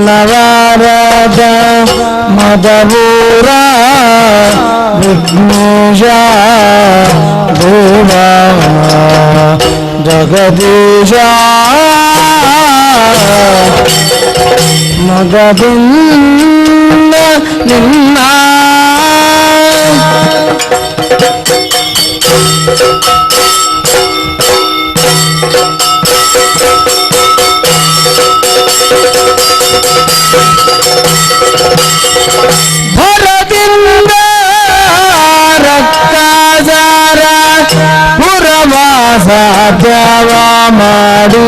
ಅನವರದ ಮದಪೂರ ವಿಘ್ನೇಶ ದೇವ ಜಗದೀಶ ಮಗದಿಂದ ನಿನ್ನ ಭರದಿಂದ ರಕ್ತಜಾರ ಪುರವಾಸ ತ್ಯಾವ ಮಾಡಿ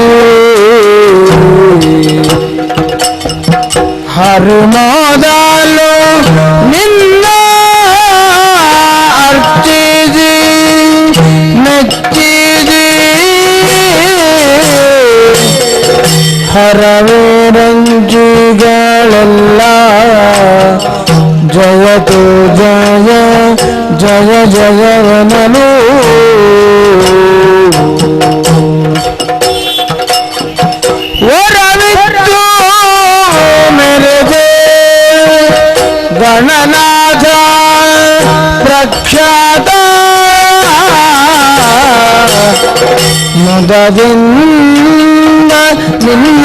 ಹರಿಮೋದಲು ನಿನ್ನ ಅರ್ಚಿಸಿ ಮೆಚ್ಚಿಸಿ ಹರವೇ ರಂಜಿಗಳೆಲ್ಲ ಜಯತು ಜಯ ಜಯ ಜಯವನನು ಓ ಗಣನಾಥ ಪ್ರಖ್ಯಾತ ಮುದದಿಂದ ನಿನ್ನ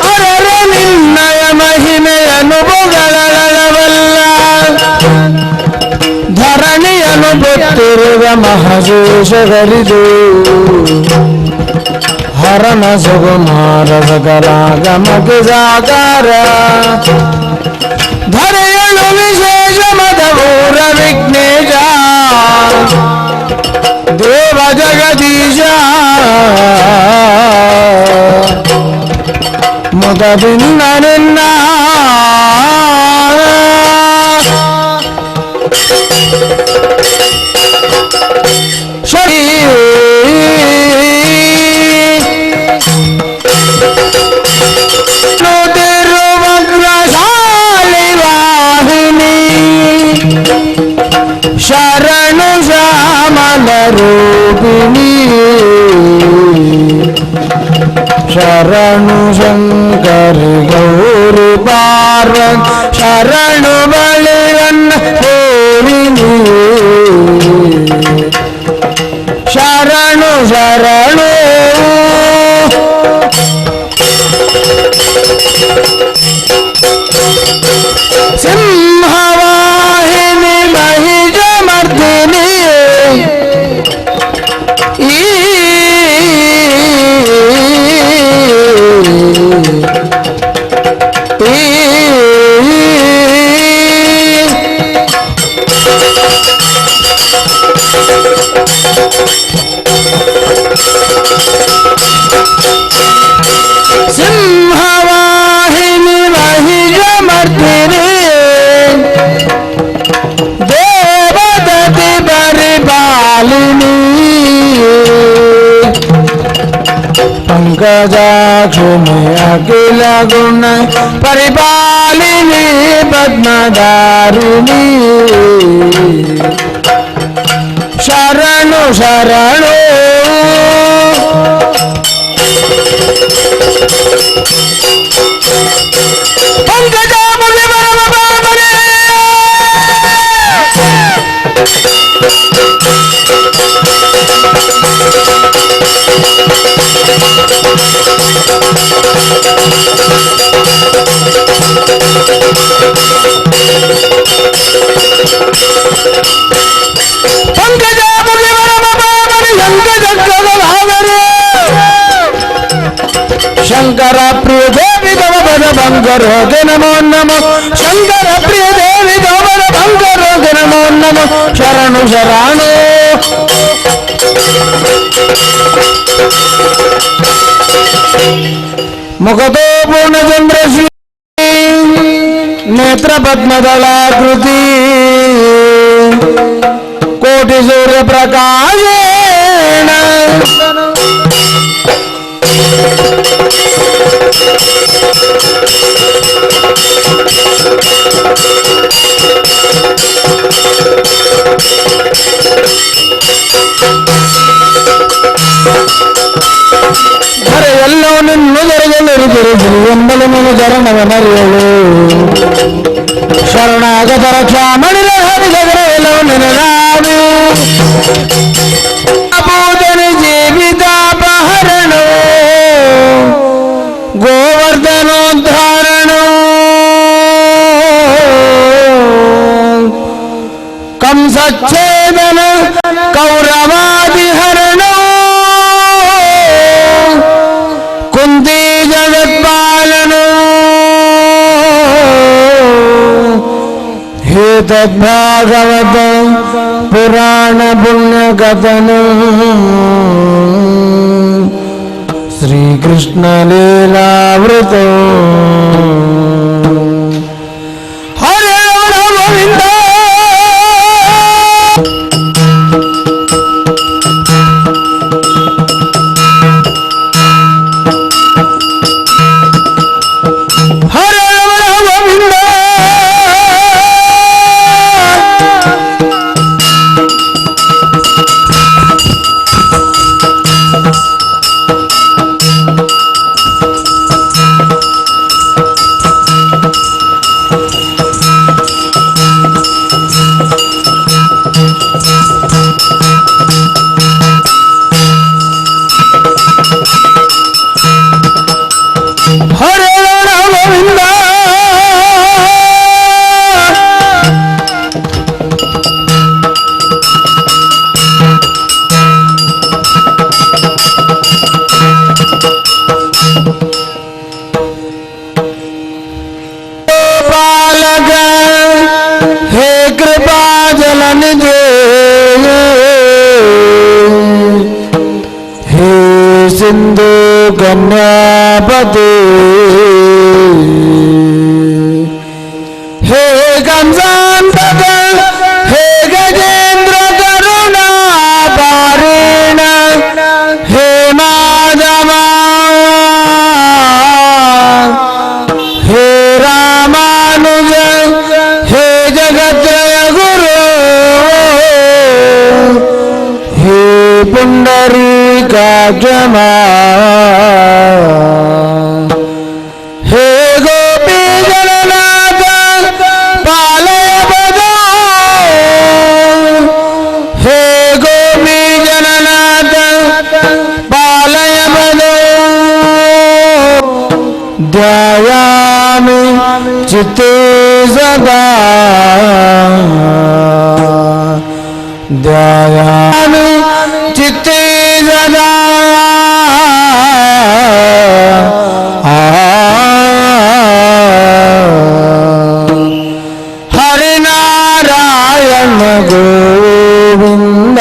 ಅರರ ನಿನ್ನಯ ಮಹಿಮೆಯನ್ನು ಬೊಗಳಲವಲ್ಲ ಧರಣಿಯನ್ನು ಗೊತ್ತಿರುವ ಮಹದೇಶಗರಿದು ಹರನ ಸುಗುಮಾರ ಸಕಲಾಗಮಕ್ಕೆ ಸಾಕಾರ ಧರೆಯಳು ವಿಶೇಷ ಮದವೂರ ವಿಘ್ನೇಶ ದೇವ ಜಗದೀಶ ಮುದದಿಂದ ನಿನ್ನ ಶರೀ ಶರಣು ಶ್ಯಾಮಲ ರೂಪಿಣಿ ಶರಣು ಶಂಕರಿ ಗೌರಿ ಪಾರ್ವತಿ ಶರಣು ಬಳಿವನ್ನ ಹೋರಿಣಿ ಶರಣು ಶರಣು ಸಿಂಹವಾಹಿನಿ ಮಹಿಷ ಮರ್ದಿನಿ ಸಿಂಹವಾಹಿನಿ ಮಹಿಷ ಮರ್ದಿನಿ ದೇವದತಿ ಪರಿಪಾಲಿನಿ पंकजाक्षिणी अखिल गुण परिपालिनी पद्मधारिणी शरणु शरणु पंकजामुनि परम पावने पंकजामुनि परम पावने शंकर प्रिय देवी गौवर भंगरोगे नमो नमो शंकर प्रिय देवी गौवर भंगरोगे नमो नमो शरणु शरणु मुखतो पूर्णचंद्र श्री नेत्र पद्मदलाकृति कोटि सूर्य प्रकाशेन ಧರೆಯೆಲ್ಲವೂ ನಿನ್ನು ಜರಗಲಿರುತ್ತಿರುವುದು ಎಂಬಲು ನೀನು ಚರಣವನರಿಯಳು ಶರಣಾಗತ ರಕ್ಷಾ ಮಣಿಲ ಹರಿದಗರ ಎಲ್ಲವೂ ನಿನಗಾದು ಅಪೂಜನ ಜೀವಿತಾಪಹರಣ ಗೋವರ್ಧನೋದ್ಧಾರಣ ಕಂಸಚ್ಛೇದನ ಕೌರವಾದಿಹರಣ ಕುಂತಿ ಜಗತ್ಪಾಲನ ಹೇ ತದ್ಭಾಗವತ ಪುರಾಣ ಪುಣ್ಯ ಕಥನ ಶ್ರೀಕೃಷ್ಣ ಲೀಲಾವೃತ ಹರೇ ಗೋವಿಂದ ಹರೇ ಗೋವಿಂದ हे कृपा जलन जे हे सिंधु कन्यापति हे कंसांतक हे गजेंद्र करुणा पारेण हे माधवा हे रामानुज हे जगत्रय गुरु हे पुंडरीकाक्षमा हे गोपी जगन्नाथ पालय पदो हे गोपी जगन्नाथ पालय पदो ध्यायामि चित्ते सदा ध्यायामि चित्ते सदा हरि नारायण गोविंद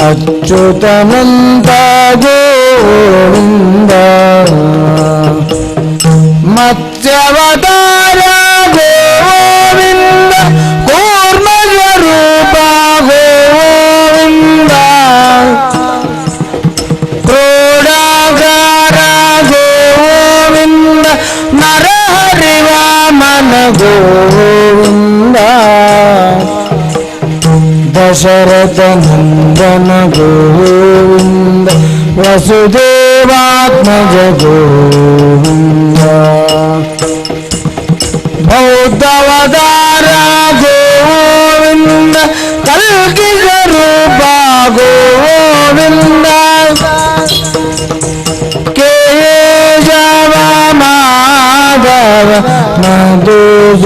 अच्युतानंद गोविंद मत्स्यावतार गोविंद कूर्म स्वरूप गोविंद क्रोडागार गोविंद नरहरि वामन गोविंद दशरथ नंदन गोविंद वसुदेवात्मज गोविंद बौद्धवतार गोविंद कल्कि स्वरूप गोविंद केशव माधव मधुसूदन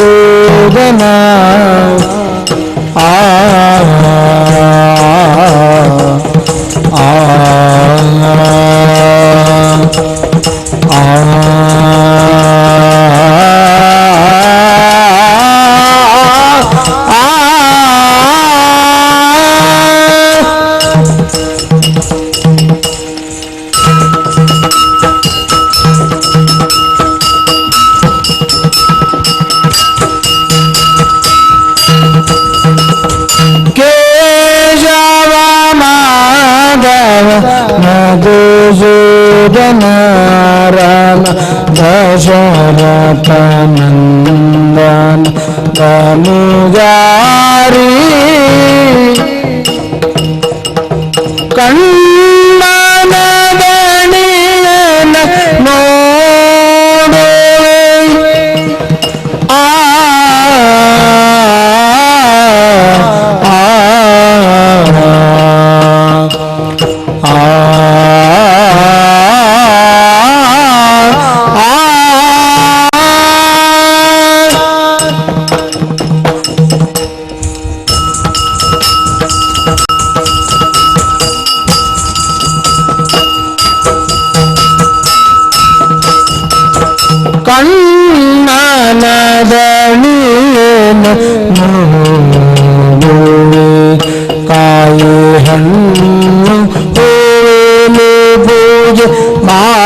केशव माधव मधुसूदन राम दशरथ नंदन धनुजारी कण्णन दणियन नोडुवे ಕಣ್ಣನದಣಿಯೇನ ನೋಡುವೆ ಕಾಯಿ ಹಣ್ಣು ಹೂವೆಲೆ ಪೂಜೆ ಮಾಡುವೆ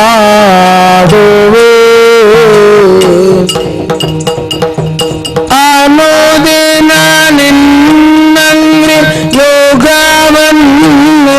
ಅನುದಿನ ನಿನ್ನಂಗ್ರಿ ಯೋಗವನ್ನು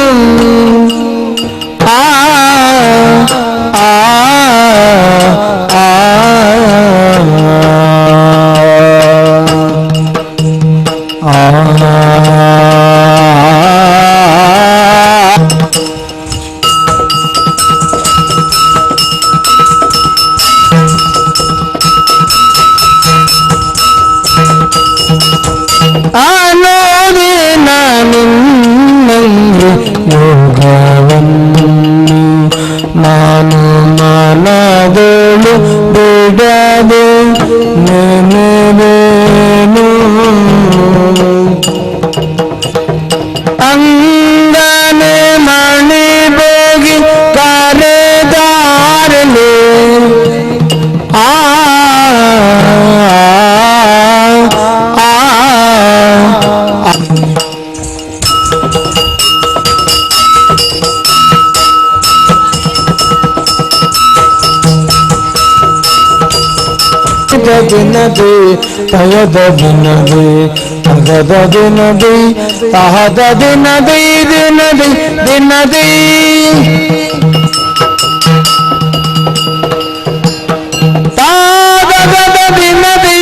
ಆನೋದಿನ ನಿನ್ನಂಗ್ರಿ ಯೋಗವನ್ನು ನಾನು ಮನದೊಳು ಬಿಡದೆ ನೆನೆವೇನು ಅಂಗನೆ ಮಣಿ ಬೋಗಿ ಕರೆದಾರಲೆ ದಿನದಿ ತಯದ ದಿನದಿ ತಗದ ದಿನದಿ ತಹದ ದಿನದಿ ದಿನದಿ ದಿನದಿ ತಾದಗದ ದಿನದಿ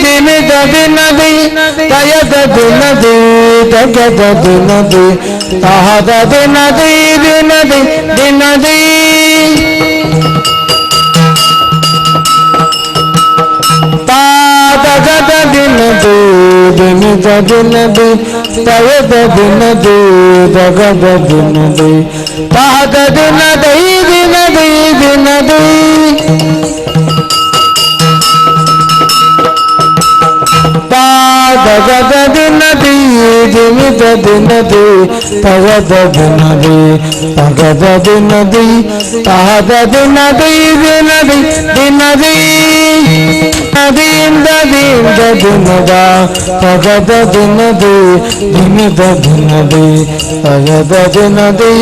ದಿನದ ದಿನದಿ ತಯದ ದಿನದಿ ತಗದ ದಿನದಿ ತಹದ ದಿನದಿ ದಿನದಿ ದಿನದಿ ತಾದಗದ ದಿನದಿ ದಿನದ ದಿನದಿ ತಯದ ದಿನದಿ ತಗದ ದಿನದಿ ತಹದ ದಿನದಿ ದಿನದಿ ದಿನದಿ ತಾದಗದ ದಿನದಿ ದಿನದ ದಿನದಿ ತಗದ ದಿನದಿ ತಗದ ದಿನದಿ ತಹದ ದಿನದಿ ದಿನದಿ ದಿನದಿ ನದಿಯಿಂದ ದಿಂದ ದಿನದ ತಗದ ದಿನದಿ ದಿನದ ದಿನದಿ ತಗದ ದಿನದಿ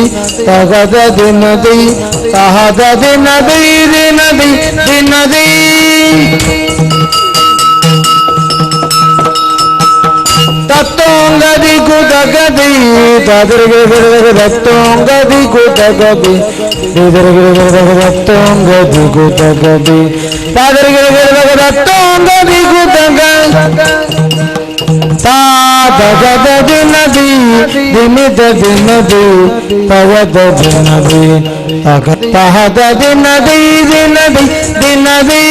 ತಗದ ದಿನದಿ ತಹದ ದಿನದಿ ದಿನದಿ ದಿನದಿ ತತ್ತೋಂಗದಿ ಕುತಗದಿ ತದರಿಗೆ ತತ್ತೋಂಗದಿ ಕುತಗದಿ ತತ್ತೋಂಗದಿ ಕುತಗದಿ ತದರಿಗೆ ತತ್ತೋಂಗದಿ ಕುತಗ ತಾದಗದ ದಿನದಿ ದಿನದ ದಿನದಿ ತಗದ ದಿನದಿ ತಹದ ದಿನದಿ ದಿನದಿ ದಿನದಿ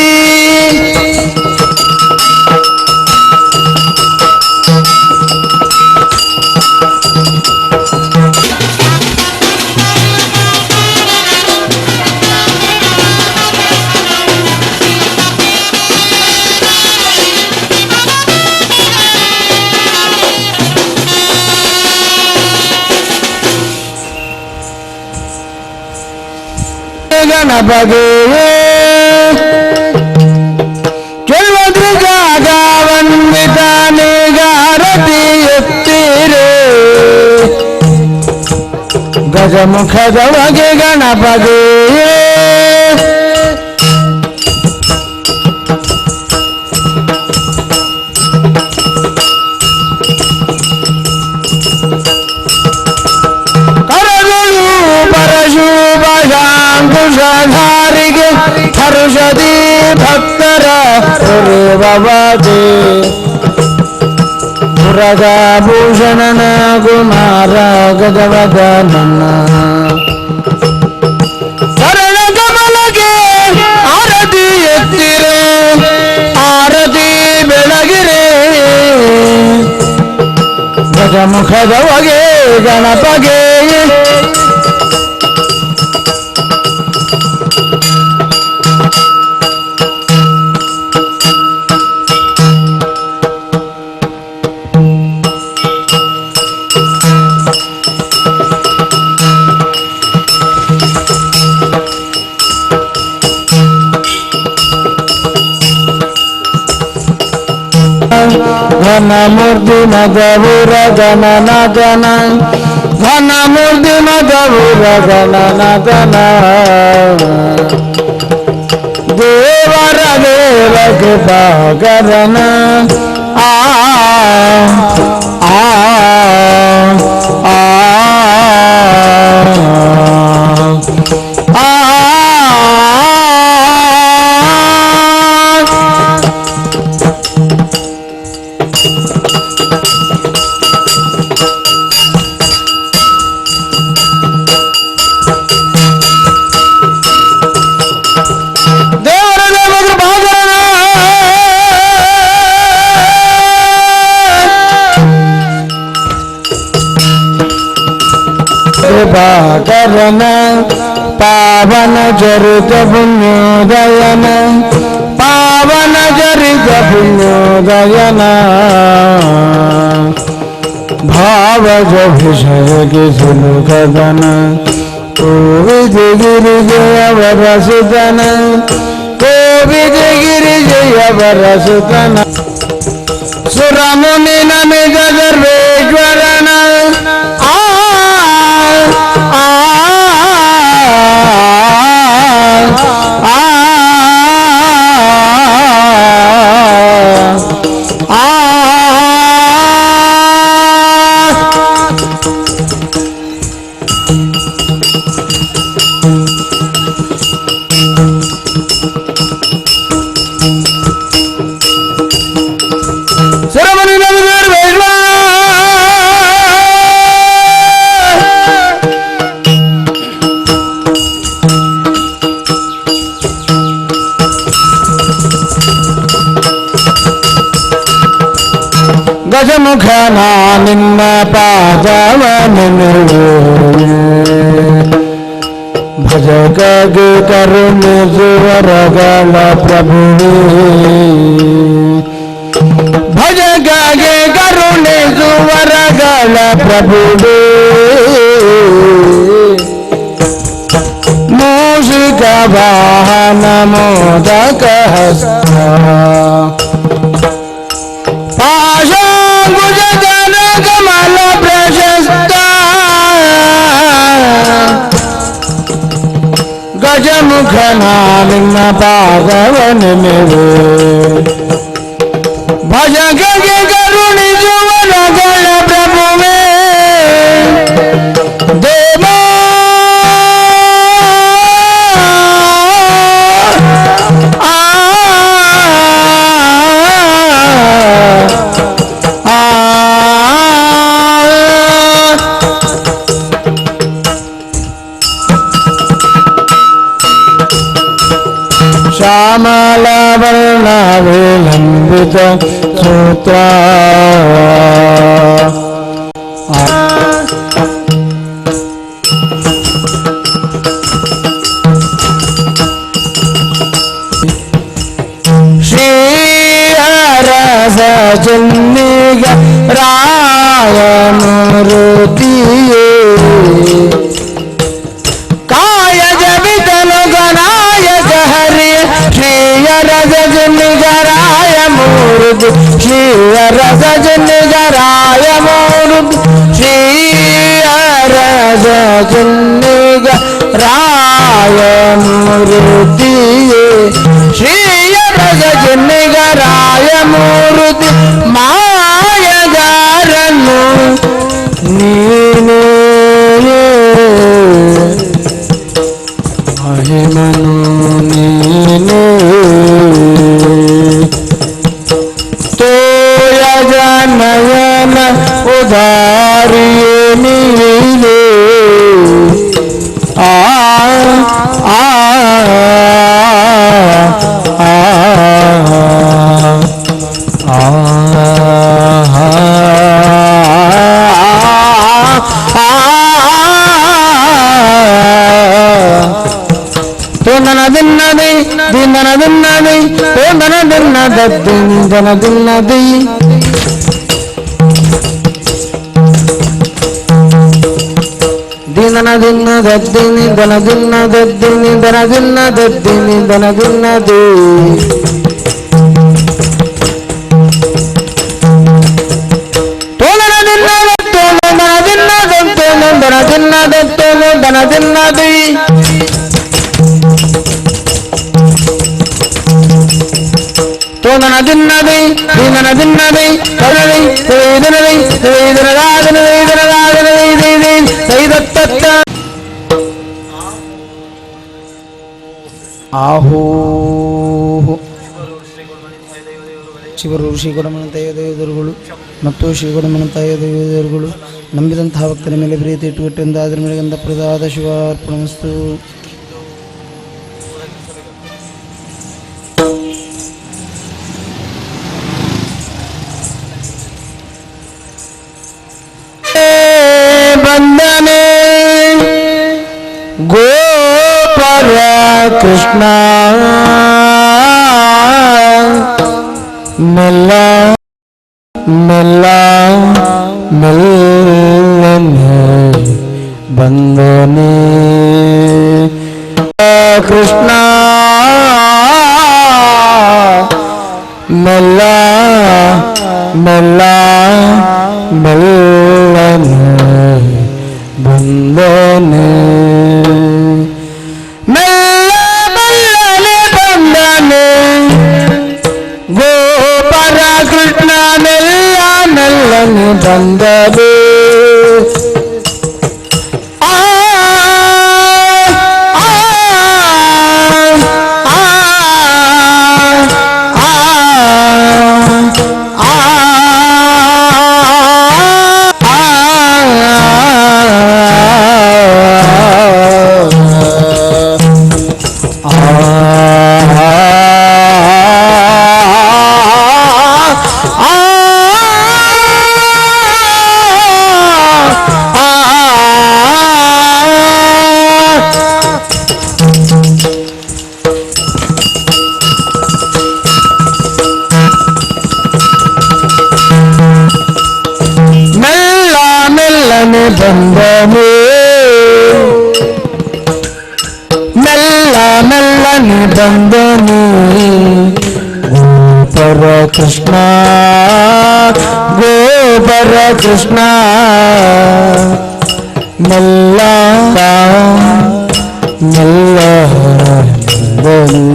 ಗಣಪಗೆ ವಂದಿತಾನೇಗಾರತಿ ಎತ್ತೀರೆ ಗಜಮುಖದ ಬಗೆ ಗಣಪಗೆ ಧಾರಿಗೆ ಹರುಷದಿ ಭಕ್ತರ ಬಾಬಾಜಿ ಪುರದ ಭೂಷಣನ ಕುಮಾರ ಗಜವದನನ ಶರಣ ಕಮಲಗೆ ಆರತಿ ಎತ್ತಿರೆ ಆರತಿ ಬೆಳಗಿರೆ ಗಜಮುಖದ ಹೊಗೆ ಗಣಪಗೆ ಘನ ಮೂರ್ತಿ ಮಗವೂರ ಗಣನ ಗಣ ಘನ ಮೂರ್ತಿ ಮಗವೂರ ಗಣನ ಗಣ ದೇವರ ದೇವಕ್ಕೆ ಪಾಗರನ ಆ ಆ ಆ ಭಾಗರನ ಪಾವನ ಚರಿತ ಪುಣ್ಯೋದಯನ ಪಾವನ ಚರಿತ ಪುಣ್ಯೋದಯನ ಭಾವಜ ವಿಷಯಕ್ಕೆ ಸುಲುಕದನ ಕೋವಿದ ಗಿರಿಜಯವರ ಸುತನ ಕೋವಿದ ಗಿರಿಜಯವರ ಸುತನ ಸುರಮುನಿ ನಮಿತ ಸರ್ವೇಶ್ವರನ ಗಜಮುಖನ ನಿನ್ನ ಪಾದವನೆನುವೆ ಭಜಗಗೆ ಕರುಣಿಸುವರಗಳ ಪ್ರಭುವೇ ಭಜಗಗೆ ಕರುಣಿಸುವರಗಳ ಪ್ರಭುವೇ ಮೂಷಿಕ ವಾಹನ ಮೋದಕ ಹಸ್ತ ಪಾಶಾಂಕುಶಧರ ಕಮಲ ಪ್ರಶಸ್ತ ಗಜಮುಖನ ನಿನ್ನ ಪಾದವನೆನುವೆ ಭಜಗಗೆ ಕರುಣಿಸುವರಗಳ ಪ್ರಭುವೇ ದೇವ ಶ್ಯಾಮಲ ವರ್ಣ ವಿಲಂಬಿತ ಸೂತ್ರ ಶ್ರೀಹರ ಸಜನ್ನಿಗ ರಾಯಮೂರ್ತಿಯೇ ಕಾಯಜ ವಿಠಲು ಗಣಾಯಕ ಹರಿ ಶ್ರೀಯರ ಸಜನ್ನಿಗರಾಯ ಮೂರ್ತಿ ಶ್ರೀಯರ ಸಜನ್ನಿಗರಾಯ ಮೂರ್ತಿ ಶ್ರೀಯರ ಸಜನ್ನಿಗರಾಯ ಮೂರ್ತಿಯೇ ಶ್ರೀಯರ ಸಜನ್ನಿಗರಾಯ ಮೂರ್ತಿ ಮಾಯಗಾರನು ನೀನೇ ಮಹಿಮನು ನೀನೇ ತೋಯ ಜನಯನ ಉದಾರಿಯೇ ನೀನೇ ಆ ಆ ಆ ದಿನ್ನದಿ ದಿನನ ದಿನ್ನದಿ ತೋಂದನ ದಿನ್ನದ ದಿನ ದಿನ್ನದಿ ದಿನನ ದಿನ್ನದ ದಿನಿ ದನ ದಿನ್ನದ ದಿನಿ ದನ ದಿನ್ನದ ದಿನಿ ದನ ದಿನ್ನದಿ ತೋಂದನ ದಿನ್ನದ ತೋಂದನ ದಿನ್ನದ ತೋಂದನ ದಿನ್ನದ ತೋಂದನ ದಿನ್ನದಿ ತೋಂದನ ದಿನ್ನದಿ ದಿನನ ದಿನ್ನದಿ ಕರಳಿ ದಿನದಿ ದಿನದಾದನದಿ ದಿನದಾದನದಿ ಸೈದತ್ತ ಆಹೋ ಶಿವರು ಶ್ರೀ ಕೊಡಮನಂತಾಯ ದೇವರುಗಳು ಮತ್ತು ಶ್ರೀ ಕೊಡಮನಂತಾಯ ದೇವರುಗಳು ನಂಬಿದಂತಹ ಭಕ್ತರ ಮೇಲೆ ಪ್ರೀತಿ ಇಟ್ಟುಕೊಟ್ಟೆಂದು ಅದರ ಮೇಲೆ ಗಂಧ ಪ್ರದಾದ ಶಿವಾರ್ಪಣಮಸ್ತು. ಬಂದನೆ ಗೋಪರ ಕೃಷ್ಣ ಮೆಲ್ಲ ಮೆಲ್ಲ ಮೆಲ್ಲನೆ ಬಂದನೆ ಕೃಷ್ಣ ಮೆಲ್ಲ ಮೆಲ್ಲ ಮೆಲ್ಲನೆ ಬಂದನೆ ಮೆಲ್ಲ ಮೆಲ್ಲನೆ ಬಂದನೆ ಗೋಪರ ಕೃಷ್ಣ ಮೆಲ್ಲ ಮೆಲ್ಲನೆ ಬಂದನೆ ಬಂದನು ಮೆಲ್ಲ ಮೆಲ್ಲನೆ ಬಂದನು ಗೋಪರ ಕೃಷ್ಣ ಗೋಪರ ಕೃಷ್ಣ ಮೆಲ್ಲ ಮೆಲ್ಲ ಬಂದನು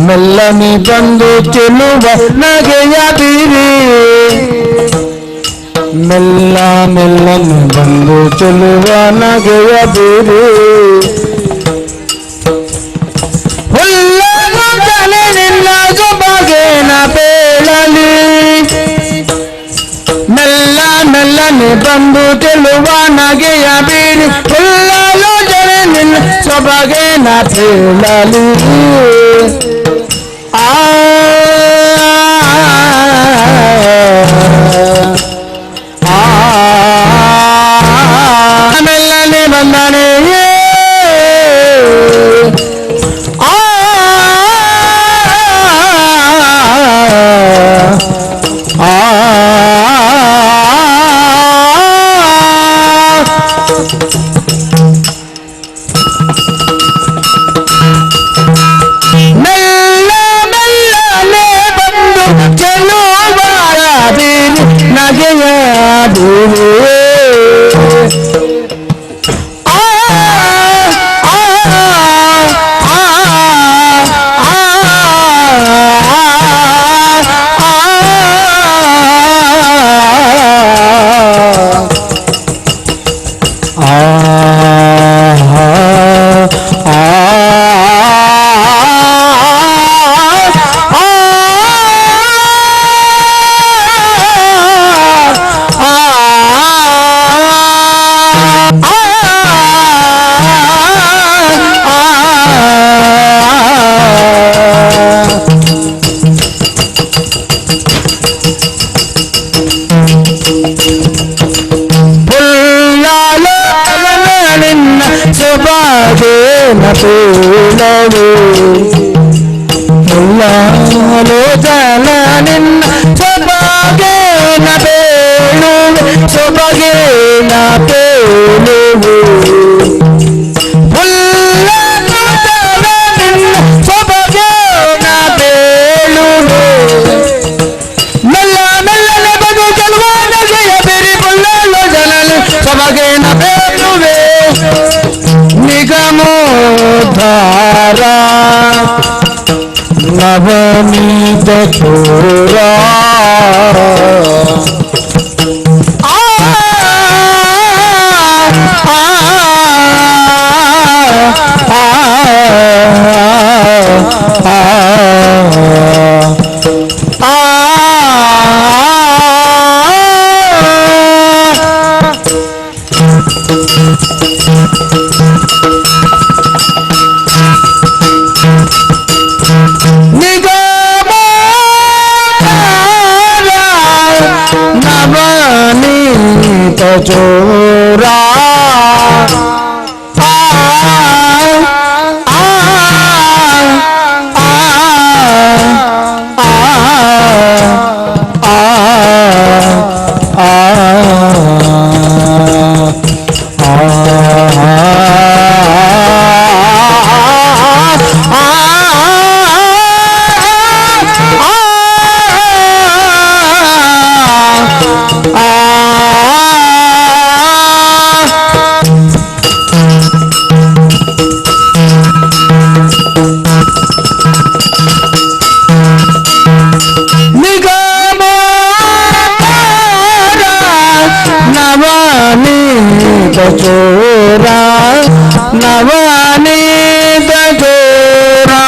ಮೆಲ್ಲನೆ ಬಂದು ಚೆಲುವ ನಗೆಯ ಬೀರಿ ಮೆಲ್ಲ ಮೆಲ್ಲನೆ ಬಂದು ಚೆಲುವ ನಗೆಯ ಬೀರಿ ಹುಲ್ಲನು ತಲೆ ನಿನ್ನ ಜೊಬಗೇನ ಬೇಳಲಿ ಮೆಲ್ಲ ಮೆಲ್ಲನೆ ಬಂದು ಚೆಲುವ ನಗೆಯ ಬೀರಿ ಹುಲ್ಲನು ಜನೆ ನಿನ್ನ ಸೊಬಗೇನ ಬೇಳಲಿ ಮೆಲ್ಲನೆ ಬಂದನೆ ಲೋಚನ ನಿನ್ನ ಸೊಬಗೇನ ಬೇಳುವೆ ಸೊಬಗೇನ ಬೇಳುವೆ ಲೋಚನ ನಿನ್ನ ಸೊಬಗೇನ ಬೇಳುವೆ ಮೆಲ್ಲ ಮೆಲ್ಲನೆ ಬದು ಚೆಲುವ ನಗೆಯ ಬೆರಿ ಲೋಚನ ಸೊಬಗೇನ ಬೇಳುವೆ ನಿಗಮೋದ್ಧಾರ ನವನೀತ ಚೋರ ಚೋರಾ ಚೋರಾ ನವನೀತ ಚೋರಾ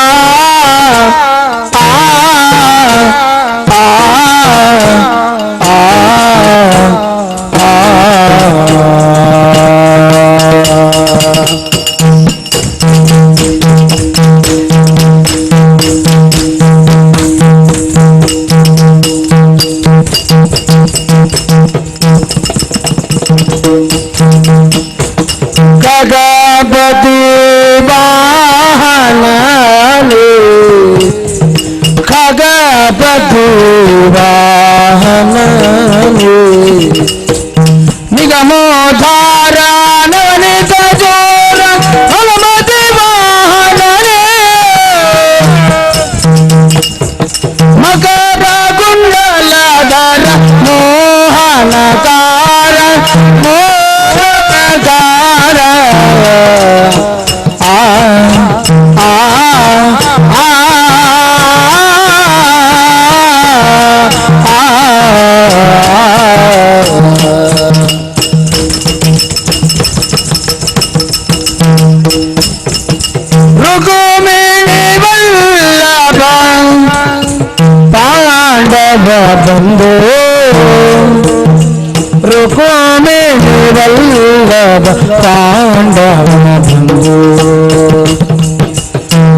ಗಗಪತಿ ವಾಹನನೇ ಖಗಪತಿ ವಾಹನನೇ ನಿಗಮೋಧಾರ ನವನಿತ ಜೋರ ಹನುಮತಿ ವಾಹನನೇ ಮಕರ ಕುಂಡಲಧರ ಮೋಹನಕಾರ ಮೋಹನಕಾರ ಆ ಆ ಆ ರುಕುಮಿಣಿ ವಲ್ಲಭ ಪಾಂಡವ ಬಂಧು ರುಕುಮಿಣಿ ವಲ್ಲಭ ಪಾಂಡವ ಬಂಧು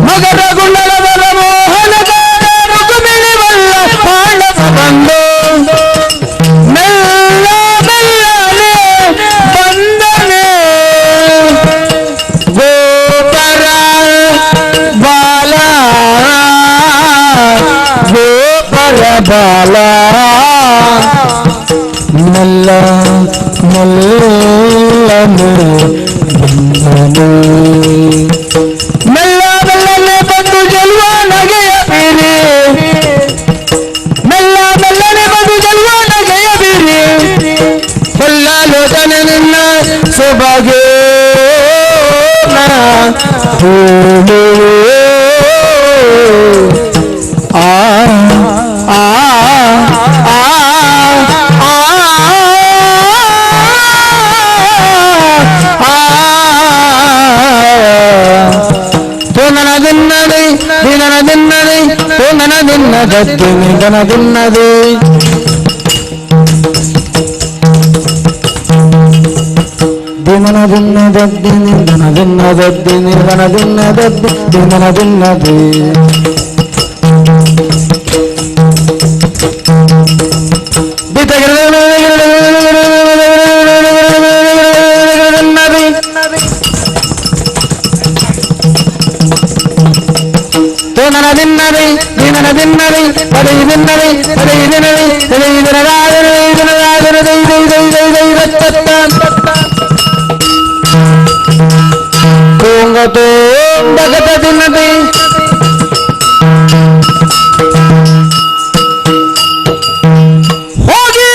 ಮಕರ ಕುಂಡಲಧರ ಮೋಹನಕಾರ ರುಕುಮಿಣಿ ವಲ್ಲಭ ಪಾಂಡವ ಬಂಧು ಮೆಲ್ಲ ಮೆಲ್ಲನೆ ಬಂದನೆ ಗೋಪರ ಬಾಲ ಗೋಪರ ಬಾಲ ಮಲ್ಲ ಮಲ್ಲನೆ ಬಂದನೆ ಮೆಲ್ಲ ಮೆಲ್ಲನೆ ಬಂದು ಜಲ್ವ ನಗೆಯ ಬೀರಿ ಮೆಲ್ಲ ಮೆಲ್ಲನೆ ಬಂದು ಜಲ್ವ ನಗೆಯ ಬೀರಿ ಕೊಲ್ಲಲೋಚನೆ ನಿನ್ನ ಸೊಬಗೆ ಆ ಆ ಆ ತೋನನ ದಿನ್ನದಿ ದಿನನ ದಿನ್ನದಿ ತೋನನ ದಿನ್ನ ದತ್ತಿ ನಿಧನ ದಿನ್ನದಿ ದಿನನ ದಿನ್ನ ದದ್ದಿ ನಿಧನ ದಿನ್ನ ದದ್ದಿ ನಿಧನ ದಿನ್ನ ದದ್ದಿ ದಿನನ ದಿನ್ನದಿ ತೋನನ ದಿನ್ನದಿ ದಿನನ ದಿನ್ನದಿ ಪದೈ ದಿನ್ನದಿ ಪದೈ ದಿನದಿ ಪದೈ ದಿನದಾದರೈ ದಿನದಾದರ ದೈ ದೈ ದೈ ದೈ ದೈ ರತ್ತತ್ತ ತೋಂಗತೋ ಭಗತ ದಿನ್ನದಿ ಹೋಗಿ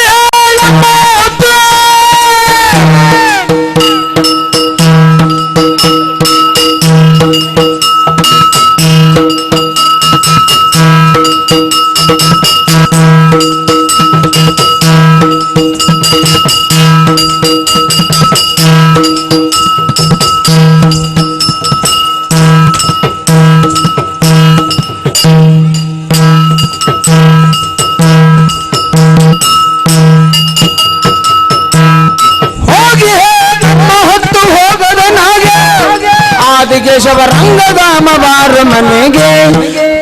ಆದಿಕೇಶವ ರಂಗಧಾಮ ಬಾರ ಮನೆಗೆ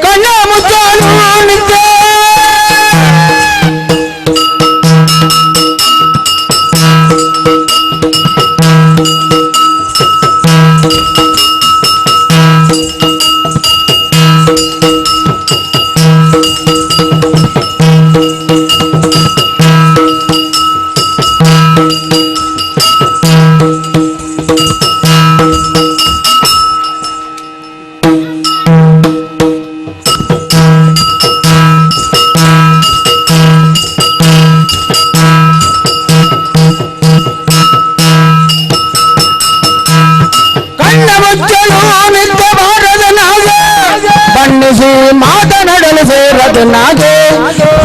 ಕಣ್ಣ ಮುಚ್ಚಾಲು ನಿತ್ಯ ಬಣ್ಣಿಸಿ ಮಾತನಾಡಲು ಸೇರದ ನಾಗೆ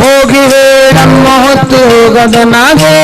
ಹೋಗಿವೆ ನಮ್ಮ ಹೊತ್ತು ಹೋಗದ ನಾಗೆ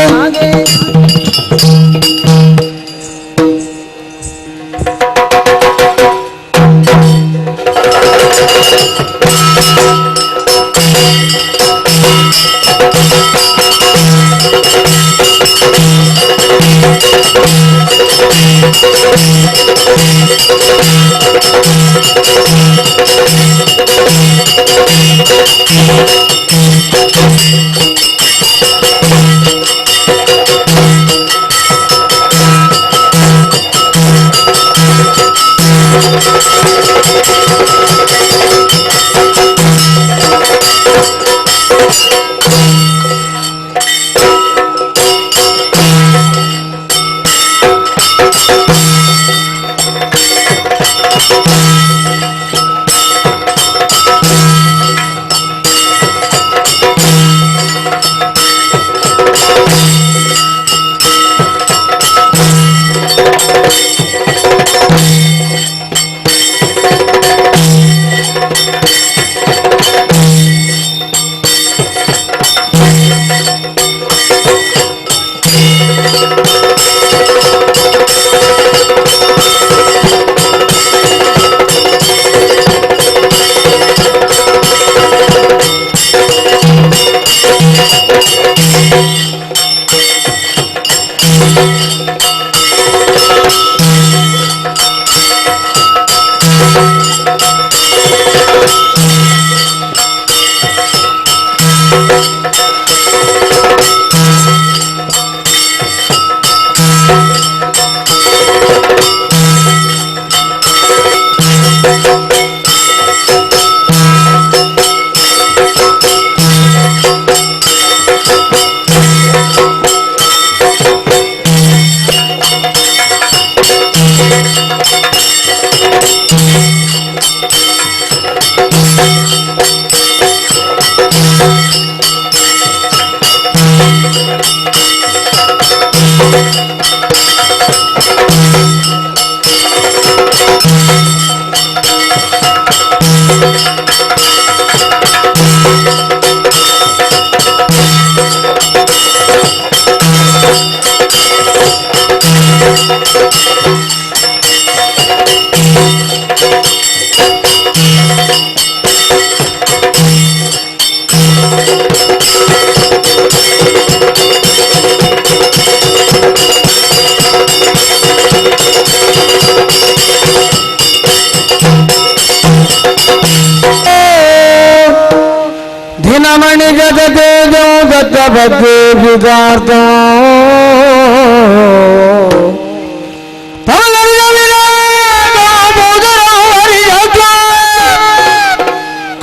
धिनमणि जगते जो दत्त बद्दे विगार्तो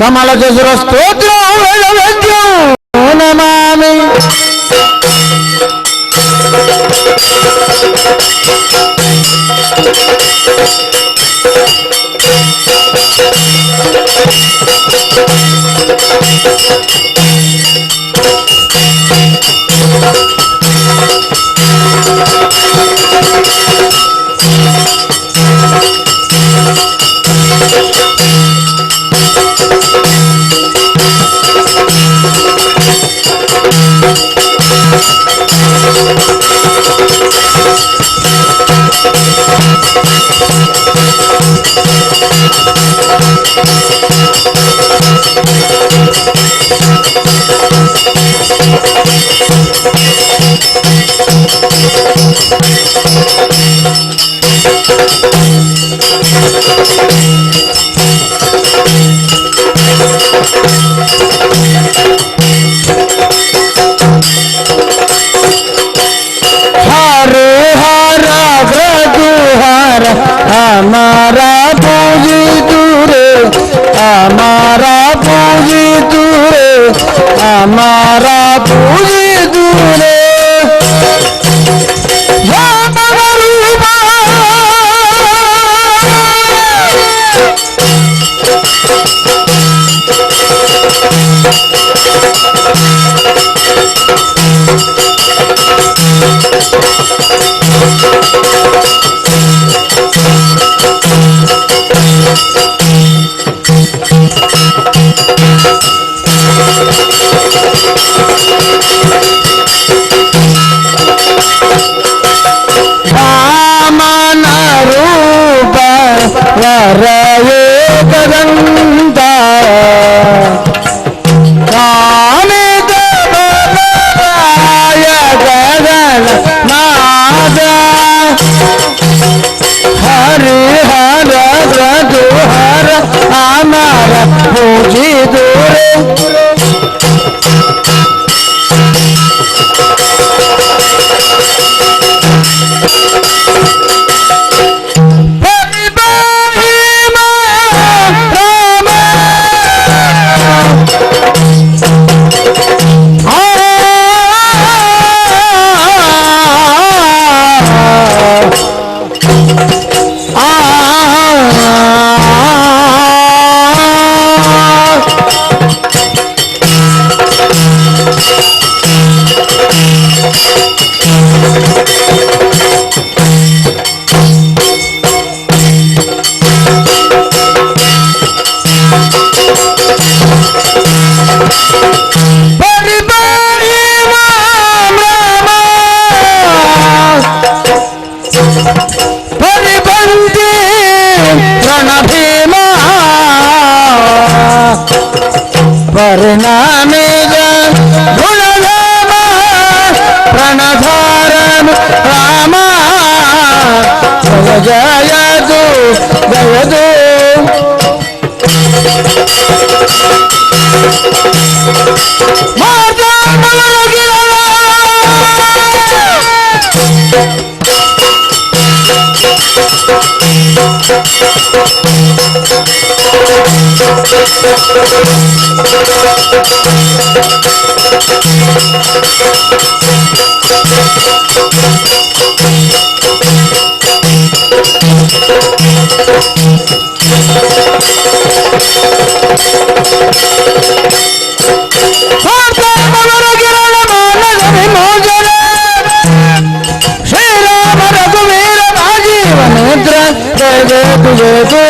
कमल जसुर स्तोत्र नमामि हमारा पूजी दूरे हमारा पूजी दूरे हमारा पूजी दूरे ಪ್ರಾಣಧಾರನು ರಾಮ ಜಯ ಜಯದು ಜಯದು ಶ್ರೀರಾಮ ರಘುವೀರ ರಾಜೀವನೇತ್ರ ಜಯ ಜಯ ಜಯ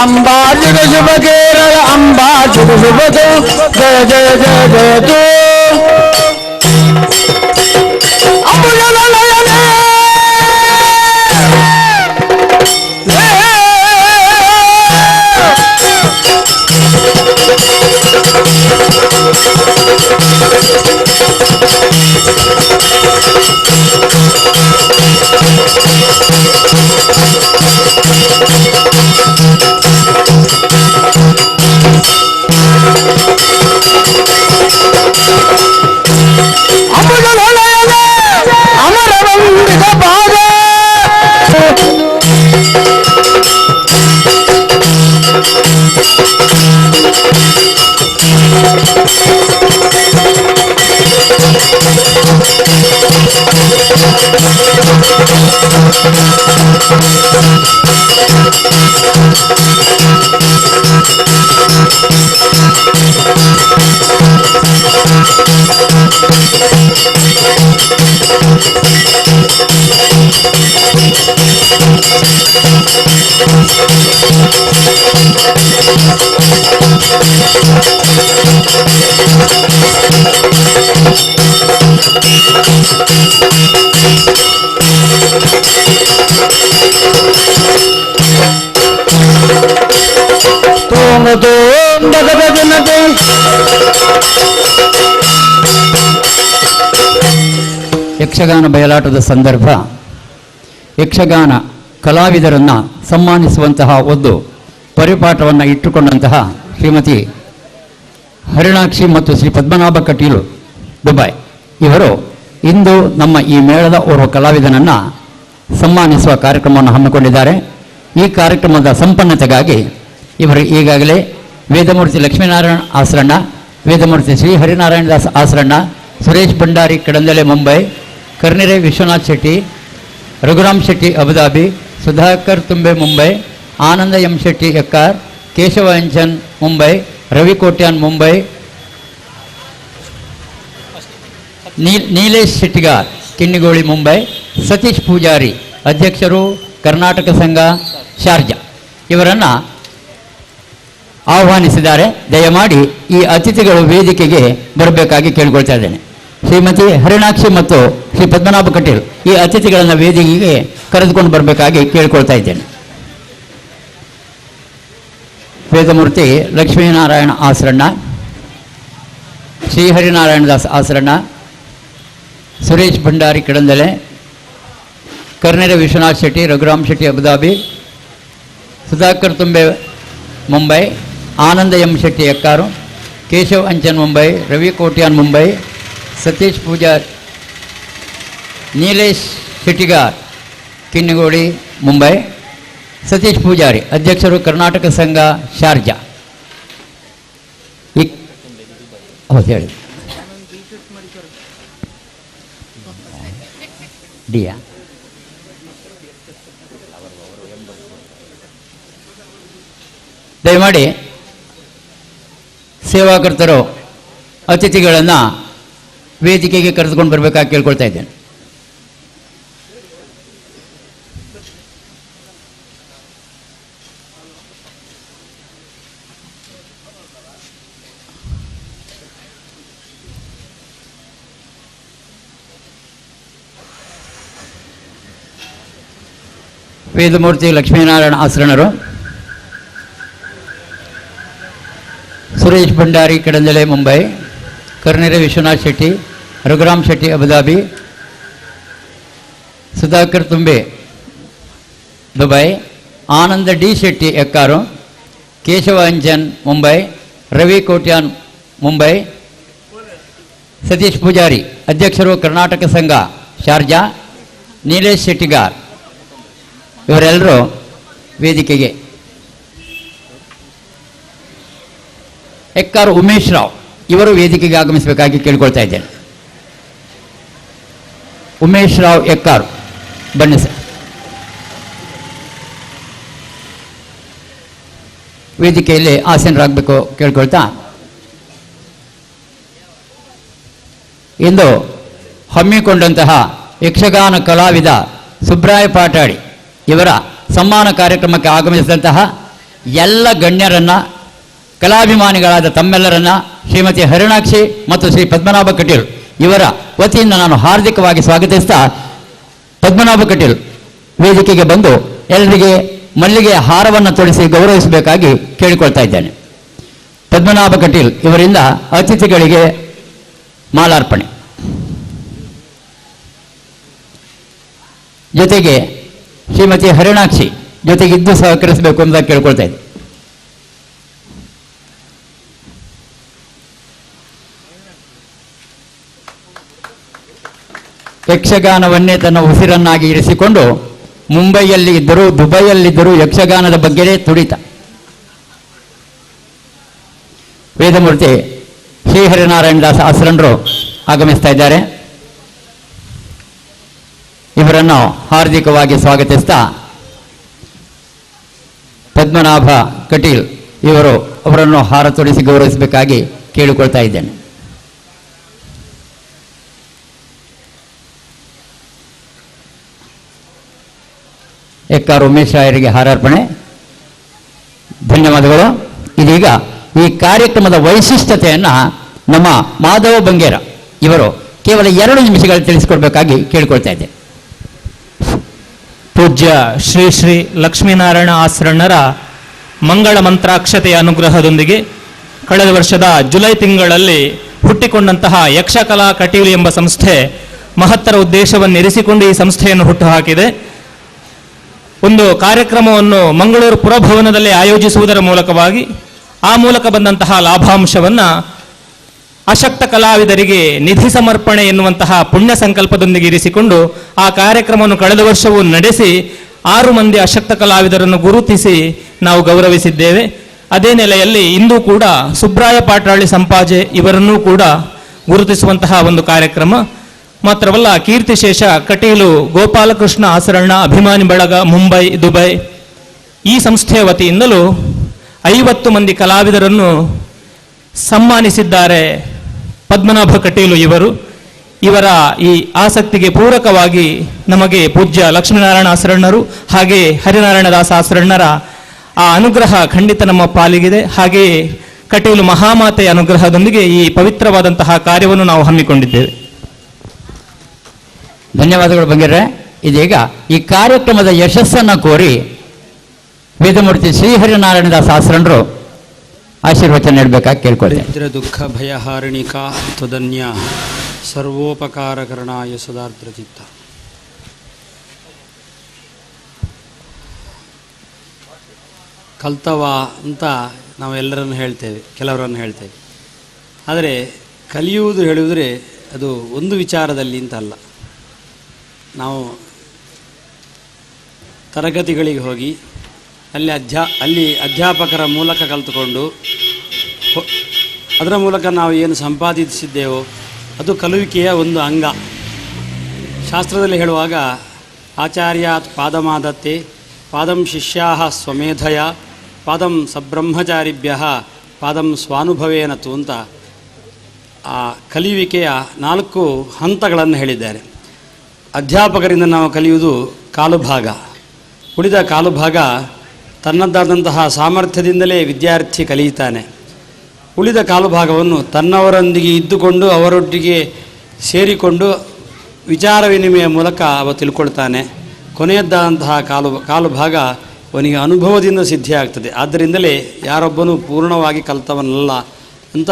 ಅಂಬಾಜುಗ ಶುಭ ಕೇರಳ ಅಂಬಾಜುಗ ಶುಭದು ಜಯ ಜಯ ಜಯ ಜಯತು ಯಕ್ಷಗಾನ ಬಯಲಾಟದ ಸಂದರ್ಭ ಯಕ್ಷಗಾನ ಕಲಾವಿದರನ್ನು ಸನ್ಮಾನಿಸುವಂತಹ ಒಂದು ಪರಿಪಾಠವನ್ನು ಇಟ್ಟುಕೊಂಡಂತಹ ಶ್ರೀಮತಿ ಹರಿಣಾಕ್ಷಿ ಮತ್ತು ಶ್ರೀ ಪದ್ಮನಾಭ ಕಟೀಲು ದುಬೈ ಇವರು ಇಂದು ನಮ್ಮ ಈ ಮೇಳದ ಓರ್ವ ಕಲಾವಿದನನ್ನು ಸನ್ಮಾನಿಸುವ ಕಾರ್ಯಕ್ರಮವನ್ನು ಹಮ್ಮಿಕೊಂಡಿದ್ದಾರೆ. ಈ ಕಾರ್ಯಕ್ರಮದ ಸಂಪನ್ನತೆಗಾಗಿ ಇವರು ಈಗಾಗಲೇ ವೇದಮೂರ್ತಿ ಲಕ್ಷ್ಮೀನಾರಾಯಣ ಆಸರಣ್ಣ, ವೇದಮೂರ್ತಿ ಶ್ರೀ ಹರಿನಾರಾಯಣ ದಾಸ್ ಆಸರಣ್ಣ, ಸುರೇಶ್ ಭಂಡಾರಿ ಕಡಂದಲೆ ಮುಂಬೈ, ಕರ್ನಿರೆ ವಿಶ್ವನಾಥ್ ಶೆಟ್ಟಿ, ರಘುರಾಮ್ ಶೆಟ್ಟಿ ಅಬುದಾಬಿ, ಸುಧಾಕರ್ ತುಂಬೆ ಮುಂಬೈ, ಆನಂದ ಎಂ ಶೆಟ್ಟಿ ಎಕ್ಕಾರ್, ಕೇಶವ ಅಂಚನ್ ಮುಂಬೈ, ರವಿ ಕೋಟ್ಯಾನ್ ಮುಂಬೈ, ನೀಲೇಶ್ ಶೆಟ್ಟಿಗಾರ್ ಕಿನ್ನಿಗೋಳಿ ಮುಂಬೈ, ಸತೀಶ್ ಪೂಜಾರಿ ಅಧ್ಯಕ್ಷರು ಕರ್ನಾಟಕ ಸಂಘ ಶಾರ್ಜಾ ಇವರನ್ನು ಆಹ್ವಾನಿಸಿದ್ದಾರೆ. ದಯಮಾಡಿ ಈ ಅತಿಥಿಗಳು ವೇದಿಕೆಗೆ ಬರಬೇಕಾಗಿ ಕೇಳಿಕೊಳ್ತಾ ಇದ್ದೇನೆ. ಶ್ರೀಮತಿ ಹರಿಣಾಕ್ಷಿ ಮತ್ತು ಶ್ರೀ ಪದ್ಮನಾಭ ಕಟೀಲ್ ಈ ಅತಿಥಿಗಳನ್ನು ವೇದಿಕೆಗೆ ಕರೆದುಕೊಂಡು ಬರಬೇಕಾಗಿ ಕೇಳಿಕೊಳ್ತಾ ಇದ್ದೇನೆ. ವೇದಮೂರ್ತಿ ಲಕ್ಷ್ಮೀನಾರಾಯಣ ಆಸರಣ್ಣ, ಶ್ರೀಹರಿನಾರಾಯಣ ದಾಸ್ ಆಸರಣ್ಣ, ಸುರೇಶ್ ಭಂಡಾರಿ ಕಡಂದಲೆ, ಕರ್ನೆರೆ ವಿಶ್ವನಾಥ್ ಶೆಟ್ಟಿ, ರಘುರಾಮ್ ಶೆಟ್ಟಿ ಅಬುದಾಬಿ, ಸುಧಾಕರ್ ತುಂಬೆ ಮುಂಬೈ, ಆನಂದ ಎಂ ಶೆಟ್ಟಿ ಎಕ್ಕಾರು, ಕೇಶವ್ ಅಂಚನ್ ಮುಂಬೈ, ರವಿ ಕೋಟ್ಯಾನ್ ಮುಂಬೈ, ಸತೀಶ್ ಪೂಜಾರ್, ನೀಲೇಶ್ ಶೆಟ್ಟಿಗಾರ್ ಕಿನ್ನಿಗೋಳಿ ಮುಂಬೈ, ಸತೀಶ್ ಪೂಜಾರಿ ಅಧ್ಯಕ್ಷರು ಕರ್ನಾಟಕ ಸಂಘ ಶಾರ್ಜಾ. ಹೌದು ಹೇಳಿ ಡಿಯಾ ದಯಮಾಡಿ ಸೇವಾಕರ್ತರು ಅತಿಥಿಗಳನ್ನು ವೇದಿಕೆಗೆ ಕರೆದುಕೊಂಡು ಬರಬೇಕಾಗಿ ಕೇಳ್ಕೊಳ್ತಾ ಇದ್ದೇನೆ. ವೇದಮೂರ್ತಿ ಲಕ್ಷ್ಮೀನಾರಾಯಣ ಆಸರಣರು, ಸುರೇಶ್ ಭಂಡಾರಿ ಕಡಂದಲೆ ಮುಂಬೈ, ಕರ್ನೆರೆ ವಿಶ್ವನಾಥ್ ಶೆಟ್ಟಿ, ರಘುರಾಮ್ ಶೆಟ್ಟಿ ಅಬುದಾಬಿ, ಸುಧಾಕರ್ ತುಂಬೆ ದುಬೈ, ಆನಂದ ಡಿ ಶೆಟ್ಟಿ ಎಕ್ಕಾರು, ಕೇಶವ ಅಂಜನ್ ಮುಂಬೈ, ರವಿ ಕೋಟ್ಯಾನ್ ಮುಂಬೈ, ಸತೀಶ್ ಪೂಜಾರಿ ಅಧ್ಯಕ್ಷರು ಕರ್ನಾಟಕ ಸಂಘ ಶಾರ್ಜಾ, ನೀಲೇಶ್ ಶೆಟ್ಟಿಗಾರ್ ಇವರೆಲ್ಲರೂ ವೇದಿಕೆಗೆ. ಎಕ್ಕಾರು ಉಮೇಶ್ ರಾವ್ ಇವರು ವೇದಿಕೆಗೆ ಆಗಮಿಸಬೇಕಾಗಿ ಕೇಳ್ಕೊಳ್ತಾ ಇದ್ದೇನೆ. ಉಮೇಶ್ ರಾವ್ ಎಕ್ಕಾರು ಬನ್ನಿ ಸರ್. ವೇದಿಕೆಯಲ್ಲಿ ಆಸೀನರಾಗಬೇಕು ಕೇಳ್ಕೊಳ್ತಾ, ಇಂದು ಹಮ್ಮಿಕೊಂಡಂತಹ ಯಕ್ಷಗಾನ ಕಲಾವಿದ ಸುಬ್ರಾಯ ಪಾಟಾಡಿ ಇವರ ಸನ್ಮಾನ ಕಾರ್ಯಕ್ರಮಕ್ಕೆ ಆಗಮಿಸಿದಂತಹ ಎಲ್ಲ ಗಣ್ಯರನ್ನು, ಕಲಾಭಿಮಾನಿಗಳಾದ ತಮ್ಮೆಲ್ಲರನ್ನ ಶ್ರೀಮತಿ ಹರಿಣಾಕ್ಷಿ ಮತ್ತು ಶ್ರೀ ಪದ್ಮನಾಭ ಕಟೀಲ್ ಇವರ ವತಿಯಿಂದ ನಾನು ಹಾರ್ದಿಕವಾಗಿ ಸ್ವಾಗತಿಸ್ತಾ, ಪದ್ಮನಾಭ ಕಟೀಲ್ ವೇದಿಕೆಗೆ ಬಂದು ಎಲ್ಲರಿಗೆ ಮಲ್ಲಿಗೆ ಹಾರವನ್ನು ತೊಡಿಸಿ ಗೌರವಿಸಬೇಕಾಗಿ ಕೇಳಿಕೊಳ್ತಾ ಇದ್ದೇನೆ. ಪದ್ಮನಾಭ ಕಟೀಲ್ ಇವರಿಂದ ಅತಿಥಿಗಳಿಗೆ ಮಾಲಾರ್ಪಣೆ. ಜೊತೆಗೆ ಶ್ರೀಮತಿ ಹರಿಣಾಕ್ಷಿ ಜೊತೆಗಿದ್ದು ಸಹಕರಿಸಬೇಕು ಅಂತ ಕೇಳ್ಕೊಳ್ತಾ ಇದ್ದೆ. ಯಕ್ಷಗಾನವನ್ನೇ ತನ್ನ ಉಸಿರನ್ನಾಗಿ ಇರಿಸಿಕೊಂಡು ಮುಂಬೈಯಲ್ಲಿ ಇದ್ದರೂ ದುಬೈಯಲ್ಲಿದ್ದರೂ ಯಕ್ಷಗಾನದ ಬಗ್ಗೆನೇ ತುಡಿತ. ವೇದಮೂರ್ತಿ ಶ್ರೀಹರಿನಾರಾಯಣದಾಸ ಆಸರಣರು ಆಗಮಿಸ್ತಾ ಇದ್ದಾರೆ. ಇವರನ್ನು ಹಾರ್ದಿಕವಾಗಿ ಸ್ವಾಗತಿಸ್ತಾ, ಪದ್ಮನಾಭ ಕಟೀಲ್ ಅವರನ್ನು ಹಾರ ತೊಡಿಸಿ ಗೌರವಿಸಬೇಕಾಗಿ ಕೇಳಿಕೊಳ್ತಾ ಇದ್ದೇನೆ. ಎಕ್ಕಾರ್ ಉಮೇಶ್ ರಾಯರಿಗೆ ಹಾರಾರ್ಪಣೆ. ಧನ್ಯವಾದಗಳು. ಇದೀಗ ಈ ಕಾರ್ಯಕ್ರಮದ ವೈಶಿಷ್ಟ್ಯತೆಯನ್ನು ನಮ್ಮ ಮಾಧವ ಬಂಗೇರ ಇವರು ಕೇವಲ 2 ನಿಮಿಷಗಳು ತಿಳಿಸಿಕೊಡ್ಬೇಕಾಗಿ ಕೇಳಿಕೊಳ್ತಾ ಇದ್ದೆ. ಪೂಜ್ಯ ಶ್ರೀ ಶ್ರೀ ಲಕ್ಷ್ಮೀನಾರಾಯಣ ಆಸರಣರ ಮಂಗಳ ಮಂತ್ರಾಕ್ಷತೆಯ ಅನುಗ್ರಹದೊಂದಿಗೆ ಕಳೆದ ವರ್ಷದ ಜುಲೈ ತಿಂಗಳಲ್ಲಿ ಹುಟ್ಟಿಕೊಂಡಂತಹ ಯಕ್ಷಕಲಾ ಕಟೀಲು ಎಂಬ ಸಂಸ್ಥೆ ಮಹತ್ತರ ಉದ್ದೇಶವನ್ನು ಇರಿಸಿಕೊಂಡು ಈ ಸಂಸ್ಥೆಯನ್ನು ಹುಟ್ಟುಹಾಕಿದೆ. ಒಂದು ಕಾರ್ಯಕ್ರಮವನ್ನು ಮಂಗಳೂರು ಪುರಭವನದಲ್ಲಿ ಆಯೋಜಿಸುವುದರ ಮೂಲಕವಾಗಿ ಆ ಮೂಲಕ ಬಂದಂತಹ ಲಾಭಾಂಶವನ್ನು ಅಶಕ್ತ ಕಲಾವಿದರಿಗೆ ನಿಧಿ ಸಮರ್ಪಣೆ ಎನ್ನುವಂತಹ ಪುಣ್ಯ ಸಂಕಲ್ಪದೊಂದಿಗೆ ಇರಿಸಿಕೊಂಡು ಆ ಕಾರ್ಯಕ್ರಮವನ್ನು ಕಳೆದ ವರ್ಷವೂ ನಡೆಸಿ 6 ಮಂದಿ ಅಶಕ್ತ ಕಲಾವಿದರನ್ನು ಗುರುತಿಸಿ ನಾವು ಗೌರವಿಸಿದ್ದೇವೆ. ಅದೇ ನೆಲೆಯಲ್ಲಿ ಇಂದು ಕೂಡ ಸುಬ್ರಾಯ ಪಾಟಾಳಿ ಸಂಪಾಜೆ ಇವರನ್ನೂ ಕೂಡ ಗುರುತಿಸುವಂತಹ ಒಂದು ಕಾರ್ಯಕ್ರಮ. ಮಾತ್ರವಲ್ಲ, ಕೀರ್ತಿಶೇಷ ಕಟೀಲು ಗೋಪಾಲಕೃಷ್ಣ ಆಸರಣ ಅಭಿಮಾನಿ ಬಳಗ ಮುಂಬೈ, ದುಬೈ ಈ ಸಂಸ್ಥೆಯ ವತಿಯಿಂದಲೂ 50 ಮಂದಿ ಕಲಾವಿದರನ್ನು ಸನ್ಮಾನಿಸಿದ್ದಾರೆ ಪದ್ಮನಾಭ ಕಟೀಲು ಇವರು. ಇವರ ಈ ಆಸಕ್ತಿಗೆ ಪೂರಕವಾಗಿ ನಮಗೆ ಪೂಜ್ಯ ಲಕ್ಷ್ಮೀನಾರಾಯಣ ಆಸರಣರು ಹಾಗೆ ಹರಿನಾರಾಯಣದಾಸ ಆಸರಣರ ಆ ಅನುಗ್ರಹ ಖಂಡಿತ ನಮ್ಮ ಪಾಲಿಗಿದೆ. ಹಾಗೆಯೇ ಕಟೀಲು ಮಹಾಮಾತೆಯ ಅನುಗ್ರಹದೊಂದಿಗೆ ಈ ಪವಿತ್ರವಾದಂತಹ ಕಾರ್ಯವನ್ನು ನಾವು ಹಮ್ಮಿಕೊಂಡಿದ್ದೇವೆ. ಧನ್ಯವಾದಗಳು ಬಂಗಿರ್ರೆ. ಇದೀಗ ಈ ಕಾರ್ಯಕ್ರಮದ ಯಶಸ್ಸನ್ನು ಕೋರಿ ವೇದಮೂರ್ತಿ ಶ್ರೀಹರಿನಾರಾಯಣದಾಸ ಆಸರಣರು ಆಶೀರ್ವಚನ ನೀಡಬೇಕಾಗಿ ಕೇಳ್ಕೊಳ್ತೇನೆ. ದುಃಖ ಭಯಹಾರಿಣಿಕ ತ್ವದನ್ಯ ಸರ್ವೋಪಕಾರಕರಣಾಯ ಸದಾರ್ದ್ರಚಿತ್ತ. ಕಲ್ತವ ಅಂತ ನಾವೆಲ್ಲರನ್ನು ಹೇಳ್ತೇವೆ, ಕೆಲವರನ್ನು ಹೇಳ್ತೇವೆ. ಆದರೆ ಕಲಿಯುವುದು ಹೇಳುವುದರೆ ಅದು ಒಂದು ವಿಚಾರದಲ್ಲಿ ಅಂತ ಅಲ್ಲ. ನಾವು ತರಗತಿಗಳಿಗೆ ಹೋಗಿ ಅಲ್ಲಿ ಅಧ್ಯಾಪಕರ ಮೂಲಕ ಕಲಿತುಕೊಂಡು ಅದರ ಮೂಲಕ ನಾವು ಏನು ಸಂಪಾದಿಸಿದ್ದೇವೋ ಅದು ಕಲಿಯುವಿಕೆಯ ಒಂದು ಅಂಗ. ಶಾಸ್ತ್ರದಲ್ಲಿ ಹೇಳುವಾಗ ಆಚಾರ್ಯಾತ್ ಪಾದಮಾದತ್ತೆ ಪಾದಂ ಶಿಷ್ಯಾ ಸ್ವಮೇಧಯ ಪಾದಂ ಸಬ್ರಹ್ಮಚಾರಿಭ್ಯ ಪಾದಂ ಸ್ವಾನುಭವೇನತು ಅಂತ ಆ ಕಲಿಯುವಿಕೆಯ 4 ಹಂತಗಳನ್ನು ಹೇಳಿದ್ದಾರೆ. ಅಧ್ಯಾಪಕರಿಂದ ನಾವು ಕಲಿಯುವುದು ಕಾಲು ಭಾಗ. ಉಳಿದ ಕಾಲು ಭಾಗ ತನ್ನದಾದಂತಹ ಸಾಮರ್ಥ್ಯದಿಂದಲೇ ವಿದ್ಯಾರ್ಥಿ ಕಲಿಯುತ್ತಾನೆ. ಉಳಿದ ಕಾಲು ಭಾಗವನ್ನು ತನ್ನವರೊಂದಿಗೆ ಇದ್ದುಕೊಂಡು ಅವರೊಟ್ಟಿಗೆ ಸೇರಿಕೊಂಡು ವಿಚಾರ ವಿನಿಮಯ ಮೂಲಕ ಅವ ತಿಳ್ಕೊಳ್ತಾನೆ. ಕೊನೆಯದ್ದಾದಂತಹ ಕಾಲು ಭಾಗ ಅವನಿಗೆ ಅನುಭವದಿಂದ ಸಿದ್ಧಿಯಾಗ್ತದೆ. ಆದ್ದರಿಂದಲೇ ಯಾರೊಬ್ಬನೂ ಪೂರ್ಣವಾಗಿ ಕಲಿತವನಲ್ಲ ಅಂತ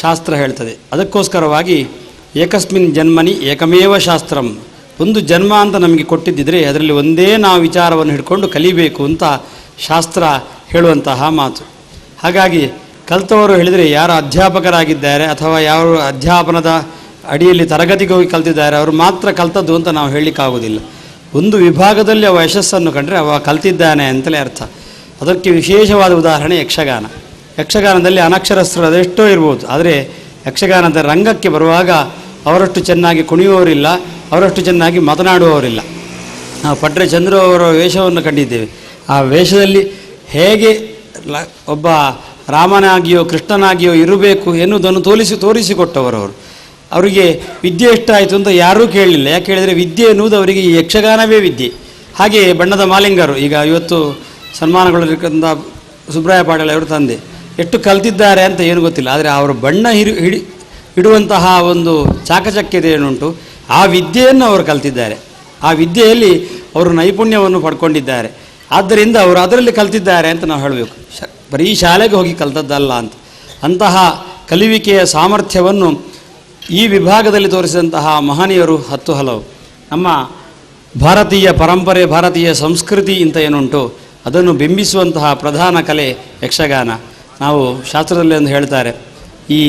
ಶಾಸ್ತ್ರ ಹೇಳ್ತದೆ. ಅದಕ್ಕೋಸ್ಕರವಾಗಿ ಏಕಸ್ಮಿನ್ ಜನ್ಮನಿ ಏಕಮೇವ ಶಾಸ್ತ್ರಂ, ಒಂದು ಜನ್ಮ ಅಂತ ನಮಗೆ ಕೊಟ್ಟಿದ್ದರೆ ಅದರಲ್ಲಿ ಒಂದೇ ನಾವು ವಿಚಾರವನ್ನು ಹಿಡ್ಕೊಂಡು ಕಲಿಬೇಕು ಅಂತ ಶಾಸ್ತ್ರ ಹೇಳುವಂತಹ ಮಾತು. ಹಾಗಾಗಿ ಕಲಿತವರು ಹೇಳಿದರೆ ಯಾರು ಅಧ್ಯಾಪಕರಾಗಿದ್ದಾರೆ ಅಥವಾ ಯಾರು ಅಧ್ಯಾಪನದ ಅಡಿಯಲ್ಲಿ ತರಗತಿಗೆ ಹೋಗಿ ಕಲ್ತಿದ್ದಾರೆ ಅವರು ಮಾತ್ರ ಕಲ್ತದ್ದು ಅಂತ ನಾವು ಹೇಳಲಿಕ್ಕಾಗೋದಿಲ್ಲ. ಒಂದು ವಿಭಾಗದಲ್ಲಿ ಅವ ಯಶಸ್ಸನ್ನು ಕಂಡರೆ ಅವ ಕಲ್ತಿದ್ದಾನೆ ಅಂತಲೇ ಅರ್ಥ. ಅದಕ್ಕೆ ವಿಶೇಷವಾದ ಉದಾಹರಣೆ ಯಕ್ಷಗಾನ. ಯಕ್ಷಗಾನದಲ್ಲಿ ಅನಕ್ಷರಸ್ಥರು ಅದೆಷ್ಟೋ ಇರ್ಬೋದು, ಆದರೆ ಯಕ್ಷಗಾನದ ರಂಗಕ್ಕೆ ಬರುವಾಗ ಅವರಷ್ಟು ಚೆನ್ನಾಗಿ ಕುಣಿಯುವವರಿಲ್ಲ, ಅವರಷ್ಟು ಚೆನ್ನಾಗಿ ಮಾತನಾಡುವವರಿಲ್ಲ. ನಾವು ಪಟ್ರೆ ಚಂದ್ರು ಅವರ ವೇಷವನ್ನು ಕಂಡಿದ್ದೇವೆ. ಆ ವೇಷದಲ್ಲಿ ಹೇಗೆ ಒಬ್ಬ ರಾಮನಾಗಿಯೋ ಕೃಷ್ಣನಾಗಿಯೋ ಇರಬೇಕು ಎನ್ನುವುದನ್ನು ತೋರಿಸಿಕೊಟ್ಟವರು. ಅವರಿಗೆ ವಿದ್ಯೆ ಇಷ್ಟ ಆಯಿತು ಅಂತ ಯಾರೂ ಕೇಳಲಿಲ್ಲ. ಯಾಕೆ ಹೇಳಿದರೆ ವಿದ್ಯೆ ಎನ್ನುವುದು ಅವರಿಗೆ ಈ ಯಕ್ಷಗಾನವೇ ವಿದ್ಯೆ. ಹಾಗೆ ಬಣ್ಣದ ಮಾಲಿಂಗರು, ಈಗ ಇವತ್ತು ಸನ್ಮಾನಗಳಿರ್ತಕ್ಕಂಥ ಸುಬ್ರಾಯ ಪಾಟೀಲ್ ಅವರು ತಂದೆ, ಎಷ್ಟು ಕಲ್ತಿದ್ದಾರೆ ಅಂತ ಏನು ಗೊತ್ತಿಲ್ಲ, ಆದರೆ ಅವರು ಬಣ್ಣ ಇಡುವಂತಹ ಒಂದು ಚಾಕಚಕ್ಯತೆ ಏನುಂಟು ಆ ವಿದ್ಯೆಯನ್ನು ಅವರು ಕಲ್ತಿದ್ದಾರೆ. ಆ ವಿದ್ಯೆಯಲ್ಲಿ ಅವರು ನೈಪುಣ್ಯವನ್ನು ಪಡ್ಕೊಂಡಿದ್ದಾರೆ. ಆದ್ದರಿಂದ ಅವರು ಅದರಲ್ಲಿ ಕಲ್ತಿದ್ದಾರೆ ಅಂತ ನಾವು ಹೇಳಬೇಕು. ಬರೀ ಶಾಲೆಗೆ ಹೋಗಿ ಕಲ್ತದ್ದಲ್ಲ ಅಂತ. ಅಂತಹ ಕಲಿಯುವಿಕೆಯ ಸಾಮರ್ಥ್ಯವನ್ನು ಈ ವಿಭಾಗದಲ್ಲಿ ತೋರಿಸಿದಂತಹ ಮಹನೀಯರು 10 ಹಲವು. ನಮ್ಮ ಭಾರತೀಯ ಪರಂಪರೆ, ಭಾರತೀಯ ಸಂಸ್ಕೃತಿ ಅಂತ ಏನುಂಟು ಅದನ್ನು ಬಿಂಬಿಸುವಂತಹ ಪ್ರಧಾನ ಕಲೆ ಯಕ್ಷಗಾನ. ನಾವು ಶಾಸ್ತ್ರದಲ್ಲಿ ಒಂದು ಹೇಳ್ತಾರೆ, ಈ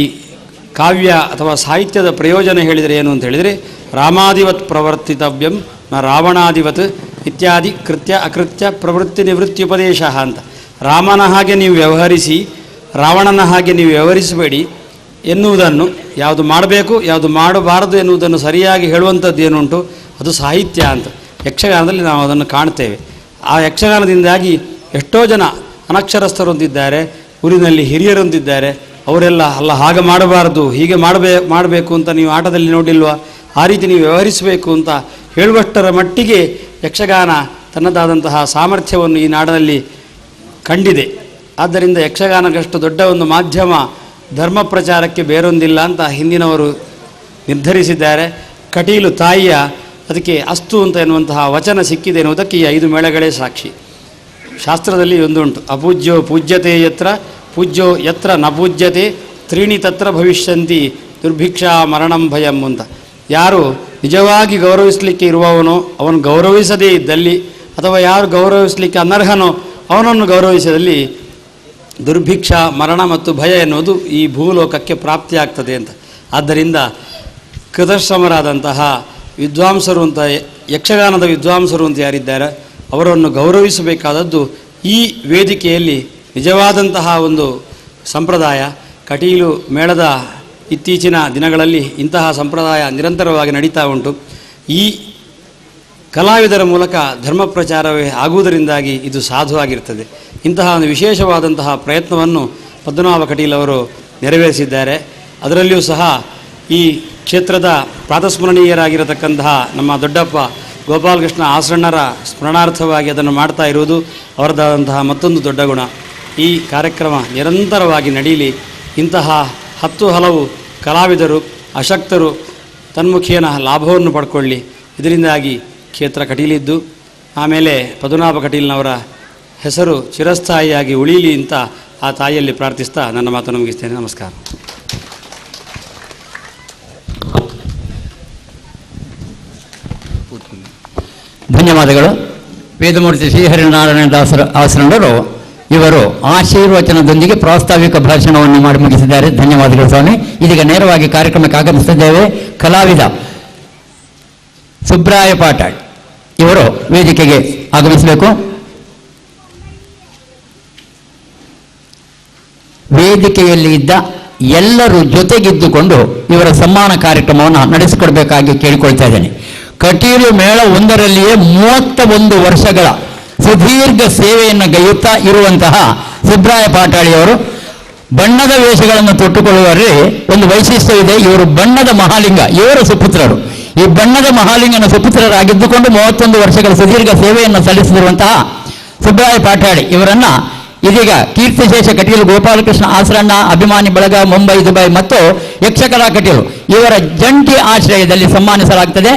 ಕಾವ್ಯ ಅಥವಾ ಸಾಹಿತ್ಯದ ಪ್ರಯೋಜನ ಹೇಳಿದರೆ ಏನು ಅಂತ ಹೇಳಿದರೆ, ರಾಮಾದಿವತ್ ಪ್ರವರ್ತಿತವ್ಯಂ ನ ರಾವಣಾದಿವತ್ ಇತ್ಯಾದಿ ಕೃತ್ಯ ಅಕೃತ್ಯ ಪ್ರವೃತ್ತಿ ನಿವೃತ್ತಿ ಉಪದೇಶ ಅಂತ. ರಾಮನ ಹಾಗೆ ನೀವು ವ್ಯವಹರಿಸಿ, ರಾವಣನ ಹಾಗೆ ನೀವು ವ್ಯವಹರಿಸಬೇಡಿ ಎನ್ನುವುದನ್ನು, ಯಾವುದು ಮಾಡಬೇಕು ಯಾವುದು ಮಾಡಬಾರದು ಎನ್ನುವುದನ್ನು ಸರಿಯಾಗಿ ಹೇಳುವಂಥದ್ದು ಏನುಂಟು ಅದು ಸಾಹಿತ್ಯ ಅಂತ ಯಕ್ಷಗಾನದಲ್ಲಿ ನಾವು ಅದನ್ನು ಕಾಣ್ತೇವೆ. ಆ ಯಕ್ಷಗಾನದಿಂದಾಗಿ ಎಷ್ಟೋ ಜನ ಅನಕ್ಷರಸ್ಥರೊಂದಿದ್ದಾರೆ, ಊರಿನಲ್ಲಿ ಹಿರಿಯರೊಂದಿದ್ದಾರೆ. ಅವರೆಲ್ಲ ಅಲ್ಲ ಹಾಗೆ ಮಾಡಬಾರ್ದು, ಹೀಗೆ ಮಾಡಬೇಕು ಅಂತ ನೀವು ಆಟದಲ್ಲಿ ನೋಡಿಲ್ವಾ, ಆ ರೀತಿ ನೀವು ವ್ಯವಹರಿಸಬೇಕು ಅಂತ ಹೇಳುವಷ್ಟರ ಮಟ್ಟಿಗೆ ಯಕ್ಷಗಾನ ತನ್ನದಾದಂತಹ ಸಾಮರ್ಥ್ಯವನ್ನು ಈ ನಾಡಿನಲ್ಲಿ ಕಂಡಿದೆ. ಆದ್ದರಿಂದ ಯಕ್ಷಗಾನಕ್ಕಷ್ಟು ದೊಡ್ಡ ಒಂದು ಮಾಧ್ಯಮ ಧರ್ಮ ಪ್ರಚಾರಕ್ಕೆ ಬೇರೊಂದಿಲ್ಲ ಅಂತ ಹಿಂದಿನವರು ನಿರ್ಧರಿಸಿದ್ದಾರೆ. ಕಟೀಲು ತಾಯಿಯ ಅದಕ್ಕೆ ಅಸ್ತು ಅಂತ ಎನ್ನುವಂತಹ ವಚನ ಸಿಕ್ಕಿದೆ ಎನ್ನುವುದಕ್ಕೆ ಈ 5 ಮೇಳಗಳೇ ಸಾಕ್ಷಿ. ಶಾಸ್ತ್ರದಲ್ಲಿ ಒಂದುಂಟು, ಅಪೂಜ್ಯೋ ಪೂಜ್ಯತೆ ಯತ್ರ ಪೂಜ್ಯೋ ಯತ್ರ ನ ಪೂಜ್ಯತೆ ತ್ರೀಣಿ ತತ್ರ ಭವಿಷ್ಯಂತಿ ದುರ್ಭಿಕ್ಷಾ ಮರಣಂ ಭಯಂ ಅಂತ. ಯಾರು ನಿಜವಾಗಿ ಗೌರವಿಸಲಿಕ್ಕೆ ಇರುವವನೋ ಅವನು ಗೌರವಿಸದೇ ಇದ್ದಲ್ಲಿ, ಅಥವಾ ಯಾರು ಗೌರವಿಸಲಿಕ್ಕೆ ಅನರ್ಹನೋ ಅವನನ್ನು ಗೌರವಿಸಿದಲ್ಲಿ ದುರ್ಭಿಕ್ಷ ಮರಣ ಮತ್ತು ಭಯ ಎನ್ನುವುದು ಈ ಭೂಲೋಕಕ್ಕೆ ಪ್ರಾಪ್ತಿಯಾಗ್ತದೆ ಅಂತ. ಆದ್ದರಿಂದ ಕೃತಶ್ರಮರಾದಂತಹ ವಿದ್ವಾಂಸರು ಅಂತ, ಯಕ್ಷಗಾನದ ವಿದ್ವಾಂಸರು ಅಂತ ಯಾರಿದ್ದಾರೆ ಅವರನ್ನು ಗೌರವಿಸಬೇಕಾದದ್ದು ಈ ವೇದಿಕೆಯಲ್ಲಿ ನಿಜವಾದಂತಹ ಒಂದು ಸಂಪ್ರದಾಯ. ಕಟೀಲು ಮೇಳದ ಇತ್ತೀಚಿನ ದಿನಗಳಲ್ಲಿ ಇಂತಹ ಸಂಪ್ರದಾಯ ನಿರಂತರವಾಗಿ ನಡೀತಾ ಉಂಟು. ಈ ಕಲಾವಿದರ ಮೂಲಕ ಧರ್ಮ ಪ್ರಚಾರವೇ ಆಗುವುದರಿಂದಾಗಿ ಇದು ಸಾಧುವಾಗಿರ್ತದೆ. ಇಂತಹ ಒಂದು ವಿಶೇಷವಾದಂತಹ ಪ್ರಯತ್ನವನ್ನು ಪದ್ಮನಾಭ ಕಟೀಲ್ ಅವರು ನೆರವೇರಿಸಿದ್ದಾರೆ. ಅದರಲ್ಲಿಯೂ ಸಹ ಈ ಕ್ಷೇತ್ರದ ಪ್ರಾತಸ್ಮರಣೀಯರಾಗಿರತಕ್ಕಂತಹ ನಮ್ಮ ದೊಡ್ಡಪ್ಪ ಗೋಪಾಲಕೃಷ್ಣ ಆಸರಣ್ಣರ ಸ್ಮರಣಾರ್ಥವಾಗಿ ಅದನ್ನು ಮಾಡ್ತಾ ಇರುವುದು ಅವರದಾದಂತಹ ಮತ್ತೊಂದು ದೊಡ್ಡ ಗುಣ. ಈ ಕಾರ್ಯಕ್ರಮ ನಿರಂತರವಾಗಿ ನಡೀಲಿ. ಇಂತಹ 10 ಹಲವು ಕಲಾವಿದರು ಅಶಕ್ತರು ತನ್ಮುಖೇನ ಲಾಭವನ್ನು ಪಡ್ಕೊಳ್ಳಿ. ಇದರಿಂದಾಗಿ ಕ್ಷೇತ್ರ ಕಟೀಲಿದ್ದು ಆಮೇಲೆ ಪದ್ಮನಾಭ ಕಟೀಲ್ನವರ ಹೆಸರು ಚಿರಸ್ಥಾಯಿಯಾಗಿ ಉಳೀಲಿ ಅಂತ ಆ ತಾಯಿಯಲ್ಲಿ ಪ್ರಾರ್ಥಿಸ್ತಾ ನನ್ನ ಮಾತನ್ನು ಮುಗಿಸ್ತೇನೆ. ನಮಸ್ಕಾರ. ಧನ್ಯವಾದಗಳು. ವೇದಮೂರ್ತಿ ಶ್ರೀಹರಿನಾರಾಯಣ ದಾಸರ ಆಸರಣರು ಇವರು ಆಶೀರ್ವಚನದೊಂದಿಗೆ ಪ್ರಾಸ್ತಾವಿಕ ಭಾಷಣವನ್ನು ಮಾಡಿ ಮುಗಿಸಿದ್ದಾರೆ. ಧನ್ಯವಾದಗಳು ಸ್ವಾಮಿ. ಇದೀಗ ನೇರವಾಗಿ ಕಾರ್ಯಕ್ರಮಕ್ಕೆ ಆಗಮಿಸುತ್ತಿದ್ದೇವೆ. ಕಲಾವಿದ ಸುಬ್ರಾಯ ಪಾಟೀಲ್ ಇವರು ವೇದಿಕೆಗೆ ಆಗಮಿಸಬೇಕು. ವೇದಿಕೆಯಲ್ಲಿ ಇದ್ದ ಎಲ್ಲರೂ ಜೊತೆಗಿದ್ದುಕೊಂಡು ಇವರ ಸನ್ಮಾನ ಕಾರ್ಯಕ್ರಮವನ್ನು ನಡೆಸಿಕೊಡಬೇಕಾಗಿ ಕೇಳಿಕೊಳ್ತಾ ಇದ್ದೇನೆ. ಕಟೀಲು ಮೇಳ 1ರಲ್ಲಿಯೇ 31 ವರ್ಷಗಳ ಸುದೀರ್ಘ ಸೇವೆಯನ್ನು ಗೈಯುತ್ತಾ ಇರುವಂತಹ ಸುಬ್ರಾಯ ಪಾಟಾಳಿಯವರು ಬಣ್ಣದ ವೇಷಗಳನ್ನು ತೊಟ್ಟುಕೊಳ್ಳುವಲ್ಲಿ ಒಂದು ವೈಶಿಷ್ಟ್ಯವಿದೆ. ಇವರು ಬಣ್ಣದ ಮಹಾಲಿಂಗ, ಇವರ ಸುಪುತ್ರರು. ಈ ಬಣ್ಣದ ಮಹಾಲಿಂಗನ ಸುಪುತ್ರರಾಗಿದ್ದುಕೊಂಡು 31 ವರ್ಷಗಳ ಸುದೀರ್ಘ ಸೇವೆಯನ್ನು ಸಲ್ಲಿಸಿರುವಂತಹ ಸುಬ್ರಾಯ ಪಾಟಾಳಿ ಇವರನ್ನ ಇದೀಗ ಕೀರ್ತಿಶೇಷ ಕಟೀಲು ಗೋಪಾಲಕೃಷ್ಣ ಆಸರಣ್ಣ ಅಭಿಮಾನಿ ಬಳಗ ಮುಂಬೈ, ದುಬೈ ಮತ್ತು ಯಕ್ಷಕಲಾ ಕಟೀಲು ಇವರ ಜಂಟಿ ಆಶ್ರಯದಲ್ಲಿ ಸನ್ಮಾನಿಸಲಾಗುತ್ತದೆ.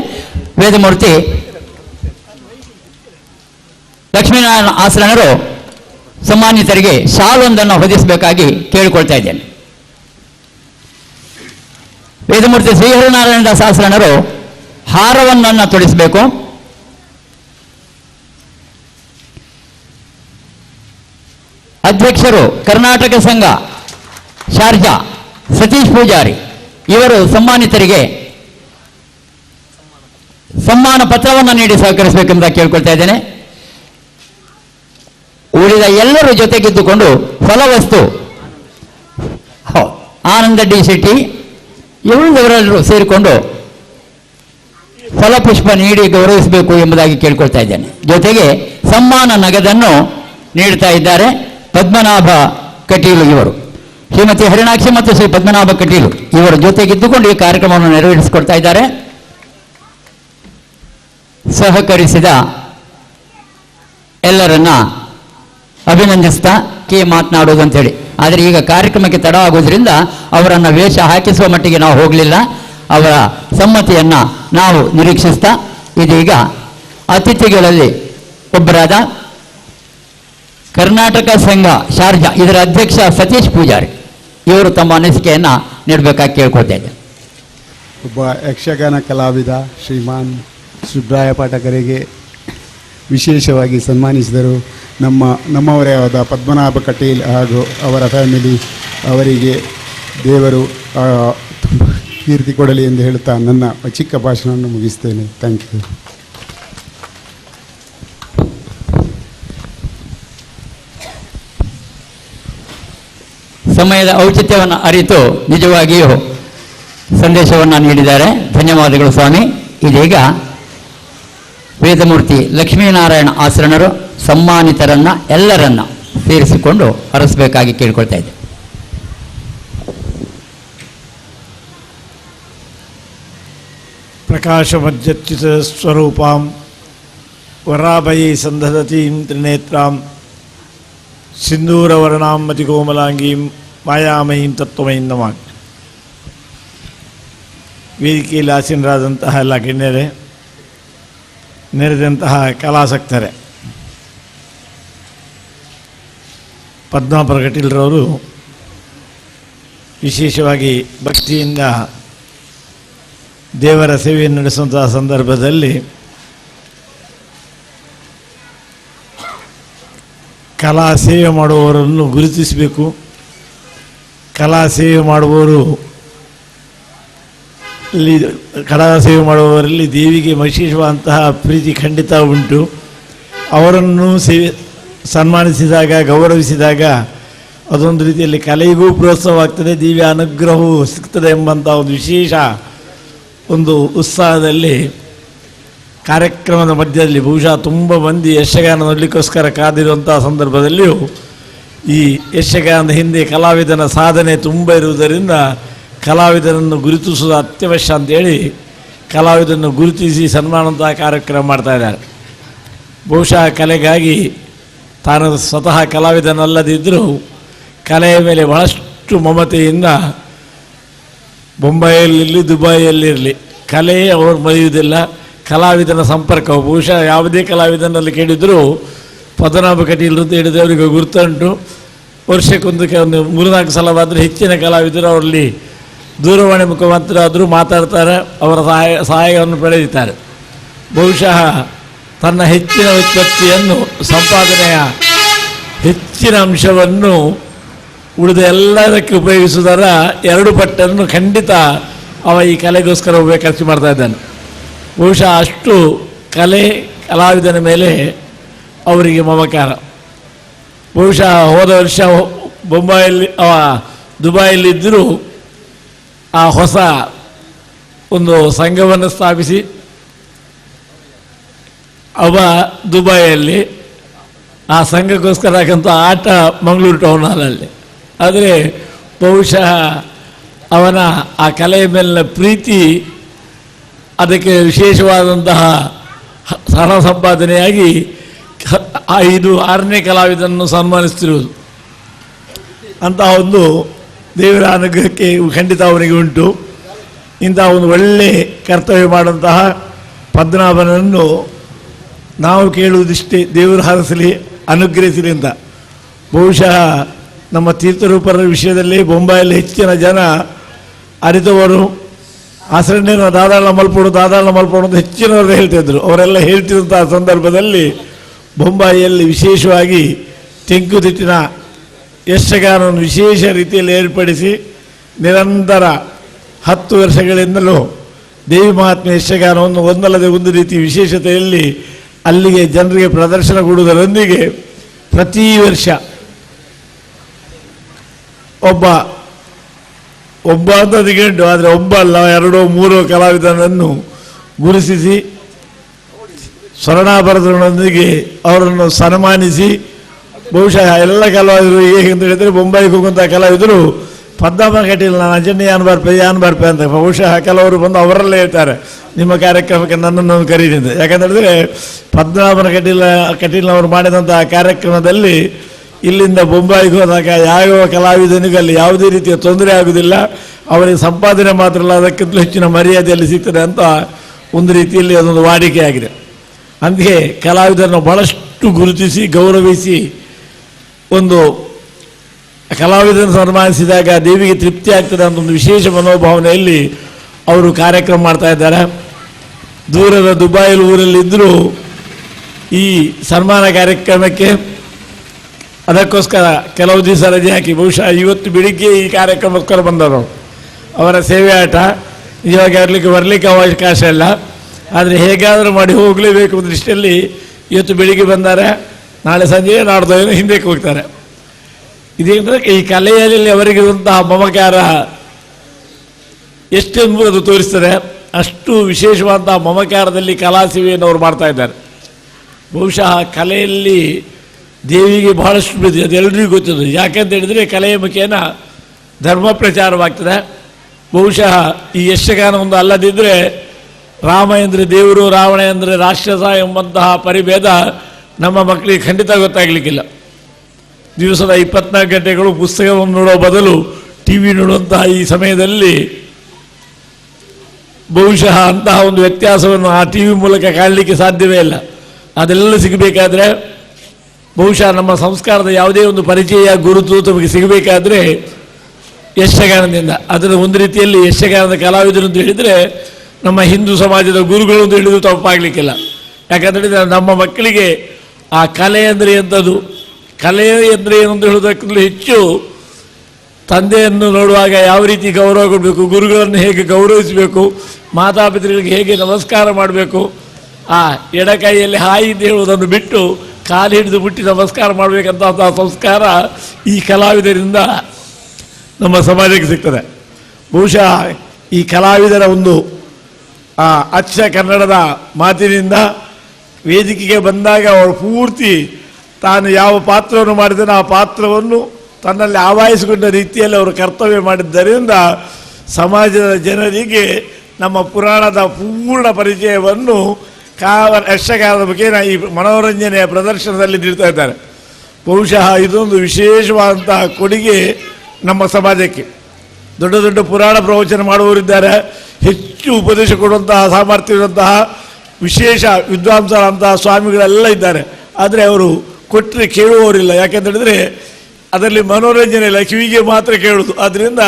ವೇದಮೂರ್ತಿ ಲಕ್ಷ್ಮೀನಾರಾಯಣ ಆಸರಣರು ಸನ್ಮಾನಿತರಿಗೆ ಶಾಲೊಂದನ್ನು ಹೊದಿಸಬೇಕಾಗಿ ಕೇಳಿಕೊಳ್ತಾ ಇದ್ದೇನೆ. ವೇದಮೂರ್ತಿ ಶ್ರೀಹರಿನಾರಾಯಣ ದಾಸ ಆಸರಣರು ಹಾರವನ್ನ ತೊಡಿಸಬೇಕು. ಅಧ್ಯಕ್ಷರು ಕರ್ನಾಟಕ ಸಂಘ ಶಾರ್ಜಾ ಸತೀಶ್ ಪೂಜಾರಿ ಇವರು ಸನ್ಮಾನಿತರಿಗೆ ಸನ್ಮಾನ ಪತ್ರವನ್ನು ನೀಡಿ ಸಹಕರಿಸಬೇಕೆಂಬ ಕೇಳ್ಕೊಳ್ತಾ ಇದ್ದೇನೆ. ಉಳಿದ ಎಲ್ಲರೂ ಜೊತೆಗಿದ್ದುಕೊಂಡು ಫಲವಸ್ತು ಆನಂದ ಡಿ ಶೆಟ್ಟಿ ಇವರೆಲ್ಲರೂ ಸೇರಿಕೊಂಡು ಫಲಪುಷ್ಪ ನೀಡಿ ಗೌರವಿಸಬೇಕು ಎಂಬುದಾಗಿ ಕೇಳ್ಕೊಳ್ತಾ ಇದ್ದೇನೆ. ಜೊತೆಗೆ ಸನ್ಮಾನ ನಗದನ್ನು ನೀಡ್ತಾ ಇದ್ದಾರೆ ಪದ್ಮನಾಭ ಕಟೀಲು ಇವರು. ಶ್ರೀಮತಿ ಹರಿಣಾಕ್ಷಿ ಮತ್ತು ಶ್ರೀ ಪದ್ಮನಾಭ ಕಟೀಲು ಇವರ ಜೊತೆಗಿದ್ದುಕೊಂಡು ಈ ಕಾರ್ಯಕ್ರಮವನ್ನು ನೆರವೇರಿಸಿಕೊಡ್ತಾ ಇದ್ದಾರೆ. ಸಹಕರಿಸಿದ ಎಲ್ಲರನ್ನ ಅಭಿನಂದಿಸ್ತಾ ಮಾತನಾಡೋದು ಅಂತೇಳಿ. ಆದರೆ ಈಗ ಕಾರ್ಯಕ್ರಮಕ್ಕೆ ತಡ ಆಗೋದ್ರಿಂದ ಅವರನ್ನು ವೇಷ ಹಾಕಿಸುವ ಮಟ್ಟಿಗೆ ನಾವು ಹೋಗಲಿಲ್ಲ. ಅವರ ಸಮ್ಮತಿಯನ್ನು ನಾವು ನಿರೀಕ್ಷಿಸ್ತಾ ಇದೀಗ ಅತಿಥಿಗಳಲ್ಲಿ ಒಬ್ಬರಾದ ಕರ್ನಾಟಕ ಸಂಘ ಶಾರ್ಜಾ ಇದರ ಅಧ್ಯಕ್ಷ ಸತೀಶ್ ಪೂಜಾರಿ ಇವರು ತಮ್ಮ ಅನಿಸಿಕೆಯನ್ನು ನೀಡಬೇಕಾಗಿ ಕೇಳ್ಕೊಳ್ತಾ ಇದ್ದೆ. ಒಬ್ಬ ಯಕ್ಷಗಾನ ಕಲಾವಿದ ಶ್ರೀಮಾನ್ ಸುಬ್ರಾಯ ಪಾಠಕರಿಗೆ ವಿಶೇಷವಾಗಿ ಸನ್ಮಾನಿಸಿದರು. ನಮ್ಮವರೇ ಆದ ಪದ್ಮನಾಭ ಕಟೀಲ್ ಹಾಗೂ ಅವರ ಫ್ಯಾಮಿಲಿ ಅವರಿಗೆ ದೇವರು ಕೀರ್ತಿ ಕೊಡಲಿ ಎಂದು ಹೇಳುತ್ತಾ ನನ್ನ ಚಿಕ್ಕ ಭಾಷಣವನ್ನು ಮುಗಿಸ್ತೇನೆ. Thank you. ಸಮಯದ ಔಚಿತ್ಯವನ್ನು ಅರಿತು ನಿಜವಾಗಿಯೂ ಸಂದೇಶವನ್ನು ನೀಡಿದ್ದಾರೆ. ಧನ್ಯವಾದಗಳು ಸ್ವಾಮಿ. ಇದೀಗ ವೇದಮೂರ್ತಿ ಲಕ್ಷ್ಮೀನಾರಾಯಣ ಆಸರಣರು ಸನ್ಮಾನಿತರನ್ನ ಎಲ್ಲರನ್ನ ಸೇರಿಸಿಕೊಂಡು ಹರಸಬೇಕಾಗಿ ಕೇಳ್ಕೊಳ್ತಾ ಇದ್ದೆ. ಪ್ರಕಾಶಮಜ್ಜಚ್ಯುತ ಸ್ವರೂಪಾಂ ವರಾಭಯೀ ಸಂದಧತೀಂ ತ್ರಿನೇತ್ರಾಂ ಸಿಂಧೂರವರ್ಣಾಂ ಮತಿಕೋಮಲಾಂಗೀಂ ಮಾಯಾಮಯೀಂ ತತ್ವಮಯೀಂ ನಮಾಮಿ. ವೇದಿಕೆಯಲ್ಲಿ ಆಸೀನರಾದಂತಹ ಎಲ್ಲ ಗಣ್ಯರೇ, ನೆರೆದಂತಹ ಕಲಾಸಕ್ತರೇ, ಪದ್ಮನಾಭ ಕಟೀಲ್ರವರು ವಿಶೇಷವಾಗಿ ಭಕ್ತಿಯಿಂದ ದೇವರ ಸೇವೆಯನ್ನು ನಡೆಸುವಂತಹ ಸಂದರ್ಭದಲ್ಲಿ ಕಲಾ ಸೇವೆ ಮಾಡುವವರನ್ನು ಗುರುತಿಸಬೇಕು. ಕಲಾ ಸೇವೆ ಮಾಡುವವರು ಕಲಾ ಸೇವೆ ಮಾಡುವವರಲ್ಲಿ ದೇವಿಗೆ ವಿಶೇಷವಾದಂತಹ ಪ್ರೀತಿ ಖಂಡಿತ ಉಂಟು. ಅವರನ್ನು ಸನ್ಮಾನಿಸಿದಾಗ, ಗೌರವಿಸಿದಾಗ ಅದೊಂದು ರೀತಿಯಲ್ಲಿ ಕಲೆಗೂ ಪ್ರೋತ್ಸಾಹವಾಗ್ತದೆ, ದೇವಿಯ ಅನುಗ್ರಹವೂ ಸಿಗ್ತದೆ ಎಂಬಂಥ ಒಂದು ವಿಶೇಷ ಒಂದು ಉತ್ಸಾಹದಲ್ಲಿ ಕಾರ್ಯಕ್ರಮದ ಮಧ್ಯದಲ್ಲಿ ಬಹುಶಃ ತುಂಬ ಮಂದಿ ಯಕ್ಷಗಾನ ನೋಡಲಿಕ್ಕೋಸ್ಕರ ಕಾದಿರುವಂಥ ಸಂದರ್ಭದಲ್ಲಿಯೂ ಈ ಯಕ್ಷಗಾನದ ಹಿಂದೆ ಕಲಾವಿದನ ಸಾಧನೆ ತುಂಬ ಇರುವುದರಿಂದ ಕಲಾವಿದನನ್ನು ಗುರುತಿಸುವುದು ಅತ್ಯವಶ್ಯ ಅಂತೇಳಿ ಕಲಾವಿದನ್ನು ಗುರುತಿಸಿ ಸನ್ಮಾನಂತಹ ಕಾರ್ಯಕ್ರಮ ಮಾಡ್ತಾ ಇದ್ದಾರೆ. ಬಹುಶಃ ಕಲೆಗಾಗಿ ತಾನು ಸ್ವತಃ ಕಲಾವಿದನಲ್ಲದಿದ್ದರೂ ಕಲೆಯ ಮೇಲೆ ಬಹಳಷ್ಟು ಮಮತೆಯಿಂದ ಬೊಂಬಾಯಿಯಲ್ಲಿರಲಿ ದುಬೈಯಲ್ಲಿರಲಿ ಕಲೆ ಅವರು ಮರೆಯುವುದಿಲ್ಲ. ಕಲಾವಿದನ ಸಂಪರ್ಕವು ಬಹುಶಃ ಯಾವುದೇ ಕಲಾವಿದನಲ್ಲಿ ಕೇಳಿದರೂ ಪದ್ಮನಾಭ ಕಟೀಲ್ ಅಂತ ಹೇಳಿದ್ರೆ ಅವರಿಗೆ ಗುರುತುಂಟು. ವರ್ಷಕ್ಕೊಂದಕ್ಕೆ ಒಂದು 3-4 ಸಲವಾದರೂ ಹೆಚ್ಚಿನ ಕಲಾವಿದರು ಅವರಲ್ಲಿ ದೂರವಾಣಿ ಮುಖಾಂತರ ಆದರೂ ಮಾತಾಡ್ತಾರೆ, ಅವರ ಸಹಾಯವನ್ನು ಪಡೆಯುತ್ತಾರೆ. ಬಹುಶಃ ತನ್ನ ಹೆಚ್ಚಿನ ಉತ್ಪತ್ತಿಯನ್ನು ಸಂಪಾದನೆಯ ಹೆಚ್ಚಿನ ಅಂಶವನ್ನು ಉಳಿದ ಎಲ್ಲದಕ್ಕೆ ಉಪಯೋಗಿಸುವುದರ 2 ಪಟ್ಟನ್ನು ಖಂಡಿತ ಅವ ಈ ಕಲೆಗೋಸ್ಕರ ಖರ್ಚು ಮಾಡ್ತಾ ಇದ್ದಾನೆ. ಬಹುಶಃ ಅಷ್ಟು ಕಲೆ ಕಲಾವಿದನ ಮೇಲೆ ಅವರಿಗೆ ಮಮಕಾರ. ಬಹುಶಃ ಹೋದ ವರ್ಷ ಬೊಂಬಾಯಲ್ಲಿ ದುಬೈಯಲ್ಲಿದ್ದರೂ ಆ ಹೊಸ ಒಂದು ಸಂಘವನ್ನು ಸ್ಥಾಪಿಸಿ ಅವ ದುಬೈಯಲ್ಲಿ ಆ ಸಂಘಕ್ಕೋಸ್ಕರ ಹಾಕಂತ ಆಟ ಮಂಗಳೂರು ಟೌನ್ ಹಾಲಲ್ಲಿ. ಆದರೆ ಬಹುಶಃ ಅವನ ಆ ಕಲೆಯ ಮೇಲಿನ ಪ್ರೀತಿ ಅದಕ್ಕೆ ವಿಶೇಷವಾದಂತಹ ಹಣ ಸಂಪಾದನೆಯಾಗಿ 6ನೇ ಕಲಾವಿದನನ್ನು ಸನ್ಮಾನಿಸ್ತಿರುವುದು. ಅಂತಹ ಒಂದು ದೇವರ ಅನುಗ್ರಹಕ್ಕೆ ಖಂಡಿತ ಅವನಿಗೆ ಉಂಟು. ಇಂತಹ ಒಂದು ಒಳ್ಳೆ ಕರ್ತವ್ಯ ಮಾಡುವಂತಹ ಪದ್ಮನಾಭನನ್ನು ನಾವು ಕೇಳುವುದಿಷ್ಟೇ, ದೇವರು ಹರಸಲಿ, ಅನುಗ್ರಹಿಸಲಿ ಅಂತ. ಬಹುಶಃ ನಮ್ಮ ತೀರ್ಥರೂಪರ ವಿಷಯದಲ್ಲಿ ಬೊಂಬಾಯಲ್ಲಿ ಹೆಚ್ಚಿನ ಜನ ಅರಿತವರು ಆಸರಣೆಯನ್ನು ದಾದಾಳ ಮಲ್ಪೋಡು ಅಂತ ಹೆಚ್ಚಿನವರು ಹೇಳ್ತಿದ್ರು. ಅವರೆಲ್ಲ ಹೇಳ್ತಿರುವಂತಹ ಸಂದರ್ಭದಲ್ಲಿ ಬೊಂಬಾಯಿಯಲ್ಲಿ ವಿಶೇಷವಾಗಿ ತೆಂಕುತಿಟ್ಟಿನ ಯಕ್ಷಗಾನವನ್ನು ವಿಶೇಷ ರೀತಿಯಲ್ಲಿ ಏರ್ಪಡಿಸಿ ನಿರಂತರ 10 ವರ್ಷಗಳಿಂದಲೂ ದೇವಿ ಮಹಾತ್ಮೆ ಯಕ್ಷಗಾನವನ್ನು ಒಂದಲ್ಲದೆ ಒಂದು ರೀತಿ ವಿಶೇಷತೆಯಲ್ಲಿ ಅಲ್ಲಿಗೆ ಜನರಿಗೆ ಪ್ರದರ್ಶನ ಕೊಡುವುದರೊಂದಿಗೆ ಪ್ರತಿ ವರ್ಷ ಒಬ್ಬ ಅಂತ ದಿಗಂಡು, ಆದರೆ ಒಬ್ಬ ಅಲ್ಲ 2 3 ಕಲಾವಿದರನ್ನು ಗುರುತಿಸಿ ಸ್ವರ್ಣಾಭರಣದೊಂದಿಗೆ ಅವರನ್ನು ಸನ್ಮಾನಿಸಿ, ಬಹುಶಃ ಎಲ್ಲ ಕಲಾವಿದರು ಹೇಗೆಂತ ಹೇಳಿದರೆ ಬೊಂಬಾಯಿಗೆ ಹೋಗುವಂಥ ಕಲಾವಿದರು ಪದ್ಮನಾಭ ಕಟೀಲ್ ನಾನು ಅಜನ್ಯ ಯಾನ್ ಬರ್ಪೆ ಅಂತ ಬಹುಶಃ ಕೆಲವರು ಬಂದು ಅವರಲ್ಲೇ ಹೇಳ್ತಾರೆ, ನಿಮ್ಮ ಕಾರ್ಯಕ್ರಮಕ್ಕೆ ನನ್ನನ್ನು ಕರೀತಿದ್ದೆ. ಯಾಕಂತ ಹೇಳಿದ್ರೆ ಪದ್ಮನಾಭನ ಕಟೀಲ್ನವರು ಮಾಡಿದಂಥ ಕಾರ್ಯಕ್ರಮದಲ್ಲಿ ಇಲ್ಲಿಂದ ಬೊಂಬಾಯಿಗೆ ಹೋದಾಗ ಯಾವ ಕಲಾವಿದನಿಗೂ ಅಲ್ಲಿ ಯಾವುದೇ ರೀತಿಯ ತೊಂದರೆ ಆಗುವುದಿಲ್ಲ, ಅವರಿಗೆ ಸಂಪಾದನೆ ಮಾತ್ರ ಅಲ್ಲ ಅದಕ್ಕಿಂತಲೂ ಹೆಚ್ಚಿನ ಮರ್ಯಾದೆಯಲ್ಲಿ ಸಿಗ್ತದೆ ಅಂತ ಒಂದು ರೀತಿಯಲ್ಲಿ ಅದೊಂದು ವಾಡಿಕೆಯಾಗಿದೆ. ಅಂತೆಯೇ ಕಲಾವಿದರನ್ನು ಬಹಳಷ್ಟು ಗುರುತಿಸಿ ಗೌರವಿಸಿ ಒಂದು ಕಲಾವಿದರನ್ನು ಸನ್ಮಾನಿಸಿದಾಗ ದೇವಿಗೆ ತೃಪ್ತಿ ಆಗ್ತದೆ ಅಂತ ಒಂದು ವಿಶೇಷ ಮನೋಭಾವನೆಯಲ್ಲಿ ಅವರು ಕಾರ್ಯಕ್ರಮ ಮಾಡ್ತಾ ಇದ್ದಾರೆ. ದೂರದ ದುಬಾಯಿಲ್ ಊರಲ್ಲಿದ್ದರೂ ಈ ಸನ್ಮಾನ ಕಾರ್ಯಕ್ರಮಕ್ಕೆ ಅದಕ್ಕೋಸ್ಕರ ಕೆಲವು ದಿವಸ ರಜೆ ಹಾಕಿ ಬಹುಶಃ ಇವತ್ತು ಬೆಳಿಗ್ಗೆ ಈ ಕಾರ್ಯಕ್ರಮಕ್ಕೋಸ್ಕರ ಬಂದವರು. ಅವರ ಸೇವೆ ಆಟ ನಿಜವಾಗಿ ಬರಲಿಕ್ಕೆ ಅವಕಾಶ ಇಲ್ಲ, ಆದರೆ ಹೇಗಾದರೂ ಮಾಡಿ ಹೋಗಲೇಬೇಕು ಅನ್ನೋ ದೃಷ್ಟಿಯಲ್ಲಿ ಇವತ್ತು ಬೆಳಿಗ್ಗೆ ಬಂದರೆ ನಾಳೆ ಸಂಜೆ ನಾಡ್ದು ಹಿಂದಕ್ಕೆ ಹೋಗ್ತಾರೆ. ಇದೇಂದರೆ ಈ ಕಲೆಯಲ್ಲಿ ಅವರಿಗಿರುವಂತಹ ಮಮಕಾರ ಎಷ್ಟೆಂದು ಅದು ತೋರಿಸ್ತದೆ. ಅಷ್ಟು ವಿಶೇಷವಾದಂತಹ ಮಮಕಾರದಲ್ಲಿ ಕಲಾ ಸೇವೆಯನ್ನು ಅವರು ಮಾಡ್ತಾ ಇದ್ದಾರೆ. ಬಹುಶಃ ಕಲೆಯಲ್ಲಿ ದೇವಿಗೆ ಬಹಳಷ್ಟು ಪ್ರೀತಿ, ಅದು ಎಲ್ಲರಿಗೂ ಗೊತ್ತಿದೆ. ಯಾಕಂತ ಹೇಳಿದರೆ ಕಲೆಯ ಮುಖೇನ ಧರ್ಮ ಪ್ರಚಾರವಾಗ್ತದೆ. ಬಹುಶಃ ಈ ಯಕ್ಷಗಾನ ಒಂದು ಅಲ್ಲದಿದ್ದರೆ ರಾಮ ಎಂದರೆ ದೇವರು, ರಾವಣ ಎಂದರೆ ರಾಕ್ಷಸ ಎಂಬಂತಹ ಪರಿಭೇದ ನಮ್ಮ ಮಕ್ಕಳಿಗೆ ಖಂಡಿತ ಗೊತ್ತಾಗಲಿಕ್ಕಿಲ್ಲ. ದಿವಸದ 24 ಗಂಟೆಗಳು ಪುಸ್ತಕವನ್ನು ನೋಡೋ ಬದಲು TV ನೋಡುವಂತಹ ಈ ಸಮಯದಲ್ಲಿ ಬಹುಶಃ ಅಂತಹ ಒಂದು ವ್ಯತ್ಯಾಸವನ್ನು ಆ TV ಮೂಲಕ ಕಾಣಲಿಕ್ಕೆ ಸಾಧ್ಯವೇ ಇಲ್ಲ. ಅದೆಲ್ಲ ಸಿಗಬೇಕಾದ್ರೆ ಬಹುಶಃ ನಮ್ಮ ಸಂಸ್ಕಾರದ ಯಾವುದೇ ಒಂದು ಪರಿಚಯ ಗುರುತು ತಮಗೆ ಸಿಗಬೇಕಾದ್ರೆ ಯಕ್ಷಗಾನದಿಂದ, ಅದರ ಒಂದು ರೀತಿಯಲ್ಲಿ ಯಕ್ಷಗಾನದ ಕಲಾವಿದರು ಅಂತ ಹೇಳಿದರೆ ನಮ್ಮ ಹಿಂದೂ ಸಮಾಜದ ಗುರುಗಳು ಅಂತ ಹೇಳಿದ್ರು ತಪ್ಪಾಗಲಿಕ್ಕಿಲ್ಲ. ಯಾಕಂತ ಹೇಳಿದರೆ ನಮ್ಮ ಮಕ್ಕಳಿಗೆ ಆ ಕಲೆ ಅಂದರೆ ಎಂಥದ್ದು, ಕಲೆ ಅಂದರೆ ಏನು ಅಂತ ಹೇಳೋದಕ್ಕಿಂತಲೂ ಹೆಚ್ಚು ತಂದೆಯನ್ನು ನೋಡುವಾಗ ಯಾವ ರೀತಿ ಗೌರವ ಕೊಡಬೇಕು, ಗುರುಗಳನ್ನು ಹೇಗೆ ಗೌರವಿಸಬೇಕು, ಮಾತಾಪಿತೃಗಳಿಗೆ ಹೇಗೆ ನಮಸ್ಕಾರ ಮಾಡಬೇಕು, ಆ ಎಡಕೈಯಲ್ಲಿ ಹಾಯಿ ಅಂತ ಹೇಳುವುದನ್ನು ಬಿಟ್ಟು ಕಾಲು ಹಿಡಿದು ಮುಟ್ಟಿ ನಮಸ್ಕಾರ ಮಾಡಬೇಕಂತ ಸಂಸ್ಕಾರ ಈ ಕಲಾವಿದರಿಂದ ನಮ್ಮ ಸಮಾಜಕ್ಕೆ ಸಿಗ್ತದೆ. ಬಹುಶಃ ಈ ಕಲಾವಿದರ ಒಂದು ಅಚ್ಚ ಕನ್ನಡದ ಮಾತಿನಿಂದ ವೇದಿಕೆಗೆ ಬಂದಾಗ ಅವರು ಪೂರ್ತಿ ತಾನು ಯಾವ ಪಾತ್ರವನ್ನು ಮಾಡಿದನೋ ಆ ಪಾತ್ರವನ್ನು ತನ್ನಲ್ಲಿ ಆವಾಹಿಸಿಕೊಂಡ ರೀತಿಯಲ್ಲಿ ಅವರು ಕರ್ತವ್ಯ ಮಾಡಿದ್ದರಿಂದ ಸಮಾಜದ ಜನರಿಗೆ ನಮ್ಮ ಪುರಾಣದ ಪೂರ್ಣ ಪರಿಚಯವನ್ನು ಯಕ್ಷಗಾನದ ಬಗ್ಗೆ ಈ ಮನೋರಂಜನೆಯ ಪ್ರದರ್ಶನದಲ್ಲಿ ನೀಡ್ತಾ ಇದ್ದಾರೆ. ಬಹುಶಃ ಇದೊಂದು ವಿಶೇಷವಾದಂತಹ ಕೊಡುಗೆ ನಮ್ಮ ಸಮಾಜಕ್ಕೆ. ದೊಡ್ಡ ದೊಡ್ಡ ಪುರಾಣ ಪ್ರವಚನ ಮಾಡುವವರಿದ್ದಾರೆ, ಹೆಚ್ಚು ಉಪದೇಶ ಕೊಡುವಂತಹ ಸಾಮರ್ಥ್ಯವಿರುವಂತಹ ವಿಶೇಷ ವಿದ್ವಾಂಸರಂತಹ ಸ್ವಾಮಿಗಳೆಲ್ಲ ಇದ್ದಾರೆ. ಆದರೆ ಅವರು ಕೊಟ್ಟರೆ ಕೇಳುವವರಿಲ್ಲ. ಯಾಕೆಂತ ಹೇಳಿದ್ರೆ ಅದರಲ್ಲಿ ಮನೋರಂಜನೆ ಇಲ್ಲ, ಕಿವಿಗೆ ಮಾತ್ರ ಕೇಳುವುದು. ಆದ್ದರಿಂದ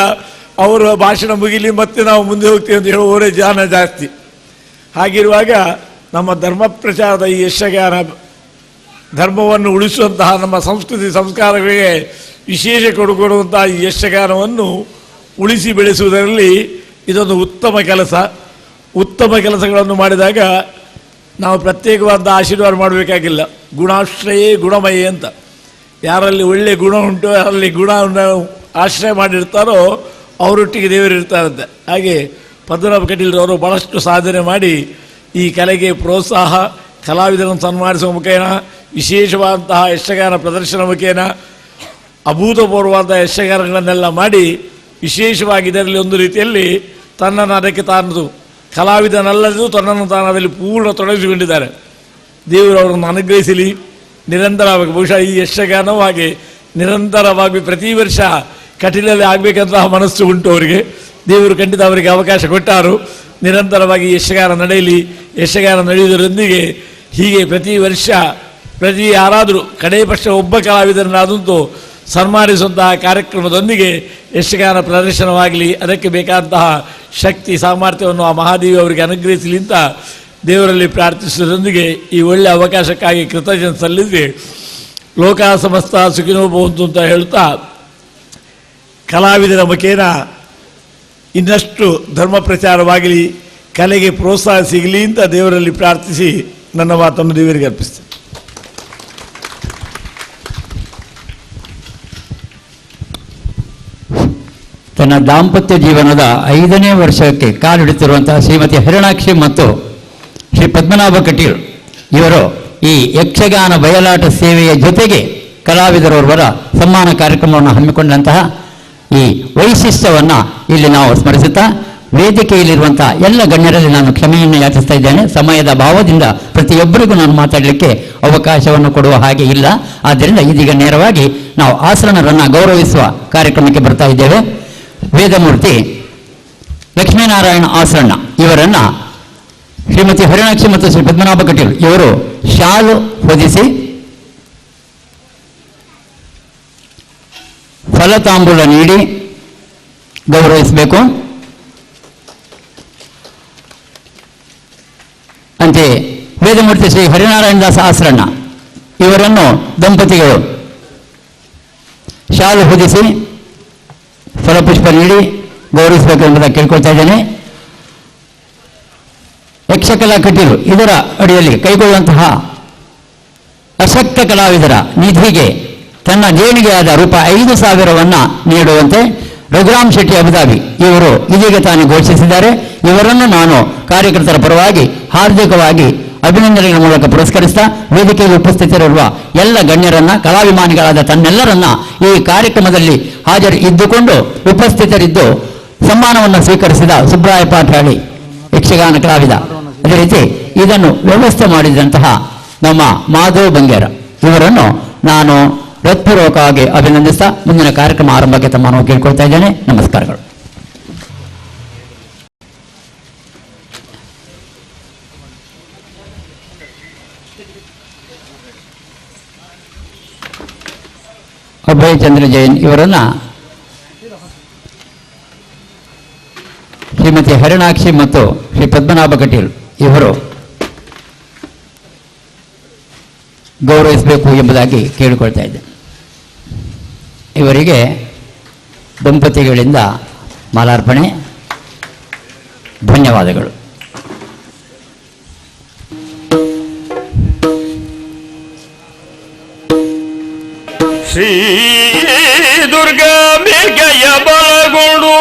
ಅವರ ಭಾಷಣ ಮುಗಿಲಿ ಮತ್ತೆ ನಾವು ಮುಂದೆ ಹೋಗ್ತೀವಿ ಅಂತ ಹೇಳುವವರೇ ಜನ ಜಾಸ್ತಿ. ಹಾಗಿರುವಾಗ ನಮ್ಮ ಧರ್ಮ ಪ್ರಚಾರದ ಈ ಯಕ್ಷಗಾನ ಧರ್ಮವನ್ನು ಉಳಿಸುವಂತಹ ನಮ್ಮ ಸಂಸ್ಕೃತಿ ಸಂಸ್ಕಾರಗಳಿಗೆ ವಿಶೇಷ ಕೊಡುವಂತಹ ಈ ಯಕ್ಷಗಾನವನ್ನು ಉಳಿಸಿ ಬೆಳೆಸುವುದರಲ್ಲಿ ಇದೊಂದು ಉತ್ತಮ ಕೆಲಸ. ಉತ್ತಮ ಕೆಲಸಗಳನ್ನು ಮಾಡಿದಾಗ ನಾವು ಪ್ರತ್ಯೇಕವಾದ ಆಶೀರ್ವಾದ ಮಾಡಬೇಕಾಗಿಲ್ಲ. ಗುಣಾಶ್ರಯೇ ಗುಣಮಯೇ ಅಂತ. ಯಾರಲ್ಲಿ ಒಳ್ಳೆಯ ಗುಣ ಉಂಟು, ಯಾರಲ್ಲಿ ಗುಣವನ್ನು ಆಶ್ರಯ ಮಾಡಿರ್ತಾರೋ ಅವರೊಟ್ಟಿಗೆ ದೇವರು ಇರ್ತಾರಂತೆ. ಹಾಗೆ ಪದ್ಮನಾಭ ಕಟೀಲ್ರವರು ಭಾಳಷ್ಟು ಸಾಧನೆ ಮಾಡಿ ಈ ಕಲೆಗೆ ಪ್ರೋತ್ಸಾಹ, ಕಲಾವಿದರನ್ನು ಸನ್ಮಾನಿಸುವ ಮುಖೇನ, ವಿಶೇಷವಾದಂತಹ ಯಕ್ಷಗಾನ ಪ್ರದರ್ಶನ ಮುಖೇನ ಅಭೂತಪೂರ್ವವಾದ ಯಕ್ಷಗಾನಗಳನ್ನೆಲ್ಲ ಮಾಡಿ ವಿಶೇಷವಾಗಿ ಇದರಲ್ಲಿ ಒಂದು ರೀತಿಯಲ್ಲಿ ತನ್ನನ್ನು ಅದಕ್ಕೆ ತಾನು ಕಲಾವಿದನಲ್ಲದು ತನ್ನನ್ನು ತಾನು ಅದರಲ್ಲಿ ಪೂರ್ಣ ತೊಡಗಿಸಿಕೊಂಡಿದ್ದಾರೆ. ದೇವರು ಅವರನ್ನು ಅನುಗ್ರಹಿಸಲಿ. ನಿರಂತರವಾಗಿ ಬಹುಶಃ ಈ ಯಕ್ಷಗಾನವೂ ಹಾಗೆ ನಿರಂತರವಾಗಿ ಪ್ರತಿ ವರ್ಷ ಕಟೀಲಲ್ಲಿ ಆಗಬೇಕಂತಹ ಮನಸ್ಸು ಉಂಟು ಅವರಿಗೆ. ದೇವರು ಖಂಡಿತ ಅವರಿಗೆ ಅವಕಾಶ ಕೊಟ್ಟಾರು. ನಿರಂತರವಾಗಿ ಯಕ್ಷಗಾನ ನಡೆಯಲಿ. ಯಕ್ಷಗಾನ ನಡೆಯುವುದರೊಂದಿಗೆ ಹೀಗೆ ಪ್ರತಿ ವರ್ಷ ಯಾರಾದರೂ ಕಡೇ ಪಕ್ಷ ಒಬ್ಬ ಕಲಾವಿದರನ್ನಾದಂತೂ ಸನ್ಮಾನಿಸುವಂತಹ ಕಾರ್ಯಕ್ರಮದೊಂದಿಗೆ ಯಕ್ಷಗಾನ ಪ್ರದರ್ಶನವಾಗಲಿ. ಅದಕ್ಕೆ ಬೇಕಾದಂತಹ ಶಕ್ತಿ ಸಾಮರ್ಥ್ಯವನ್ನು ಆ ಮಹಾದೇವಿ ಅವರಿಗೆ ಅನುಗ್ರಹಿಸಲಿ ಅಂತ ದೇವರಲ್ಲಿ ಪ್ರಾರ್ಥಿಸುವುದರೊಂದಿಗೆ ಈ ಒಳ್ಳೆಯ ಅವಕಾಶಕ್ಕಾಗಿ ಕೃತಜ್ಞತೆ ಸಲ್ಲಿಸಿ ಲೋಕ ಸಮಸ್ತ ಸುಖಿನೋ ಭವಂತು ಅಂತ ಹೇಳ್ತಾ, ಕಲಾವಿದರ ಮುಖೇನ ಇನ್ನಷ್ಟು ಧರ್ಮ ಪ್ರಚಾರವಾಗಲಿ, ಕಲೆಗೆ ಪ್ರೋತ್ಸಾಹ ಸಿಗಲಿ ಅಂತ ದೇವರಲ್ಲಿ ಪ್ರಾರ್ಥಿಸಿ ನನ್ನ ಮಾತನ್ನು ದೇವರಿಗೆ ಅರ್ಪಿಸ್ತೇನೆ. ತನ್ನ ದಾಂಪತ್ಯ ಜೀವನದ 5ನೇ ವರ್ಷಕ್ಕೆ ಕಾಲಿಡುತ್ತಿರುವಂತಹ ಶ್ರೀಮತಿ ಹರಿಣಾಕ್ಷಿ ಮತ್ತು ಶ್ರೀ ಪದ್ಮನಾಭ ಕಟೀಲ್ ಇವರು ಈ ಯಕ್ಷಗಾನ ಬಯಲಾಟ ಸೇವೆಯ ಜೊತೆಗೆ ಕಲಾವಿದರೊರ್ವರ ಸನ್ಮಾನ ಕಾರ್ಯಕ್ರಮವನ್ನು ಹಮ್ಮಿಕೊಂಡಂತಹ ಈ ವೈಶಿಷ್ಟ್ಯವನ್ನು ಇಲ್ಲಿ ನಾವು ಸ್ಮರಿಸುತ್ತಾ, ವೇದಿಕೆಯಲ್ಲಿರುವಂತಹ ಎಲ್ಲ ಗಣ್ಯರಲ್ಲಿ ನಾನು ಕ್ಷಮೆಯನ್ನು ಯಾಚಿಸ್ತಾ ಇದ್ದೇನೆ. ಸಮಯದ ಭಾವದಿಂದ ಪ್ರತಿಯೊಬ್ಬರಿಗೂ ನಾನು ಮಾತಾಡಲಿಕ್ಕೆ ಅವಕಾಶವನ್ನು ಕೊಡುವ ಹಾಗೆ ಇಲ್ಲ. ಆದ್ದರಿಂದ ಇದೀಗ ನೇರವಾಗಿ ನಾವು ಆಸರಣರನ್ನು ಗೌರವಿಸುವ ಕಾರ್ಯಕ್ರಮಕ್ಕೆ ಬರ್ತಾ ಇದ್ದೇವೆ. ವೇದಮೂರ್ತಿ ಲಕ್ಷ್ಮೀನಾರಾಯಣ ಆಸರಣ ಇವರನ್ನು ಶ್ರೀಮತಿ ಹರಿಣಾಕ್ಷಿ ಮತ್ತು ಶ್ರೀ ಪದ್ಮನಾಭ ಕಟೀಲ್ ಇವರು ಶಾಲು ಹೊದಿಸಿ ಫಲತಾಂಬೂಲ ನೀಡಿ ಗೌರವಿಸಬೇಕು. ಅಂತೆಯೇ ವೇದಮೂರ್ತಿ ಶ್ರೀ ಹರಿನಾರಾಯಣ ದಾಸ ಆಸರಣ ಇವರನ್ನು ದಂಪತಿಗಳು ಶಾಲು ಹೊದಿಸಿ ಫಲಪುಷ್ಪ ನೀಡಿ ಗೌರವಿಸಬೇಕು ಎಂಬುದಾಗಿ ಕೇಳ್ಕೊಳ್ತಾ ಇದ್ದೇನೆ. ಯಕ್ಷಕಲಾ ಕಟೀಲು ಇದರ ಅಡಿಯಲ್ಲಿ ಕೈಗೊಳ್ಳುವಂತಹ ಅಶಕ್ತ ಕಲಾವಿದರ ನಿಧಿಗೆ ತನ್ನ ದೇಣಿಗೆಯಾದ ರೂಪಾಯಿ 5,000 ನೀಡುವಂತೆ ರಘುರಾಮ್ ಶೆಟ್ಟಿ ಅಬುದಾಬಿ ಇವರು ಇದೀಗ ತಾನು ಘೋಷಿಸಿದ್ದಾರೆ. ಇವರನ್ನು ನಾನು ಕಾರ್ಯಕರ್ತರ ಪರವಾಗಿ ಹಾರ್ದಿಕವಾಗಿ ಅಭಿನಂದನೆಗಳ ಮೂಲಕ ಪುರಸ್ಕರಿಸ್ತಾ, ವೇದಿಕೆಯಲ್ಲಿ ಉಪಸ್ಥಿತರಿರುವ ಎಲ್ಲ ಗಣ್ಯರನ್ನ, ಕಲಾಭಿಮಾನಿಗಳಾದ ತನ್ನೆಲ್ಲರನ್ನ ಈ ಕಾರ್ಯಕ್ರಮದಲ್ಲಿ ಹಾಜರು ಇದ್ದುಕೊಂಡು ಉಪಸ್ಥಿತರಿದ್ದು ಸನ್ಮಾನವನ್ನು ಸ್ವೀಕರಿಸಿದ ಸುಬ್ರಾಯ ಪಾಠಾಳಿ ಯಕ್ಷಗಾನ ಕಲಾವಿದ, ಅದೇ ರೀತಿ ಇದನ್ನು ವ್ಯವಸ್ಥೆ ಮಾಡಿದಂತಹ ನಮ್ಮ ಮಾಧವ್ ಬಂಗೇರ ಇವರನ್ನು ನಾನು ಹೃತ್ಪೂರ್ವಕವಾಗಿ ಅಭಿನಂದಿಸ್ತಾ ಮುಂದಿನ ಕಾರ್ಯಕ್ರಮ ಆರಂಭಕ್ಕೆ ತಮ್ಮನ್ನು ಕೇಳ್ಕೊಳ್ತಾ ಇದ್ದೇನೆ. ನಮಸ್ಕಾರಗಳು. ಅಭಯ್ ಚಂದ್ರ ಜೈನ್ ಇವರನ್ನ ಶ್ರೀಮತಿ ಹರಿಣಾಕ್ಷಿ ಮತ್ತು ಶ್ರೀ ಪದ್ಮನಾಭ ಕಟೀಲ್ ಇವರು ಗೌರವಿಸಬೇಕು ಎಂಬುದಾಗಿ ಕೇಳಿಕೊಳ್ತಾ ಇದ್ದೆ. ಇವರಿಗೆ ದಂಪತಿಗಳಿಂದ ಮಾಲಾರ್ಪಣೆ. ಧನ್ಯವಾದಗಳು. ಶ್ರೀ ದುರ್ಗಾಂಬಿಕೆಯ ಬಲಗೊಂಡು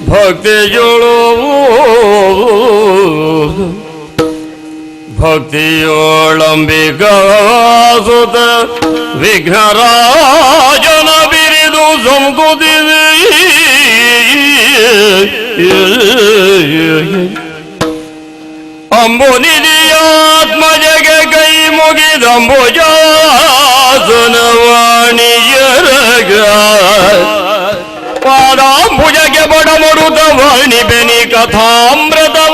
ಭಕ್ತಿಯೊಳು ಭಕ್ತಿಯೋಳಂಬಿಕಾ ಸುತ ವಿಘ್ನರಾಜನ ಬಿರಿದು ಸಂಕುತಿದೆ. ಅಂಬುನಿಧಿಯಾತ್ಮಜಗೆ ಕೈ ಮುಗಿದಂಬುಜಾಸನವಾಣಿಯರಗ ಪಾದಾಂಬುಜಗೆ ಬಡಮರುತ ವಾಣಿ ಬೆನಿ ಕಥಾಮೃತವ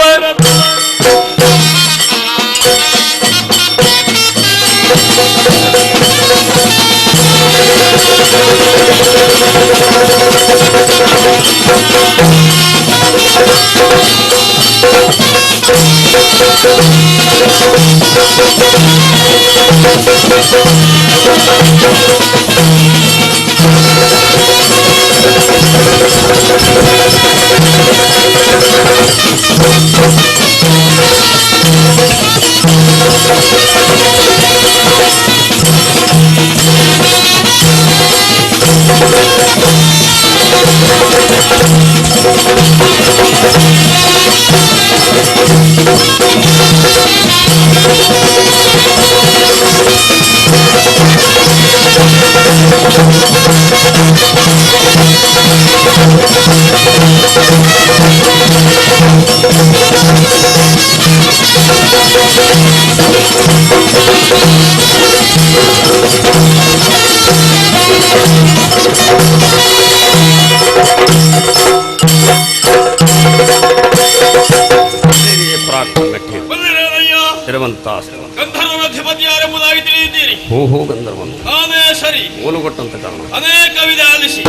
ಗಂಧರ್ವಧಿಪತಿ ಯಾರೆಂಬುದಾಗಿ ತಿಳಿದಿದ್ದೀರಿ. ಹೋ ಗಂಧರ್ವನು ನಾನೇ ಸರಿ. ಓಲುಗೊಟ್ಟಂತ ಕಾರಣ ಅನೇಕ ವಿಧ ಆಲಿಸಿ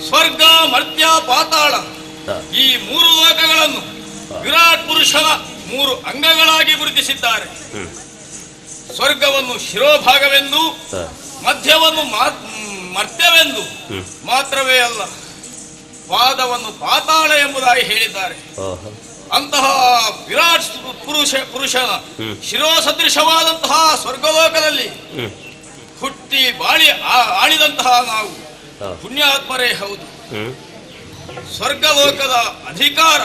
ಸ್ವರ್ಗ ಮರ್ತ್ಯ ಪಾತಾಳ ಈ ಮೂರು ಲೋಕಗಳನ್ನು ವಿರಾಟ್ ಪುರುಷನ ಮೂರು ಅಂಗಗಳಾಗಿ ಗುರುತಿಸಿದ್ದಾರೆ. ಸ್ವರ್ಗವನ್ನು ಶಿರೋಭಾಗವೆಂದು, ಮಧ್ಯವನ್ನು ಮರ್ತ್ಯವೆಂದು ಮಾತ್ರವೇ ಅಲ್ಲ, ಪಾದವನ್ನು ಪಾತಾಳ ಎಂಬುದಾಗಿ ಹೇಳಿದ್ದಾರೆ. ಅಂತಹ ವಿರಾಟ್ ಪುರುಷನ ಶಿರೋಸದೃಶವಾದಂತಹ ಸ್ವರ್ಗಲೋಕದಲ್ಲಿ ಹುಟ್ಟಿ ಬಾಳಿ ಆಳಿದಂತಹ ನಾವು ಪುಣ್ಯಾತ್ಮರೇ ಹೌದು. ಸ್ವರ್ಗಲೋಕದ ಅಧಿಕಾರ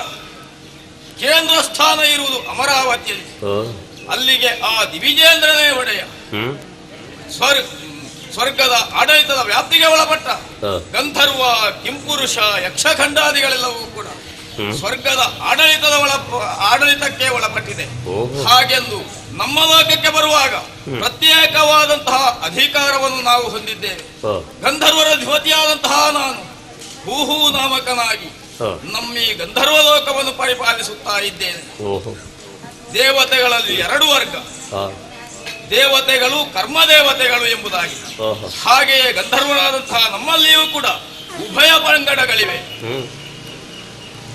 ಕೇಂದ್ರ ಸ್ಥಾನ ಇರುವುದು ಅಮರಾವತಿಯಲ್ಲಿ. ಅಲ್ಲಿಗೆ ಆ ದಿವಿಜೇಂದ್ರನೇ ಒಡೆಯ. ಸ್ವರ್ಗದ ಆಡಳಿತದ ವ್ಯಾಪ್ತಿಗೆ ಒಳಪಟ್ಟ ಗಂಧರ್ವ, ಕಿಂಪುರುಷ, ಯಕ್ಷಖಂಡಾದಿಗಳೆಲ್ಲವೂ ಕೂಡ ಸ್ವರ್ಗದ ಆಡಳಿತಕ್ಕೆ ಒಳಪಟ್ಟಿದೆ. ಹಾಗೆಂದು ನಮ್ಮ ಲೋಕಕ್ಕೆ ಬರುವಾಗ ಪ್ರತ್ಯೇಕವಾದಂತಹ ಅಧಿಕಾರವನ್ನು ನಾವು ಹೊಂದಿದ್ದೇವೆ. ಗಂಧರ್ವರ ಅಧಿಪತಿಯಾದಂತಹ ನಾನು ಹೂಹೂ ನಾಮಕನಾಗಿ ನಮ್ಮಿ ಗಂಧರ್ವ ಲೋಕವನ್ನು ಪರಿಪಾಲಿಸುತ್ತಾ ಇದ್ದೇನೆ. ದೇವತೆಗಳಲ್ಲಿ ಎರಡು ವರ್ಗ, ದೇವತೆಗಳು ಕರ್ಮದೇವತೆಗಳು ಎಂಬುದಾಗಿ. ಹಾಗೆಯೇ ಗಂಧರ್ವರಾದಂತಹ ನಮ್ಮಲ್ಲಿಯೂ ಕೂಡ ಉಭಯ ಪಂಗಡಗಳಿವೆ,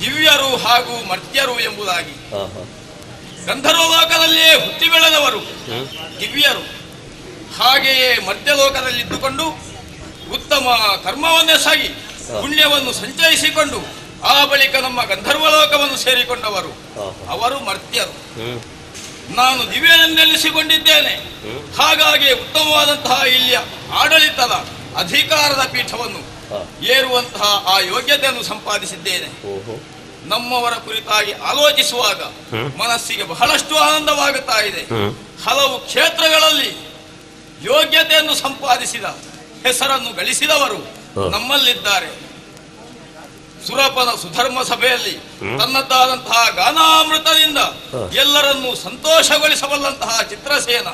ದಿವ್ಯರು ಹಾಗೂ ಮರ್ತ್ಯರು ಎಂಬುದಾಗಿ. ಗಂಧರ್ವ ಲೋಕದಲ್ಲಿಯೇ ಹುಟ್ಟಿ ಬೆಳೆದವರು ದಿವ್ಯರು. ಹಾಗೆಯೇ ಮರ್ತ್ಯಲೋಕದಲ್ಲಿದ್ದುಕೊಂಡು ಉತ್ತಮ ಕರ್ಮವನ್ನೆಸಗಿ ಪುಣ್ಯವನ್ನು ಸಂಚಯಿಸಿಕೊಂಡು ಆ ಬಳಿಕ ನಮ್ಮ ಗಂಧರ್ವ ಲೋಕವನ್ನು ಸೇರಿಕೊಂಡವರು ಅವರು ಮರ್ತ್ಯರು. ನಾನು ದಿವ್ಯನೆನ್ನೆಲ್ಲಿಸಿಕೊಂಡಿದ್ದೇನೆ. ಹಾಗಾಗಿ ಉತ್ತಮವಾದಂತಹ ಇಲ್ಲಿಯ ಆಡಳಿತದ ಅಧಿಕಾರದ ಪೀಠವನ್ನು ಏರುವಂತಹ ಆ ಯೋಗ್ಯತೆಯನ್ನು ಸಂಪಾದಿಸಿದ್ದೇನೆ. ನಮ್ಮವರ ಕುರಿತಾಗಿ ಆಲೋಚಿಸುವಾಗ ಮನಸ್ಸಿಗೆ ಬಹಳಷ್ಟು ಆನಂದವಾಗುತ್ತಾ ಇದೆ. ಹಲವು ಕ್ಷೇತ್ರಗಳಲ್ಲಿ ಯೋಗ್ಯತೆಯನ್ನು ಸಂಪಾದಿಸಿದ, ಹೆಸರನ್ನು ಗಳಿಸಿದವರು ನಮ್ಮಲ್ಲಿದ್ದಾರೆ. ಸುರಪನ ಸುಧರ್ಮ ಸಭೆಯಲ್ಲಿ ತನ್ನದಾದಂತಹ ಗಾನಾಮೃತದಿಂದ ಎಲ್ಲರನ್ನೂ ಸಂತೋಷಗೊಳಿಸಬಲ್ಲಂತಹ ಚಿತ್ರಸೇನ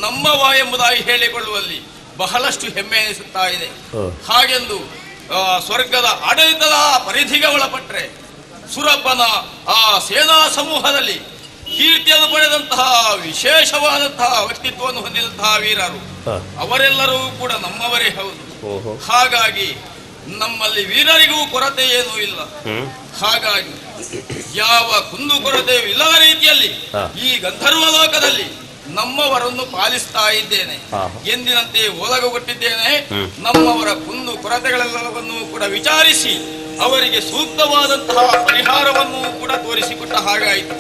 ನಮ್ಮವ ಎಂಬುದಾಗಿ ಹೇಳಿಕೊಳ್ಳುವಲ್ಲಿ ಬಹಳಷ್ಟು ಹೆಮ್ಮೆ ಎನಿಸುತ್ತಾ ಇದೆ. ಹಾಗೆಂದು ಸ್ವರ್ಗದ ಆಡಳಿತದ ಪರಿಧಿಗೆ ಒಳಪಟ್ಟರೆ ಸುರಪನ ಆ ಸೇನಾ ಸಮೂಹದಲ್ಲಿ ಕೀರ್ತಿಯನ್ನು ಪಡೆದಂತಹ ವಿಶೇಷವಾದಂತಹ ವ್ಯಕ್ತಿತ್ವವನ್ನು ಹೊಂದಿದಂತಹ ವೀರರು ಅವರೆಲ್ಲರೂ ಕೂಡ ನಮ್ಮವರೇ ಹೌದು. ಹಾಗಾಗಿ ನಮ್ಮಲ್ಲಿ ವೀರರಿಗೂ ಕೊರತೆ ಏನೂ ಇಲ್ಲ. ಹಾಗಾಗಿ ಯಾವ ಕುಂದು ಕೊರತೆಯೂ ಇಲ್ಲದ ರೀತಿಯಲ್ಲಿ ಈ ಗಂಧರ್ವ ಲೋಕದಲ್ಲಿ ನಮ್ಮವರನ್ನು ಪಾಲಿಸ್ತಾ ಇದ್ದೇನೆ. ಎಂದಿನಂತೆ ಒಲಗುಗೊಟ್ಟಿದ್ದೇನೆ. ನಮ್ಮವರ ಕುಂದು ಕೊರತೆಗಳೆಲ್ಲವನ್ನೂ ಕೂಡ ವಿಚಾರಿಸಿ ಅವರಿಗೆ ಸೂಕ್ತವಾದಂತಹ ಪರಿಹಾರವನ್ನು ಕೂಡ ತೋರಿಸಿಕೊಟ್ಟ ಹಾಗಾಯಿತು.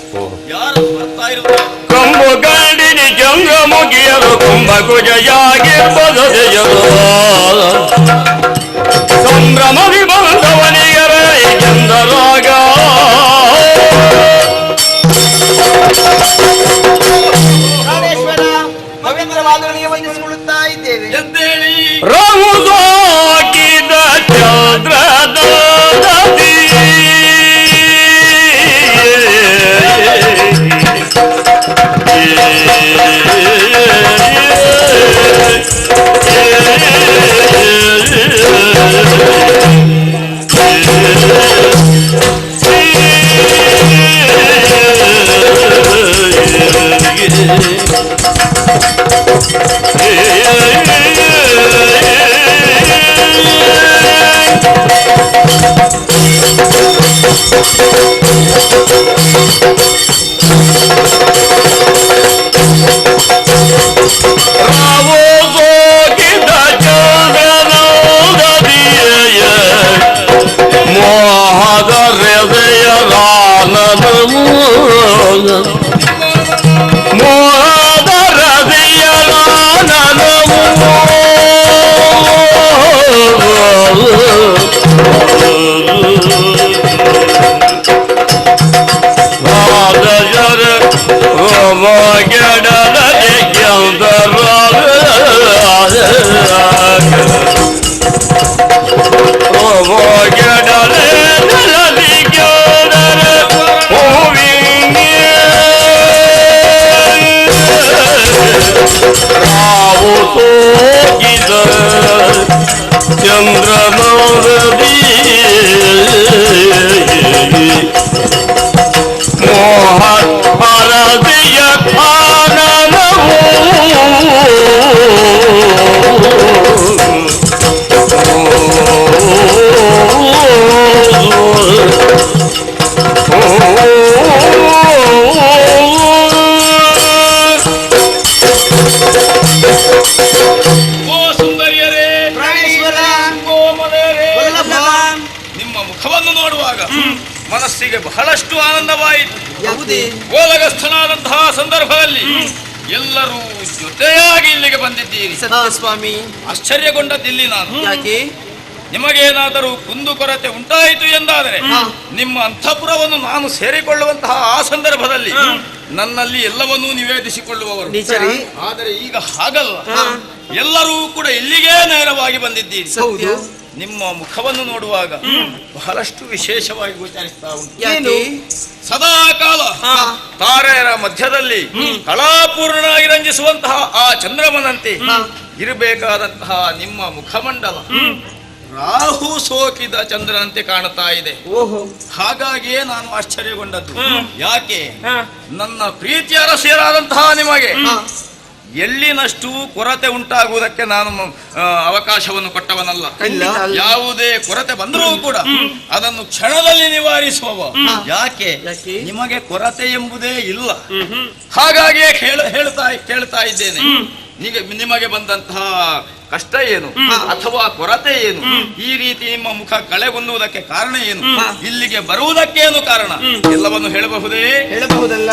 ಯಾರು ಬರ್ತಾ ಇರುವುದು ಕಂಬು ಗಂಡಿನಿ ಜಂಗ ಮುಗಿಯಲು ಕುಂಭ ಕುಜಯಾಗಿ ಬದಲೆಯಲು ಸಂಭ್ರಮದಿ ಬಂದವನಿಗರೇ ಚಂದರಾಗ ಪವಿತ್ರವಾದ ವಂದಿಸಿಕೊಳ್ಳುತ್ತಾ ಇದ್ದೇವೆ. ಎದ್ದೇಳಿ ರಹುದೋಗಿದ ಚಂದ್ರದ ನದಿ ಮೋಹದ ಹೃದಯ ಮೋಹದ ಹೃದಯ ರಾಜರ ರೋಮಗೆಡಲ ಚಂದ್ರನದಿ ಮೋಹ ಹರದಿಯ ಮನಸ್ಸಿಗೆ ಬಹಳಷ್ಟು ಆನಂದವಾಯಿತು. ಓಲಗಸ್ಥನಾದಂತಹ ಸಂದರ್ಭದಲ್ಲಿ ಎಲ್ಲರೂ ಜೊತೆಯಾಗಿ ಇಲ್ಲಿಗೆ ಬಂದಿದ್ದೀರಿ. ಸ್ವಾಮಿ, ಆಶ್ಚರ್ಯಗೊಂಡದ್ದಿಲ್ಲಿ ನಾನು. ಯಾಕೆ? ನಿಮಗೇನಾದರೂ ಕುಂದುಕೊರತೆ ಉಂಟಾಯಿತು ಎಂದಾದರೆ ನಿಮ್ಮ ಅಂತಃಪುರವನ್ನು ನಾನು ಸೇರಿಕೊಳ್ಳುವಂತಹ ಆ ಸಂದರ್ಭದಲ್ಲಿ ನನ್ನಲ್ಲಿ ಎಲ್ಲವನ್ನೂ ನಿವೇದಿಸಿಕೊಳ್ಳುವವರು. ಆದರೆ ಈಗ ಹಾಗಲ್ಲ, ಎಲ್ಲರೂ ಕೂಡ ಇಲ್ಲಿಗೇ ನೇರವಾಗಿ ಬಂದಿದ್ದೀರಿ. ನಿಮ್ಮ ಮುಖವನ್ನು ನೋಡುವಾಗ ಬಹಳಷ್ಟು ವಿಶೇಷವಾಗಿ ಗೋಚರಿಸ್ತಾ ಉಂಟು. ಸದಾ ಕಾಲ ತಾರೆಯರ ಮಧ್ಯದಲ್ಲಿ ಕಳಾಪೂರ್ಣನಾಗಿ ರಂಜಿಸುವಂತಹ ಆ ಚಂದ್ರಮನಂತೆ ಇರಬೇಕಾದಂತಹ ನಿಮ್ಮ ಮುಖಮಂಡಲ ರಾಹು ಸೋಕಿದ ಚಂದ್ರನಂತೆ ಕಾಣುತ್ತಾ ಇದೆ. ಹಾಗಾಗಿಯೇ ನಾನು ಆಶ್ಚರ್ಯಗೊಂಡದ್ದು. ಯಾಕೆ? ನನ್ನ ಪ್ರೀತಿಯ ರಸಿಯರಾದಂತಹ ನಿಮಗೆ ಎಳ್ಳಿನಷ್ಟು ಕೊರತೆ ಉಂಟಾಗುವುದಕ್ಕೆ ನಾನು ಅವಕಾಶವನ್ನು ಕೊಟ್ಟವನಲ್ಲ. ಯಾವುದೇ ಕೊರತೆ ಬಂದರೂ ಕೂಡ ಅದನ್ನು ಕ್ಷಣದಲ್ಲಿ ನಿವಾರಿಸುವವ. ಯಾಕೆ? ನಿಮಗೆ ಕೊರತೆ ಎಂಬುದೇ ಇಲ್ಲ. ಹಾಗಾಗಿಯೇ ಕೇಳ್ತಾ ಇದ್ದೇನೆ, ನಿಮಗೆ ಬಂದಂತಹ ಕಷ್ಟ ಏನು ಅಥವಾ ಕೊರತೆ ಏನು? ಈ ರೀತಿ ನಿಮ್ಮ ಮುಖ ಕಳೆಗುಂದುವುದಕ್ಕೆ ಕಾರಣ ಏನು? ಇಲ್ಲಿಗೆ ಬರುವುದಕ್ಕೇನು ಕಾರಣ? ಎಲ್ಲವನ್ನು ಹೇಳಬಹುದೇ? ಹೇಳಬಹುದಲ್ಲ.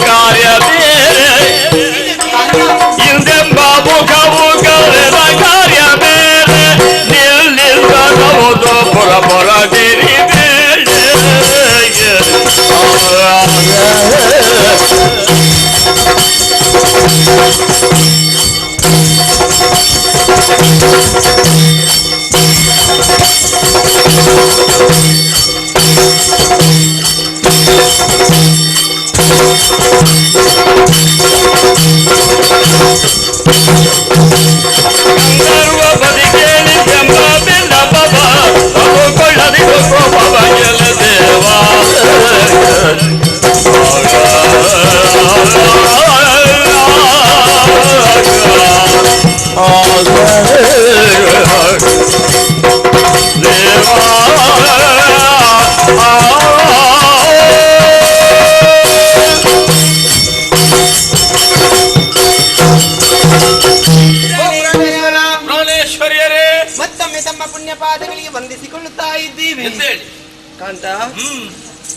ಕಾರ್ಯ ಬೇರೆ ಗಂಧರ್ವ ಬದಿಗೇಳಿ ಬೆಂಬ ಬಿಲ್ಲಬವ ತಗೊಳ್ಳದಿರು ಕೋಪವ ಗೆಲ್ಲದೇವ ಪ್ರಾಣೇಶ್ವರಿಯರೇ, ಮತ್ತೊಮ್ಮೆ ತಮ್ಮ ಪುಣ್ಯ ಪಾದಗಳಿಗೆ ವಂದಿಸಿಕೊಳ್ಳುತ್ತಾ ಇದ್ದೀವಿ. ಎದ್ದೇಳಿ. ಕಾಂತ,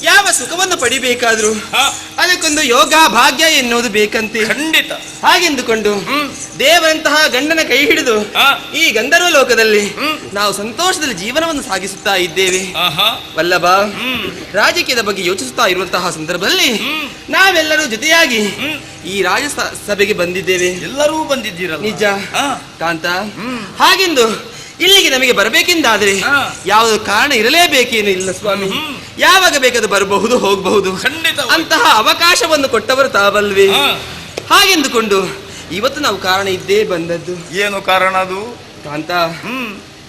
ಯಾವ ಸುಖವನ್ನು ಪಡಿಬೇಕಾದ್ರೂ ಹಾ, ಅದಕ್ಕೊಂದು ಯೋಗ ಭಾಗ್ಯ ಎನ್ನುವುದು ಬೇಕಂತೆ. ಖಂಡಿತ. ಹಾಗೆಂದುಕೊಂಡು ದೇವರಂತಹ ಗಂಡನ ಕೈ ಹಿಡಿದು ಹಾ. ಈ ಗಂಧರ್ವ ಲೋಕದಲ್ಲಿ ನಾವು ಸಂತೋಷದಲ್ಲಿ ಜೀವನವನ್ನು ಸಾಗಿಸುತ್ತಾ ಇದ್ದೇವೆ. ಆಹಾ. ವಲ್ಲಭ, ರಾಜಕೀಯದ ಬಗ್ಗೆ ಯೋಚಿಸುತ್ತಾ ಇರುವಂತಹ ಸಂದರ್ಭದಲ್ಲಿ ನಾವೆಲ್ಲರೂ ಜೊತೆಯಾಗಿ ಈ ರಾಜ ಸಭೆಗೆ ಬಂದಿದ್ದೇವೆ. ಎಲ್ಲರೂ ಬಂದಿದ್ದೀರಲ್ಲ? ನಿಜ. ಹಾ. ಕಾಂತ, ಹಾಗೆಂದು ಇಲ್ಲಿಗೆ ನಮಗೆ ಬರಬೇಕೆಂದಾದ್ರೆ ಹಾ. ಯಾವುದು ಕಾರಣ ಇರಲೇಬೇಕೇನು ಇಲ್ಲ ಸ್ವಾಮಿ. ಯಾವಾಗ ಬೇಕಾದ್ರೂ ಬರಬಹುದು, ಹೋಗಬಹುದು. ಖಂಡಿತವಾಗಿ. ಅಂತಹ ಅವಕಾಶವನ್ನು ಕೊಟ್ಟವರು ತಾವಲ್ವೇ. ಹಾ. ಹಾಗೆಂದುಕೊಂಡು ಇವತ್ತು ನಾವು ಕಾರಣ ಇದ್ದೇ ಬಂದದ್ದು. ಏನು ಕಾರಣ ಅದು? ಕಾಂತ,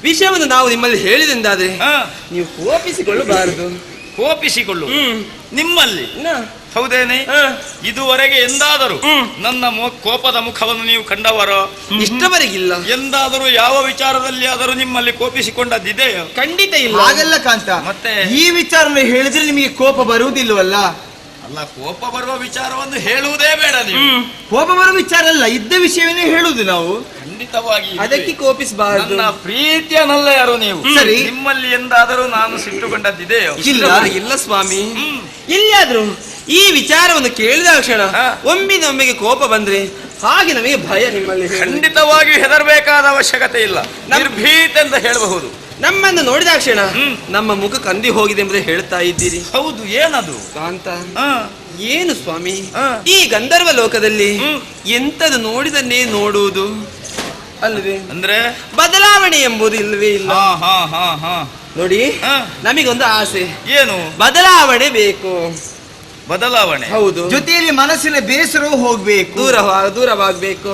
ವಿಷಯವನ್ನು ನಾವು ನಿಮ್ಮಲ್ಲಿ ಹೇಳಿದೆಂದಾದ್ರೆ ಹಾ. ನೀವು ಕೋಪಿಸಿಕೊಳ್ಳಬಾರದು. ಕೋಪಿಸಿಕೊಳ್ಳು ನಿಮ್ಮಲ್ಲಿ? ಹೌದೇನೆ? ಇದುವರೆಗೆ ಎಂದಾದರೂ ನನ್ನ ಕೋಪದ ಮುಖವನ್ನು ನೀವು ಕಂಡವರೋ? ಇಷ್ಟವರೆಗಿಲ್ಲ. ಎಂದಾದರೂ ಯಾವ ವಿಚಾರದಲ್ಲಿ ಆದರೂ ನಿಮ್ಮಲ್ಲಿ ಕೋಪಿಸಿಕೊಂಡದ್ದಿದೆಯೋ? ಖಂಡಿತ ಇಲ್ಲ. ಹಾಗಲ್ಲ ಕಾಂತ, ಮತ್ತೆ ಈ ವಿಚಾರವನ್ನು ಹೇಳಿದ್ರೆ ನಿಮಗೆ ಕೋಪ ಬರುವುದಿಲ್ಲವಲ್ಲ? ಅಲ್ಲ, ಕೋಪ ಬರುವ ವಿಚಾರವನ್ನು ಹೇಳುವುದೇ ಬೇಡ ನೀವು. ಕೋಪ ಬರುವ ವಿಚಾರ ಅಲ್ಲ, ಇದ್ದ ವಿಷಯವನ್ನೇ ಹೇಳುವುದು ನಾವು. ಖಂಡಿತವಾಗಿ ಅದಕ್ಕೆ ಕೋಪಿಸಬಾರದು. ನನ್ನ ಪ್ರೀತಿಯನ್ನಲ್ಲ ಯಾರು ನೀವು. ಸರಿ. ನಿಮ್ಮಲ್ಲಿ ಎಂದಾದರೂ ನಾನು ಸಿಟ್ಟುಕೊಂಡದ್ದಿದೆಯೋ? ಇಲ್ಲ ಸ್ವಾಮಿ. ಎಲ್ಲಿಯಾದ್ರೂ ಈ ವಿಚಾರವನ್ನು ಕೇಳಿದ ಕ್ಷಣ ಒಮ್ಮಿನೊಮ್ಮೆಗೆ ಕೋಪ ಬಂದ್ರೆ ಹಾಗೆ ನಮಗೆ ಭಯ. ನಿಮ್ಮಲ್ಲಿ ಖಂಡಿತವಾಗಿಯೂ ಹೆದರಬೇಕಾದ ಅವಶ್ಯಕತೆ ಇಲ್ಲ, ನಿರ್ಭೀತ ಅಂತ ಹೇಳಬಹುದು. ನಮ್ಮನ್ನು ನೋಡಿದ ಕ್ಷಣ ನಮ್ಮ ಮುಖ ಕಂದಿ ಹೋಗಿದೆ ಎಂಬುದೇ ಹೇಳ್ತಾ ಇದ್ದೀರಿ. ಹೌದು, ಏನದು? ಕಾಂತ, ಏನು ಸ್ವಾಮಿ, ಈ ಗಂಧರ್ವ ಲೋಕದಲ್ಲಿ ಎಂತದು ನೋಡಿದನ್ನೇ ನೋಡುವುದು ಅಲ್ವೇ? ಅಂದ್ರೆ ಬದಲಾವಣೆ ಎಂಬುದು ಇಲ್ವೇ ಇಲ್ಲ. ನೋಡಿ, ಹಾ. ನಮಗೊಂದು ಆಸೆ. ಏನು ಬದಲಾವಣೆ ಬೇಕು. ಬದಲಾವಣೆ? ಹೌದು. ಜೊತೆಯಲ್ಲಿ ಮನಸ್ಸಿನ ಬೇಸರವೂ ಹೋಗ್ಬೇಕು, ದೂರವಾಗಬೇಕು.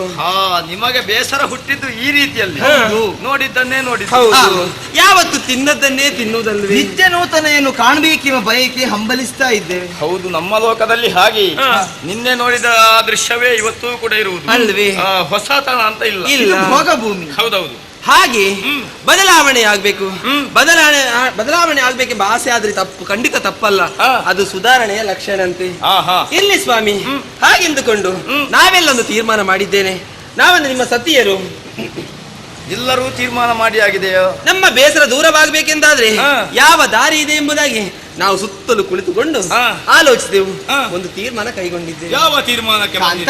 ನಿಮಗೆ ಬೇಸರ ಹುಟ್ಟಿದ್ದು ಈ ರೀತಿಯಲ್ಲಿ? ನೋಡಿದ್ದನ್ನೇ ನೋಡಿ. ಹೌದು. ಯಾವತ್ತು ತಿನ್ನದನ್ನೇ ತಿನ್ನುವುದಲ್ವೇ? ನಿತ್ಯ ನೂತನೆಯನ್ನು ಕಾಣಬೇಕೆಂಬ ಬಯಕೆ ಹಂಬಲಿಸ್ತಾ ಇದ್ದೇವೆ. ಹೌದು, ನಮ್ಮ ಲೋಕದಲ್ಲಿ ಹಾಗೆ ನಿನ್ನೆ ನೋಡಿದ ಆ ದೃಶ್ಯವೇ ಇವತ್ತೂ ಕೂಡ ಇರುವುದು ಅಲ್ವೇ? ಹೊಸತನ ಅಂತ ಇಲ್ಲ. ಇಲ್ಲ. ಭೋಗ ಭೂಮಿ. ಹೌದೌದು. ಹಾಗೆ ಬದಲಾವಣೆ ಆಗ್ಬೇಕು. ಬದಲಾವಣೆ ಆಗ್ಬೇಕೆಂಬ ಆಸೆ ಆದ್ರೆ ತಪ್ಪು, ಖಂಡಿತ ತಪ್ಪಲ್ಲ. ಅದು ಸುಧಾರಣೆಯ ಲಕ್ಷಣ ಅಂತೆ. ಇಲ್ಲಿ ಸ್ವಾಮಿ, ಹಾಗೆಂದುಕೊಂಡು ನಾವೆಲ್ಲೊಂದು ತೀರ್ಮಾನ ಮಾಡಿದ್ದೇನೆ. ನಾವಂದ್ರೆ ನಿಮ್ಮ ಸತಿಯರು ಎಲ್ಲರೂ ತೀರ್ಮಾನ ಮಾಡಿ ಆಗಿದೆಯೋ? ನಮ್ಮ ಬೇಸರ ದೂರವಾಗಬೇಕೆಂದಾದ್ರೆ ಯಾವ ದಾರಿ ಇದೆ ಎಂಬುದಾಗಿ ನಾವು ಸುತ್ತಲೂ ಕುಳಿತುಕೊಂಡು ಆಲೋಚಿಸಿದೆವು. ಒಂದು ತೀರ್ಮಾನ ಕೈಗೊಂಡಿದ್ದೇವೆ. ಯಾವ ತೀರ್ಮಾನಕ್ಕೆ? ಕಾಂತ,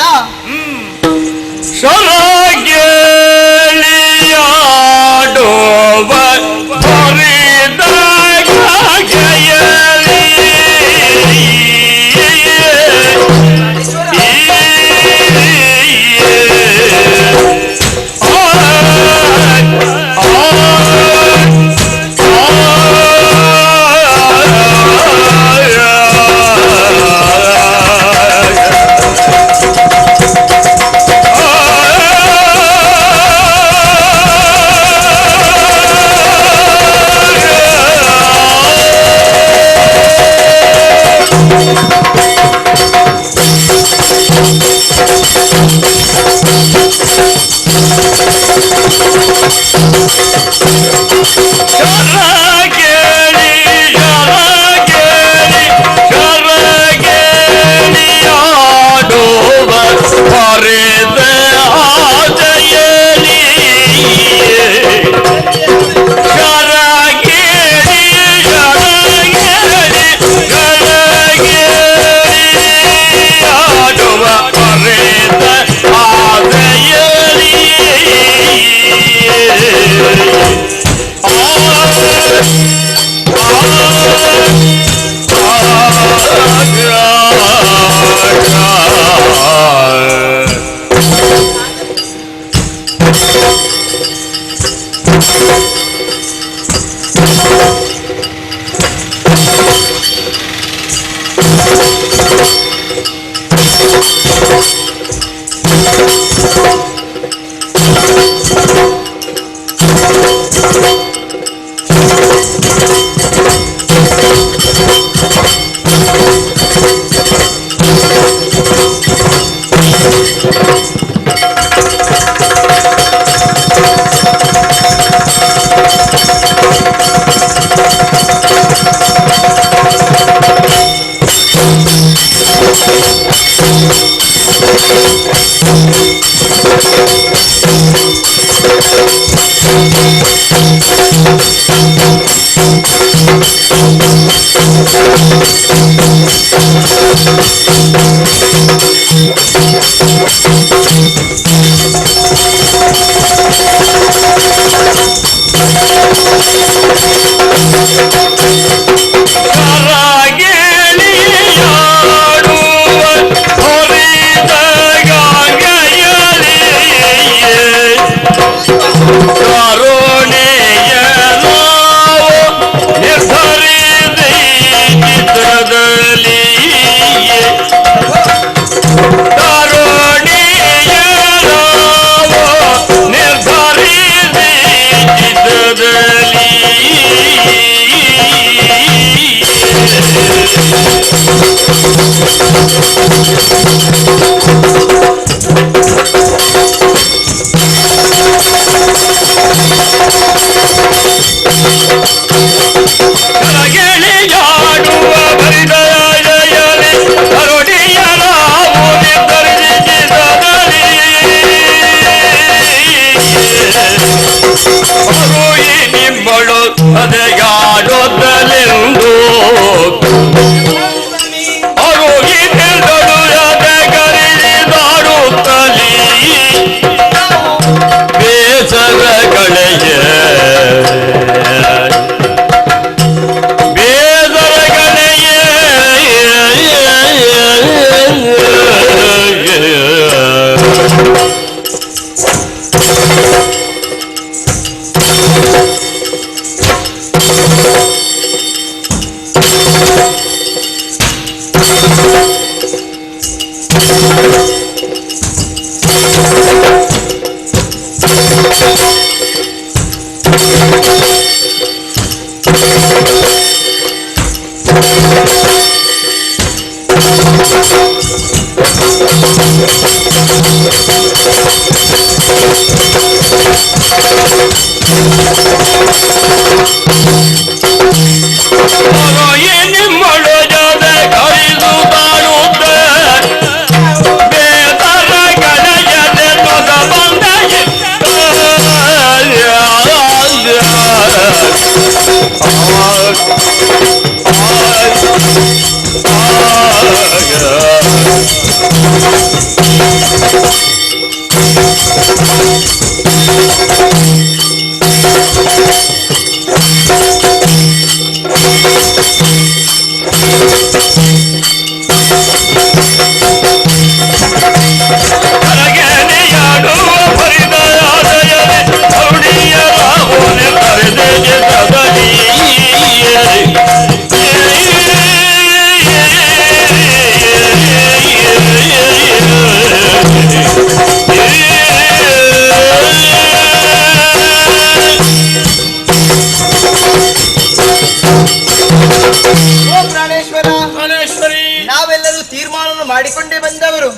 ನಾವೆಲ್ಲರೂ ತೀರ್ಮಾನ ಮಾಡಿಕೊಂಡೇ ಬಂದವರು.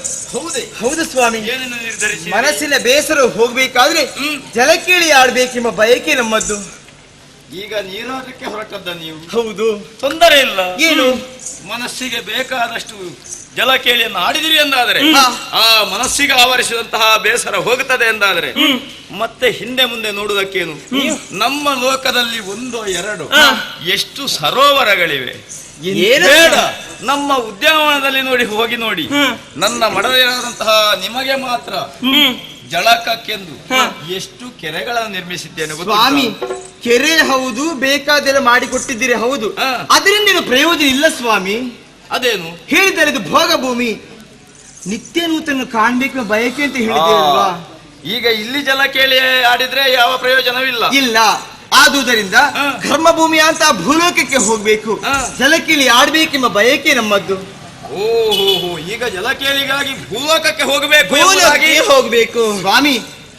ಹೌದು ಸ್ವಾಮಿ. ಮನಸ್ಸಿನ ಬೇಸರ ಹೋಗ್ಬೇಕಾದ್ರೆ ಜಲಕೇಳಿ ಆಡ್ಬೇಕೆಂಬ ಬಯಕೆ ನಮ್ಮದ್ದು. ಈಗ ನೀರಾಟಕ್ಕೆ ಹೊರಟದ್ದ ನೀವು? ಹೌದು. ತೊಂದರೆ ಇಲ್ಲ. ಏನು? ಮನಸ್ಸಿಗೆ ಬೇಕಾದಷ್ಟು ಜಲಕೇಳಿಯನ್ನು ಆಡಿದಿರಿ ಎಂದಾದರೆ ಆ ಮನಸ್ಸಿಗೆ ಆವರಿಸಿದಂತಹ ಬೇಸರ ಹೋಗುತ್ತದೆ ಎಂದಾದರೆ ಮತ್ತೆ ಹಿಂದೆ ಮುಂದೆ ನೋಡುವುದಕ್ಕೇನು? ನಮ್ಮ ಲೋಕದಲ್ಲಿ ಒಂದೋ ಎರಡೋ ಎಷ್ಟು ಸರೋವರಗಳಿವೆ. ಬೇಡ, ನಮ್ಮ ಉದ್ಯಾನವನದಲ್ಲಿ ಹೋಗಿ ನೋಡಿ. ನನ್ನ ಮಡದಿಯಾದಂತಹ ನಿಮಗೆ ಮಾತ್ರ ಜಳಕಕ್ಕೆಂದು ಎಷ್ಟು ಕೆರೆಗಳನ್ನು ನಿರ್ಮಿಸಿದ್ದೇನೆ ಸ್ವಾಮಿ. ಕೆರೆ ಹೌದು, ಬೇಕಾದೆಲ್ಲ ಮಾಡಿಕೊಟ್ಟಿದ್ದೀರಿ ಹೌದು, ಅದರಿಂದ ಪ್ರಯೋಜನ ಇಲ್ಲ ಸ್ವಾಮಿ. ಅದೇನು ಹೇಳಿದರೆ ಇದು ಭೋಗ ಭೂಮಿ, ನಿತ್ಯ ನೂತನ ಕಾಣ್ಬೇಕು ಬಯಕೆ ಅಂತ ಹೇಳಿದ್ದೇವಲ್ವಾ. ಈಗ ಇಲ್ಲಿ ಜಲ ಕೇಳಿ ಆಡಿದ್ರೆ ಯಾವ ಪ್ರಯೋಜನವಿಲ್ಲ. ಇಲ್ಲ. ಆದುದರಿಂದ ಧರ್ಮಭೂಮಿ ಅಂತ ಭೂಲೋಕಕ್ಕೆ ಹೋಗ್ಬೇಕು, ಜಲಕಿಳಿ ಆಡ್ಬೇಕೆಂಬ ಬಯಕೆ ನಮ್ಮದ್ದು. ಓಹೋ, ಈಗ ಜಲ ಕೇಳಿಗಾಗಿ ಭೂಲೋಕಕ್ಕೆ ಹೋಗಬೇಕು. ಹೋಗ್ಬೇಕು ಸ್ವಾಮಿ.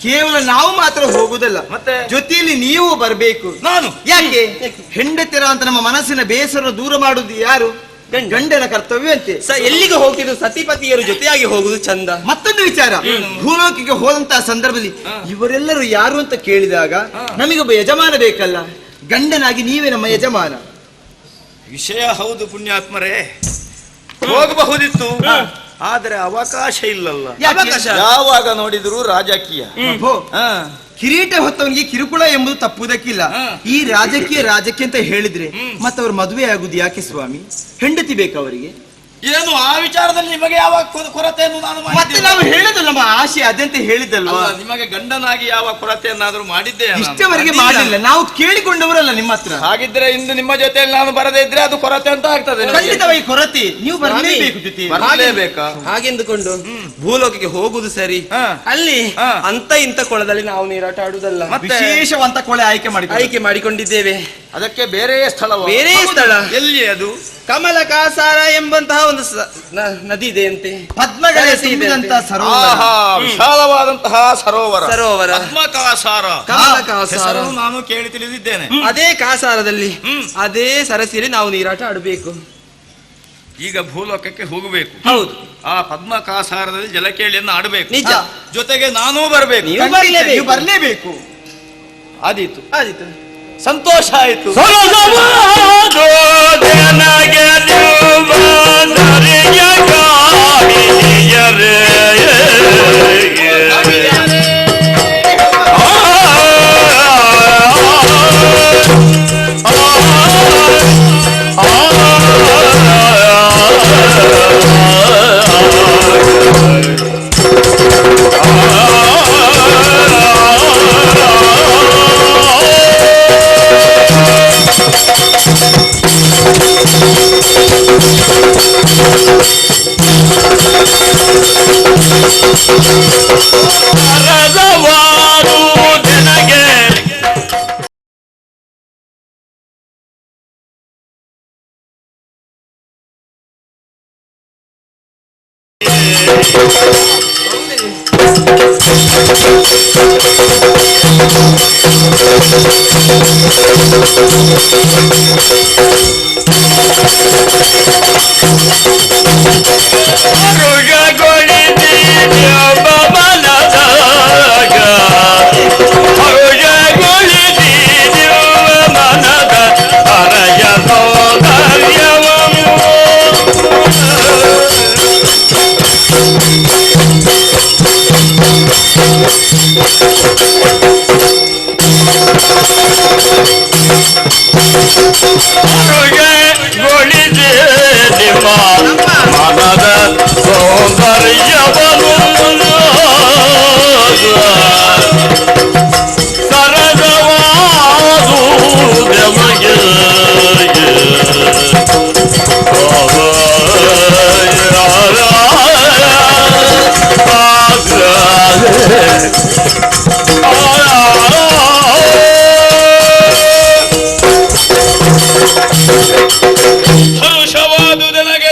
ಕೇವಲ ನಾವು ಮಾತ್ರ ಹೋಗುದಲ್ಲ, ಮತ್ತೆ ಜೊತೆಯಲ್ಲಿ ನೀವು ಬರಬೇಕು. ನಾನು ಯಾಕೆ? ಹೆಂಡತಿರ ಅಂತ ನಮ್ಮ ಮನಸ್ಸಿನ ಬೇಸರ ದೂರ ಮಾಡುದು ಯಾರು? ಗಂಡನ ಕರ್ತವ್ಯ ಅಂತೆ. ಎಲ್ಲಿಗೆ ಹೋಗ್ತಿದ್ರು ಸತಿಪತಿಯರು ಜೊತೆಯಾಗಿ ಹೋಗುದು ಚಂದ. ಮತ್ತೊಂದು ವಿಚಾರ, ಭೂಲೋಕಕ್ಕೆ ಹೋದಂತಹ ಸಂದರ್ಭದಲ್ಲಿ ಇವರೆಲ್ಲರೂ ಯಾರು ಅಂತ ಕೇಳಿದಾಗ ನಮಗೊಬ್ಬ ಯಜಮಾನ ಬೇಕಲ್ಲ. ಗಂಡನಾಗಿ ನೀವೇ ನಮ್ಮ ಯಜಮಾನ. ವಿಷಯ ಹೌದು ಪುಣ್ಯಾತ್ಮರೇ, ಹೋಗಬಹುದಿತ್ತು, ಆದರೆ ಅವಕಾಶ ಇಲ್ಲಲ್ಲ. ಯಾವಾಗ ನೋಡಿದ್ರು ರಾಜಕೀಯ. ಕಿರೀಟ ಹೊತ್ತವನಿಗೆ ಕಿರುಕುಳ ಎಂಬುದು ತಪ್ಪುವುದಕ್ಕಿಲ್ಲ. ಈ ರಾಜಕೀಯ ಅಂತ ಹೇಳಿದ್ರೆ ಮತ್ತವ್ರ ಮದುವೆ ಆಗುದು ಯಾಕೆ ಸ್ವಾಮಿ? ಹೆಂಡತಿ ಬೇಕವರಿಗೆ. ಏನು ಆ ವಿಚಾರದಲ್ಲಿ ನಿಮಗೆ ಯಾವ ಕೊರತೆಯನ್ನು ನಾನು ಮತ್ತೆ ನಾವು ಹೇಳುದು ನಮ್ಮ ಆಶೆ ಅದಂತೆ ಹೇಳಿದ್ದಲ್ವಾ? ನಿಮಗೆ ಗಂಡನಾಗಿ ಯಾವ ಕೊರತೆಯನ್ನಾದ್ರೂ ಮಾಡಿದ್ದೆ? ಇಷ್ಟವರೆಗೆ ಮಾಡಿಲ್ಲ, ನಾವು ಕೇಳಿಕೊಂಡವರಲ್ಲ ನಿಮ್ಮ ಹತ್ರ. ಹಾಗಿದ್ರೆ ಇಂದು ನಿಮ್ಮ ಜೊತೆಯಲ್ಲಿ ನಾನು ಬರದೇ ಇದ್ರೆ ಅದು ಕೊರತೆ ಅಂತ ಆಗ್ತದೆ. ಖಂಡಿತವಾಗಿ ಕೊರತೆ. ನೀವು ಬರಲೇಬೇಕು ಜೊತೆ. ಬರಲೇಬೇಕಾ? ಹಾಗೆಂದುಕೊಂಡು ಭೂಲೋಕಕ್ಕೆ ಹೋಗುದು ಸರಿ. ಅಲ್ಲಿ ಅಂತ ಇಂಥ ಕೊಳದಲ್ಲಿ ನಾವು ನೀರಾಟ ಆಡುದಲ್ಲ, ವಿಶೇಷವಂತ ಕೊಳೆ ಆಯ್ಕೆ ಮಾಡಿಕೊಂಡಿದ್ದೇವೆ. ಅದಕ್ಕೆ ಬೇರೆ ಸ್ಥಳ. ಬೇರೆ ಸ್ಥಳ ಎಲ್ಲಿ ಅದು? ಕಮಲಕಾಸಾರ ಎಂಬಂತಹ ಒಂದು ನದಿ ಇದೆ ಅಂತೆ. ಪದ್ಮಗಳ ವಿಶಾಲವಾದಂತಹ ಸರೋವರ. ಪದ್ಮಕಾಸಾರ, ಕಮಲಕಾಸಾರ ನಾನು ಕೇಳಿ ತಿಳಿದಿದ್ದೇನೆ. ಅದೇ ಕಾಸಾರದಲ್ಲಿ ಅದೇ ಸರಸಿಯಲ್ಲಿ ನಾವು ನೀರಾಟ ಆಡಬೇಕು. ಈಗ ಭೂಲೋಕಕ್ಕೆ ಹೋಗಬೇಕು. ಹೌದು. ಆ ಪದ್ಮಕಾಸಾರದಲ್ಲಿ ಜಲಕೇಳಿಯನ್ನು ಆಡಬೇಕು. ನಿಜ. ಜೊತೆಗೆ ನಾನೂ ಬರಬೇಕು. ನೀವು ಬರಲೇಬೇಕು. ಆದೀತು, ಆದೀತು. ಸಂತೋಷ ಆಯಿತು.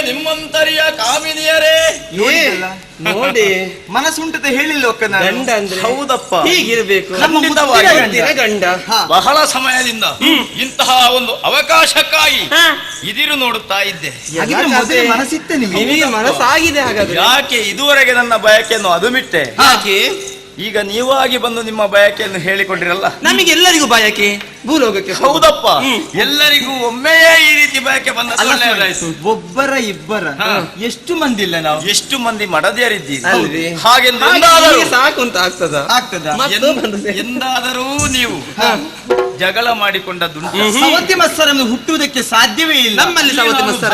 ನಿಮ್ಮಂತರಿಯ ಕಾಮಿನಿಯರೇ ನೋಡಿ, ಮನಸ್ಸುಂಟತ ಹೇಳಿಲ್ಲ. ಗಂಡ ಅಂದ್ರೆ ಹೌದಪ್ಪ, ಹೀಗಿರ್ಬೇಕು. ಗಂಡ ಬಹಳ ಸಮಯದಿಂದ ಇಂತಹ ಒಂದು ಅವಕಾಶಕ್ಕಾಗಿ ಇದಿರು ನೋಡುತ್ತಾ ಇದ್ದೆ. ಮನಸ್ಸಿತ್ತೆ ನಿಮಗೆ ಮನಸ್ಸಾಗಿದೆ. ಹಾಗಾದ್ರೆ ಯಾಕೆ ಇದುವರೆಗೆ ನನ್ನ ಬಯಕೆಯನ್ನು ಅದುಮಿಟ್ಟೆ? ಯಾಕೆ ಈಗ ನೀವಾಗಿ ಬಂದು ನಿಮ್ಮ ಬಯಕೆಯನ್ನು ಹೇಳಿಕೊಂಡಿರಲ್ಲ. ನಮಗೆಲ್ಲರಿಗೂ ಬಯಕೆ ಭೂಲೋಕಕ್ಕೆ. ಹೌದಪ್ಪ, ಎಲ್ಲರಿಗೂ ಒಮ್ಮೆಯೇ ಈ ರೀತಿ ಬಯಕೆ ಬಂದ. ಒಬ್ಬರ ಇಬ್ಬರ ಎಷ್ಟು ಮಂದಿ ಇಲ್ಲ, ನಾವು ಎಷ್ಟು ಮಂದಿ ಮಡದಿಯರಿದ್ದೀರಿ. ಹಾಗೆಂದು ಸಾಕು ಅಂತ ಆಗ್ತದ. ಎಂದಾದರೂ ನೀವು ಜಗಳ ಮಾಡಿಕೊಂಡದ್ದುಂಟು? ಸವತಿ ಮತ್ಸರನ್ನು ಹುಟ್ಟುವುದಕ್ಕೆ ಸಾಧ್ಯವೇ ಇಲ್ಲ ನಮ್ಮಲ್ಲಿ. ಸವತಿ ಮತ್ಸರ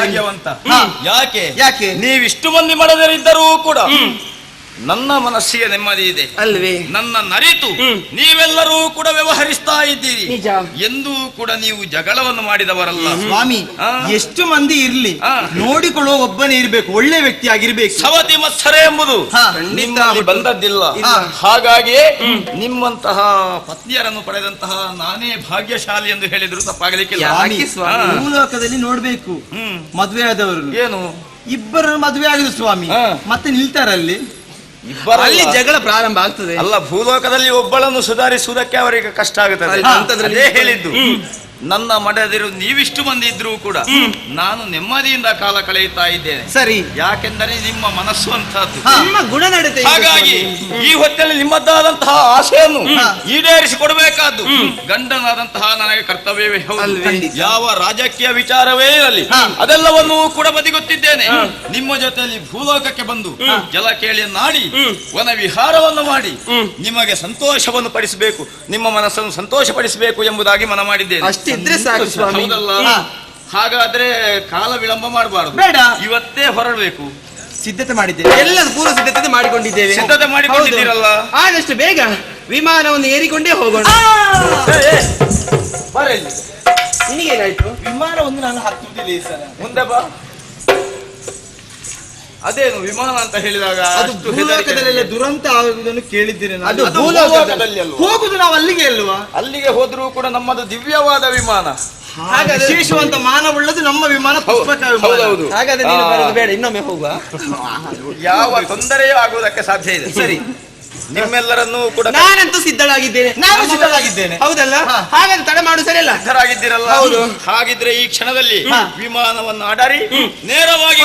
ಯಾಕೆ ನೀವಿಷ್ಟು ಮಂದಿ ಮಡದಿಯರಿದ್ದರೂ ಕೂಡ ನನ್ನ ಮನಸ್ಸಿಗೆ ನೆಮ್ಮದಿ ಇದೆ ಅಲ್ವೇ? ನನ್ನ ನರಿತು ನೀವೆಲ್ಲರೂ ಕೂಡ ವ್ಯವಹರಿಸ್ತಾ ಇದ್ದೀರಿ. ನಿಜ. ಎಂದೂ ಕೂಡ ನೀವು ಜಗಳವನ್ನು ಮಾಡಿದವರಲ್ಲ ಸ್ವಾಮಿ. ಎಷ್ಟು ಮಂದಿ ಇರ್ಲಿ, ನೋಡಿಕೊಳ್ಳುವ ಒಬ್ಬನೇ ಇರ್ಬೇಕು, ಒಳ್ಳೆ ವ್ಯಕ್ತಿ ಆಗಿರ್ಬೇಕು. ಸವತಿ ಮತ್ಸರ ಎಂಬುದು ನಿಮ್ಮಲ್ಲಿ ಬಂದದ್ದಿಲ್ಲ. ಹಾಗಾಗಿ ನಿಮ್ಮಂತಹ ಪತ್ನಿಯರನ್ನು ಪಡೆದಂತಹ ನಾನೇ ಭಾಗ್ಯಶಾಲಿ ಎಂದು ಹೇಳಿದ್ರು ತಪ್ಪಾಗಲಿಕ್ಕಿಲ್ಲ. ಭೂಲೋಕದಲ್ಲಿ ನೋಡ್ಬೇಕು, ಮದುವೆ ಆದವರು ಏನು ಇಬ್ಬರನ್ನು ಮದುವೆ ಆಗುದು ಸ್ವಾಮಿ, ಮತ್ತೆ ನಿಲ್ತಾರಲ್ಲಿ ಅಲ್ಲಿ ಜಗಳ ಪ್ರಾರಂಭ ಆಗ್ತದೆ. ಅಲ್ಲ, ಭೂಲೋಕದಲ್ಲಿ ಒಬ್ಬಳನ್ನು ಸುಧಾರಿಸುವುದಕ್ಕೆ ಅವರಿಗೆ ಕಷ್ಟ ಆಗುತ್ತದೆ. ಅದೇ ಹೇಳಿದ್ದು. ನನ್ನ ಮಡದಿರು ನೀವಿಷ್ಟು ಮಂದಿ ಇದ್ರೂ ಕೂಡ ನಾನು ನೆಮ್ಮದಿಯಿಂದ ಕಾಲ ಕಳೆಯುತ್ತಾ ಇದ್ದೇನೆ. ಸರಿ, ಯಾಕೆಂದರೆ ನಿಮ್ಮ ಮನಸ್ಸು ಅಂತದ್ದು, ನಿಮ್ಮ ಗುಣನಡತೆ. ಹಾಗಾಗಿ ಈ ಹೊತ್ತಲ್ಲಿ ನಿಮ್ಮದಾದಂತಹ ಆಸೆಯನ್ನು ಈಡೇರಿಸಿಕೊಡಬೇಕಾದ್ದು ಗಂಡನಾದಂತಹ ನನಗೆ ಕರ್ತವ್ಯವೇ ಹೌದು. ಯಾವ ರಾಜಕೀಯ ವಿಚಾರವೇ ಇರಲಿ ಅದೆಲ್ಲವನ್ನೂ ಕೂಡ ಬದಿಗೊತ್ತಿದ್ದೇನೆ. ನಿಮ್ಮ ಜೊತೆಯಲ್ಲಿ ಭೂಲೋಕಕ್ಕೆ ಬಂದು ಜಲಕೇಳಿಯನ್ನಾಡಿ ವನ ವಿಹಾರವನ್ನು ಮಾಡಿ ನಿಮಗೆ ಸಂತೋಷವನ್ನು ಪಡಿಸಬೇಕು, ನಿಮ್ಮ ಮನಸ್ಸನ್ನು ಸಂತೋಷಪಡಿಸಬೇಕು ಎಂಬುದಾಗಿ ಮನ ಮಾಡಿದ್ದೇನೆ. ಅಷ್ಟಿದ್ರೆ ಸಾಕು ಸ್ವಾಮಿ. ಹಾಗಾದ್ರೆ ಕಾಲ ವಿಳಂಬ ಮಾಡಬಾರದು, ಬೇಡ, ಇವತ್ತೇ ಹೊರಡಬೇಕು. ಸಿದ್ಧತೆ ಮಾಡಿದ್ದೇವೆ, ಎಲ್ಲ ಪೂರ್ವ ಸಿದ್ಧತೆ ಮಾಡಿಕೊಂಡಿದ್ದೇವೆ. ಸಿದ್ಧತೆ ಮಾಡಿಕೊಂಡಿದ್ದೀರಲ್ಲ, ಆದಷ್ಟು ಬೇಗ ವಿಮಾನವನ್ನು ಏರಿಕೊಂಡೇ ಹೋಗೋಣ. ನಿನಗೇನಾಯ್ತು? ವಿಮಾನವನ್ನು ನಾನು ಹತ್ತುವುದಿಲ್ಲ ಈ ಸಲ. ಮುಂದೆ ಬಾ. ಅದೇನು ವಿಮಾನ ಅಂತ ಹೇಳಿದಾಗ ಅದು ಭೂಲೋಕದಲ್ಲೆಲ್ಲ ದುರಂತ ಆಗುವುದನ್ನು ಕೇಳಿದ್ದೀರಿ. ಅದು ಭೂಲೋಕದಲ್ಲಿ ಅಲ್ವಾ? ಹೋಗುದು ನಾವು ಅಲ್ಲಿಗೆ ಅಲ್ವಾ? ಅಲ್ಲಿಗೆ ಹೋದ್ರೂ ಕೂಡ ನಮ್ಮದು ದಿವ್ಯವಾದ ವಿಮಾನ, ಹಾಗಾದ್ರೆ ವಿಶೇಷವಂತ ಮಾನವುಳ್ಳದು ನಮ್ಮ ವಿಮಾನ, ಪುಷ್ಪಕ ವಿಮಾನ. ಹೌದೌದು. ಹಾಗಾದ್ರೆ ನೀನು ಬರೋದು ಬೇಡ, ಇನ್ನೊಮ್ಮೆ ಹೋಗುವ. ಯಾವ ತೊಂದರೆಯೂ ಆಗುವುದಕ್ಕೆ ಸಾಧ್ಯ ಇದೆ. ಸರಿ, ನಿಮ್ಮೆಲ್ಲರನ್ನೂ ಕೂಡ ನಾನಂತೂ ಸಿದ್ಧಳಾಗಿದ್ದೇನೆ. ನಾನು ಸಿದ್ಧಳಾಗಿದ್ದೇನೆ. ಹೌದಲ್ಲ? ಹಾಗಾದ್ರೆ ತಡ ಮಾಡು, ಸರಿಯಲ್ಲ? ಸಿದ್ಧರಾಗಿದ್ದೀರಲ್ಲ? ಹೌದು. ಹಾಗಿದ್ರೆ ಈ ಕ್ಷಣದಲ್ಲಿ ವಿಮಾನವನ್ನು ಅಡರಿ ನೇರವಾಗಿ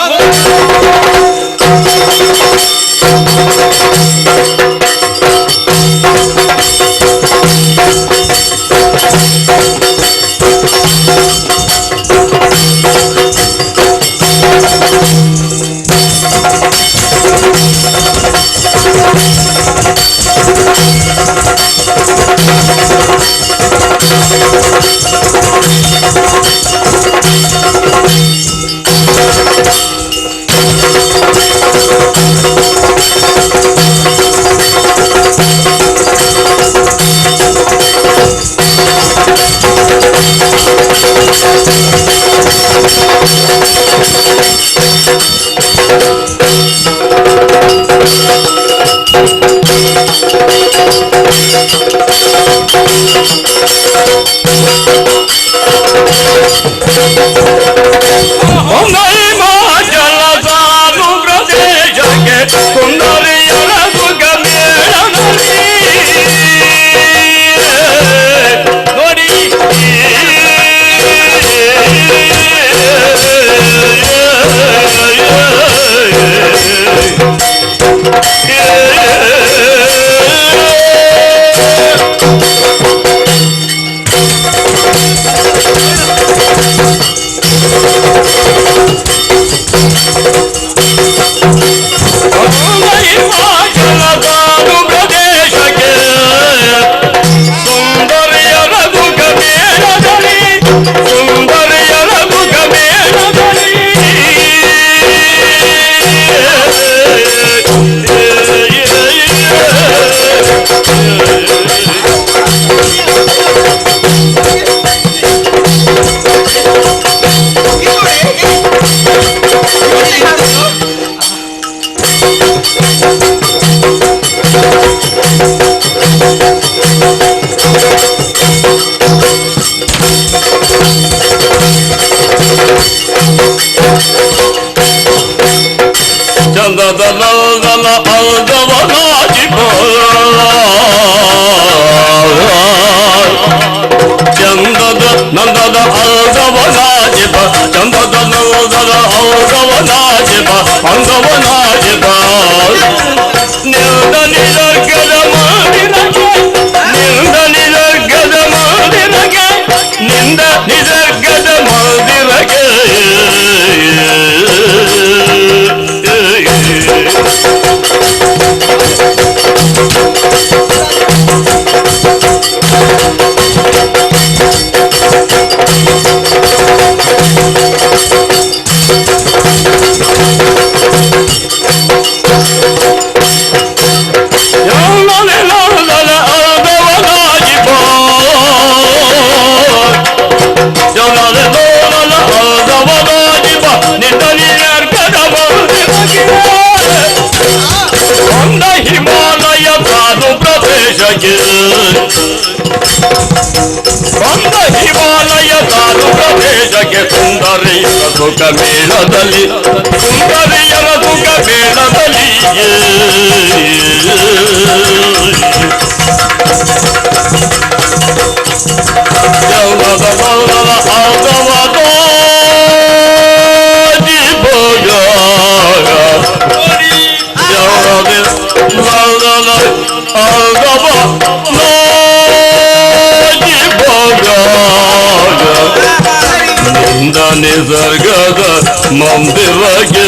ಚಂದದ ನಲ್ದನ ಅಲ್ದವನಾಜಿಪ ಚಂದದ ನಂದದ ಅಲ್ದವನಾಜಿಪ ಚಂದದ ನಲ್ದನ ಅಲ್ದವನಾಜಿಪ ಅಂದವನಾಜಿಪ ನಿಲ್ದ ನಿಸರ್ಗದ ಮಾಡಿರಗೆ ನಿಲ್ದ ನಿಸರ್ಗದ ಮಾಡಿರಗೆ ನಿಂದ ನಿಸರ್ಗದ ಮಾಡಿರಗೆ ಬಂದ ಹಿಮಾಲಯ ದಾರು ಪ್ರದೇಶಕ್ಕೆ ಸುಂದರಿಯರ ಸುಖ ಮೇಳದಲ್ಲಿ ಸುಂದರಿಯರ ಸುಖ ಮೇಳದಲ್ಲಿ ಯೌವನದ ಮೌನದ ಆಗಮದ ಜೀಭೋಗ ನಿಸರ್ಗದ ಮಂದಿರಗೆ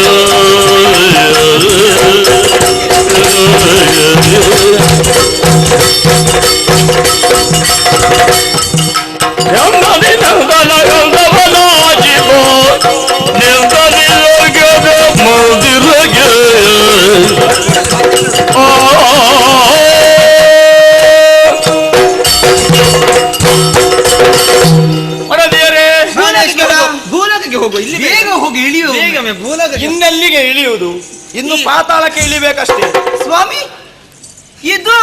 ಎಂದನಿ ನಂದನ ಗಂಧವನ ಜೀವ ನಿಂದ ನಿಸರ್ಗದ ಮಂದಿರಗೆ ಭೂಲೋಕಕ್ಕೆ ಹೋಗು, ಇಲ್ಲಿ ಬೇಗ ಹೋಗಿ ಇಳಿಯು. ಬೇಗವೇ ಭೂಲೋಕಕ್ಕೆ. ಇನ್ನೆಲ್ಲಿಗೆ ಇಳಿಯುವುದು? ಇನ್ನು ಪಾತಾಳಕ್ಕೆ ಇಳಿಬೇಕಷ್ಟೇ. ಸ್ವಾಮಿ, ಇದು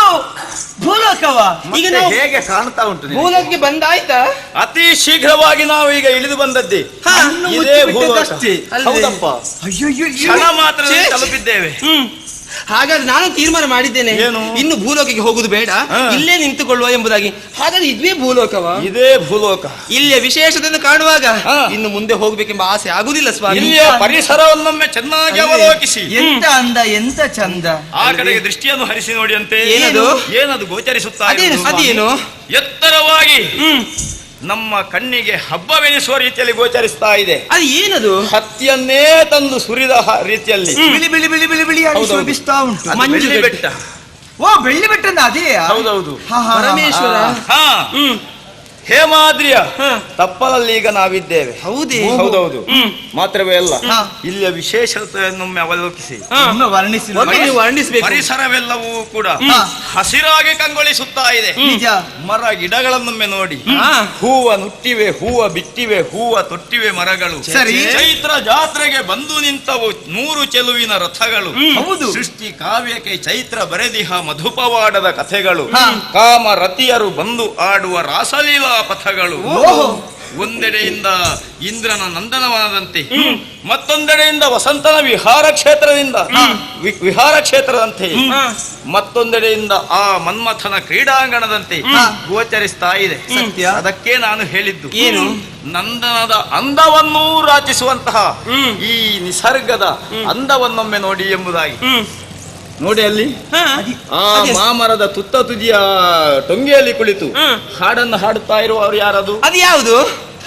ಭೂಲೋಕವ? ಈಗ ನಾವು ಹೇಗೆ ಕಾಣ್ತಾ ಉಂಟು ನಿನಗೆ? ಭೂಲೋಕಕ್ಕೆ ಬಂದಾಯ್ತಾ? ಅತಿ ಶೀಘ್ರವಾಗಿ ನಾವು ಈಗ ಇಳಿದು ಬಂದದ್ದೇ. ಹಾ, ಇದೇ ಭೂಲೋಕ. ಅಷ್ಟೇ. ಹೌದಪ್ಪ, ಅಯ್ಯೋ, ಕ್ಷಣ ಮಾತ್ರ ತಲುಪಿದ್ದೇವೆ. ಹಾಗಾದ್ರೆ ನಾನು ತೀರ್ಮಾನ ಮಾಡಿದ್ದೇನೆ, ಏನು? ಇನ್ನು ಭೂಲೋಕಕ್ಕೆ ಹೋಗುದು ಬೇಡ, ಇಲ್ಲೇ ನಿಂತುಕೊಳ್ಳುವ ಎಂಬುದಾಗಿ. ಹಾಗಾದ್ರೆ ಇದೇ ಭೂಲೋಕವ? ಇದೇ ಭೂಲೋಕ. ಇಲ್ಲಿಯ ವಿಶೇಷತೆಯನ್ನು ಕಾಣುವಾಗ ಇನ್ನು ಮುಂದೆ ಹೋಗ್ಬೇಕೆಂಬ ಆಸೆ ಆಗುದಿಲ್ಲ ಸ್ವಾಮಿ. ಇಲ್ಲಿಯ ಪರಿಸರವನ್ನೊಮ್ಮೆ ಚೆನ್ನಾಗಿ ಅವಲೋಕಿಸಿ. ಎಂತ ಅಂದ, ಎಂತ ಚಂದ. ಆ ಕಡೆಗೆ ದೃಷ್ಟಿಯನ್ನು ಹರಿಸಿ ನೋಡಿ ಅಂತೆ. ಏನದು? ಏನದು ಗೋಚರಿಸುತ್ತಾ ಅದೇನು? ಅದೇನು? ಎತ್ತರವಾಗಿ ನಮ್ಮ ಕಣ್ಣಿಗೆ ಹಬ್ಬವೆನಿಸುವ ರೀತಿಯಲ್ಲಿ ಗೋಚರಿಸ್ತಾ ಇದೆ. ಅದು ಏನದು? ಹತ್ತಿಯನ್ನೇ ತಂದು ಸುರಿದ ರೀತಿಯಲ್ಲಿ ಬಿಳಿ ಬಿಳಿ ಬಿಳಿ ಬಿಳಿ ಬಿಳಿ ಆಗಿ ಶೋಭಿಸ್ತಾ ಉಂಟು. ಅದು ಮಂಜು ಬೆಳ್ಳಿ ಬೆಟ್ಟ. ಬೆಟ್ಟ. ಓ, ಬೆಳ್ಳಿ ಬೆಟ್ಟನ ಅದೇ? ಹೌದೌದು. ಪರಮೇಶ್ವರ. ಹಾ, ಹೇಮಾದ್ರಿಯ ತಪ್ಪಲಲ್ಲಿ ಈಗ ನಾವಿದ್ದೇವೆ. ಹೌದೇ? ಹೌದೌದು. ಮಾತ್ರವೇ ಅಲ್ಲ, ಇಲ್ಲಿಯ ವಿಶೇಷತೆಯನ್ನೊಮ್ಮೆ ಅವಲೋಕಿಸಿ ವರ್ಣಿಸಿ. ಒಮ್ಮೆ ನೀವು ವರ್ಣಿಸ್ಬೇಕು. ಪರಿಸರವೆಲ್ಲವೂ ಕೂಡ ಹಸಿರಾಗಿ ಕಂಗೊಳಿಸುತ್ತಾ ಇದೆ. ನಿಜ. ಮರ ಗಿಡಗಳನ್ನೊಮ್ಮೆ ನೋಡಿ. ಹೂವ ನುಟ್ಟಿವೆ, ಹೂವ ಬಿಟ್ಟಿವೆ, ಹೂವ ತೊಟ್ಟಿವೆ ಮರಗಳು. ಸರಿ. ಚೈತ್ರ ಜಾತ್ರೆಗೆ ಬಂದು ನಿಂತವು 100 ಚೆಲುವಿನ ರಥಗಳು. ಹೌದು. ಸೃಷ್ಟಿ ಕಾವ್ಯಕ್ಕೆ ಚೈತ್ರ ಬರೆದಿಹ ಮಧುಪವಾಡದ ಕಥೆಗಳು. ಕಾಮ ರತಿಯರು ಬಂದು ಆಡುವ ರಾಸಲೀಲಾ ಪಥಗಳು. ಒಂದೆಡೆಯಿಂದ ಇಂದ್ರನ ನಂದನವನದಂತೆ, ಮತ್ತೊಂದೆಡೆಯಿಂದ ವಸಂತನ ವಿಹಾರ ಕ್ಷೇತ್ರದಂತೆ, ಮತ್ತೊಂದೆಡೆಯಿಂದ ಆ ಮನ್ಮಥನ ಕ್ರೀಡಾಂಗಣದಂತೆ ಗೋಚರಿಸ್ತಾ ಇದೆ. ಅದಕ್ಕೆ ನಾನು ಹೇಳಿದ್ದು, ಏನು ನಂದನದ ಅಂದವನ್ನೂ ರಾಚಿಸುವಂತಹ ಈ ನಿಸರ್ಗದ ಅಂದವನ್ನೊಮ್ಮೆ ನೋಡಿ ಎಂಬುದಾಗಿ. ನೋಡಿ ಅಲ್ಲಿ ಆ ಮಾಮರದ ತುತ್ತ ತುದಿಯ ಟೊಂಗೆಯಲ್ಲಿ ಕುಳಿತು ಹಾಡನ್ನು ಹಾಡುತ್ತಾ ಇರುವವರು ಯಾರದು? ಅದು ಯಾವುದು?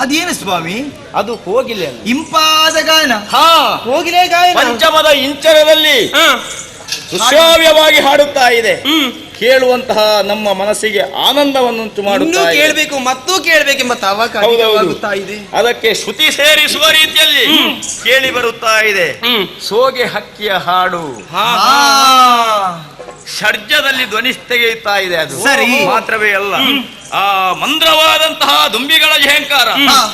ಅದೇನು ಸ್ವಾಮಿ? ಅದು ಕೋಗಿಲೆ. ಇಂಪಾದ ಗಾನ. ಹಾ, ಕೋಗಿಲೆ ಗಾಯನ. ಪಂಚಮದ ಇಂಚರದಲ್ಲಿ ಸುಶ್ರಾವ್ಯವಾಗಿ ಹಾಡುತ್ತಾ ಇದೆ. ಕೇಳುವಂತಹ ನಮ್ಮ ಮನಸ್ಸಿಗೆ ಆನಂದವನ್ನುಂಟು ಮಾಡುತ್ತಾ ಇದೆ. ಕೇಳಬೇಕು ಮತ್ತು ಕೇಳಬೇಕೆಂಬ ತವಕಾಗುತ್ತಾ ಇದೆ. ಅದಕ್ಕೆ ಶ್ರುತಿ ಸೇರಿಸುವ ರೀತಿಯಲ್ಲಿ ಕೇಳಿ ಬರುತ್ತಾ ಇದೆ. ಸೋಗೆ ಹಕ್ಕಿಯ ಹಾಡು ಷಡ್ಜದಲ್ಲಿ ಧ್ವನಿ ತೆಗೆಯುತ್ತಾ ಇದೆ. ಅದು ಸರಿ. ಮಾತ್ರವೇ ಅಲ್ಲ, ಆ ಮಂದ್ರವಾದಂತಹ ದುಂಬಿಗಳ ಝೇಂಕಾರ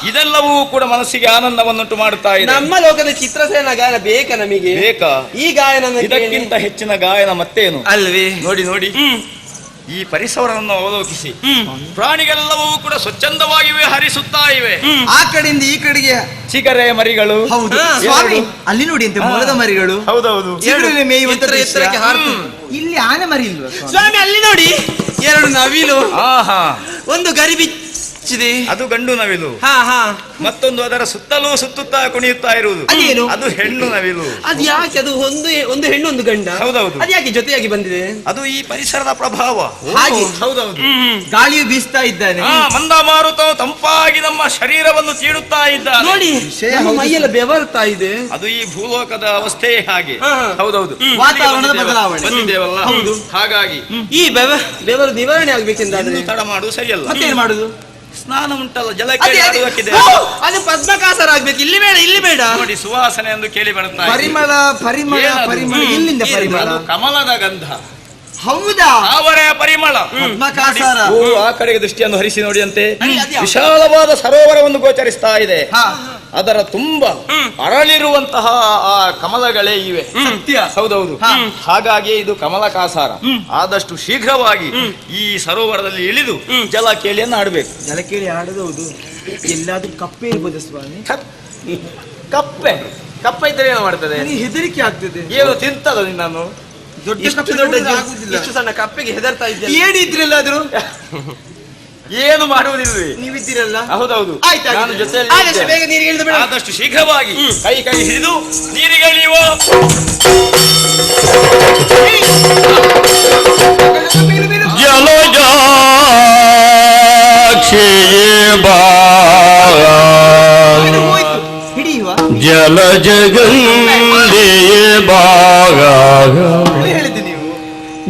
ಇದೆಲ್ಲವೂ ಕೂಡ ಮನಸ್ಸಿಗೆ ಆನಂದವನ್ನುಂಟು ಮಾಡುತ್ತಾ ಇದೆ. ನಮ್ಮ ಲೋಕದ ಚಿತ್ರಸೇನ ಗಾಯನ ಬೇಕಾ ನಮಗೆ? ಬೇಕಾ? ಈ ಗಾಯನ ಇದಕ್ಕಿಂತ ಹೆಚ್ಚಿನ ಗಾಯನ ಮತ್ತೇನು ಅಲ್ವೇ? ನೋಡಿ ನೋಡಿ, ಈ ಪರಿಸರವನ್ನು ಅವಲೋಕಿಸಿ. ಪ್ರಾಣಿಗಳೆಲ್ಲವೂ ಕೂಡ ಸ್ವಚ್ಛಂದವಾಗಿವೆ, ಹರಿಸುತ್ತಾ ಇವೆ. ಆ ಕಡೆಯಿಂದ ಈ ಕಡೆಗೆ ಚಿಗರೆ ಮರಿಗಳು. ಹೌದು ಸ್ವಾಮಿ, ಅಲ್ಲಿ ನೋಡಿ ಅಂತೆ ಮೊಲದ ಮರಿಗಳು. ಹೌದೌದು. ಚಿಗುರಿನ ಮೇಯುವಂತ ಎತ್ತರಕ್ಕೆ ಹಾರುತ್ತದೆ. ಇಲ್ಲಿ ಆನೆ ಮರಿ ಇಲ್ವಾ ಸ್ವಾಮಿ? ಅಲ್ಲಿ ನೋಡಿ, 2 ನವಿಲು, ಆಹಾ, ಒಂದು ಗರಿಬಿಚ್ಚಿದೆ, ಅದು ಗಂಡು ನವಿಲು. ಮತ್ತೊಂದು ಅದರ ಸುತ್ತಲೂ ಸುತ್ತುತ್ತಾ ಕುಣಿಯುತ್ತಾ ಇರುವುದು, ಅದೇನು? ಅದು ಹೆಣ್ಣು ನವಿಲು. ಅದು ಯಾಕೆ? ಅದು ಒಂದು ಹೆಣ್ಣು ಒಂದು ಗಂಡ. ಹೌದೌದು. ಅದು ಯಾಕೆ ಜೊತೆಯಾಗಿ ಬಂದಿದೆ? ಅದು ಈ ಪರಿಸರದ ಪ್ರಭಾವ. ಹಾಗೆ. ಹೌದೌದು. ಗಾಳಿಯು ಬೀಸ್ತಾ ಇದ್ದಾನೆ. ಮಂದ ಮಾರುತ ತಂಪಾಗಿ ನಮ್ಮ ಶರೀರವನ್ನು ತೀಡುತ್ತಾ ಇದ್ದಾನೆ. ನೋಡಿ, ನಮ್ಮ ಮೈಯೆಲ್ಲ ಬೆವರ್ತಾ ಇದೆ. ಅದು ಈ ಭೂಲೋಕದ ಅವಸ್ಥೆಯೇ ಹಾಗೆ. ಹೌದೌದು. ವಾತಾವರಣದ ಬದಲಾವಣೆ ಬಂದಿದ್ದೇವಲ್ಲ. ಹೌದು. ಹಾಗಾಗಿ ಈ ಬೆವರು ನಿವಾರಣೆ ಆಗ್ಬೇಕೆಂದಾದ್ರೆ ತಡ ಮಾಡುದು ಸರಿಯಲ್ಲ. ಮತ್ತೇನ್ ಮಾಡುದು? ಸ್ನಾನ ಉಂಟಲ್ಲ, ಜಲಕ್ಕೆ ಆಡುವುದಕ್ಕಿದೆ. ಅದು ಪದ್ಮಕಾಸರಾಗ್ಬೇಕು. ಇಲ್ಲಿ ಬೇಡ, ಇಲ್ಲಿ ಬೇಡ. ನೋಡಿ, ಸುವಾಸನೆ ಎಂದು ಕೇಳಿ ಬರುತ್ತಾ ಇದೆ. ಪರಿಮಳ ಪರಿಮಳ ಪರಿಮಳ. ಇಲ್ಲಿಂದ ಪರಿಮಳ. ಅದು ಕಮಲದ ಗಂಧ. ಹೌದಾ? ತಾವರೆಯ ಪರಿಮಳ. ಪದ್ಮಕಾಸಾರ. ಓ, ಆ ಕಡೆಗೆ ದೃಷ್ಟಿಯನ್ನು ಹರಿಸಿ ನೋಡಿದಂತೆ ಅದ್ಯಾವ್ದು? ವಿಶಾಲವಾದ ಸರೋವರವನ್ನು ಗೋಚರಿಸ್ತಾ ಇದೆ. ಹಾ. ಅದರ ತುಂಬ ಅರಳಿರುವಂತಹ ಆ ಕಮಲಗಳೇ ಇವೆ. ಸತ್ಯ. ಹೌದೌದು. ಹಾಗಾಗಿ ಇದು ಕಮಲ ಕಾಸಾರ. ಆದಷ್ಟು ಶೀಘ್ರವಾಗಿ ಈ ಸರೋವರದಲ್ಲಿ ಇಳಿದು ಜಲ ಕೇಳಿಯನ್ನು ಆಡಬೇಕು. ಜಲ ಕೇಳಿ ಆಡೋದು ಹೌದು. ಎಲ್ಲಾದ್ರೂ ಕಪ್ಪೆ ಇರ್ಬೋದು ಸ್ವಾಮಿ? ಕಪ್ಪೆ ಕಪ್ಪೆ ಇದ್ರೆ ಏನು ಮಾಡ್ತದೆ? ನನಗೆ ಹೆದರಿಕೆ ಆಗ್ತದೆ. ಏನು ತಿಂತದ ನಿನ್ನನ್ನು? ದೊಡ್ಡ ಇಷ್ಟು ಕಪ್ಪೆ ದೊಡ್ಡ ನೋಡಿದ್ರೆ ಜೀವ- ಆಗುದಿಲ್ಲ. ಇಷ್ಟು ಸಣ್ಣ ಕಪ್ಪೆಗೆ ಹೆದರ್ತಾ ಇದ್ದೆ. ಏನಿದ್ರಲ್ಲಾದ್ರೂ ಏನು ಮಾಡುವುದಿಲ್ರಿ. ನೀವಿದ್ದೀರಲ್ಲ. ಹೌದೌದು. ಆಯ್ತು, ನಾನು ಜೊತೆಯಲ್ಲಿ ಆದಷ್ಟು ಬೇಗ ನೀರಿಗೆ ಇಳಿದು ಬಿಡು. ಆದಷ್ಟು ಶೀಘ್ರವಾಗಿ ಕೈ ಹಿಡಿದು ನೀರಿಗೆ ಇಳಿಯುವ. ಹೋಯ್ತು, ಹಿಡಿಯುವ. ಜಲ ಜಗಂದೆಯ ಭಾಗ ಹೇಳಿದ್ದೆ ನೀವು.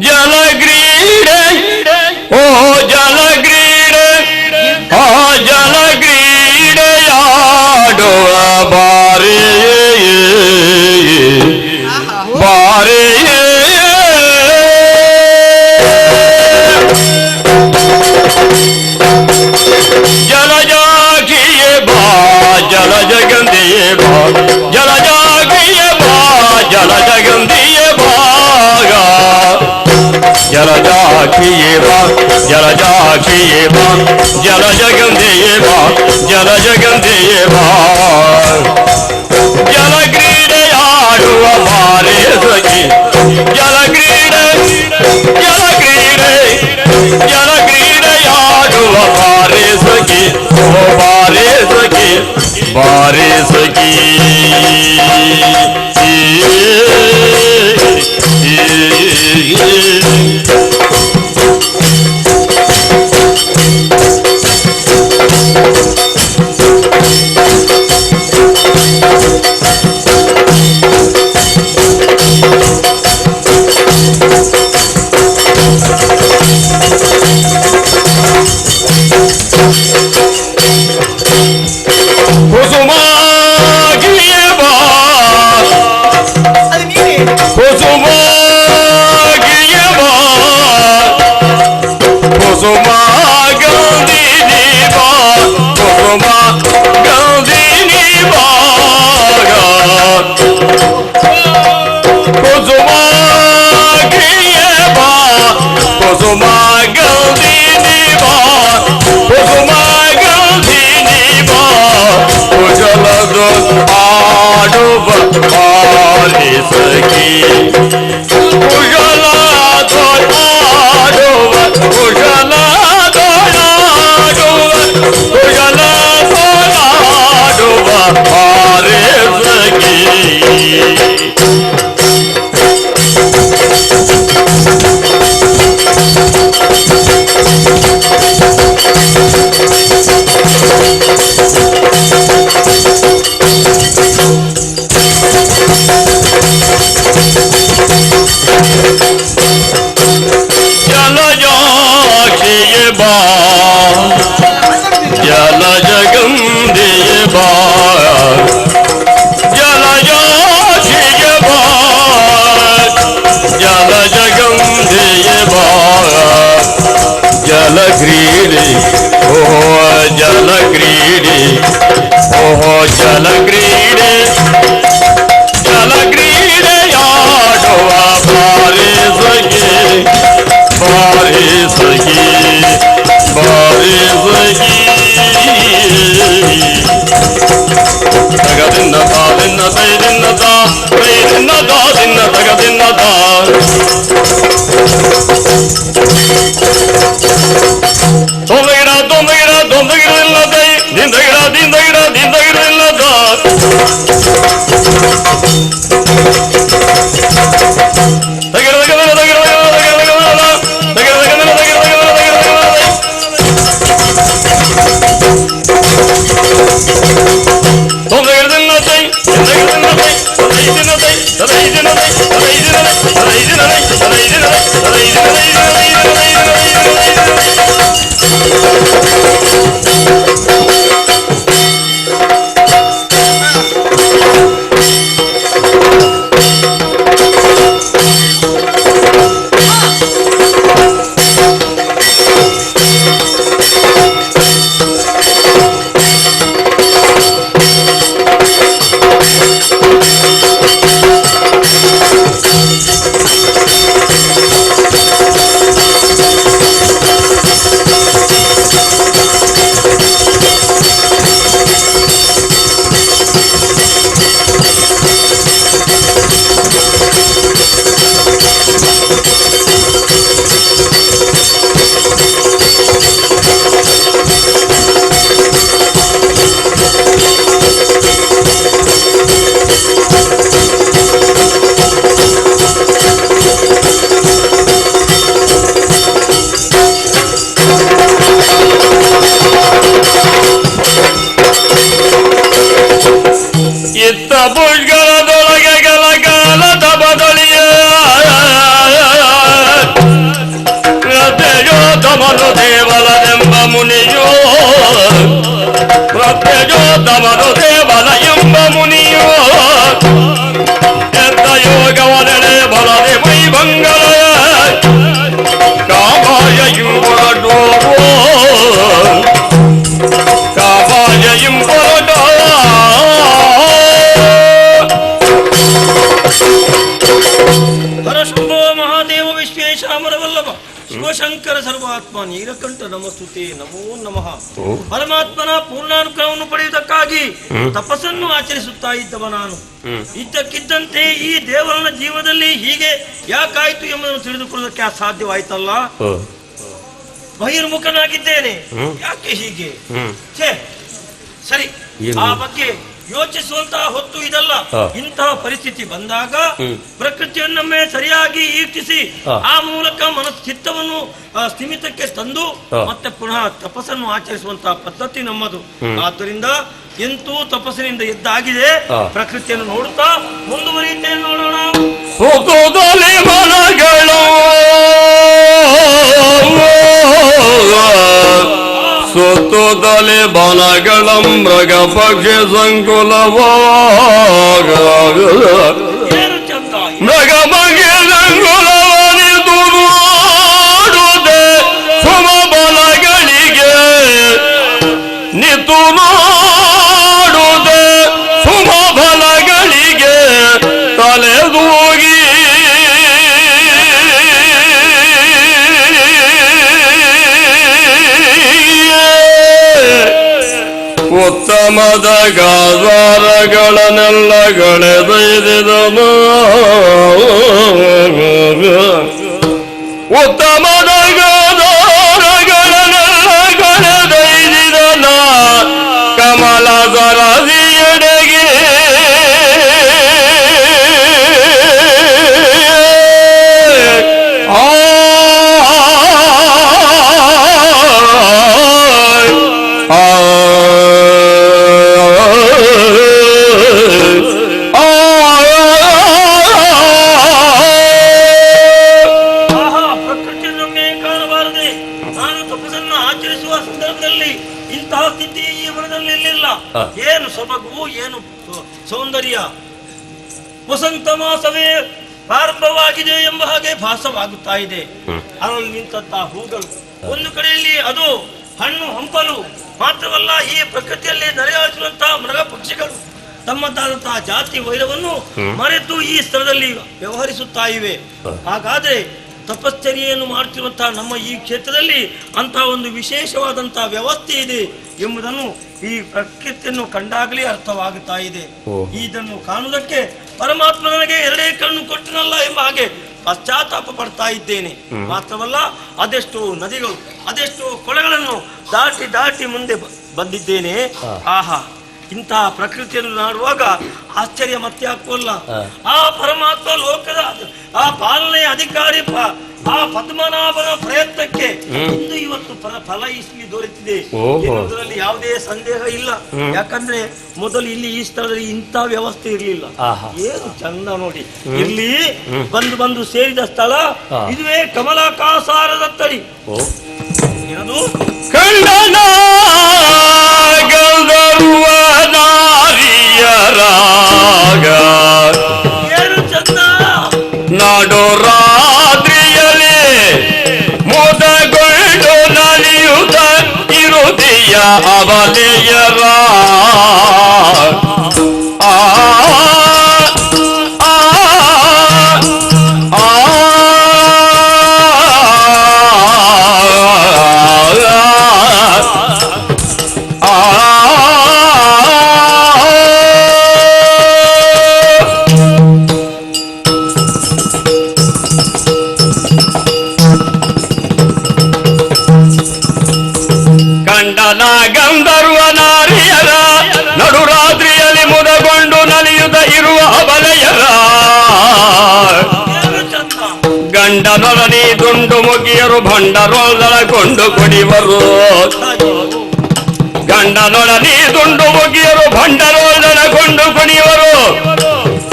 ಜಲ ಕ್ರೀಡೆ ಓ ಜಲ ಕ್ರೀಡೆ ಆ ಜಲ ಕ್ರೀಡೆಯಾಡುವ ಬಾರೇ ಬಾರೇ ಜಲಜಾಕಿಯೇ ಬಾ ಜಲ ಜಗಂದಿಯೇ ಬಾ ಜಲಜಾಕಿಯೇ ಬಾ ಜಲ ಜಗಂದಿಯೇ ಭಾಗ ಜಲಜಾಕಿಯೇ ಬಾ ಜಲಜಾಕಿಯೇ ಬಾ ಜಲ ಜಗಂದಿಯೇ ಬಾ ಜಲ ಜಗಂದಿಯೇ ಬಾ ಜಲ ಕ್ರೀಡೆಯಾಡುವ ಬಾರೇ ಸಖಿ ಜಲ ಕ್ರೀಡೆ ಜಲ ಕ್ರೀಡೆ ಜಲ ಕ್ರೀಡೆಯಾಡುವ ಬಾರೇ ಸಖಿ ಓ ಬಾರೇ ಸಖಿ ಬಾರೇ ಸಖಿ ಕುಸುಮಾಗಿಯೇ ಬಾ ಅದು ನೀವೇ. ಕುಸುಮಾಗಿಯೇ ಬಾ ಕುಸುಮ ಗಂಧಿನಿ ಬಾ ಕುಸುಮ ಗಂಧಿನಿ ಬಾಗ ಕುಸುಮಾಗಿಯೇ ಬಾ ಕುಸುಮ ಗಂಧಿನಿ ಬಾ ಕುಸುಮ ಗಂಧಿನಿ ಬಾ ಕುಶಲದ ಆಡುವ ಬಾರಿ ಸಖಿ ಕುಶಲದ ಆಡುವ ಕುಶಲದ ಆಡುವ ಕುಶಲದ ಆಡುವ ಬಾರಿ ಸಖಿ ಜಲಜಾಕ್ಷಿಯೇ ಬಾ ಜಲ ಜಗಂದಿಯೇ ಬಾ ಜಲಜಾಕ್ಷಿಯೇ ಬಾ ಜಲ ಜಗಂದಿಯೇ ಬಾ ಜಲ ಕ್ರೀಡೆ ಓ ಜಲ ಕ್ರೀಡೆ ಓಹೋ ಜಲ ಕ್ರೀಡೆ ಜಲ ಕ್ರೀಡೆಯಾಡುವ ಬಾರೇ ಸಖಿ ಬಾರೇ ಸಖಿ ಬಾರೇ ಸಖಿ ತಗದಿನ್ನ ತಾದಿನ್ನ ತೈದಿನ್ನ ತಾ ತೈದಿನ್ನ ತಾದಿನ್ನ ತಗದಿನ್ನ ತಾ ತೊಂದಗಿಡ ತೊಂದಗಿಡ ತೊಂದಗಿಡ ಇಲ್ಲ ತೈ ದಿಂದಗಿಡ ದಿಂದಗಿಡ ದಿಂದಗಿಡ ಇಲ್ಲ ತಾ ತಗಿಡ ತಗಿಡ ತಗಿಡ ದೇವಲನೆಂಬ ಮುನಿಯೋ ಪ್ರತ್ಯಜೋತ್ತಮನು ದೇವಲ ಎಂಬ ಮುನಿಯೋ ಎದ್ದ ಯೋಗವನೆಡೆ ಬಲದೆ ವೈಭಂಗಲ ಕಾಮಾಯ ಯುವಡೋ ಕಾಮಾಯ ಇಂಪರಡೋ ಹರಶಂಭೋ ಮಹಾದೇವ ವಿಶ್ವೇಶಾಮರವಲ್ಲಭ ಶಿವಶಂಕರ ಸರ್ವಾತ್ಮ ನೀಲಕಂಠ ನಮಸ್ತುತೆ ನಮೋ ನಮಃ. ಪರಮಾತ್ಮನ ಪೂರ್ಣಾನುಗ್ರಹವನ್ನು ಪಡೆಯುವುದಕ್ಕಾಗಿ ತಪಸ್ಸನ್ನು ಆಚರಿಸುತ್ತಾ ಇದ್ದವ ನಾನು. ಇದ್ದಕ್ಕಿದ್ದಂತೆ ಈ ದೇವರನ ಜೀವನದಲ್ಲಿ ಹೀಗೆ ಯಾಕಾಯ್ತು ಎಂಬುದನ್ನು ತಿಳಿದುಕೊಳ್ಳೋದಕ್ಕೆ ಅಸಾಧ್ಯವಾಯ್ತಲ್ಲ. ಬಹಿರ್ಮುಖನಾಗಿದ್ದೇನೆ, ಯಾಕೆ ಹೀಗೆ? ಸರಿ, ಆ ಬಗ್ಗೆ ಯೋಚಿಸುವಂತಹ ಹೊತ್ತು ಇದಲ್ಲ. ಇಂತಹ ಪರಿಸ್ಥಿತಿ ಬಂದಾಗ ಪ್ರಕೃತಿಯನ್ನೊಮ್ಮೆ ಸರಿಯಾಗಿ ಈಕ್ಷಿಸಿ ಆ ಮೂಲಕ ಮನಸ್ಥಿತ್ತವನ್ನು ಸ್ಥಿಮಿತಕ್ಕೆ ತಂದು ಮತ್ತೆ ಪುನಃ ತಪಸ್ಸನ್ನು ಆಚರಿಸುವಂತಹ ಪದ್ಧತಿ ನಮ್ಮದು. ಆದ್ದರಿಂದ ಎಂತೂ ತಪಸ್ಸಿನಿಂದ ಎದ್ದಾಗಿದೆ. ಪ್ರಕೃತಿಯನ್ನು ನೋಡುತ್ತಾ ಮುಂದುವರಿಯುತ್ತೇನೆ, ನೋಡೋಣ. ಸುತ್ತುತ್ತಲೆ ಬನಗಳ ಮೃಗ ಪಕ್ಷಿ ಸಂಕುಲವಾಗ ಮೃಗ ಪಕ್ಷಿ ಸಂಕುಲವನಿದು ನೋಡುದೆ ಸುಮ ಬಲಗಳಿಗೆ ನಿತು ನೋಡುದೆ ಸುಮ ಬಲಗಳಿಗೆ ತಲೆದೂಗಿ ಉತ್ತಮದ ಗಾಜಾರಗಳನ್ನೆಲ್ಲ ಗಳೆದೈದಿದನು ಉತ್ತಮದ ಗಾಜಾರಗಳನ್ನೆಲ್ಲ ಗಳೆದೈದಿದನ ಕಮಲ ಸರದಿಯಡೆಗೆ ಏನು ಸೊಬಗು, ಏನು ಸೌಂದರ್ಯ! ವಸಂತ ಮಾಸವೇ ಪ್ರಾರಂಭವಾಗಿದೆ ಎಂಬ ಹಾಗೆ ಭಾಸವಾಗುತ್ತಾ ಇದೆ. ಅದರಲ್ಲಿ ನಿಂತಹ ಹೂಗಳು ಒಂದು ಕಡೆಯಲ್ಲಿ ಅದು ಹಣ್ಣು ಹಂಪಲು ಮಾತ್ರವಲ್ಲ, ಈ ಪ್ರಕೃತಿಯಲ್ಲಿ ನೆರೆಯಾಗಿರುವಂತಹ ಮೃಗ ಪಕ್ಷಿಗಳು ತಮ್ಮದಾದಂತಹ ಜಾತಿ ವೈರವನ್ನು ಮರೆತು ಈ ಸ್ಥಳದಲ್ಲಿ ವ್ಯವಹರಿಸುತ್ತಾ ಇವೆ. ಹಾಗಾದ್ರೆ ತಪಶ್ಚರ್ಯೆಯನ್ನು ಮಾಡುತ್ತಿರುವಂತಹ ನಮ್ಮ ಈ ಕ್ಷೇತ್ರದಲ್ಲಿ ಅಂತಹ ಒಂದು ವಿಶೇಷವಾದಂತಹ ವ್ಯವಸ್ಥೆ ಇದೆ ಎಂಬುದನ್ನು ಈ ಪ್ರಕೃತಿಯನ್ನು ಕಂಡಾಗಲೇ ಅರ್ಥವಾಗುತ್ತಾ ಇದೆ. ಇದನ್ನು ಕಾಣುವುದಕ್ಕೆ ಪರಮಾತ್ಮ ನನಗೆ ಎರಡೇ ಕಣ್ಣು ಕೊಟ್ಟನಲ್ಲ ಎಂಬ ಹಾಗೆ ಪಶ್ಚಾತ್ತಾಪ ಪಡ್ತಾ ಇದ್ದೇನೆ. ಮಾತ್ರವಲ್ಲ, ಅದೆಷ್ಟೋ ನದಿಗಳು, ಅದೆಷ್ಟೋ ಕೊಳಗಳನ್ನು ದಾಟಿ ದಾಟಿ ಮುಂದೆ ಬಂದಿದ್ದೇನೆ. ಆಹಾ, ಇಂತಹ ಪ್ರಕೃತಿಯನ್ನು ನಾಡುವಾಗ ಆಶ್ಚರ್ಯ ಮತ್ತೆ ಹಾಕುವಲ್ಲ. ಆ ಪರಮಾತ್ಮ ಲೋಕದ ಆ ಪಾಲನೆಯ ಅಧಿಕಾರಿ ಆ ಪದ್ಮನಾಭನ ಪ್ರಯತ್ನಕ್ಕೆ ಇಂದು ಇವತ್ತು ಫಲ ಇಸ್ಲಿ ದೊರೆತಿದೆ ಎನ್ನುವುದರಲ್ಲಿ ಯಾವುದೇ ಸಂದೇಹ ಇಲ್ಲ. ಯಾಕಂದ್ರೆ ಮೊದಲು ಇಲ್ಲಿ ಈ ಸ್ಥಳದಲ್ಲಿ ಇಂಥ ವ್ಯವಸ್ಥೆ ಇರಲಿಲ್ಲ. ಏನು ಚಂದ ನೋಡಿ, ಇಲ್ಲಿ ಬಂದು ಸೇರಿದ ಸ್ಥಳ ಇದುವೇ ಕಮಲಾಕಾಸಾರದ ತಳಿ. ಏನದು? ಏನು ಚಂದ! ನಾಡೋ ರಾತ್ರಿಯಲ್ಲಿ ಮುದಗೊಂಡು ನಲಿಯುತ್ತ ಇರುದಿಯ ಅವಲೆಯರ ಗಂಡನ ಗಂಧರ್ವ ನಾರಿಯರ ನಡು ರಾತ್ರಿಯಲ್ಲಿ ಮುದಗೊಂಡು ನಲಿಯುತ್ತ ಇರುವ ಅಬಲೆಯರ ಗಂಡನೊಡನೆ ದುಂಡು ಮುಗಿಯರು ಭಂಡರೊಳಗೊಂಡು ಕುಡಿವರು. ಗಂಡನೊಡನೆ ದುಂಡು ಮುಗಿಯರು ಭಂಡರೊಳಗೊಂಡು ಕುಣಿಯವರು.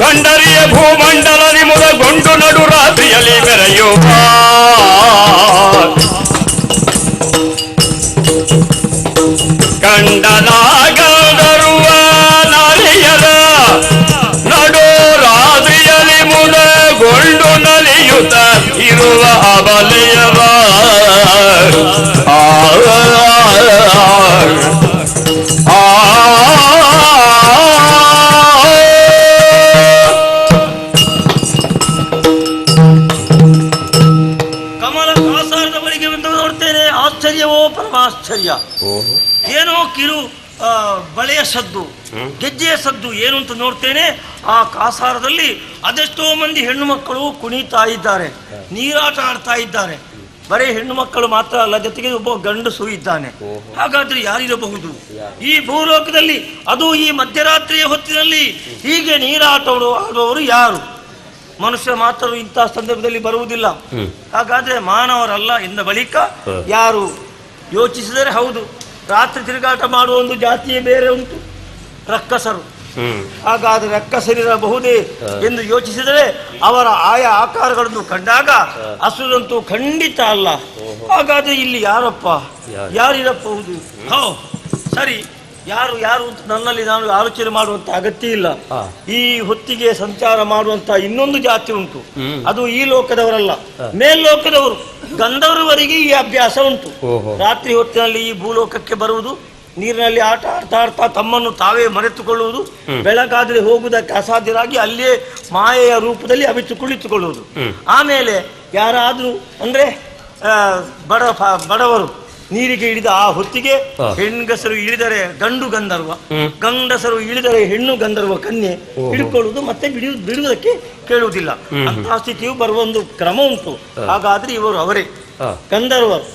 ಗಂಡರಿಯ ಭೂಮಂಡಲನಿ ಮುದಗೊಂಡು ನಡು ರಾತ್ರಿಯಲ್ಲಿ ಮೆರೆಯುವ ಕಮಲ ಕಾಸಾರದ ಬಳಿಗೆ ಬಂದು ನೋಡ್ತೇನೆ, ಆಶ್ಚರ್ಯವೋ ಪರಮಾಶ್ಚರ್ಯ. ಏನೋ ಕಿರು ಬಳೆಯ ಸದ್ದು, ಗೆಜ್ಜೆಯ ಸದ್ದು ಏನು ಅಂತ ನೋಡ್ತೇನೆ. ಆ ಕಾಸಾರದಲ್ಲಿ ಅದೆಷ್ಟೋ ಮಂದಿ ಹೆಣ್ಣು ಮಕ್ಕಳು ಕುಣಿತಾ ಇದ್ದಾರೆ, ನೀರಾಟ ಆಡ್ತಾ ಇದ್ದಾರೆ. ಬರೀ ಹೆಣ್ಣು ಮಕ್ಕಳು ಮಾತ್ರ ಅಲ್ಲ, ಜೊತೆಗೆ ಒಬ್ಬ ಗಂಡಸು ಇದ್ದಾನೆ. ಹಾಗಾದ್ರೆ ಯಾರಿರಬಹುದು ಈ ಭೂಲೋಕದಲ್ಲಿ? ಅದು ಈ ಮಧ್ಯರಾತ್ರಿಯ ಹೊತ್ತಿನಲ್ಲಿ ಹೀಗೆ ನೀರಾಟ ಆಡುವವರು ಯಾರು? ಮನುಷ್ಯ ಮಾತ್ರ ಇಂತಹ ಸಂದರ್ಭದಲ್ಲಿ ಬರುವುದಿಲ್ಲ. ಹಾಗಾದ್ರೆ ಮಾನವರಲ್ಲ ಎಂದ ಬಳಿಕ ಯಾರು ಯೋಚಿಸಿದರೆ ಹೌದು, ರಾತ್ರಿ ತಿರುಗಾಟ ಮಾಡುವ ಒಂದು ಜಾತಿಯೇ ಬೇರೆ ಉಂಟು, ರಕ್ಕಸರು. ಹಾಗಾದ್ರೆ ರಕ್ಕಸರಿರಬಹುದೇ ಎಂದು ಯೋಚಿಸಿದರೆ ಅವರ ಆಯಾ ಆಕಾರಗಳನ್ನು ಕಂಡಾಗ ಅಸುರಂತೂ ಖಂಡಿತ ಅಲ್ಲ. ಹಾಗಾದ್ರೆ ಇಲ್ಲಿ ಯಾರಪ್ಪ, ಯಾರಿರಬಹುದು? ಸರಿ, ಯಾರು ಯಾರು ಅಂತ ನನ್ನಲ್ಲಿ ನಾನು ಆಲೋಚನೆ ಮಾಡುವಂತ ಅಗತ್ಯ ಇಲ್ಲ. ಈ ಹೊತ್ತಿಗೆ ಸಂಚಾರ ಮಾಡುವಂತ ಇನ್ನೊಂದು ಜಾತಿ ಉಂಟು, ಅದು ಈ ಲೋಕದವರಲ್ಲ, ಮೇಲ್ಲೋಕದವರು, ಗಂಧರ್ವರಿಗೆ ಈ ಅಭ್ಯಾಸ ಉಂಟು. ರಾತ್ರಿ ಹೊತ್ತಿನಲ್ಲಿ ಈ ಭೂಲೋಕಕ್ಕೆ ಬರುವುದು, ನೀರಿನಲ್ಲಿ ಆಟ ಆಡ್ತಾ ಆಡ್ತಾ ತಮ್ಮನ್ನು ತಾವೇ ಮರೆತುಕೊಳ್ಳುವುದು, ಬೆಳಗಾದ್ರೆ ಹೋಗುವುದಕ್ಕೆ ಅಸಾಧ್ಯರಾಗಿ ಅಲ್ಲೇ ಮಾಯೆಯ ರೂಪದಲ್ಲಿ ಅವಿತು ಕುಳಿತುಕೊಳ್ಳುವುದು. ಆಮೇಲೆ ಯಾರಾದ್ರೂ ಅಂದ್ರೆ ಬಡವರು ನೀರಿಗೆ ಇಳಿದ ಆ ಹೊತ್ತಿಗೆ ಹೆಂಗಸರು ಇಳಿದರೆ ಗಂಡು ಗಂಧರ್ವ, ಗಂಡಸರು ಇಳಿದರೆ ಹೆಣ್ಣು ಗಂಧರ್ವ ಕನ್ಯೆ ಹಿಡ್ಕೊಳ್ಳುವುದು, ಮತ್ತೆ ಬಿಡುವುದಕ್ಕೆ ಕೇಳುವುದಿಲ್ಲ. ಅಂತಹ ಸ್ಥಿತಿಯು ಬರುವ ಒಂದು ಕ್ರಮ ಉಂಟು. ಹಾಗಾದ್ರೆ ಇವರು ಅವರೇ ಗಂಧರ್ವರು.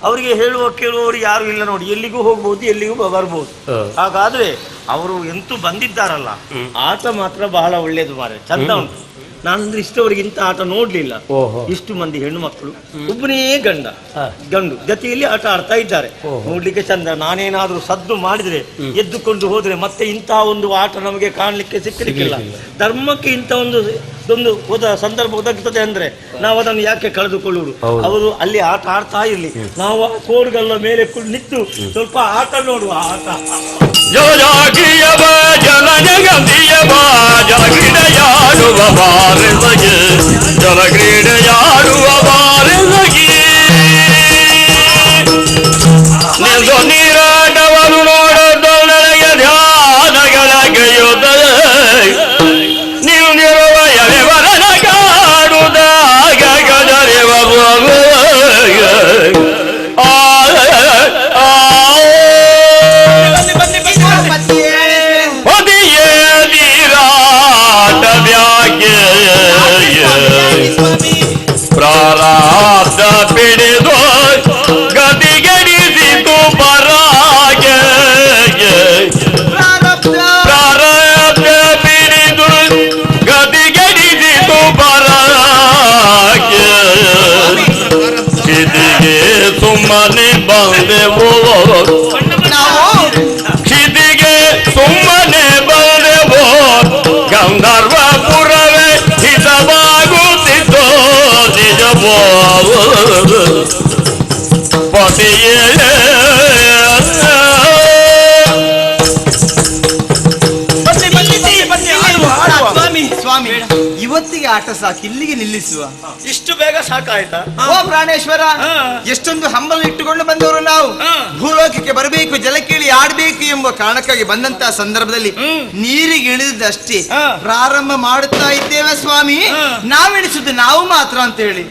ಅವರಿಗೆ ಹೇಳುವ ಕೇಳುವವರು ಯಾರು ಇಲ್ಲ ನೋಡಿ, ಎಲ್ಲಿಗೂ ಹೋಗ್ಬೋದು, ಎಲ್ಲಿಗೂ ಬರ್ಬೋದು. ಹಾಗಾದ್ರೆ ಅವರು ಎಂತೂ ಬಂದಿದ್ದಾರಲ್ಲ, ಆಟ ಮಾತ್ರ ಬಹಳ ಒಳ್ಳೇದು ಮಾರೆ, ಚಂದ ಉಂಟು. ನಾನಂದ್ರೆ ಇಷ್ಟವರೆಗಿಂತ ಆಟ ನೋಡ್ಲಿಲ್ಲ. ಇಷ್ಟು ಮಂದಿ ಹೆಣ್ಣು ಮಕ್ಕಳು, ಒಬ್ಬನೇ ಗಂಡು ಜೊತೆಯಲ್ಲಿ ಆಟ ಆಡ್ತಾ ಇದ್ದಾರೆ, ನೋಡ್ಲಿಕ್ಕೆ ಚಂದ. ನಾನೇನಾದ್ರೂ ಸದ್ದು ಮಾಡಿದ್ರೆ ಎದ್ದುಕೊಂಡು ಹೋದ್ರೆ ಮತ್ತೆ ಇಂತಹ ಒಂದು ಆಟ ನಮಗೆ ಕಾಣ್ಲಿಕ್ಕೆ ಸಿಕ್ಕಲಿಕ್ಕಿಲ್ಲ. ಧರ್ಮಕ್ಕೆ ಇಂಥ ಒಂದು ಸಂದರ್ಭ ಒದಗುತ್ತದೆ ಅಂದ್ರೆ ನಾವು ಅದನ್ನು ಯಾಕೆ ಕಳೆದುಕೊಳ್ಳುವುದು? ಅವರು ಅಲ್ಲಿ ಆಟ ಆಡ್ತಾ ಇರ್ಲಿ, ನಾವು ಆ ಕೋಡ್ಗಳ ಮೇಲೆ ನಿಂತು ಸ್ವಲ್ಪ ಆಟ ನೋಡುವ. ಆಟ ಜಲಕ್ರೀಡೆಯಾಡುವ ಬಾರದಗಿ ನೀರಾಟವನ್ನು ನೋಡೋದು ನನಗೆ ಧ್ಯಾನಗಳ ಗೈಯುತ್ತದೆ. ನೀವು ನಿರ್ವಯವರನ ಕಾಡುದಾಗ ಗದರಿವ ಪದಿಯೇ ನೀರಾಟ ವ್ಯಾಗ್ಯ ಪ್ರಾರಾಬ್ಧ ಪಿಡಿದು ಗದಿಗಡಿಸಿತು ಪರಾಗೆ. ಪ್ರಾರಾಬ್ಧ ಪಿಡಿದು ಗದಿಗಡಿಸಿತು ಪರಾಗೆ. ಕ್ಷಿತಿಗೆ ಸುಮ್ಮನೆ ಬಂದೆವು, ಕ್ಷಿತಿಗೆ ಸುಮ್ಮನೆ ಬಂದೆವು, ಗಂಧರ್ವಪುರವೇ ಹಿತವಾಗುತ್ತಿತ್ತು ನಿಜವೋ ಪತಿಯೇ. ಸ್ವಾಮಿ, ಇವತ್ತಿಗೆ ಆಟ ಸಾಕು, ಇಲ್ಲಿಗೆ ನಿಲ್ಲಿಸುವ. ಇಷ್ಟು ಬೇಗ ಸಾಕಾಯ್ತಾ? ಓ ಪ್ರಾಣೇಶ್ವರ, ಎಷ್ಟೊಂದು ಹಂಬಲ ಇಟ್ಟುಕೊಂಡು ಬಂದವರು ನಾವು. ಭೂಲೋಕಕ್ಕೆ ಬರಬೇಕು, ಜಲಕೇಳಿ ಆಡ್ಬೇಕು ಎಂಬ ಕಾರಣಕ್ಕಾಗಿ ಬಂದಂತಹ ಸಂದರ್ಭದಲ್ಲಿ ನೀರಿಗೆ ಇಳಿದಷ್ಟೇ ಪ್ರಾರಂಭ ಮಾಡುತ್ತಾ ಇದ್ದೇವೆ ಸ್ವಾಮಿ. ನಾವೆಣಿಸುದು ನಾವು ಮಾತ್ರ ಅಂತ ಹೇಳಿ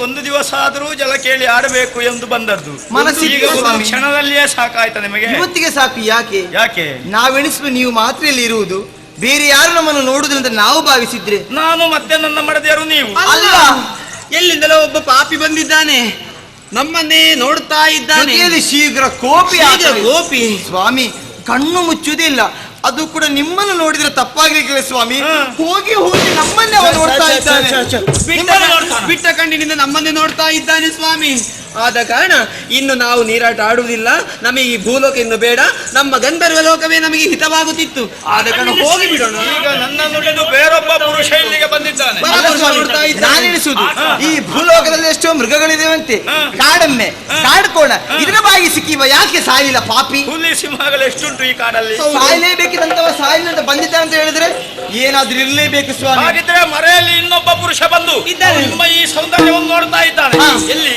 ಒಂದು ದಿವಸ ಆದರೂ ಜಲಕೇಳಿ ಆಡಬೇಕು ಎಂದು ಬಂದದ್ದು ಮನಸ್ಸಿಗೆ ಕ್ಷಣದಲ್ಲಿಯೇ ಸಾಕಾಯ್ತಾ ನಿಮಗೆ? ಇವತ್ತಿಗೆ ಸಾಕು. ಯಾಕೆ ಯಾಕೆ? ನಾವೆಣಿಸುವ ನೀವು ಮಾತ್ರ ಇಲ್ಲಿ ಇರುವುದು, ಬೇರೆ ಯಾರು ನಮ್ಮನ್ನು ನೋಡುವುದಿಲ್ಲ ನಾವು ಭಾವಿಸಿದ್ರೆ. ನಾನು ಮತ್ತೆ ನನ್ನ ಮಡದಿಯರು ನೀವು ಅಲ್ಲ, ಎಲ್ಲಿಂದಲೋ ಒಬ್ಬ ಪಾಪಿ ಬಂದಿದ್ದಾನೆ, ನಮ್ಮನ್ನೇ ನೋಡ್ತಾ ಇದ್ದಾನೆ. ಶೀಘ್ರ ಗೋಪಿ ಸ್ವಾಮಿ, ಕಣ್ಣು ಮುಚ್ಚುವುದಿಲ್ಲ. ಅದು ಕೂಡ ನಿಮ್ಮನ್ನು ನೋಡಿದ್ರೆ ತಪ್ಪಾಗ್ಲಿಕ್ಕಿಲ್ಲ ಸ್ವಾಮಿ. ಹೋಗಿ ನಮ್ಮನ್ನೇ ಅವನು ನೋಡ್ತಾ ಇದ್ದಾನೆ, ಬಿಟ್ಟ ಕಣ್ಣಿನಿಂದ ನಮ್ಮನ್ನೇ ನೋಡ್ತಾ ಇದ್ದಾನೆ ಸ್ವಾಮಿ. ಆದ ಕಾರಣ ಇನ್ನು ನಾವು ನೀರಾಟ ಆಡುವುದಿಲ್ಲ, ನಮಗೆ ಈ ಭೂಲೋಕ ಇನ್ನು ಬೇಡ, ನಮ್ಮ ಗಂಧರ್ವ ಲೋಕವೇ ನಮಗೆ ಹಿತವಾಗುತ್ತಿತ್ತು. ಆದ ಕಾರಣ ಹೋಗಿ ಬಿಡೋಣ. ಈಗ ನನ್ನನ್ನು ಬೇರೊಬ್ಬ ಪುರುಷ ಇಲ್ಲಿಗೆ ಬಂದಿದ್ದಾನೆ. ನಾನೆನಿಸುವುದು ಈ ಭೂಲೋಕದಲ್ಲಿ ಎಷ್ಟೋ ಮೃಗಗಳಿದೆವಂತೆ, ಕಾಡಮ್ಮೆ ಕಾಡ್ಕೋಣ, ಇದರ ಬಾಗಿ ಸಿಕ್ಕಿವ ಯಾಕೆ ಸಾಯಿಲ್ಲ ಪಾಪಿ? ಹುಲಿ ಸಿಂಹಗಳು ಎಷ್ಟುಂಟು ಈ ಕಾಡಲ್ಲಿ, ಸಾಯಲೇಬೇಕಿದಂತವ ಸಾಯಿಲ್ಲ ಅಂತ ಬಂದಿದ್ದ ಅಂತ ಹೇಳಿದ್ರೆ ಏನಾದ್ರೂ ಇರಲೇಬೇಕು ಸ್ವಾಮಿ. ಹಾಗಿದ್ರೆ ಮರೆಯಲ್ಲಿ ಇನ್ನೊಬ್ಬ ಪುರುಷ ಬಂದು ನಿಮ್ಮ ಈ ಸೌಂದರ್ಯವನ್ನು ನೋಡ್ತಾ ಇದ್ದಾನೆ. ಎಲ್ಲಿ?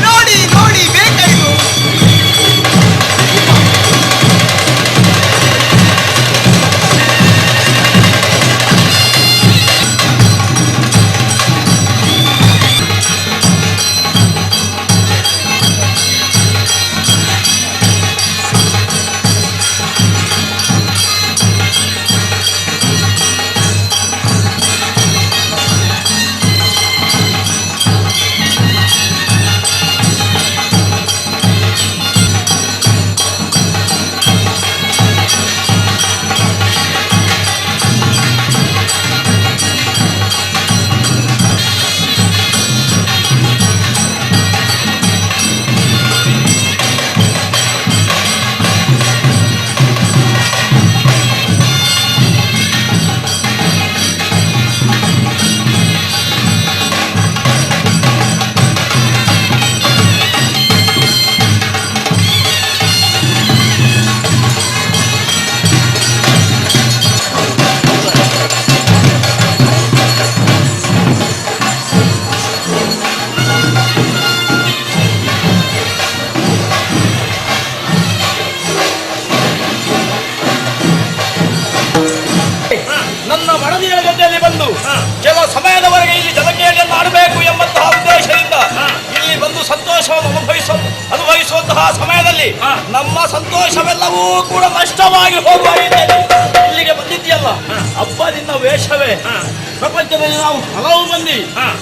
ನೋಡಿ ನೋಡಿ ಬೇಕಾಯ್ತು. ನನ್ನ ಮಡದಿಯ ಜೊತೆಯಲ್ಲಿ ಬಂದು ಕೆಲ ಸಮಯದವರೆಗೆ ಇಲ್ಲಿ ಜನಕೇಳಿಯನ್ನು ಆಡಬೇಕು ಎಂಬಂತಹ ಉದ್ದೇಶದಿಂದ ಇಲ್ಲಿ ಬಂದು ಸಂತೋಷವನ್ನು ಅನುಭವಿಸುವಂತಹ ಸಮಯದಲ್ಲಿ ನಮ್ಮ ಸಂತೋಷವೆಲ್ಲವೂ ಕೂಡ ನಷ್ಟವಾಗಿ ಹೋಗುವ ರೀತಿಯಲ್ಲಿ ಇಲ್ಲಿಗೆ ಬಂದಿದ್ದೀಯಲ್ಲ, ಹಬ್ಬ ನಿನ್ನ ವೇಷವೇ. ಪ್ರಪಂಚದಲ್ಲಿ ನಾವು ಹಲವು ಮಂದಿ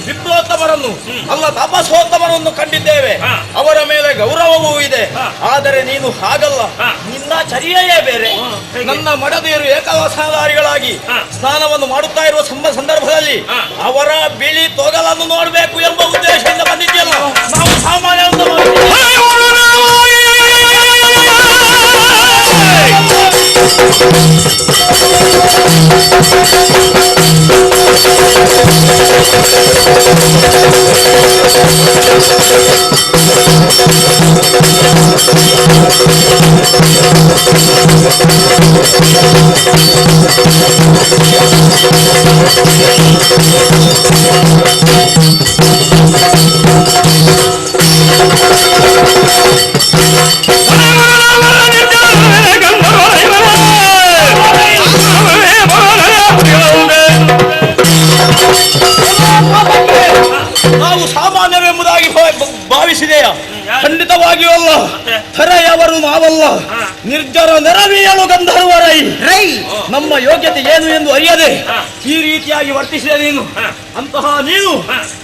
ವಿದ್ವೋತ್ತಮರನ್ನು ಅಲ್ಲ ತಪಸ್ಸೋತ್ತಮರನ್ನು ಕಂಡಿದ್ದೇವೆ, ಅವರ ಮೇಲೆ ಗೌರವವೂ ಇದೆ. ಆದರೆ ನೀನು ಹಾಗಲ್ಲ, ನಿನ್ನ ಚರ್ಯೆಯೇ ಬೇರೆ. ನನ್ನ ಮಡದಿಯರು ಏಕವಾಸನಾಧಾರಿಗಳಾಗಿ ಸ್ನಾನವನ್ನು ಮಾಡುತ್ತಾ ಇರುವ ಸಂದರ್ಭದಲ್ಲಿ ಅವರ ಬಿಳಿ ತೊಗಲನ್ನು ನೋಡಬೇಕು ಎಂಬ ಉದ್ದೇಶದಿಂದ ಬಂದಿದ್ದೆಯಲ್ಲ, ನಾವು ಸಾಮಾನ್ಯ ನಾವು ಸಾಮಾನ್ಯವೆಂಬುದಾಗಿ ಭಾವಿಸಿದೆಯಾ? ಖಂಡಿತವಾಗಿಯೂ ಅಲ್ಲ. ಥರಯವರು ನಾವಲ್ಲ, ನಿರ್ಜರ ನೆರವಿಯಲು ಗಂಧರ್ವರೈ. ನಮ್ಮ ಯೋಗ್ಯತೆ ಏನು ಎಂದು ಅರಿಯದೆ ಈ ರೀತಿಯಾಗಿ ವರ್ತಿಸಿದೆ ನೀನು. ಅಂತಹ ನೀನು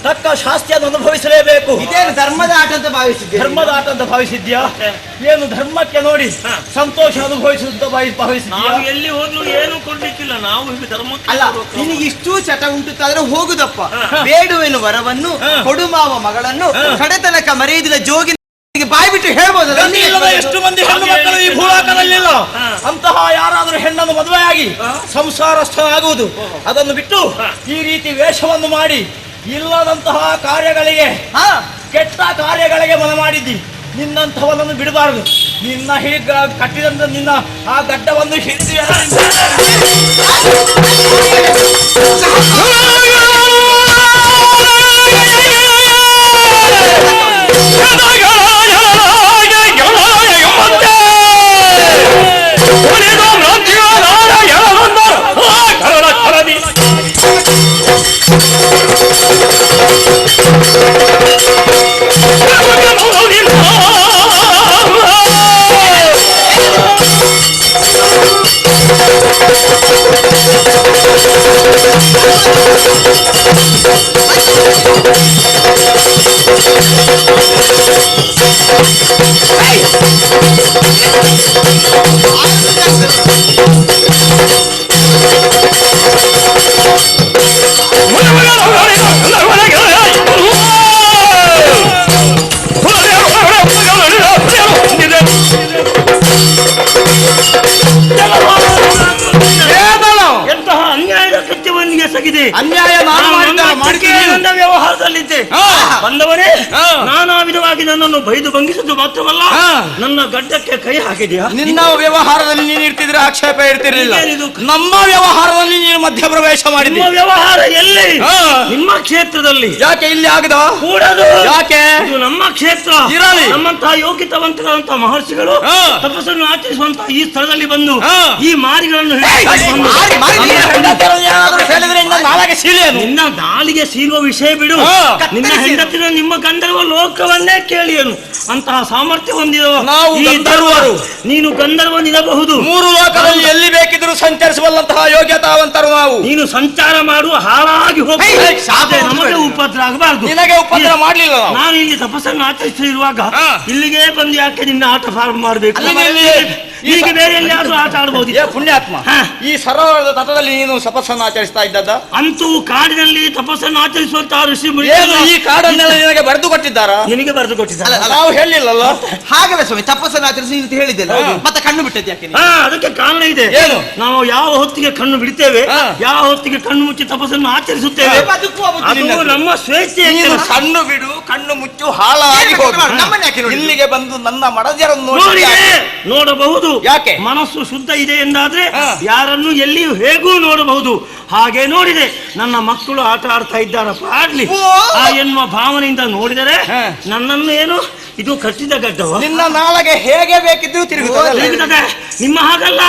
ತಕ್ಕ ಶಾಸ್ತಿಯನ್ನು ಅನುಭವಿಸಲೇಬೇಕು. ಇದೇನು ಧರ್ಮದ ಆಟ ಅಂತ ಭಾವಿಸಿದ್ದೆ? ಧರ್ಮದ ಆಟ ಅಂತ ಭಾವಿಸಿದ್ಯಾ? ಏನು ಧರ್ಮಕ್ಕೆ ನೋಡಿ ಸಂತೋಷ ಅನುಭವಿಸುತ್ತ ಭಾವಿಸಿದ್ಯಾ? ನಾವು ಎಲ್ಲಿ ಹೋದ್ಲು ಏನು ಕೊಡ್ಲಿಕ್ಕಿಲ್ಲ, ನಾವು ಈಗ ಧರ್ಮಕ್ಕೆ ಅಲ್ಲ, ನಿನಗೆ ಇಷ್ಟೂ ಚಟ ಉಂಟುತ್ತಾದ್ರೆ ಹೋಗುದಪ್ಪ. ಬೇಡುವೆನು ವರವನ್ನು, ಕೊಡುಮಾವ ಮಗಳನ್ನು, ಕಡೆತನಕ ಮರೆಯುವುದಿಲ್ಲ ಜೋಗಿ ಬಾಯಿ ಬಿಟ್ಟು ಹೇಳ್ಬೋದಲ್ಲ. ಎಷ್ಟು ಮಂದಿ ಹೆಣ್ಣು ಮಕ್ಕಳು ಈ ಭೂಲೋಕದಲ್ಲಿಲ್ಲ. ಅಂತಹ ಯಾರಾದರೂ ಹೆಣ್ಣನ್ನು ಮದುವೆಯಾಗಿ ಸಂಸಾರಸ್ಥನಾಗುವುದು, ಅದನ್ನು ಬಿಟ್ಟು ಈ ರೀತಿ ವೇಷವನ್ನು ಮಾಡಿ ಇಲ್ಲದಂತಹ ಕಾರ್ಯಗಳಿಗೆ, ಕೆಟ್ಟ ಕಾರ್ಯಗಳಿಗೆ ಮನ ಮಾಡಿದ್ದಿ. ನಿನ್ನಂಥವನನ್ನು ಬಿಡಬಾರದು. ನಿನ್ನ ಹೀಗ ಕಟ್ಟಿದಂತ ನಿನ್ನ ಆ ಗಡ್ಡವನ್ನು ಹಿಡಿದು ಎಂತಹ ಅನ್ಯಾಯದ ಕೃತ್ಯವನ್ನು ಎಸಗಿದೆ. ಅನ್ಯಾಯ ನಾನು ನನ್ನ ವ್ಯವಹಾರದಲ್ಲಿದ್ದೆ. ಬಂದವನೇ ನಾನಾ ವಿಧವಾಗಿ ನನ್ನನ್ನು ಬೈದು ಭಂಗಿಸಿದ್ದು ಮಾತ್ರವಲ್ಲ, ನನ್ನ ಗಡ್ಡಕ್ಕೆ ಕೈ ಹಾಕಿದೆಯಾ? ನಿನ್ನ ವ್ಯವಹಾರದಲ್ಲಿ ನೀನು ಇರ್ತಿದ್ರೆ ಆಕ್ಷೇಪ ಇರ್ತಿರ್ಲಿಲ್ಲ. ನಮ್ಮ ವ್ಯವಹಾರದಲ್ಲಿ ನೀನು ಮಧ್ಯಪ್ರವೇಶ ಮಾಡಿದ್ದಿ. ನಿಮ್ಮ ವ್ಯವಹಾರ ಎಲ್ಲಿ? ನಿಮ್ಮ ಕ್ಷೇತ್ರದಲ್ಲಿ. ಯಾಕೆ ಇಲ್ಲಿ ಆಗದ? ಕೂಡದು. ಯಾಕೆ? ಇದು ನಮ್ಮ ಕ್ಷೇತ್ರ. ಇರಲಿ. ನಮ್ಮಂತಹ ಯೋಗ್ಯತವಂತರಾದಂತಹ ಮಹರ್ಷಿಗಳು ತಪಸ್ಸನ್ನು ಆಚರಿಸುವಂತಹ ಈ ಸ್ಥಳದಲ್ಲಿ ಬಂದು ಈ ಮಾರಿಗಳನ್ನು ನಿನ್ನ ನಾಲಿಗೆ ಸೀಳುವ ವಿಷಯ ಬಿಡು. ನಿನ್ನ ಹೆಂಡತಿನ ನಿಮ್ಮ ಗಂಧರ್ವ ಲೋಕವನ್ನೇ ಕೇಳಿಯನು. ಅಂತಹ ಸಾಮರ್ಥ್ಯ ಹೊಂದಿರುವ ಈ ಗಂಧರ್ವರು. ನೀನು ಗಂಧರ್ವನಿರಬಹುದು. 3 ಲೋಕದಲ್ಲಿ ಎಲ್ಲಿ ಬೇಕಿದ್ರು ಸಂಚರಿಸುವಂತಹ ಯೋಗ್ಯತಾವಂತರು ನಾವು. ನೀನು ಸಂಚಾರ ಮಾಡುವ ಹಾಳಾಗಿ ಹೋಗಿ ನಮಗೆ ಉಪದ್ರ ಆಗಬಾರದು. ನಿನಗೆ ಉಪದ್ರ ಮಾಡಲಿಲ್ಲ. ನಾನು ಇಲ್ಲಿ ತಪಸ್ಸನ್ನು ಆಚರಿಸಿರುವಾಗ ಇಲ್ಲಿಗೆ ಬಂದು ಯಾಕೆ ನಿನ್ನ ಆಟ ಪ್ರಾರಂಭ ಮಾಡಬೇಕು? ಈಗ ಬೇರೆ ಎಲ್ಲಿಯಾದ್ರೂ ಆಟ ಆಡಬಹುದು. ಪುಣ್ಯಾತ್ಮ, ಈ ಸರೋವರದ ತಟದಲ್ಲಿ ನೀನು ತಪಸ್ಸನ್ನು ಆಚರಿಸ್ತಾ ಇದ್ದದ್ದ? ಅಂತೂ ಕಾಡಿನಲ್ಲಿ ತಪಸ್ಸನ್ನು ಆಚರಿಸುವಂತಹ ಋಷಿ ಈ ಕಾಡನ್ನೆಲ್ಲ ನಿನಗೆ ಬರೆದು ಕೊಟ್ಟಿದ್ದಾರಾ? ನಿನಗೆ ಬರೆದು ಕೊಟ್ಟಿದ್ದಾರೆ. ನಾವು ಹೇಳಿಲ್ಲಲ್ಲ. ಹಾಗಲ್ಲ ಸ್ವಾಮಿ, ತಪಸ್ಸನ್ನು ಆಚರಿಸಿ ಅಂತ ಹೇಳಿದ್ದೆಲ್ಲ, ಮತ್ತೆ ಕಣ್ಣು ಬಿಟ್ಟದ್ದು ಯಾಕೆ? ಅದಕ್ಕೆ ಕಾರಣ ಇದೆ. ನಾವು ಯಾವ ಹೊತ್ತಿಗೆ ಕಣ್ಣು ಬಿಡ್ತೇವೆ, ಯಾವ ಹೊತ್ತಿಗೆ ಕಣ್ಣು ಮುಚ್ಚಿ ತಪಸ್ಸನ್ನು ಆಚರಿಸುತ್ತೇವೆ, ಅದು ನಮ್ಮ ಸ್ವೇಚ್ಛೆ. ಕಣ್ಣು ಬಿಡು, ಕಣ್ಣು ಮುಚ್ಚು, ಹಾಳಾಗಿ ಹೋಗು. ಇಲ್ಲಿಗೆ ಬಂದು ನನ್ನ ಮಡದಿಯರನ್ನು ನೋಡಬಹುದು. ಯಾಕೆ? ಮನಸ್ಸು ಶುದ್ಧ ಇದೆ ಎಂದಾದ್ರೆ ಯಾರನ್ನು ಎಲ್ಲಿಯೂ ಹೇಗೂ ನೋಡಬಹುದು. ಹಾಗೆ ನೋಡಿದೆ ನನ್ನ ಮಕ್ಕಳು ಆಟ ಆಡ್ತಾ ಇದ್ದಾರಪ್ಪ, ಆಡ್ಲಿ ಎನ್ನುವ ಭಾವನೆಯಿಂದ ನೋಡಿದರೆ ನನ್ನನ್ನು ಏನು ಇದು ಕಟ್ಟಿದ ಗಡ್ಡವ? ನಿನ್ನ ನಾಳೆಗೆ ಹೇಗೆ ಬೇಕಿದ್ರು ತಿರುಗುತ್ತದೆ. ನಿಮ್ಮ ಹಾಗಲ್ಲ,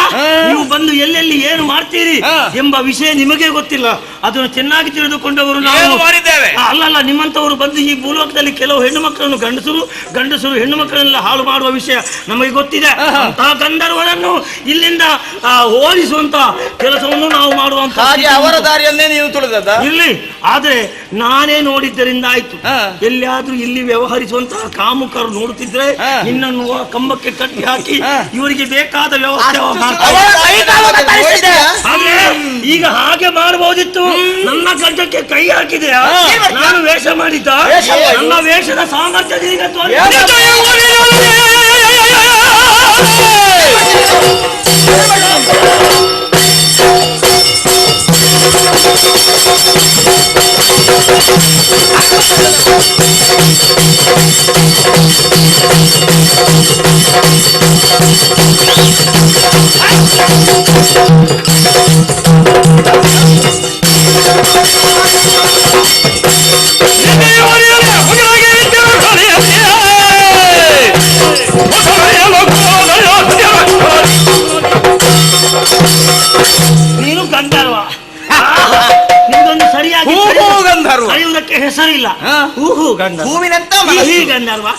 ನೀವು ಬಂದು ಎಲ್ಲೆಲ್ಲಿ ಏನು ಮಾಡ್ತೀರಿ ಎಂಬ ವಿಷಯ ನಿಮಗೆ ಗೊತ್ತಿಲ್ಲ. ಅದನ್ನು ಚೆನ್ನಾಗಿ ತಿಳಿದುಕೊಂಡವರು ನಾವು ಮಾಡಿದ್ದೇವೆ. ಅಲ್ಲಲ್ಲ, ನಿಮ್ಮಂತವರು ಬಂದು ಈ ಭೂಲೋಕದಲ್ಲಿ ಕೆಲವು ಹೆಣ್ಣು ಮಕ್ಕಳನ್ನು ಗಂಡಸರು ಹೆಣ್ಣು ಮಕ್ಕಳನ್ನೆಲ್ಲ ಹಾಳು ಮಾಡುವ ವಿಷಯ ನಮಗೆ ಗೊತ್ತಿದೆ. ಅಂತಹ ಗಂಧರ್ವರನ್ನು ಇಲ್ಲಿಂದ ಓಡಿಸುವಂತ ಕೆಲಸವನ್ನು ನಾವು ಮಾಡುವಂತ ಅವರ ದಾರಿಯನ್ನೇ ನೀವು ತುಳಿದದ ಇಲ್ಲಿ. ಆದ್ರೆ ನಾನೇ ನೋಡಿದ್ದರಿಂದ ಆಯ್ತು. ಎಲ್ಲಿಯಾದ್ರೂ ಇಲ್ಲಿ ವ್ಯವಹರಿಸುವಂತಹ ಕಾಮುಕರು ನೋಡುತ್ತಿದ್ರೆ ನಿನ್ನನ್ನು ಕಂಬಕ್ಕೆ ಕಟ್ಟಿ ಹಾಕಿ ಇವರಿಗೆ ಬೇಕಾದ ವ್ಯವಸ್ಥೆ ಈಗ ಹಾಗೆ ಮಾಡಬಹುದಿತ್ತು. ನನ್ನ ಗಡ್ಡಕ್ಕೆ ಕೈ ಹಾಕಿದೆಯಾ? ನಾನು ವೇಷ ಮಾಡಿದ್ದ? ನನ್ನ ವೇಷದ ಸಾಮರ್ಥ್ಯ ಈಗ ನೀನು ಗಂಧರ್ವ. ನಿಮ್ದೊಂದು ಸರಿಯಾಗಿ ಕರೆಯುವುದಕ್ಕೆ ಹೆಸರಿಲ್ಲ. ಹೂಹು ಗಂಧರ್ವ, ಹೂವಿನಂತ ಗಂಧರ್ವ,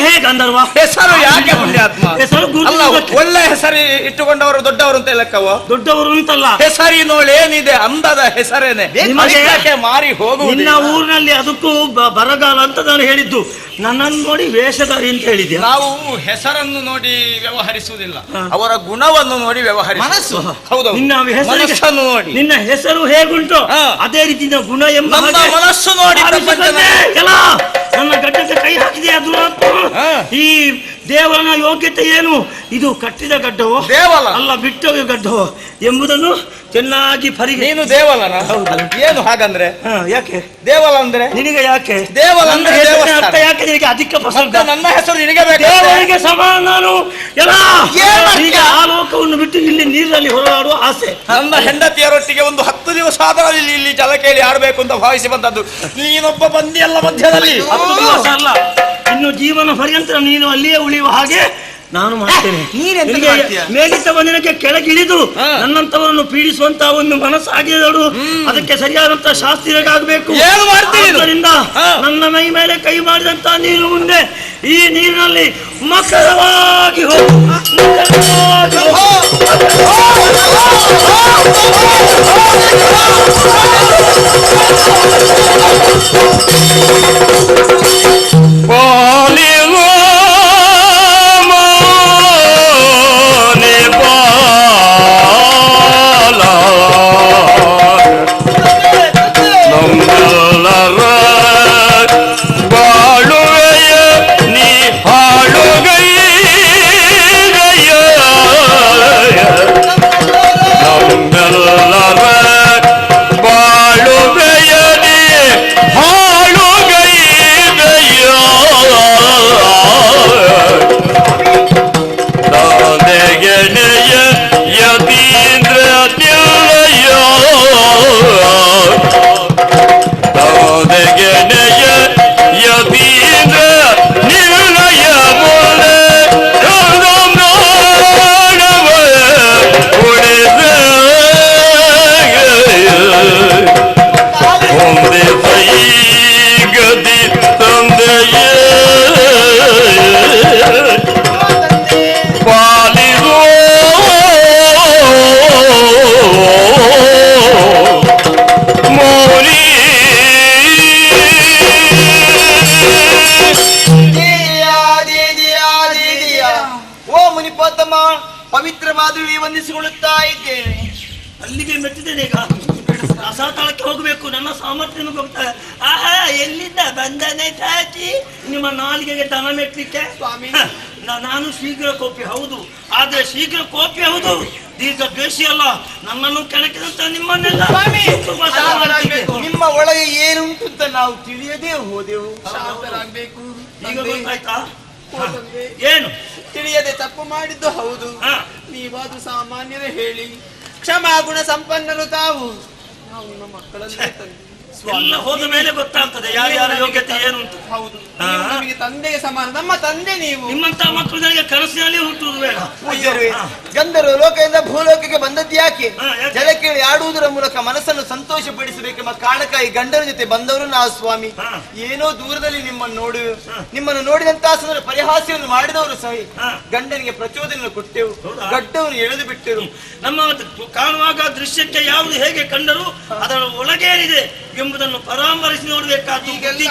ಹೇ ಗಂಧರ್ವ. ಹೆಸರು ಯಾಕೆ ಪುಣ್ಯಾತ್ಮ? ಹೆಸರು ಒಳ್ಳೆ ಹೆಸರು ಇಟ್ಟುಕೊಂಡವರು ದೊಡ್ಡವರು ಅಂತ ಲೆಕ್ಕವ? ದೊಡ್ಡವರು ಅಂತಲ್ಲ, ಹೆಸರಿನೋಳೇನಿದೆ ಅಂದದ ಹೆಸರೇನೆ. ಮಾರಿ ಹೋಗು. ನಿನ್ನ ಊರಿನಲ್ಲಿ ಅದಕ್ಕೂ ಬರಗಾಲ ಅಂತ ನಾನು ಹೇಳಿದ್ದು. ನನ್ನನ್ನು ನೋಡಿ ವೇಷಧಾರಿ ಅಂತ ಹೇಳಿದ್ಯಾ? ನಾವು ಹೆಸರನ್ನು ನೋಡಿ ವ್ಯವಹರಿಸುವುದಿಲ್ಲ, ಅವರ ಗುಣವನ್ನು ನೋಡಿ ವ್ಯವಹರಿಸು. ಹೌದು, ಮನಸ್ಸನ್ನು ನೋಡಿ. ನಿನ್ನ ಹೆಸರು ಹೇಗುಂಟು ಅದೇ ರೀತಿ ಗುಣ ಎಂಬ ಮನಸ್ಸು ನೋಡಿ. ನನ್ನ ಗಡ್ಡಕ್ಕೆ ಕೈ ಹಾಕಿದೆಯಾ ದುರಾತ್ಮ? ಈ ದೇವರನ ಯೋಗ್ಯತೆ ಏನು? ಇದು ಕಟ್ಟಿದ ಗಡ್ಡವೋ ದೇವಲ ಅಲ್ಲ ಬಿಟ್ಟ ಗಡ್ಡವೋ ಎಂಬುದನ್ನು ಚೆನ್ನಾಗಿ ನೀನು ದೇವಲನ? ಏನು ಹಾಗಂದ್ರೆ? ಯಾಕೆ ದೇವಲ ಅಂದ್ರೆ? ನಿನಗೆ ಯಾಕೆ ದೇವಲ ಅಂದ್ರೆ ಅರ್ಥ ಯಾಕೆ ನಿನಗೆ? ಅಧಿಕ ಪ್ರಸಂಗ. ನನ್ನ ಹೆಸರು ನಿನಗೆ ಬೇಕು. ದೇವರಿಗೆ ಸಮಾನ ನಾನು. ಈಗ ಆ ಲೋಕವನ್ನು ಬಿಟ್ಟು ಇಲ್ಲಿ ನೀರಿನಲ್ಲಿ ಹೊರಡಾಡುವ ಆಸೆ. ನನ್ನ ಹೆಂಡತಿಯರೊಟ್ಟಿಗೆ ಒಂದು 10 ದಿವಸ ಆದರೂ ಇಲ್ಲಿ ಜಲ ಕೇಳಿ ಆಡ್ಬೇಕು ಅಂತ ಭಾವಿಸಿ ಬಂದದ್ದು. ನೀನೊಬ್ಬ ಬಂದಿಯಲ್ಲ ಮಧ್ಯದಲ್ಲಿ. 10 ದಿವಸ ಅಲ್ಲ, ಇನ್ನು ಜೀವನ ಪರ್ಯಂತ ನೀನು ಅಲ್ಲಿಯೇ ಉಳಿಯುವ ಹಾಗೆ ನಾನು ಮಾಡ್ತೇನೆ. ಮೇಲಿದ್ದ ಬಂದಿನಕ್ಕೆ ಕೆಳಗಿಳಿದು ನನ್ನಂತವರನ್ನು ಪೀಡಿಸುವಂತಹ ಒಂದು ಮನಸ್ಸಾಗಿದಳು. ಅದಕ್ಕೆ ಸರಿಯಾದಂತಹ ಶಾಸ್ತ್ರೀಯರಾಗಬೇಕು. ಆದ್ದರಿಂದ ನನ್ನ ಮೈ ಮೇಲೆ ಕೈ ಮಾಡಿದಂತ ನೀರು ಮುಂದೆ ಈ ನೀರಿನಲ್ಲಿ ಮಕರವಾಗಿ ಹೋಗು. ಮುನಿಪಾತಮ್ಮ, ಪವಿತ್ರವಾದ ವಂದಿಸಿಕೊಳ್ಳುತ್ತಾ ಇದ್ದೇನೆ. ಅಲ್ಲಿಗೆ ಮೆಟ್ಟಿದ್ದೇನೆ. ಈಗ ರಸಾತಳಕ್ಕೆ ಹೋಗ್ಬೇಕು, ನನ್ನ ಸಾಮರ್ಥ್ಯ ಹೋಗ್ತಾ. ಆಹಾ, ಎಲ್ಲಿದ್ದ ಬಂದನೆ ತಾಚಿ ನಿಮ್ಮ ನಾಲಿಗೆಗೆ ದನ ಮೆಟ್ಲಿಕ್ಕೆ. ಸ್ವಾಮಿ, ನಾನು ಶೀಘ್ರ ಕೋಪಿ ಹೌದು, ಆದ್ರೆ ಶೀಘ್ರ ಕೋಪಿ ಹೌದು, ದೀರ್ಘ ದ್ವೇಷಿ ಅಲ್ಲ. ನನ್ನನ್ನು ಕೆಣಕಿದಂತ ನಿಮ್ಮನ್ನೆಲ್ಲ ನಿಮ್ಮ ಒಳಗೆ ಏನುಂಟು ಅಂತ ನಾವು ತಿಳಿಯದೇ ಹೋದೆವು. ಶಾಂತರಾಗಬೇಕು. ಈಗ ಗೊತ್ತಾಯ್ತಾ? ಏನು ತಿಳಿಯದೆ ತಪ್ಪು ಮಾಡಿದ್ದು ಹೌದು. ನೀವಾದು ಸಾಮಾನ್ಯರೇ ಹೇಳಿ. ಕ್ಷಮಾ ಗುಣ ಸಂಪನ್ನರು ತಾವು. ನಾವು ನಮ್ಮ ಮಕ್ಕಳನ್ನೇ ತಂದೆ. ಎಲ್ಲ ಹೋದ ಮೇಲೆ ಗೊತ್ತಾಗ್ತದೆ ಯಾರ್ಯಾರ ಯೋಗ್ಯತೆ ಏನು ಅಂತ. ಹೌದು, ನಮಗೆ ತಂದೆಗೆ ಸಮಾನ. ನಮ್ಮ ತಂದೆ ನೀವು. ನಿಮ್ಮಂತ ಮಕ್ಕಳು ನನಗೆ ಕನಸಿನಲ್ಲಿ ಹುಟ್ಟುವುದು ಬೇಡ. ಗಂಧರ್ವ ಲೋಕದಿಂದ ಭೂಲೋಕಕ್ಕೆ ಬಂದದ್ದು ಯಾಕೆ? ಜಲಕ್ಕೆ ಆಡುವುದರ ಮೂಲಕ ಮನಸ್ಸನ್ನು ಸಂತೋಷಪಡಿಸಬೇಕೆಂಬ ಕಾರಣಕ ಈ ಗಂಡನ ಜೊತೆ ಬಂದವರು ನಾವು ಸ್ವಾಮಿ. ಏನೋ ದೂರದಲ್ಲಿ ನಿಮ್ಮನ್ನು ನೋಡಿದಂತಹ ಸಂದರ್ಭ ಪರಿಹಾಸ್ಯವನ್ನು ಮಾಡಿದವರು ಸಹಿ. ಗಂಡನಿಗೆ ಪ್ರಚೋದನೆ ಕೊಟ್ಟೆವು, ಗಡ್ಡವನ್ನು ಎಳೆದು ಬಿಟ್ಟೆವು. ನಮ್ಮ ಕಾಣುವಾಗ ದೃಶ್ಯಕ್ಕೆ ಯಾವುದು ಹೇಗೆ ಕಂಡರೂ ಅದರ ಒಳಗೇನಿದೆ ಎಂಬುದನ್ನು ಪರಾಮರಿಸಿ ನೋಡಬೇಕಾದ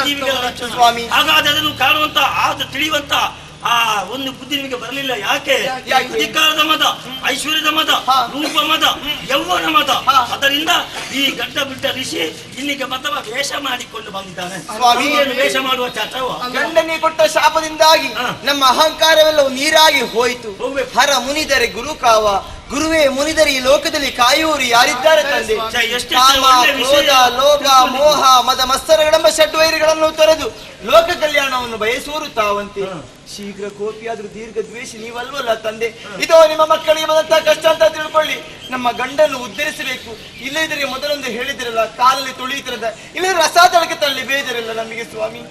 ಜೀವಿಗಳ ಲಕ್ಷಣ ಸ್ವಾಮಿ. ಹಾಗಾದ್ರೆ ಅದನ್ನು ಕಾಣುವಂತ ತಿಳಿಯುವಂತ ಆ ಒಂದು ಬುದ್ಧಿ ನಿಮಗೆ ಬರಲಿಲ್ಲ. ಯಾಕೆ? ಅಧಿಕಾರದ ಮದ, ಐಶ್ವರ್ಯದ ಮದ, ರೂಪ ಮದ, ಯೌವನ ಮದ. ಅದರಿಂದ ಈ ಗಡ್ಡ ಬಿಟ್ಟ ಋಷಿ ಇಲ್ಲಿಗೆ ಮತವ ವೇಷ ಮಾಡಿಕೊಂಡು ಬಂದಿದ್ದಾನೆ. ವೇಷ ಮಾಡುವ ಚಟವ ಗಂಡನಿಗೆ ಕೊಟ್ಟ ಶಾಪದಿಂದಾಗಿ ನಮ್ಮ ಅಹಂಕಾರವೆಲ್ಲವೂ ನೀರಾಗಿ ಹೋಯಿತು. ಹರ ಮುನಿದರೆ ಗುರು ಕಾವ, ಗುರುವೇ ಮುನಿದರೆ ಈ ಲೋಕದಲ್ಲಿ ಕಾಯುವರು ಯಾರಿದ್ದಾರೆ ತಂದೆ? ಕಾಮ, ಕ್ರೋಧ, ಲೋಕ, ಮೋಹ, ಮದ ಮತ್ಸರಗಳೆಂಬ ಷಡ್ವೈರಿಗಳನ್ನು ತೊರೆದು ಲೋಕ ಕಲ್ಯಾಣವನ್ನು ಬಯಸುವರು ತಾವಂತೆ. ಶೀಘ್ರ ಕೋಪಿಯಾದ್ರೂ ದೀರ್ಘ ದ್ವೇಷಿ ನೀವಲ್ವಲ್ಲ ತಂದೆ. ಇದೋ ನಿಮ್ಮ ಮಕ್ಕಳಿಗೆ ಬಂದಂತಹ ಕಷ್ಟ ಅಂತ ತಿಳ್ಕೊಳ್ಳಿ. ನಮ್ಮ ಗಂಡನ್ನು ಉದ್ಧರಿಸಬೇಕು. ಇಲ್ಲದಿದ್ರೆ ಮೊದಲೊಂದು ಹೇಳಿದಿರಲ್ಲ, ಕಾಲಲ್ಲಿ ತುಳಿಯುತ್ತಿರದ, ಇಲ್ಲ ರಸಾತಳಕ್ಕೆ ತಳ್ಳಿ ಬೇಜರಿಲ್ಲ ನಮಗೆ ಸ್ವಾಮಿ.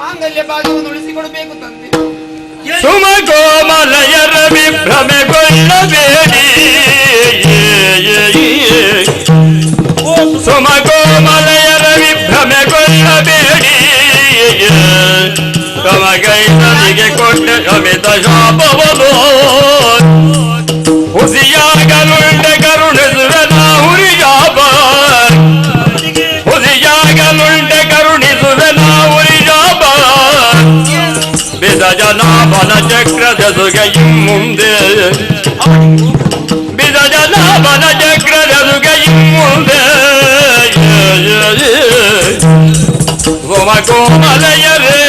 ಮಾಂಗಲ್ಯ ಭಾಗವನ್ನು ಉಳಿಸಿಕೊಡಬೇಕು ತಂದೆ. ಸುಮಕೋಮಲಯರ ವಿಭ್ರಮೆಗೊಳ್ಳಬೇಡಿ, ಸುಮಕೋಮಲಯರ ವಿಭ್ರಮೆಗೊಳ್ಳಬೇಡಿ, ಕಮಗೈನದಿಗೆ ಕೊಟ್ಟ ಅಮಿತ ಶಾಪವನು ಹುಸಿಯಾಗಲುಂಡೆ ಕರುಣಿಸುವೆನ ಹುರಿಯಾಬ, ಹುಸಿಯಾಗಲುಂಡೆ ಕರುಣಿಸುವೆನ ಹುರಿಯಾಬ, ಬಿದಜನಾಭನ ಚಕ್ರದ ಸುಗೆಯು ಮುಂದೆ, ಬಿದಜನಾಭನ ಚಕ್ರದ ಸುಗೆಯು ಮುಂದೆ, ಕೋಮಲಯರೇ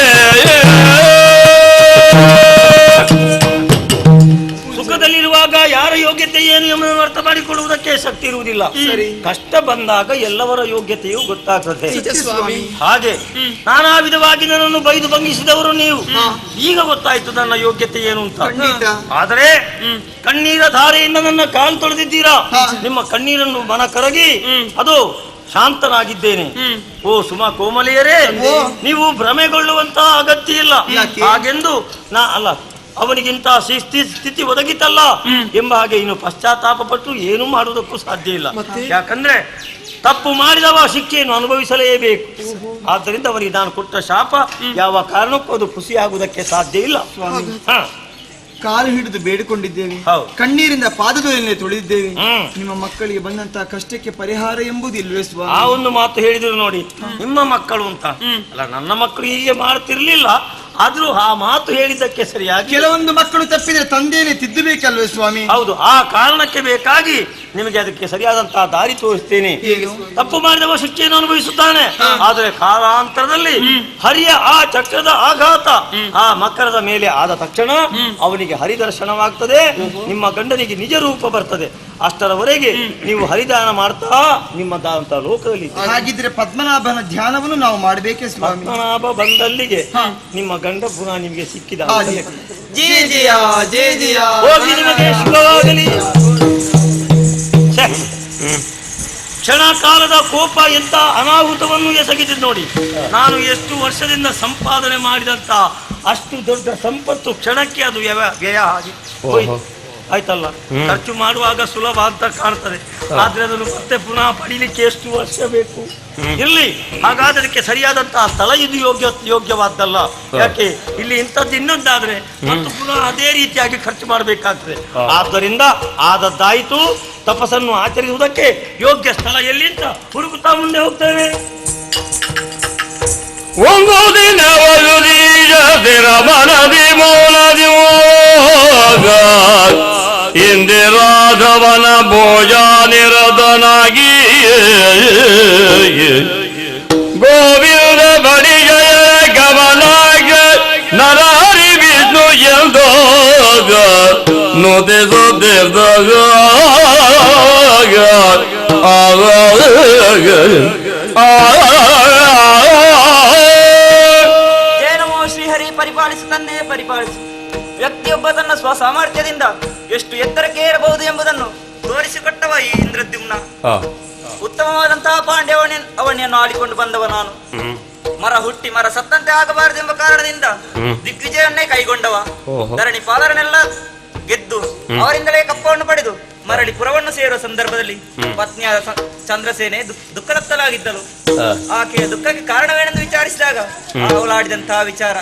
ಸುಖದಲ್ಲಿರುವಾಗ ಯಾರ ಯೋಗ್ಯತೆ ಏನು ಎಂಬುದನ್ನು ಅರ್ಥ ಮಾಡಿಕೊಳ್ಳುವುದಕ್ಕೆ ಶಕ್ತಿ ಇರುವುದಿಲ್ಲ. ಕಷ್ಟ ಬಂದಾಗ ಎಲ್ಲವರ ಯೋಗ್ಯತೆಯು ಗೊತ್ತಾಗ್ತದೆ. ಹಾಗೆ ನಾನಾ ವಿಧವಾಗಿ ನನ್ನನ್ನು ಬೈದು ಭಂಗಿಸಿದವರು ನೀವು. ಈಗ ಗೊತ್ತಾಯ್ತು ನನ್ನ ಯೋಗ್ಯತೆ ಏನು ಅಂತ. ಆದರೆ ಕಣ್ಣೀರ ಧಾರೆಯಿಂದ ನನ್ನ ಕಾಲು ತೊಳೆದಿದ್ದೀರಾ. ನಿಮ್ಮ ಕಣ್ಣೀರನ್ನು ಮನ ಕರಗಿ ಅದು ಶಾಂತನಾಗಿದ್ದೇನೆ. ಓ ಸುಮಾ ಕೋಮಲೆಯರೇ, ನೀವು ಭ್ರಮೆಗೊಳ್ಳುವಂತಹ ಅಗತ್ಯ ಇಲ್ಲ. ಹಾಗೆಂದು ಅಲ್ಲ, ಅವನಿಗಿಂತ ಸ್ಥಿತಿ ಒದಗಿತಲ್ಲ ಎಂಬ ಹಾಗೆ ಇನ್ನು ಪಶ್ಚಾತ್ತಾಪ ಪಟ್ಟು ಏನು ಮಾಡುವುದಕ್ಕೂ ಸಾಧ್ಯ ಇಲ್ಲ. ಯಾಕಂದ್ರೆ ತಪ್ಪು ಮಾಡಿದವ ಶಿಕ್ಷೆಯನ್ನು ಅನುಭವಿಸಲೇಬೇಕು. ಆದ್ದರಿಂದ ಅವನಿಗೆ ನಾನು ಕೊಟ್ಟ ಶಾಪ ಯಾವ ಕಾರಣಕ್ಕೂ ಅದು ಖುಷಿಯಾಗುವುದಕ್ಕೆ ಸಾಧ್ಯ ಇಲ್ಲ. ಕಾಲು ಹಿಡಿದು ಬೇಡಿಕೊಂಡಿದ್ದೇವೆ, ಕಣ್ಣೀರಿಂದ ಪಾದದೊಳನೆ ತೊಳೆದಿದ್ದೇವೆ. ನಿಮ್ಮ ಮಕ್ಕಳಿಗೆ ಬಂದಂತಹ ಕಷ್ಟಕ್ಕೆ ಪರಿಹಾರ ಎಂಬುದು ಇಲ್ವೇ ಸ್ವಾಮಿ? ಆ ಒಂದು ಮಾತು ಹೇಳಿದ್ರು ನೋಡಿ, ನಿಮ್ಮ ಮಕ್ಕಳು ಅಂತ ಅಲ್ಲ, ನನ್ನ ಮಕ್ಕಳು ಹೀಗೆ ಮಾಡ್ತಿರ್ಲಿಲ್ಲ. ಆದ್ರೂ ಆ ಮಾತು ಹೇಳಿದ್ದಕ್ಕೆ ಸರಿಯಾಗಿ ಕೆಲವೊಂದು ಮಕ್ಕಳು ತಪ್ಪಿದ್ರೆ ತಂದೆಯಲ್ಲಿ ತಿದ್ದಬೇಕಲ್ವೇ ಸ್ವಾಮಿ? ಹೌದು, ಆ ಕಾರಣಕ್ಕೆ ಬೇಕಾಗಿ ನಿಮಗೆ ಅದಕ್ಕೆ ಸರಿಯಾದಂತಹ ದಾರಿ ತೋರಿಸ್ತೇನೆ. ತಪ್ಪು ಮಾಡಿದವ ಶಿಕ್ಷೆಯನ್ನು ಅನುಭವಿಸುತ್ತಾನೆ. ಆದರೆ ಕಾಲಾಂತರದಲ್ಲಿ ಹರಿಯ ಆ ಚಕ್ರದ ಆಘಾತ ಆ ಮಕ್ಕಳದ ಮೇಲೆ ಆದ ತಕ್ಷಣ ಅವನಿಗೆ ಹರಿದರ್ಶನವಾಗ್ತದೆ, ನಿಮ್ಮ ಗಂಡನಿಗೆ ನಿಜ ರೂಪ ಬರ್ತದೆ. ಅಷ್ಟರವರೆಗೆ ನೀವು ಹರಿದಾನ ಮಾಡ್ತಾ ನಿಮ್ಮದಾದಂತ ಲೋಕದಲ್ಲಿ. ಹಾಗಿದ್ರೆ ಪದ್ಮನಾಭನ ಧ್ಯಾನವನ್ನು ನಾವು ಮಾಡಬೇಕೇ ಸ್ವಾಮಿ? ಪದ್ಮನಾಭ ಬಂದಲ್ಲಿಗೆ ನಿಮ್ಮ ಗಂಡ ಪುನಃ ನಿಮಗೆ ಸಿಕ್ಕಿದ. ಜಯ ಜಯ ಜಯ ಜಯ, ಹೋಗಿ ನಿಮಗೆ ಶುಭವಾಗಲಿ. ಕ್ಷಣ ಕಾಲದ ಕೋಪ ಎಂತ ಅನಾಹುತವನ್ನು ಎಸಗಿದ್ದು ನೋಡಿ. ನಾನು ಎಷ್ಟು ವರ್ಷದಿಂದ ಸಂಪಾದನೆ ಮಾಡಿದಂತ ಅಷ್ಟು ದೊಡ್ಡ ಸಂಪತ್ತು ಕ್ಷಣಕ್ಕೆ ಅದು ವ್ಯಯ ಆಗಿ ಹೋಯ್ತು. ಆಯ್ತಲ್ಲ, ಖರ್ಚು ಮಾಡುವಾಗ ಸುಲಭ ಅಂತ ಕಾಣ್ತದೆ, ಆದ್ರೆ ಅದನ್ನು ಮತ್ತೆ ಪುನಃ ಪಡೀಲಿಕ್ಕೆ ಎಷ್ಟು ವರ್ಷ ಬೇಕು? ಇಲ್ಲಿ ಹಾಗಾದ್ರೆ ಅದಕ್ಕೆ ಸರಿಯಾದಂತಹ ಸ್ಥಳ ಇದು ಯೋಗ್ಯವಾದ್ದಲ್ಲ. ಯಾಕೆ ಇಲ್ಲಿ ಇಂಥದ್ದು ಇನ್ನೊಂದಾದ್ರೆ ಮತ್ತು ಪುನಃ ಅದೇ ರೀತಿಯಾಗಿ ಖರ್ಚು ಮಾಡಬೇಕಾಗ್ತದೆ. ಆದ್ದರಿಂದ ಆದದ್ದಾಯಿತು, ತಪಸ್ಸನ್ನು ಆಚರಿಸುವುದಕ್ಕೆ ಯೋಗ್ಯ ಸ್ಥಳ ಎಲ್ಲಿ ಅಂತ ಹುಡುಕುತ್ತಾ ಮುಂದೆ ಹೋಗ್ತೇವೆ. ಒಂದು ದಿನ ಮನದಿ ಮೌನದಿ ನುಡಿಸುತ್ತಿದ್ದಾಗ ಜೇನಮೋ ಶ್ರೀಹರಿ ಪರಿಪಾಲಿಸು ತಂದೆ ಪರಿಪಾಲಿಸು. ವ್ಯಕ್ತಿಯೊಬ್ಬ ತನ್ನ ಸ್ವಸಾಮರ್ಥ್ಯದಿಂದ ಎಷ್ಟು ಎತ್ತರಕ್ಕೆ ಏರಬಹುದು ಎಂಬುದನ್ನು ತೋರಿಸಿಕೊಟ್ಟವ ಈ ಇಂದ್ರದ್ಯುಮ್ನ. ಉತ್ತಮವಾದಂತಹ ಪಾಂಡ್ಯವಣಿಯನ್ನು ಆಳಿಕೊಂಡು ಬಂದವ ನಾನು. ಮರ ಹುಟ್ಟಿ ಮರ ಸತ್ತಂತೆ ಆಗಬಾರದೆಂಬ ಕಾರಣದಿಂದ ದಿಗ್ವಿಜಯವನ್ನೇ ಕೈಗೊಂಡವ. ಧರಣಿ ಪಾಲರನ್ನೆಲ್ಲ ಗೆದ್ದು ಅವರಿಂದಲೇ ಕಪ್ಪವನ್ನು ಪಡೆದು ಮರಳಿ ಪುರವನ್ನು ಸೇರುವ ಸಂದರ್ಭದಲ್ಲಿ ಪತ್ನಿಯಾದ ಚಂದ್ರಸೇನೆ ದುಃಖದತ್ತಲಾಗಿದ್ದಳು. ಆಕೆಯ ದುಃಖಕ್ಕೆ ಕಾರಣವೇನೆಂದು ವಿಚಾರಿಸಿದಾಗ ಅವಳಾಡಿದಂತಹ ವಿಚಾರ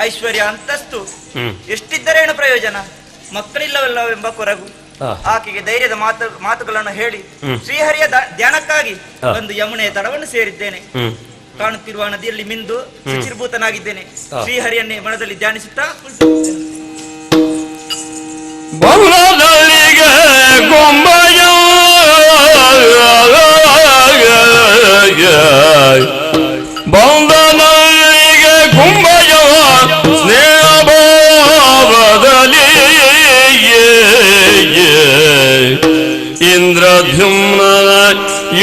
ಐಶ್ವರ್ಯ ಅಂತಸ್ತು ಎಷ್ಟಿದ್ದರೇನು ಪ್ರಯೋಜನ, ಮಕ್ಕಳಿಲ್ಲವಲ್ಲವೆಂಬ ಕೊರಗು. ಆಕೆಗೆ ಧೈರ್ಯದ ಮಾತುಗಳನ್ನು ಹೇಳಿ ಶ್ರೀಹರಿಯ ಧ್ಯಾನಕ್ಕಾಗಿ ಒಂದು ಯಮುನೆಯ ತಡವನ್ನು ಸೇರಿದ್ದೇನೆ. ಕಾಣುತ್ತಿರುವ ನದಿಯಲ್ಲಿ ಮಿಂದು ಶುಚಿರ್ಭೂತನಾಗಿದ್ದೇನೆ. ಶ್ರೀಹರಿಯನ್ನೇ ಮನದಲ್ಲಿ ಧ್ಯಾನಿಸುತ್ತಾ ಬಂಗಲಿಗೆ ಗೊಂಬಯ ಬಂದನಿಗೆ ಕುಂಭಯ ಸ್ನೇಹಭಾವದಲ್ಲಿ ಇಂದ್ರದ್ಯುಮ್ನ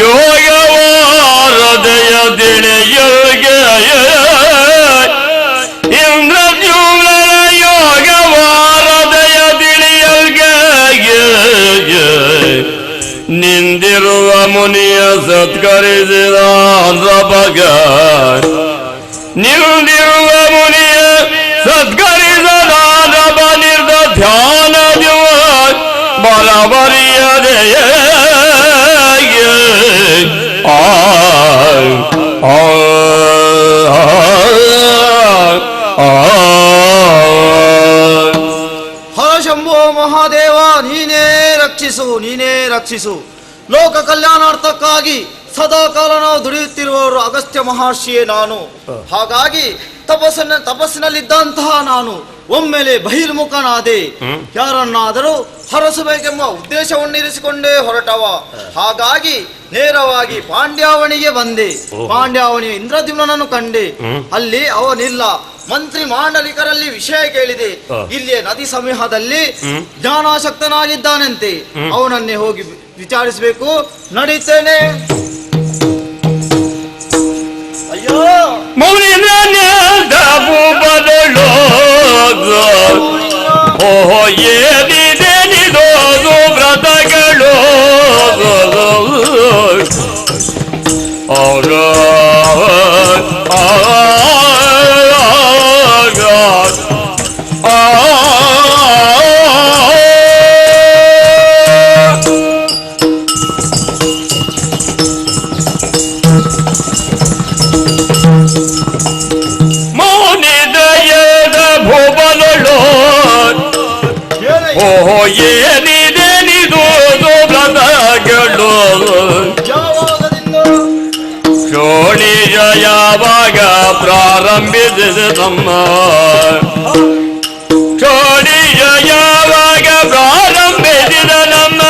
ಯೋಗವಾರದಯ ದಿಳೆಯಗೆ ಇಂದ್ರದ್ಯುಮ್ನ ಯೋಗವಾರದಯ ದಿಳಿಯಲ್ಗೆ ನಿಂದಿರುವ ಮುನಿಯ ಸತ್ಕರಿಸಿದ ಬಗ ನಿಂದಿರುವ ಮುನಿಯ ಸತ್ಕರಿಸದ ನಿರ್ದ ಧ್ಯಾನದ ಬರಬರಿಯದೆಯ ಹರಶಂಭೋ ಮಹಾದೇವ, ನೀನೇ ರಕ್ಷಿಸು, ನೀನೇ ರಕ್ಷಿಸು. ಲೋಕ ಕಲ್ಯಾಣಾರ್ಥಕ್ಕಾಗಿ ಸದಾಕಾಲ ನಾವು ದುಡಿಯುತ್ತಿರುವವರು ಅಗಸ್ತ್ಯ ಮಹರ್ಷಿಯೇ ನಾನು. ಹಾಗಾಗಿ ತಪಸ್ಸಿನಲ್ಲಿದ್ದಂತಹ ನಾನು ಒಮ್ಮೆಲೆ ಬಹಿರ್ಮುಖನಾದೆ. ಯಾರನ್ನಾದರೂ ಹರಸಬೇಕೆಂಬ ಉದ್ದೇಶವನ್ನಿರಿಸಿಕೊಂಡೇ ಹೊರಟವ. ಹಾಗಾಗಿ ನೇರವಾಗಿ ಪಾಂಡ್ಯಾವಣಿಗೆ ಬಂದೆ. ಪಾಂಡ್ಯಾವಣಿಯ ಇಂದ್ರದ್ಯುಮ್ನನನ್ನು ಕಂಡೆ. ಅಲ್ಲಿ ಅವನಿಲ್ಲ. ಮಂತ್ರಿ ಮಾಂಡಲಿಕರಲ್ಲಿ ವಿಷಯ ಕೇಳಿದೆ. ಇಲ್ಲಿಯ ನದಿ ಸಮೂಹದಲ್ಲಿ ಜ್ಞಾನಾಸಕ್ತನಾಗಿದ್ದಾನಂತೆ. ಅವನನ್ನೇ ಹೋಗಿ ವಿಚಾರಿಸಬೇಕು. ನಡೀತೇನೆ. ಅಯ್ಯೋ ಬದಲು ಓಹೋ ಏನಿದೆನಿದೋದು ವ್ರತಗಳು ಓಹೋ ಏನಿದೆನಿದು ವ್ರತಗಳು ಶೋಣಿಯ ಯಾವಾಗ ಪ್ರಾರಂಭಿಸಿದೆ ತಮ್ಮ ಶೋಣಿಯ ಯಾವಾಗ ಪ್ರಾರಂಭಿಸಿದ ನಮ್ಮ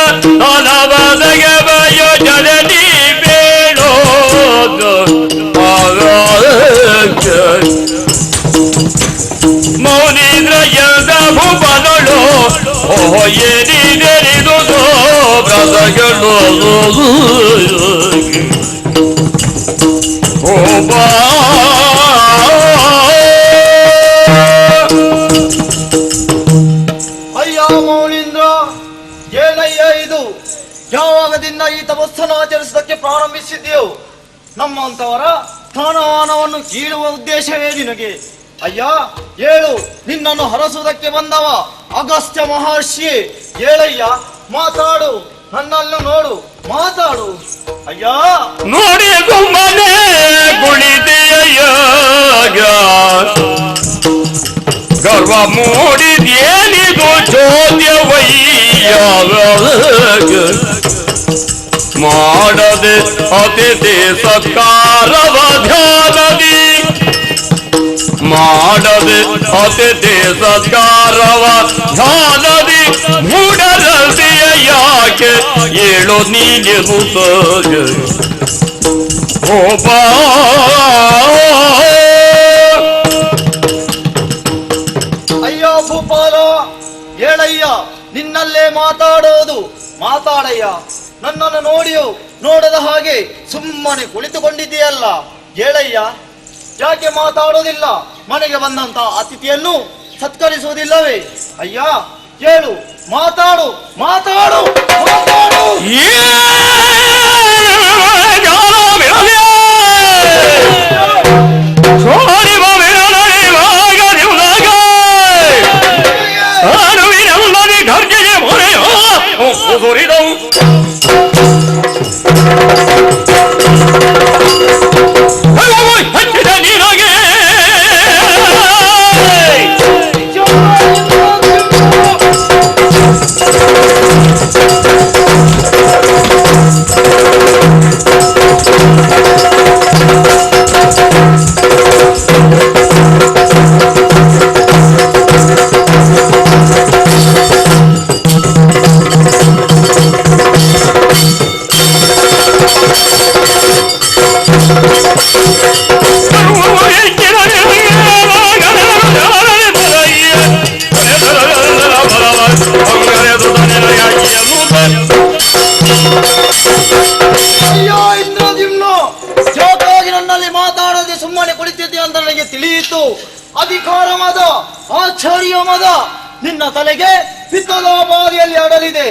ತಲವದಗೆ ಯೋಜನೆ ಬೇಡೋದು ಮೌನೀಂದ್ರ ಎಲ್ದ ಭೂಪನಳು ಓಹೋ ಏನಿದೆನಿದು ವ್ರತಗಳು ಅಯ್ಯ ಮೌನೀಂದ್ರ, ಏನಯ್ಯ ಇದು? ಯಾವಾಗದಿಂದ ಈ ತಪಸ್ಸನ್ನು ಆಚರಿಸುವುದಕ್ಕೆ ಪ್ರಾರಂಭಿಸಿದೆಯೋ? ನಮ್ಮಂತವರ ಸ್ಥಾನಮಾನವನ್ನು ಕೀಳುವ ಉದ್ದೇಶವೇ ನಿನಗೆ? ಅಯ್ಯ ಹೇಳು, ನಿನ್ನನ್ನು ಹರಸುವುದಕ್ಕೆ ಬಂದವ ಅಗಸ್ತ್ಯ ಮಹರ್ಷಿ. ಹೇಳಯ್ಯ, ಮಾತಾಡು, ನನ್ನನ್ನು ನೋಡು, ಮಾತಾಡು. ಅಯ್ಯ ನೋಡಿ ಗುಮ್ಮನೆ ಕುಣಿದೆಯ ಗರ್ವ ಮೂಡಿದೇನಿದು ಚೋದ್ಯವಯ್ಯ ಮಾಡದೆ ಅತಿಥಿ ಸತ್ಕಾರವ ಧ್ಯಾನದಿ ಮಾಡದೆ ಅತಿಥಿ ಸತ್ಕಾರವ ಧ್ಯಾನದಿ ಮೂಡರಸಿಯ ಯಾಕೆ ಏಳು ನೀನೆ ಓಬಾ ಅಯ್ಯೋ ಭೂಪಾಲ, ಹೇಳಯ್ಯ, ನಿನ್ನಲ್ಲೇ ಮಾತಾಡೋದು. ಮಾತಾಡಯ್ಯ. ನನ್ನನ್ನು ನೋಡಿಯೋ ನೋಡದ ಹಾಗೆ ಸುಮ್ಮನೆ ಕುಳಿತುಕೊಂಡಿದ್ದೀಯಲ್ಲ, ಹೇಳಯ್ಯ, ಯಾಕೆ ಮಾತಾಡೋದಿಲ್ಲ? ಮನೆಗೆ ಬಂದಂತ ಅತಿಥಿಯನ್ನು ಸತ್ಕರಿಸುವುದಿಲ್ಲವೇ? ಅಯ್ಯ ಹೇಳು, ಮಾತಾಡು ಮಾತಾಡು ಮಾತಾಡು. ಅಯ್ಯೋ ಇಂದ್ರಜಿಮ್ನ, ಯಾಕಾಗಿ ನನ್ನಲ್ಲಿ ಮಾತಾಡದೆ ಸುಮ್ಮನೆ ಕುಳಿತಿದ್ದೆ ಅಂತ ನನಗೆ ತಿಳಿಯಿತು. ಅಧಿಕಾರ ಮದ, ಆಶ್ಚರ್ಯ ಮದ ನಿನ್ನ ತಲೆಗೆ ಪಿತ್ತದ ಬಾರಿಯಲ್ಲಿ ಆಡಲಿದೆ.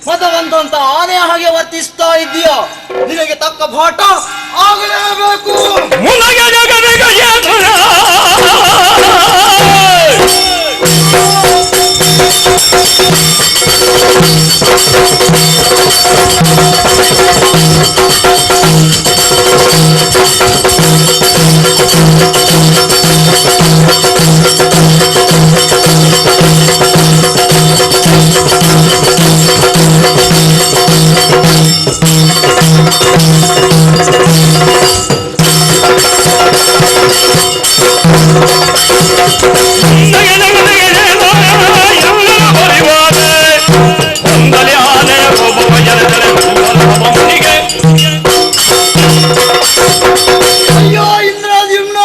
ಮದವಂತ ಆನೆ ಹಾಗೆ ವರ್ತಿಸ್ತಾ ಇದ್ದೀಯ. ನಿನಗೆ ತಕ್ಕ ಪಾಠ ಆಗಲೇಬೇಕು. ಅಯ್ಯೋ ಇಂದ್ರಜಿಮ್ನ,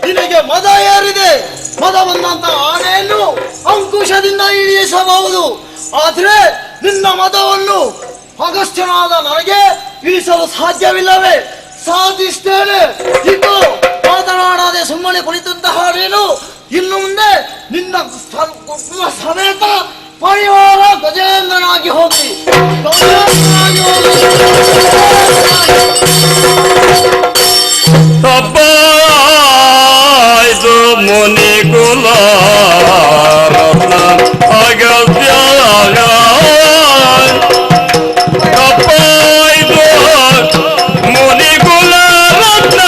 ನಿನಗೆ ಮದ ಏರಿದೆ. ಮದ ಬಂದಂತ ಆನೆಯನ್ನು ಅಂಕುಶದಿಂದ ಇಳಿಸಬಹುದು, ಆದ್ರೆ ನಿನ್ನ ಮದವನ್ನು ಅಗಸ್ತ್ಯನಾದ ನನಗೆ ಇಳಿಸಲು ಸಾಧ್ಯವಿಲ್ಲವೇ? ಸಾಧಿಸ್ತೇನೆ. ಇದು ಮಾತನಾಡದೆ ಸುಮ್ಮನೆ ಕುಳಿತಂತಹ ನೀನು ಇನ್ನು ಮುಂದೆ ನಿನ್ನ ಕುಟುಂಬ ಸಮೇತ ಪರಿವಾರ ಗಜೇಂದ್ರನಾಗಿ ಹೋಗಿ ತಪ್ಪಾಯ್ತು ಮುನಿಕುಲ ಅಗತ್ಯ, ತಪ್ಪಾಯ್ತು ಮುನಿಕುಲ ರತ್ನ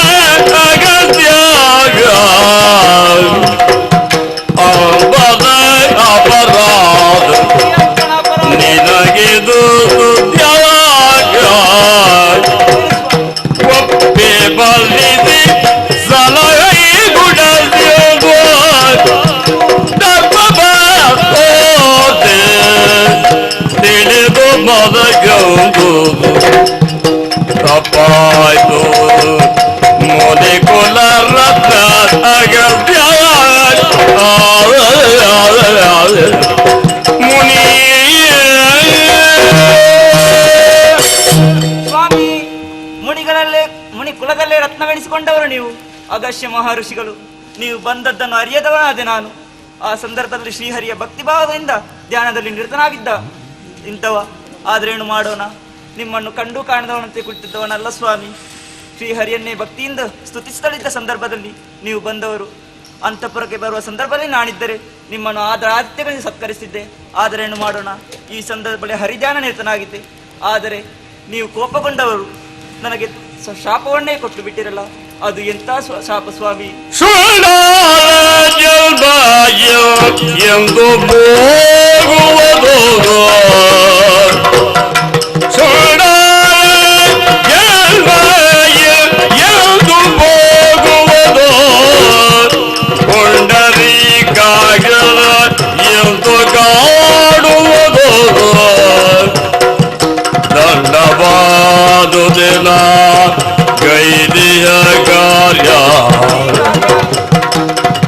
ಅಗತ್ಯ, ಅಪರಾಧ ನಿನಗಿದು ತ್ಯಾಗ. ಒಪ್ಪೆ ಬಲ್ಲಿದೆ ಸಲಹೈ ಗುಡಸ್ಯೋದು ತಪ್ಪಬಾರ್ದೆ ತಿಳಿದು ಮದಗೌದು. ತಪ್ಪಾಯ್ತು ಮೋದಿ ಕುಲ ರತ್ನ ಅಗತ್ಯ ಮುನಿ. ಸ್ವಾಮಿ, ಮುನಿ ಕುಲದಲ್ಲೇ ರತ್ನವೆನಿಸಿಕೊಂಡವರು ನೀವು, ಅಗಸ್ತ್ಯ ಮಹರ್ಷಿಗಳು. ನೀವು ಬಂದದ್ದನ್ನು ಅರಿಯದವನಾದೆ ನಾನು. ಆ ಸಂದರ್ಭದಲ್ಲಿ ಶ್ರೀಹರಿಯ ಭಕ್ತಿಭಾವದಿಂದ ಧ್ಯಾನದಲ್ಲಿ ನಿರತನಾಗಿದ್ದ ಇಂಥವ. ಆದ್ರೇನು ಮಾಡೋಣ, ನಿಮ್ಮನ್ನು ಕಂಡು ಕಾಣದವನಂತೆ ಕುಳಿತಿದ್ದವನಲ್ಲ ಸ್ವಾಮಿ. ಶ್ರೀಹರಿಯನ್ನೇ ಭಕ್ತಿಯಿಂದ ಸ್ತುತಿಸುತ್ತಲಿದ್ದ ಸಂದರ್ಭದಲ್ಲಿ ನೀವು ಬಂದವರು. ಅಂತಃಪುರಕ್ಕೆ ಬರುವ ಸಂದರ್ಭದಲ್ಲಿ ನಾನಿದ್ದರೆ ನಿಮ್ಮನ್ನು ಆದರ ಆದಿತ್ಯಗಳಿಗೆ ಸತ್ಕರಿಸಿದ್ದೆ. ಆದರೇನು ಮಾಡೋಣ, ಈ ಸಂದರ್ಭದಲ್ಲಿ ಹರಿಧ್ಯಾನ ನಿರತನಾಗಿದ್ದೆ. ಆದರೆ ನೀವು ಕೋಪಗೊಂಡವರು, ನನಗೆ ಶಾಪವನ್ನೇ ಕೊಟ್ಟು ಬಿಟ್ಟಿರಲ್ಲ. ಅದು ಎಂತ ಶಾಪ ಸ್ವಾಮಿ? ಎಂದು ಹೋಗುವುದು ಎಂದು ಹೋಗುವುದು ಕೊಂಡರಿ ಕಾಗಲ ಎಂದು ಕಾಡುವುದು ದಂಡವಾದುದಿನ ಗೈದಿಯ ಕಾರ್ಯ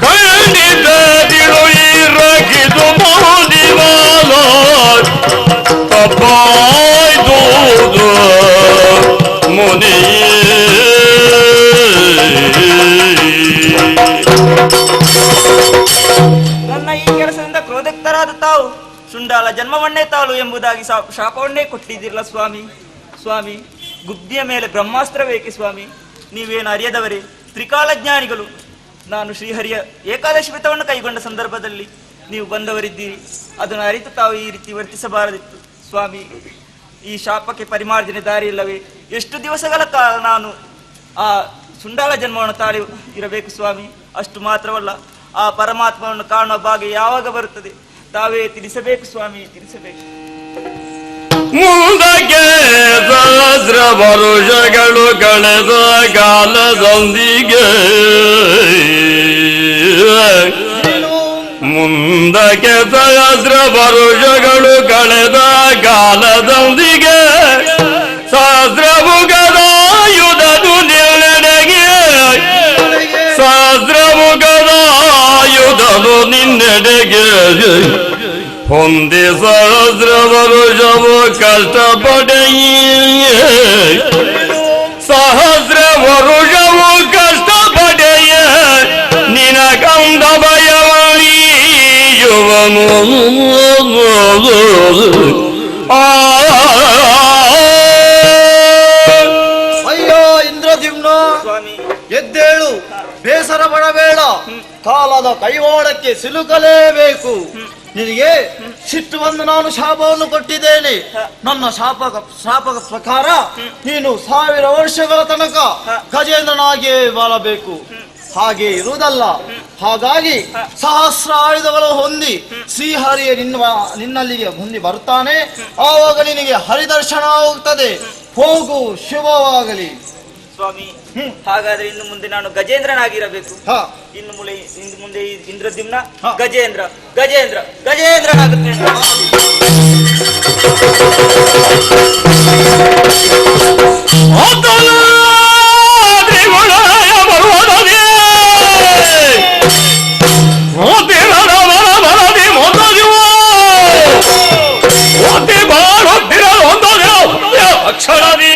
ಖಂಡಿತ ತಿಳುಯಿರಗಿದು ಮೋದಿ ಮಗಳಾದ ತಾವು ಸುಂಡಾಲ ಜನ್ಮವನ್ನೇ ತಾಳು ಎಂಬುದಾಗಿ ಶಾಪವನ್ನೇ ಕೊಟ್ಟಿದ್ದಿರಲ್ಲ ಸ್ವಾಮಿ. ಸ್ವಾಮಿ, ಗುಬ್ಬಿಯ ಮೇಲೆ ಬ್ರಹ್ಮಾಸ್ತ್ರ ಬೇಕೆ ಸ್ವಾಮಿ? ನೀವೇನು ಅರಿಯದವರೇ, ತ್ರಿಕಾಲಜ್ಞಾನಿಗಳು. ನಾನು ಶ್ರೀಹರಿಯ ಏಕಾದಶಿ ವ್ರತವನ್ನು ಕೈಗೊಂಡ ಸಂದರ್ಭದಲ್ಲಿ ನೀವು ಬಂದವರಿದ್ದೀರಿ. ಅದನ್ನು ಅರಿತು ತಾವು ಈ ರೀತಿ ವರ್ತಿಸಬಾರದಿತ್ತು ಸ್ವಾಮಿ. ಈ ಶಾಪಕ್ಕೆ ಪರಿಮಾರ್ಜನೆ ದಾರಿ ಇಲ್ಲವೇ? ಎಷ್ಟು ದಿವಸಗಳ ಕಾಲ ನಾನು ಆ ಸುಂಡಾಲ ಜನ್ಮವನ್ನು ತಾಳಿ ಇರಬೇಕು ಸ್ವಾಮಿ? ಅಷ್ಟು ಮಾತ್ರವಲ್ಲ, ಆ ಪರಮಾತ್ಮವನ್ನು ಕಾಣುವ ಭಾಗ್ಯ ಯಾವಾಗ ಬರುತ್ತದೆ? ತಾವೇ ತಿಳಿಸಬೇಕು ಸ್ವಾಮಿ, ತಿಳಿಸಬೇಕು. ಮುಂದಕ್ಕೆ ಸಹಸ್ರ ವರುಷಗಳು ಕಳೆದ ಕಾಲದೊಂದಿಗೆ ಮುಂದಕ್ಕೆ ಸಹಸ್ರ ವರುಷಗಳು ಕಳೆದ ಕಾಲದೊಂದಿಗೆ ಸಹಸ್ರಮುಖದಾಯುಧನು ನಿನ್ನೆಡೆಗೆ ಸಹಸ್ರಮುಖದಾಯುಧನು ನಿನ್ನೆಡೆಗೆ ಹೊಂದಿ ಸಹಸ್ರ ವರುಷವು ಕಷ್ಟಪಡೆಯೇ ಸಹಸ್ರ ವರುಷವು ಕಷ್ಟಪಡೆಯೇ ನಿನ ಕಂದ ಭಯವನು ಅಯ್ಯೋ ಇಂದ್ರದ್ಯುಮ್ನ, ಎದ್ದೇಳು, ಬೇಸರ ಪಡಬೇಡ. ಕಾಲದ ಕೈವಾಡಕ್ಕೆ ಸಿಲುಕಲೇಬೇಕು. ನಿನಗೆ ಸಿಟ್ಟು ಬಂದು ನಾನು ಶಾಪವನ್ನು ಕೊಟ್ಟಿದ್ದೇನೆ. ನನ್ನ ಶಾಪದ ಪ್ರಕಾರ ನೀನು 1000 ವರ್ಷಗಳ ತನಕ ಗಜೇಂದ್ರನಾಗಿಯೇ ಬಾಳಬೇಕು. ಹಾಗೆ ಇರುವುದಲ್ಲ. ಹಾಗಾಗಿ ಸಹಸ್ರ ಆಯುಧಗಳು ಹೊಂದಿ ಶ್ರೀಹರಿಯ ನಿನ್ನಲ್ಲಿಗೆ ಹೊಂದಿ ಬರುತ್ತಾನೆ. ಆವಾಗ ನಿನಗೆ ಹರಿದರ್ಶನ ಆಗುತ್ತದೆ. ಹೋಗು, ಶುಭವಾಗಲಿ ಸ್ವಾಮಿ. ಹಾಗಾದ್ರೆ ಇನ್ನು ಮುಂದೆ ನಾನು ಗಜೇಂದ್ರನಾಗಿರಬೇಕು. ಇನ್ನು ಮುಂದೆ ಇಂದ್ರದ್ಯುಮ್ನ ಗಜೇಂದ್ರನಾಗುತ್ತೇನೆ. ಅಕ್ಷರಾದಿ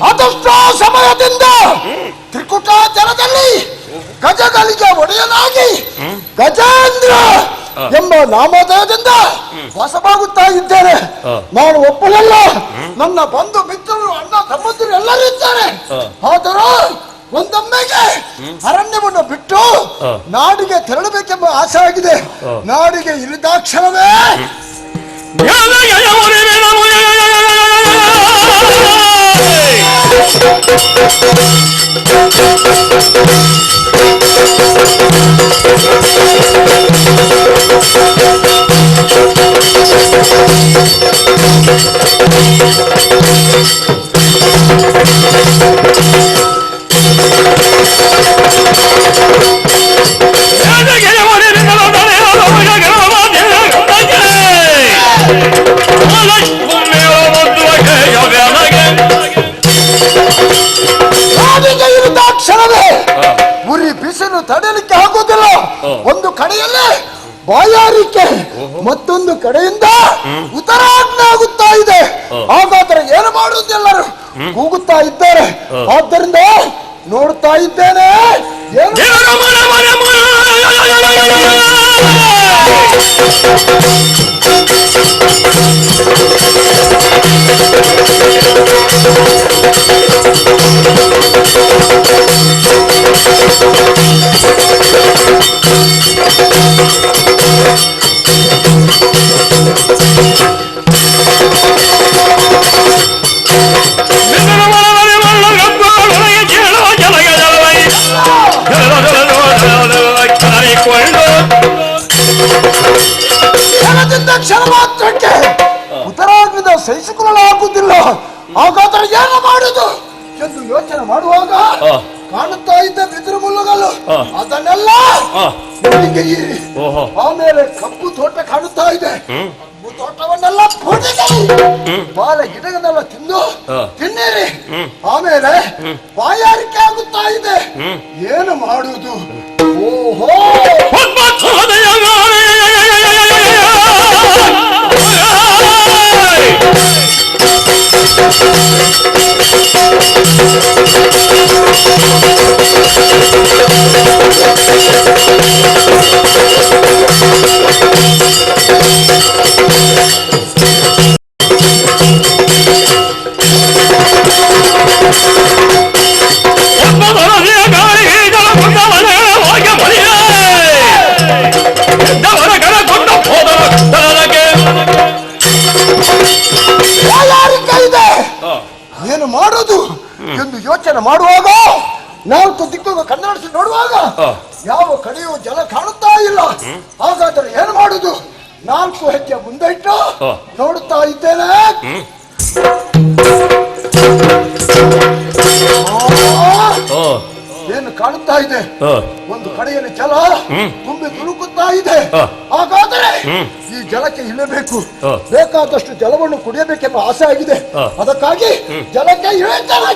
ಅದೆಷ್ಟೋ ಸಮಯದಿಂದ ತ್ರಿಕುಟ ಜಲದಲ್ಲಿ ಗಜಗಳಿಗೆ ಒಡೆಯನಾಗಿ ಗಜೇಂದ್ರ ಎಂಬ ನಾಮಧೇಯದಿಂದ ವಾಸವಾಗುತ್ತಾ ಇದ್ದೇನೆ. ನಾನು ಒಬ್ಬನಲ್ಲ, ನನ್ನ ಬಂಧು ಮಿತ್ರರು, ಅಣ್ಣ ತಮ್ಮಂದಿರು ಎಲ್ಲರೂ ಇದ್ದಾರೆ. ಆದರೂ ಒಂದೊಮ್ಮೆಗೆ ಅರಣ್ಯವನ್ನು ಬಿಟ್ಟು ನಾಡಿಗೆ ತೆರಳಬೇಕೆಂಬ ಆಸೆ ಆಗಿದೆ. ನಾಡಿಗೆ ಇಳಿದಾಕ್ಷಣವೇ ಕ್ಷಣವೇ ಉರಿ ಬಿಸಿಲು ತಡೆಯಲಿಕ್ಕೆ ಆಗುವುದಿಲ್ಲ. ಒಂದು ಕಡೆಯಲ್ಲಿ ಬಾಯಾರಿಕೆ, ಮತ್ತೊಂದು ಕಡೆಯಿಂದ ಉತ್ತರಾಗ್ನಿ ಆಗುತ್ತಾ ಇದೆ. ಹಾಗಾದರೆ ಏನು ಮಾಡುವುದೆಲ್ಲರೂ ಕೂಗುತ್ತಾ ಇದ್ದಾರೆ. ಆದ್ದರಿಂದ ನೋಡ್ತಾ ಇದ್ದೇನೆ. ಕ್ಷಣ ಮಾತ್ರಕ್ಕೆ ಉತ್ತರಾಗ್ನಿಂದ ಸಹಿಸಿಕೊಳ್ಳಲಾಗುವುದಿಲ್ಲ. ಹಾಗಾದರೆ ಏನು ಮಾಡುದು ಎಂದು ಯೋಚನೆ ಮಾಡುವಾಗ ಕಾಣುತ್ತಾ ಇದ್ದ ಬಿದಿರು ಮುಳ್ಳುಗಳು ಅದನ್ನೆಲ್ಲ ಇರಿ. ಆಮೇಲೆ ಕಬ್ಬು ತೋಟ ಕಾಣುತ್ತಾ ಇದೆ. ಕಬ್ಬು ತೋಟವನ್ನೆಲ್ಲ ಬಾಲ ಗಿಡಗಳನ್ನೆಲ್ಲ ತಿನ್ನಿರಿ. ಆಮೇಲೆ ಬಾಯಾರಿಕೆ ಆಗುತ್ತಾ ಇದೆ. ಏನು ಮಾಡುವುದು? ಓಹೋ, ನೋಡುವಾಗ ಯಾವ ಕಡೆಯೂ ಜಲ ಕಾಣುತ್ತಾ ಇಲ್ಲ. ಹಾಗಾದರೆ ಏನು ಮಾಡುದು? 4 ಹೆಜ್ಜೆ ಮುಂದೆ ಇಟ್ಟು ನೋಡುತ್ತಾ ಇದ್ದೇನೆ. ಏನು ಕಾಣುತ್ತಾ ಇದೆ? ಒಂದು ಕಡೆಯಲ್ಲಿ ಜಲ ತುಂಬಿ ತುಳುಕುತ್ತಾ ಇದೆ. ಹಾಗಾದರೆ ಈ ಜಲಕ್ಕೆ ಇಳಿಬೇಕು, ಬೇಕಾದಷ್ಟು ಜಲವನ್ನು ಕುಡಿಯಬೇಕೆಂಬ ಆಸೆ ಆಗಿದೆ. ಅದಕ್ಕಾಗಿ ಜಲಕ್ಕೆ ಇಳಿಯುತ್ತೇನೆ.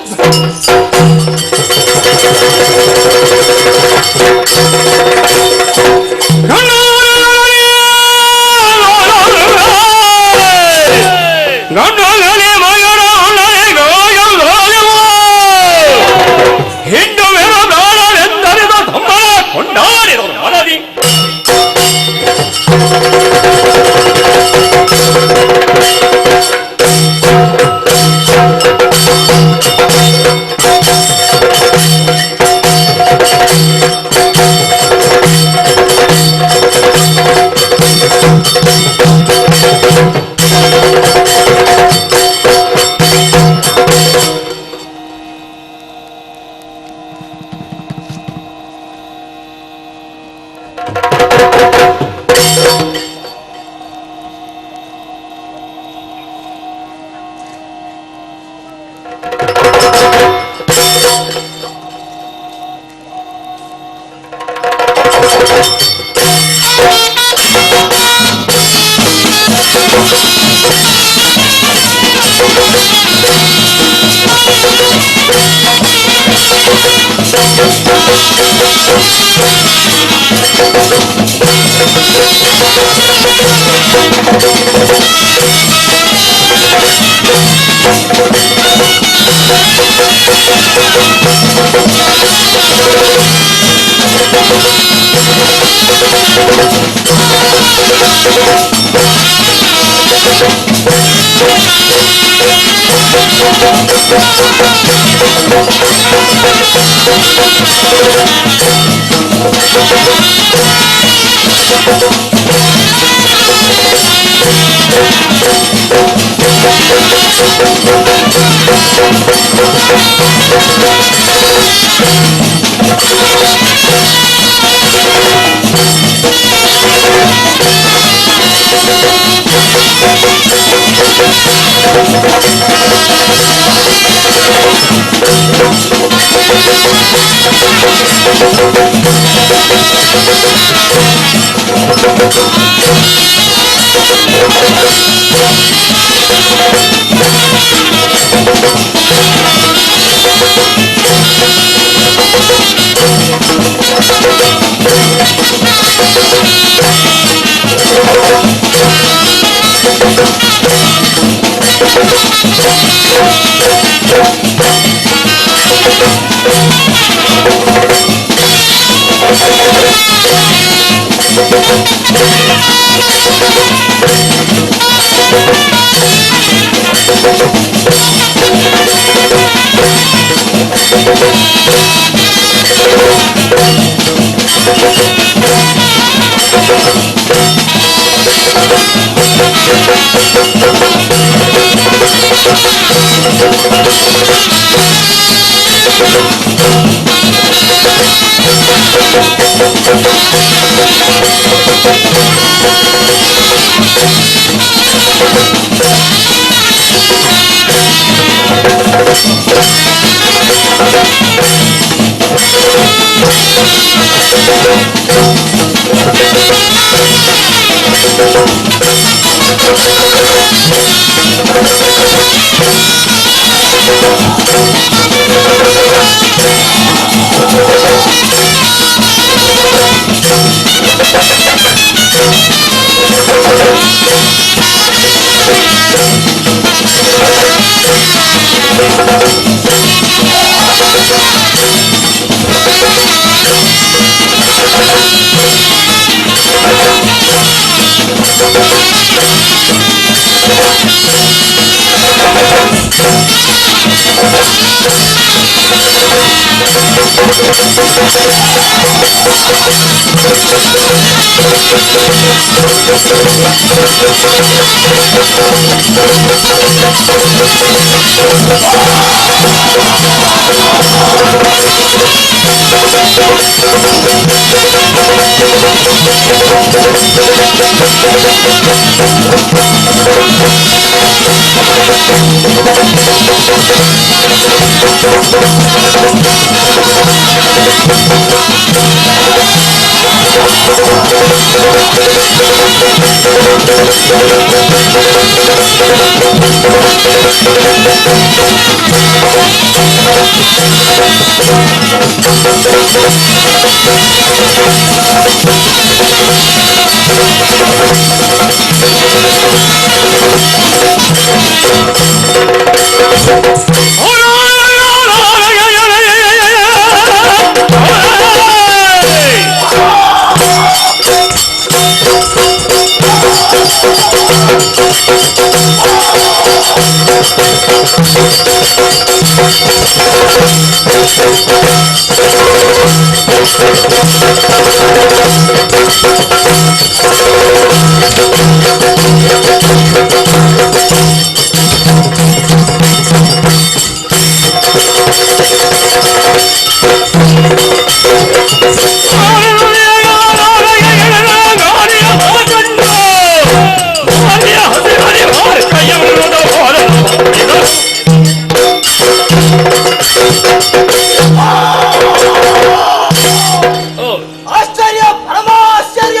ಆಶ್ಚರ್ಯ, ಪರಮ ಆಶ್ಚರ್ಯ.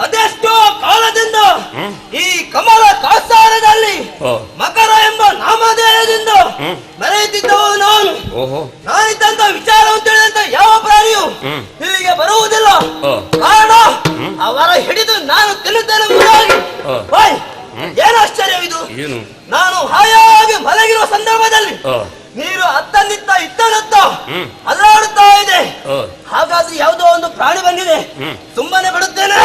ಅದೆಷ್ಟೋ ಕಾಲದಿಂದ ಈ ಕಮಲ ಕಾಸಾರದಲ್ಲಿ ಮಕರ ಎಂಬ ನಾಮಧೇಯದಿಂದ ಮೆರೆಯುತ್ತಿದ್ದವು ನಾನು. ನಾನಿದ್ದಂತ ವಿಚಾರವನ್ನು ತಿಳಿದಂತ ಯಾವ ಪ್ರಾಣಿಯು ಇಲ್ಲಿಗೆ ಬರುವುದಿಲ್ಲ. ಕಾರಣ ಅವರ ಹಿಡಿದು ನಾನು ತಿನ್ನುತ್ತೇನೆ. ಏನು ಆಶ್ಚರ್ಯವಿದು? ನಾನು ಹಾಯಾಗಿ ಮಲಗಿರುವ ಸಂದರ್ಭದಲ್ಲಿ ನೀರು ಅತ್ತನಿತ್ತ ಇತ್ತನತ್ತ ಅಲ್ಲಾಡುತ್ತಾ ಇದೆ. ಹಾಗಾದ್ರೆ ಯಾವುದೋ ಒಂದು ಪ್ರಾಣಿ ಬಂದಿದೆ. ಸುಮ್ಮನೆ ಬಿಡುತ್ತೇನೆ.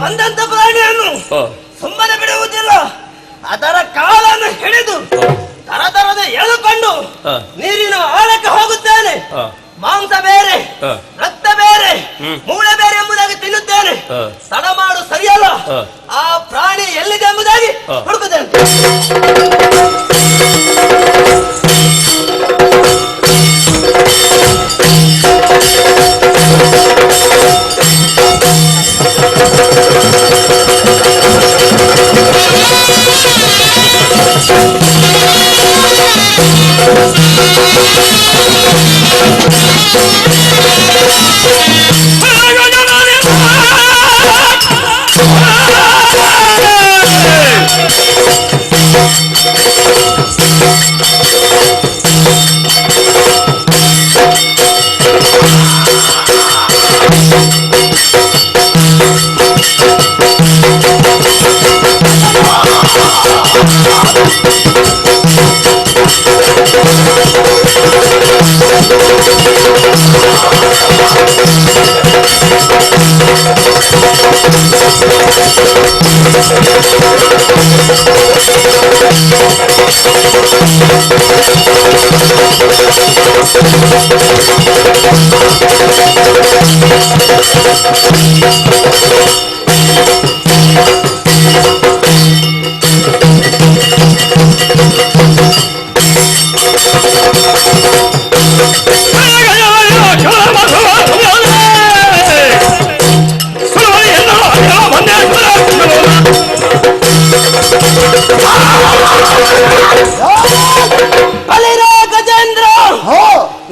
ಬಂದಂತ ಪ್ರಾಣಿಯನ್ನು ಸುಮ್ಮನೆ ಬಿಡುವುದಿಲ್ಲ. ಅದರ ಕಾಲನ್ನು ಹಿಡಿದು ತರತರದ ಎಳೆದುಕೊಂಡು ನೀರಿನ ಆಳಕ್ಕೆ ಹೋಗುತ್ತೇನೆ. ಮಾಂಸ ಬೇರೆ, ರಕ್ತ ಬೇರೆ, ಮೂಳೆ ಬೇರೆ ಎಂಬುದಾಗಿ ತಿನ್ನುತ್ತೇನೆ. ತಡ ಮಾಡು ಸರಿಯಲ್ಲ. ಆ ಪ್ರಾಣಿ ಎಲ್ಲಿದೆ ಎಂಬುದಾಗಿ ಹುಡುಕುತ್ತೇನೆ.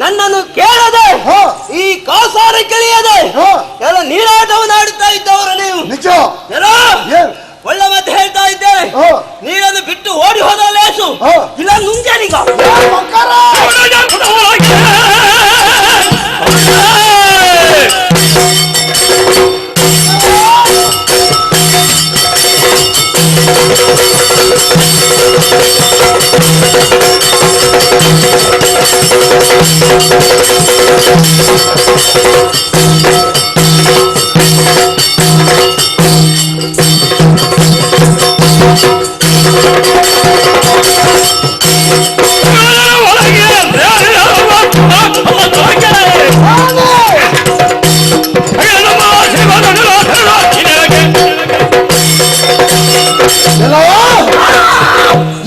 ನನ್ನನ್ನು ಕೇಳದೆ ಈ ಕಾಸಾರ ಕೇಳಿಯದೆ ನಿಜ. ಏನ್? ಒಳ್ಳೆ ಮತ್ತೆ ಹೇಳ್ತಾ ಇದ್ದೇನೆ, ನೀರನ್ನು ಬಿಟ್ಟು ಓಡಿ ಹೋದ ಲೇಸು, ಇಲ್ಲ ನುಂಜನಿಗ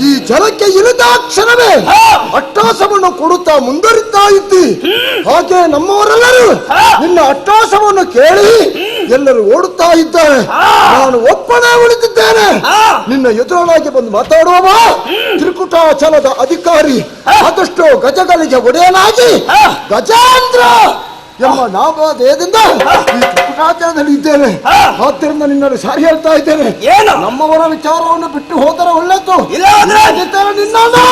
ಈ ಜಲಕ್ಕೆ ಇಳಿದ ಕ್ಷಣವೇ ಅಟ್ಟಹಾಸವನ್ನು ಕೊಡುತ್ತಾ ಮುಂದುವರಿತಾ ಇದ್ದಿ. ಹಾಗೆ ನಮ್ಮವರೆಲ್ಲರೂ ನಿನ್ನ ಅಟ್ಟಹಾಸವನ್ನು ಕೇಳಿ ಎಲ್ಲರೂ ಓಡುತ್ತಾ ಇದ್ದಾರೆ. ನಾನು ಒಬ್ಬನೇ ಉಳಿದಿದ್ದೇನೆ. ನಿನ್ನ ಎದುರಾಗಿ ಬಂದು ಮಾತಾಡುವವ ತ್ರಿಕುಟಾಚಲದ ಅಧಿಕಾರಿ, ಆದಷ್ಟು ಗಜಗಳಿಗೆ ಒಡೆಯನಾಗಿ ಗಜೇಂದ್ರ ಎಂಬ ನಾಮಧೇಯದಿಂದ ಈ ತ್ರಿಕುಟಾಚಲದಲ್ಲಿ ಇದ್ದೇನೆ. ಆದ್ದರಿಂದ ನಿನ್ನನ್ನು ಸಾರಿ ಹೇಳ್ತಾ ಇದ್ದೇನೆ, ನಮ್ಮವರ ವಿಚಾರವನ್ನು ಬಿಟ್ಟು ಹೋದರೆ ಒಳ್ಳೆದ್ದು. ಇಲ್ಲ ನಿನ್ನನ್ನು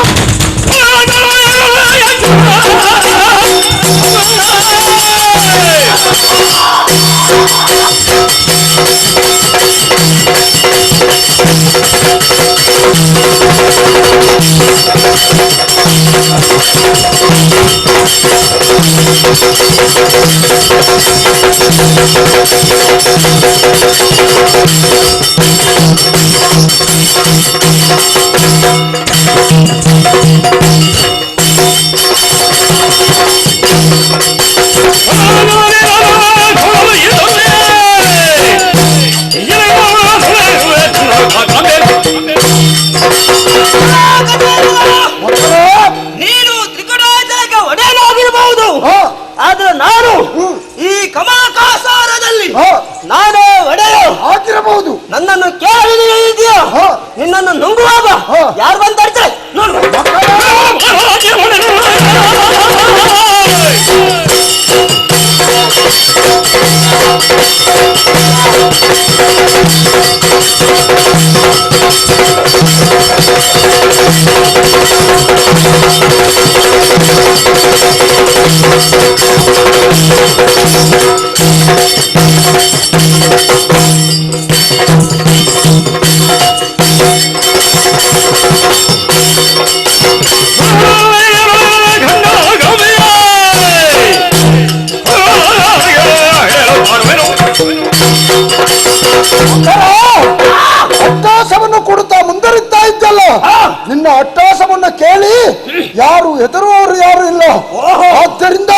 ನೀನು ತ್ರಿಕುಟಾಚಲಕ್ಕೆ ಒಡೆಯನಾಗಿರಬಹುದು, ಆದ್ರೆ ನಾನು ಈ ಕಮಲಕಾಸಾರದಲ್ಲಿ ನಾನೇ ಒಡೆಯ ಆಗಿರಬಹುದು. ನನ್ನನ್ನು ಕೇಳಿದೆಯಾ? ನಿನ್ನನ್ನು ನುಂಗುವಾಗ ಯಾರು ಬಂದಿರ್ತಾರೆ ನೋಡು. ಅಟ್ಟಹಾಸವನ್ನು ಕೊಡುತ್ತಾ ಮುಂದುವರಿತಾ ಇದ್ದಲ್ಲ, ನಿನ್ನ ಅಟ್ಟಹಾಸವನ್ನು ಕೇಳಿ ಯಾರು ಹೆದರುವವರು ಯಾರು ಇಲ್ಲ. ಆದ್ದರಿಂದ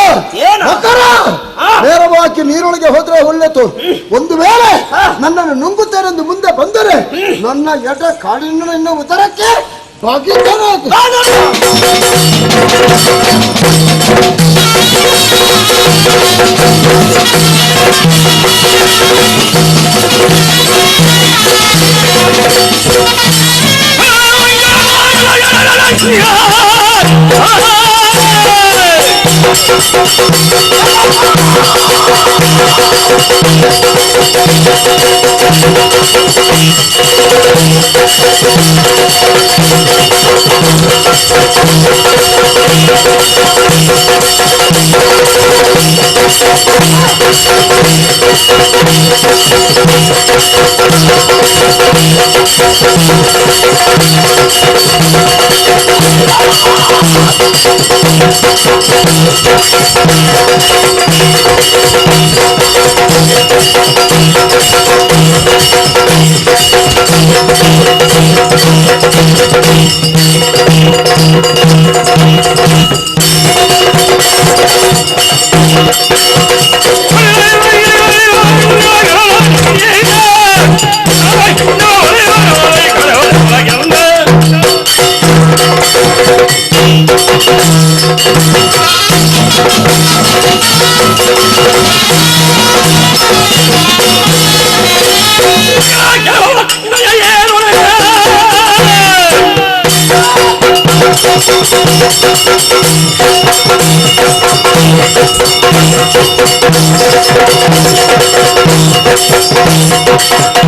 ನೇರವಾಗಿ ನೀರೊಳಗೆ ಹೋದ್ರೆ ಒಳ್ಳೆತು. ಒಂದು ವೇಳೆ ನನ್ನನ್ನು ನುಂಗುತ್ತೇನೆಂದು ಮುಂದೆ ಬಂದರೆ ನನ್ನ ಎಡ ಕಾಡಿನ ಇನ್ನು ಉದರಕ್ಕೆ ಬಾಗಿದ್ದೇನೆ. Thank you.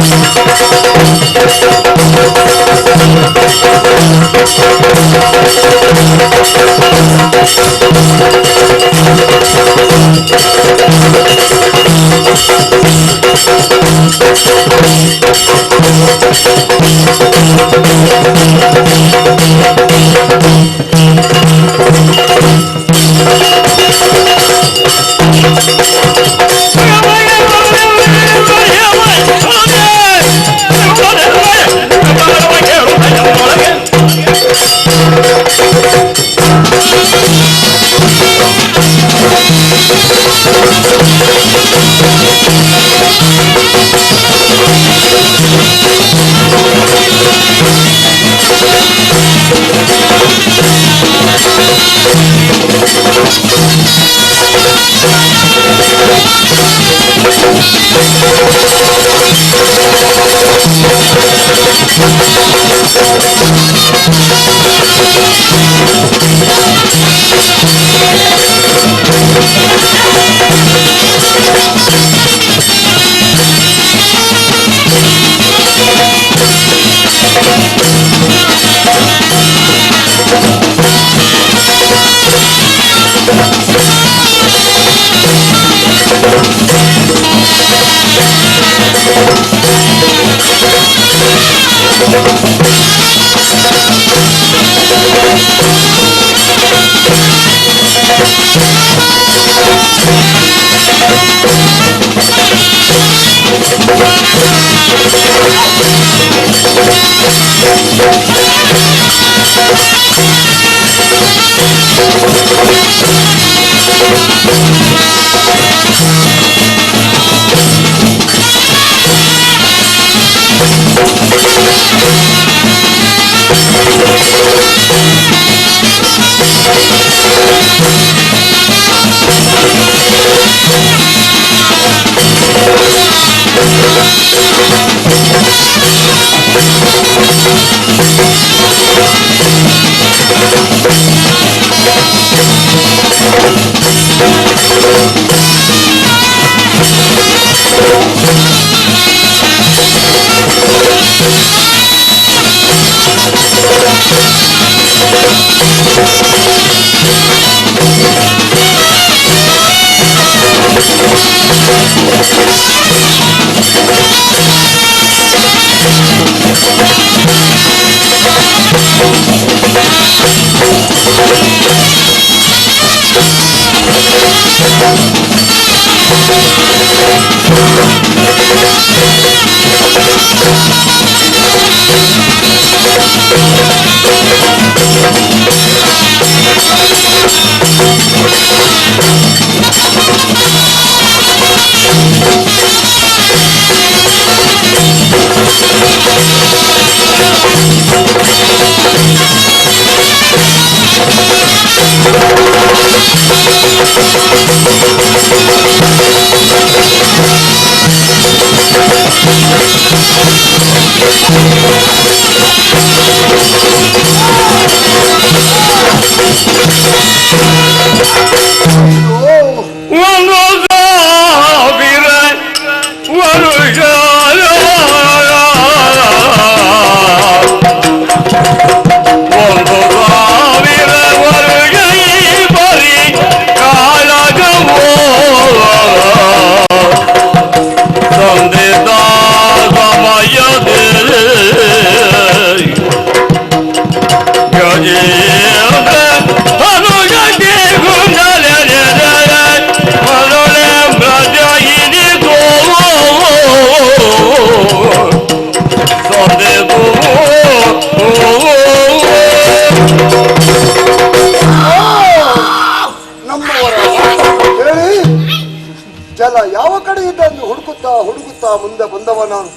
ಜಲ ಯಾವ ಕಡೆ ಇದೆ ಎಂದು ಹುಡುಕುತ್ತಾ ಹುಡುಕುತ್ತಾ ಮುಂದೆ ಬಂದವ ನಾನು.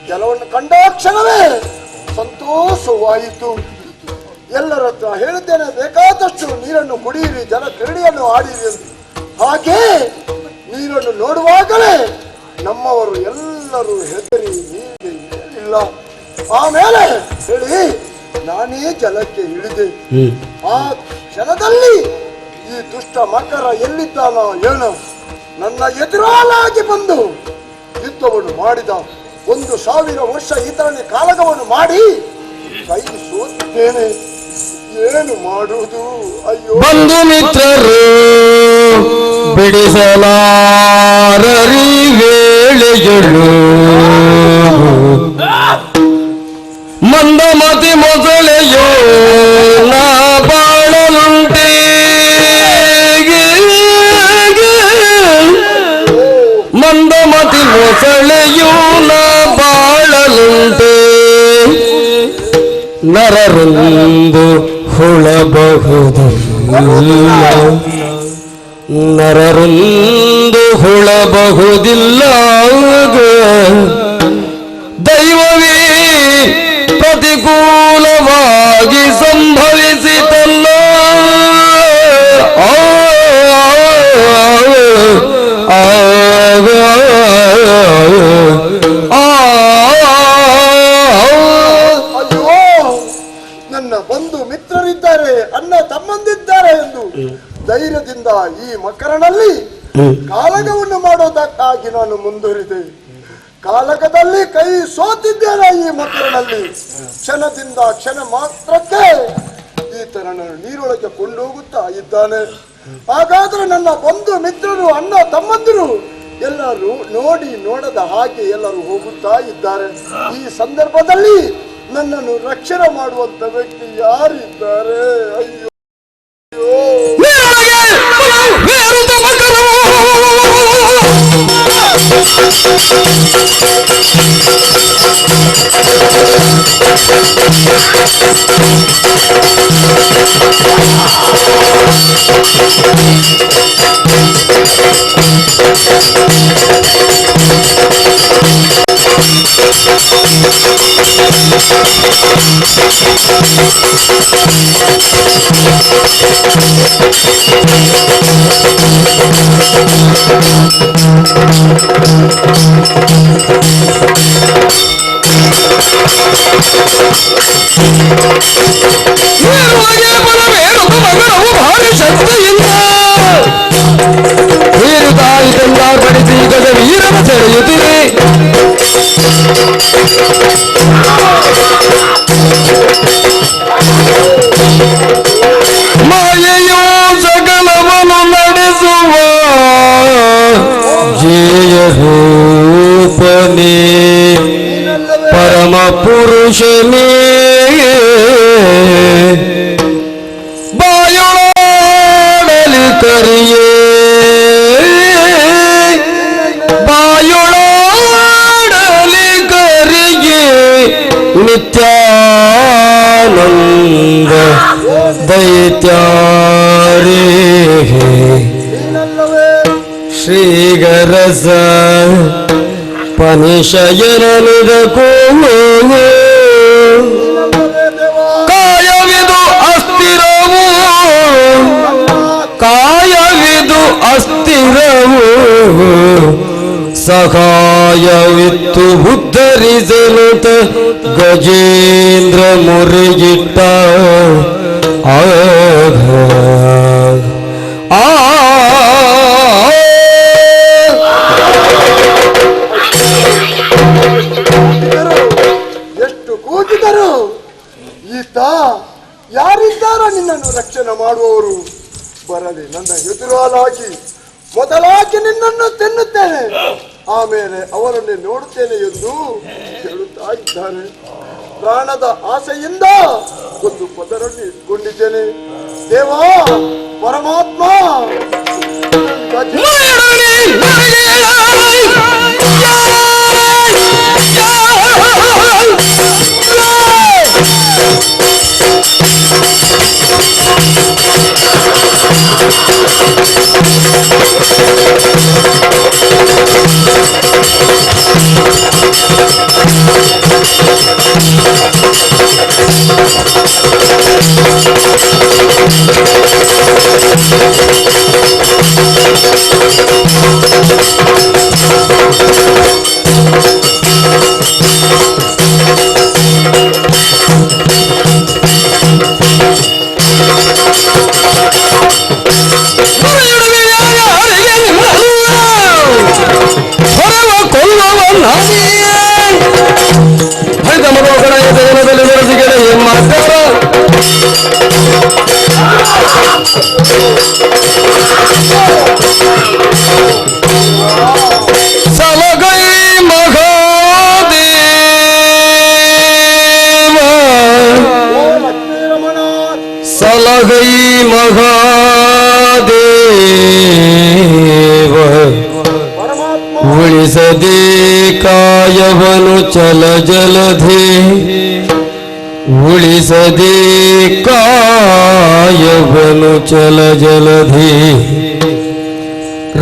ಜಲವನ್ನು ಕಂಡ ಕ್ಷಣವೇ ಸಂತೋಷವಾಯಿತು. ಎಲ್ಲರ ಹತ್ರ ಹೇಳಿದ್ದೇನೆ, ಬೇಕಾದಷ್ಟು ನೀರನ್ನು ಕುಡಿಯಿರಿ, ಜಲ ಕ್ರೀಡೆಯನ್ನು ಆಡಿರಿ ಎಂದು. ಹಾಗೆ ನೀರನ್ನು ನೋಡುವಾಗಲೇ ನಮ್ಮವರು ಎಲ್ಲರೂ ಹೆದರಿ ನೀರಿಗೆ ಇಳಿಯಲಿಲ್ಲ. ಆಮೇಲೆ ಹೇಳಿ ನಾನೇ ಜಲಕ್ಕೆ ಇಳಿದೆ. ಆ ಕ್ಷಣದಲ್ಲಿ ಈ ದುಷ್ಟ ಮಕರ ಎಲ್ಲಿದ್ದಾನೋ ಏನೋ ನನ್ನ ಎದುರಾಲಾಗಿ ಬಂದು ಯುದ್ಧವನ್ನು ಮಾಡಿದ. 1,000 ವರ್ಷ ಈ ತರನೇ ಕಾಳಗವನ್ನು ಮಾಡಿ ಕೈ ಸೋತಿದ್ದೇನೆ. ಏನು ಮಾಡುವುದು? ಅಯ್ಯೋ, ಬಂಧು ಮಿತ್ರರು ಬಿಡಿಸಲಾರರಿ ವೇಳೆಗಳು ಮಂದಮತಿ ಮೊಸಳೆಯೋ ನಾ ಬಾಳಲುಂಟೆ ಮಂದಮತಿ ಮೊಸಳೆಯೋ ನಾ ಬಾಳಲುಂಟೆ ನರರೊಂದು ಹುಳಬಹುದಿಲ್ಲ ನರರೊಂದು ಹುಳಬಹುದಿಲ್ಲ ದೈವವೇ ಪ್ರತಿಕೂಲವಾಗಿ ಸಂಭವಿಸಿತಲ್ಲ ನನ್ನ ಬಂಧು ಮಿತ್ರರಿದ್ದಾರೆ, ಅಣ್ಣ ತಮ್ಮಂದಿದ್ದಾರೆ ಎಂದು ಧೈರ್ಯದಿಂದ ಈ ಮಕರನಲ್ಲಿ ಕಾಳಗವನ್ನು ಮಾಡೋದಕ್ಕಾಗಿ ನಾನು ಮುಂದುವರಿದೆ. ಕಾಳಗದಲ್ಲಿ ಕೈ ಸೋತಿದ್ದೇನೆ. ಈ ಮಕರನಲ್ಲಿ ಕ್ಷಣದಿಂದ ಕ್ಷಣ ಮಾತ್ರಕ್ಕೆ ಈತನನ್ನು ನೀರೊಳಗೆ ಕೊಂಡೋಗುತ್ತಾ ಇದ್ದಾನೆ. ಹಾಗಾದ್ರೆ ನನ್ನ ಬಂಧು ಮಿತ್ರರು, ಅಣ್ಣ ತಮ್ಮಂದಿರು ಎಲ್ಲರೂ ನೋಡದ ಹಾಗೆ ಎಲ್ಲರೂ ಹೋಗುತ್ತಾ ಇದ್ದಾರೆ. ಈ ಸಂದರ್ಭದಲ್ಲಿ ನನ್ನನ್ನು ರಕ್ಷಣೆ ಮಾಡುವಂತ ವ್ಯಕ್ತಿ ಯಾರಿದ್ದಾರೆ? ಅಯ್ಯೋ, ಭಾರಿ ಶಕ್ತಿಯಿಂದ ವೀರತಾಯಿತಂದ ಪಡಿಸಿ ಗಜ ವೀರನ ಸೆಳೆಯುತ್ತಿದೆ ಮಾಯೆಯೋ ಸಕಲವನ್ನು ನಡೆಸುವ ಜಯ ರೂಪನೇ ಪರಮ ಪುರುಷನೇ ಬಾಯೊಳಾಡಲಿ ಕರಿಯೇ ಬಾಯೊಳಾಡಲಿ ಕರಿಯೇ ನಿತ್ಯಾನಂದ ದೈತ್ಯಾರೇ ಶ್ರೀಗರಸ ಪನಿಶಯನನುದಕೋ ಕಾಯವಿದು ಅಸ್ಥಿರವು ಕಾಯವಿದು ಅಸ್ಥಿರವು ಸಹಾಯವಿತ್ತು ಉದ್ಧರಿಸಲು ಗಜೇಂದ್ರ ಮುರಿಗಿಟ್ಟ ಎಷ್ಟು ಕೂಗಿದರು. ಈತ ಯಾರಿದ್ದಾರ ನಿನ್ನನ್ನು ರಕ್ಷಣೆ ಮಾಡುವವರು? ಬರಲಿ, ನನ್ನ ಎದುರಾಲಾಗಿ ಮೊದಲಾಗಿ ನಿನ್ನನ್ನು ತಿನ್ನುತ್ತೇನೆ, ಆಮೇಲೆ ಅವರನ್ನೇ ನೋಡುತ್ತೇನೆ ಎಂದು ಹೇಳುತ್ತಾ ಇದ್ದಾನೆ. ಪ್ರಾಣದ ಆಸೆಯಿಂದ ಒಂದು ಪದರಲ್ಲಿ ಇಟ್ಕೊಂಡಿದ್ದೇನೆ. ದೇವಾ ಪರಮಾತ್ಮ, ಹೊರವ ಕೊಲ್ಲುವ ನಾನೇ ಗೋಕಣ ಜಗನದಲ್ಲಿ ಬೆಳೆಸಿಗೆಡೆ ಮಾತ್ರ ಸಲಗೈ ಮಹಾದೇವ ಸಲಗೈ ಮಹಾದೇವ ಉಳಿಸದೆ ಕಾಯವನು ಚಲ ಜಲಧಿ ಉಳಿಸದೆ ಕಾಯವನು ಚಲ ಜಲಧಿ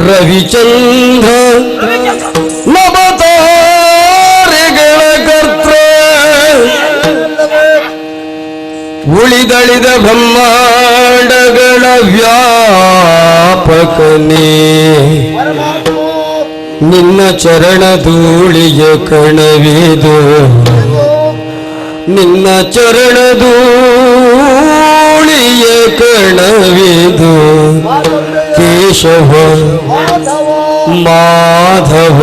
ರವಿಚಂದ್ರ ನವತಾರೆಗಳ ಕರ್ತ ಉಳಿದಳಿದ ಬ್ರಹ್ಮಾಂಡಗಳ ವ್ಯಾಪಕನೇ ನಿನ್ನ ಚರಣ ಧೂಳಿಯ ಕಣವಿದು ನಿನ್ನ ಚರಣ ಧೂಳಿಯ ಕಣವಿದು ಕೇಶವ ಮಾಧವ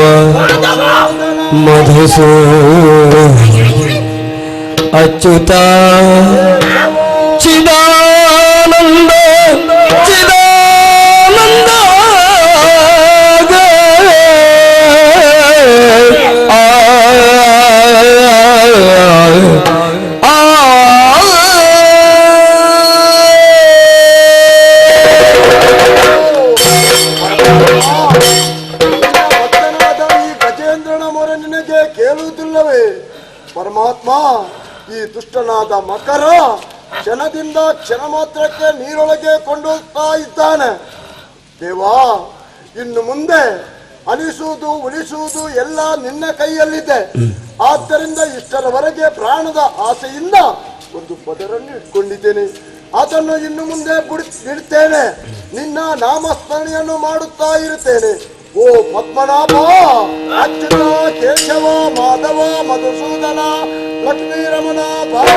ಅಚ್ಯುತ ಚಿದಾನಂದ ಚಿದಾನಂದ ಪರಮಾತ್ಮ, ಈ ದುಷ್ಟನಾದ ಮಕರ ಕ್ಷಣದಿಂದ ಕ್ಷಣ ಮಾತ್ರಕ್ಕೆ ನೀರೊಳಗೆ ಕೊಂಡೋಗ್ತಾ ಇದ್ದಾನೆ. ದೇವಾ, ಇನ್ನು ಮುಂದೆ ಅನಿಸುವುದು ಉಳಿಸುವುದು ಎಲ್ಲ ನಿನ್ನ ಕೈಯಲ್ಲಿದೆ. ಆದ್ದರಿಂದ ಇಷ್ಟರವರೆಗೆ ಪ್ರಾಣದ ಆಸೆಯಿಂದ ಒಂದು ಪದರನ್ನು ಇಟ್ಕೊಂಡಿದ್ದೇನೆ. ಅದನ್ನು ಇನ್ನು ಮುಂದೆ ಬಿಡ್ತೇನೆ. ನಿನ್ನ ನಾಮಸ್ಮರಣೆಯನ್ನು ಮಾಡುತ್ತಾ ಇರುತ್ತೇನೆ. ಓ ಪದ್ಮನಾಭ, ಅಚ್ಯುತ, ಕೇಶವ, ಮಾಧವ, ಮಧುಸೂದನ, ಲಕ್ಷ್ಮೀ ರಮಣ, ಬಾಯ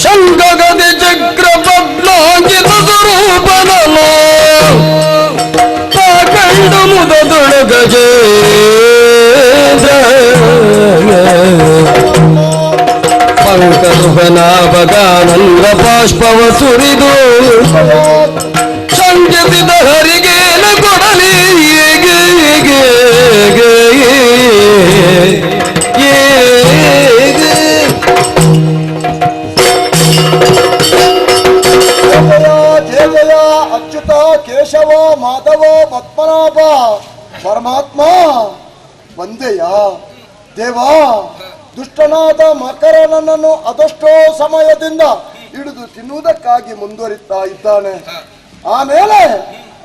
ಶಂಖಗದಿ ಚಕ್ರ ಪದ್ಮಾಂಗಿತ ಸ್ವರೂಪನನು ಕಂಡು ಮುದದೊಳ ಗಜೇಂದ್ರ ಪಂಕರುಹನಾಭಗಾನಂದ ಬಾಷ್ಪವ ಸುರಿದು ಸಂಜಸಿದ ಹರಿಗೇನ ಕೊಡಲಿ ಜಯ ಅಚ್ಯುತ, ಕೇಶವ, ಮಾಧವ, ಪದ್ಮನಾಭ, ಪರಮಾತ್ಮ ವಂದೆಯ. ದೇವಾ, ದುಷ್ಟನಾದ ಮಕರನನ್ನು ಅದೆಷ್ಟೋ ಸಮಯದಿಂದ ಹಿಡಿದು ತಿನ್ನುವುದಕ್ಕಾಗಿ ಮುಂದುವರಿತಾ ಇದ್ದಾನೆ. ಆಮೇಲೆ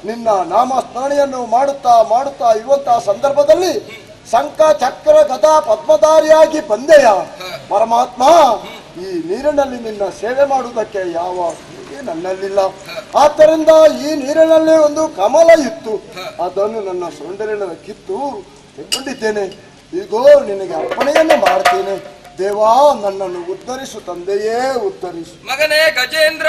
ನಿನ್ನ ನಾಮಸ್ಮರಣೆಯನ್ನು ಮಾಡುತ್ತಾ ಮಾಡುತ್ತಾ ಇರುವಂತಹ ಸಂದರ್ಭದಲ್ಲಿ ಶಂಖ ಚಕ್ರ ಗದಾ ಪದ್ಮಧಾರಿಯಾಗಿ ಬಂದೆಯ. ಪರಮಾತ್ಮ, ಈ ನೀರಿನಲ್ಲಿ ನಿನ್ನ ಸೇವೆ ಮಾಡುವುದಕ್ಕೆ ಯಾವ ನನ್ನಲ್ಲಿಲ್ಲ. ಆದ್ದರಿಂದ ಈ ನೀರಿನಲ್ಲಿ ಒಂದು ಕಮಲ ಇತ್ತು. ಅದನ್ನು ನನ್ನ ಸೌಂದರ್ಯದ ಕಿತ್ತು ತೆಗೆದುಕೊಂಡಿದ್ದೇನೆ. ಈಗೋ ನಿನಗೆ ಅರ್ಪಣೆಯನ್ನು ಮಾಡ್ತೇನೆ. ದೇವಾ, ನನ್ನನ್ನು ಉದ್ಧರಿಸು ತಂದೆಯೇ, ಉದ್ಧರಿಸು. ಮಗನೇ ಗಜೇಂದ್ರ,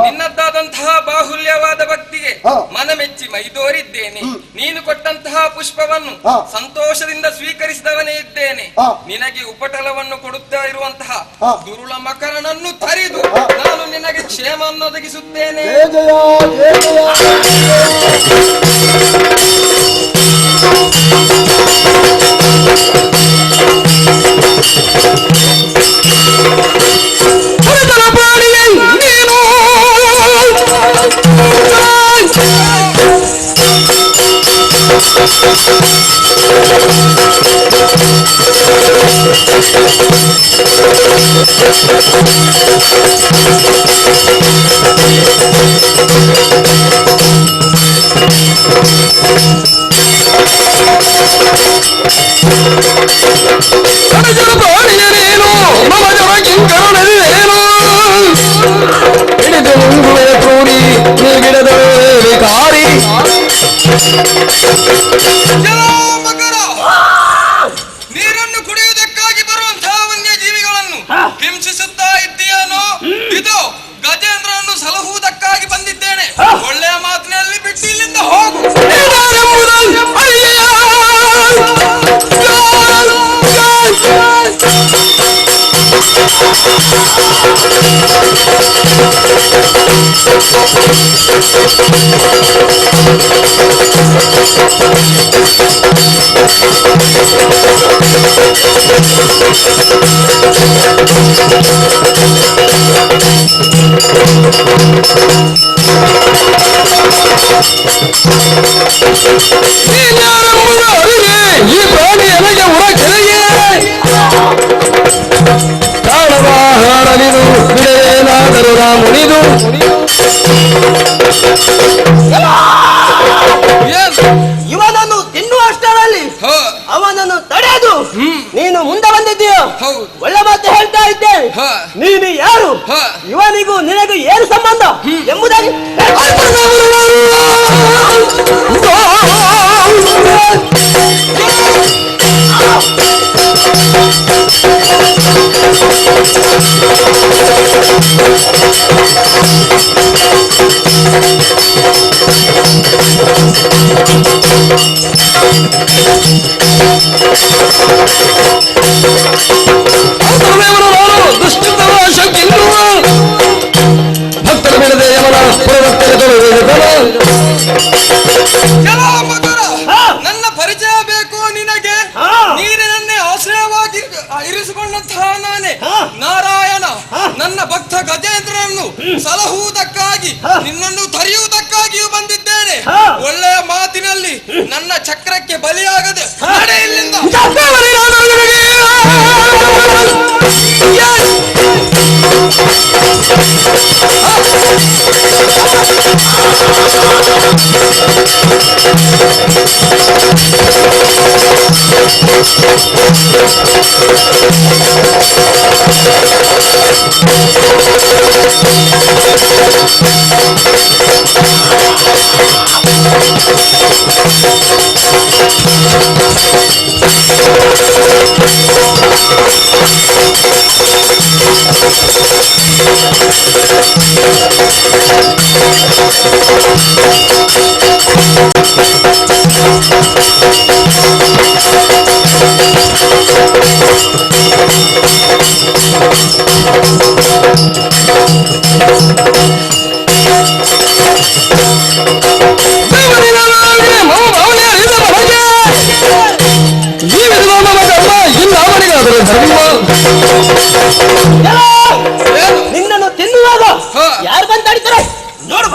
ನಿನ್ನದ್ದಾದಂತಹ ಬಾಹುಲ್ಯವಾದ ಭಕ್ತಿಗೆ ಮನಮೆಚ್ಚಿ ಮೈದೋರಿದ್ದೇನೆ. ನೀನು ಕೊಟ್ಟಂತಹ ಪುಷ್ಪವನ್ನು ಸಂತೋಷದಿಂದ ಸ್ವೀಕರಿಸಿದವನೇ ಇದ್ದೇನೆ. ನಿನಗೆ ಉಪಟಳವನ್ನು ಕೊಡುತ್ತಾ ಇರುವಂತಹ ದುರುಳ ಮಕರನನ್ನು ತರಿದು ನಾನು ನಿನಗೆ ಕ್ಷೇಮವನ್ನು ಒದಗಿಸುತ್ತೇನೆ. ಜಯ ಜಯ ಜಯ. ನೀರನ್ನು ಕುಡಿಯುವುದಕ್ಕಾಗಿ ಬರುವಂತಹ ವನ್ಯಜೀವಿಗಳನ್ನು ಹಿಂಸಿಸುತ್ತಾ ಇದ್ದೀಯನೋ? ಇದು ಗಜೇಂದ್ರನನ್ನು ಸಲಹುವುದಕ್ಕಾಗಿ ಬಂದಿದ್ದೇನೆ. ಒಳ್ಳೆಯ ಮಾತಿನಲ್ಲಿ ಬಿಟ್ಟು ಇಲ್ಲಿಂದ ಹೋಗು. ಈ ಪ್ರಾಣಿ ಎನಗೆ ಉರ ಕೆಳಗೆ ತಾಳವಾಹಾರಲಿದು ಬಿಡೇನಾದರೂ ರಾಮುನಿದು ಇವನನ್ನು ತಿನ್ನುವಷ್ಟರಲ್ಲಿ ಅವನನ್ನು ತಡೆದು ನೀನು ಮುಂದೆ ಬಂದಿದ್ದೀಯೋ ಒಳ್ಳೆ ಮಾತು ಹೇಳ್ತಾ ಇದ್ದೇವೆ. ನೀನು ಯಾರು, ಇವನಿಗೂ ನಿನಗೂ ಏನು ಸಂಬಂಧ ಎಂಬುದಾಗಿ ಭಕ್ತರ ಬಿಡದೆ ಯಮನ ನನ್ನ ಪರಿಚಯ ಬೇಕು ನಿನಗೆ. ನೀರಿನನ್ನೇ ಆಶ್ರಯವಾಗಿ ಇರಿಸಿಕೊಂಡಂತಹ ನಾನೇ ನಾರಾಯಣ. ನನ್ನ ಭಕ್ತ ಗಜೇಂದ್ರನನ್ನು ಸಲಹುವುದಕ್ಕಾಗಿ ನಿನ್ನನ್ನು ತರಿಯುವುದಕ್ಕಾಗಿಯೂ ಬಂದಿದ್ದೇನೆ. ಒಳ್ಳೆಯ ಮಾತಿನಲ್ಲಿ ನನ್ನ ಚಕ್ರಕ್ಕೆ ಬಲಿಯಾಗದೆ ನಡೆ ಇಲ್ಲಿಂದ. ನಿನ್ನನ್ನು ತಿನ್ನುವಾಗ ಯಾರು ಬಂದು ತಡಿತಾರೆ ನೋಡು.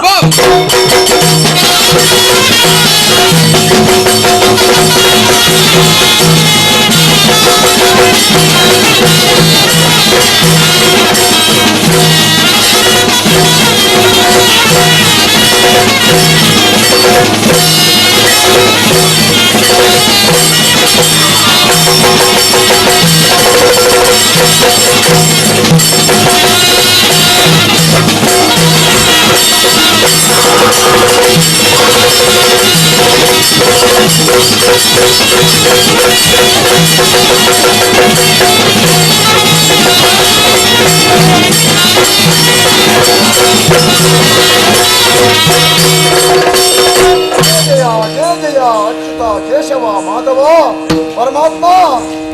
ಜಯ ಅಚ್ಯುತ ಕೇಶವ ಮಾಧವ ಪರಮಾತ್ಮ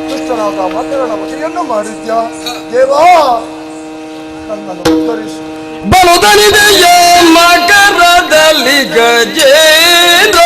ದುಷ್ಟನಾದ ಮಕರನ ವಶೆಯನ್ನು ಮಾಡಿದ್ಯಾ ದೇವಾ, ನನ್ನನ್ನು ಉತ್ತರಿಸು. ಬಲುದನಿದೆಯ ಮಕರದಲ್ಲಿ ಗಜೇಂದ್ರ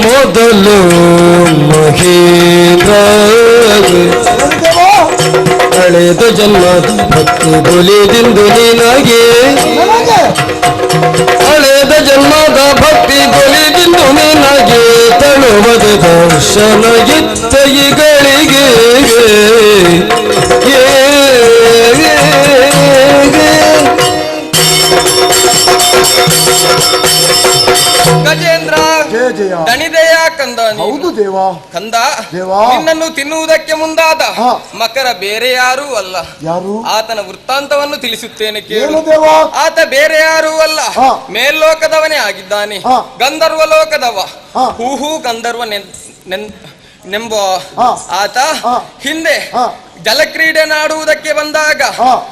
ಮೊದಲು ಮಹೇಂದ್ರ ಕಳೆದ ಜನ್ಮದ ಭಕ್ತಿ ಬಲಿದಿಂದು ನಿನಗೆ, ಕಳೆದ ಜನ್ಮದ ಭಕ್ತಿ ಬಲಿದಿಂದು ನಿನಗೆ ತಳುವದ ದರ್ಶನ ಇತ್ತಯಿಗಳಿಗೆ ಕಂದ, ದೇವಾ. ನಿನ್ನನ್ನು ತಿನ್ನುವುದಕ್ಕೆ ಮುಂದಾದ ಹಾ. ಮಕರ ಬೇರೆ ಯಾರೂ ಅಲ್ಲ. ಯಾರು? ಆತನ ವೃತ್ತಾಂತವನ್ನು ತಿಳಿಸುತ್ತೇನೆ ಕೇಳು. ಏನು ದೇವಾ? ಆತ ಬೇರೆ ಯಾರೂ ಅಲ್ಲ, ಹಾ. ಮೇಲ್ಲೋಕದವನೇ ಆಗಿದ್ದಾನೆ. ಹಾ. ಗಂಧರ್ವ ಲೋಕದವ. ಹಾ. ಹೂಹೂ ಗಂಧರ್ವ ನೆಂಬ ಹಾ. ಆತ ಹಾ. ಹಿಂದೆ ಹಾ. ಜಲಕ್ರೀಡೆ ನಾಡುವುದಕ್ಕೆ ಬಂದಾಗ ಹಾ.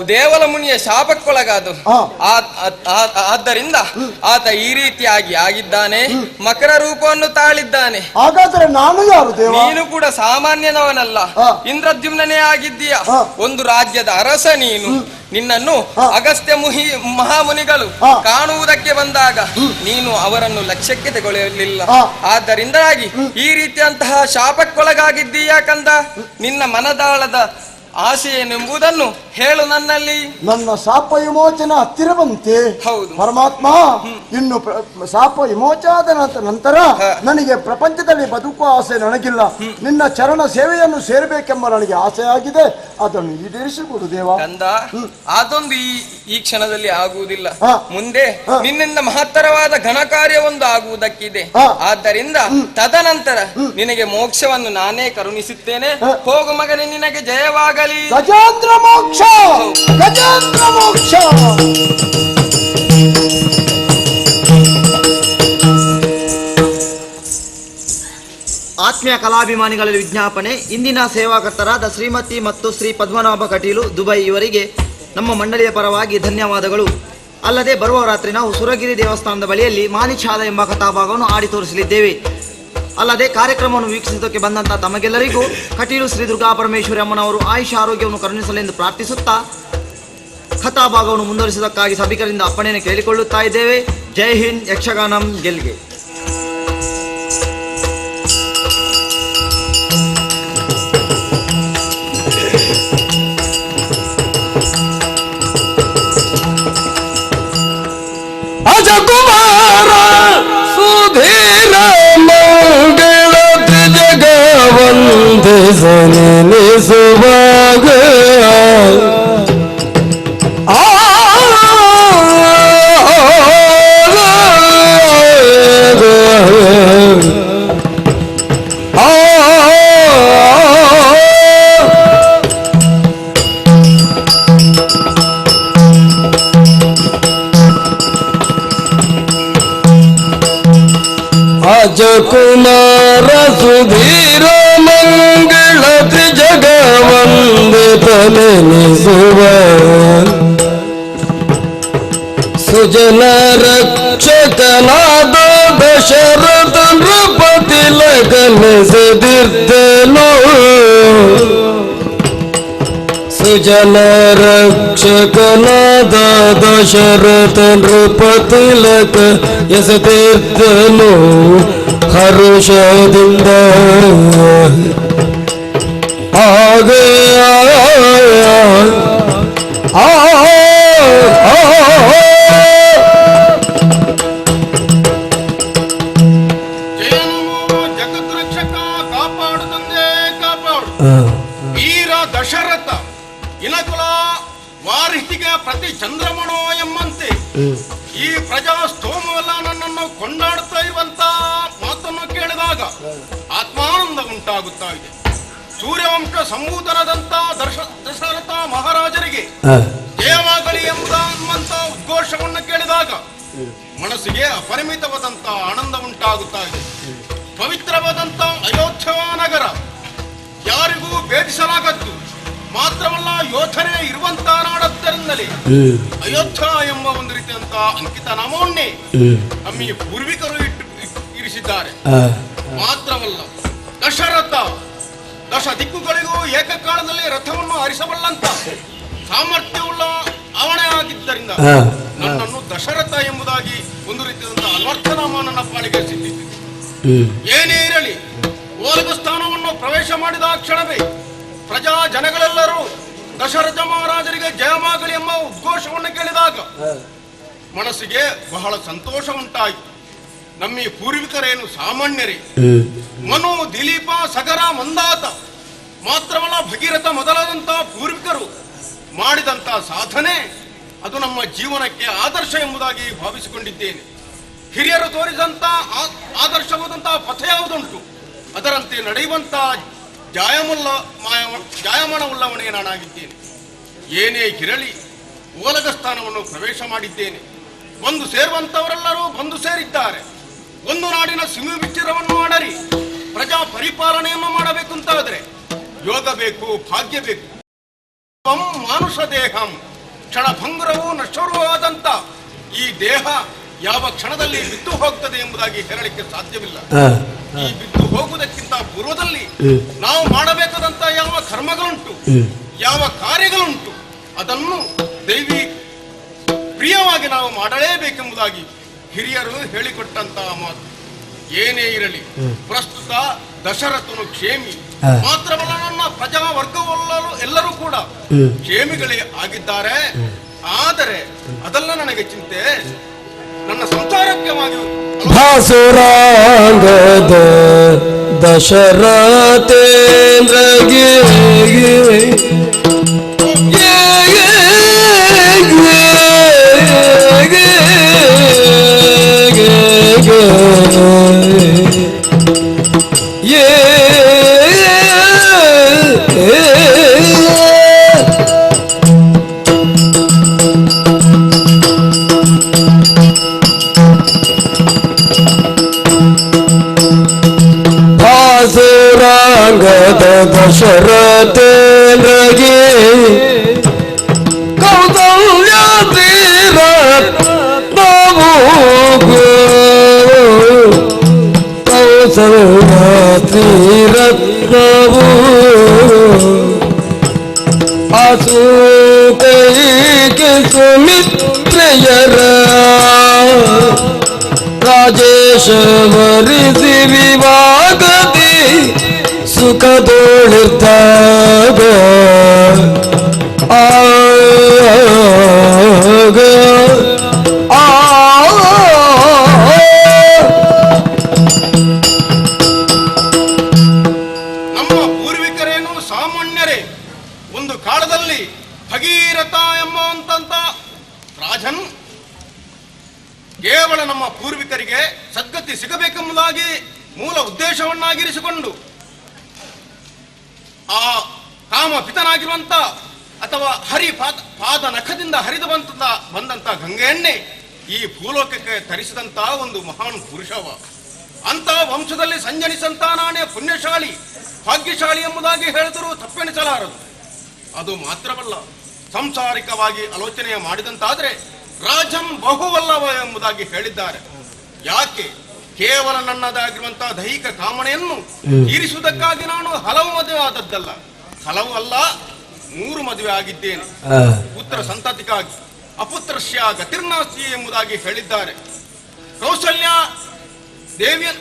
ದೇವಲ ಮುನಿಯ ಶಾಪಕ್ಕೊಳಗಾದು. ಹಾ. ಆದ್ದರಿಂದ ಆತ ಈ ರೀತಿಯಾಗಿ ಆಗಿದ್ದಾನೆ, ಮಕರ ರೂಪವನ್ನು ತಾಳಿದ್ದಾನೆ. ಹಾಗಾದ್ರೆ ನಾನು ಯಾರು ದೇವ? ನೀನು ಕೂಡ ಸಾಮಾನ್ಯನವನಲ್ಲ, ಹಾ. ಇಂದ್ರದ್ಯುಮ್ನನೇ ಆಗಿದ್ದೀಯ. ಹಾ. ಒಂದು ರಾಜ್ಯದ ಅರಸ ನೀನು. ನಿನ್ನನ್ನು ಹಾ. ಅಗಸ್ತ್ಯ ಮಹಾಮುನಿಗಳು ಹಾ. ಕಾಣುವುದಕ್ಕೆ ಬಂದಾಗ ನೀನು ಅವರನ್ನು ಲಕ್ಷ್ಯಕ್ಕೆ ತಗೊಳ್ಳಲಿಲ್ಲ. ಹಾ. ಆದ್ದರಿಂದಾಗಿ ಈ ರೀತಿಯಂತಹ ಶಾಪಕ್ಕೊಳಗಾಗಿದ್ದೀಯ ಕಂದ. ನಿನ್ನ ಮನದಾಳದ ಆಸೆ ಏನೆಂಬುದನ್ನು ಹೇಳು ನನ್ನಲ್ಲಿ. ನನ್ನ ಶಾಪ ವಿಮೋಚನ ಹತ್ತಿರ ಬಂತೆ. ಹೌದು. ಪರಮಾತ್ಮ, ಇನ್ನು ಶಾಪ ವಿಮೋಚನದ ನಂತರ ನನಗೆ ಪ್ರಪಂಚದಲ್ಲಿ ಬದುಕುವ ಆಸೆ ನನಗಿಲ್ಲ. ನಿನ್ನ ಚರಣ ಸೇವೆಯನ್ನು ಸೇರಬೇಕೆಂಬ ನನಗೆ ಆಸೆ ಆಗಿದೆ. ಅದನ್ನು ಈಡೇರಿಸಿಕೊಡು ದೇವ. ಕಂದ, ಅದೊಂದು ಈ ಕ್ಷಣದಲ್ಲಿ ಆಗುವುದಿಲ್ಲ. ಹಾ. ಮುಂದೆ ಹಾ. ನಿನ್ನಿಂದ ಮಹತ್ತರವಾದ ಘನ ಕಾರ್ಯವೊಂದು ಆಗುವುದಕ್ಕಿದೆ. ಹಾ. ಆದ್ದರಿಂದ ತದನಂತರ ನಿನಗೆ ಮೋಕ್ಷವನ್ನು ನಾನೇ ಕರುಣಿಸುತ್ತೇನೆ. ಹೋಗು ಮಗನೇ, ನಿನಗೆ ಜಯವಾಗಲಿ. ಗಜೇಂದ್ರ ಮೋಕ್ಷ, ಗಜೇಂದ್ರ ಮೋಕ್ಷ. ಆತ್ಮೀಯ ಕಲಾಭಿಮಾನಿಗಳಲ್ಲಿ ವಿಜ್ಞಾಪನೆ. ಇಂದಿನ ಸೇವಾಕರ್ತರಾದ ಶ್ರೀಮತಿ ಮತ್ತು ಶ್ರೀ ಪದ್ಮನಾಭ ಕಟೀಲು, ದುಬೈ ಇವರಿಗೆ ನಮ್ಮ ಮಂಡಳಿಯ ಪರವಾಗಿ ಧನ್ಯವಾದಗಳು. ಅಲ್ಲದೆ ಬರುವ ರಾತ್ರಿ ನಾವು ಸುರಗಿರಿ ದೇವಸ್ಥಾನದ ಬಳಿಯಲ್ಲಿ ಮಾನಿಚಾಲ ಎಂಬ ಕಥಾಭಾಗವನ್ನು ಆಡಿ ತೋರಿಸಲಿದ್ದೇವೆ. ಅಲ್ಲದೆ ಕಾರ್ಯಕ್ರಮವನ್ನು ವೀಕ್ಷಿಸುವುದಕ್ಕೆ ಬಂದಂತಹ ತಮಗೆಲ್ಲರಿಗೂ ಕಟೀಲು ಶ್ರೀ ದುರ್ಗಾ ಪರಮೇಶ್ವರಿ ಅಮ್ಮನವರು ಆಯುಷ ಆರೋಗ್ಯವನ್ನು ಕರುಣಿಸಲೆಂದು ಪ್ರಾರ್ಥಿಸುತ್ತಾ ಕಥಾಭಾಗವನ್ನು ಮುಂದುವರಿಸುವುದಕ್ಕಾಗಿ ಸಭಿಕರಿಂದ ಅಪ್ಪಣೆಯನ್ನು ಕೇಳಿಕೊಳ್ಳುತ್ತಾ ಇದ್ದೇವೆ. ಜೈ ಹಿಂದ್. ಯಕ್ಷಗಾನಂ ಗೆಲ್ಗೆ. ಅಜಕುಮಾರ ಸುಧೀರ ಮಂಗಳ ಜಗವಂದಿಸನೆನಿಸುವಾಗ ಅಜಕುಮಾರ ಸುಧೀರ ಮಂಗಳ ತ್ರಿಜಗವಂದಿತನೆನಿಸುವ ಸುಜನ ರಕ್ಷಕನಾದ ದಶರಥ ನೃಪತಿ ಲಗನಿಸದಿದ್ದನು. ಸುಜನ ರಕ್ಷಕನಾದ ದಶರಥ ನೃಪತಿ ಲಗ ಎಸದಿದ್ದನು ಹರುಷದಿಂದ. ಹಾಗೆ ಜಗದ್ರಕ್ಷಕ ಕಾಪಾಡು ತಂದೆ ಕಾಪಾಡು. ವೀರ ದಶರಥ ಇನಕುಲ ವಾರಿಷ್ಠಿಗೆ ಪ್ರತಿ ಚಂದ್ರಮಣೋ ಎಂಬಂತೆ ಈ ಪ್ರಜಾ ಸ್ತೋಮವೆಲ್ಲ ನನ್ನನ್ನು ಕೊಂಡಾಡುತ್ತಾ ಇರುವಂತ ಮಾತನ್ನು ಕೇಳಿದಾಗ ಆತ್ಮಾನಂದ ಉಂಟಾಗುತ್ತಾ ಇದೆ. ಸೂರ್ಯವಂಶ ಸಂಭೂತನದಂತ ದಶರಥ ಮಹಾರಾಜರಿಗೆ ಜಯವಾಗಲಿ ಎಂಬುದಂತ ಉದ್ಘೋಷವನ್ನು ಕೇಳಿದಾಗ ಮನಸ್ಸಿಗೆ ಅಪರಿಮಿತವಾದಂತ ಆನಂದ ಉಂಟಾಗುತ್ತಾ ಇದೆ. ಪವಿತ್ರವಾದಂತ ಅಯೋಧ್ಯ ನಗರ ಯಾರಿಗೂ ಭೇದಿಸಲಾಗದ್ದು ಮಾತ್ರವಲ್ಲ, ಯೋಧರೇ ಇರುವಂತ ನಾಡದ್ದರಿಂದಲೇ ಅಯೋಧ್ಯ ಎಂಬ ಒಂದು ರೀತಿಯಂತ ಅಂಕಿತ ನಾಮವನ್ನೇ ನಮ್ಮ ಪೂರ್ವಿಕರು ಇರಿಸಿದ್ದಾರೆ. ಮಾತ್ರವಲ್ಲ, ದಶರಥ ದಶ ದಿಕ್ಕುಗಳಿಗೂ ಏಕಕಾಲದಲ್ಲಿ ರಥವನ್ನು ಹರಿಸಬಲ್ಲಂತ ಸಾಮರ್ಥ್ಯವುಳ್ಳ ಅವನೇ ಆಗಿದ್ದರಿಂದ ನನ್ನನ್ನು ದಶರಥ ಎಂಬುದಾಗಿ ಒಂದು ರೀತಿಯಾದಂತಹ ಅನ್ವರ್ಥನಾಮ ನನ್ನ ಪಾಲಿಗೆ ಸಿದ್ಧಿಸಿದೆ. ಏನೇ ಇರಲಿ, ಓಲಗ ಸ್ಥಾನವನ್ನು ಪ್ರವೇಶ ಮಾಡಿದ ಕ್ಷಣವೇ ಪ್ರಜಾ ಜನಗಳೆಲ್ಲರೂ ದಶರಥ ಮಹಾರಾಜರಿಗೆ ಜಯವಾಗಲಿ ಎಂಬ ಉದ್ಘೋಷವನ್ನು ಕೇಳಿದಾಗ ಮನಸ್ಸಿಗೆ ಬಹಳ ಸಂತೋಷ ಉಂಟಾಯಿತು. ನಮ್ಮ ಈ ಪೂರ್ವಿಕರೇನು ಸಾಮಾನ್ಯರೇ. ಮನು, ದಿಲೀಪ, ಸಗರ, ಮಂದಾತ ಮಾತ್ರವಲ್ಲ, ಭಗೀರಥ ಮೊದಲಾದಂತ ಪೂರ್ವಿಕರು ಮಾಡಿದಂತ ಸಾಧನೆ ಅದು ನಮ್ಮ ಜೀವನಕ್ಕೆ ಆದರ್ಶ ಎಂಬುದಾಗಿ ಭಾವಿಸಿಕೊಂಡಿದ್ದೇನೆ. ಹಿರಿಯರು ತೋರಿದಂತ ಆದರ್ಶವಾದಂತಹ ಪಥ ಯಾವುದುಂಟು ಅದರಂತೆ ನಡೆಯುವಂತ ಜಾಯಮಾನ ಉಲ್ಲವಣೆ ನಾನಾಗಿದ್ದೇನೆ. ಏನೇ ಕಿರಳಿ ಓಲಗ ಸ್ಥಾನವನ್ನು ಪ್ರವೇಶ ಮಾಡಿದ್ದೇನೆ. ಬಂದು ಸೇರುವಂತವರೆಲ್ಲರೂ ಬಂದು ಸೇರಿದ್ದಾರೆ. ಒಂದು ನಾಡಿನ ಸಿಮಿ ವಿಚಾರವನ್ನು ಮಾಡರಿ. ಪ್ರಜಾ ಪರಿಪಾಲನೆಯನ್ನು ಮಾಡಬೇಕು ಅಂತಾದರೆ ಯೋಗ ಬೇಕು, ಭಾಗ್ಯ ಬೇಕು. ಮಾನುಷ ದೇಹಂ ಕ್ಷಣಭಂಗುರವೂ ನಶ್ವರೂ ಆದಂತ ಈ ದೇಹ ಯಾವ ಕ್ಷಣದಲ್ಲಿ ಬಿದ್ದು ಹೋಗ್ತದೆ ಎಂಬುದಾಗಿ ಹೇಳಲಿಕ್ಕೆ ಸಾಧ್ಯವಿಲ್ಲ. ಈ ಬಿದ್ದು ಹೋಗುವುದಕ್ಕಿಂತ ಪೂರ್ವದಲ್ಲಿ ನಾವು ಮಾಡಬೇಕಾದಂತ ಯಾವ ಕರ್ಮಗಳುಂಟು, ಯಾವ ಕಾರ್ಯಗಳುಂಟು, ಅದನ್ನು ದೈವಿ ಪ್ರಿಯವಾಗಿ ನಾವು ಮಾಡಲೇಬೇಕೆಂಬುದಾಗಿ ಹಿರಿಯರು ಹೇಳಿಕೊಟ್ಟಂತಹ ಮಾತು. ಏನೇ ಇರಲಿ, ಪ್ರಸ್ತುತ ದಶರಥನು ಕ್ಷೇಮಿ ಮಾತ್ರವಲ್ಲ, ನನ್ನ ಪ್ರಜಾ ವರ್ಗವಲ್ಲರೂ ಎಲ್ಲರೂ ಕೂಡ ಕ್ಷೇಮಿಗಳೇ ಆಗಿದ್ದಾರೆ. ಆದರೆ ಅದೆಲ್ಲ ನನಗೆ ಚಿಂತೆ, ನನ್ನ ಸಂಸಾರಕ್ಕೆವಾಗಿ ಭಾಸುರಾಂಗದ ದಶರಥೇಂದ್ರಗೆ ಭಾಸುರಾಂಗದ ದಶರಥೇಂದ್ರಗೆ ಶ್ರೀರತ್ನವು ಆಸೂಕೈಕೆ ಸುಮಿತ್ರೆಯರ ರಾಜೇಶ ವರಿಸಿ ವಿವಾಗದಿ ಸುಖದೋಳಿದ್ದಾಗ ಭಗೀರಥ ಎಂಬಂತ ರಾಜನ್ ಕೇವಲ ನಮ್ಮ ಪೂರ್ವಿಕರಿಗೆ ಸದ್ಗತಿ ಸಿಗಬೇಕೆಂಬುದಾಗಿ ಮೂಲ ಉದ್ದೇಶವನ್ನಾಗಿರಿಸಿಕೊಂಡು ಆ ಕಾಮ ಪಿತನಾಗಿರುವಂತ ಅಥವಾ ಹರಿ ಪಾದ ನಖದಿಂದ ಹರಿದು ಬಂದಂತ ಗಂಗೆಯನ್ನೇ ಈ ಭೂಲೋಕಕ್ಕೆ ತರಿಸಿದಂತ ಒಂದು ಮಹಾನ್ ಪುರುಷವ. ಅಂತ ವಂಶದಲ್ಲಿ ಸಂಜನಿಸಂತ ನಾನೇ ಪುಣ್ಯಶಾಲಿ ಭಾಗ್ಯಶಾಲಿ ಎಂಬುದಾಗಿ ಹೇಳಿದರೂ ತಪ್ಪೆಣಿಸಲಾರದು. ಅದು ಮಾತ್ರವಲ್ಲ, ಸಂಸಾರಿಕವಾಗಿ ಆಲೋಚನೆ ಮಾಡಿದಂತಾದ್ರೆ ರಾಜಂ ಬಹುವಲ್ಲವ ಎಂಬುದಾಗಿ ಹೇಳಿದ್ದಾರೆ. ಯಾಕೆ? ಕೇವಲ ನನ್ನದಾಗಿರುವಂತಹ ದೈಹಿಕ ಕಾಮನೆಯನ್ನು ತೀರಿಸುವುದಕ್ಕಾಗಿ ನಾನು ಹಲವು ಮದುವೆ ಆದದ್ದಲ್ಲ, ಹಲವು ಅಲ್ಲ 3 ಮದುವೆ ಆಗಿದ್ದೇನೆ. ಪುತ್ರ ಸಂತತಿಗಾಗಿ ಅಪುತ್ರಸ್ಯ ಗತಿರ್ನಾಸ್ತಿ ಎಂಬುದಾಗಿ ಹೇಳಿದ್ದಾರೆ.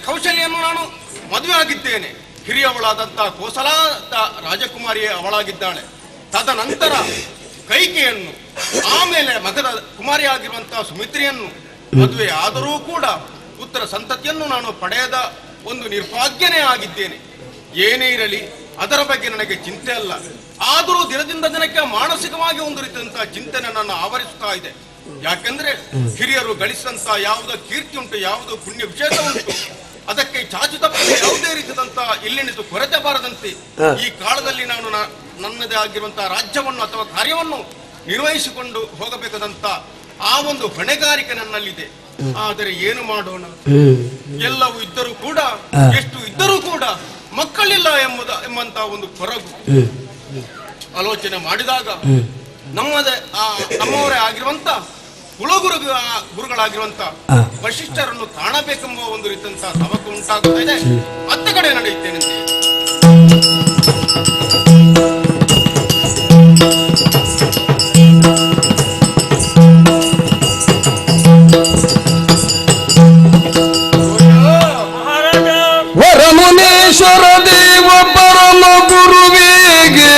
ಕೌಶಲ್ಯನ್ನು ನಾನು ಮದುವೆ ಆಗಿದ್ದೇನೆ. ಹಿರಿಯವಳಾದಂತಹ ಕೋಸಲಾದ ರಾಜಕುಮಾರಿಯೇ ಅವಳಾಗಿದ್ದಾಳೆ. ತದನಂತರ ಕೈಕೆಯನ್ನು, ಆಮೇಲೆ ಮಗದ ಕುಮಾರಿಯಾಗಿರುವಂತಹ ಸುಮಿತ್ರೆಯನ್ನು ಮದುವೆ ಆದರೂ ಕೂಡ ಪುತ್ರ ಸಂತತಿಯನ್ನು ನಾನು ಪಡೆಯದ ಒಂದು ನಿರ್ಭಾಗ್ಯನೇ ಆಗಿದ್ದೇನೆ. ಏನೇ ಇರಲಿ, ಅದರ ಬಗ್ಗೆ ನನಗೆ ಚಿಂತೆ ಅಲ್ಲ. ಆದರೂ ದಿನದಿಂದ ದಿನಕ್ಕೆ ಮಾನಸಿಕವಾಗಿ ಒಂದು ರೀತಿಯಂತಹ ಚಿಂತೆ ನನ್ನನ್ನು ಆವರಿಸುತ್ತಾ ಇದೆ. ಯಾಕೆಂದ್ರೆ ಹಿರಿಯರು ಗಳಿಸಿದಂತ ಯಾವುದೋ ಕೀರ್ತಿ ಉಂಟು, ಯಾವುದೋ ಪುಣ್ಯ ವಿಶೇಷ ಉಂಟು, ಅದಕ್ಕೆ ಚಾಚು ತಪ್ಪದೆ ಯಾವುದೇ ರೀತಿಯಾದಂತಹ ಇಲ್ಲೆನಿತು ಕೊರತೆ ಬಾರದಂತೆ ಈ ಕಾಲದಲ್ಲಿ ನಾನು ನನ್ನದೇ ಆಗಿರುವಂತಹ ರಾಜ್ಯವನ್ನು ಅಥವಾ ಕಾರ್ಯವನ್ನು ನಿರ್ವಹಿಸಿಕೊಂಡು ಹೋಗಬೇಕಾದಂತ ಆ ಒಂದು ಹೊಣೆಗಾರಿಕೆ ನನ್ನಲ್ಲಿದೆ. ಆದರೆ ಏನು ಮಾಡೋಣ, ಎಲ್ಲವೂ ಇದ್ದರೂ ಕೂಡ, ಎಷ್ಟು ಇದ್ದರೂ ಕೂಡ ಮಕ್ಕಳಿಲ್ಲ ಎಂಬಂತ ಒಂದು ಕೊರಗು. ಆಲೋಚನೆ ಮಾಡಿದಾಗ ನಮ್ಮವರೇ ಆಗಿರುವಂತ ಗುರುಗಳಾಗಿರುವಂತ ವಶಿಷ್ಠರನ್ನು ಕಾಣಬೇಕೆಂಬ ಒಂದು ರೀತಿಯಂತಹ ತವಕ ಉಂಟಾಗುತ್ತಾ ಇದೆ. ಅತ್ತ ಕಡೆ ನಡೆಯುತ್ತೇನೆ. ವರಮುನೇಶ್ವರ ದೇವ ಪರಮ ಗುರುವಿಗೆ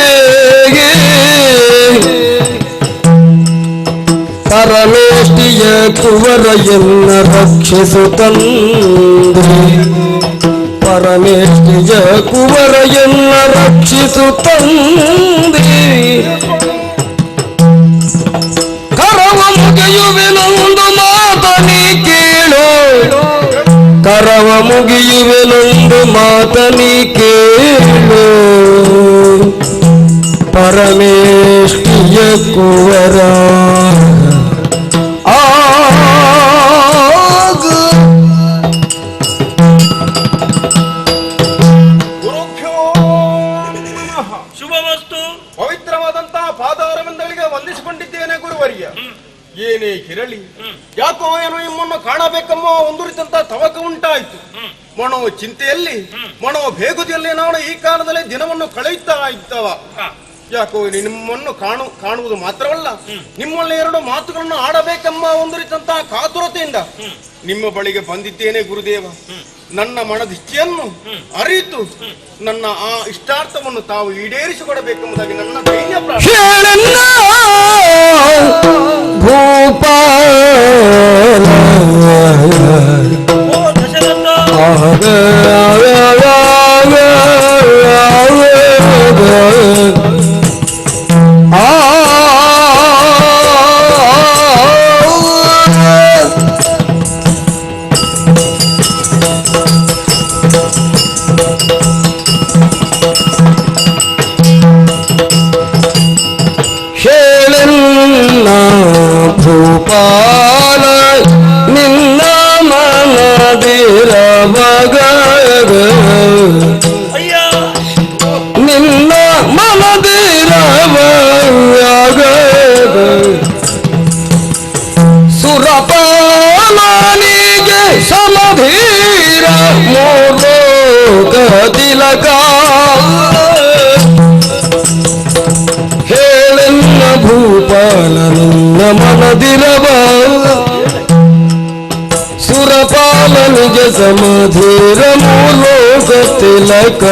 ಪರಮೇಷ್ಟಿಯ ಕುವರಯನ್ನ ರಕ್ಷಿಸುತ್ತಂದೆ, ಪರಮೇಷ್ಟಿಯ ಕುವರಯನ್ನ ರಕ್ಷಿಸುತ್ತಂದೆ. ಕರವ ಮುಗಿಯುವೆನೊಂದು ಮಾತನಿ ಕೇಳು, ಕರವ ಮುಗಿಯುವೆನೊಂದು ಮಾತನಿ ಕೇಳು ಪರಮೇಷ್ಠಿಯ ಕುವರ ಶುಭವಸ್ತು. ಪವಿತ್ರವಾದಂತಹ ಪಾದಾರವಿಂದಗಳಿಗೆ ವಂದಿಸಿಕೊಂಡಿದ್ದೇನೆ ಗುರುವರ್ಯ. ಏನೇ ಕಿರಳಿ, ಯಾಕೋ ಏನೋ ನಿಮ್ಮನ್ನು ಕಾಣಬೇಕೆಂಬ ಒಂದುರಿತಂತ ತವಕ ಉಂಟಾಯಿತು. ಮನೋ ಚಿಂತೆಯಲ್ಲಿ ಮನೋ ಬೇಗುದಿಯಲ್ಲಿ ನಾನು ಈ ಕಾಲದಲ್ಲಿ ದಿನವನ್ನು ಕಳೆಯುತ್ತಾ ಇದ್ದವ. ಯಾಕೋ ನಿಮ್ಮನ್ನು ಕಾಣುವುದು ಮಾತ್ರವಲ್ಲ, ನಿಮ್ಮಲ್ಲಿ ಎರಡು ಮಾತುಗಳನ್ನು ಆಡಬೇಕೆಂಬ ಒಂದುರಿತಂತಹ ಕಾತುರತೆಯಿಂದ ನಿಮ್ಮ ಬಳಿಗೆ ಬಂದಿದ್ದೇನೆ ಗುರುದೇವ. ನನ್ನ ಮನದಿಚ್ಛೆಯನ್ನು ಅರಿತು ನನ್ನ ಆ ಇಷ್ಟಾರ್ಥವನ್ನು ತಾವು ಈಡೇರಿಸಿಕೊಡಬೇಕೆಂಬುದಾಗಿ ನನ್ನ ದೈನ್ಯ ಭೂಪಾಲ ನಿನ್ನ ಮನದಿರವಾಗ ನಿನ್ನ ಮನದಿರವಾಗ ಸುರಪಾಲನಿಗೆ ಸಮಧೀರ ಮೋಲೋಕ ತಿಲಕ ಹೇಳೆನ್ನ ಭೂಪಾಲ ನಿನ್ನ ಮನದಿರವ ಸುರಪಾಲನಿಗೆ ಸಮಧೀರ ಮೂಲೋಕ ತಿಲಕ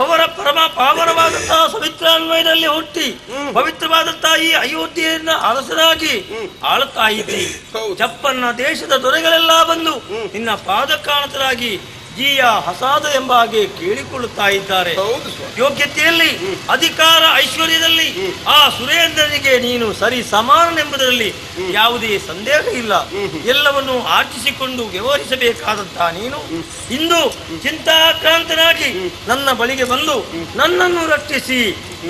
ಅವರ ಪರಮ ಪಾವನವಾದಂತಹ ಸವಿತ್ರಾನ್ವಯದಲ್ಲಿ ಹುಟ್ಟಿ ಪವಿತ್ರವಾದಂತಹ ಈ ಅಯೋಧ್ಯೆಯನ್ನ ಅರಸನಾಗಿ ಆಳುತ್ತಾ ಇದ್ದಿ. ಚಪ್ಪನ್ನ ದೇಶದ ದೊರೆಗಳೆಲ್ಲ ಬಂದು ನಿನ್ನ ಪಾದ ಕಾಣತರಾಗಿ ಜೀಯ ಹಸಾದ ಎಂಬ ಹಾಗೆ ಕೇಳಿಕೊಳ್ಳುತ್ತಾ ಇದ್ದಾರೆ. ಯೋಗ್ಯತೆಯಲ್ಲಿ ಅಧಿಕಾರ ಐಶ್ವರ್ಯದಲ್ಲಿ ಆ ಸುರೇಂದ್ರನಿಗೆ ನೀನು ಸರಿ ಸಮಾನನೆಂಬುದರಲ್ಲಿ ಯಾವುದೇ ಸಂದೇಹ ಇಲ್ಲ. ಎಲ್ಲವನ್ನು ಆರ್ಜಿಸಿಕೊಂಡು ವ್ಯವಹರಿಸಬೇಕಾದಂತಹ ನೀನು ಇಂದು ಚಿಂತಾಕ್ರಾಂತನಾಗಿ ನನ್ನ ಬಳಿಗೆ ಬಂದು ನನ್ನನ್ನು ರಕ್ಷಿಸಿ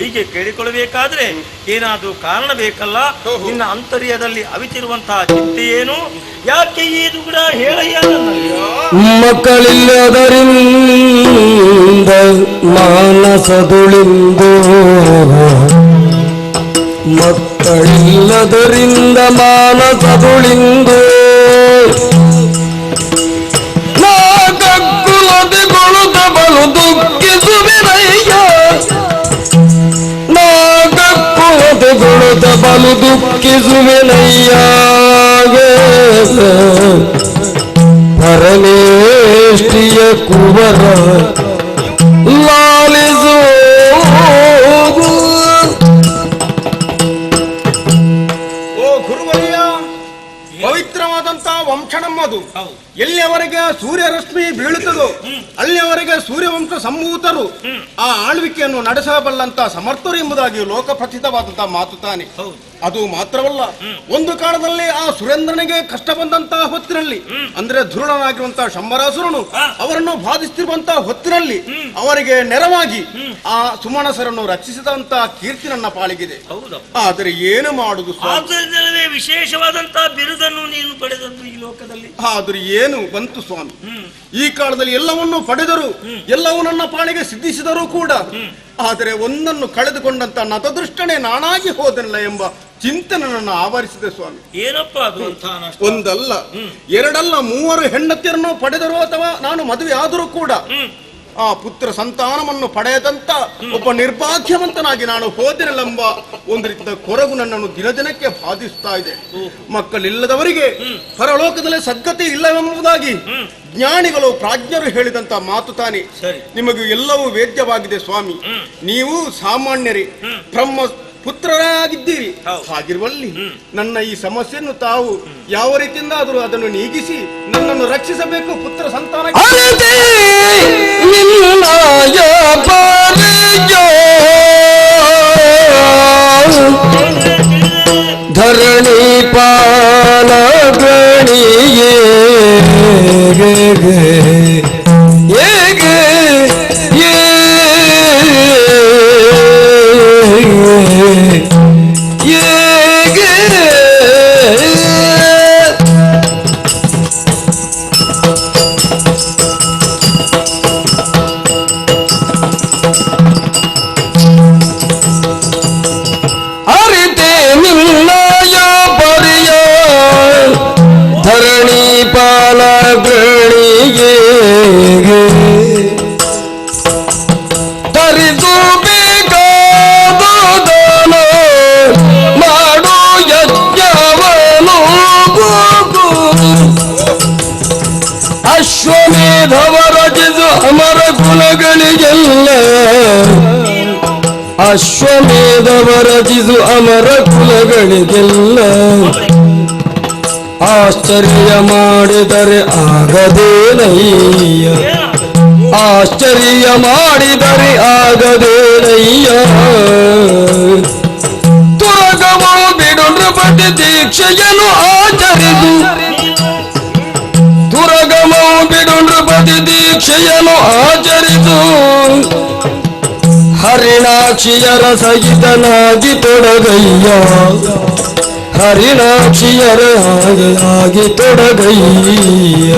ಹೀಗೆ ಕೇಳಿಕೊಳ್ಳಬೇಕಾದ್ರೆ ಏನಾದ್ರೂ ಕಾರಣ ಬೇಕಲ್ಲ. ನಿನ್ನ ಅಂತರ್ಯದಲ್ಲಿ ಅವಿತಿರುವಂತಹ ಚಿಂತೆ ಏನು? ಯಾಕೆ ಈ ದುಗುಡ ಹೇಳಯ್ಯ? ಮಕ್ಕಳಿಲ್ಲದರಿಂದ ಮಾನಸದುಳಿಂದು ಮಕ್ಕಳಿಲ್ಲದರಿಂದ ಮಾನಸದುಳಿಂದು ನಾಗಕ್ಕುಲದಿಗೊಳುದ ಬಲು ದುಃಖಿಸುವಿರಯ್ಯ ನಾಗಕ್ಕುಲದಿಗೊಳುದ ಬಲು ದುಃಖಿಸುವಿನಯ್ಯ ಪರಮೇಷ್ಠಿಯ ಕುವರ ಲಾಲಿಸೋ ಓ ಗುರುವರ್ಯ, ಪವಿತ್ರವಾದಂತಹ ವಂಶ ನಮ್ಮದು. ಎಲ್ಲಿಯವರೆಗೆ ಸೂರ್ಯ ರಶ್ಮಿ ಬೀಳುತ್ತದೋ ಅಲ್ಲಿಯವರೆಗೆ ಸೂರ್ಯವಂಶ ಸಂಭೂತರು ಆ ಆಳ್ವಿಕೆಯನ್ನು ನಡೆಸಬಲ್ಲಂತ ಸಮರ್ಥರು ಎಂಬುದಾಗಿ ಲೋಕ ಪ್ರಸಿದ್ಧವಾದಂತಹ ಮಾತು ತಾನೆ. ಅದು ಮಾತ್ರವಲ್ಲ, ಒಂದು ಕಾಲದಲ್ಲಿ ಆ ಸುರೇಂದ್ರನಿಗೆ ಕಷ್ಟ ಬಂದಂತಹ ಹೊತ್ತಿನಲ್ಲಿ, ಅಂದ್ರೆ ಧೃಢನಾಗಿರುವಂತಹ ಶಂಬರಾಸುರನು ಅವರನ್ನು ಬಾಧಿಸುತ್ತಿರುವಂತಹ ಹೊತ್ತಿನಲ್ಲಿ ಅವರಿಗೆ ನೆರವಾಗಿ ಆ ಸುಮನಸರನ್ನು ರಕ್ಷಿಸಿದಂತಹ ಕೀರ್ತಿ ನನ್ನ ಪಾಲಿಗಿದೆ. ಆದರೆ ಏನು ಮಾಡುದು? ವಿಶೇಷವಾದಂತಹ ಬಿರುದನ್ನು ನೀನು ಪಡೆದದ್ದು ಈ ಲೋಕದಲ್ಲಿ. ಆದ್ರೆ ಏನು ಬಂತು ಸ್ವಾಮಿ? ಈ ಕಾಲದಲ್ಲಿ ಎಲ್ಲವನ್ನೂ ಪಡೆದರು, ಎಲ್ಲವೂ ನನ್ನ ಪಾಲಿಗೆ ಸಿದ್ಧಿಸಿದರೂ ಕೂಡ ಆದರೆ ಒಂದನ್ನು ಕಳೆದುಕೊಂಡಂತ ನತದೃಷ್ಟನೇ ನಾನಾಗಿ ಹೋದನಲ್ಲ ಎಂಬ ಚಿಂತೆ ನನ್ನನ್ನು ಆವರಿಸಿದೆ ಸ್ವಾಮಿ. ಏನಪ್ಪ ಅದು? ಒಂದಲ್ಲ ಎರಡಲ್ಲ 3 ಹೆಂಡತಿಯರನ್ನು ಪಡೆದರು ಅಥವಾ ನಾನು ಮದುವೆ ಆದರೂ ಕೂಡ ಆ ಪುತ್ರ ಸಂತಾನವನ್ನು ಪಡೆಯದಂತ ಒಬ್ಬ ನಿರ್ಭಾಗ್ಯವಂತನಾಗಿ ನಾನು ಹೋದಿರಲೆಂಬ ಒಂದು ರೀತಿಯ ಕೊರಗು ನನ್ನನ್ನು ದಿನದಿನಕ್ಕೆ ಬಾಧಿಸ್ತಾ ಇದೆ. ಮಕ್ಕಳಿಲ್ಲದವರಿಗೆ ಪರಲೋಕದಲ್ಲಿ ಸದ್ಗತಿ ಇಲ್ಲವೆಂಬುದಾಗಿ ಜ್ಞಾನಿಗಳು ಪ್ರಾಜ್ಞರು ಹೇಳಿದಂತ ಮಾತು ತಾನೆ. ನಿಮಗೆ ಎಲ್ಲವೂ ವೇದ್ಯವಾಗಿದೆ ಸ್ವಾಮಿ. ನೀವು ಸಾಮಾನ್ಯರೇ, ಬ್ರಹ್ಮ ಪುತ್ರರಾಗಿದ್ದೀರಿ. ಹಾಗಿರುವಲ್ಲಿ ನನ್ನ ಈ ಸಮಸ್ಯೆಯನ್ನು ತಾವು ಯಾವ ರೀತಿಯಿಂದ ಆದರೂ ಅದನ್ನು ನೀಗಿಸಿ ನನ್ನನ್ನು ರಕ್ಷಿಸಬೇಕು. ಪುತ್ರ ಸಂತಾನ ಧರಣಿ ಪಾಲ ಗಣಿಯೇ ಅರಿತೆ ನಿನ್ನಯ ಪರಿಯ ಧರಣಿ ಪಾಲ ಗಣಿಯೇ ಧರಿಸು ಬೇಕಾದದನ ಮಾಡು ಯಜ್ಞವನು ಅಶ್ವಮೇಧವ ರಚಿಸು ಅಮರ ಕುಲಗಳಿಗೆಲ್ಲ ಅಶ್ವಮೇಧವ ರಚಿಸು ಅಮರ ಕುಲಗಳಿಗೆಲ್ಲ ಆಶ್ಚರ್ಯ ಮಾಡಿದರೆ ಆಗದೇನಯ್ಯ ಆಶ್ಚರ್ಯ ಮಾಡಿದರೆ ಆಗದೇನಯ್ಯ ತುರಗಮ ಬಿಡು ನೃಪತಿ ದೀಕ್ಷೆಯನ್ನು ಆಚರಿಸು ತುರಗಮ ಬಿಡು ನೃಪತಿ ದೀಕ್ಷೆಯನ್ನು ಆಚರಿಸು ಹರಿಣಾಕ್ಷಿಯರ ಸಹಿತನಾಗಿ ತೊಡಗಯ್ಯ ಹರಿಣಾಕ್ಷಿಯರ ಹಾಗೆ ತೊಡಗಯ್ಯ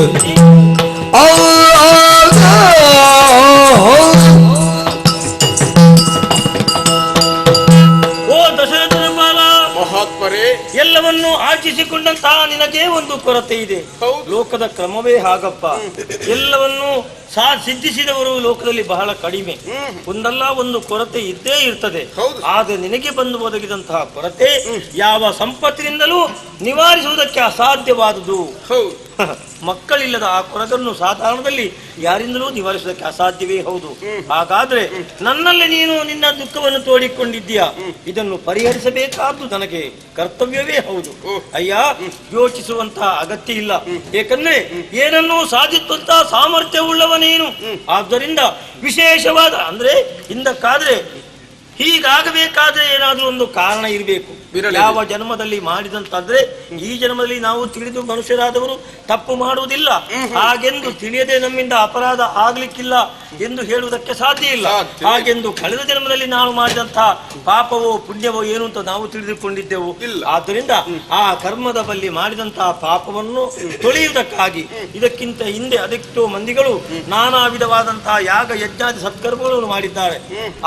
ಓ ದಶರಥನ ಬಾಲ, ಮಹಾತ್ಮರೇ, ಎಲ್ಲವನ್ನು ಆರ್ಜಿಸಿಕೊಂಡಂತಹ ನಿನಗೆ ಒಂದು ಕೊರತೆ ಇದೆ. ಲೋಕದ ಕ್ರಮವೇ ಹಾಗಪ್ಪ. ಎಲ್ಲವನ್ನು ಸಿದ್ಧಿಸಿದವರು ಲೋಕದಲ್ಲಿ ಬಹಳ ಕಡಿಮೆ. ಒಂದಲ್ಲ ಒಂದು ಕೊರತೆ ಇದ್ದೇ ಇರ್ತದೆ. ಆದರೆ ನಿನಗೆ ಬಂದು ಒದಗಿದಂತಹ ಕೊರತೆ ಯಾವ ಸಂಪತ್ತಿನಿಂದಲೂ ನಿವಾರಿಸುವುದಕ್ಕೆ ಅಸಾಧ್ಯವಾದುದು. ಮಕ್ಕಳಿಲ್ಲದ ಆ ಕೊರಗನ್ನು ಸಾಧಾರಣದಲ್ಲಿ ಯಾರಿಂದಲೂ ನಿವಾರಿಸುವುದಕ್ಕೆ ಅಸಾಧ್ಯವೇ ಹೌದು. ಹಾಗಾದ್ರೆ ನನ್ನಲ್ಲಿ ನೀನು ನಿನ್ನ ದುಃಖವನ್ನು ತೋಡಿಕೊಂಡಿದ್ದೀಯಾ, ಇದನ್ನು ಪರಿಹರಿಸಬೇಕಾದ್ದು ನನಗೆ ಕರ್ತವ್ಯವೇ ಹೌದು. ಅಯ್ಯ, ಯೋಚಿಸುವಂತಹ ಅಗತ್ಯ ಇಲ್ಲ. ಏಕೆಂದ್ರೆ ಏನನ್ನೂ ಸಾಧಿಸುವಂತಹ ಸಾಮರ್ಥ್ಯವುಳ್ಳವ ನೀನು. ಆದ್ದರಿಂದ ವಿಶೇಷವಾದ ಅಂದ್ರೆ ಹಿಂದಕ್ಕಾದ್ರೆ ಹೀಗಾಗಬೇಕಾದ್ರೆ ಏನಾದ್ರೂ ಒಂದು ಕಾರಣ ಇರಬೇಕು. ಯಾವ ಜನ್ಮದಲ್ಲಿ ಮಾಡಿದಂತಾದ್ರೆ ಈ ಜನ್ಮದಲ್ಲಿ ನಾವು ತಿಳಿದು ಮನುಷ್ಯರಾದವರು ತಪ್ಪು ಮಾಡುವುದಿಲ್ಲ, ಹಾಗೆಂದು ತಿಳಿಯದೆ ನಮ್ಮಿಂದ ಅಪರಾಧ ಆಗ್ಲಿಕ್ಕಿಲ್ಲ ಎಂದು ಹೇಳುವುದಕ್ಕೆ ಸಾಧ್ಯ ಇಲ್ಲ. ಹಾಗೆಂದು ಕಳೆದ ಜನ್ಮದಲ್ಲಿ ನಾವು ಮಾಡಿದಂತಹ ಪಾಪವೋ ಪುಣ್ಯವೋ ಏನು ಅಂತ ನಾವು ತಿಳಿದುಕೊಂಡಿದ್ದೆವು. ಆದ್ದರಿಂದ ಆ ಕರ್ಮದ ಬಳಿ ಮಾಡಿದಂತಹ ಪಾಪವನ್ನು ತೊಳೆಯುವುದಕ್ಕಾಗಿ ಇದಕ್ಕಿಂತ ಹಿಂದೆ ಅದೆಷ್ಟೋ ಮಂದಿಗಳು ನಾನಾ ವಿಧವಾದಂತಹ ಯಾಗ ಯಜ್ಞಾದಿ ಸತ್ಕರ್ಮಗಳನ್ನು ಮಾಡಿದ್ದಾರೆ.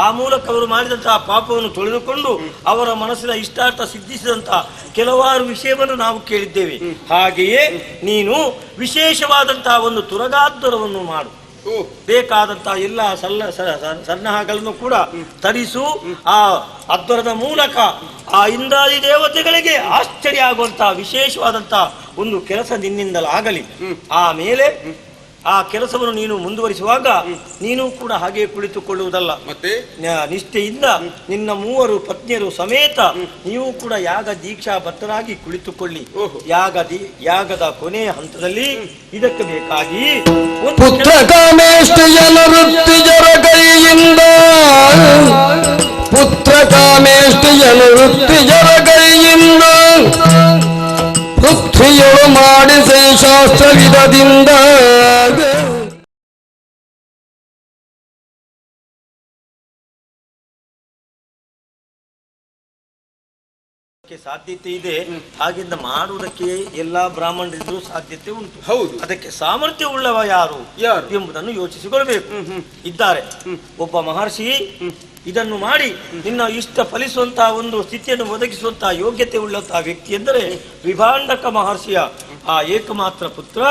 ಆ ಮೂಲಕ ಅವರು ಮಾಡಿದಂತಹ ಪಾಪವನ್ನು ತೊಳೆದುಕೊಂಡು ಅವರ ಮನಸ್ಸಿನ ಇಷ್ಟಾರ್ಥ ಸಿದ್ಧಿಸಿದಂತಹ ಕೆಲವಾರು ವಿಷಯವನ್ನು ನಾವು ಕೇಳಿದ್ದೇವೆ. ಹಾಗೆಯೇ ನೀನು ವಿಶೇಷವಾದಂತಹ ಒಂದು ತುರಗಾದ್ವರವನ್ನು ಮಾಡು. ಬೇಕಾದಂತಹ ಎಲ್ಲ ಸನ್ನಾಹಗಳನ್ನು ಕೂಡ ತರಿಸು. ಆ ಅದ್ವರದ ಮೂಲಕ ಆ ಇಂದ್ರಾದಿ ದೇವತೆಗಳಿಗೆ ಆಶ್ಚರ್ಯ ಆಗುವಂತಹ ವಿಶೇಷವಾದಂತಹ ಒಂದು ಕೆಲಸ ನಿನ್ನಿಂದಲಾಗಲಿ. ಆಮೇಲೆ ಆ ಕೆಲಸವನ್ನು ನೀನು ಮುಂದುವರಿಸುವಾಗ ನೀನು ಕೂಡ ಹಾಗೆ ಕುಳಿತುಕೊಳ್ಳುವುದಲ್ಲ, ಮತ್ತೆ ನಿಷ್ಠೆಯಿಂದ ನಿನ್ನ 3 ಪತ್ನಿಯರು ಸಮೇತ ನೀವು ಕೂಡ ಯಾಗ ದೀಕ್ಷಾ ಬದ್ಧರಾಗಿ ಕುಳಿತುಕೊಳ್ಳಿ. ಯಾಗದ ಕೊನೆಯ ಹಂತದಲ್ಲಿ ಇದಕ್ಕೆ ಬೇಕಾಗಿ ಪುತ್ರ ಕಾಮೇಷ್ಟಯನ ವೃತ್ತಿಜರ ಕೈಯಿಂದ ಪುತ್ರ ಕಾಮೇಷ್ಟಯನ ವೃತ್ತಿಜರ ಕೈಯಿಂದ ಪೃಥ್ವಿಯಳು ಮಾಡಿಸಿ ಶಾಸ್ತ್ರ ವಿಧದಿಂದ ಸಾಧ್ಯತೆ ಇದೆ. ಹಾಗೆಂದ ಮಾಡುವುದಕ್ಕೆ ಎಲ್ಲಾ ಬ್ರಾಹ್ಮಣರಿಗೂ ಸಾಧ್ಯತೆ ಉಂಟು. ಹೌದು, ಅದಕ್ಕೆ ಸಾಮರ್ಥ್ಯ ಉಳ್ಳವ ಯಾರು ಎಂಬುದನ್ನು ಯೋಚಿಸಿಕೊಳ್ಬೇಕು. ಇದ್ದಾರೆ ಒಬ್ಬ ಮಹರ್ಷಿ, ಇದನ್ನು ಮಾಡಿ ನಿನ್ನ ಇಷ್ಟ ಫಲಿಸುವಂತಹ ಒಂದು ಸ್ಥಿತಿಯನ್ನು ಒದಗಿಸುವಂತಹ ಯೋಗ್ಯತೆ ಉಳ್ಳಂತಹ ವ್ಯಕ್ತಿ ಎಂದರೆ ವಿಭಾಂಡಕ ಮಹರ್ಷಿಯ ಆ ಏಕಮಾತ್ರ ಪುತ್ರ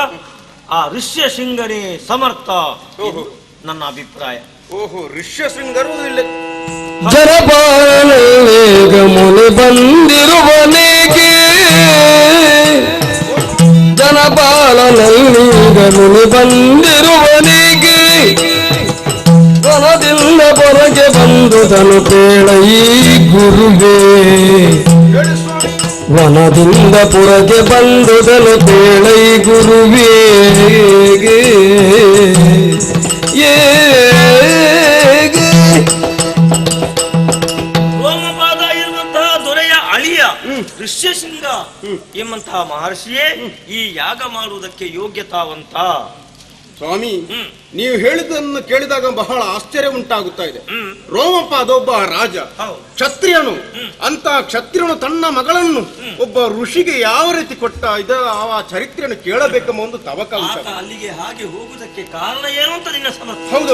ಆ ಋಷ್ಯಶೃಂಗನೇ ಸಮರ್ಥ, ನನ್ನ ಅಭಿಪ್ರಾಯ. ಓಹೋ, ಋಷ್ಯಶೃಂಗರು ಜನಪಾಲನೇಗ ಮುನಿ ಬಂದಿರುವನೇಗೆ ಜನಪಾಲನಲ್ಲೀಗ ಮುನಿ ಬಂದಿರುವನೇಗೆ ವನದಿಂದ ಹೊರಗೆ ಬಂದು ತನು ಕೇಳೈ ಗುರುವೇ ವನದಿಂದ ಪುರಗೆ ಬಂದು ತನು ಕೇಳೈ ಗುರುವೇ ಋಷ್ಯಶೃಂಗ ಎಂಬಂತಹ ಮಹರ್ಷಿಯೇ ಈ ಯಾಗ ಮಾಡುವುದಕ್ಕೆ ಯೋಗ್ಯತಾವಂತ. ಸ್ವಾಮಿ, ನೀವು ಹೇಳಿದ್ದನ್ನು ಕೇಳಿದಾಗ ಬಹಳ ಆಶ್ಚರ್ಯ ಉಂಟಾಗುತ್ತಾ ಇದೆ. ರೋಮಪಾದ ಒಬ್ಬ ರಾಜ, ಕ್ಷತ್ರಿಯನು. ಅಂತ ಕ್ಷತ್ರಿಯನು ತನ್ನ ಮಗಳನ್ನು ಒಬ್ಬ ಋಷಿಗೆ ಯಾವ ರೀತಿ ಕೊಟ್ಟ ಆ ಚರಿತ್ರೆಯನ್ನು ಕೇಳಬೇಕೆಂಬ ಒಂದು ತವಕ ಉಂಟು. ಅಲ್ಲಿಗೆ ಹಾಗೆ ಹೋಗುವುದಕ್ಕೆ ಕಾರಣ ಏನು ಅಂತ ನಿನ್ನ ಸಮಸ್ಯೆ. ಹೌದು.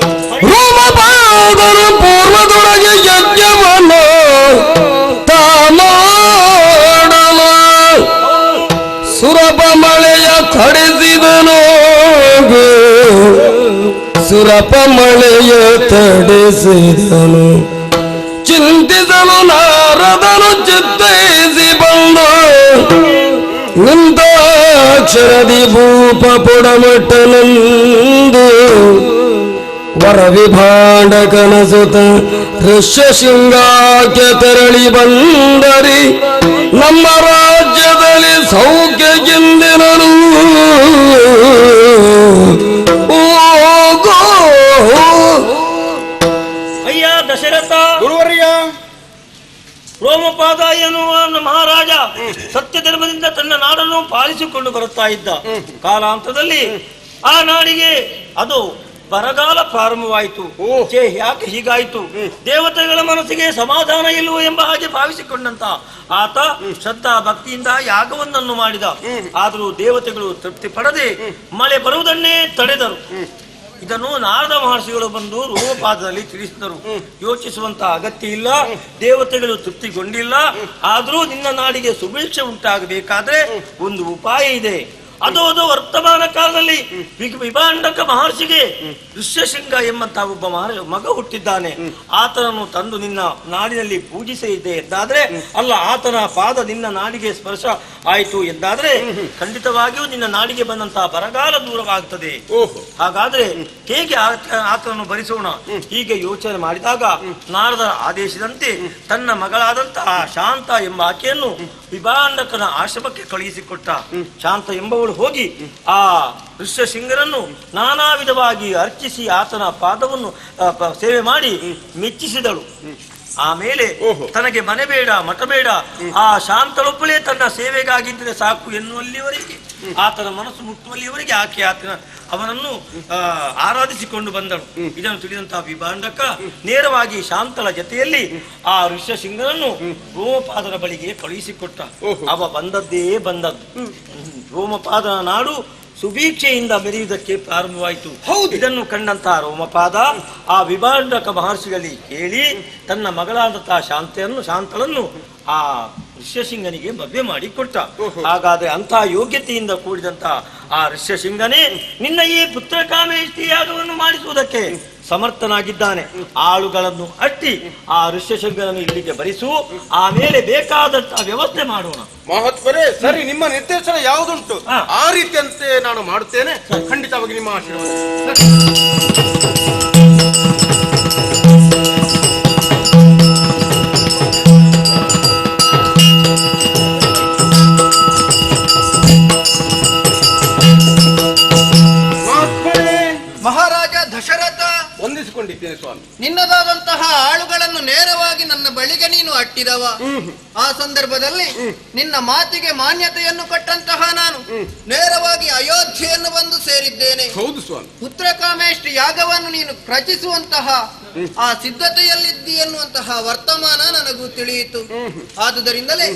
ರೋಮಪಾದರು ಪೂರ್ವದೊಳಗೆ ಯಜ್ಞವನ್ನು ತಾಮಾಡಲು ಸುರಪ ಮಳೆಯ ತಡೆಸಿದನು, ಸುರಪ ಮಳೆಯ ತಡೆಸಿದನು. ಚಿಂತಿಸಲು ನಾರದನು ಚಿತ್ತೈಸಿ ಬಂದು ನಿಂತಾಕ್ಷರದಿ ಭೂಪ ಪುಡಮಟ್ಟನಂದು ವರವಿಭಾಂಡ ಕನಸುತ ಋಷ್ಯಶೃಂಗಕ್ಕೆ ತೆರಳಿ ಬಂದರಿ ನಮ್ಮ ರಾಜ್ಯದಲ್ಲಿ ಸೌಖ್ಯಕ್ಕೆಂದಿನರು. ಅಯ್ಯ ದಶರಥ, ಗುರುವರ್ಯ, ರೋಮಪಾದ ಎನ್ನುವ ಮಹಾರಾಜ ಸತ್ಯ ಧರ್ಮದಿಂದ ತನ್ನ ನಾಡನ್ನು ಪಾಲಿಸಿಕೊಂಡು ಬರುತ್ತಾ ಇದ್ದ. ಕಾಲಾಂತದಲ್ಲಿ ಆ ನಾಡಿಗೆ ಅದು ಬರಗಾಲ ಪ್ರಾರಂಭವಾಯಿತು. ಯಾಕೆ ಹೀಗಾಯಿತು? ದೇವತೆಗಳ ಮನಸ್ಸಿಗೆ ಸಮಾಧಾನ ಇಲ್ಲವೋ ಎಂಬ ಹಾಗೆ ಭಾವಿಸಿಕೊಂಡಂತ ಆತ ಶ್ರದ್ಧಾ ಭಕ್ತಿಯಿಂದ ಯಾಗವನ್ನನ್ನು ಮಾಡಿದ. ಆದರೂ ದೇವತೆಗಳು ತೃಪ್ತಿ ಪಡದೆ ಮಳೆ ಬರುವುದನ್ನೇ ತಡೆದರು. ಇದನ್ನು ನಾರದ ಮಹರ್ಷಿಗಳು ಬಂದು ರೋಮಪಾದದಲ್ಲಿ ತಿಳಿಸಿದರು. ಯೋಚಿಸುವಂತ ಅಗತ್ಯ ಇಲ್ಲ, ದೇವತೆಗಳು ತೃಪ್ತಿಗೊಂಡಿಲ್ಲ. ಆದರೂ ನಿನ್ನ ನಾಡಿಗೆ ಸುಭಿಕ್ಷೆ ಉಂಟಾಗಬೇಕಾದ್ರೆ ಒಂದು ಉಪಾಯ ಇದೆ. ಅದು ವರ್ತಮಾನ ಕಾಲದಲ್ಲಿ ವಿಭಾಂಡಕ ಮಹರ್ಷಿಗೆ ಋಷ್ಯಶೃಂಗ ಎಂಬಂತಹ ಒಬ್ಬ ಮಗ ಹುಟ್ಟಿದ್ದಾನೆ. ಆತನನ್ನು ತಂದು ನಿನ್ನ ನಾಡಿನಲ್ಲಿ ಪೂಜಿಸಿದೆ ಎಂದಾದ್ರೆ, ಅಲ್ಲ ಆತನ ಪಾದ ನಿನ್ನ ನಾಡಿಗೆ ಸ್ಪರ್ಶ ಆಯಿತು ಎಂದಾದ್ರೆ ಖಂಡಿತವಾಗಿಯೂ ನಿನ್ನ ನಾಡಿಗೆ ಬಂದಂತಹ ಬರಗಾಲ ದೂರವಾಗ್ತದೆ. ಹಾಗಾದ್ರೆ ಹೇಗೆ ಆತನನ್ನು ಭರಿಸೋಣ? ಹೀಗೆ ಯೋಚನೆ ಮಾಡಿದಾಗ ನಾರದರ ಆದೇಶದಂತೆ ತನ್ನ ಮಗಳಾದಂತಹ ಶಾಂತ ಎಂಬ ಆಕೆಯನ್ನು ವಿಭಾಂಡಕನ ಆಶ್ರಮಕ್ಕೆ ಕಳುಹಿಸಿಕೊಟ್ಟ. ಶಾಂತ ಎಂಬವಳು ಹೋಗಿ ಆ ಋಷ್ಯಶೃಂಗರನ್ನು ನಾನಾ ವಿಧವಾಗಿ ಅರ್ಚಿಸಿ ಆತನ ಪಾದವನ್ನು ಸೇವೆ ಮಾಡಿ ಮೆಚ್ಚಿಸಿದಳು. ಆಮೇಲೆ ತನಗೆ ಮನೆ ಬೇಡ, ಮಠ ಬೇಡ, ಆ ಶಾಂತಳೊಬ್ಬಳೇ ತನ್ನ ಸೇವೆಗಾಗಿದ್ದರೆ ಸಾಕು ಎನ್ನುವಲ್ಲಿವರೆಗೆ, ಆತನ ಮನಸ್ಸು ಮುಟ್ಟುವಲ್ಲಿವರೆಗೆ ಆಕೆ ಅವನನ್ನು ಆರಾಧಿಸಿಕೊಂಡು ಬಂದಳು. ಇದನ್ನು ತಿಳಿದಂತಹ ವಿಭಾಂಡಕ ನೇರವಾಗಿ ಶಾಂತಳ ಜೊತೆಯಲ್ಲಿ ಆ ಋಷ್ಯಶೃಂಗನನ್ನು ರೋಮಪಾದನ ಬಳಿಗೆ ಕಳುಹಿಸಿಕೊಟ್ಟ. ಅವ ಬಂದದ್ದೇ ಬಂದದ್ದು. ರೋಮಪಾದನ ನಾಡು ಸುಭೀಕ್ಷೆಯಿಂದ ಮೆರೆಯುವುದಕ್ಕೆ ಪ್ರಾರಂಭವಾಯಿತು. ಇದನ್ನು ಕಂಡಂತಹ ರೋಮಪಾದ ಆ ವಿಭಾಂಡಕ ಮಹರ್ಷಿಗಳಲ್ಲಿ ಕೇಳಿ ತನ್ನ ಮಗಳಾದಂತಹ ಶಾಂತಳನ್ನು ಆ ಋಷ್ಯಶೃಂಗನಿಗೆ ಮದುವೆ ಮಾಡಿ ಕೊಟ್ಟ. ಹಾಗಾದ್ರೆ ಅಂತಹ ಯೋಗ್ಯತೆಯಿಂದ ಕೂಡಿದಂತಹ ಆ ಋಷ್ಯಶೃಂಗನೇ ನಿನ್ನ ಈ ಪುತ್ರಕಾಮೇಷ್ಟಿ ಯಾಗವನ್ನು ಮಾಡಿಸುವುದಕ್ಕೆ ಸಮರ್ಥನಾಗಿದ್ದಾನೆ. ಆಳುಗಳನ್ನು ಅಟ್ಟಿ ಆ ಋಷ್ಯಶೃಂಗನನ್ನು ಇಲ್ಲಿಗೆ ಬರಿಸು, ಆಮೇಲೆ ಬೇಕಾದಂತಹ ವ್ಯವಸ್ಥೆ ಮಾಡೋಣ. ಮಹತ್ವರೇ, ಸರಿ, ನಿಮ್ಮ ನಿರ್ದೇಶನ ಯಾವುದುಂಟು ಆ ರೀತಿಯಂತೆ ನಾನು ಮಾಡುತ್ತೇನೆ. ಖಂಡಿತವಾಗಿ ನಿಮ್ಮ ಆಶೀರ್ವಾದ. ಮಹಾರಾಜ ದಶರಥ, ವಂದಿಸಿಕೊಂಡಿದ್ದೇನೆ ಸ್ವಾಮಿ. ನಿನ್ನದಾದಂತಹ ಆಳುಗಳನ್ನು ನೇರವಾಗಿ ನನ್ನ ಬಳಿಗೆ ನೀನು ಅಟ್ಟಿದವ. ಆ ಸಂದರ್ಭದಲ್ಲಿ ನಿನ್ನ ಮಾತಿಗೆ ಮಾನ್ಯತೆಯನ್ನು ಕೊಟ್ಟಂತಹ ನಾನು ನೇರವಾಗಿ ಅಯೋಧ್ಯೆಯನ್ನು ಬಂದು ಸೇರಿದ್ದೇನೆ. ಹೌದು ಸ್ವಾಮಿ. ಪುತ್ರಕಾಮೇಷ್ಟಿ ಯಾಗವನ್ನು ನೀನು ರಚಿಸುವಂತಹ ಆ ಸಿದ್ಧತೆಯಲ್ಲಿದ್ದಿ ಎನ್ನುವಂತಹ ವರ್ತಮಾನ ನನಗೂ ತಿಳಿಯಿತು. ಆದುದರಿಂದಲೇ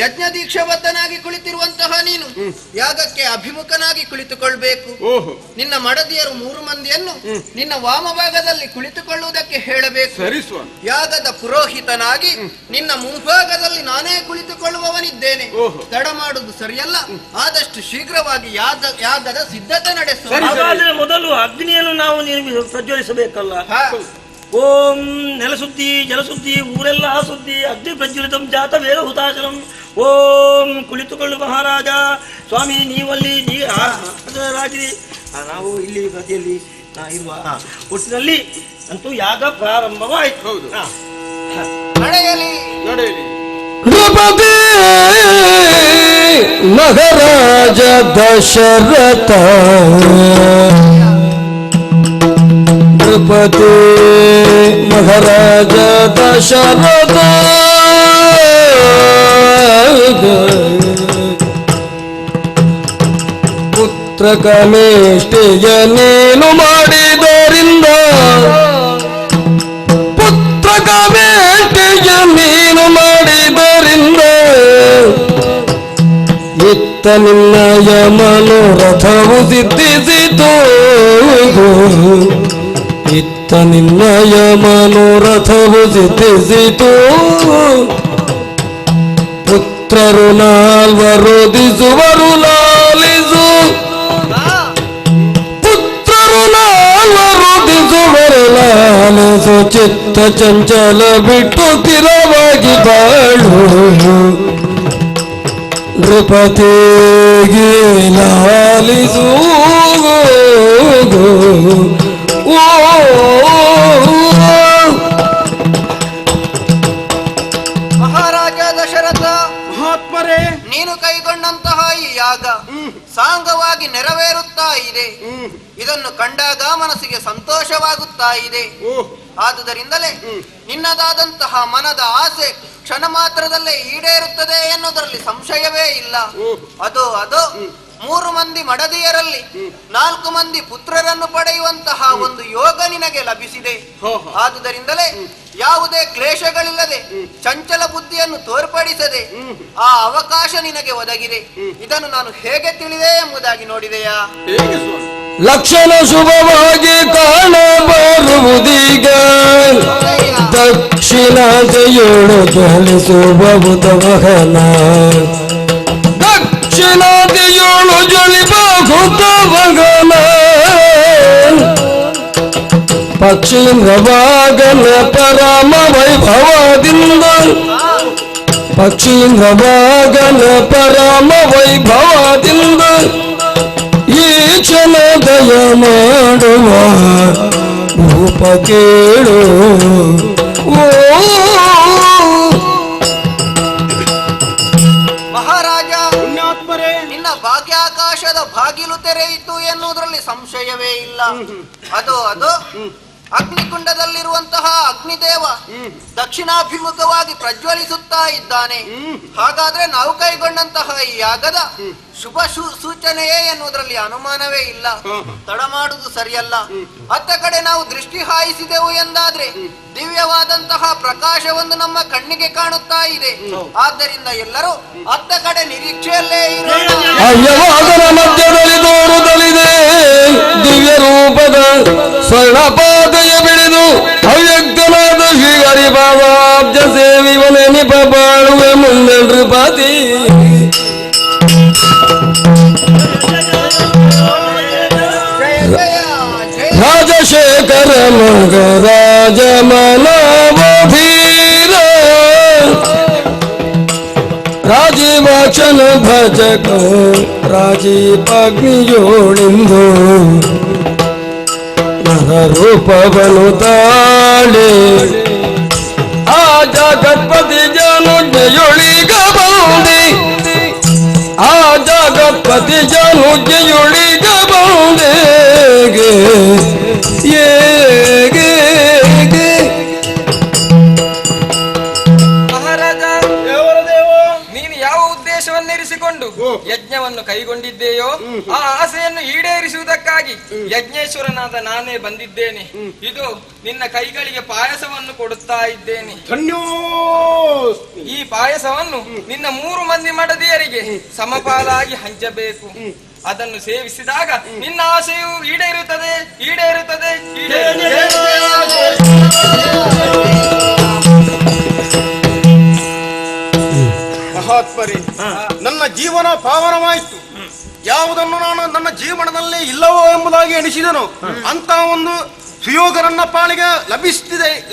ಯಜ್ಞ ದೀಕ್ಷಾಬದ್ಧನಾಗಿ ಕುಳಿತಿರುವಂತಹ ನೀನು ಯಾಗಕ್ಕೆ ಅಭಿಮುಖನಾಗಿ ಕುಳಿತುಕೊಳ್ಬೇಕು. ನಿನ್ನ ಮಡದಿಯರು 3 ಮಂದಿಯನ್ನು ನಿನ್ನ ವಾಮಭಾಗದಲ್ಲಿ ಕುಳಿತುಕೊಳ್ಳುವುದಕ್ಕೆ ಹೇಳಬೇಕು. ಯಾಗದ ಪುರೋಹಿತನಾಗಿ ನಿನ್ನ ಮುಂಭಾಗದಲ್ಲಿ ನಾನೇ ಕುಳಿತುಕೊಳ್ಳುವವನಿದ್ದೇನೆ. ತಡ ಮಾಡುವುದು ಸರಿಯಲ್ಲ. ಆದಷ್ಟು ಶೀಘ್ರವಾಗಿ ಯಾಗದ ಸಿದ್ಧತೆ ನಡೆಸು. ಮೊದಲು ಅಗ್ನಿಯನ್ನು ನಾವು ಪ್ರಜ್ವಲಿಸಬೇಕಲ್ಲ. ಓಂ ನೆಲಸುದ್ದಿ ಜಲಸುದ್ದಿ ಊರೆಲ್ಲ ಸುದ್ದಿ ಅಗ್ನಿ ಪ್ರಜ್ವಲಿತಂ ಜಾತ ವೇದ ಹುತಾಚಲಂ. ಓಂ ಕುಳಿತುಕೊಳ್ಳು ಮಹಾರಾಜ. ಸ್ವಾಮಿ ನೀವಲ್ಲಿ ರಾಗಿರಿ, ನಾವು ಇಲ್ಲಿ ಬದಿಯಲ್ಲಿ ಇರುವ ಒಟ್ಟಿನಲ್ಲಿ ಅಂತೂ ಯಾಗ ಪ್ರಾರಂಭವಾಯಿತು. ಹೌದು, ನಡೆಯಲಿ ನಡೆಯಲಿ. ನೃಪತಿ ಮಹಾರಾಜ ದಶರಥ, ನೃಪತಿ ಮಹಾರಾಜ ದಶರಥ ಪುತ್ರ ಕಮೇಷ್ಟಿಯ ನೀನು ಮಾಡಿದರಿಂದ ಪುತ್ರ ಕಮೇಷ್ಟಿಯ ನೀನು ಮಾಡಿದರಿಂದ ಇತ್ತ ನಿನ್ನಯ ಮನೋರಥವು ಸಿದ್ಧಿಸಿತು ಇತ್ತ ನಿನ್ನಯ ಮನೋರಥವು ಸಿದ್ಧಿಸಿತು ಪುತ್ರರು ನಾಲ್ವರು ದಿಸುವರು ಲಾಲಿಸು ಪುತ್ರರು ನಾಲ್ವರು ದಿಸುವರು ಲಾಲಿಸು ಚಿತ್ತ ಚಂಚಲ ಬಿಟ್ಟು ಸ್ಥಿರವಾಗಿ ಬಾಳು ನೃಪತಿಗೆ ಲಾಲಿಸು ಮಹಾರಾಜ ದಶರಥ ಮಹಾತ್ಮರೇ, ನೀನು ಕೈಗೊಂಡಂತಹ ಈ ಯಾಗ ಸಾಂಗವಾಗಿ ನೆರವೇರುತ್ತಾ ಇದೆ. ಇದನ್ನು ಕಂಡಾಗ ಮನಸ್ಸಿಗೆ ಸಂತೋಷವಾಗುತ್ತಾ ಇದೆ. ಆದುದರಿಂದಲೇ ನಿನ್ನದಾದಂತಹ ಮನದ ಆಸೆ ಕ್ಷಣ ಮಾತ್ರದಲ್ಲೇ ಈಡೇರುತ್ತದೆ ಎನ್ನುವುದರಲ್ಲಿ ಸಂಶಯವೇ ಇಲ್ಲ. ಅದು 3 ಮಂದಿ ಮಡದಿಯರಲ್ಲಿ 4 ಮಂದಿ ಪುತ್ರರನ್ನು ಪಡೆಯುವಂತಹ ಒಂದು ಯೋಗ ನಿನಗೆ ಲಭಿಸಿದೆ. ಆದುದರಿಂದಲೇ ಯಾವುದೇ ಕ್ಲೇಶಗಳಿಲ್ಲದೆ ಚಂಚಲ ಬುದ್ಧಿಯನ್ನು ತೋರ್ಪಡಿಸದೆ ಆ ಅವಕಾಶ ನಿನಗೆ ಒದಗಿದೆ. ಇದನ್ನು ನಾನು ಹೇಗೆ ತಿಳಿದೆ ಎಂಬುದಾಗಿ ನೋಡಿದೆಯಾ? ಲಕ್ಷಣ ಶುಭವಾಗಿ ಕಾಣಬರುವುದೀಗ ದಕ್ಷಿಣಾದಿಯೋಳು ಜ್ವಲಿಸುವ ಬುಧವಹನ ದಕ್ಷಿಣಾದಿಯೋಳು ಜ್ವಲಿಸುವ ಬುಧವಹನ ಪಕ್ಷೀಂದ್ರವಾಗನ ಪರಮ ವೈಭವದಿಂದ ಪಕ್ಷೀಂದ್ರವಾಗನ ಪರಮ ವೈಭವದಿಂದ ಈ ಕ್ಷಣ ದಯ ಮಾಡುವ ರೂಪ ಕೇಳು. ಮಹಾರಾಜ, ನಿನ್ನ ಭಾಗ್ಯಾಕಾಶದ ಬಾಗಿಲು ತೆರೆಯಿತು ಎನ್ನುವುದರಲ್ಲಿ ಸಂಶಯವೇ ಇಲ್ಲ. ಅದು ಅಗ್ನಿಕುಂಡದಲ್ಲಿರುವಂತಹ ಅಗ್ನಿದೇವ ದಕ್ಷಿಣಾಭಿಮುಖವಾಗಿ ಪ್ರಜ್ವಲಿಸುತ್ತಾ ಇದ್ದಾನೆ. ಹಾಗಾದ್ರೆ ನಾವು ಕೈಗೊಂಡಂತಹ ಈ ಯಾಗದ ಶುಭ ಸೂಚನೆಯೇ ಎನ್ನುವುದರಲ್ಲಿ ಅನುಮಾನವೇ ಇಲ್ಲ. ತಡ ಮಾಡುವುದು ಸರಿಯಲ್ಲ. ಅತ್ತ ಕಡೆ ನಾವು ದೃಷ್ಟಿ ಹಾಯಿಸಿದೆವು ಎಂದಾದ್ರೆ ದಿವ್ಯವಾದಂತಹ ಪ್ರಕಾಶವೊಂದು ನಮ್ಮ ಕಣ್ಣಿಗೆ ಕಾಣುತ್ತಾ ಇದೆ. ಆದ್ದರಿಂದ ಎಲ್ಲರೂ ಅತ್ತ ಕಡೆ ನಿರೀಕ್ಷೆಯಲ್ಲೇ ಅಯ್ಯವಾದನ ಮಧ್ಯದಲ್ಲಿ ತೋರುತ್ತಲಿದೆ ದಿವ್ಯ ರೂಪದ ಸ್ವರ್ಣಪಾದಯ ಬಿಡಿದು ಅವ್ಯಕ್ತನಾದ ಶ್ರೀಹರಿಪಾದಾಬ್ಜ ಸೇವಿವನೆ ನಿಪ ಬಾಳುವೆ ಮುಂದೆ ನೃಪತಿ ರಾಜಶೇಖರ ಮಗ ರಾಜ ಮನವಧೀರ ರಾಜೀವಾಕ್ಷನ ಭಜಕ ರಾಜೀಪಾಗ್ನಿಯೋಳಿಂದು ನರ ರೂಪವನು ತಾಳೆ ಆ ಜಗತ್ಪತಿ ಜನುಜ್ಞೆಯೊಳಿಗ ಬಂದೆ ಆ ಜಗತ್ಪತಿ ಜನುಜ್ಞೆಯೊಳಿಗ ಬಂದೆ ಮಹಾರಾಜ, ನೀನು ಯಾವ ಉದ್ದೇಶವನ್ನಿರಿಸಿಕೊಂಡು ಯಜ್ಞವನ್ನು ಕೈಗೊಂಡಿದ್ದೇಯೋ ಆ ಆಸೆಯನ್ನು ಈಡೇರಿಸುವುದಕ್ಕಾಗಿ ಯಜ್ಞೇಶ್ವರನಾದ ನಾನೇ ಬಂದಿದ್ದೇನೆ. ಇದು ನಿನ್ನ ಕೈಗಳಿಗೆ ಪಾಯಸವನ್ನು ಕೊಡುತ್ತಾ ಇದ್ದೇನೆ. ಈ ಪಾಯಸವನ್ನು ನಿನ್ನ 3 ಮಂದಿ ಮಡದಿಯರಿಗೆ ಸಮಪಾಲಾಗಿ ಹಂಚಬೇಕು. ಅದನ್ನು ಸೇವಿಸಿದಾಗ ನಿನ್ನ ಆಸೆಯು ಈಡೇರುತ್ತದೆ. ಮಹಾತ್ಮರೇ, ನನ್ನ ಜೀವನ ಪಾವನವಾಯಿತು. ಯಾವುದನ್ನು ನಾನು ನನ್ನ ಜೀವನದಲ್ಲಿ ಇಲ್ಲವೋ ಎಂಬುದಾಗಿ ಎಣಿಸಿದನು ಅಂತ ಒಂದು ಸುಯೋಗ ನನ್ನ ಪಾಲಿಗೆ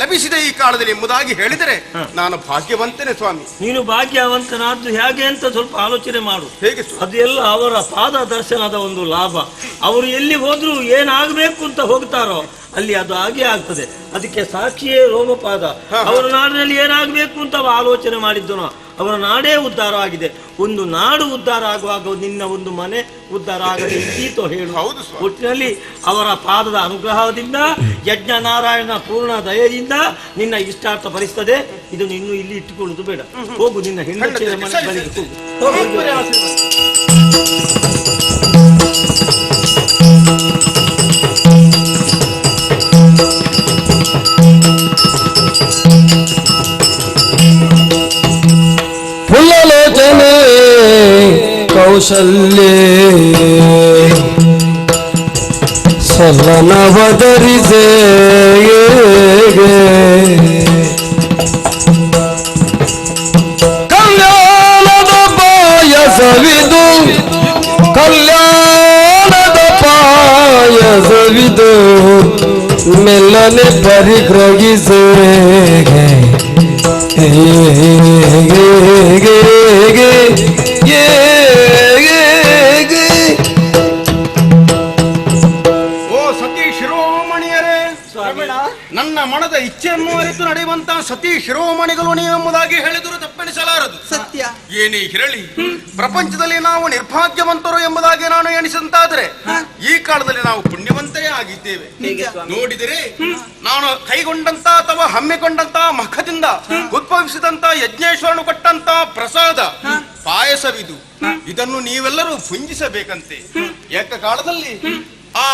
ಲಭಿಸಿದೆ ಈ ಕಾಲದಲ್ಲಿ ಎಂಬುದಾಗಿ ಹೇಳಿದರೆ ನಾನು ಭಾಗ್ಯವಂತನೇ ಸ್ವಾಮಿ. ನೀನು ಭಾಗ್ಯವಂತನಾದ್ದು ಹೇಗೆ ಅಂತ ಸ್ವಲ್ಪ ಆಲೋಚನೆ ಮಾಡು. ಹೇಗೆ? ಅದು ಎಲ್ಲ ಅವರ ಪಾದ ದರ್ಶನದ ಒಂದು ಲಾಭ. ಅವರು ಎಲ್ಲಿ ಹೋದ್ರು ಏನಾಗಬೇಕು ಅಂತ ಹೋಗ್ತಾರೋ ಅಲ್ಲಿ ಅದು ಹಾಗೆ ಆಗ್ತದೆ. ಅದಕ್ಕೆ ಸಾಕ್ಷಿಯೇ ರೋಮಪಾದ. ಅವರ ನಾಡಿನಲ್ಲಿ ಏನಾಗಬೇಕು ಅಂತ ಆಲೋಚನೆ ಮಾಡಿದ್ದನೋ ಅವರ ನಾಡೇ ಉದ್ಧಾರ ಆಗಿದೆ. ಒಂದು ನಾಡು ಉದ್ಧಾರ ಆಗುವಾಗ ನಿನ್ನ ಒಂದು ಮನೆ ಉದ್ಧಾರ ಆಗದೆ ಇದ್ದೀತೋ ಹೇಳು. ಒಟ್ಟಿನಲ್ಲಿ ಅವರ ಪಾದದ ಅನುಗ್ರಹದಿಂದ ಯಜ್ಞ ನಾರಾಯಣ ಪೂರ್ಣ ದಯದಿಂದ ನಿನ್ನ ಇಷ್ಟಾರ್ಥ ಭರಿಸ್ತದೆ. ಇದು ಇನ್ನು ಇಲ್ಲಿ ಇಟ್ಟುಕೊಳ್ಳುವುದು ಬೇಡ. ಹೋಗು, ನಿನ್ನ ಹೆಂಡತಿಯ ಮನೆ ಬಳಿಗೆ ಹೋಗು. ಫುಲ್ಲಲೋಚನೆ ಕೌಶಲ್ಯೇ ಸಲ್ಲನವಧರಿಸೇ ಕಲ್ಯಾಣದ ಪಾಯಸವಿದು ಕಲ್ಯಾಣದ ಪಾಯಸವಿದು ಮೆಲ್ಲನೆ ಪರಿಗ್ರಹಿಸೇ ಓ ಸತಿ ಶಿರೋಮಣಿಯರೇ, ನನ್ನ ಮನದ ಇಚ್ಛೆಯನ್ನು ಅರಿತು ನಡೆಯುವಂತಹ ಸತಿ ಶಿರೋಮಣಿಗಳು ಎಂಬುದಾಗಿ ಹೇಳಿದರೂ ತಪ್ಪೆಣಿಸಲಾರದು. ಸತ್ಯ. ಏನೇ ಹಿರಳಿ, ಪ್ರಪಂಚದಲ್ಲಿ ನಾವು ನಿರ್ಭಾಗ್ಯವಂತರು ಎಂಬುದಾಗಿ ನಾನು ಎಣಿಸಂತಾದರೆ ಈ ಕಾಲದಲ್ಲಿ ನಾವು ಪುಣ್ಯವಂತರೇ ಆಗಿದ್ದೇವೆ. ನೋಡಿದರೆ ನಾನು ಕೈಗೊಂಡಂತ ಅಥವಾ ಹಮ್ಮಿಕೊಂಡಂತ ಮಖದಿಂದ ಉದ್ಭವಿಸಿದಂತ ಯಜ್ಞೇಶ್ವರನು ಕೊಟ್ಟಂತ ಪ್ರಸಾದ ಪಾಯಸವಿದು. ಇದನ್ನು ನೀವೆಲ್ಲರೂ ಭುಂಜಿಸಬೇಕಂತೆ. ಏಕಕಾಲದಲ್ಲಿ ಆ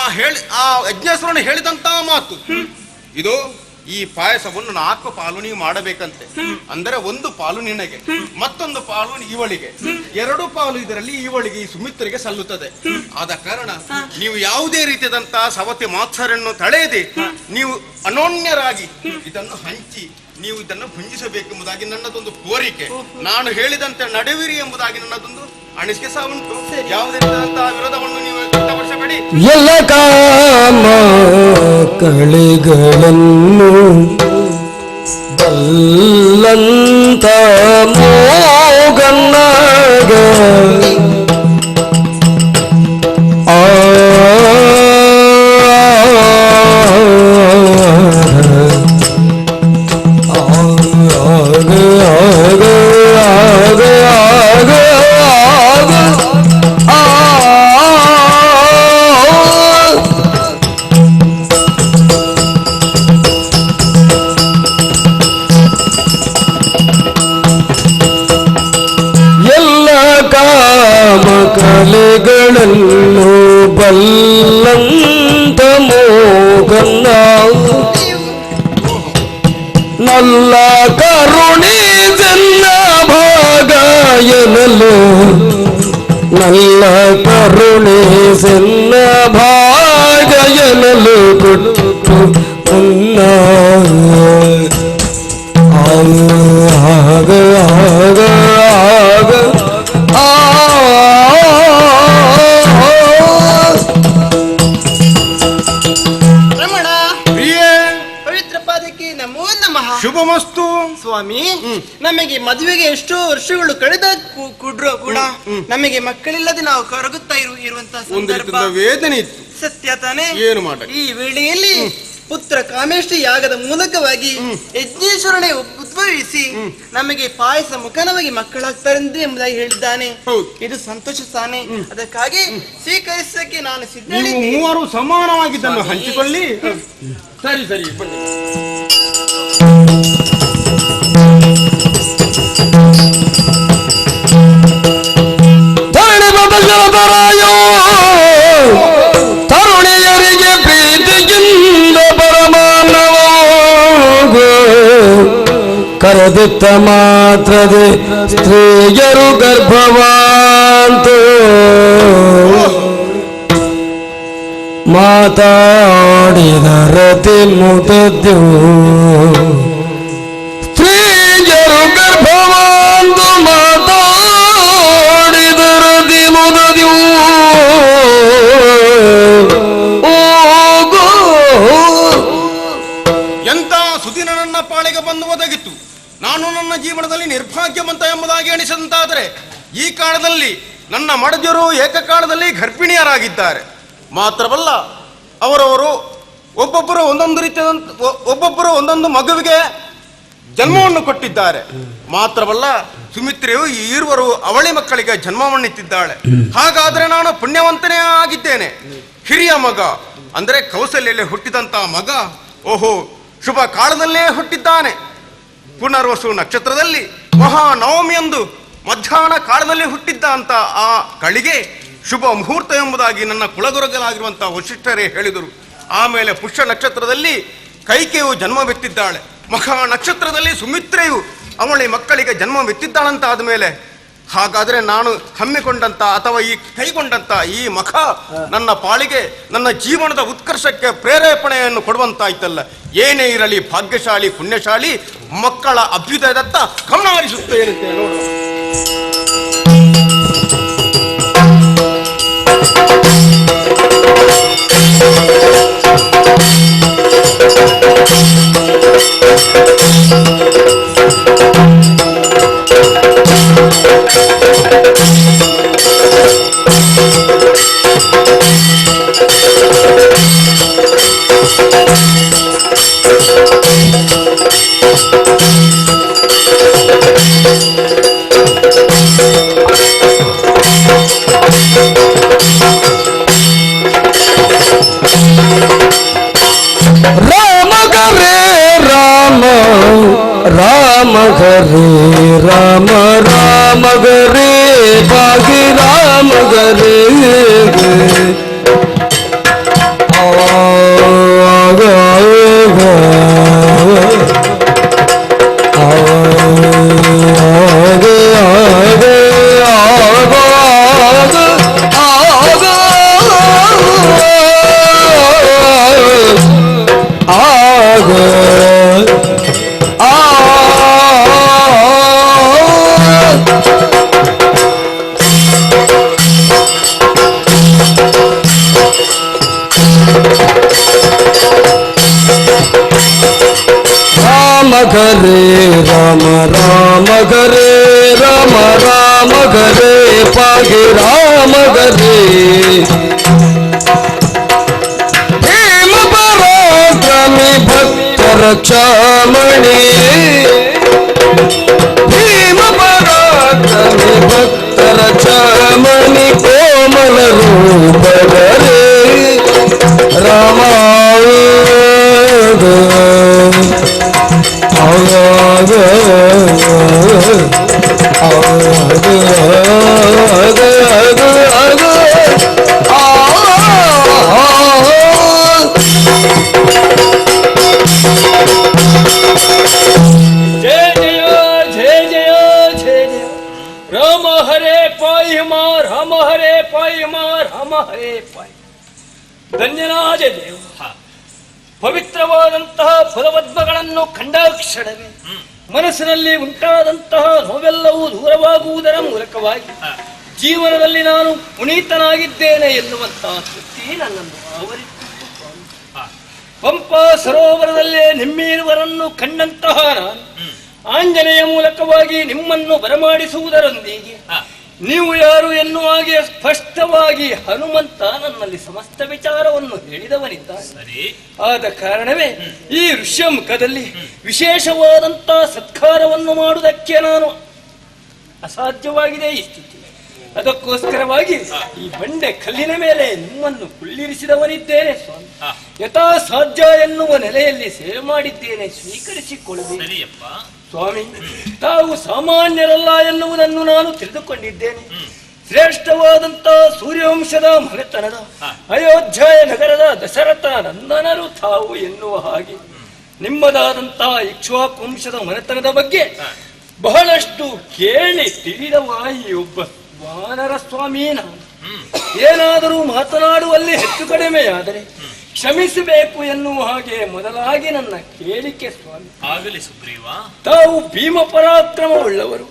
ಯಜ್ಞೇಶ್ವರನು ಹೇಳಿದಂತ ಮಾತು ಇದು. ಈ ಪಾಯಸವನ್ನು 4 ಪಾಲು ನೀವು ಮಾಡಬೇಕಂತೆ. ಅಂದರೆ 1 ಪಾಲು ನಿನಗೆ, ಮತ್ತೊಂದು ಪಾಲು ಇವಳಿಗೆ, 2 ಪಾಲು ಇದರಲ್ಲಿ ಇವಳಿಗೆ, ಈ ಸುಮಿತ್ರಿಗೆ ಸಲ್ಲುತ್ತದೆ. ಆದ ಕಾರಣ ನೀವು ಯಾವುದೇ ರೀತಿಯಾದಂತಹ ಸವತಿ ಮಾತ್ಸರನ್ನು ತಳೆಯದೆ ನೀವು ಅನೋನ್ಯರಾಗಿ ಇದನ್ನು ಹಂಚಿ ನೀವು ಇದನ್ನು ಭುಂಜಿಸಬೇಕೆಂಬುದಾಗಿ ನನ್ನದೊಂದು ಕೋರಿಕೆ. ನಾನು ಹೇಳಿದಂತೆ ನಡೆವಿರಿ ಎಂಬುದಾಗಿ ನನ್ನದೊಂದು ಅನಿಸಿಕೆ ಸಹ ಉಂಟು. ಯಾವುದೇ ರೀತಿಯಾದಂತಹ ವಿರೋಧವನ್ನು ನೀವು ವ್ಯಕ್ತಪಡಿಸಬೇಡಿ. ಎಲ್ಲ ಕಾಮ ಕಳೆಗಳನ್ನು ಬಲ್ಲಂತ ಮೋಗನ್ನಾಗ ಕಲೆಗಳನ್ನು ಬಲ್ಲಂತ ಮೋಗನ್ನ ನಲ್ಲ ಕರುಣಿಸನ್ನ ಭಾಗ ಎನ್ನಲು ನಲ್ಲ ಕರುಣಿಸನ್ನ ಭಾಗ ಎನ್ನಲು ಕೊಟ್ಟು ಮುನ್ನ ಆಗ ಆಗ ಆಗ ರಮಣ, ಪ್ರಿಯೇ, ಪವಿತ್ರ ಪಾದಕ್ಕೆ ನಮೋ ನಮಃ. ಶುಭಮಸ್ತು. ಸ್ವಾಮಿ, ನಮಗೆ ಮದುವೆಗೆ ಎಷ್ಟೋ ವರ್ಷಗಳು ಕಳೆದ ಕೂಡ ನಮಗೆ ಮಕ್ಕಳಿಲ್ಲದೆ ನಾವು ಕರಗುತ್ತಾ ಇರುವಂತಹ ಒಂದು ಸಂದರ್ಭ, ರೀತಿಯ ವೇದನೆ ಇತ್ತು. ಸತ್ಯ ತಾನೇ? ಏನು ಮಾಡ ಈ ವೇಳೆಯಲ್ಲಿ ಪುತ್ರ ಕಾಮೇಷ್ಟಿ ಯಾಗದ ಮೂಲಕವಾಗಿ ಯಜ್ಞೇಶ್ವರನೇ ಉದ್ಭವಿಸಿ ನಮಗೆ ಪಾಯಸ ಮುಖನವಾಗಿ ಮಕ್ಕಳಾಗ್ತಾರೆ ಎಂಬುದಾಗಿ ಹೇಳಿದ್ದಾನೆ. ಇದು ಸಂತೋಷ ತಾನೆ. ಅದಕ್ಕಾಗಿ ಸ್ವೀಕರಿಸಕ್ಕೆ ನಾನು ಸಿದ್ಧ. ನೀವು ಮೂವರು ಸಮಾನವಾಗಿದ್ದನ್ನು ಹಂಚಿಕೊಳ್ಳಿ. ಸರಿ ಸರಿ ಬನ್ನಿ. ತರುಣಿಯರಿಗೆ ಪ್ರೀತಿಗಿಂದ ಪರಮಾನವ ಕರೆದಿತ್ತ ಮಾತ್ರದೆ ಸ್ತ್ರೀಯರು ಗರ್ಭವಾಂತು ಮಾತಾಡಿದ ರತಿ ಮುಟದ್ಯು ಸ್ತ್ರೀಯರು ಗರ್ಭವಾಂತು ಮಾತಾಡಿದ ರತಿ ಮುಟದ್ಯು ಎಂತ ಸುದಿನ ನನ್ನ ಪಾಳಿಗೆ ಬಂದು ಒದಗಿತ್ತು. ನಾನು ನನ್ನ ಜೀವನದಲ್ಲಿ ನಿರ್ಭಾಗ್ಯವಂತ ಎಂಬುದಾಗಿ ಎಣಿಸಿದಂತಾದರೆ ಈ ಕಾಲದಲ್ಲಿ ನನ್ನ ಮಡದಿಯರು ಏಕಕಾಲದಲ್ಲಿ ಗರ್ಭಿಣಿಯರಾಗಿದ್ದಾರೆ. ಮಾತ್ರವಲ್ಲ, ಅವರವರು ಒಬ್ಬೊಬ್ಬರು ಒಂದೊಂದು ರೀತಿಯಾದಂತ ಒಬ್ಬೊಬ್ಬರು ಒಂದೊಂದು ಮಗುವಿಗೆ ಜನ್ಮವನ್ನು ಕೊಟ್ಟಿದ್ದಾರೆ. ಮಾತ್ರವಲ್ಲ, ಸುಮಿತ್ರೆಯು ಈ ಇರುವರು ಅವಳಿ ಮಕ್ಕಳಿಗೆ ಜನ್ಮವನ್ನಿತ್ತಿದ್ದಾಳೆ. ಹಾಗಾದ್ರೆ ನಾನು ಪುಣ್ಯವಂತನೇ ಆಗಿದ್ದೇನೆ. ಹಿರಿಯ ಮಗ ಅಂದ್ರೆ ಕೌಸಲ್ಯಲ್ಲಿ ಹುಟ್ಟಿದಂತ ಮಗ ಓಹೋ ಶುಭ ಕಾಲದಲ್ಲೇ ಹುಟ್ಟಿದ್ದಾನೆ. ಪುನರ್ವಸು ನಕ್ಷತ್ರದಲ್ಲಿ ಮಹಾನವಮಿಯಂದು ಮಧ್ಯಾಹ್ನ ಕಾಲದಲ್ಲಿ ಹುಟ್ಟಿದ್ದ ಅಂತ ಆ ಗಳಿಗೆ ಶುಭ ಮುಹೂರ್ತ ಎಂಬುದಾಗಿ ನನ್ನ ಕುಲಗುರುಗಳಾಗಿರುವಂತಹ ವಶಿಷ್ಠರೇ ಹೇಳಿದರು. ಆಮೇಲೆ ಪುಷ್ಯ ನಕ್ಷತ್ರದಲ್ಲಿ ಕೈಕೆಯು ಜನ್ಮವೆತ್ತಿದ್ದಾಳೆ. ಮಖ ನಕ್ಷತ್ರದಲ್ಲಿ ಸುಮಿತ್ರೆಯು ಅವಳಿ ಮಕ್ಕಳಿಗೆ ಜನ್ಮವೆತ್ತಿದ್ದಾಳಂತ ಆದಮೇಲೆ ಹಾಗಾದ್ರೆ ನಾನು ಹಮ್ಮಿಕೊಂಡಂತ ಅಥವಾ ಈ ಕೈಗೊಂಡಂತ ಈ ಮಖ ನನ್ನ ಪಾಳಿಗೆ ನನ್ನ ಜೀವನದ ಉತ್ಕರ್ಷಕ್ಕೆ ಪ್ರೇರೇಪಣೆಯನ್ನು ಕೊಡುವಂತಾಯ್ತಲ್ಲ. ಏನೇ ಇರಲಿ ಭಾಗ್ಯಶಾಲಿ ಪುಣ್ಯಶಾಲಿ ಮಕ್ಕಳ ಅಭ್ಯುದಯದತ್ತ ಗಮನ ಹರಿಸುತ್ತೇನೆ ನೋಡು. ರಾಮ ಗರೇ ರಾಮ ರಾಮ ಗರೇ ರಾಮ ರಾಮ ಗರೇ ಭಾಗಿ ರಾಮ ಗರೇ ಗರೇ ರಾಮ ರಾಮ ಗರೇ ರಾಮ ರಾಮ ಗರೇ ಪಾಗಿ ರಾಮ ಗರೇ ಭೀಮ ಪರಾಕ್ರಮಿ ಭಕ್ತ ರಕ್ಷಾಮಣಿ ಭೀಮ ಪರಾಕ್ರಮಿ ಭಕ್ತ ರಕ್ಷಾಮಣಿ ಕೋಮಲ ರೂಪ ಗರೇ ರಾಮ ಧನ್ಯನಾದ ದೇವ. ಪವಿತ್ರವಾದಂತಹ ಫಲಪದ್ಮಗಳನ್ನು ಕಂಡಾಕ್ಷಣವೇ ಮನಸ್ಸಿನಲ್ಲಿ ಉಂಟಾದಂತಹ ನೋವೆಲ್ಲವೂ ದೂರವಾಗುವುದರ ಮೂಲಕವಾಗಿ ಜೀವನದಲ್ಲಿ ನಾನು ಪುನೀತನಾಗಿದ್ದೇನೆ ಎನ್ನುವಂತಹ ತೃಪ್ತಿ ನನ್ನನ್ನು ಆವರಿಸಿತ್ತು. ಪಂಪಾ ಸರೋವರದಲ್ಲೇ ನಿಮ್ಮೀರುವರನ್ನು ಕಂಡಂತಹ ನಾನು ಆಂಜನೇಯ ಮೂಲಕವಾಗಿ ನಿಮ್ಮನ್ನು ಬರಮಾಡಿಸುವುದರೊಂದಿಗೆ ನೀವು ಯಾರು ಎನ್ನುವ ಹಾಗೆ ಸ್ಪಷ್ಟವಾಗಿ ಹನುಮಂತ ನನ್ನಲ್ಲಿ ಸಮಸ್ತ ವಿಚಾರವನ್ನು ಹೇಳಿದವನಿದ್ದಾನೆ. ಆದ ಕಾರಣವೇ ಈ ಋಷ್ಯಮುಖದಲ್ಲಿ ವಿಶೇಷವಾದಂತಹ ಸತ್ಕಾರವನ್ನು ಮಾಡುವುದಕ್ಕೆ ನಾನು ಅಸಾಧ್ಯವಾಗಿದೆ ಈ ಸ್ಥಿತಿ. ಅದಕ್ಕೋಸ್ಕರವಾಗಿ ಈ ಬಂಡೆ ಕಲ್ಲಿನ ಮೇಲೆ ನಿಮ್ಮನ್ನು ಕುಳ್ಳಿರಿಸಿದವನಿದ್ದೇನೆ ಸ್ವಾಮಿ. ಯಥಾ ಸಾಧ್ಯ ಎನ್ನುವ ನೆಲೆಯಲ್ಲಿ ಸೇವೆ ಮಾಡಿದ್ದೇನೆ, ಸ್ವೀಕರಿಸಿಕೊಳ್ಳಬೇಕು ಸ್ವಾಮಿ. ತಾವು ಸಾಮಾನ್ಯರಲ್ಲ ಎನ್ನುವುದನ್ನು ನಾನು ತಿಳಿದುಕೊಂಡಿದ್ದೇನೆ. ಶ್ರೇಷ್ಠವಾದಂತಹ ಸೂರ್ಯವಂಶದ ಮನೆತನದ ಅಯೋಧ್ಯ ನಗರದ ದಶರಥ ನಂದನರು ತಾವು ಎನ್ನುವ ಹಾಗೆ ನಿಮ್ಮದಾದಂತಹ ಇಕ್ಷ್ವಾಕು ವಂಶದ ಮನೆತನದ ಬಗ್ಗೆ ಬಹಳಷ್ಟು ಕೇಳಿ ತಿಳಿದವ ಈ ಒಬ್ಬ ವಾನರ ಸ್ವಾಮಿ. ನಾನು ಏನಾದರೂ ಮಾತನಾಡುವಲ್ಲಿ ಹೆಚ್ಚು ಕಡಿಮೆಯಾದರೆ ಕ್ಷಮಿಸಬೇಕು ಎನ್ನುವ ಹಾಗೆ ಮೊದಲಾಗಿ ನನ್ನ ಕೇಳಿಕೆ ಸ್ವಾಮಿ. ಆಗಲಿ ಸುಗ್ರೀವ. ತಾವು ಭೀಮ ಪರಾಕ್ರಮವುಳ್ಳವರು,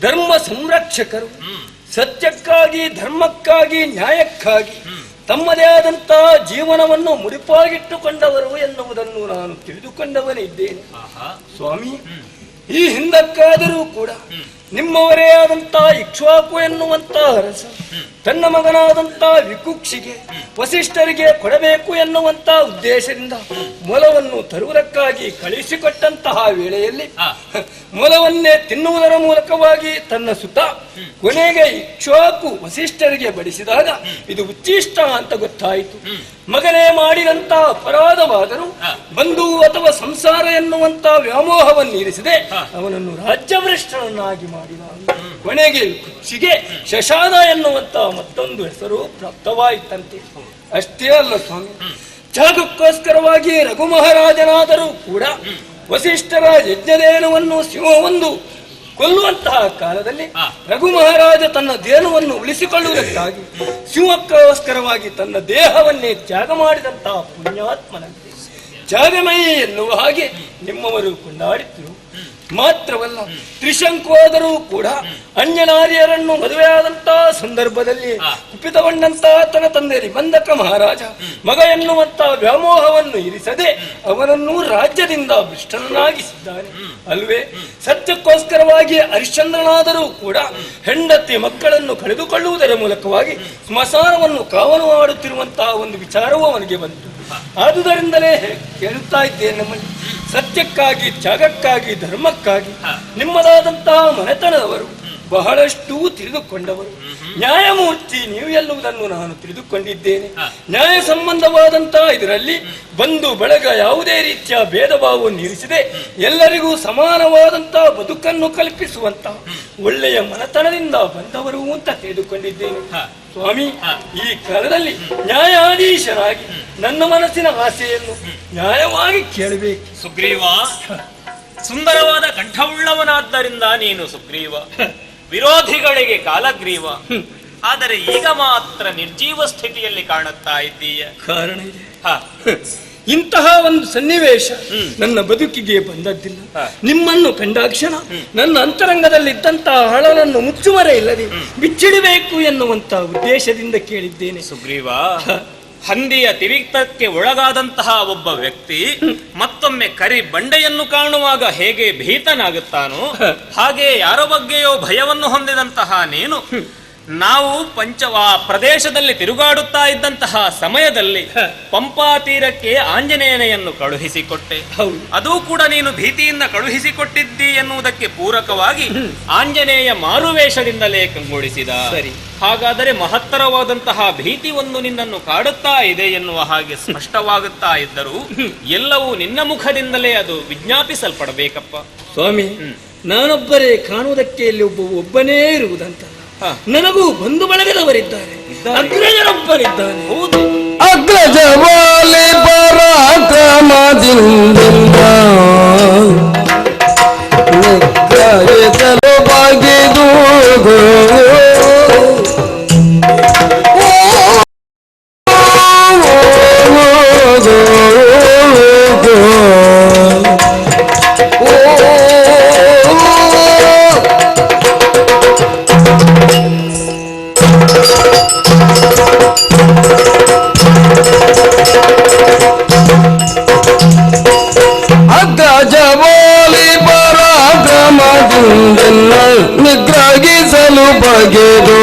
ಧರ್ಮ ಸಂರಕ್ಷಕರು, ಸತ್ಯಕ್ಕಾಗಿ ಧರ್ಮಕ್ಕಾಗಿ ನ್ಯಾಯಕ್ಕಾಗಿ ತಮ್ಮದೇ ಆದಂತಹ ಜೀವನವನ್ನು ಮುಡಿಪಾಗಿಟ್ಟುಕೊಂಡವರು ಎನ್ನುವುದನ್ನು ನಾನು ತಿಳಿದುಕೊಂಡವನಿದ್ದೇನೆ ಸ್ವಾಮಿ. ಈ ಹಿಂದಕ್ಕಾದರೂ ಕೂಡ ನಿಮ್ಮವರೇ ಆದಂತ ಇಕ್ಷ್ವಾಕು ಎನ್ನುವಂತ ಅರಸ ತನ್ನ ಮಗನಾದಂತ ವಿಕುಕ್ಷಿಗೆ ವಸಿಷ್ಠರಿಗೆ ಕೊಡಬೇಕು ಎನ್ನುವಂತ ಉದ್ದೇಶದಿಂದ ಮೊಲವನ್ನು ತರುವುದಕ್ಕಾಗಿ ಕಳಿಸಿಕೊಟ್ಟಂತಹ ವೇಳೆಯಲ್ಲಿ ಮೊಲವನ್ನೇ ತಿನ್ನುವುದರ ಮೂಲಕವಾಗಿ ತನ್ನ ಸುತ ಕೊನೆಗೆ ಇಕ್ಷ್ವಾಕು ವಸಿಷ್ಠರಿಗೆ ಬಡಿಸಿದಾಗ ಇದು ಉಚ್ಚಿಷ್ಟ ಅಂತ ಗೊತ್ತಾಯಿತು. ಮಗನೇ ಮಾಡಿದಂತ ಅಪರಾಧವಾದರೂ ಬಂಧು ಅಥವಾ ಸಂಸಾರ ಎನ್ನುವಂತ ವ್ಯಾಮೋಹವನ್ನು ಇರಿಸದೆ ಅವನನ್ನು ರಾಜ್ಯಭ್ರಷ್ಟನನ್ನಾಗಿ ಮಾಡಿದ. ಕೊನೆಗೆ ಕುಕ್ಷಿಗೆ ಶಶಾನ ಎನ್ನುವಂತ ಮತ್ತೊಂದು ಹೆಸರು ಪ್ರಾಪ್ತವಾಯಿತಂತೆ. ಅಷ್ಟೇ ಅಲ್ಲ ಸ್ವಾಮಿ, ಜಾಗಕ್ಕೋಸ್ಕರವಾಗಿ ರಘು ಮಹಾರಾಜನಾದರೂ ಕೂಡ ವಸಿಷ್ಠರ ಯಜ್ಞದೇನುವನ್ನು ಸಿಂಹವೊಂದು ಕೊಲ್ಲುವಂತಹ ಕಾಲದಲ್ಲಿ ರಘು ಮಹಾರಾಜ ತನ್ನ ದೇಹವನ್ನು ಉಳಿಸಿಕೊಳ್ಳುವುದಕ್ಕಾಗಿ ಸಿಂಹಕ್ಕೋಸ್ಕರವಾಗಿ ತನ್ನ ದೇಹವನ್ನೇ ತ್ಯಾಗ ಮಾಡಿದಂತಹ ಪುಣ್ಯಾತ್ಮನಂತೆ ಜಾಗಮಯಿ ಎನ್ನುವ ಹಾಗೆ ನಿಮ್ಮವರು ಕೊಂಡಾಡಿದ್ರು. ಮಾತ್ರವಲ್ಲ, ತ್ರಿಶಂಕೋದರೂ ಕೂಡ ಅಂಜನಾರ್ಯರನ್ನು ಮದುವೆಯಾದಂತಹ ಸಂದರ್ಭದಲ್ಲಿ ಕುಪಿತಗೊಂಡಂತಹ ತನ್ನ ತಂದೆ ರಿಬಂಧಕ ಮಹಾರಾಜ ಮಗ ಎನ್ನುವಂತ ವ್ಯಾಮೋಹವನ್ನು ಇರಿಸದೆ ಅವನನ್ನು ರಾಜ್ಯದಿಂದ ಭ್ರಷ್ಟನಾಗಿಸಿದ್ದಾನೆ ಅಲ್ವೇ? ಸತ್ಯಕ್ಕೋಸ್ಕರವಾಗಿ ಹರಿಶ್ಚಂದ್ರನಾದರೂ ಕೂಡ ಹೆಂಡತಿ ಮಕ್ಕಳನ್ನು ಕಳೆದುಕೊಳ್ಳುವುದರ ಮೂಲಕವಾಗಿ ಸ್ಮಶಾನವನ್ನು ಕಾವಲು ಮಾಡುತ್ತಿರುವಂತಹ ಒಂದು ವಿಚಾರವೂ ಅವನಿಗೆ ಬಂತು. ಆದುದರಿಂದಲೇ ಕೇಳುತ್ತಾ ಇದ್ದೇನೆ, ನಮ್ಮಲ್ಲಿ ಸತ್ಯಕ್ಕಾಗಿ, ತ್ಯಾಗಕ್ಕಾಗಿ, ಧರ್ಮಕ್ಕಾಗಿ ನಿಮ್ಮದಾದಂತಹ ಮನೆತನದವರು ಬಹಳಷ್ಟು ತಿಳಿದುಕೊಂಡವರು. ನ್ಯಾಯಮೂರ್ತಿ ನೀವು ಎನ್ನುವುದನ್ನು ನಾನು ತಿಳಿದುಕೊಂಡಿದ್ದೇನೆ. ನ್ಯಾಯ ಸಂಬಂಧವಾದಂತಹ ಇದರಲ್ಲಿ ಬಂಧು ಬಳಗ ಯಾವುದೇ ರೀತಿಯ ಭೇದ ಭಾವವನ್ನು ಇರಿಸದೆ ಎಲ್ಲರಿಗೂ ಸಮಾನವಾದಂತಹ ಬದುಕನ್ನು ಕಲ್ಪಿಸುವಂತಹ ಒಳ್ಳೆಯ ಮನೆತನದಿಂದ ಬಂದವರು ಅಂತ ತಿಳಿದುಕೊಂಡಿದ್ದೇನೆ. ಸ್ವಾಮಿ, ಈ ಕಾಲದಲ್ಲಿ ನ್ಯಾಯಾಧೀಶರಾಗಿ ನನ್ನ ಮನಸ್ಸಿನ ಆಸೆಯನ್ನು ನ್ಯಾಯವಾಗಿ ಕೇಳಬೇಕು. ಸುಗ್ರೀವ, ಸುಂದರವಾದ ಕಂಠವುಳ್ಳವನಾದ್ದರಿಂದ ನೀನು ಸುಗ್ರೀವ, ವಿರೋಧಿಗಳಿಗೆ ಕಾಲಗ್ರೀವ. ಆದರೆ ಈಗ ಮಾತ್ರ ನಿರ್ಜೀವ ಸ್ಥಿತಿಯಲ್ಲಿ ಕಾಣುತ್ತಾ ಇದ್ದೀಯ. ಕಾರಣ ಇದೆ. ಇಂತಹ ಒಂದು ಸನ್ನಿವೇಶ ನನ್ನ ಬದುಕಿಗೆ ಬಂದದ್ದಿಲ್ಲ. ನಿಮ್ಮನ್ನು ಕಂಡಾಕ್ಷಣ ನನ್ನ ಅಂತರಂಗದಲ್ಲಿದ್ದಂತಹ ಹಳಲನ್ನು ಮುಚ್ಚುಮರೆ ಇಲ್ಲದೆ ಬಿಚ್ಚಿಡಬೇಕು ಎನ್ನುವಂತಹ ಉದ್ದೇಶದಿಂದ ಕೇಳಿದ್ದೇನೆ. ಸುಗ್ರೀವ, ಹಂದಿಯ ತಿವಿಕ್ತಕ್ಕೆ ಒಳಗಾದಂತಹ ಒಬ್ಬ ವ್ಯಕ್ತಿ ಮತ್ತೊಮ್ಮೆ ಕರಿ ಬಂಡೆಯನ್ನು ಕಾಣುವಾಗ ಹೇಗೆ ಭೀತನಾಗುತ್ತಾನೋ ಹಾಗೆ ಯಾರ ಬಗ್ಗೆಯೋ ಭಯವನ್ನು ಹೊಂದಿದಂತಹ ನೀನು ನಾವು ಪ್ರದೇಶದಲ್ಲಿ ತಿರುಗಾಡುತ್ತಾ ಇದ್ದಂತಹ ಸಮಯದಲ್ಲಿ ಪಂಪಾ ತೀರಕ್ಕೆ ಆಂಜನೇಯನೆಯನ್ನು ಕಳುಹಿಸಿಕೊಟ್ಟೆ. ಅದು ಕೂಡ ನೀನು ಭೀತಿಯಿಂದ ಕಳುಹಿಸಿಕೊಟ್ಟಿದ್ದಿ ಎನ್ನುವುದಕ್ಕೆ ಪೂರಕವಾಗಿ ಆಂಜನೇಯ ಮಾರುವೇಷದಿಂದಲೇ ಕಂಗೊಳಿಸಿದ. ಹಾಗಾದರೆ ಮಹತ್ತರವಾದಂತಹ ಭೀತಿ ಒಂದು ನಿನ್ನನ್ನು ಕಾಡುತ್ತಾ ಇದೆ ಎನ್ನುವ ಹಾಗೆ ಸ್ಪಷ್ಟವಾಗುತ್ತಾ ಇದ್ದರೂ ಎಲ್ಲವೂ ನಿನ್ನ ಮುಖದಿಂದಲೇ ಅದು ವಿಜ್ಞಾಪಿಸಲ್ಪಡಬೇಕಪ್ಪ. ಸ್ವಾಮಿ, ನಾನೊಬ್ಬರೇ ಕಾಣುವುದಕ್ಕೆ ಇಲ್ಲಿ ಒಬ್ಬನೇ ಇರುವುದಂತ ನನಗೂ ಬಂಧು ಬಳಗದವರಿದ್ದಾರೆ. ಅಗ್ರಜರೊಬ್ಬರಿದ್ದಾನೆ. ಹೌದು, ಅಗ್ರಜವಾಲಿ ಪರಾಕ್ರಮದಿಂದ ನಿಗ್ರಹಿಸಲು ಬಗೆದು ಅಗ್ರಜವಾಲಿ ಪರಾಕ್ರಮದಿಂದ ನಿಗ್ರಹಿಸಲು ಬಗೆದು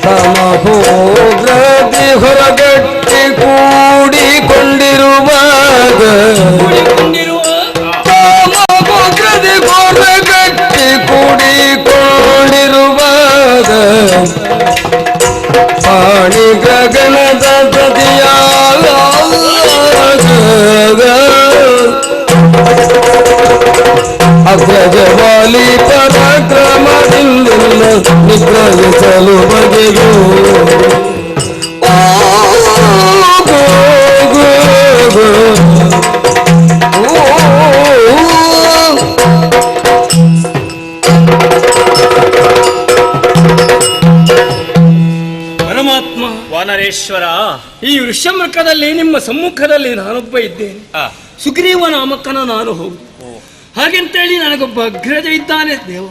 ಸಮಹೋಗ್ರದಿ ಹೊರಗಟ್ಟಿ ಕೂಡಿಕೊಂಡಿರುವಾಗ ಸಮಹೋಗ್ರದಿ ಹೊರಗಟ್ಟಿ ಕೂಡಿಕೊಂಡಿರುವಾಗ ಪಾಣಿ ಗಗನದ ಪ್ರತಿಯಾಗ ಅಗ್ರಜವಾಲಿ ಪರಾಕ್ರಮದಿಂದ ನಿಗ್ರಹಿಸಲು ಬಗೆದು ಪರಮಾತ್ಮ ವಾನರೇಶ್ವರ, ಈ ವೃಷಮುಖದಲ್ಲಿ ನಿಮ್ಮ ಸಮ್ಮುಖದಲ್ಲಿ ನಾನೊಬ್ಬ ಇದ್ದೇನೆ. ಸುಗ್ರೀವ ನಾಮಕನ ನಾನು. ಹೌದು, ಹಾಗೆಂತೇಳಿ ನನಗೊಬ್ಬ ಅಗ್ರಜ ಇದ್ದಾನೆ. ದೇವ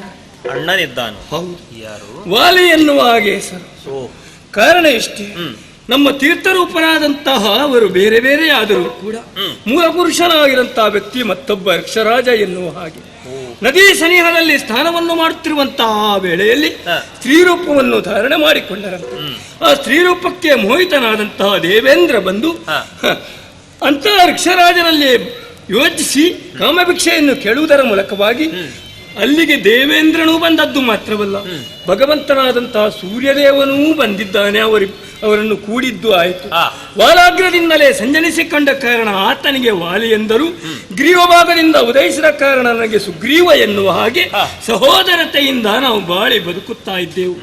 ಅಣ್ಣನಿದ್ದಾನು. ಹೌದು, ಯಾರು? ವಾಲಿ ಎನ್ನುವ ಹಾಗೆ ಸರ್. ಕಾರಣ ಇಷ್ಟೇ, ನಮ್ಮ ತೀರ್ಥರೂಪರಾದಂತಹ ಅವರು ಬೇರೆ ಬೇರೆ ಆದರೂ ಕೂಡ ಮೂಲ ಪುರುಷನಾಗಿರಂತಹ ವ್ಯಕ್ತಿ ಮತ್ತೊಬ್ಬ ಯಕ್ಷರಾಜ ಎನ್ನುವ ಹಾಗೆ ನದಿ ಸನಿಹದಲ್ಲಿ ಸ್ನಾನವನ್ನು ಮಾಡುತ್ತಿರುವಂತಹ ವೇಳೆಯಲ್ಲಿ ಸ್ತ್ರೀರೂಪವನ್ನು ಧಾರಣೆ ಮಾಡಿಕೊಂಡರಂತೆ. ಆ ಸ್ತ್ರೀರೂಪಕ್ಕೆ ಮೋಹಿತನಾದಂತಹ ದೇವೇಂದ್ರ ಬಂದು ಅಂತಹ ಯಕ್ಷರಾಜನಲ್ಲಿ ಯೋಚಿಸಿ ಕಾಮಭಿಕ್ಷೆಯನ್ನು ಕೇಳುವುದರ ಮೂಲಕವಾಗಿ ಅಲ್ಲಿಗೆ ದೇವೇಂದ್ರನೂ ಬಂದದ್ದು ಮಾತ್ರವಲ್ಲ, ಭಗವಂತನಾದಂತಹ ಸೂರ್ಯದೇವನೂ ಬಂದಿದ್ದಾನೆ. ಅವರನ್ನು ಕೂಡಿದ್ದು ಆಯಿತು. ವಾಲಾಗ್ರದಿಂದಲೇ ಸಂಜನಿಸಿಕೊಂಡ ಕಾರಣ ಆತನಿಗೆ ವಾಲಿ ಎಂದರು, ಗ್ರೀವ ಭಾಗದಿಂದ ಉದಯಿಸಿದ ಕಾರಣ ನನಗೆ ಸುಗ್ರೀವ ಎನ್ನುವ ಹಾಗೆ ಸಹೋದರತೆಯಿಂದ ನಾವು ಬಾಳಿ ಬದುಕುತ್ತಾ ಇದ್ದೆವು.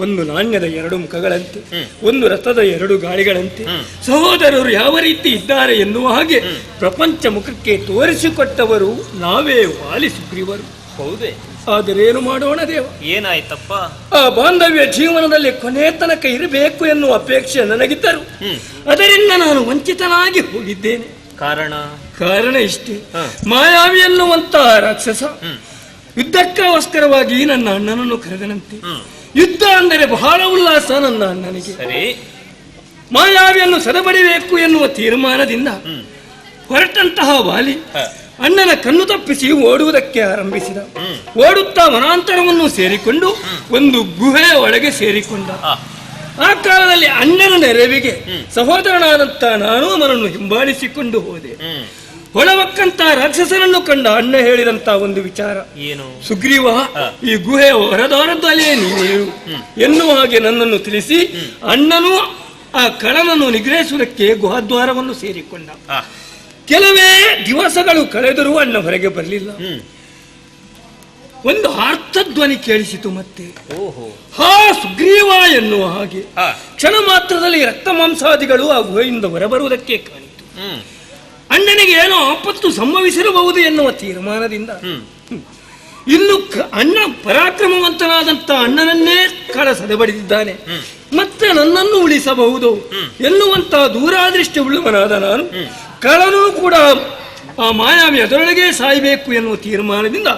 ಒಂದು ನಾಣ್ಯದ ಎರಡು ಮುಖಗಳಂತೆ, ಒಂದು ರಥದ ಎರಡು ಗಾಳಿಗಳಂತೆ ಸಹೋದರರು ಯಾವ ರೀತಿ ಇದ್ದಾರೆ ಎನ್ನುವ ಹಾಗೆ ಪ್ರಪಂಚ ಮುಖಕ್ಕೆ ತೋರಿಸಿಕೊಟ್ಟವರು ನಾವೇ ವಾಲಿ ಸುಗ್ರೀವರು. ಹೌದೇ? ಆದರೇನು ಮಾಡೋಣ ದೇವ, ಏನಾಯ್ತಪ್ಪ? ಆ ಬಾಂಧವ್ಯ ಜೀವನದಲ್ಲಿ ಕೊನೆ ತನಕ ಇರಬೇಕು ಎನ್ನುವ ಅಪೇಕ್ಷೆ ನನಗಿದ್ದರು. ಅದರಿಂದ ನಾನು ವಂಚಿತನಾಗಿ ಹೋಗಿದ್ದೇನೆ. ಕಾರಣ ಇಷ್ಟೇ, ಮಾಯಾವಿ ಎನ್ನುವಂತಹ ರಾಕ್ಷಸ ಯುದ್ಧಕ್ಕೋಸ್ಕರವಾಗಿ ನನ್ನ ಅಣ್ಣನನ್ನು ಕರೆದನಂತೆ. ಯುದ್ಧ ಅಂದರೆ ಬಹಳ ಉಲ್ಲಾಸ ನನ್ನ ಅಣ್ಣನಿಗೆ. ಮಾಯಾವಿಯನ್ನು ಸದಬಡಿಬೇಕು ಎನ್ನುವ ತೀರ್ಮಾನದಿಂದ ಹೊರಟಂತಹ ವಾಲಿ ಅಣ್ಣನ ಕಣ್ಣು ತಪ್ಪಿಸಿ ಓಡುವುದಕ್ಕೆ ಆರಂಭಿಸಿದ. ಓಡುತ್ತಾ ವನಾಂತರವನ್ನು ಸೇರಿಕೊಂಡು ಒಂದು ಗುಹೆಯ ಒಳಗೆ ಸೇರಿಕೊಂಡ. ಆ ಕಾಲದಲ್ಲಿ ಅಣ್ಣನ ನೆರವಿಗೆ ಸಹೋದರನಾದಂತ ನಾನು ಅವನನ್ನು ಹಿಂಬಾಲಿಸಿಕೊಂಡು ಹೋದೆ. ಹೊಳವಕ್ಕಂತ ರಾಕ್ಷಸರನ್ನು ಕಂಡ ಅಣ್ಣ ಹೇಳಿದಂತ ಒಂದು ವಿಚಾರ ಏನು? ಸುಗ್ರೀವ, ಈ ಗುಹೆಯ ಹೊರದಾರದಲ್ಲೇ ನೀನೇರು ಎನ್ನುವ ಹಾಗೆ ನನ್ನನ್ನು ತಿಳಿಸಿ ಅಣ್ಣನು ಆ ಕಳನನ್ನು ನಿಗ್ರಹಿಸುವುದಕ್ಕೆ ಗುಹಾದ್ವಾರವನ್ನು ಸೇರಿಕೊಂಡ. ಕೆಲವೇ ದಿವಸಗಳು ಕಳೆದರೂ ಅಣ್ಣ ಹೊರಗೆ ಬರಲಿಲ್ಲ. ಒಂದು ಆರ್ತಧ್ವನಿ ಕೇಳಿಸಿತು. ಮತ್ತೆ ಹಾ ಸುಗ್ರೀವ ಎನ್ನುವ ಹಾಗೆ ಕ್ಷಣ ಮಾತ್ರದಲ್ಲಿ ರಕ್ತ ಮಾಂಸಾದಿಗಳು ಆ ಗುಹೆಯಿಂದ ಹೊರಬರುವುದಕ್ಕೆ ಕಾಣಿತು. ಅಣ್ಣನಿಗೆ ಏನೋ ಆಪತ್ತು ಸಂಭವಿಸಿರಬಹುದು ಎನ್ನುವ ತೀರ್ಮಾನದಿಂದ ಇನ್ನು ಅಣ್ಣ ಪರಾಕ್ರಮವಂತನಾದಂತ ಅಣ್ಣನನ್ನೇ ಸದೆಬಡಿದಿದ್ದಾನೆ, ಮತ್ತೆ ನನ್ನನ್ನು ಉಳಿಸಬಹುದು ಎನ್ನುವಂತಹ ದೂರಾದೃಷ್ಟಿ ಉಳ್ಳವನಾದ ನಾನು ಕಳನೂ ಕೂಡ ಆ ಮಾಯಾವಿ ಅದರೊಳಗೆ ಸಾಯಬೇಕು ಎನ್ನುವ ತೀರ್ಮಾನದಿಂದ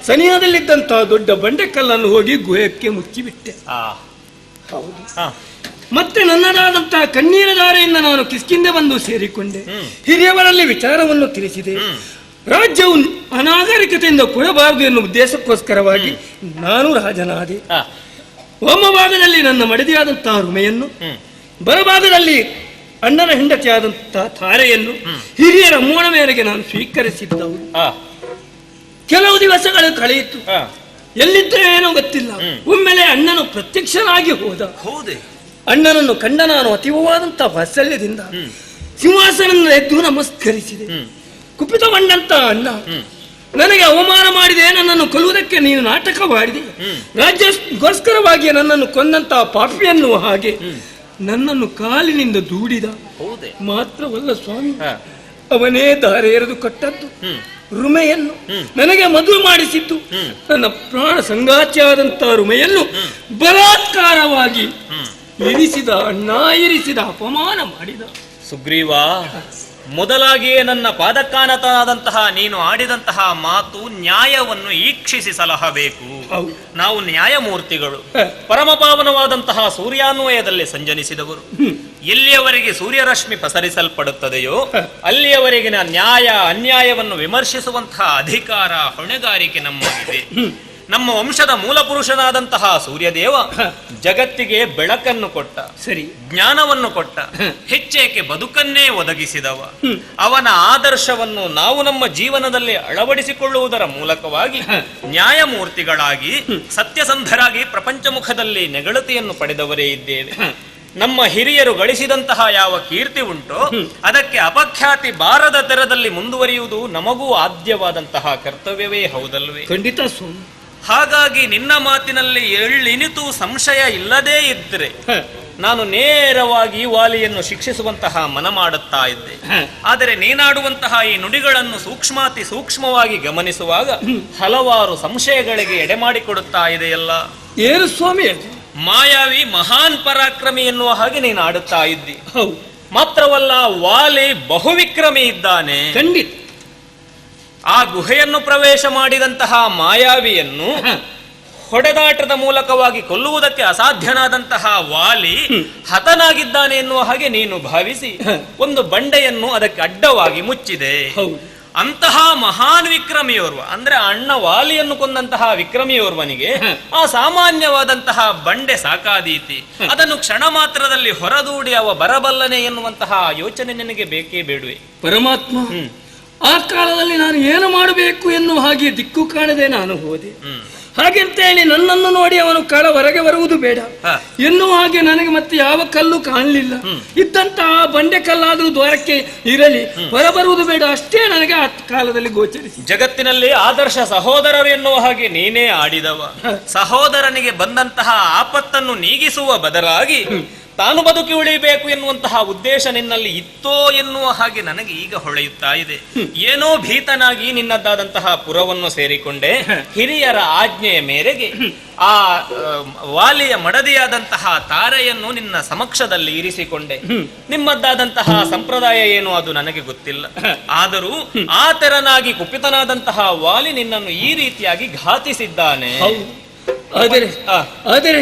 ಸನಿಹದಲ್ಲಿದ್ದಂತಹ ದೊಡ್ಡ ಬಂಡೆಕಲ್ಲನ್ನು ಹೋಗಿ ಗುಹೆಕ್ಕೆ ಮುಚ್ಚಿಬಿಟ್ಟೆ. ಮತ್ತೆ ನನ್ನದಾದಂತಹ ಕಣ್ಣೀರ ಧಾರೆಯಿಂದ ನಾನು ಕಿಷ್ಕಿಂದೆ ಬಂದು ಸೇರಿಕೊಂಡೆ. ಹಿರಿಯವರಲ್ಲಿ ವಿಚಾರವನ್ನು ತಿಳಿಸಿದೆ. ರಾಜ್ಯವು ಅನಾಗರಿಕತೆಯಿಂದ ಕೊಡಬಾರದು ಎನ್ನುವ ಉದ್ದೇಶಕ್ಕೋಸ್ಕರವಾಗಿ ನಾನು ರಾಜನಾದೆ. ವಾಮಭಾಗದಲ್ಲಿ ನನ್ನ ಮಡದಿಯಾದಂತಹ ರುಮೆಯನ್ನು, ಬಲಭಾಗದಲ್ಲಿ ಅಣ್ಣನ ಹೆಂಡತಿಯಾದಂತಹ ತಾರೆಯನ್ನು ಹಿರಿಯರ ಮೂಣ ಮೇರೆಗೆ ನಾನು ಸ್ವೀಕರಿಸಿದ್ದವು. ಕೆಲವು ದಿವಸಗಳು ಕಳೆಯಿತು. ಎಲ್ಲಿದ್ದರೆ ಏನೋ ಗೊತ್ತಿಲ್ಲ, ಒಮ್ಮೆಲೆ ಅಣ್ಣನು ಪ್ರತ್ಯಕ್ಷನಾಗಿ ಹೋದ. ಅಣ್ಣನನ್ನು ಕಂಡ ನಾನು ಅತೀವವಾದಂತಹ ವಾತ್ಸಲ್ಯದಿಂದ ಸಿಂಹಾಸನ ಎದ್ದು ನಮಸ್ಕರಿಸಿದೆ. ಕುಪಿತಗೊಂಡಂತ ಅಣ್ಣ ನನಗೆ ಅವಮಾನ ಮಾಡಿದೆ, ನನ್ನನ್ನು ಕೊಲ್ಲುವುದಕ್ಕೆ ನೀನು ನಾಟಕ ಮಾಡಿದೆ, ರಾಜ್ಯಕ್ಕೋಸ್ಕರವಾಗಿ ನನ್ನನ್ನು ಕೊಂದಂತಹ ಪಾಪಿ ಎನ್ನುವ ಹಾಗೆ ನನ್ನನ್ನು ಕಾಲಿನಿಂದ ದೂಡಿದ. ಮಾತ್ರವಲ್ಲ ಸ್ವಾಮಿ, ಅವನೇ ದಾರೆ ಎರೆದು ಕೊಟ್ಟದ್ದು ರುಮೆಯನ್ನು ನನಗೆ ಮದುವೆ ಮಾಡಿಸಿದ್ದು. ನನ್ನ ಪ್ರಾಣ ಸಂಗಾತಿಯಾದಂತಹ ರುಮೆಯನ್ನು ಬಲಾತ್ಕಾರವಾಗಿ ಇರಿಸಿದ ಅಣ್ಣ, ಇರಿಸಿದ, ಅಪಮಾನ ಮಾಡಿದ. ಸುಗ್ರೀವ, ಮೊದಲಾಗಿಯೇ ನನ್ನ ಪಾದಕ್ಕಾನತನಾದಂತಹ ನೀನು ಆಡಿದಂತಹ ಮಾತು ನ್ಯಾಯವನ್ನು ಈಕ್ಷಿಸಿ ಸಲಹಬೇಕು. ನಾವು ನ್ಯಾಯಮೂರ್ತಿಗಳು, ಪರಮಪಾವನವಾದಂತಹ ಸೂರ್ಯಾನ್ವಯದಲ್ಲಿ ಸಂಜನಿಸಿದವರು. ಎಲ್ಲಿಯವರೆಗೆ ಸೂರ್ಯರಶ್ಮಿ ಪಸರಿಸಲ್ಪಡುತ್ತದೆಯೋ ಅಲ್ಲಿಯವರೆಗಿನ ನ್ಯಾಯ ಅನ್ಯಾಯವನ್ನು ವಿಮರ್ಶಿಸುವಂತಹ ಅಧಿಕಾರ, ಹೊಣೆಗಾರಿಕೆ ನಮ್ಮಲ್ಲಿದೆ. ನಮ್ಮ ವಂಶದ ಮೂಲ ಪುರುಷನಾದಂತಹ ಸೂರ್ಯದೇವ ಜಗತ್ತಿಗೆ ಬೆಳಕನ್ನು ಕೊಟ್ಟ, ಜ್ಞಾನವನ್ನು ಕೊಟ್ಟ, ಹೆಚ್ಚೇಕೆ ಬದುಕನ್ನೇ ಒದಗಿಸಿದವ. ಅವನ ಆದರ್ಶವನ್ನು ನಾವು ನಮ್ಮ ಜೀವನದಲ್ಲಿ ಅಳವಡಿಸಿಕೊಳ್ಳುವುದರ ಮೂಲಕವಾಗಿ ನ್ಯಾಯಮೂರ್ತಿಗಳಾಗಿ ಸತ್ಯಸಂಧರಾಗಿ ಪ್ರಪಂಚ ಮುಖದಲ್ಲಿ ನೆಗಳತೆಯನ್ನು ಪಡೆದವರೇ ಇದ್ದೇವೆ. ನಮ್ಮ ಹಿರಿಯರು ಗಳಿಸಿದಂತಹ ಯಾವ ಕೀರ್ತಿ ಉಂಟೋ ಅದಕ್ಕೆ ಅಪಖ್ಯಾತಿ ಬಾರದ ತೆರದಲ್ಲಿ ಮುಂದುವರಿಯುವುದು ನಮಗೂ ಆದ್ಯವಾದಂತಹ ಕರ್ತವ್ಯವೇ ಹೌದಲ್ವೇ? ಖಂಡಿತ ಸ್ವಾಮಿ. ಹಾಗಾಗಿ ನಿನ್ನ ಮಾತಿನಲ್ಲಿ ಎಳ್ಳಿನಿತು ಸಂಶಯ ಇಲ್ಲದೇ ಇದ್ರೆ ನಾನು ನೇರವಾಗಿ ವಾಲಿಯನ್ನು ಶಿಕ್ಷಿಸುವಂತಹ ಮನ ಮಾಡುತ್ತಾ ಇದ್ದೆ. ಆದರೆ ನೀನಾಡುವಂತಹ ಈ ನುಡಿಗಳನ್ನು ಸೂಕ್ಷ್ಮಾತಿ ಸೂಕ್ಷ್ಮವಾಗಿ ಗಮನಿಸುವಾಗ ಹಲವಾರು ಸಂಶಯಗಳಿಗೆ ಎಡೆಮಾಡಿಕೊಡುತ್ತಾ ಇದೆಯಲ್ಲ. ಏನು ಸ್ವಾಮಿ? ಮಾಯಾವಿ ಮಹಾನ್ ಪರಾಕ್ರಮಿ ಎನ್ನುವ ಹಾಗೆ ನೀನು ಆಡುತ್ತಾ ಇದ್ದಿ. ಮಾತ್ರವಲ್ಲ, ವಾಲಿ ಬಹುವಿಕ್ರಮಿ ಇದ್ದಾನೆ. ಖಂಡಿತ. ಆ ಗುಹೆಯನ್ನು ಪ್ರವೇಶ ಮಾಡಿದಂತಹ ಮಾಯಾವಿಯನ್ನು ಹೊಡೆದಾಟದ ಮೂಲಕವಾಗಿ ಕೊಲ್ಲುವುದಕ್ಕೆ ಅಸಾಧ್ಯನಾದಂತಹ ವಾಲಿ ಹತನಾಗಿದ್ದಾನೆ ಎನ್ನುವ ಹಾಗೆ ನೀನು ಭಾವಿಸಿ ಒಂದು ಬಂಡೆಯನ್ನು ಅದಕ್ಕೆ ಅಡ್ಡವಾಗಿ ಮುಚ್ಚಿದೆ. ಅಂತಹ ಮಹಾನ್ ವಿಕ್ರಮಿಯೋರ್ವ, ಅಂದ್ರೆ ಅಣ್ಣ ವಾಲಿಯನ್ನು ಕೊಂದಂತಹ ವಿಕ್ರಮಿಯೋರ್ವನಿಗೆ ಆ ಸಾಮಾನ್ಯವಾದಂತಹ ಬಂಡೆ ಸಾಕಾದೀತಿ, ಅದನ್ನು ಕ್ಷಣ ಮಾತ್ರದಲ್ಲಿ ಹೊರದೂಡಿ ಅವ ಬರಬಲ್ಲನೆ ಎನ್ನುವಂತಹ ಯೋಚನೆ ನಿನಗೆ ಬೇಕೇ ಬೇಡುವೆ? ಪರಮಾತ್ಮ, ಆ ಕಾಲದಲ್ಲಿ ನಾನು ಏನು ಮಾಡಬೇಕು ಎನ್ನುವ ಹಾಗೆ ದಿಕ್ಕು ಕಾಣದೆ ನಾನು ಹೋದೆ. ಹಾಗೆಂತೇಳಿ ನನ್ನನ್ನು ನೋಡಿ ಅವನು ಕಳ ಹೊರಗೆ ಬರುವುದು ಬೇಡ ಎನ್ನುವ ಹಾಗೆ ನನಗೆ ಮತ್ತೆ ಯಾವ ಕಲ್ಲು ಕಾಣಲಿಲ್ಲ. ಇದ್ದಂತಹ ಬಂಡೆ ಕಲ್ಲಾದರೂ ದ್ವಾರಕ್ಕೆ ಇರಲಿ, ಹೊರಬರುವುದು ಬೇಡ ಅಷ್ಟೇ ನನಗೆ ಆ ಕಾಲದಲ್ಲಿ ಗೋಚರಿಸಿ. ಜಗತ್ತಿನಲ್ಲಿ ಆದರ್ಶ ಸಹೋದರರು ಎನ್ನುವ ಹಾಗೆ ನೀನೇ ಆಡಿದವ. ಸಹೋದರನಿಗೆ ಬಂದಂತಹ ಆಪತ್ತನ್ನು ನೀಗಿಸುವ ಬದಲಾಗಿ ತಾನು ಬದುಕಿ ಉಳಿಬೇಕು ಎನ್ನುವಂತಹ ಉದ್ದೇಶ ನಿನ್ನಲ್ಲಿ ಇತ್ತೋ ಎನ್ನುವ ಹಾಗೆ ನನಗೆ ಈಗ ಹೊಳೆಯುತ್ತಾ ಇದೆ. ಏನೋ ಭೀತನಾಗಿ ನಿನ್ನದ್ದಾದಂತಹ ಪುರವನ್ನು ಸೇರಿಕೊಂಡೆ. ಹಿರಿಯರ ಆಜ್ಞೆಯ ಮೇರೆಗೆ ಆ ವಾಲಿಯ ಮಡದಿಯಾದಂತಹ ತಾರೆಯನ್ನು ನಿನ್ನ ಸಮಕ್ಷದಲ್ಲಿ ಇರಿಸಿಕೊಂಡೆ. ನಿಮ್ಮದ್ದಾದಂತಹ ಸಂಪ್ರದಾಯ ಏನು ಅದು ನನಗೆ ಗೊತ್ತಿಲ್ಲ. ಆದರೂ ಆ ತೆರನಾಗಿ ಕುಪಿತನಾದಂತಹ ವಾಲಿ ನಿನ್ನನ್ನು ಈ ರೀತಿಯಾಗಿ ಘಾತಿಸಿದ್ದಾನೆ. ಆದರೆ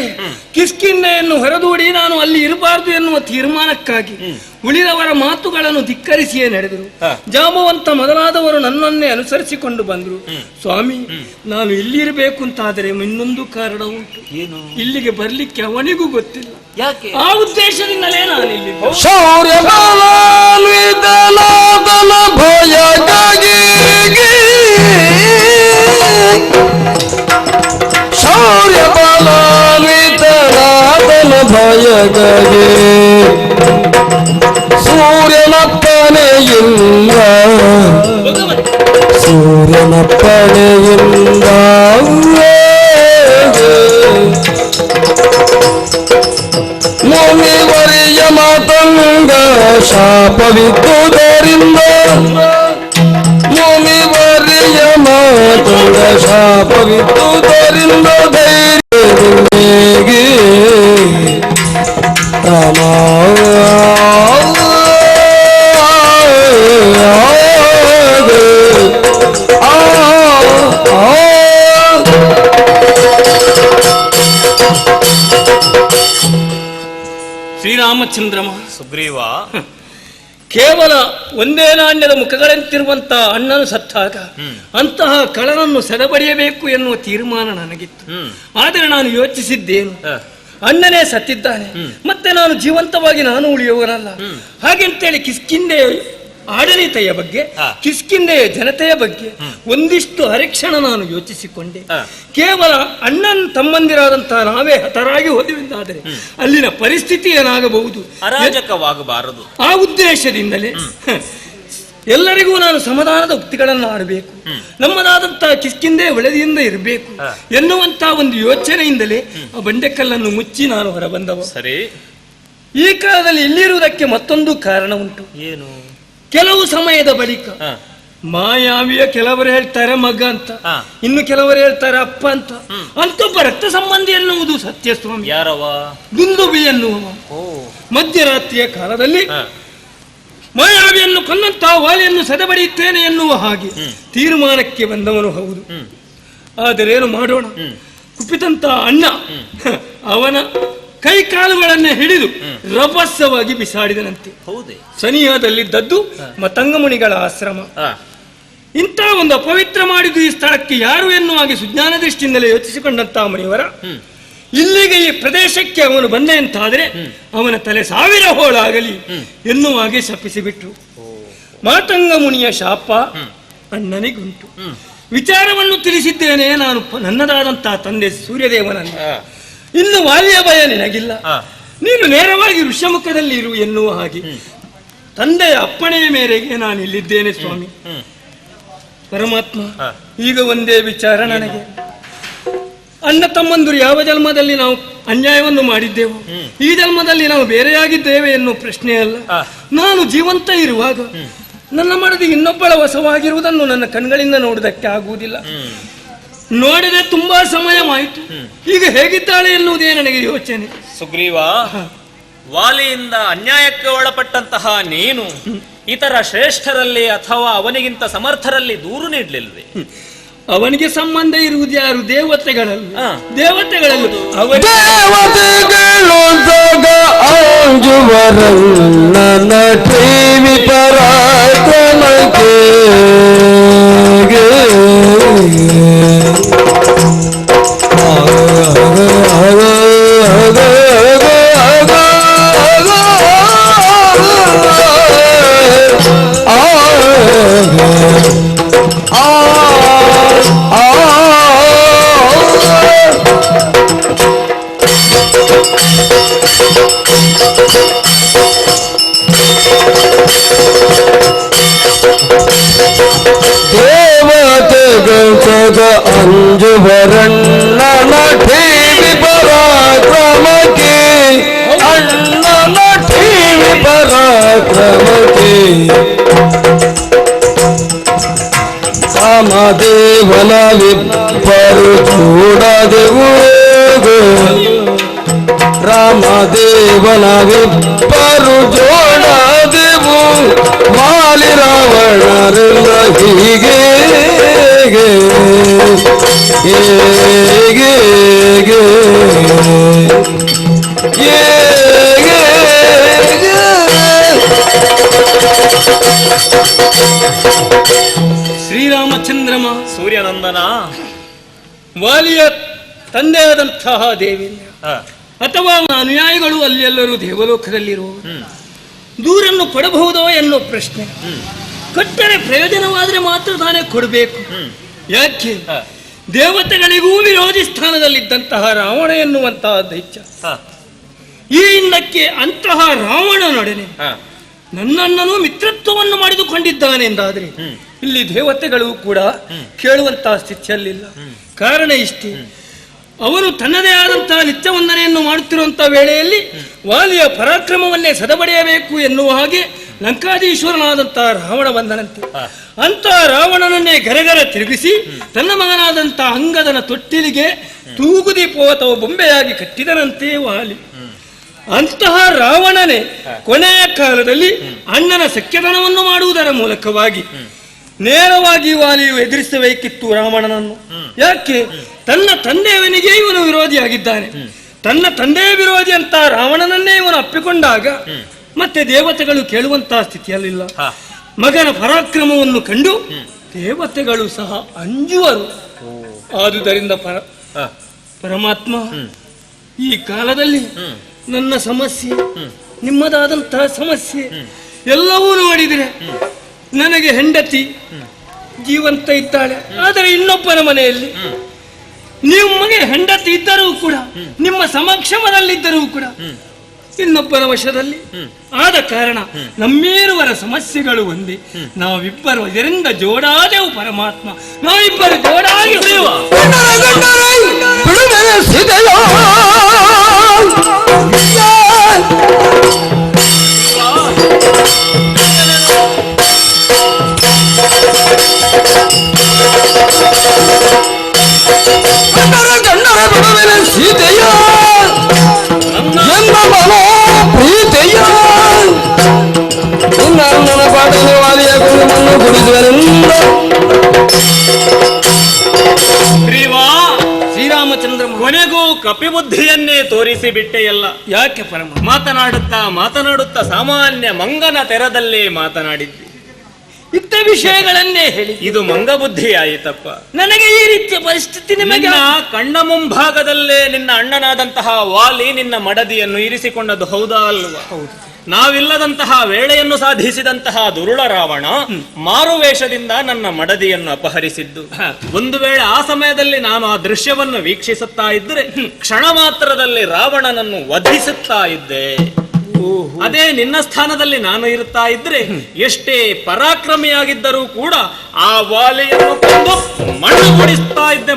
ಕಿಷ್ಕಿಂಧೆಯನ್ನು ಹೊರದೂಡಿ ನಾನು ಅಲ್ಲಿ ಇರಬಾರದು ಎನ್ನುವ ತೀರ್ಮಾನಕ್ಕಾಗಿ ಉಳಿದವರ ಮಾತುಗಳನ್ನು ಧಿಕ್ಕರಿಸಿಯೇ ನಡೆದರು. ಜಾಮವಂತ ಮೊದಲಾದವರು ನನ್ನನ್ನೇ ಅನುಸರಿಸಿಕೊಂಡು ಬಂದರು. ಸ್ವಾಮಿ, ನಾನು ಇಲ್ಲಿರಬೇಕು ಅಂತಾದರೆ ಇನ್ನೊಂದು ಕಾರಣ ಉಂಟು. ಏನು? ಇಲ್ಲಿಗೆ ಬರ್ಲಿಕ್ಕೆ ಅವನಿಗೂ ಗೊತ್ತಿಲ್ಲ. ಯಾಕೆ? ಆ ಉದ್ದೇಶದಿಂದಲೇ ನಾನು ಇಲ್ಲಿ ಶೌರ್ಯ ಬಲಾನ್ವಿತನಾದನ ಭಯಗಗೆ ಸೂರ್ಯನಪ್ಪನೆಯಿಂದ ಮುನಿವರಿಯ ಮಾತಂಗ ಶಾಪವಿದ್ದುದರಿಂದ ಮುನಿವರಿಯ ಮಾತಂಗ ಶಾಪವಿದ್ದುದರಿಂದ ಧೈರ್ಯಗೆ ಶ್ರೀರಾಮಚಂದ್ರಮ, ಸುಗ್ರೀವ, ಕೇವಲ ಒಂದೇ ನಾಣ್ಯದ ಮುಖಗಳಂತಿರುವಂತಹ ಅಣ್ಣನು ಸತ್ತಾಗ ಅಂತಹ ಕಳನನ್ನು ಸೆದಬಡಿಯಬೇಕು ಎನ್ನುವ ತೀರ್ಮಾನ ನನಗಿತ್ತು. ಆದರೆ ನಾನು ಯೋಚಿಸಿದ್ದೇನು, ಅಣ್ಣನೇ ಸತ್ತಿದ್ದಾನೆ, ಮತ್ತೆ ನಾನು ಜೀವಂತವಾಗಿ ನಾನು ಉಳಿಯುವನಲ್ಲ. ಹಾಗೆಂತೇಳಿ ಕಿಷ್ಕಿಂಧೆಯ ಆಡಳಿತೆಯ ಬಗ್ಗೆ, ಕಿಷ್ಕಿಂಧೆಯ ಜನತೆಯ ಬಗ್ಗೆ ಒಂದಿಷ್ಟು ಹರಿಕ್ಷಣ ನಾನು ಯೋಚಿಸಿಕೊಂಡೆ. ಕೇವಲ ಅಣ್ಣನ ತಮ್ಮಂದಿರಾದಂತಹ ನಾವೇ ಹತರಾಗಿ ಹೋದೆವೆಂದಾದರೆ ಅಲ್ಲಿನ ಪರಿಸ್ಥಿತಿ ಏನಾಗಬಹುದು, ಅರಾಜಕವಾಗಬಾರದು. ಆ ಉದ್ದೇಶದಿಂದಲೇ ಎಲ್ಲರಿಗೂ ನಾನು ಸಮಾಧಾನದ ಉಕ್ತಿಗಳನ್ನು ಆಡಬೇಕು, ನಮ್ಮದಾದಂತಹ ಕಿಷ್ಕಿಂಧೆ ಒಳದಿಯಿಂದ ಇರಬೇಕು ಎನ್ನುವಂತಹ ಒಂದು ಯೋಚನೆಯಿಂದಲೇ ಆ ಬಂಡೆಕಲ್ಲನ್ನು ಮುಚ್ಚಿ ನಾನು ಹೊರಬಂದವ. ಸರಿ, ಈ ಕಾಲದಲ್ಲಿ ಇಲ್ಲಿರುವುದಕ್ಕೆ ಮತ್ತೊಂದು ಕಾರಣ ಉಂಟು. ಏನು? ಕೆಲವು ಸಮಯದ ಬಳಿಕ ಮಾಯಾವಿಯ ಕೆಲವರು ಹೇಳ್ತಾರೆ ಮಗ ಅಂತ, ಇನ್ನು ಕೆಲವರು ಹೇಳ್ತಾರೆ ಅಪ್ಪ ಅಂತ, ಅಂತೊಬ್ಬ ರಕ್ತ ಸಂಬಂಧಿ ಎನ್ನುವುದು ಸತ್ಯ ಸ್ವಾಮಿ. ಯಾರವ? ದುಂದುಬಿ ಎನ್ನುವ ಮಧ್ಯರಾತ್ರಿಯ ಕಾಲದಲ್ಲಿ ಮಾಯಾವಿಯನ್ನು ಕೊಂದಂತಹ ವಾಲಿಯನ್ನು ಸದಬಡಿಯುತ್ತೇನೆ ಎನ್ನುವ ಹಾಗೆ ತೀರ್ಮಾನಕ್ಕೆ ಬಂದವನು ಹೌದು. ಆದರೇನು ಮಾಡೋಣ, ಕುಪಿತಂತಹ ಅಣ್ಣ ಅವನ ಕೈ ಕಾಲುಗಳನ್ನ ಹಿಡಿದು ರಭಸವಾಗಿ ಬಿಸಾಡಿದನಂತೆ. ಸನಿಹದಲ್ಲಿದ್ದದ್ದು ಮತಂಗಮುನಿಗಳ ಆಶ್ರಮ. ಇಂಥ ಒಂದು ಅಪವಿತ್ರ ಮಾಡಿದ್ದು ಈ ಸ್ಥಳಕ್ಕೆ ಯಾರು ಎನ್ನುವ ಹಾಗೆ ಸುಜ್ಞಾನ ದೃಷ್ಟಿಯಿಂದಲೇ ಯೋಚಿಸಿಕೊಂಡಂತಹ ಮುನಿವರ ಇಲ್ಲಿಗೆ ಈ ಪ್ರದೇಶಕ್ಕೆ ಅವನು ಬಂದೆ ಅಂತಾದರೆ ಅವನ ತಲೆ 1000 ಹೋಳಾಗಲಿ ಎನ್ನುವ ಹಾಗೆ ಶಪಿಸಿಬಿಟ್ರು. ಮಾತಂಗ ಮುನಿಯ ಶಾಪ ಅಣ್ಣನಿಗುಂಟು. ವಿಚಾರವನ್ನು ತಿಳಿಸಿದ್ದೇನೆ ನಾನು ನನ್ನದಾದಂತಹ ತಂದೆ ಸೂರ್ಯದೇವನನ್ನು. ಇನ್ನು ವಾಲಿಯ ಭಯ ನಿನಗಿಲ್ಲ, ನೀನು ನೇರವಾಗಿ ಋಷ್ಯಮುಖದಲ್ಲಿ ಇರು ಎನ್ನುವ ಹಾಗೆ ತಂದೆಯ ಅಪ್ಪಣೆಯ ಮೇರೆಗೆ ನಾನು ಇಲ್ಲಿದ್ದೇನೆ ಸ್ವಾಮಿ. ಪರಮಾತ್ಮ, ಈಗ ಒಂದೇ ವಿಚಾರ ನನಗೆ, ಅಣ್ಣ ತಮ್ಮಂದರು ಯಾವ ಜನ್ಮದಲ್ಲಿ ನಾವು ಅನ್ಯಾಯವನ್ನು ಮಾಡಿದ್ದೆವು, ಈ ಜನ್ಮದಲ್ಲಿ ನಾವು ಬೇರೆಯಾಗಿದ್ದೇವೆ ಎನ್ನುವ ಪ್ರಶ್ನೆ ಅಲ್ಲ. ನಾನು ಜೀವಂತ ಇರುವಾಗ ನನ್ನ ಮಡದಿ ಇನ್ನೊಬ್ಬಳ ವಶವಾಗಿರುವುದನ್ನು ನನ್ನ ಕಣ್ಗಳಿಂದ ನೋಡುವುದಕ್ಕೆ ಆಗುವುದಿಲ್ಲ. ನೋಡಿದೆ ತುಂಬಾ ಸಮಯವಾಯಿತು, ಈಗ ಹೇಗಿದ್ದಾಳೆ ಎನ್ನುವುದೇ ನನಗೆ ಯೋಚನೆ. ಸುಗ್ರೀವ, ವಾಲಿಯಿಂದ ಅನ್ಯಾಯಕ್ಕೆ ಒಳಪಟ್ಟಂತಹ ನೀನು ಇತರ ಶ್ರೇಷ್ಠರಲ್ಲಿ ಅಥವಾ ಅವನಿಗಿಂತ ಸಮರ್ಥರಲ್ಲಿ ದೂರು ನೀಡಲಿಲ್ವೇ? ಅವನಿಗೆ ಸಂಬಂಧ ಇರುವುದು ಯಾರು? ದೇವತೆಗಳಲ್ಲ. ದೇವತೆಗಳಲ್ಲ ದೇವತೆಗಳು ಜಗ ಅಂಜುವರನ್ನ ಟಿವಿ ಪರಾಕ್ರಮಕ್ಕೆ ದೇವತೆಗಳ ಅಂಜುವರಣ್ಣನ ಟಿವಿ ಪರಾಕ್ರಮಕ್ಕೆ ಅಣ್ಣನ ಟಿವಿ ಪರಾಕ್ರಮಕ್ಕೆ ಕಾಮದೇವನ ವಿಪ್ಪರು ಚೂಡದೆವು ರಾಮದೇವನ ವಿಪ್ಪರು ಜೋಡದೆವು ಮಾಲಿ ರಾವಣರೆಲ್ಲ ಹೀಗೆ ಶ್ರೀರಾಮಚಂದ್ರಮ ಸೂರ್ಯನಂದನ ವಾಲಿಯ ತಂದೆಯಾದಂತಹ ದೇವೇಂದ್ರ ಅಥವಾ ಅನುಯಾಯಿಗಳು ಅಲ್ಲೆಲ್ಲರೂ ದೇವಲೋಕದಲ್ಲಿರುವವರು ದೂರನ್ನು ಕೊಡಬಹುದೋ ಎನ್ನುವ ಪ್ರಶ್ನೆ. ಕೊಟ್ಟರೆ ಪ್ರಯೋಜನವಾದರೆ ಮಾತ್ರ ತಾನೇ ಕೊಡಬೇಕು. ಯಾಕೆ? ದೇವತೆಗಳಿಗೂ ವಿರೋಧಿ ಸ್ಥಾನದಲ್ಲಿದ್ದಂತಹ ರಾವಣ ಎನ್ನುವಂತಹ ದೈತ್ಯ ಈ ಹಿಂದಕ್ಕೆ ಅಂತಹ ರಾವಣನೊಡನೆ ನನ್ನಣ್ಣನು ಮಿತ್ರತ್ವವನ್ನು ಮಾಡಿದುಕೊಂಡಿದ್ದಾನೆ ಎಂದಾದರೆ ಇಲ್ಲಿ ದೇವತೆಗಳು ಕೂಡ ಕೇಳುವಂತಹ ಸ್ಥಿತಿಯಲ್ಲಿಲ್ಲ. ಕಾರಣ ಇಷ್ಟೇ, ಅವನು ತನ್ನದೇ ಆದಂತಹ ನಿತ್ಯವಂದನೆಯನ್ನು ಮಾಡುತ್ತಿರುವಂತಹ ವೇಳೆಯಲ್ಲಿ ವಾಲಿಯ ಪರಾಕ್ರಮವನ್ನೇ ಸದಬಡೆಯಬೇಕು ಎನ್ನುವ ಹಾಗೆ ಲಂಕಾಧೀಶ್ವರನಾದಂತಹ ರಾವಣ ಬಂದನಂತೆ. ಅಂತಹ ರಾವಣನನ್ನೇ ಗರೆಗರ ತಿರುಗಿಸಿ ತನ್ನ ಮಗನಾದಂತಹ ಅಂಗದನ ತೊಟ್ಟಿಲಿಗೆ ತೂಗುದೀಪ ಅಥವಾ ಬೊಂಬೆಯಾಗಿ ಕಟ್ಟಿದನಂತೆ ವಾಲಿ. ಅಂತಹ ರಾವಣನೇ ಕೊನೆಯ ಕಾಲದಲ್ಲಿ ಅಣ್ಣನ ಸಖ್ಯತನವನ್ನು ಮಾಡುವುದರ ಮೂಲಕವಾಗಿ ನೇರವಾಗಿ ವಾಲಿಯು ಎದುರಿಸಬೇಕಿತ್ತು ರಾವಣನನ್ನು. ಯಾಕೆ? ತನ್ನ ತಂದೆಯವನಿಗೆ ಇವನು ವಿರೋಧಿಯಾಗಿದ್ದಾನೆ. ತನ್ನ ತಂದೆಯ ವಿರೋಧಿ ಅಂತ ರಾವಣನನ್ನೇ ಇವನು ಅಪ್ಪಿಕೊಂಡಾಗ ಮತ್ತೆ ದೇವತೆಗಳು ಕೇಳುವಂತಹ ಸ್ಥಿತಿಯಲ್ಲಿಲ್ಲ. ಮಗನ ಪರಾಕ್ರಮವನ್ನು ಕಂಡು ದೇವತೆಗಳು ಸಹ ಅಂಜುವರು. ಆದುದರಿಂದ ಪರಮಾತ್ಮ ಈ ಕಾಲದಲ್ಲಿ ನನ್ನ ಸಮಸ್ಯೆ, ನಿಮ್ಮದಾದಂತಹ ಸಮಸ್ಯೆ ಎಲ್ಲವೂ ನೋಡಿದರೆ ನನಗೆ ಹೆಂಡತಿ ಜೀವಂತ ಇದ್ದಾಳೆ, ಆದರೆ ಇನ್ನೊಬ್ಬನ ಮನೆಯಲ್ಲಿ. ನಿಮಗೆ ಹೆಂಡತಿ ಇದ್ದರೂ ಕೂಡ, ನಿಮ್ಮ ಸಮಕ್ಷಮದಲ್ಲಿದ್ದರೂ ಕೂಡ ಇನ್ನೊಬ್ಬರ ವಶದಲ್ಲಿ. ಆದ ಕಾರಣ ನಮ್ಮೇರುವರ ಸಮಸ್ಯೆಗಳು ಒಂದೇ. ನಾವಿಬ್ಬರು ಇದರಿಂದ ಜೋಡಾದೆವು ಪರಮಾತ್ಮ, ನಾವಿಬ್ಬರು ಜೋಡಾಗಿ ಸೀತೆಯ ಎಂದ ಮನೋ ಪ್ರೀತೆಯ ನಿನ್ನ ಅಣ್ಣನ ಪಾಠನ ವಾಲಿಯ ಗುಣವನ್ನು ಗುಡಿಸುವರೆಂದ ಶ್ರೀರಾಮಚಂದ್ರ ಕೊನೆಗೂ ಕಪಿಬುದ್ಧಿಯನ್ನೇ ತೋರಿಸಿ ಬಿಟ್ಟೆಯಲ್ಲ. ಯಾಕೆ ಪರಮ? ಮಾತನಾಡುತ್ತಾ ಸಾಮಾನ್ಯ ಮಂಗನ ತೆರದಲ್ಲೇ ಮಾತನಾಡಿದ್ದೆ. ಇತ್ತ ವಿಷಯಗಳನ್ನೇ ಹೇಳಿ ಇದು ಮಂಗ ಬುದ್ಧಿ ಆಯಿತಪ್ಪ. ನನಗೆ ಈ ರೀತಿಯ ಪರಿಸ್ಥಿತಿ ನಿಮಗೆ ಕಣ್ಣ ಮುಂಭಾಗದಲ್ಲೇ ನಿನ್ನ ಅಣ್ಣನಾದಂತಹ ವಾಲಿ ನಿನ್ನ ಮಡದಿಯನ್ನು ಇರಿಸಿಕೊಂಡದ್ದು ಹೌದಾ ಅಲ್ವಾ? ಹೌದು. ನಾವಿಲ್ಲದಂತಹ ವೇಳೆಯನ್ನು ಸಾಧಿಸಿದಂತಹ ದುರುಳ ರಾವಣ ಮಾರುವೇಷದಿಂದ ನನ್ನ ಮಡದಿಯನ್ನು ಅಪಹರಿಸಿದ್ದು. ಒಂದು ವೇಳೆ ಆ ಸಮಯದಲ್ಲಿ ನಾನು ಆ ದೃಶ್ಯವನ್ನು ವೀಕ್ಷಿಸುತ್ತಾ ಇದ್ದರೆ ಕ್ಷಣ ಮಾತ್ರದಲ್ಲಿ ರಾವಣನನ್ನು ವಧಿಸುತ್ತಾ ಇದ್ದೆ. ಅದೇ ನಿನ್ನ ಸ್ಥಾನದಲ್ಲಿ ನಾನು ಇರುತ್ತಾ ಇದ್ರೆ ಎಷ್ಟೇ ಪರಾಕ್ರಮಿಯಾಗಿದ್ದರೂ ಕೂಡ ಆ ವಾಲಿಯನ್ನು ಕೊಂದು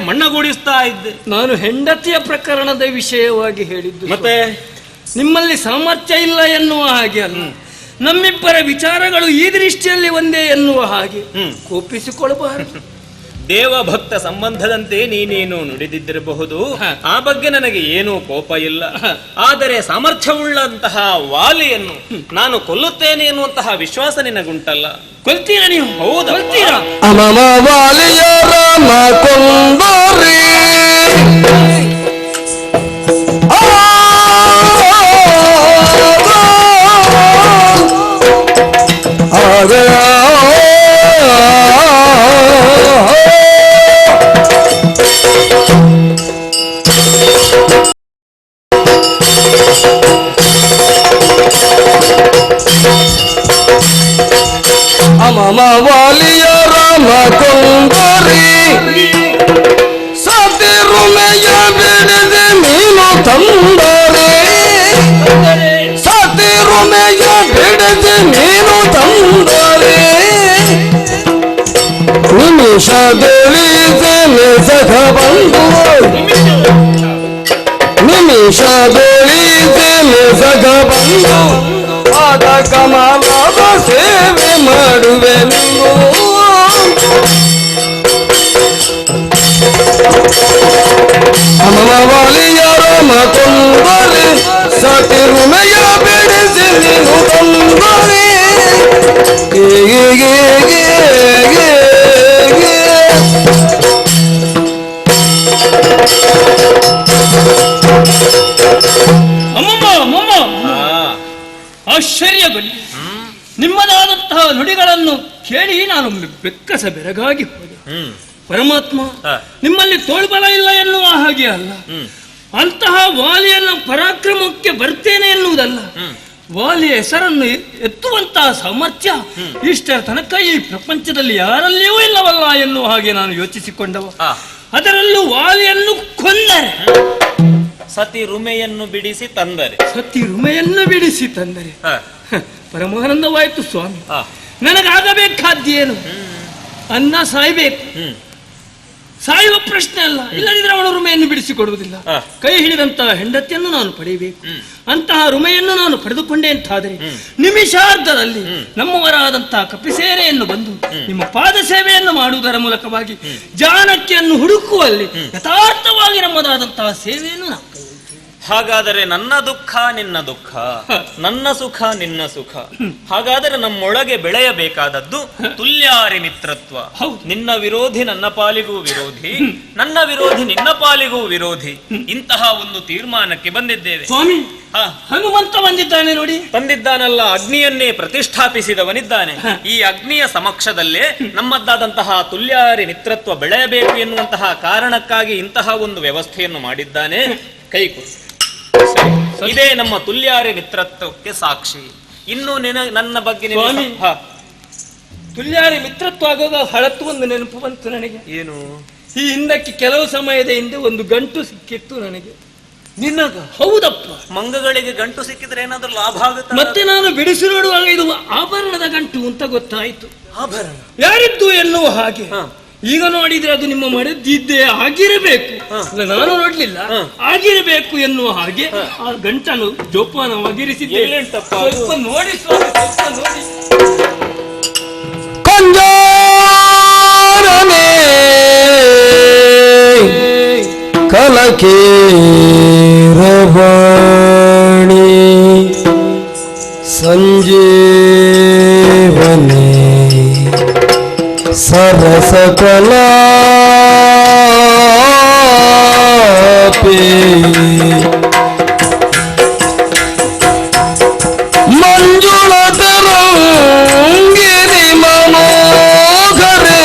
ಮಣ್ಣಗೂಡಿಸ್ತಾ ಇದ್ದೆ. ನಾನು ಹೆಂಡತಿಯ ಪ್ರಕರಣದ ವಿಷಯವಾಗಿ ಹೇಳಿದ್ದು. ಮತ್ತೆ ನಿಮ್ಮಲ್ಲಿ ಸಾಮರ್ಥ್ಯ ಇಲ್ಲ ಎನ್ನುವ ಹಾಗೆ ಅಲ್ಲ, ನಮ್ಮಿಬ್ಬರ ವಿಚಾರಗಳು ಈ ದೃಷ್ಟಿಯಲ್ಲಿ ಒಂದೇ ಎನ್ನುವ ಹಾಗೆ ಕೋಪಿಸಿಕೊಳ್ಳಬಾರದು. ದೇವಭಕ್ತ ಸಂಬಂಧದಂತೆ ನೀನೇನು ನುಡಿದಿದ್ದಿರಬಹುದು, ಆ ಬಗ್ಗೆ ನನಗೆ ಏನೂ ಕೋಪ ಇಲ್ಲ. ಆದರೆ ಸಾಮರ್ಥ್ಯವುಳ್ಳಂತಹ ವಾಲಿಯನ್ನು ನಾನು ಕೊಲ್ಲುತ್ತೇನೆ ಎನ್ನುವಂತಹ ವಿಶ್ವಾಸ ನಿನಗುಂಟಲ್ಲ. ಕೊಲ್ತೀರಾ ನೀವು? ಹೌದಾ? ಕೊಲ್ತೀರಾ? ಅಮಮ ವಾಲಿಯ ರಾಮ ಕೊಂದರಿ ಅಮಮ ವಾಲಿಯ ರಾಮ ಕೊಂದರಿ ಸತಿರುಮೆಯ ಬಿಡದೆ ಮೀನು ತಂದರೆ, ಸತಿರುಮೆಯ ಬಿಡದೆ ಮೀನು ತಂದರೆ, ನಿಮಿಷದೊಳಿದೆ ಸಖ ಬಂದು, ನಿಮಿಷದೊಳಿದೆ ಸಖ ಬಂದು ಆದ ಕಮಲದ ಸೇವೆ ಮಾಡುವೆ ನೀವು. ಅಮಮ ವಾಲಿಯ ರಾಮ ಕೊಂದರೆ ಸತಿರುಮೆಯ ಬಿಡಿಸಿ ನೀನು ತಂದರೆ, ಆಶ್ಚರ್ಯಗೊಂಡು ನಿಮ್ಮದಾದಂತಹ ನುಡಿಗಳನ್ನು ಕೇಳಿ ನಾನು ಬೆಕ್ಕಸ ಬೆರಗಾಗಿ ಹೋದೆ. ಪರಮಾತ್ಮ, ನಿಮ್ಮಲ್ಲಿ ತೋಳ್ಬಲ ಇಲ್ಲ ಎನ್ನುವ ಹಾಗೆ ಅಲ್ಲ, ಅಂತಹ ವಾಲಿಯನ್ನು ಪರಾಕ್ರಮಕ್ಕೆ ಬರ್ತೇನೆ ಎನ್ನುವುದಲ್ಲ, ವಾಲಿಯ ಹೆಸರನ್ನು ಎತ್ತುವಂತಹ ಸಾಮರ್ಥ್ಯ ಇಷ್ಟರ ತನಕ ಈ ಪ್ರಪಂಚದಲ್ಲಿ ಯಾರಲ್ಲಿಯೂ ಇಲ್ಲವಲ್ಲ ಎನ್ನುವ ಹಾಗೆ ನಾನು ಯೋಚಿಸಿಕೊಂಡವ. ಅದರಲ್ಲೂ ವಾಲಿಯನ್ನು ಕೊಂದರೆ, ಸತಿ ರುಮೆಯನ್ನು ಬಿಡಿಸಿ ತಂದರೆ, ಸತಿ ರುಮೆಯನ್ನು ಬಿಡಿಸಿ ತಂದರೆ ಪರಮಾನಂದವಾಯಿತು ಸ್ವಾಮಿ. ನನಗಾಗಬೇಕಾದ್ದೇನು? ಅನ್ನ ಸಾಯ್ಬೇಕು, ಸಾಯುವ ಪ್ರಶ್ನೆ ಅಲ್ಲ. ಇಲ್ಲದಿದ್ರೆ ಅವಳು ರುಮೆಯನ್ನು ಬಿಡಿಸಿಕೊಡುವುದಿಲ್ಲ. ಕೈ ಹಿಡಿದಂತಹ ಹೆಂಡತಿಯನ್ನು ನಾನು ಪಡೆಯಬೇಕು. ಅಂತಹ ರುಮೆಯನ್ನು ನಾನು ಪಡೆದುಕೊಂಡೆ ಅಂತಾದರೆ ನಿಮಿಷಾರ್ಧದಲ್ಲಿ ನಮ್ಮವರಾದಂತಹ ಕಪಿಸೇನೆಯನ್ನು ಬಂದು ನಿಮ್ಮ ಪಾದ ಸೇವೆಯನ್ನು ಮಾಡುವುದರ ಮೂಲಕವಾಗಿ ಜಾನಕಿಯನ್ನು ಹುಡುಕುವಲ್ಲಿ ಯಥಾರ್ಥವಾಗಿ ನಮ್ಮದಾದಂತಹ ಸೇವೆಯನ್ನು ನಾವು. ಹಾಗಾದರೆ ನನ್ನ ದುಃಖ ನಿನ್ನ ದುಃಖ, ನನ್ನ ಸುಖ ನಿನ್ನ ಸುಖ. ಹಾಗಾದರೆ ನಮ್ಮೊಳಗೆ ಬೆಳೆಯಬೇಕಾದದ್ದು ತುಲ್ಯಾರಿ ಮಿತ್ರತ್ವ. ನಿನ್ನ ವಿರೋಧಿ ನನ್ನ ಪಾಲಿಗೂ ವಿರೋಧಿ, ನನ್ನ ವಿರೋಧಿ ನಿನ್ನ ಪಾಲಿಗೂ ವಿರೋಧಿ. ಇಂತಹ ಒಂದು ತೀರ್ಮಾನಕ್ಕೆ ಬಂದಿದ್ದೇವೆ. ಸ್ವಾಮಿ, ಹನುಮಂತ ಬಂದಿದ್ದಾನೆ ನೋಡಿ. ಬಂದಿದ್ದಾನಲ್ಲ, ಅಗ್ನಿಯನ್ನೇ ಪ್ರತಿಷ್ಠಾಪಿಸಿದವನಿದ್ದಾನೆ. ಈ ಅಗ್ನಿಯ ಸಮಕ್ಷದಲ್ಲೇ ನಮ್ಮದ್ದಾದಂತಹ ತುಲ್ಯಾರಿ ಮಿತ್ರತ್ವ ಬೆಳೆಯಬೇಕು ಎನ್ನುವಂತಹ ಕಾರಣಕ್ಕಾಗಿ ಇಂತಹ ಒಂದು ವ್ಯವಸ್ಥೆಯನ್ನು ಮಾಡಿದ್ದಾನೆ. ಕೈಕೂಡಿ ಇದೇ ನಮ್ಮ ತುಲ್ಯಾರಿ ಮಿತ್ರತ್ವಕ್ಕೆ ಸಾಕ್ಷಿ. ಇನ್ನು ನನ್ನ ಬಗ್ಗೆ ತುಲ್ಯಾರಿ ಮಿತ್ರತ್ವ ಆಗುವಾಗ ಹಳತ್ತು ಒಂದು ನೆನಪು ಬಂತು ನನಗೆ. ಏನು? ಈ ಹಿಂದಕ್ಕೆ ಕೆಲವು ಸಮಯದ ಹಿಂದೆ ಒಂದು ಗಂಟು ಸಿಕ್ಕಿತ್ತು ನನಗೆ. ನಿನ್ನಗ? ಹೌದಪ್ಪ. ಮಂಗಗಳಿಗೆ ಗಂಟು ಸಿಕ್ಕಿದ್ರೆ ಏನಾದ್ರೂ ಲಾಭ ಆಗುತ್ತೆ? ಮತ್ತೆ ನಾನು ಬಿಡಿಸಿ ನೋಡುವಾಗ ಇದು ಆಭರಣದ ಗಂಟು ಅಂತ ಗೊತ್ತಾಯ್ತು. ಆಭರಣ ಯಾರಿದ್ದು ಎನ್ನುವ ಹಾಗೆ. ಈಗ ನೋಡಿದ್ರೆ ಅದು ನಿಮ್ಮ ಮರೆದಿದ್ದೇ ಆಗಿರಬೇಕು. ನಾನು ನೋಡ್ಲಿಲ್ಲ, ಆಗಿರಬೇಕು ಎನ್ನುವ ಹಾಗೆ ಆ ಗಂಟನ್ನು ಜೋಪಾನವಾಗಿರಿಸಿದ್ದೇನೆ. ಸ್ವಲ್ಪ ನೋಡಿ ಸ್ವಾಮಿ, ಸ್ವಲ್ಪ ನೋಡಿ. ಕಂಜಾರನೆ ಕಲಕೇರವಾಣಿ ಸಂಜೀವನಿ ಸರಸ ಕಲಾಪಿ ಮಂಜುಳತರಂಗಿರಿ ಮನೋಹರೆ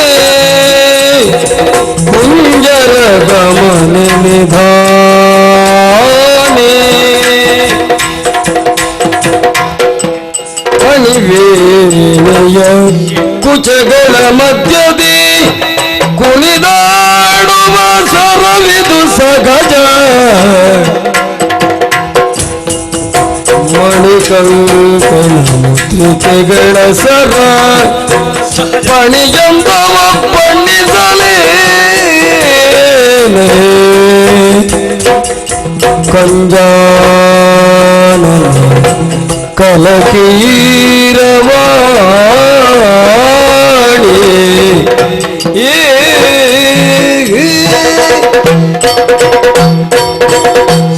ಕುಂಜರ ಗಮನ ನಿಧಾನೆ ಕಣಿವೇನೆಯ ಕುಚಗಳ ಮಧ್ಯದಿ ಕುಣಿದಾಡುವ ಸರವಿದು ಸಗಜ ಮಣಿಕಂಕಣ ಸರ ಪಣಿಯಂಬವ ಪಣಿಸಲೇ ಕಂಜಾನ ಕಲಕೀರವಾಣಿ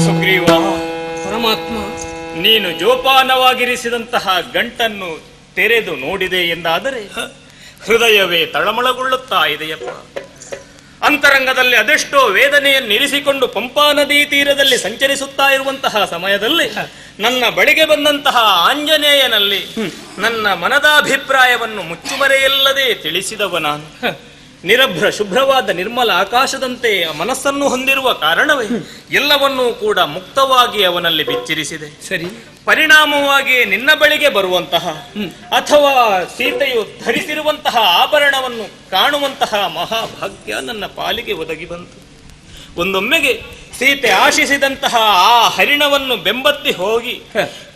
ಸುಗ್ರೀವ, ಪರಮಾತ್ಮ, ನೀನು ಜೋಪಾನವಾಗಿರಿಸಿದಂತಹ ಗಂಟನ್ನು ತೆರೆದು ನೋಡಿದೆ ಎಂದಾದರೆ ಹೃದಯವೇ ತಳಮಳಗೊಳ್ಳುತ್ತಾ ಇದೆಯಪ್ಪ. ಅಂತರಂಗದಲ್ಲಿ ಅದೆಷ್ಟೋ ವೇದನೆಯನ್ನು ಇರಿಸಿಕೊಂಡು ಪಂಪಾ ನದಿ ತೀರದಲ್ಲಿ ಸಂಚರಿಸುತ್ತಾ ಇರುವಂತಹ ಸಮಯದಲ್ಲಿ ನನ್ನ ಬಳಿಗೆ ಬಂದಂತಹ ಆಂಜನೇಯನಲ್ಲಿ ನನ್ನ ಮನದಾಭಿಪ್ರಾಯವನ್ನು ಮುಚ್ಚುಮರೆಯಿಲ್ಲದೆ ತಿಳಿಸಿದವ ನಾನು. ನಿರಭ್ರ ಶುಭ್ರವಾದ ನಿರ್ಮಲ ಆಕಾಶದಂತೆ ಮನಸ್ಸನ್ನು ಹೊಂದಿರುವ ಕಾರಣವೇ ಎಲ್ಲವನ್ನೂ ಕೂಡ ಮುಕ್ತವಾಗಿ ಅವನಲ್ಲಿ ಬಿಚ್ಚಿರಿಸಿದೆ. ಸರಿ, ಪರಿಣಾಮವಾಗಿ ನಿನ್ನ ಬಳಿಗೆ ಬರುವಂತಹ ಅಥವಾ ಸೀತೆಯು ಧರಿಸಿರುವಂತಹ ಆಭರಣವನ್ನು ಕಾಣುವಂತಹ ಮಹಾಭಾಗ್ಯ ನನ್ನ ಪಾಲಿಗೆ ಒದಗಿ ಬಂತು. ಒಂದೊಮ್ಮೆಗೆ ಸೀತೆ ಆಶಿಸಿದಂತಹ ಆ ಹರಿಣವನ್ನು ಬೆಂಬತ್ತಿ ಹೋಗಿ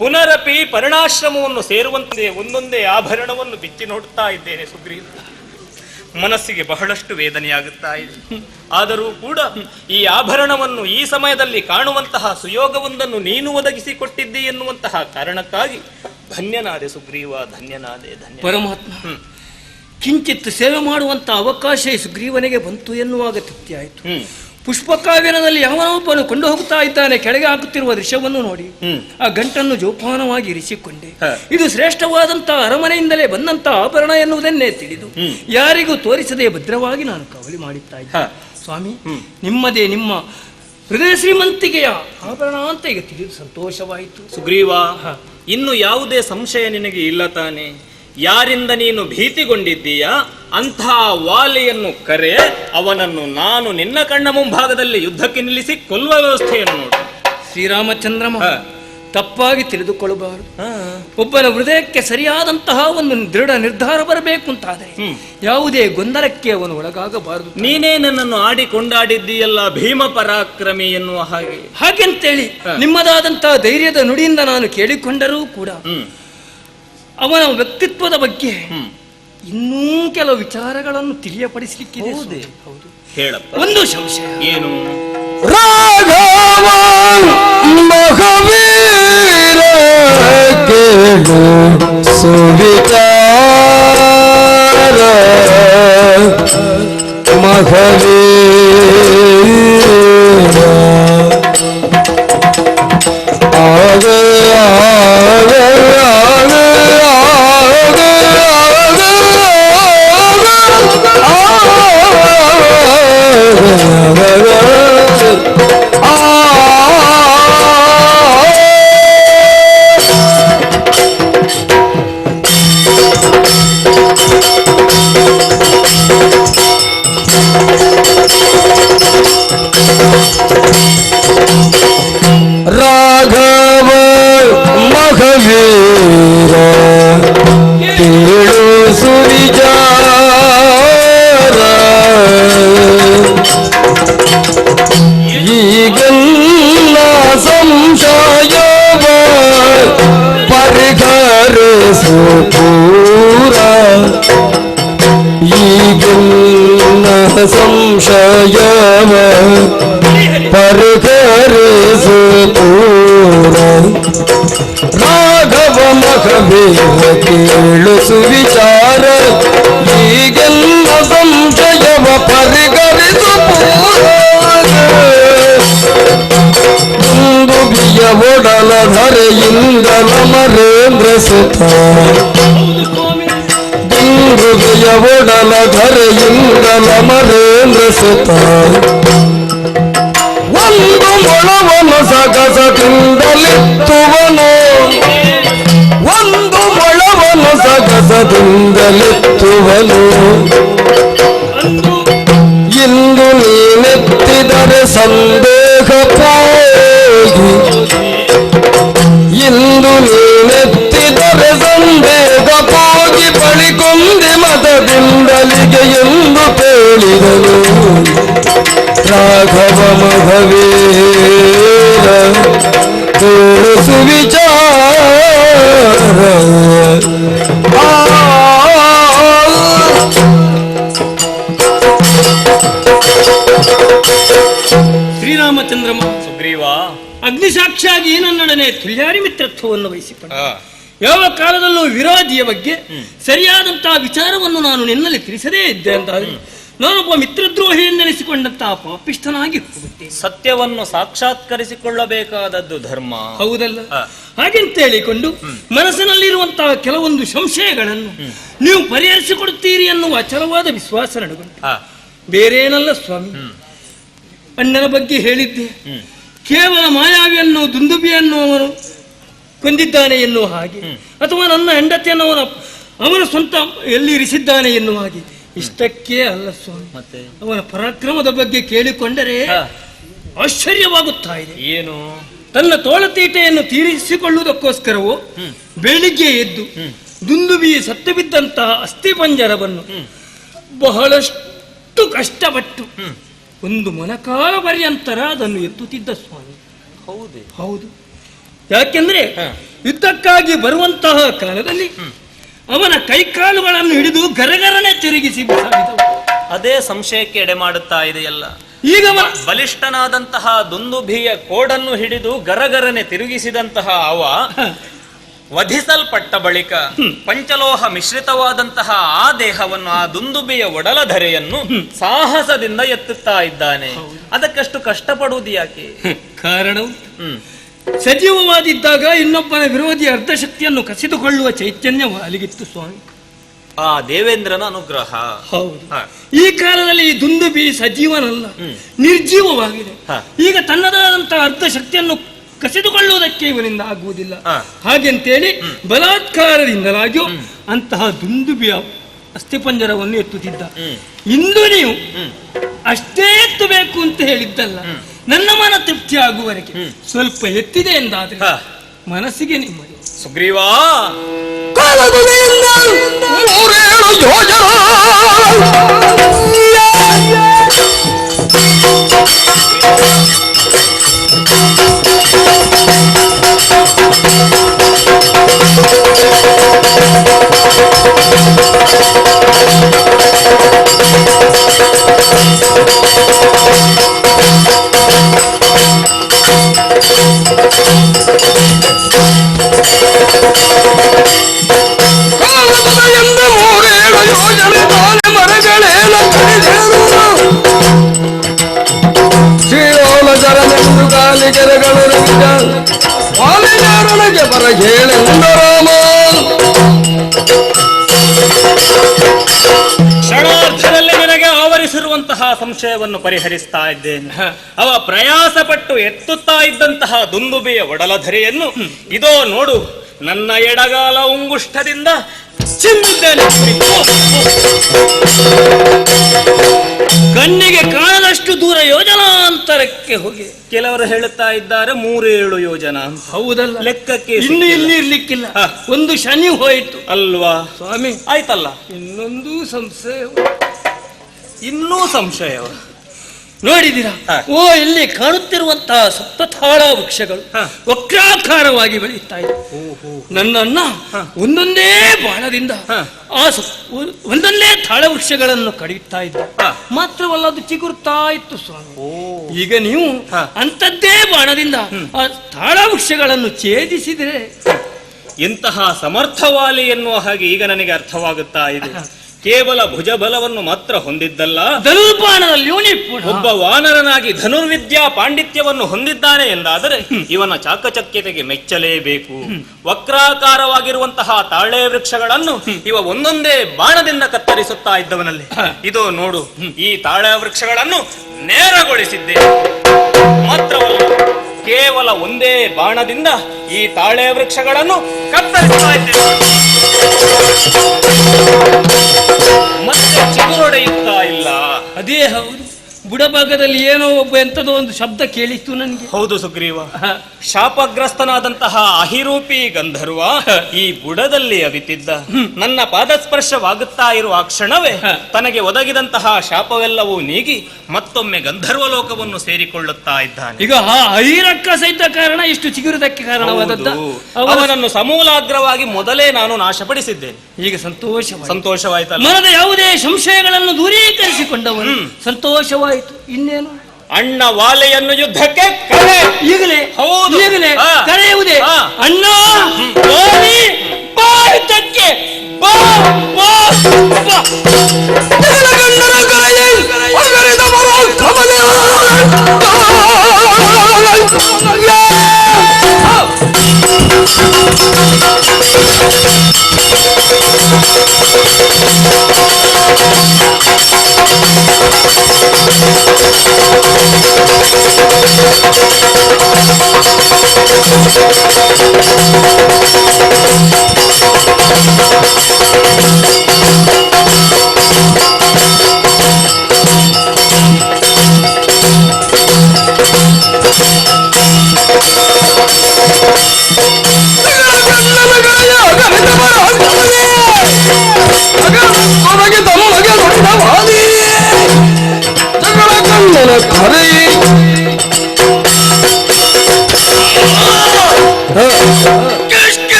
ಪುನರಪಿ ಪರಿಣಾಶ್ರಮವನ್ನು ಸೇರುವಂತೆ ಒಂದೊಂದೇ ಆಭರಣವನ್ನು ಬಿಚ್ಚಿ ನೋಡುತ್ತಾ ಇದ್ದೇನೆ ಸುಗ್ರೀವ. ಮನಸ್ಸಿಗೆ ಬಹಳಷ್ಟು ವೇದನೆಯಾಗುತ್ತಾ ಇದೆ. ಆದರೂ ಕೂಡ ಈ ಆಭರಣವನ್ನು ಈ ಸಮಯದಲ್ಲಿ ಕಾಣುವಂತಹ ಸುಯೋಗವೊಂದನ್ನು ನೀನು ಒದಗಿಸಿಕೊಟ್ಟಿದ್ದಿ ಎನ್ನುವಂತಹ ಕಾರಣಕ್ಕಾಗಿ ಧನ್ಯನಾದೆ ಸುಗ್ರೀವ, ಧನ್ಯನಾದೆ. ಪರಮಾತ್ಮ, ಕಿಂಚಿತ್ ಸೇವೆ ಮಾಡುವಂತ ಅವಕಾಶ ಈ ಸುಗ್ರೀವನಿಗೆ ಬಂತು ಎನ್ನುವಾಗ ತೃಪ್ತಿ ಆಯಿತು. ಪುಷ್ಪಕಾವ್ಯನದಲ್ಲಿ ಯಾವನೊಬ್ಬನು ಕೊಂಡು ಹೋಗ್ತಾ ಇದ್ದಾನೆ, ಕೆಳಗೆ ಹಾಕುತ್ತಿರುವ ದೃಶ್ಯವನ್ನು ನೋಡಿ ಆ ಗಂಟನ್ನು ಜೋಪಾನವಾಗಿ ಇರಿಸಿಕೊಂಡೆ. ಇದು ಶ್ರೇಷ್ಠವಾದಂತಹ ಅರಮನೆಯಿಂದಲೇ ಬಂದಂತಹ ಆಭರಣ ಎನ್ನುವುದನ್ನೇ ತಿಳಿದು ಯಾರಿಗೂ ತೋರಿಸದೆ ಭದ್ರವಾಗಿ ನಾನು ಕವಲಿ ಮಾಡುತ್ತಾ ಇದ್ದೆ. ಸ್ವಾಮಿ, ನಿಮ್ಮದೇ ನಿಮ್ಮ ಹೃದಯ ಶ್ರೀಮಂತಿಕೆಯ ಆಭರಣ ಅಂತ ಈಗ ತಿಳಿದು ಸಂತೋಷವಾಯಿತು. ಸುಗ್ರೀವ, ಇನ್ನು ಯಾವುದೇ ಸಂಶಯ ನಿನಗೆ ಇಲ್ಲ ತಾನೆ? ಯಾರಿಂದ ನೀನು ಭೀತಿಗೊಂಡಿದ್ದೀಯಾ ಅಂತಹ ವಾಲಿಯನ್ನು ಕರೆ, ಅವನನ್ನು ನಾನು ನಿನ್ನ ಕಣ್ಣ ಮುಂಭಾಗದಲ್ಲಿ ಯುದ್ಧಕ್ಕೆ ನಿಲ್ಲಿಸಿ ಕೊಲ್ಲುವ ವ್ಯವಸ್ಥೆಯನ್ನು ನೋಡು. ಶ್ರೀರಾಮಚಂದ್ರಮ, ತಪ್ಪಾಗಿ ತಿಳಿದುಕೊಳ್ಳಬಾರದು. ಒಬ್ಬನ ಹೃದಯಕ್ಕೆ ಸರಿಯಾದಂತಹ ಒಂದು ದೃಢ ನಿರ್ಧಾರ ಬರಬೇಕು ಅಂತಾದರೆ ಯಾವುದೇ ಗೊಂದಲಕ್ಕೆ ಅವನು ಒಳಗಾಗಬಾರದು. ನೀನೇ ನನ್ನನ್ನು ಆಡಿಕೊಂಡಾಡಿದ್ದೀಯಲ್ಲ ಭೀಮ ಪರಾಕ್ರಮಿ ಎನ್ನುವ ಹಾಗೆಂತೇಳಿ ನಿಮ್ಮದಾದಂತಹ ಧೈರ್ಯದ ನುಡಿಯಿಂದ ನಾನು ಕೇಳಿಕೊಂಡರೂ ಕೂಡ ಅವನ ವ್ಯಕ್ತಿತ್ವದ ಬಗ್ಗೆ ಇನ್ನೂ ಕೆಲವು ವಿಚಾರಗಳನ್ನು ತಿಳಿಯಪಡಿಸಲಿಕ್ಕಿದೆ. ಹೌದು, ಹೇಳಪ್ಪ. ಒಂದು ಸಂಶಯ. ಏನು? ರಾಘವ ಮಹಾವೀರ ಕೇಳು ಸುವಿಚಾರ ಮಹಾವೀರ ಆಗ ರಾಘವ ಮಹಾವೀರ ಕೇಳು ಸುವಿಚಾರ ಈಗೆಲ್ಲ ಸಂಶಯವ ಪರಿಹರಿಸು ಪೂರ, ಈಗೆಲ್ಲ ಸಂಶಯವ ಪರಿಹರಿಸು ಪೂರ. ರಾಘವ ಮಹಾವೀರ ಕೇಳು ಸುವಿಚಾರ, ಈಗೆಲ್ಲ ಸಂಶಯವ ಪರಿಹರಿಸು ಪೂರ. ದುಂದುಬಿಯ ಒಡಲ ಧರೆಯಿಂದ ನಮರೇಂದ್ರ ಸುತ, ದುಂದುಬಿಯ ಒಡಲ ಧರೆಯಿಂದ ನಮರೇಂದ್ರ ಸುತ. ಒಂದು ಮೊಳವನ್ನು ಸಗಸದಿಂದಲಿತ್ತುವನು, ಒಂದು ಮೊಳವನ್ನು ಸಗಸದಿಂದಲಿತ್ತುವನು. ಇಂದು ನೀನೆತ್ತಿದರೆ ಸಂದೇಹ ಹೋಗಿ, ಇಂದು ನೀನೆತ್ತಿದರೆ ಸಂದೇಹ ಹೋಗಿ ಬಳಿಕೊಂದೆ ಮತದಿಂದಲಿಗೆ ಎಂದು ಹೇಳಿದನು. ರಾಘವ ಮಹಾವೀರ ಕೇಳು ಸುವಿಚಾರ. ಶ್ರೀರಾಮಚಂದ್ರಮ, ಸುಗ್ರೀವ, ಅಗ್ನಿಸಾಕ್ಷಿಯಾಗಿ ನನ್ನೊಡನೆ ತುಲ್ಯಾರಿ ಮಿತ್ರತ್ವವನ್ನು ವಹಿಸಿಕೊಂಡ. ಯಾವ ಕಾಲದಲ್ಲೂ ವಿರೋಧಿಯ ಬಗ್ಗೆ ಸರಿಯಾದಂತಹ ವಿಚಾರವನ್ನು ನಾನು ನಿನ್ನಲ್ಲಿ ತಿಳಿಸದೇ ಇದ್ದೆ ಅಂತಾದರೆ ನಾನೊಬ್ಬ ಮಿತ್ರದ್ರೋಹಿಯನ್ನೆನಿಸಿಕೊಂಡಂತಹ ಪಾಪಿಷ್ಠನಾಗಿ ಹೋಗುತ್ತೇನೆ. ಸತ್ಯವನ್ನು ಸಾಕ್ಷಾತ್ಕರಿಸಿಕೊಳ್ಳಬೇಕಾದದ್ದು ಧರ್ಮ, ಹೌದಲ್ಲ? ಹಾಗೆಂತ ಹೇಳಿಕೊಂಡು ಮನಸ್ಸಿನಲ್ಲಿರುವಂತಹ ಕೆಲವೊಂದು ಸಂಶಯಗಳನ್ನು ನೀವು ಪರಿಹರಿಸಿಕೊಡುತ್ತೀರಿ ಎನ್ನುವ ಅಚಲವಾದ ವಿಶ್ವಾಸ ನನಗುಂಟು. ಬೇರೇನಲ್ಲ ಸ್ವಾಮಿ, ಅಣ್ಣನ ಬಗ್ಗೆ ಹೇಳಿದ್ದೆ. ಕೇವಲ ಮಾಯಾವಿಯನ್ನು ದುಂದುಬಿಯನ್ನು ಅವನು ಕೊಂದಿದ್ದಾನೆ ಎನ್ನುವ ಹಾಗೆ, ಅಥವಾ ನನ್ನ ಹೆಂಡತಿಯನ್ನು ಅವನ ಸ್ವಂತ ಎಲ್ಲಿ ಇರಿಸಿದ್ದಾನೆ ಎನ್ನುವ ಹಾಗೆ. ಇಷ್ಟಕ್ಕೆ ಅಲ್ಲ ಸ್ವಾಮಿ, ಅವನ ಪರಾಕ್ರಮದ ಬಗ್ಗೆ ಕೇಳಿಕೊಂಡರೆ ಆಶ್ಚರ್ಯವಾಗುತ್ತಾ ಇದೆ. ಏನು? ತನ್ನ ತೋಳತೀಟೆಯನ್ನು ತೀರಿಸಿಕೊಳ್ಳುವುದಕ್ಕೋಸ್ಕರವೂ ಬೆಳಿಗ್ಗೆ ಎದ್ದು ದುಂದುಬಿ ಸತ್ತು ಬಿದ್ದಂತಹ ಅಸ್ಥಿಪಂಜರವನ್ನು ಬಹಳಷ್ಟು ಕಷ್ಟಪಟ್ಟು ಒಂದು ಮೊಣಕಾಲ ಪರ್ಯಂತರ ಅದನ್ನು ಎತ್ತುತ್ತಿದ್ದ ಸ್ವಾಮಿ. ಹೌದು, ಯಾಕೆಂದ್ರೆ ಯುದ್ಧಕ್ಕಾಗಿ ಬರುವಂತಹ ಕಾಲದಲ್ಲಿ ಅವನ ಕೈಕಾಲುಗಳನ್ನು ಹಿಡಿದು ಗರಗರನೆ ತಿರುಗಿಸಿ ಬಿಸಾಡಿದವು. ಅದೇ ಸಂಶಯಕ್ಕೆ ಎಡೆ ಮಾಡುತ್ತಾ ಇದೆಯಲ್ಲ. ಈಗ ಬಲಿಷ್ಠನಾದಂತಹ ದುಂದುಭಿಯ ಕೋಡನ್ನು ಹಿಡಿದು ಗರಗರನೆ ತಿರುಗಿಸಿದಂತಹ ಅವ ವಧಿಸಲ್ಪಟ್ಟ ಬಳಿಕ ಪಂಚಲೋಹ ಮಿಶ್ರಿತವಾದಂತಹ ಆ ದೇಹವನ್ನು, ಆ ದುಂದುಬಿಯ ಒಡಲ ಧರೆಯನ್ನು ಸಾಹಸದಿಂದ ಎತ್ತುತ್ತಾ ಇದ್ದಾನೆ. ಅದಕ್ಕಷ್ಟು ಕಷ್ಟಪಡುವುದು ಯಾಕೆ? ಕಾರಣವು ಸಜೀವವಾದಿದ್ದಾಗ ಇನ್ನೊಬ್ಬನ ವಿರೋಧಿ ಅರ್ಧಶಕ್ತಿಯನ್ನು ಕಸಿದುಕೊಳ್ಳುವ ಚೈತನ್ಯ ಅಲಿಗಿತ್ತು ಸ್ವಾಮಿ. ಆ ದೇವೇಂದ್ರನ ಅನುಗ್ರಹ. ಹೌದು. ಈ ಕಾಲದಲ್ಲಿ ಈ ದುಂದುಬಿ ಸಜೀವನಲ್ಲ, ನಿರ್ಜೀವವಾಗಿದೆ. ಈಗ ತನ್ನದಾದಂತಹ ಅರ್ಧಶಕ್ತಿಯನ್ನು ಕಸಿದುಕೊಳ್ಳುವುದಕ್ಕೆ ಇವನಿಂದ ಆಗುವುದಿಲ್ಲ. ಹಾಗೆಂತೇಳಿ ಬಲಾತ್ಕಾರದಿಂದಲಾಗಿಯೂ ಅಂತಹ ದುಂದುಬಿಯ ಅಸ್ಥಿಪಂಜರವನ್ನು ಎತ್ತುತ್ತಿದ್ದ. ಇಂದು ನೀವು ಅಷ್ಟೇ ಎತ್ತಬೇಕು ಅಂತ ಹೇಳಿದ್ದಲ್ಲ, ನನ್ನ ಮನ ತೃಪ್ತಿ ಆಗುವವರೆಗೆ ಸ್ವಲ್ಪ ಎತ್ತಿದೆ ಎಂದಾದ್ರೆ ಮನಸ್ಸಿಗೆ ನಿಮ್ಮದು. ಸುಗ್ರೀವಾ, ಕ್ಷಣಾರ್ಧದಲ್ಲಿ ನನಗೆ ಆವರಿಸಿರುವಂತಹ ಸಂಶಯವನ್ನು ಪರಿಹರಿಸ್ತಾ ಇದ್ದೇನೆ. ಅವ ಪ್ರಯಾಸ ಪಟ್ಟು ಎತ್ತುತ್ತಾ ಇದ್ದಂತಹ ದುಂದುಬಿಯ ಒಡಲಧರೆಯನ್ನು ಇದೋ ನೋಡು, ನನ್ನ ಎಡಗಾಲ ಉಂಗುಷ್ಟದಿಂದ ಚಿಮ್ಮಿದ್ದೇನೆ. ಕಣ್ಣಿಗೆ ಕಾಣದಷ್ಟು ದೂರ ಯೋಜನಾಂತರಕ್ಕೆ ಹೋಗಿ. ಕೆಲವರು ಹೇಳುತ್ತಾ ಇದ್ದಾರೆ 3-7 ಯೋಜನ. ಹೌದಲ್ಲ? ಲೆಕ್ಕಕ್ಕೆ ಇನ್ನು ಇಲ್ಲಿ ಇರ್ಲಿಕ್ಕಿಲ್ಲ. ಒಂದು ಶನಿ ಹೋಯಿತು ಅಲ್ವಾ ಸ್ವಾಮಿ? ಆಯ್ತಲ್ಲ, ಇನ್ನೊಂದು ಸಂಶಯ. ಇನ್ನೂ ಸಂಶಯ ನೋಡಿದಿರಾ? ಓ, ಇಲ್ಲಿ ಕಾಣುತ್ತಿರುವಂತಹ ಸಪ್ತತಾಳ ವೃಕ್ಷಗಳು ವಕ್ರಾಕಾರವಾಗಿ ಬೆಳೆಯುತ್ತಾ ಇದೆ. ನನ್ನನ್ನ ಒಂದೊಂದೇ ಬಾಣದಿಂದ ಆ ಒಂದೊಂದೇ ತಾಳ ವೃಕ್ಷಗಳನ್ನು ಕಡಿಯುತ್ತಾ ಇದ್ದ. ಮಾತ್ರವಲ್ಲ, ಅದು ಚಿಗುರುತ್ತಾ ಇತ್ತು ಸ್ವಾಮಿ. ಈಗ ನೀವು ಅಂಥದ್ದೇ ಬಾಣದಿಂದ ಆ ತಾಳ ವೃಕ್ಷಗಳನ್ನು ಛೇದಿಸಿದರೆ ಇಂತಹ ಸಮರ್ಥವಾಲಿ ಎನ್ನುವ ಹಾಗೆ ಈಗ ನನಗೆ ಅರ್ಥವಾಗುತ್ತಾ ಇದೆ. ಕೇವಲ ಭುಜಬಲವನ್ನು ಮಾತ್ರ ಹೊಂದಿದ್ದಲ್ಲ, ಧನುರ್ಬಾಣದಲ್ಲಿಯೂ ಒಬ್ಬ ವಾನರನಾಗಿ ಧನುರ್ವಿದ್ಯಾ ಪಾಂಡಿತ್ಯವನ್ನು ಹೊಂದಿದ್ದಾನೆ ಎಂದಾದರೆ ಇವನ ಚಾಕಚಕ್ಯತೆಗೆ ಮೆಚ್ಚಲೇಬೇಕು. ವಕ್ರಾಕಾರವಾಗಿರುವಂತಹ ತಾಳೆ ವೃಕ್ಷಗಳನ್ನು ಇವ ಒಂದೊಂದೇ ಬಾಣದಿಂದ ಕತ್ತರಿಸುತ್ತಾ ಇದ್ದವನಲ್ಲಿ. ಇದು ನೋಡು, ಈ ತಾಳೆ ವೃಕ್ಷಗಳನ್ನು ನೇರಗೊಳಿಸಿದ್ದೆ. ಮಾತ್ರವಲ್ಲ, ಕೇವಲ ಒಂದೇ ಬಾಣದಿಂದ ಈ ತಾಳೆ ವೃಕ್ಷಗಳನ್ನು ಕತ್ತರಿಸ್ತಾ ಇದ್ದೇವೆ. ಮತ್ತೆ ಚಿಗುರೊಡೆಯುತ್ತಾ ಇಲ್ಲ. ಅದೇ ಹೌದು. ಬುಡಭಾಗದಲ್ಲಿ ಏನೋ ಒಬ್ಬ ಎಂತದೋ ಒಂದು ಶಬ್ದ ಕೇಳಿತ್ತು ನನಗೆ. ಹೌದು ಸುಗ್ರೀವ, ಶಾಪಗ್ರಸ್ತನಾದಂತಹ ಅಹಿರೂಪಿ ಗಂಧರ್ವ ಈ ಬುಡದಲ್ಲಿ ಅವಿತಿದ್ದ. ನನ್ನ ಪಾದಸ್ಪರ್ಶವಾಗುತ್ತಾ ಇರುವ ಕ್ಷಣವೇ ತನಗೆ ಒದಗಿದಂತಹ ಶಾಪವೆಲ್ಲವೂ ನೀಗಿ ಮತ್ತೊಮ್ಮೆ ಗಂಧರ್ವ ಲೋಕವನ್ನು ಸೇರಿಕೊಳ್ಳುತ್ತಾ ಇದ್ದಾನೆ. ಈಗ ಐರಕ್ಕ ಸಹಿತ ಕಾರಣ ಇಷ್ಟು ಚಿಗುರುದಕ್ಕೆ ಕಾರಣವಾದದ್ದು. ಅವನನ್ನು ಸಮೂಲಾಗ್ರವಾಗಿ ಮೊದಲೇ ನಾನು ನಾಶಪಡಿಸಿದ್ದೇನೆ. ಈಗ ಸಂತೋಷವಾಯ್ತಲ್ಲ? ಮನದ ಯಾವುದೇ ಸಂಶಯಗಳನ್ನು ದೂರೀಕರಿಸಿಕೊಂಡವನು ಸಂತೋಷವಾಯಿತು. ಇನ್ನೇನು? ಅಣ್ಣ ವಾಲೆಯನ್ನು ಯುದ್ಧಕ್ಕೆ ಕರೆ. ಈಗಲೇ? ಹೌದು, ಈಗಲೇ ಕರೆಯುವುದೇ? ಅಣ್ಣ ಯುದ್ಧಕ್ಕೆ ಬಾ.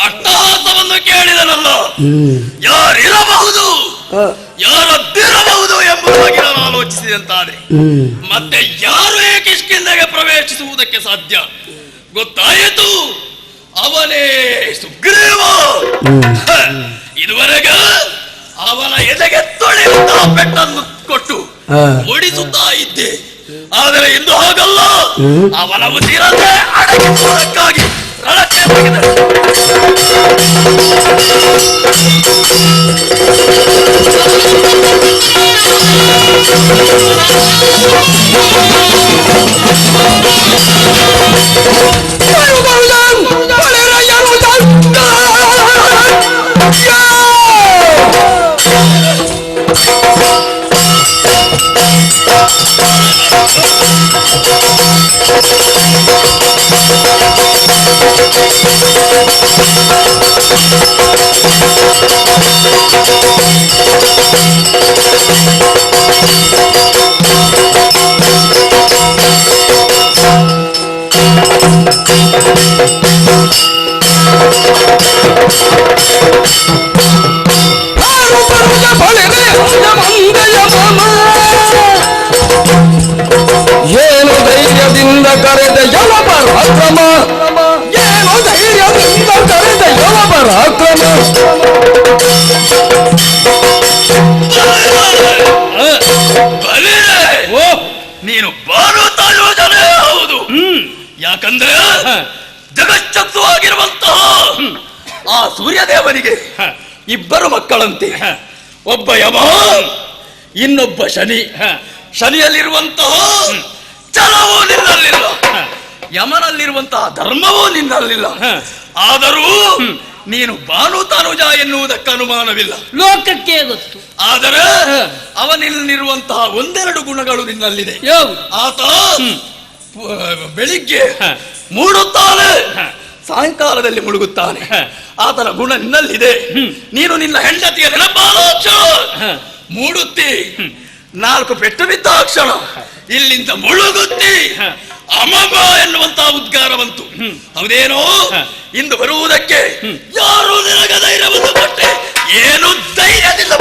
ಅಟ್ಟಹಾಸವನ್ನು ಕೇಳಿದನಲ್ಲ, ಯಾರಿರಬಹುದು ಯಾರದ್ದಿರಬಹುದು ಎಂಬುದಾಗಿ ನಾನು ಆಲೋಚಿಸಿದಂತಾದೆ. ಮತ್ತೆ ಯಾರು ಕಿಷ್ಕಿಂಧೆಗೆ ಪ್ರವೇಶಿಸುವುದಕ್ಕೆ ಸಾಧ್ಯ ಗೊತ್ತಾಯಿತು. ಅವನೇ ಸುಗ್ರೀವ. ಇದುವರೆಗೆ ಅವನ ಎದೆಗೆ ತೊಳೆಯುತ್ತಾ ಪೆಟ್ಟನ್ನು ಕೊಟ್ಟು ಓಡಿಸುತ್ತಾ ಇದ್ದೆ. ಆದರೆ ಇಂದು ಹಾಗಲ್ಲ, ಅವನ ಉಸಿರನ್ನೇ ಅಡಗಿಸುವುದಕ್ಕಾಗಿ ರಣಕ್ಕೆ ತೆಗೆದರು. ಏನು ಧೈರ್ಯದಿಂದ ಕರೆದ ಯಾವ ಪರಾಕ್ರಮ, ಏನು ಧೈರ್ಯದಿಂದ ಕರೆದ ಯಾವ ಪರಾಕ್ರಮ. ನೀನು ಭಾರತ ಯೋಜನೆ ಹೌದು. ಯಾಕಂದ್ರೆ ಜಗಚ್ಚತ್ತುವಾಗಿರುವಂತಹ ಆ ಸೂರ್ಯದೇವನಿಗೆ ಇಬ್ಬರು ಮಕ್ಕಳಂತೆ, ಒಬ್ಬ ಯಮ, ಇನ್ನೊಬ್ಬ ಶನಿ. ಶನಿಯಲ್ಲಿರುವಂತಹ ಛಲವೂ ನಿನ್ನಲ್ಲಿಲ್ಲ, ಯಮನಲ್ಲಿರುವಂತಹ ಧರ್ಮವೂ ನಿನ್ನಲ್ಲಿಲ್ಲ. ಆದರೂ ನೀನು ಭಾನು ತನುಜ ಎನ್ನುವುದಕ್ಕೆ ಅನುಮಾನವಿಲ್ಲ, ಲೋಕಕ್ಕೆ ಗೊತ್ತು. ಆದರೆ ಅವನಲ್ಲಿರುವಂತಹ ಒಂದೆರಡು ಗುಣಗಳು ನಿನ್ನಲ್ಲಿದೆ. ಆತ ಬೆಳಿಗ್ಗೆ ಮೂಡುತ್ತಾನೆ, ಸಾಯಂಕಾಲದಲ್ಲಿ ಮುಳುಗುತ್ತಾನೆ. ಆತನ ಗುಣ ನಿನ್ನಲ್ಲಿದೆ. ನೀನು ನಿನ್ನ ಹೆಂಡತಿಯ ನೆನಪಾದ ಮೂಡುತ್ತಿ, 4 ಪೆಟ್ಟು ಬಿದ್ದ ಕ್ಷಣ ಇಲ್ಲಿಂದ ಮುಳುಗುತ್ತಿ ಅಮಗ ಎನ್ನುವಂತಹ ಉದ್ಗಾರ ಬಂತು. ಹೌದೇನೋ, ಇಂದು ಬರುವುದಕ್ಕೆ ಯಾರು ನಿನಗ ಧೈರ್ಯವನ್ನು ಕೊಟ್ಟೆ? ಏನು ಧೈರ್ಯದಿಂದ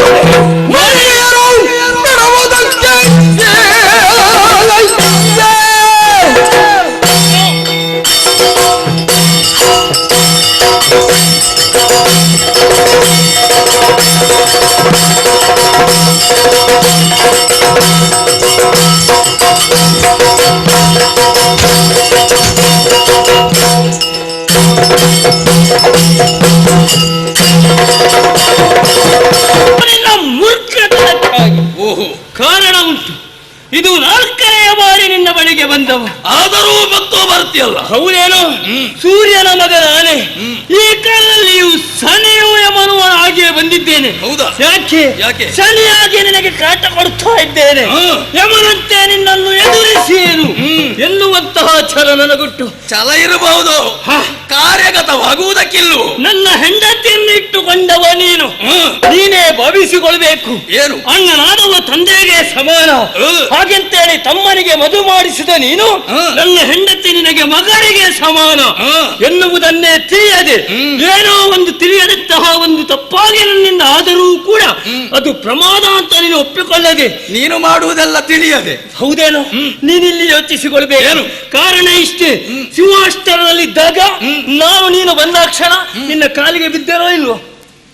ಮೂರ್ಖತನಕ್ಕಾಗಿ ಕಾರಣ ಉಂಟು. ಇದು 4ನೆಯ ಬಾರಿ ನಿನ್ನ ಬಳಿಗೆ ಬಂದವ. ಆದರೂ ಮತ್ತು ಬರ್ತಿಯಲ್ಲ. ಹೌದೇನೋ, ಸೂರ್ಯನ ಮಗ ನಾನೇ. ಈ ಕಾಲದಲ್ಲಿಯೂ ಶನಿಯು ಯಮನುವ ಹಾಗೆ ಬಂದಿದ್ದೇನೆ. ಹೌದಾ? ಯಾಕೆ? ಶನಿಯಾಗಿ ನಿನಗೆ ಕಾಟ ಕೊಡ್ತಾ ಇದ್ದೇನೆ. ಯಮನಂತೆ ನಿನ್ನನ್ನು ಎದುರಿಸಿಯೇನು ಎನ್ನುವಂತಹ ಛಲ ನನಗುಟ್ಟು. ಛಲ ಇರಬಹುದು, ಕಾರ್ಯಗತವಾಗುವುದಕ್ಕಿಲ್ಲು. ನನ್ನ ಹೆಂಡತಿಯನ್ನು ಇಟ್ಟುಕೊಂಡವ ನೀನು, ನೀನೇ ಭಾವಿಸಿಕೊಳ್ಬೇಕು. ಏನು? ಅಣ್ಣನಾದವ ತಂದೆಗೆ ಸಮಾನ. ಹಾಗೆಂತೇಳಿ ತಮ್ಮನಿಗೆ ಮದುವೆ ಮಾಡಿಸಿದ ನೀನು ನನ್ನ ಹೆಂಡತಿ ನಿನಗೆ ಮಗನಿಗೆ ಸಮಾನ ಎನ್ನುವುದನ್ನೇ ತಿಳಿಯದೆ, ಏನೋ ಒಂದು ತಿಳಿಯದಂತಹ ಒಂದು ತಪ್ಪಾಗಿ ನನ್ನಿಂದ ಆದರೂ ಕೂಡ ಅದು ಪ್ರಮಾದ ಅಂತ ನೀನು ಒಪ್ಪಿಕೊಳ್ಳದೆ, ನೀನು ಮಾಡುವುದೆಲ್ಲ ತಿಳಿಯದೆ. ಹೌದೇನೋ? ನೀನಿಲ್ಲಿ ಯೋಚಿಸಿಕೊಳ್ಬೇಕು. ಕಾರಣ ಇಷ್ಟೇ, ಸಿಂಹಾಷ್ಟರದಲ್ಲಿದ್ದಾಗ ನೀನು ಬಂದಾಕ್ಷಣ ನಿನ್ನ ಕಾಲಿಗೆ ಬಿದ್ದರೋ ಇಲ್ವೋ?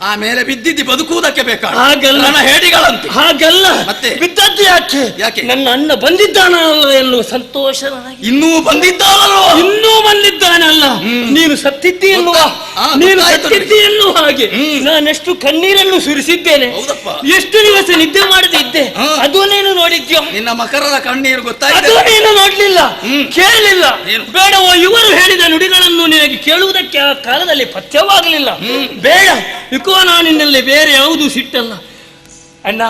ಆಮೇಲೆ ಬಿದ್ದಿದ್ದು ಬದುಕುವುದಕ್ಕೆ ಬೇಕಾದ ಹಾಗಲ್ಲ. ನನ್ನ ಹೇಡಿಗಳಂತೆ. ಹಾಗಲ್ಲ. ಮತ್ತೆ ಬಿದ್ದದ್ದು ಯಾಕೆ? ಯಾಕೆ? ನನ್ನ ಅಣ್ಣ ಬಂದಿದ್ದಾನಲ್ಲ ಎನ್ನುವ ಸಂತೋಷ ನನಗೆ. ಇನ್ನೂ ಬಂದಿದ್ದಾನಲ್ವ? ಇನ್ನೂ ಬಂದಿದ್ದಾನಲ್ಲ. ನೀನು ಸತ್ತಿದ್ದಿ ಎನ್ನುವ ನೀನು ಸತ್ತಿದ್ದಿ ಎನ್ನುವ ಹಾಗೆ ನಾನೆಷ್ಟು ಕಣ್ಣೀರನ್ನು ಸುರಿಸಿದ್ದೇನೆ. ಎಷ್ಟು ದಿವಸ ನಿದ್ದೆ ಮಾಡದೆ ಇದ್ದೆ. ಅದು ನೀನು ನೋಡಿದ್ಯೋ? ನಿನ್ನ ಮಕರದ ಕಣ್ಣೀರು ಗೊತ್ತಾಯ್ತು. ಅದು ನೀನು ನೋಡ್ಲಿಲ್ಲ, ಕೇಳಲಿಲ್ಲ. ಬೇಡವೋ ಇವರು ಹೇಳಿದ ನುಡಿಗಳನ್ನು ನಿನಗೆ ಕೇಳುವುದಕ್ಕೆ ಆ ಕಾಲದಲ್ಲಿ ಪಥ್ಯವಾಗಲಿಲ್ಲ. ಬೇಡ, ಇಕೋ ನಾನಿನ್ನಲ್ಲಿ ಬೇರೆ ಯಾವುದು ಸಿಟ್ಟಲ್ಲ. ಅಣ್ಣ,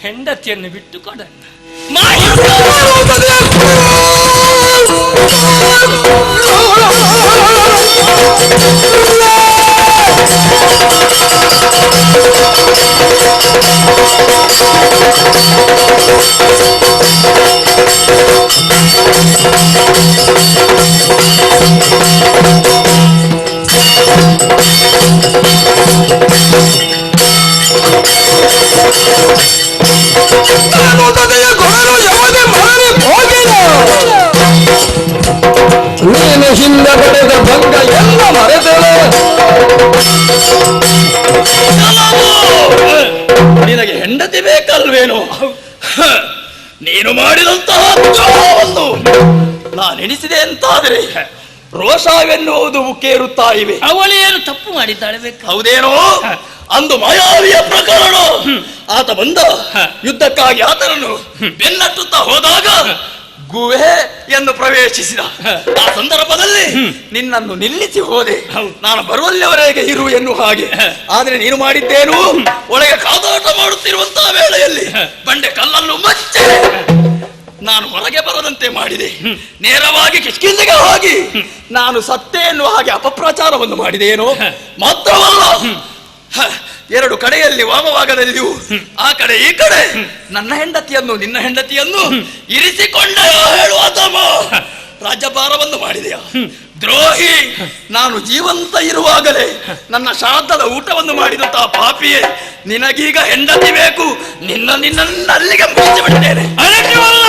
ಹೆಂಡತಿಯನ್ನು ಬಿಟ್ಟು ಕೊಡಣ್ಣ. ನೀನು ಹಿಂದೆ ಪಡೆದ ಭಂಗ ಎಲ್ಲ ಮರೆತೇನೆ. ನಿನಗೆ ಹೆಂಡತಿ ಬೇಕಲ್ವೇನೋ? ನೀನು ಮಾಡಿದಂತಹ ದ್ರೋಹವನ್ನು ನಾನೆಣಿಸಿದೆ ಅಂತಾದರೆ ರೋಷವೆನ್ನುವುದು ಉಕ್ಕೇರುತ್ತಾ ಇವೆ. ಅವಳೇನು ತಪ್ಪು ಮಾಡಿದ್ದಾಳೆ ಬೇಕು? ಹೌದೇನೋ? ಅಂದು ಮಾಯಾವಿಯ ಪ್ರಕರಣ. ಆತ ಬಂದ ಯುದ್ಧಕ್ಕಾಗಿ ಆತನನ್ನು ಬೆನ್ನಟ್ಟುತ್ತಾ ಹೋದಾಗ ಗುಹೆಯನ್ನು ಪ್ರವೇಶಿಸಿದ. ಆ ಸಂದರ್ಭದಲ್ಲಿ ನಿನ್ನನ್ನು ನಿಲ್ಲಿಸಿ ಹೋದೆ. ನಾನು ಬರುವಲ್ಲಿವರೆಗೆ ಇರು ಎನ್ನುವ ಹಾಗೆ. ಆದ್ರೆ ನೀನು ಮಾಡಿದ್ದೇನು? ಒಳಗೆ ಕಾದಾಟ ಮಾಡುತ್ತಿರುವಂತಹ ವೇಳೆಯಲ್ಲಿ ಬಂಡೆ ಕಲ್ಲನ್ನು ಮಚ್ಚೆ ನಾನು ಹೊರಗೆ ಬರದಂತೆ ಮಾಡಿದೆ. ನೇರವಾಗಿ ಕಿಷ್ಕಿಂದೆಗೆ ಹೋಗಿ ನಾನು ಸತ್ತೆ ಎನ್ನುವ ಹಾಗೆ ಅಪಪ್ರಚಾರವನ್ನು ಮಾಡಿದೇನು? ಮಾತ್ರವಲ್ಲ, ಎರಡು ಕಡೆಯಲ್ಲಿ ವಾಮಭಾಗದಲ್ಲಿಯೂ ಆ ಕಡೆ ಈ ಕಡೆ ನನ್ನ ಹೆಂಡತಿಯನ್ನು ನಿನ್ನ ಹೆಂಡತಿಯನ್ನು ಇರಿಸಿಕೊಂಡ ಹೇಳುವ ತಮ್ಮ ರಾಜ್ಯಭಾರವನ್ನು ಮಾಡಿದೆಯಾ? ದ್ರೋಹಿ! ನಾನು ಜೀವಂತ ಇರುವಾಗಲೇ ನನ್ನ ಶ್ರಾದ್ದದ ಊಟವನ್ನು ಮಾಡಿದಂತಹ ಪಾಪಿಯೇ, ನಿನಗೀಗ ಹೆಂಡತಿ ಬೇಕು. ನಿನ್ನಲ್ಲಿಗೆ ಮುಗಿಸಿಬಿಟ್ಟೇನೆ. ಅನಗವಲ್ಲ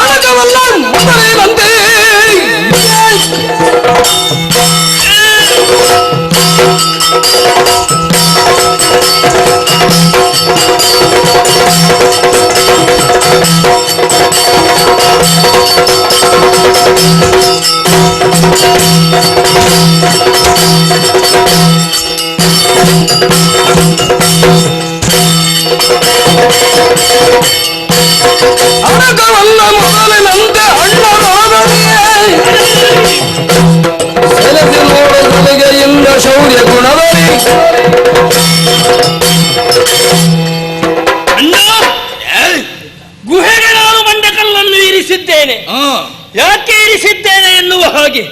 ಮೊದಲಿನಂತೆ ಅಣ್ಣನಾದನಿಯೇ ಸೆಲೆಸಿ ನೋಡು ಸಲಿಗೆಯಿಂದ ಶೌರ್ಯ ಗುಣದಲ್ಲಿ. ಅಣ್ಣ, ಗುಹೆಗೆ ನಾನು ಬಂಡೆಕಲ್ಲನ್ನು ಇರಿಸಿದ್ದೇನೆ. ಯಾಕೆ ಇರಿಸಿದ್ದೇನೆ ಎನ್ನುವ ಹಾಗೆ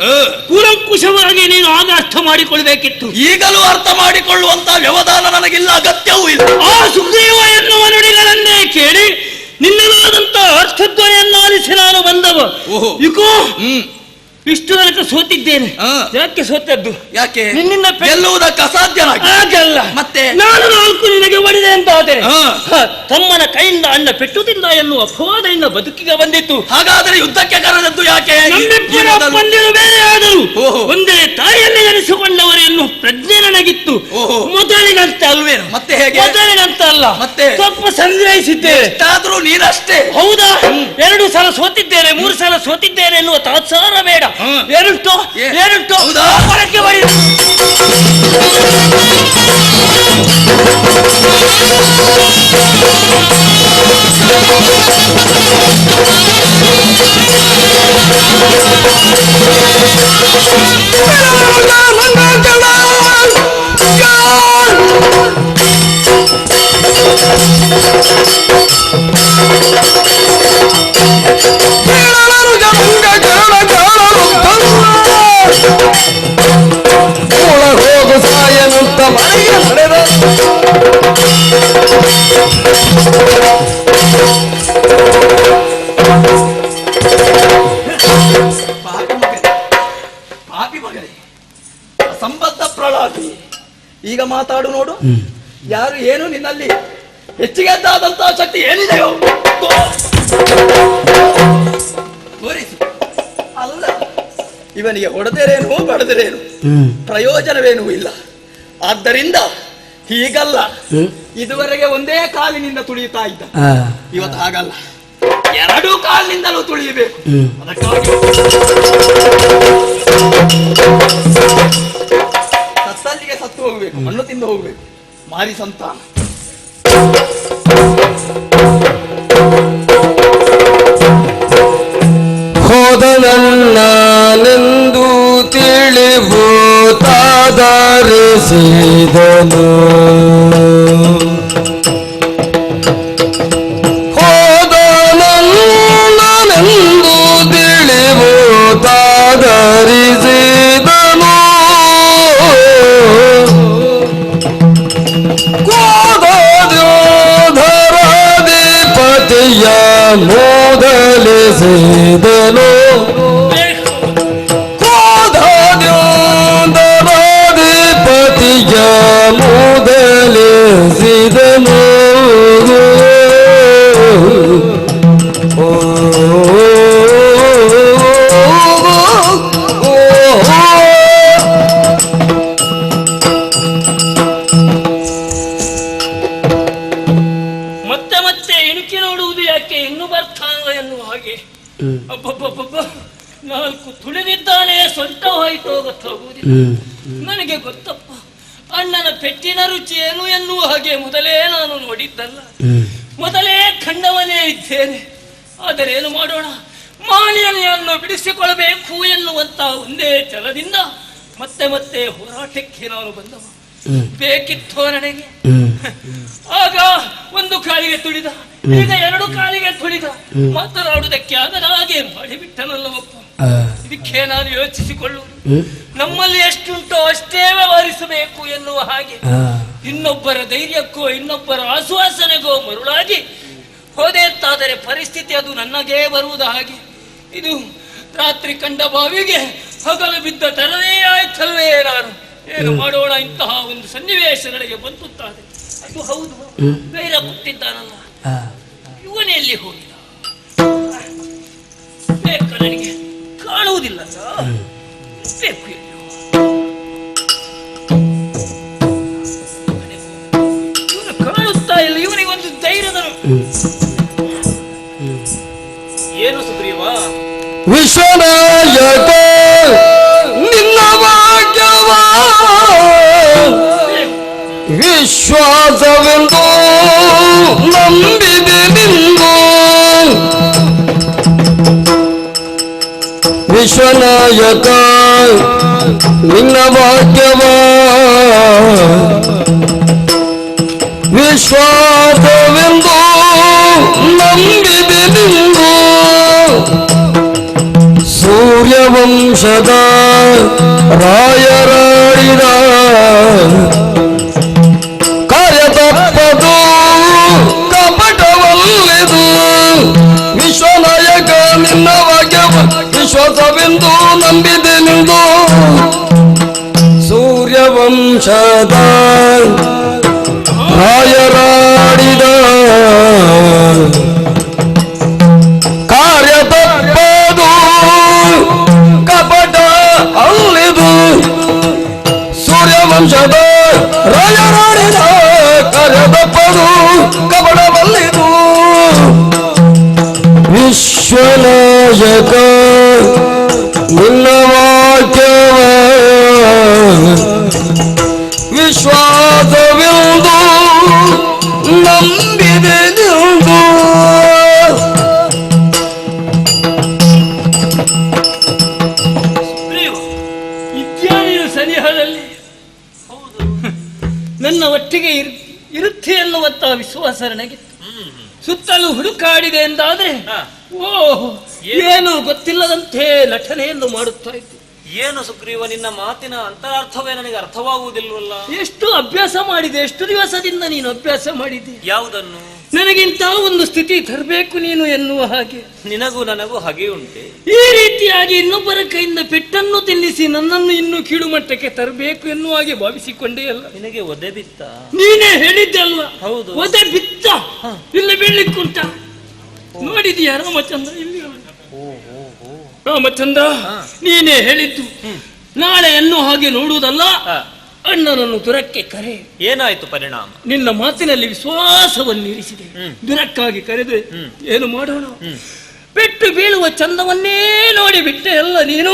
ಕೂಲಂಕುಷವಾಗಿ ನೀನು ಆಗ ಅರ್ಥ ಮಾಡಿಕೊಳ್ಬೇಕಿತ್ತು. ಈಗಲೂ ಅರ್ಥ ಮಾಡಿಕೊಳ್ಳುವಂತ ವ್ಯವಧಾನ ನನಗಿಲ್ಲ, ಅಗತ್ಯವೂ ಇಲ್ಲ. ಆ ಸುಗ್ರೀವ ಎನ್ನುವ ನುಡಿಗಳನ್ನೇ ಕೇಳಿ ನಿನ್ನದಾದಂತ ಅರ್ಥಧ್ವನಿಯನ್ನು ಆಲಿಸಿ ನಾನು ಬಂದವ. ಇಕೋ ಇಷ್ಟು ತನಕ ಸೋತಿದ್ದೇನೆ. ಯಾಕೆ ಸೋತದ್ದು? ಯಾಕೆ? ನಿನ್ನಿಂದ ಗೆಲ್ಲುವುದಕ್ಕೆ ಅಸಾಧ್ಯನಾಗಿ. ಹಾಗಲ್ಲ, ಮತ್ತೆ ನಾನು 4 ನಿನಗೆ ಹೊಡೆದೆ ಅಂತ ಆದರೆ ತಮ್ಮನ ಕೈಯಿಂದ ಅಣ್ಣ ಪೆಟ್ಟು ತಿಂದ ಎನ್ನುವ ಅಪವಾದದಿಂದ ಬದುಕಿಗೆ ಬಂದಿತ್ತು. ಹಾಗಾದರೆ ಯುದ್ಧಕ್ಕೆ ಕರೆದದ್ದು ಯಾಕೆ? ಬೇರೆ ಆದರು ಒಂದೇ ತಾಯಿಯಲ್ಲಿ ನೆನೆಸಿಕೊಂಡವರು ಎನ್ನುವ ಪ್ರಜ್ಞೆ ನನಗಿತ್ತು. ಮೊದಲಿನಂತೆ ಅಲ್ವೇನು? ಮತ್ತೆ ಹೇಗೆ? ಮೊದಲಿನಂತೆ ಅಲ್ಲ, ಮತ್ತೆ ಸ್ವಲ್ಪ ಸಂಗ್ರಹಿಸಿದ್ದೇವೆ. ಎಷ್ಟಾದ್ರೂ ನೀನಷ್ಟೇ. ಹೌದಾ? 2 ಸಲ ಸೋತಿದ್ದೇನೆ, 3 ಸಲ ಸೋತಿದ್ದೇನೆ ಎನ್ನುವ ತಾತ್ಸಾರ ಬೇಡ. ಏನುಂಟು ಹೊರಕ್ಕೆ ಬರಿ. ಹೋಗು ಸಾಯನುತ್ತ ಮನೆಗೆ ನಡೆದ ಪಾಪಿ ಮಗನೇ, ಅಸಂಬದ್ಧ ಪ್ರಲಾಪಿ. ಈಗ ಮಾತಾಡು ನೋಡು. ಯಾರು ಏನು ನಿನ್ನಲ್ಲಿ ಹೆಚ್ಚಿಗೆ ಆದಂತಹ ಶಕ್ತಿ ಏನಿದೆಯೋ ತೋರಿಸು. ಅಲ್ಲ, ಇವನಿಗೆ ಹೊಡೆದರೇನು ಬಡದರೇನು ಪ್ರಯೋಜನವೇನೂ ಇಲ್ಲ. ಆದ್ದರಿಂದ ಹೀಗಲ್ಲ, ಇದುವರೆಗೆ ಒಂದೇ ಕಾಲಿನಿಂದ ತುಳಿಯುತ್ತಾ ಇದ್ದ, ಇವತ್ತು ಹಾಗಲ್ಲ, ಎರಡೂ ಕಾಲಿನಿಂದಲೂ ತುಳಿಯಬೇಕು. ಅದಕ್ಕಾಗಿ ಸತ್ತಲ್ಲಿಗೆ ಸತ್ತು ಹೋಗ್ಬೇಕು, ಮಣ್ಣು ತಿಂದು ಹೋಗ್ಬೇಕು. ಮಾರಿ ಸಂತಾನ ಹೋದನನ್ನೆಂದು ತಿಳಿಭೂತಾದರಿಸಿದನು, ಹೋದನನ್ನೆಂದು ತಿಳಿಭೂತಾದರಿಸಿದನು, ಕೋದೋಧರಾಧಿಪತಿಯ ಮೂದಲಿಸಿದನು, ಕೋದೋಧರಾಧಿಪತಿಯ ಮೂದಲಿಸಿದನು. ಮತ್ತೆ ಮತ್ತೆ ಇಣುಕಿ ನೋಡುವುದು ಯಾಕೆ, ಇನ್ನು ಬರ್ತಾನ ಎನ್ನುವ ಹಾಗೆ. ಅಬ್ಬಬ್ಬಬ್ಬ, 4 ತುಳಿದಿದ್ದಾನೆ, ಸೊಂಟ ಹೋಯ್ತೋ ಗೊತ್ತಾಗುವುದಿಲ್ಲ. ನನಗೆ ಗೊತ್ತಪ್ಪ, ಅಣ್ಣನ ಪೆಟ್ಟಿನ ರುಚಿ ಏನು ಎನ್ನುವ ಹಾಗೆ ಮೊದಲೇ ನಾನು ನೋಡಿದ್ದಲ್ಲ, ಮೊದಲೇ ಕಂಡವನೇ ಇದ್ದೇನೆ. ಆದರೆ ಏನು ಮಾಡೋಣ, ಮಾಲಿನ್ಯನ್ನು ಬಿಡಿಸಿಕೊಳ್ಳಬೇಕು ಎನ್ನುವಂತ ಒಂದೇ ಛಲದಿಂದ ಮತ್ತೆ ಮತ್ತೆ ಹೋರಾಟಕ್ಕೆ ನಾನು ಬಂದವ. ಬೇಕಿತ್ತೋ ನನಗೆ. ಆಗ ಒಂದು ಕಾಲಿಗೆ ತುಳಿದ, ಈಗ 2 ಕಾಲಿಗೆ ತುಳಿದ, ಮಾತನಾಡುವುದಕ್ಕೆ ಆಗದ ಹಾಗೆ ಮಾಡಿಬಿಟ್ಟನಲ್ಲವಪ್ಪ. ಇದಕ್ಕೆ ನಾನು ಯೋಚಿಸಿಕೊಳ್ಳುವುದು, ನಮ್ಮಲ್ಲಿ ಎಷ್ಟುಂಟೋ ಅಷ್ಟೇ ವ್ಯವಹರಿಸಬೇಕು ಎನ್ನುವ ಹಾಗೆ. ಇನ್ನೊಬ್ಬರ ಧೈರ್ಯಕ್ಕೋ ಇನ್ನೊಬ್ಬರ ಆಶ್ವಾಸನೆಗೋ ಮರುಳಾಗಿ ಹೋದೆ ಅಂತಾದರೆ ಪರಿಸ್ಥಿತಿ ಅದು ನನಗೇ ಬರುವುದ ಹಾಗೆ. ಇದು ರಾತ್ರಿ ಕಂಡ ಬಾವಿಗೆ ಹಗಲು ಬಿದ್ದ ತರವೇ ಆಯ್ತಲ್ವೇ. ನಾನು ಏನು ಮಾಡೋಣ, ಇಂತಹ ಒಂದು ಸನ್ನಿವೇಶ ನನಗೆ ಬಂದುತ್ತಾರೆ. ಅದು ಹೌದು, ಧೈರ್ಯ ಕೊಟ್ಟಿದ್ದಾನಲ್ಲ, ಇವನೆಲ್ಲಿ ಹೋಗಿಲ್ಲ ಬೇಕು ನನಗೆ, ಕಾಣುವುದಿಲ್ಲ ಬೇಕು. ಇವನು ಕಾಣುತ್ತಾ ಇಲ್ಲ, ಇವನಿಗೆ ಒಂದು ಧೈರ್ಯದ ಏನು ಸುಗ್ರೀವ? ವಿಶ್ವನಾಯಕ ನಿನ್ನ ಭಾಗ್ಯವ ವಿಶ್ವಾಸವೆಂದು ನಂಬಿದೆ ನಿಂದು, ವಿಶ್ವನಾಯಕ ನಿನ್ನ ಭಾಗ್ಯವ ವಿಶ್ವಾಸವೆಂದು ನಂಬಿದೆ ನಿಂದು, ಸೂರ್ಯವಂಶದ ರಾಯರಾಡಿದ ಕಾರ್ಯ ತಪ್ಪದು ಕಪಟವಲ್ಲಿದು, ವಿಶ್ವನಾಯಕ ನಿನ್ನ ಭಾಗ್ಯವ ವಿಶ್ವಾಸವೆಂದು ನಂಬಿದೆ ನಿಂದು, ಸೂರ್ಯವಂಶದ ರಾಯರಾಡಿದ ಕಾರ್ಯ ತಪ್ಪದು ಕಪಟ ಅಲ್ಲಿದು, ಸೂರ್ಯವಂಶದ ರಾಯರಾಡಿದ ಕಾರ್ಯ ತಪ್ಪದು ಕಪಟವಲ್ಲಿದು, ವಿಶ್ವನಾಯಕ ನಿನ್ನ ವಾಕ್ಯವ ವಿಶ್ವಾಸವೆಂದು ನಂಬಿದೆ ನಿಂದು. ಇತ್ಯಾದಿ ಸನಿಹದಲ್ಲಿ ಹೌದು, ನನ್ನ ಒಟ್ಟಿಗೆ ಇರುತ್ತೆ ಎನ್ನುವಂತ ವಿಶ್ವಾಸ ನನಗಿತ್ತು. ಸುತ್ತಲೂ ಹುಡುಕಾಡಿದೆ ಎಂದಾದ್ರೆ ಓಹ್ ಏನು ಗೊತ್ತಿಲ್ಲದಂತೆ ನಟನೆಯನ್ನು ಮಾಡುತ್ತಾ ಇದ್ದೆ. ಏನು ಸುಗ್ರೀವ, ನಿನ್ನ ಮಾತಿನ ಅಂತರಾರ್ಥವೇ ನನಗೆ ಅರ್ಥವಾಗುವುದಿಲ್ವಲ್ಲ. ಎಷ್ಟು ಅಭ್ಯಾಸ ಮಾಡಿದೆ, ಎಷ್ಟು ದಿವಸದಿಂದ ನೀನು ಅಭ್ಯಾಸ ಮಾಡಿದೆ. ಯಾವುದನ್ನು? ನನಗಿಂತ ಒಂದು ಸ್ಥಿತಿ ತರಬೇಕು ನೀನು ಎನ್ನುವ ಹಾಗೆ. ನಿನಗೂ ನನಗೂ ಹಾಗೆ ಉಂಟೆ. ಈ ರೀತಿಯಾಗಿ ಇನ್ನೊಬ್ಬರ ಕೈಯಿಂದ ಪೆಟ್ಟನ್ನು ತಿನ್ನಿಸಿ ನನ್ನನ್ನು ಇನ್ನೂ ಕೀಳು ಮಟ್ಟಕ್ಕೆ ತರಬೇಕು ಎನ್ನುವ ಹಾಗೆ ಭಾವಿಸಿಕೊಂಡೇ ಅಲ್ಲ. ನಿನಗೆ ಒದೆ ಬಿತ್ತ? ನೀನೇ ಹೇಳಿದ್ದಲ್ವ? ಹೌದು. ಒದೆ ಬಿತ್ತ, ಇಲ್ಲಿ ಬೀಳ್ಲಿಕ್ಕುಂಟ. ನೋಡಿದೀಯ ರಾಮಚಂದ್ರ? ಇಲ್ಲಿ ರಾಮಚಂದ್ರ, ನೀನೇ ಹೇಳಿದ್ದು ನಾಳೆ ಎನ್ನುವ ಹಾಗೆ ನೋಡುವುದಲ್ಲ, ಅಣ್ಣನನ್ನು ದುರಕ್ಕೆ ಕರೆ. ಏನಾಯ್ತು ಪರಿಣಾಮ? ನಿನ್ನ ಮಾತಿನಲ್ಲಿ ವಿಶ್ವಾಸವನ್ನು ಇರಿಸಿದೆ. ದುರಕ್ಕಾಗಿ ಕರೆದು ಏನು ಮಾಡೋಣ? ಪೆಟ್ಟು ಬೀಳುವ ಚಂದವನ್ನೇ ನೋಡಿ ಬಿಟ್ಟೆ ಅಲ್ಲ ನೀನು.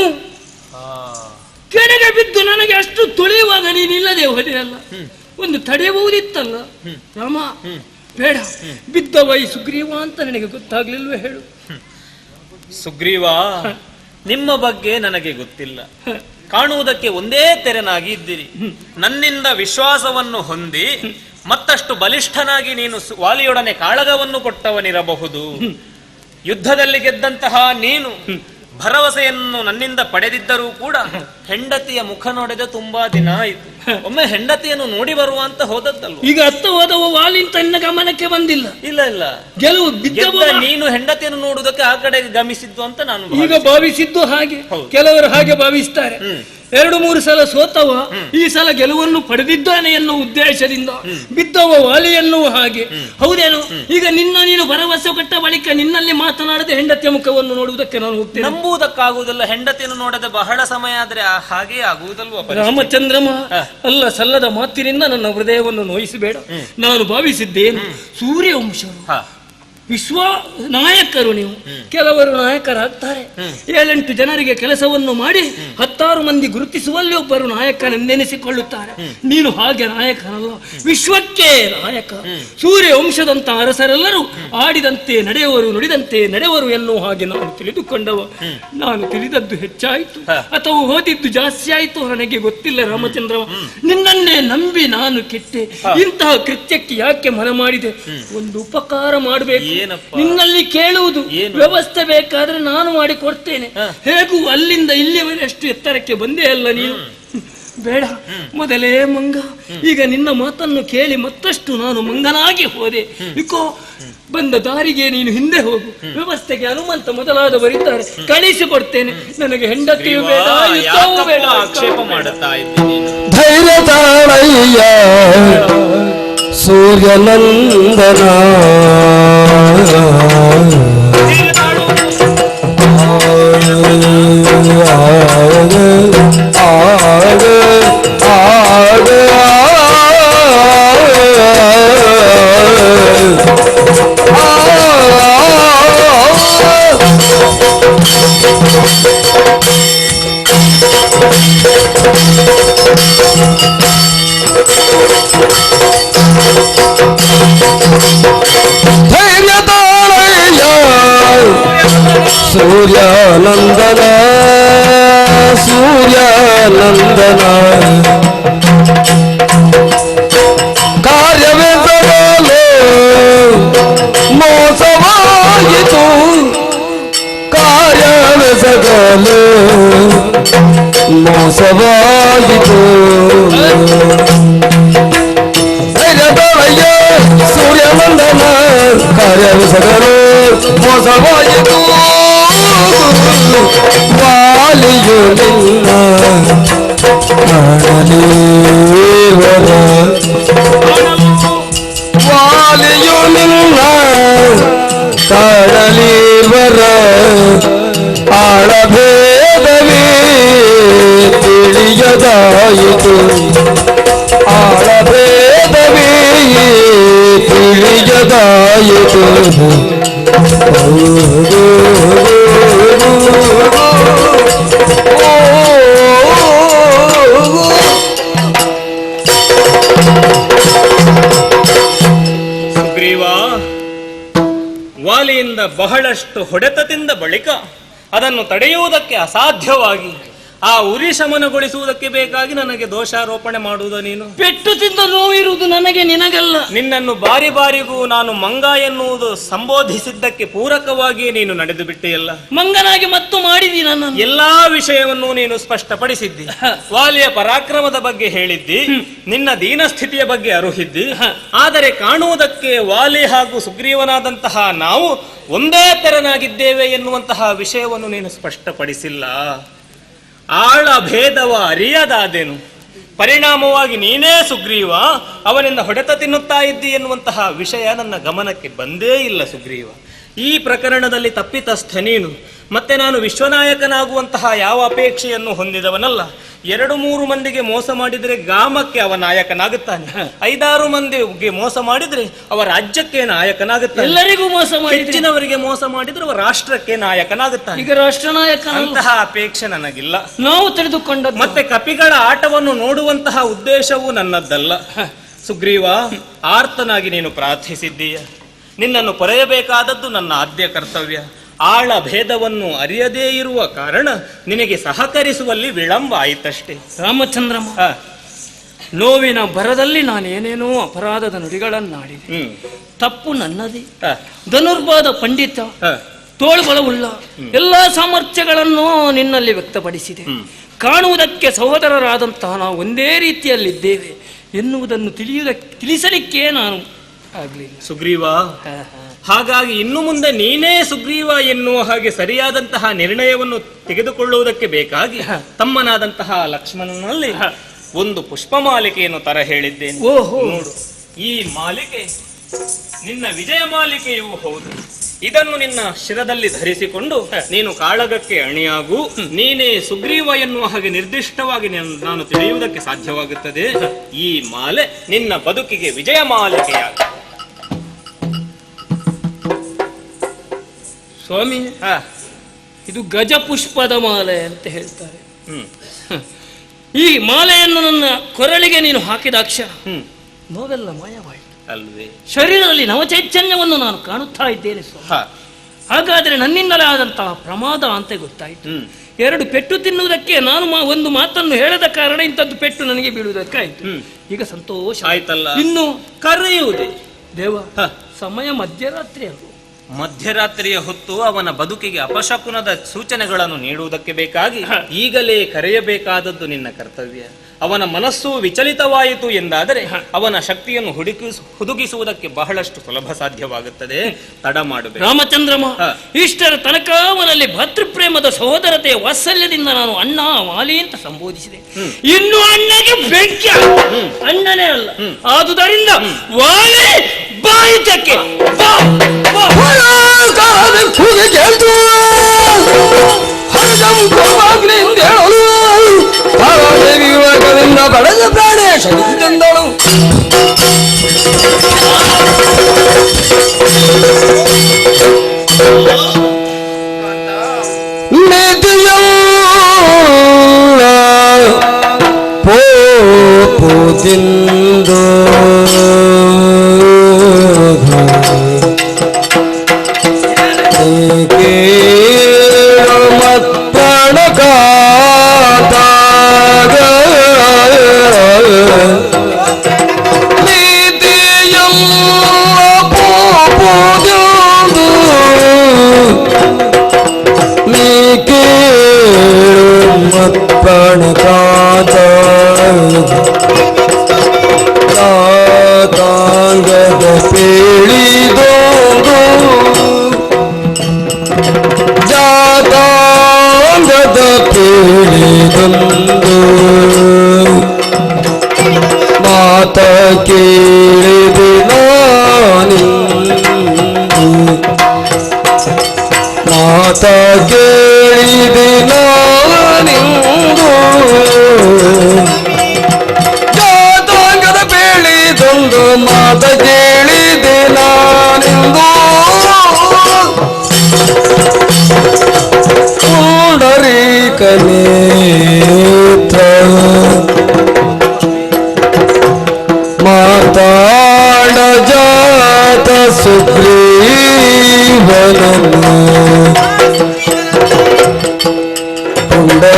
ಕೆಳಗೆ ಬಿದ್ದು ನನಗೆ ಅಷ್ಟು ತುಳಿಯುವಾಗ ನೀನಿಲ್ಲದೆ ಹೋದೆಯಲ್ಲ. ಒಂದು ತಡೆಯಬಹುದಿತ್ತಲ್ಲ ರಾಮ. ಬೇಡ, ಬಿದ್ದವ ಈ ಸುಗ್ರೀವ ಅಂತ ನನಗೆ ಗೊತ್ತಾಗ್ಲಿಲ್ವೇ ಹೇಳು. ಸುಗ್ರೀವ, ನಿಮ್ಮ ಬಗ್ಗೆ ನನಗೆ ಗೊತ್ತಿಲ್ಲ. ಕಾಣುವುದಕ್ಕೆ ಒಂದೇ ತೆರನಾಗಿ ಇದ್ದೀರಿ. ನನ್ನಿಂದ ವಿಶ್ವಾಸವನ್ನು ಹೊಂದಿ ಮತ್ತಷ್ಟು ಬಲಿಷ್ಠನಾಗಿ ನೀನು ವಾಲಿಯೊಡನೆ ಕಾಳಗವನ್ನು ಕೊಟ್ಟವನಿರಬಹುದು. ಯುದ್ಧದಲ್ಲಿ ಗೆದ್ದಂತಹ ನೀನು ಭರವಸೆಯನ್ನು ನನ್ನಿಂದ ಪಡೆದಿದ್ದರೂ ಕೂಡ ಹೆಂಡತಿಯ ಮುಖ ನೋಡಿದ ತುಂಬಾ ದಿನ ಆಯಿತು. ಒಮ್ಮೆ ಹೆಂಡತಿಯನ್ನು ನೋಡಿ ಬರುವ ಅಂತ ಹೋದದ್ದಲ್ವ? ಈಗ ಅತ್ತ ಹೋದವ ವಾಲಿಂತ ನಿನ್ನ ಗಮನಕ್ಕೆ ಬಂದಿಲ್ಲ? ಇಲ್ಲ ಇಲ್ಲ, ಗೆಲುವು ನೀನು ಹೆಂಡತಿಯನ್ನು ನೋಡುವುದಕ್ಕೆ ಆ ಕಡೆಗೆ ಗಮಿಸಿದ್ದು ಅಂತ ನಾನು ಈಗ ಭಾವಿಸಿದ್ದು ಹಾಗೆ. ಕೆಲವರು ಹಾಗೆ ಭಾವಿಸ್ತಾರೆ. 2-3 ಸಲ ಸೋತವ ಈ ಸಲ ಗೆಲುವನ್ನು ಪಡೆದಿದ್ದಾನೆ ಎನ್ನುವ ಉದ್ದೇಶದಿಂದ ಬಿದ್ದವ ವಾಲಿಯನ್ನು ಹಾಗೆ. ಹೌದೇನು? ಈಗ ನೀನು ಭರವಸೆ ಕೊಟ್ಟ ಬಳಿಕ ನಿನ್ನಲ್ಲಿ ಮಾತನಾಡದೆ ಹೆಂಡತಿಯ ಮುಖವನ್ನು ನೋಡುವುದಕ್ಕೆ ನಾನು ಹೋಗ್ತೇನೆ. ನಂಬುವುದಕ್ಕಾಗುವುದಿಲ್ಲ. ಹೆಂಡತಿಯನ್ನು ನೋಡದೆ ಬಹಳ ಸಮಯ ಆದ್ರೆ ಹಾಗೆ ಆಗುವುದಲ್ವ? ರಾಮಚಂದ್ರಮ, ಅಲ್ಲ ಸಲ್ಲದ ಮಾತಿನಿಂದ ನನ್ನ ಹೃದಯವನ್ನು ನೋಯಿಸಬೇಡ. ನಾನು ಭಾವಿಸಿದ್ದೇನು, ಸೂರ್ಯವಂಶರು ನಾಯಕರು ನೀವು. ಕೆಲವರು ನಾಯಕರಾಗ್ತಾರೆ, 7-8 ಜನರಿಗೆ ಕೆಲಸವನ್ನು ಮಾಡಿ 10 ಮಂದಿ ಗುರುತಿಸುವಲ್ಲಿ ಒಬ್ಬರು ನಾಯಕನೆನ್ನೆನಿಸಿಕೊಳ್ಳುತ್ತಾರೆ. ನೀನು ಹಾಗೆ ನಾಯಕನಲ್ಲ, ವಿಶ್ವಕ್ಕೆ ನಾಯಕ. ಸೂರ್ಯ ವಂಶದಂತ ಅರಸರೆಲ್ಲರೂ ಆಡಿದಂತೆ ನಡೆಯುವರು, ನುಡಿದಂತೆ ನಡೆಯುವರು ಎನ್ನುವ ಹಾಗೆ ನಾನು ತಿಳಿದುಕೊಂಡವ. ನಾನು ತಿಳಿದದ್ದು ಹೆಚ್ಚಾಯಿತು ಅಥವಾ ಓದಿದ್ದು ಜಾಸ್ತಿ ಆಯಿತು ನನಗೆ ಗೊತ್ತಿಲ್ಲ ರಾಮಚಂದ್ರ. ನಿನ್ನನ್ನೇ ನಂಬಿ ನಾನು ಕೆಟ್ಟೆ. ಇಂತಹ ಕೃತ್ಯಕ್ಕೆ ಯಾಕೆ ಮನ ಮಾಡಿದೆ? ಒಂದು ಉಪಕಾರ ಮಾಡಬೇಕು, ನಿನ್ನಲ್ಲಿ ಕೇಳುವುದು. ವ್ಯವಸ್ಥೆ ಬೇಕಾದ್ರೆ ನಾನು ಮಾಡಿ ಕೊಡ್ತೇನೆ. ಹೇಗೂ ಅಲ್ಲಿಂದ ಇಲ್ಲಿಯವರೆಷ್ಟು ಎತ್ತರಕ್ಕೆ ಬಂದೇ ಅಲ್ಲ ನೀನು. ಬೇಡ, ಮೊದಲೇ ಮಂಗ. ಈಗ ನಿನ್ನ ಮಾತನ್ನು ಕೇಳಿ ಮತ್ತಷ್ಟು ನಾನು ಮಂಗನಾಗಿ ಹೋದೆ. ಇಕೋ, ಬಂದ ದಾರಿಗೆ ನೀನು ಹಿಂದೆ ಹೋಗು. ವ್ಯವಸ್ಥೆಗೆ ಹನುಮಂತ ಮೊದಲಾದವರಿದ್ದಾರೆ, ಕಳಿಸಿಕೊಡ್ತೇನೆ. ನನಗೆ ಹೆಂಡತಿಯೂ ಬೇಡ, ಯುದ್ಧವೂ ಬೇಡ. ಆಕ್ಷೇಪ ಮಾಡುತ್ತಾ ಇದ್ದೀನಿ. ಧೈರ್ಯ ತಾಳಯ್ಯ ಸೂರ್ಯನಂದನ ಸೂರ್ಯಾನಂದನ ಸೂರ್ಯಾನಂದನ ಕಾರ್ಯವೆಸಗಲು ಮೋಸವಾಯಿತು, ಕಾರ್ಯವೆಸಗಲು ಮೋಸವಾಯಿತು. ಧೈರ್ಯದೊಳಯ ಸೂರ್ಯಾನಂದನ ಕಾರ್ಯವೆಸಗಲು ಮೋಸವಾಯಿತು. ವಾಲಿಯು ನಿನ್ನ ಕಾಣಲೇವರ, ವಾಲಿಯು ನಿನ್ನ ಕಾಣಲೇವರ. ಆಳಭೇದವೇ ತಿಳಿಯದಾಯಿತು, ಆಳಭೇದವೇ ತಿಳಿಯದಾಯಿತು. ಸುಗ್ರೀವ, ವಾಲಿಯಿಂದ ಬಹಳಷ್ಟು ಹೊಡೆತದಿಂದ ಬಳಿಕ ಅದನ್ನು ತಡೆಯುವುದಕ್ಕೆ ಅಸಾಧ್ಯವಾಗಿ ಆ ಉರಿ ಶಮನಗೊಳಿಸುವುದಕ್ಕೆ ಬೇಕಾಗಿ ನನಗೆ ದೋಷಾರೋಪಣೆ ಮಾಡುವುದು ನೀನು. ಪೆಟ್ಟು ತಿಂದ ನೋವಿರುವುದು ನನಗೆ, ನಿನಗಲ್ಲ. ನಿನ್ನನ್ನು ಬಾರಿ ಬಾರಿಗೂ ನಾನು ಮಂಗ ಎನ್ನುವುದು ಸಂಬೋಧಿಸಿದ್ದಕ್ಕೆ ಪೂರಕವಾಗಿ ನೀನು ನಡೆದು ಬಿಟ್ಟೆಯಲ್ಲ. ಮಂಗನಾಗಿ ಮತ್ತು ಮಾಡಿದಿ ನನ್ನ ಎಲ್ಲಾ ವಿಷಯವನ್ನು ನೀನು ಸ್ಪಷ್ಟಪಡಿಸಿದ್ದಿ. ವಾಲಿಯ ಪರಾಕ್ರಮದ ಬಗ್ಗೆ ಹೇಳಿದ್ದಿ, ನಿನ್ನ ದೀನಸ್ಥಿತಿಯ ಬಗ್ಗೆ ಅರುಹಿದ್ದಿ. ಆದರೆ ಕಾಣುವುದಕ್ಕೆ ವಾಲಿ ಹಾಗೂ ಸುಗ್ರೀವನಾದಂತಹ ನಾವು ಒಂದೇ ತೆರನಾಗಿದ್ದೇವೆ ಎನ್ನುವಂತಹ ವಿಷಯವನ್ನು ನೀನು ಸ್ಪಷ್ಟಪಡಿಸಿಲ್ಲ. ಆಳ ಭೇದವ ಅರಿಯದಾದೆನು. ಪರಿಣಾಮವಾಗಿ ನೀನೇ ಸುಗ್ರೀವ ಅವನಿಂದ ಹೊಡೆತ ತಿನ್ನುತ್ತಾ ಇದ್ದಿ ಎನ್ನುವಂತಹ ವಿಷಯ ನನ್ನ ಗಮನಕ್ಕೆ ಬಂದೇ ಇಲ್ಲ. ಸುಗ್ರೀವ, ಈ ಪ್ರಕರಣದಲ್ಲಿ ತಪ್ಪಿತಸ್ಥ ನೀನು. ಮತ್ತೆ ನಾನು ವಿಶ್ವನಾಯಕನಾಗುವಂತಹ ಯಾವ ಅಪೇಕ್ಷೆಯನ್ನು ಹೊಂದಿದವನಲ್ಲ. 2-3 ಮಂದಿಗೆ ಮೋಸ ಮಾಡಿದ್ರೆ ಗ್ರಾಮಕ್ಕೆ ಅವ ನಾಯಕನಾಗುತ್ತಾನೆ, 5-6 ಮಂದಿಗೆ ಮೋಸ ಮಾಡಿದ್ರೆ ಅವ ರಾಜ್ಯಕ್ಕೆ ನಾಯಕನಾಗುತ್ತಾನೆ, ಎಲ್ಲರಿಗೂ ಮೋಸ ಮಾಡಿ ಹೆಚ್ಚಿನವರಿಗೆ ಮೋಸ ಮಾಡಿದ್ರೆ ಅವ ರಾಷ್ಟ್ರಕ್ಕೆ ನಾಯಕನಾಗುತ್ತಾನೆ. ಈಗ ರಾಷ್ಟ್ರ ನಾಯಕ ಅಂತಹ ಅಪೇಕ್ಷೆ ನನಗಿಲ್ಲ. ನಾವು ತಿಳಿದುಕೊಂಡದ್ದು. ಮತ್ತೆ ಕಪಿಗಳ ಆಟವನ್ನು ನೋಡುವಂತಹ ಉದ್ದೇಶವೂ ನನ್ನದ್ದಲ್ಲ. ಸುಗ್ರೀವ, ಆರ್ತನಾಗಿ ನೀನು ಪ್ರಾರ್ಥಿಸಿದ್ದೀಯ. ನಿನ್ನನ್ನು ಪೊರೆಯಬೇಕಾದದ್ದು ನನ್ನ ಆದ್ಯ ಕರ್ತವ್ಯ. ಆಳ ಭೇದವನ್ನು ಅರಿಯದೇ ಇರುವ ಕಾರಣ ನಿನಗೆ ಸಹಕರಿಸುವಲ್ಲಿ ವಿಳಂಬ ಆಯಿತಷ್ಟೇ. ರಾಮಚಂದ್ರ, ನೋವಿನ ಭರದಲ್ಲಿ ನಾನೇನೇನೋ ಅಪರಾಧದ ನುಡಿಗಳನ್ನಾಡಿದೆ. ತಪ್ಪು ನನ್ನದೇ. ಧನುರ್ವಾದ ಪಂಡಿತ, ತೋಳ್ಬಲವುಳ್ಳ ಎಲ್ಲಾ ಸಾಮರ್ಥ್ಯಗಳನ್ನು ನಿನ್ನಲ್ಲಿ ವ್ಯಕ್ತಪಡಿಸಿದೆ. ಕಾಣುವುದಕ್ಕೆ ಸಹೋದರರಾದಂತಹ ನಾವು ಒಂದೇ ರೀತಿಯಲ್ಲಿದ್ದೇವೆ ಎನ್ನುವುದನ್ನು ತಿಳಿಸಲಿಕ್ಕೆ ನಾನು ಆಗಲಿಲ್ಲ. ಸುಗ್ರೀವ, ಹಾಗಾಗಿ ಇನ್ನು ಮುಂದೆ ನೀನೇ ಸುಗ್ರೀವ ಎನ್ನುವ ಹಾಗೆ ಸರಿಯಾದಂತಹ ನಿರ್ಣಯವನ್ನು ತೆಗೆದುಕೊಳ್ಳುವುದಕ್ಕೆ ಬೇಕಾಗಿ ತಮ್ಮನಾದಂತಹ ಲಕ್ಷ್ಮಣನಲ್ಲಿ ಒಂದು ಪುಷ್ಪಮಾಲಿಕೆಯನ್ನು ತರ ಹೇಳಿದ್ದೇನೆ. ನೋಡು, ಈ ಮಾಲಿಕೆ ನಿನ್ನ ವಿಜಯ ಮಾಲಿಕೆಯೂ ಹೌದು. ಇದನ್ನು ನಿನ್ನ ಶಿರದಲ್ಲಿ ಧರಿಸಿಕೊಂಡು ನೀನು ಕಾಳಗಕ್ಕೆ ಅಣಿಯಾಗು. ನೀನೇ ಸುಗ್ರೀವ ಎನ್ನುವ ಹಾಗೆ ನಿರ್ದಿಷ್ಟವಾಗಿ ನಾನು ತಿಳಿಯುವುದಕ್ಕೆ ಸಾಧ್ಯವಾಗುತ್ತದೆ. ಈ ಮಾಲೆ ನಿನ್ನ ಬದುಕಿಗೆ ವಿಜಯ ಮಾಲಿಕೆಯಾಗ. ಸ್ವಾಮಿ, ಇದು ಗಜ ಪುಷ್ಪದ ಮಾಲೆ ಅಂತ ಹೇಳ್ತಾರೆ. ಈ ಮಾಲೆಯನ್ನು ನನ್ನ ಕೊರಳಿಗೆ ನೀನು ಹಾಕಿದಾಕ್ಷಣ ನೋವೆಲ್ಲ ಮಾಯವಾಯಿತು ಅಲ್ವೇ? ಶರೀರದಲ್ಲಿ ನವಚೈತನ್ಯವನ್ನು ನಾನು ಕಾಣುತ್ತಾ ಇದ್ದೇನೆ ಸ್ವಾಮಿ. ಹಾಗಾದ್ರೆ ನನ್ನಿಂದಲೇ ಆದಂತಹ ಪ್ರಮಾದ ಅಂತ ಗೊತ್ತಾಯಿತು. 2 ಪೆಟ್ಟು ತಿನ್ನುವುದಕ್ಕೆ ನಾನು ಒಂದು ಮಾತನ್ನು ಹೇಳದ ಕಾರಣ ಇಂಥದ್ದು ಪೆಟ್ಟು ನನಗೆ ಬೀಳುವುದಕ್ಕಾಯ್ತು. ಈಗ ಸಂತೋಷ ಆಯ್ತಲ್ಲ. ಇನ್ನು ಕರೆಯುವುದೇ ದೇವ, ಸಮಯ ಮಧ್ಯರಾತ್ರಿ ಅಲ್ವ? ಮಧ್ಯರಾತ್ರಿಯ ಹೊತ್ತು ಅವನ ಬದುಕಿಗೆ ಅಪಶಕುನದ ಸೂಚನೆಗಳನ್ನು ನೀಡುವುದಕ್ಕೆ ಬೇಕಾಗಿ ಈಗಲೇ ಕರೆಯಬೇಕಾದದ್ದು ನಿನ್ನ ಕರ್ತವ್ಯ. ಅವನ ಮನಸ್ಸು ವಿಚಲಿತವಾಯಿತು ಎಂದಾದರೆ ಅವನ ಶಕ್ತಿಯನ್ನು ಹುದುಗಿಸುವುದಕ್ಕೆ ಬಹಳಷ್ಟು ಸುಲಭ ಸಾಧ್ಯವಾಗುತ್ತದೆ. ತಡ ಮಾಡಬೇಕು. ರಾಮಚಂದ್ರಮ, ಇಷ್ಟರ ತನಕ ಅವನಲ್ಲಿ ಭರ್ತೃಪ್ರೇಮದ ಸಹೋದರತೆಯ ವಾತ್ಸಲ್ಯದಿಂದ ನಾನು ಅಣ್ಣ ವಾಲಿ ಅಂತ ಸಂಬೋಧಿಸಿದೆ. ಇನ್ನು ಅಣ್ಣಗೆ ಬೆಂಕಿ, ಅಣ್ಣನೇ ಅಲ್ಲ, ಆದುದರಿಂದ ವಾಲಿ ಬಾಯಿತಕ್ಕೆ ವಿವೇಕದಿಂದ ಪಡೆದ ಪ್ರಾಣೇಶ ತಂದಳು. ಪೋಪುದಿಂದು ಮಾತ ಕೇಳಿದೆ ನಾನಿಂದು, ಮಾತ ಕೇಳಿದೆ ನಾನಿಂದು, ಜಾತಾಂಗದ ಬೇಳಿದೊಂದು ಮಾತ ಕೇಳಿದೆ ನಾನಿಂದು. ಪುಂಡರೀಕನೇತ್ರ ಮಾತಾಡ ಜಾತ ಸುಗ್ರೀವನನ್ನು, ಪುಂಡರೀಕನೇತ್ರನ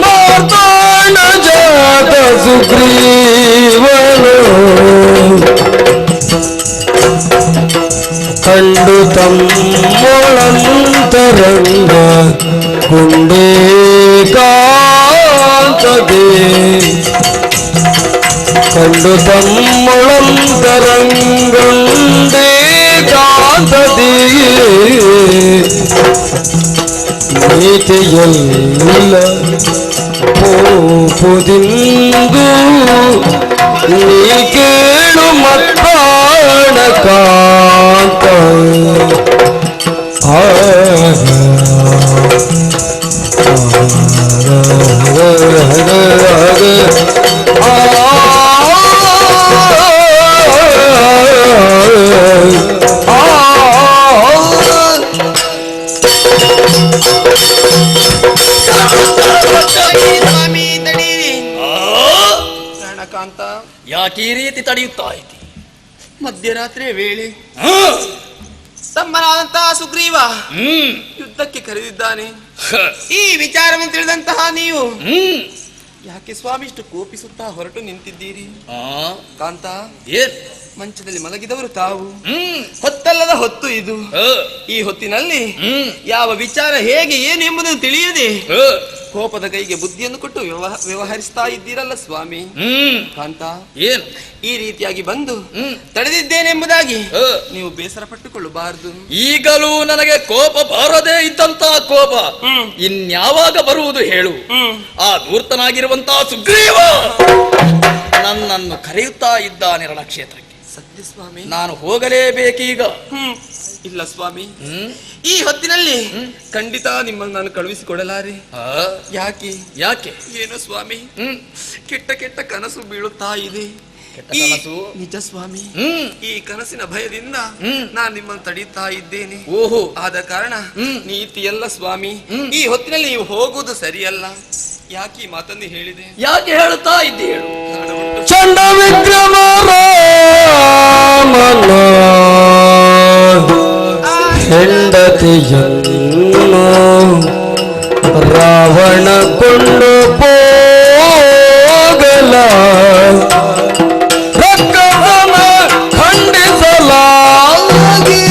ಮಾತಾಡ ಜಾತ ಸುಗ್ರೀವನು ಕಂಡು ತಮ್ಮೊಳಂತರಂಗ ಕುಂಡೇ ಕಾಂತದೆ, ಕಂಡು ತಮ್ಮೊಳಂತರಂಗಂಡೇ ಕಾಂತದೆ. ನೀತಿಯಲ್ಲ ಪೋಪುದಿಂದು ನೀ ಕೇಳು ಮತ್ತಾಣ ಕಾಂತ ಸ್ವಾಮಿ ತಡೀರಿ. ಕಾಂತ, ಯಾಕೆ ಈ ರೀತಿ ತಡೆಯುತ್ತಾ ಇದ್ದಿ? ಮಧ್ಯರಾತ್ರಿಯ ವೇಳೆ ತಮ್ಮನಾದಂತಹ ಸುಗ್ರೀವ ಯುದ್ಧಕ್ಕೆ ಕರೆದಿದ್ದಾನೆ. ಈ ವಿಚಾರವನ್ನು ತಿಳಿದಂತಹ ನೀವು ಯಾಕೆ ಸ್ವಾಮಿ ಇಷ್ಟು ಕೋಪಿಸುತ್ತಾ ಹೊರಟು ನಿಂತಿದ್ದೀರಿ? ಕಾಂತ, ಮಂಚದಲ್ಲಿ ಮಲಗಿದವರು ತಾವು, ಹೊತ್ತಲ್ಲದ ಹೊತ್ತು ಇದು. ಈ ಹೊತ್ತಿನಲ್ಲಿ ಯಾವ ವಿಚಾರ ಹೇಗೆ ಏನು ಎಂಬುದನ್ನು ತಿಳಿಯದೆ ಕೋಪದ ಕೈಗೆ ಬುದ್ಧಿಯನ್ನು ಕೊಟ್ಟು ವ್ಯವಹರಿಸ್ತಾ ಇದ್ದೀರಲ್ಲ ಸ್ವಾಮಿ. ಕಾಂತ, ಏನು ಈ ರೀತಿಯಾಗಿ ಬಂದು ತಡೆದಿದ್ದೇನೆಂಬುದಾಗಿ ನೀವು ಬೇಸರ ಪಟ್ಟುಕೊಳ್ಳಬಾರದು. ಈಗಲೂ ನನಗೆ ಕೋಪ ಬಾರದೇ ಇದ್ದಂತಹ ಕೋಪ ಇನ್ಯಾವಾಗ ಬರುವುದು ಹೇಳು? ಆ ಧೂರ್ತನಾಗಿರುವಂತಹ ಸುಗ್ರೀವ ನನ್ನನ್ನು ಕರೆಯುತ್ತಾ ಇದ್ದಾನೆ ರಣಕ್ಷೇತ್ರಕ್ಕೆ. ಸತ್ಯ ಸ್ವಾಮಿ, ನಾನು ಹೋಗಲೇಬೇಕೀಗ. ಇಲ್ಲ ಸ್ವಾಮಿ, ಈ ಹೊತ್ತಿನಲ್ಲಿ ಖಂಡಿತ ನಿಮ್ಮನ್ನು ನಾನು ಕಳುಹಿಸಿಕೊಡಲಾರೆ. ಯಾಕೆ ಯಾಕೆ? ಏನು ಸ್ವಾಮಿ, ಕೆಟ್ಟ ಕೆಟ್ಟ ಕನಸು ಬೀಳುತ್ತಾ ಇದೆ. ನಿಜ ಸ್ವಾಮಿ, ಈ ಕನಸಿನ ಭಯದಿಂದ ನಾನು ನಿಮ್ಮನ್ನು ತಡೀತಾ ಇದ್ದೇನೆ. ಓಹೋ, ಆದ ಕಾರಣ ನೀತಿಯಲ್ಲ ಸ್ವಾಮಿ, ಈ ಹೊತ್ತಿನಲ್ಲಿ ನೀವು ಹೋಗುವುದು ಸರಿಯಲ್ಲ. ಯಾಕೆ ಈ ಮಾತನ್ನು ಹೇಳಿದೆ? ಯಾಕೆ ಹೇಳುತ್ತಾ ಇದ್ದೆ ಹೇಳು? ಚಂಡ ವಿಕ್ರಮ ರಾಮನ ಹೆಂಡತಿಯನ್ನು ರಾವಣ ಕೊಂಡು ಹೋಗಲ ರಕ್ಕಸನ ಖಂಡಿಸಲಾಗಿ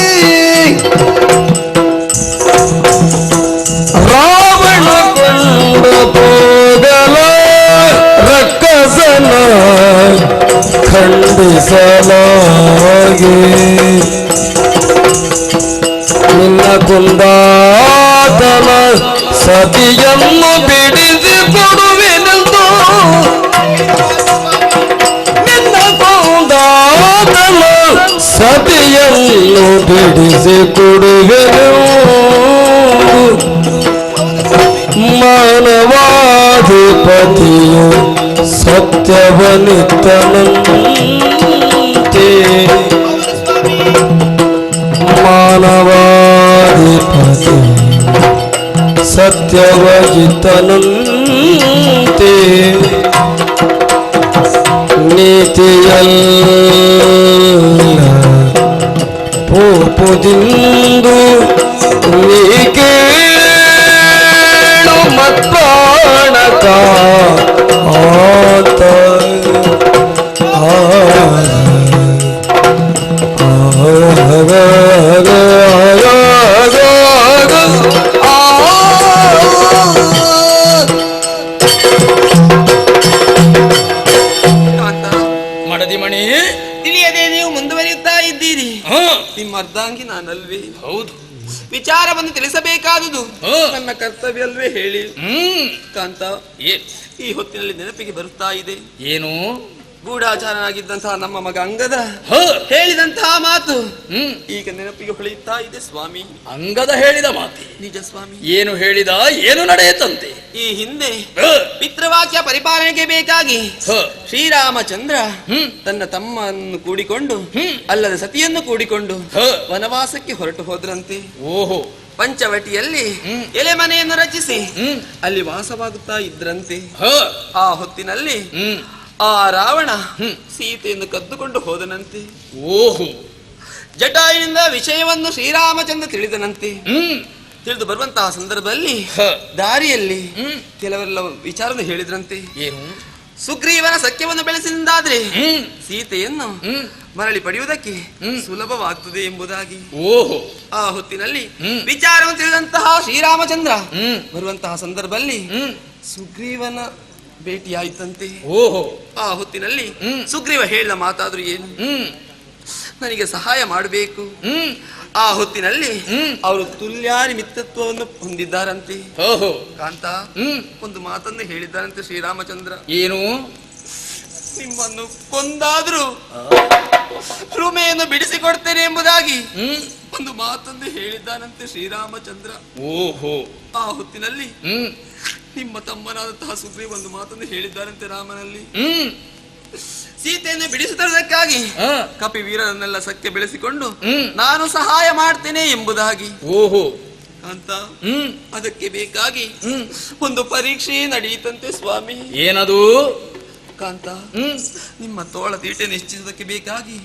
ರಾವಣ ಕೊಂಡು ಹೋಗಲ ರಕ್ಕಸನ ಖಂಡಿಸಲಾಗಿ ನಿನ್ನ ಕುಂದಾತನ ಸತಿಯನ್ನು ಬಿಡಿಸಿ ಕೊಡುವೆನೆಂದು, ನಿನ್ನ ಕುಂದಾತನ ಸತಿಯನ್ನು ಬಿಡಿಸಿ ಕೊಡುವೆನು. ಮಾನವಾಧಿಪತಿಯು ಸತ್ಯವನಿತ್ತನಂತೆ, ಮಾನವಾಧಿಪತಿ ಸತ್ಯವಜಿತನಂತೆ, ನೀತಿಯಲ್ಲ ಪೋಪುದಿಂದು ನೀ ಕೇಳು ಮತ್ಪಾಣಕ ಆತ ಮಡದಿ ಮಣಿ, ತಿಳಿಯದೆ ನೀವು ಮುಂದುವರಿಯುತ್ತಾ ಇದ್ದೀರಿ. ನಿಮ್ಮ ಅರ್ಧಾಂಗಿ ನಾನಲ್ವೇ? ಹೌದು. ವಿಚಾರವನ್ನು ತಿಳಿಸಬೇಕಾದುದು ನನ್ನ ಕರ್ತವ್ಯ ಅಲ್ವೇ ಹೇಳಿ? ಕಾಂತ, ಈ ಹೊತ್ತಿನಲ್ಲಿ ನೆನಪಿಗೆ ಬರುತ್ತಾ ಇದೆ. ಏನು? ಗೂಢಾಚಾರನಾಗಿದ್ದಂತಹ ನಮ್ಮ ಮಗ ಅಂಗದ ಹೇಳಿದಂತಹ ಮಾತು ಈಗ ನೆನಪಿಗೆ ಹೊಳೆಯುತ್ತಾ ಇದೆ ಸ್ವಾಮಿ. ಅಂಗದ ಹೇಳಿದ ಮಾತು? ನಿಜ ಸ್ವಾಮಿ. ಏನು ಹೇಳಿದ? ಏನು ನಡೆಯುತ್ತಂತೆ? ಈ ಹಿಂದೆ ಪಿತೃವಾಕ್ಯ ಪರಿಪಾಲನೆಗೆ ಬೇಕಾಗಿ ಶ್ರೀರಾಮಚಂದ್ರ ತನ್ನ ತಮ್ಮನ್ನು ಕೂಡಿಕೊಂಡು ಅಲ್ಲದೆ ಸತಿಯನ್ನು ಕೂಡಿಕೊಂಡು ವನವಾಸಕ್ಕೆ ಹೊರಟು ಹೋದ್ರಂತೆ. ಓಹೋ. ಪಂಚವಟಿಯಲ್ಲಿ ಎಲೆ ಮನೆಯನ್ನು ರಚಿಸಿ ಅಲ್ಲಿ ವಾಸವಾಗುತ್ತಾ ಇದ್ರಂತೆ. ಆ ಹೊತ್ತಿನಲ್ಲಿ ಆ ರಾವಣ ಸೀತೆಯನ್ನು ಕದ್ದುಕೊಂಡು ಹೋದನಂತೆ. ಓಹೋ. ಜಟಾಯುವಿನಿಂದ ವಿಷಯವನ್ನು ಶ್ರೀರಾಮಚಂದ್ರ ತಿಳಿದನಂತೆ. ತಿಳಿದು ಬರುವಂತಹ ಸಂದರ್ಭದಲ್ಲಿ ದಾರಿಯಲ್ಲಿ ಕೆಲವೆಲ್ಲ ವಿಚಾರವನ್ನು ಹೇಳಿದ್ರಂತೆ. ಏನು? ಸುಗ್ರೀವನ ಸಖ್ಯವನ್ನು ಬೆಳೆಸಿದಾದ್ರೆ ಸೀತೆಯನ್ನು ಮರಳಿ ಪಡೆಯುವುದಕ್ಕೆ ಸುಲಭವಾಗ್ತದೆ ಎಂಬುದಾಗಿ. ಓಹೋ. ಆ ಹೊತ್ತಿನಲ್ಲಿ ವಿಚಾರವನ್ನು ತಿಳಿದಂತಹ ಶ್ರೀರಾಮಚಂದ್ರ ಬರುವಂತಹ ಸಂದರ್ಭದಲ್ಲಿ ಸುಗ್ರೀವನ ಭೇಟಿಯಾಯಿತಂತೆ. ಓಹೋ. ಆ ಹೊತ್ತಿನಲ್ಲಿ ಸುಗ್ರೀವ ಹೇಳಿದ ಮಾತಾದ್ರೂ ಏನು? ನನಗೆ ಸಹಾಯ ಮಾಡಬೇಕು. ಆ ಹೊತ್ತಿನಲ್ಲಿ ಅವರು ತುಲ್ಯಾರಿ ಮಿತ್ರತ್ವವನ್ನು ಹೊಂದಿದ್ದಾರಂತೆ. ಓಹೋ. ಕಾಂತ, ಒಂದು ಮಾತನ್ನು ಹೇಳಿದ್ದಾರಂತೆ ಶ್ರೀರಾಮಚಂದ್ರ. ಏನು? ನಿಮ್ಮನ್ನು ಕೊಂದಾದ್ರೂ ರುಮೆಯನ್ನು ಬಿಡಿಸಿಕೊಡ್ತೇನೆ ಎಂಬುದಾಗಿ ಒಂದು ಮಾತೊಂದು ಹೇಳಿದ್ದಾನಂತೆ ಶ್ರೀರಾಮಚಂದ್ರ. ಓಹೋ. ಆ ಹೊತ್ತಿನಲ್ಲಿ ನಿಮ್ಮ ತಮ್ಮನಾದಂತಹ ಸುಗ್ರೀವ ಒಂದು ಮಾತೊಂದು ಹೇಳಿದ್ದಾರಂತೆ ರಾಮನಲ್ಲಿ. ಸೀತೆಯನ್ನು ಬಿಡಿಸುವುದಕ್ಕಾಗಿ ಕಪಿ ವೀರರನ್ನೆಲ್ಲ ಸಖ್ಯ ಬೆಳೆಸಿಕೊಂಡು ನಾನು ಸಹಾಯ ಮಾಡ್ತೇನೆ ಎಂಬುದಾಗಿ. ಓಹೋ ಅಂತ ಅದಕ್ಕೆ ಬೇಕಾಗಿ ಒಂದು ಪರೀಕ್ಷೆ ನಡೆಯಿತಂತೆ ಸ್ವಾಮಿ. ಏನದು? ಕಾಂತ, ನಿಮ್ಮ ತೋಳ ತೀಟೆ ನಿಶ್ಚಿಸುವುದಕ್ಕೆ ಬೇಕಾಗಿ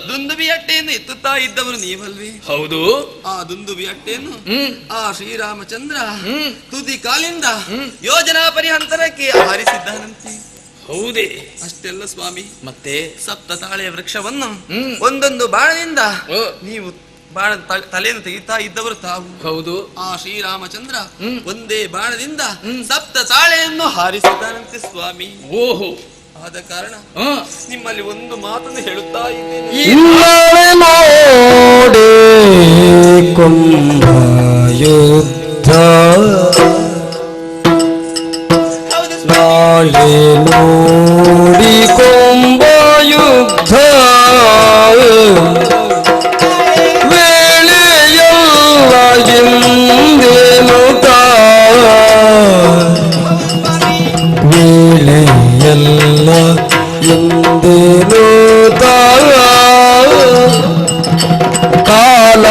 ದುಂದುಬಿ ಅಟ್ಟೆಯನ್ನು ಎತ್ತುತ್ತಾ ಇದ್ದವರು ನೀವಲ್ವೇ? ಹೌದು. ಆ ದುಂದುಬಿ ಅಟ್ಟೆಯನ್ನು ಆ ಶ್ರೀರಾಮಚಂದ್ರ ತುದಿ ಕಾಲಿಂದ ಯೋಜನಾ ಪರಿಹಂತರಕ್ಕೆ ಹಾರಿಸಿದ್ದಾನಂತೆ. ಹೌದೇ? ಅಷ್ಟೆಲ್ಲ ಸ್ವಾಮಿ. ಮತ್ತೆ ಸಪ್ತ ತಾಳೆಯ ವೃಕ್ಷವನ್ನು ಒಂದೊಂದು ಬಾಣದಿಂದ ನೀವು ಬಾಣ ತಲೆಯನ್ನು ತೆಗಿತಾ ಇದ್ದವರು ತಾವು. ಹೌದು. ಆ ಶ್ರೀರಾಮಚಂದ್ರ ಒಂದೇ ಬಾಣದಿಂದ ಸಪ್ತ ತಾಳೆಯನ್ನು ಹಾರಿಸಿದ್ದಾನಂತೆ ಸ್ವಾಮಿ. ಓಹೋ. ಆದ ಕಾರಣ ನಿಮ್ಮಲ್ಲಿ ಒಂದು ಮಾತನ್ನು ಹೇಳುತ್ತಾ ಇದ್ದೇನೆ. ನೋಡಿ ಕೊಂಬ ಯುದ್ಧ ವೇಳೆಯಲ್ಲ ಎಂದೇನು ಕಾಲ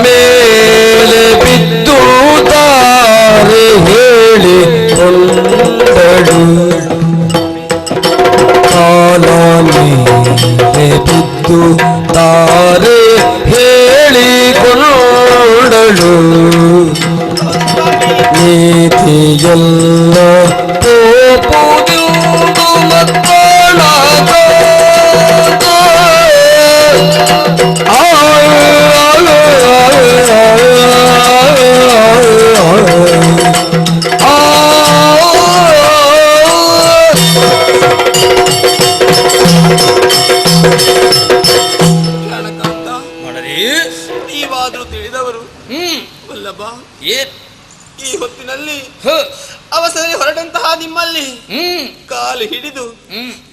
ಮೇಲೆ ಬಿದ್ದು ತಾರೆ ಹೇಳಿ ಕೊಂಡಳು. ಕಾಲ ಮೇಲೆ ಬಿದ್ದು ತಾರೆ ಹೇಳಿಕೊಂಡಳು. ನೀತಿಯಲ್ಲ ಕೋಪುದು ಮಕ್ಕಳ ನೀವಾದ್ರೂ ತಿಳಿದವರು ವಲ್ಲಭ. ಈ ಹೊತ್ತಿನಲ್ಲಿ ಅವಸರ ಹೊರಟಂತಹ ನಿಮ್ಮಲ್ಲಿ ಕಾಲು ಹಿಡಿದು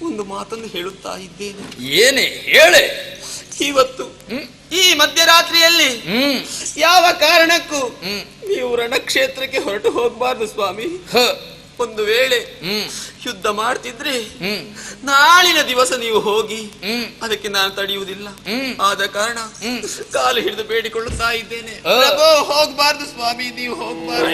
ಒಂದು ಮಾತನ್ನು ಹೇಳುತ್ತಾ ಇದ್ದೇನೆ. ಏನೇ ಹೇಳೆ? ಇವತ್ತು ಈ ಮಧ್ಯರಾತ್ರಿಯಲ್ಲಿ ಯಾವ ಕಾರಣಕ್ಕೂ ನೀವು ರಣಕ್ಷೇತ್ರಕ್ಕೆ ಹೊರಟು ಹೋಗಬಾರ್ದು ಸ್ವಾಮಿ. ಒಂದು ವೇಳೆ ಯುದ್ಧ ಮಾಡ್ತಿದ್ರೆ ನಾಳಿನ ದಿವಸ ನೀವು ಹೋಗಿ, ಅದಕ್ಕೆ ನಾನು ತಡೆಯುವುದಿಲ್ಲ. ಆದ ಕಾರಣ ಕಾಲು ಹಿಡಿದು ಬೇಡಿಕೊಳ್ಳುತ್ತಾ ಇದ್ದೇನೆ. ಹೋಗ್ಬಾರ್ದು ಸ್ವಾಮಿ, ನೀವು ಹೋಗ್ಬಾರ್ದು.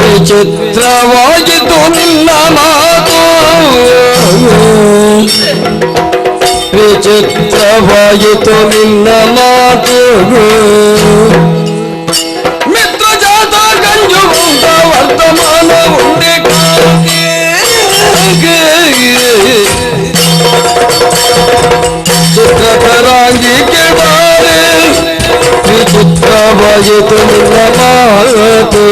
ವಿಚಿತ್ರವಾಗಿತ್ತು ನಿನ್ನ ಮಾತು, ವಿಚಿತ್ರವಾಗಿತ್ತು ನಿನ್ನ ಮಾತು. ಮಿತ್ರ ಜಾತ ಗಂಜು ಉಂಟ ವರ್ತಮಾನ ಉಂಡೆ ಚಿತ್ರಕರಾಂಗಿ ಕೆಡಾರೆ. ವಿಚಿತ್ರವಾಗಿತ್ತು ನಿನ್ನ ಮಾತು.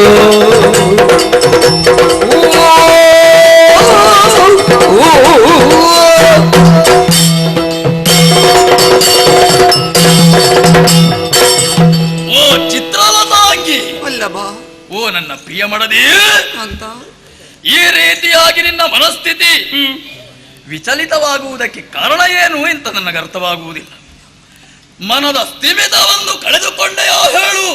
ಓ ಚಿತ್ರಲತಾಂಗಿ, ವಲ್ಲಭ. ಓ ನನ್ನ ಪ್ರಿಯ ಮಡದಿ ಅಂತ ಈ ರೀತಿಯಾಗಿ ನಿನ್ನ ಮನಸ್ಥಿತಿ ವಿಚಲಿತವಾಗುವುದಕ್ಕೆ ಕಾರಣ ಏನು ಅಂತ ನನಗೆ ಅರ್ಥವಾಗುವುದಿಲ್ಲ. ಮನದ ಸ್ಥಿಮಿತವನ್ನು ಕಳೆದುಕೊಂಡೆಯೋ ಹೇಳು.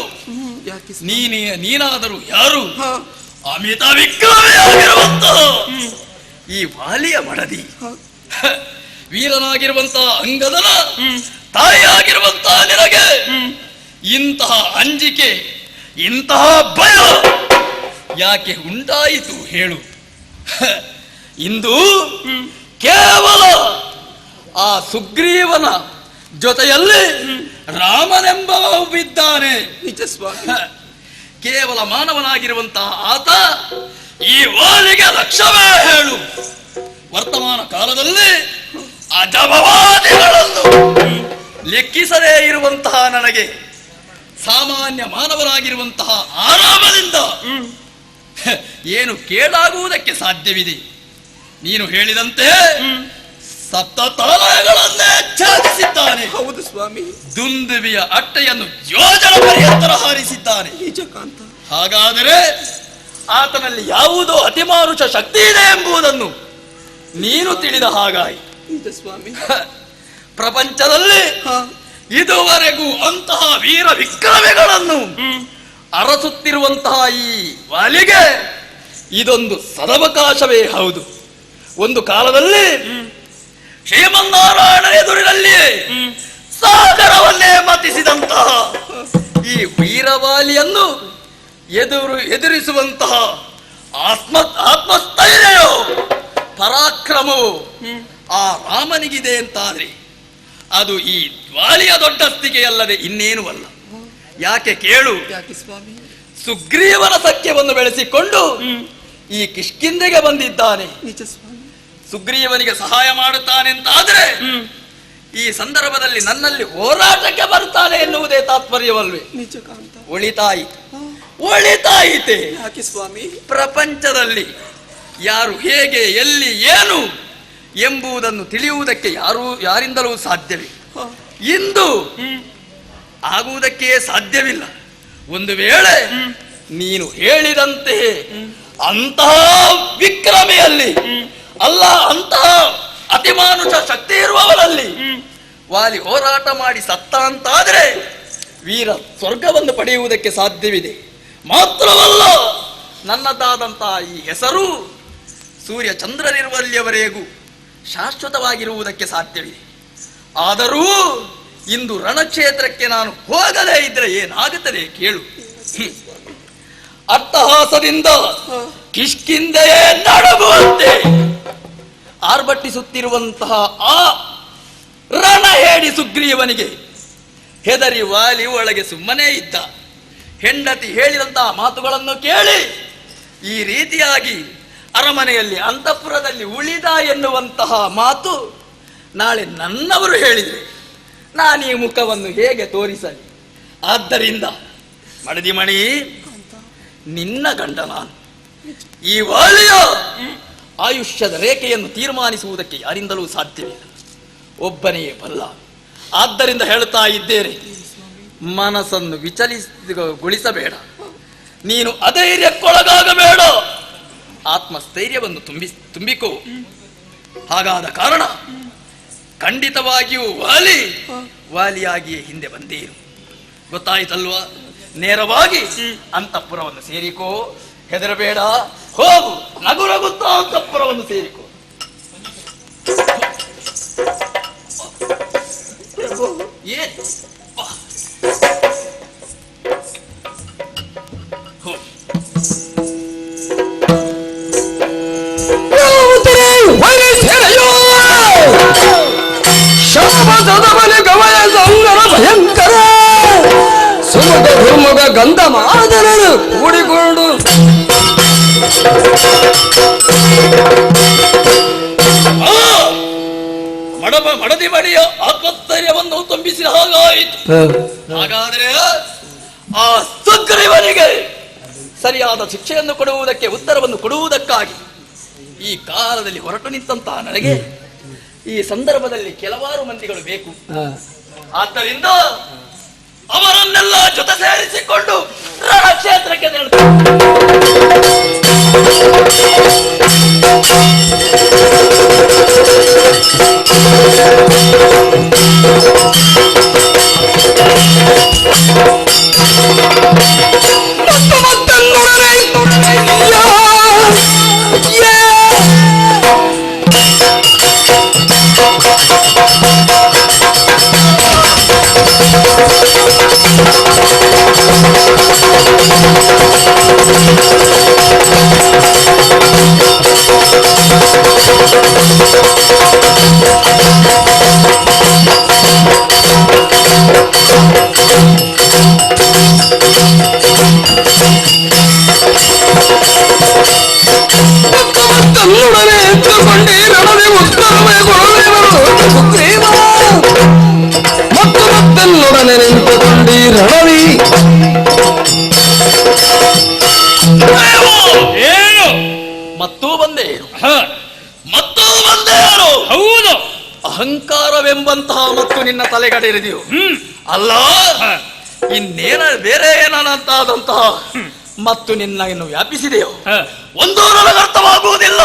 ನೀನಾದರೂ ಯಾರು? ಅಮಿತ ವಿಕ್ರಮಿಯಾಗಿರುವಂತಹ ಈ ವಾಲಿಯ ಮಡದಿ, ವೀರನಾಗಿರುವಂತಹ ಅಂಗದನ ತಾಯಿಯಾಗಿರುವಂತಹ ನಿನಗೆ ಇಂತಹ ಅಂಜಿಕೆ, ಇಂತಹ ಭಯ ಯಾಕೆ ಉಂಟಾಯಿತು ಹೇಳು? ಇಂದು ಕೇವಲ ಆ ಸುಗ್ರೀವನ ಜೊತೆಯಲ್ಲಿ ರಾಮನೆಂಬವಿದ್ದಾನೆ. ನಿಜ ಸ್ವಾಮಿ. ಕೇವಲ ಮಾನವನಾಗಿರುವಂತಹ ಆತ ಈ ವಾಲಿಗೆ ಲಕ್ಷ್ಯವೇ ಹೇಳು. ವರ್ತಮಾನ ಕಾಲದಲ್ಲಿ ಅಜಭವಾದಿಗಳನ್ನು ಲೆಕ್ಕಿಸದೇ ಇರುವಂತಹ ನನಗೆ ಸಾಮಾನ್ಯ ಮಾನವರಾಗಿರುವಂತಹ ಆರಾಮದಿಂದ ಏನು ಕೇಳಾಗುವುದಕ್ಕೆ ಸಾಧ್ಯವಿದೆ? ನೀನು ಹೇಳಿದಂತೆ ಸಪ್ತತಾಲಯಗಳನ್ನೇ ಛೇದಿಸಿದ್ದಾನೆ. ಹೌದು ಸ್ವಾಮಿ. ದುಂದುಬಿಯ ಅಟ್ಟೆಯನ್ನು ಯೋಜನ ಪರ್ಯಂತರ ಹಾರಿಸಿದ್ದಾನೆ. ಹಾಗಾದರೆ ಆತನಲ್ಲಿ ಯಾವುದೋ ಅತಿಮಾನುಷ ಶಕ್ತಿ ಇದೆ ಎಂಬುದನ್ನು ನೀನು ತಿಳಿದ ಹಾಗಾಯಿತು ಸ್ವಾಮಿ. ಪ್ರಪಂಚದಲ್ಲಿ ಇದುವರೆಗೂ ಅಂತಹ ವೀರ ವಿಕ್ರಮಿಗಳನ್ನು ಅರಸುತ್ತಿರುವಂತಹ ಈ ವಾಲಿಗೆ ಇದೊಂದು ಸದವಕಾಶವೇ ಹೌದು. ಒಂದು ಕಾಲದಲ್ಲಿ ಶ್ರೀಮನ್ನಾರಾಯಣ ಎದುರಿನಲ್ಲಿ ಸಾಗರವನ್ನೇ ಮತಿಸಿದಂತಹ ಈ ವೀರವಾಲಿಯನ್ನು ಎದುರಿಸುವಂತಹ ಆತ್ಮಸ್ಥೈರ್ಯವು ಪರಾಕ್ರಮವು ಆ ರಾಮನಿಗಿದೆ ಅಂತಾದ್ರೆ ಅದು ಈ ವಾಲಿಯ ದೊಡ್ಡಸ್ತಿಗೆಯಲ್ಲದೆ ಇನ್ನೇನು ಅಲ್ಲ. ಯಾಕೆ ಕೇಳು, ಸುಗ್ರೀವನ ಸಖ್ಯವನ್ನು ಬೆಳೆಸಿಕೊಂಡು ಈ ಕಿಷ್ಕಿಂಧೆಗೆ ಬಂದಿದ್ದಾನೆ. ಸುಗ್ರೀವನಿಗೆ ಸಹಾಯ ಮಾಡುತ್ತಾನೆ ಅಂತಾದ್ರೆ ಈ ಸಂದರ್ಭದಲ್ಲಿ ನನ್ನಲ್ಲಿ ಹೋರಾಟಕ್ಕೆ ಬರ್ತಾನೆ ಎನ್ನುವುದೇ ತಾತ್ಪರ್ಯವಲ್ವೇ? ಒಳಿತಾಯಿತೆ. ಯಾಕೆ ಸ್ವಾಮಿ? ಪ್ರಪಂಚದಲ್ಲಿ ಯಾರು ಹೇಗೆ ಎಲ್ಲಿ ಏನು ಎಂಬುದನ್ನು ತಿಳಿಯುವುದಕ್ಕೆ ಯಾರಿಂದಲೂ ಸಾಧ್ಯವೇ? ಇಂದು ಆಗುವುದಕ್ಕೆ ಸಾಧ್ಯವಿಲ್ಲ. ಒಂದು ವೇಳೆ ನೀನು ಹೇಳಿದಂತೆ ಅಂತಹ ವಿಕ್ರಮಿಯಲ್ಲಿ ಅಲ್ಲ, ಅಂತಹ ಅತಿಮಾನುಷ ಶಕ್ತಿ ಇರುವವರಲ್ಲಿ ವಾಲಿ ಹೋರಾಟ ಮಾಡಿ ಸತ್ತ ಅಂತಾದರೆ ವೀರ ಸ್ವರ್ಗವನ್ನು ಪಡೆಯುವುದಕ್ಕೆ ಸಾಧ್ಯವಿದೆ. ಮಾತ್ರವಲ್ಲ, ನನ್ನದಾದಂತಹ ಈ ಹೆಸರು ಸೂರ್ಯ ಚಂದ್ರನಿರುವಲ್ಲಿಯವರೆಗೂ ಶಾಶ್ವತವಾಗಿರುವುದಕ್ಕೆ ಸಾಧ್ಯವಿದೆ. ಆದರೂ ಇಂದು ರಣಕ್ಷೇತ್ರಕ್ಕೆ ನಾನು ಹೋಗದೇ ಇದ್ರೆ ಏನಾಗುತ್ತದೆ ಕೇಳು. ಅಟ್ಟಹಾಸದಿಂದ ಕಿಷ್ಕಿಂಧೆಯೇ ನಡುಗುವಂತೆ ಆರ್ಭಟಿಸುತ್ತಿರುವಂತಹ ಆ ರಣ ಹೇಳಿ ಸುಗ್ರೀವನಿಗೆ ಹೆದರಿ ವಾಲಿ ಒಳಗೆ ಸುಮ್ಮನೆ ಇದ್ದ. ಹೆಂಡತಿ ಹೇಳಿದಂತಹ ಮಾತುಗಳನ್ನು ಕೇಳಿ ಈ ರೀತಿಯಾಗಿ ಅರಮನೆಯಲ್ಲಿ ಅಂತಃಪುರದಲ್ಲಿ ಉಳಿದ ಎನ್ನುವಂತಹ ಮಾತು ನಾಳೆ ನನ್ನವರು ಹೇಳಿದರೆ ನಾನು ಈ ಮುಖವನ್ನು ಹೇಗೆ ತೋರಿಸಲಿ? ಆದ್ದರಿಂದ ಮಣಿ ನಿನ್ನ ಗಂಡ ನಾನು. ಈ ವಾಲಿಯ ಆಯುಷ್ಯದ ರೇಖೆಯನ್ನು ತೀರ್ಮಾನಿಸುವುದಕ್ಕೆ ಯಾರಿಂದಲೂ ಸಾಧ್ಯವಿಲ್ಲ, ಒಬ್ಬನೇ ಬಲ್ಲ. ಆದ್ದರಿಂದ ಹೇಳ್ತಾ ಇದ್ದೇನೆ, ಮನಸ್ಸನ್ನು ವಿಚಲಿತಗೊಳಿಸಬೇಡ, ನೀನು ಅಧೈರ್ಯಕ್ಕೊಳಗಾಗಬೇಡ, ಆತ್ಮಸ್ಥೈರ್ಯವನ್ನು ತುಂಬಿಕೋ. ಹಾಗಾದ ಕಾರಣ ಖಂಡಿತವಾಗಿಯೂ ವಾಲಿಯಾಗಿಯೇ ಹಿಂದೆ ಬಂದೇ ಇರು. ಗೊತ್ತಾಯ್ತಲ್ವಾ? ನೇರವಾಗಿ ಅಂತಃಪುರವನ್ನು ಸೇರಿಕೋ, ಹೆದರಬೇಡ, ಹೋಗು, ನಗುರಗುತ್ತಾ ಅಂತಃಪುರವನ್ನು ಸೇರಿಕೋ. ಏನು ಭಯಂಕರ ಸುಮುಖ ದುರ್ಮುಖ ಗಂಧ ಮಾದರರು ಕೂಡಿಕೊಂಡು ಮಡದಿ ಮಡಿಯ ಆತ್ಮಸ್ಥೈರ್ಯವನ್ನು ತುಂಬಿಸಿದ ಹಾಗಾಯಿತು. ಹಾಗಾದರೆ ಆ ಸುಗ್ರೀವನಿಗೆ ಸರಿಯಾದ ಶಿಕ್ಷೆಯನ್ನು ಕೊಡುವುದಕ್ಕೆ, ಉತ್ತರವನ್ನು ಕೊಡುವುದಕ್ಕಾಗಿ ಈ ಕಾಲದಲ್ಲಿ ಹೊರಟು ನಿಂತಹ ನನಗೆ ಈ ಸಂದರ್ಭದಲ್ಲಿ ಕೆಲವಾರು ಮಂದಿಗಳು ಬೇಕು. ಆದ್ದರಿಂದ ಅವರನ್ನೆಲ್ಲ ಜೊತೆ ಸೇರಿಸಿಕೊಂಡು ರಣಕ್ಷೇತ್ರಕ್ಕೆ ತನ್ನೊಡನೆ ಎತ್ತುಕೊಂಡಿ ರಣದಿ ಉತ್ತರವೇ ಕೊಡಲೇವರು ಸುಗ್ರೀವ ಮತ್ತು ಮತ್ತನ್ನೊಡನೆ ನಿಂತುಕೊಂಡಿ ರಣವಿ ಏನು ಮತ್ತೂ ಬಂದೇರು ಮತ್ತೂ ಬಂದೇರು ಹೌದು ಅಹಂಕಾರವೆಂಬಂತಹ ಮತ್ತು ನಿನ್ನ ತಲೆಗಡೆರಿದೆಯೋ ಅಲ್ಲ ಇನ್ನೇನ ಬೇರೆ ಏನಂತಾದಂತಹ ಮತ್ತು ನಿನ್ನ ಇನ್ನು ವ್ಯಾಪಿಸಿದೆಯೋ ಒಂದು ನನಗೆ ಅರ್ಥವಾಗುವುದಿಲ್ಲ.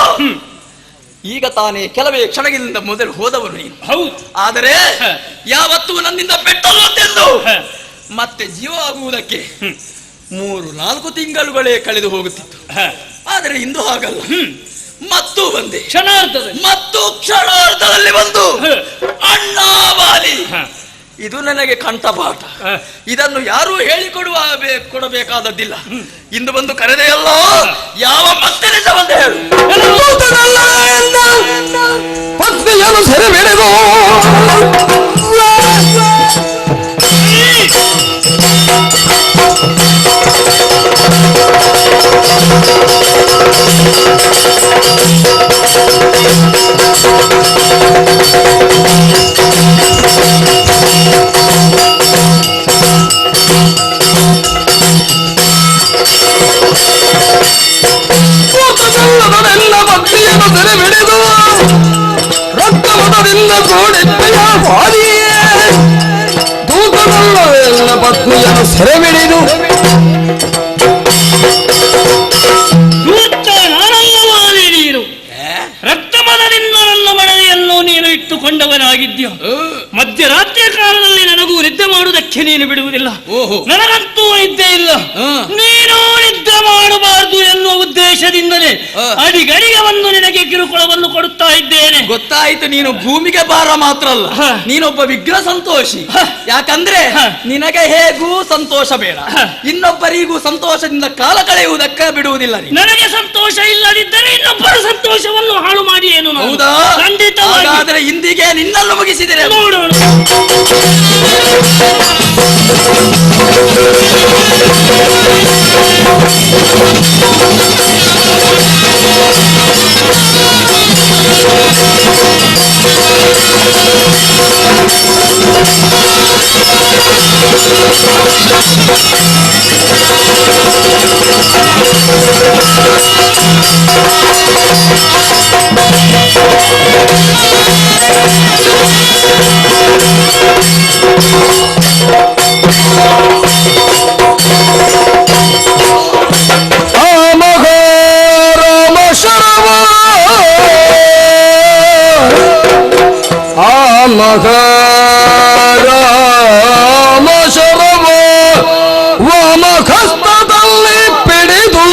ಈಗ ತಾನೇ ಕೆಲವೇ ಕ್ಷಣಗಳಿಂದ ಮೊದಲು ಹೋದವರು ನೀನು. ಹೌದು. ಆದರೆ ಯಾವತ್ತೂ ನನ್ನಿಂದ ಪೆಟ್ಟಲ್ಲೊಂದೆಂದು ಮತ್ತೆ ಜೀವ ಆಗುವುದಕ್ಕೆ 3-4 ತಿಂಗಳುಗಳೇ ಕಳೆದು ಹೋಗುತ್ತಿತ್ತು. ಆದರೆ ಇಂದು ಹಾಗಲ್ಲ. ಮತ್ತು ಬಂದೆ ಕ್ಷಣಾರ್ಧದಲ್ಲಿ ಬಂದು ಅಣ್ಣ ಬಾಲಿ ಇದು ನನಗೆ ಕಂಠಪಾಠ. ಇದನ್ನು ಯಾರೂ ಕೊಡಬೇಕಾದದ್ದಿಲ್ಲ. ಇಂದು ಬಂದು ಕರೆದೆಯಲ್ಲ ಯಾವ ಮತ್ತೆ ನಿಜ ಬಂದೆ ಹೇಳು. ಪತ್ನಿಯನ್ನು ಸೆರೆ ಬೆಳೆದು ಎಲ್ಲ ಭಕ್ತಿಯನ್ನು ಸೆರೆ ಬಿಡಿದು ರಕ್ತಮತದಿಂದ ಕೂಡಿದ್ದೆಯ ಬಾಲಿಯೇ ದೂತನಲ್ಲ ಎಲ್ಲ ಪತ್ನಿಯನ್ನು ಸೆರೆ ಬಿಡಿದು ನೀನು ರಕ್ತಮದದಿಂದ ನನ್ನ ಮನೆಯನ್ನು ನೀನು ಇಟ್ಟುಕೊಂಡವನಾಗಿದ್ಯೋ. ಮಧ್ಯರಾತ್ರಿಯ ಕಾಲದಲ್ಲಿ ನನಗೂ ನಿದ್ದೆ ಮಾಡುವುದಕ್ಕೆ ನೀನು ಬಿಡುವುದಿಲ್ಲ. ನನಗಂತೂ ನಿದ್ದೆ ಇಲ್ಲ. ನೀನು ನಿದ್ದೆ ಮಾಡಬಾರದು ಎನ್ನುವ ಉದ್ದೇಶದಿಂದಲೇ ಅಡಿಗಡಿಗೆ ಒಂದು ನಿನಗೆ ಕಿರುಕುಳವನ್ನು ಕೊಡುತ್ತಾ ಇದ್ದೇನೆ. ಗೊತ್ತಾಯ್ತು. ನೀನು ಭೂಮಿಗೆ ಭಾರ ಮಾತ್ರ ಅಲ್ಲ, ನೀನೊಬ್ಬ ವಿಗ್ರಹ ಸಂತೋಷಿ. ಯಾಕಂದ್ರೆ ನಿನಗೆ ಹೇಗೂ ಸಂತೋಷ ಬೇಡ, ಇನ್ನೊಬ್ಬರಿಗೂ ಸಂತೋಷದಿಂದ ಕಾಲ ಕಳೆಯುವುದಕ್ಕೆ ಬಿಡುವುದಿಲ್ಲ. ನನಗೆ ಸಂತೋಷ ಇಲ್ಲದಿದ್ದರೆ ಇನ್ನೊಬ್ಬರ ಸಂತೋಷವನ್ನು ಹಾಳು ಮಾಡಿ ಏನು? ಹೌದಾ? ಖಂಡಿತವಾದರೆ ಇಂದಿಗೆ ನಿನ್ನನ್ನು ಮುಗಿಸಿದರೆ ನೋಡೋಣ. ರಾಮ ಶರವ ವಾಮಖಸ್ತದಲ್ಲಿ ಪಿಡಿದು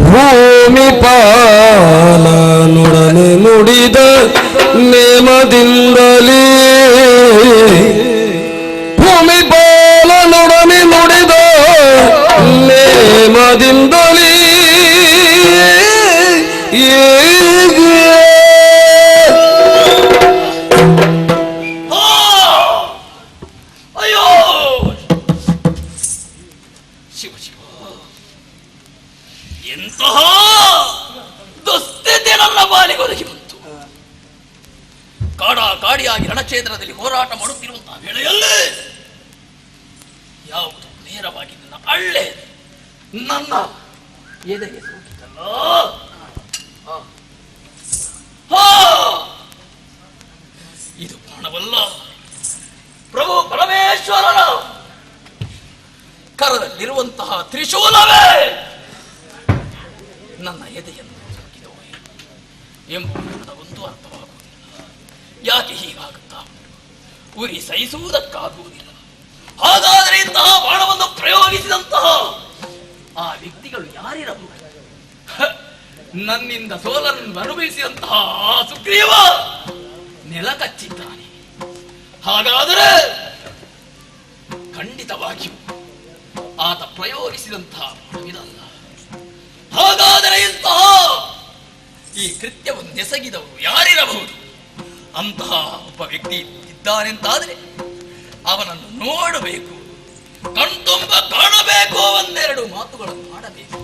ಭೂಮಿ ಪಾಲನೊಡನೆ ನುಡಿದ ನೇಮದಿಂದಲೇ ಭೂಮಿ ಪಾಲನೊಡನೆ ನುಡಿದ ನೇಮದಿಂದಲೇ ಎಂತಹ ದುಸ್ಥಿತಿ ನನ್ನ ಬಾಲಿಗೆ ಒದಗಿ ಬಂತು. ಕಾಡಿಯಾಗಿ ರಣಕ್ಷೇತ್ರದಲ್ಲಿ ಹೋರಾಟ ಮಾಡುತ್ತಿರುವಂತಹ ವೇಳೆಯಲ್ಲೇ ಯಾವುದು ನೇರವಾಗಿ ನನ್ನ ಅಳ್ಳೆ ನನ್ನ ಎದೆಗೆ ಸೋಕಿತಲ್ಲ. ಇದು ಪ್ರಾಣವಲ್ಲ, ಪ್ರಭು ಪರಮೇಶ್ವರನ ಕರದಲ್ಲಿರುವಂತಹ ತ್ರಿಶೂಲವೇ ನನ್ನ ಎದೆಯನ್ನು ಸೋಕಿದೋ ಎಂಬುದು ಒಂದು ಅರ್ಥವಾಗುವುದಿಲ್ಲ. ಯಾಕೆ ಹೀಗಾಗುತ್ತಾ ಉರಿ ಸಹಿಸುವುದಕ್ಕಾಗುವುದಿಲ್ಲ. ಹಾಗಾದರೆ ಇಂತಹ ಬಾಣವನ್ನು ಪ್ರಯೋಗಿಸಿದಂತಹ ಆ ವ್ಯಕ್ತಿಗಳು ಯಾರಿರಬಹುದು? ನನ್ನಿಂದ ಸೋಲನ್ನು ಅನುಭವಿಸಿದಂತಹ ಆ ಸುಗ್ರೀವ ನೆಲ ಕಚ್ಚಿದ್ದಾನೆ. ಹಾಗಾದರೆ ಖಂಡಿತವಾಗಿಯೂ ಆತ ಪ್ರಯೋಗಿಸಿದಂತಹ ಬಾಣವಿದಲ್ಲ. ಹಾಗಾದರೆ ಇಂತಹ ಈ ಕೃತ್ಯವನ್ನು ಎಸಗಿದವರು ಯಾರಿರಬಹುದು? ಅಂತಹ ಒಬ್ಬ ವ್ಯಕ್ತಿ ಇದ್ದಾನೆಂತಾದರೆ ಅವನನ್ನು ನೋಡಬೇಕು, ಕಣ್ತುಂಬ ಕಾಣಬೇಕು, ಒಂದೆರಡು ಮಾತುಗಳನ್ನು ಮಾಡಬೇಕು.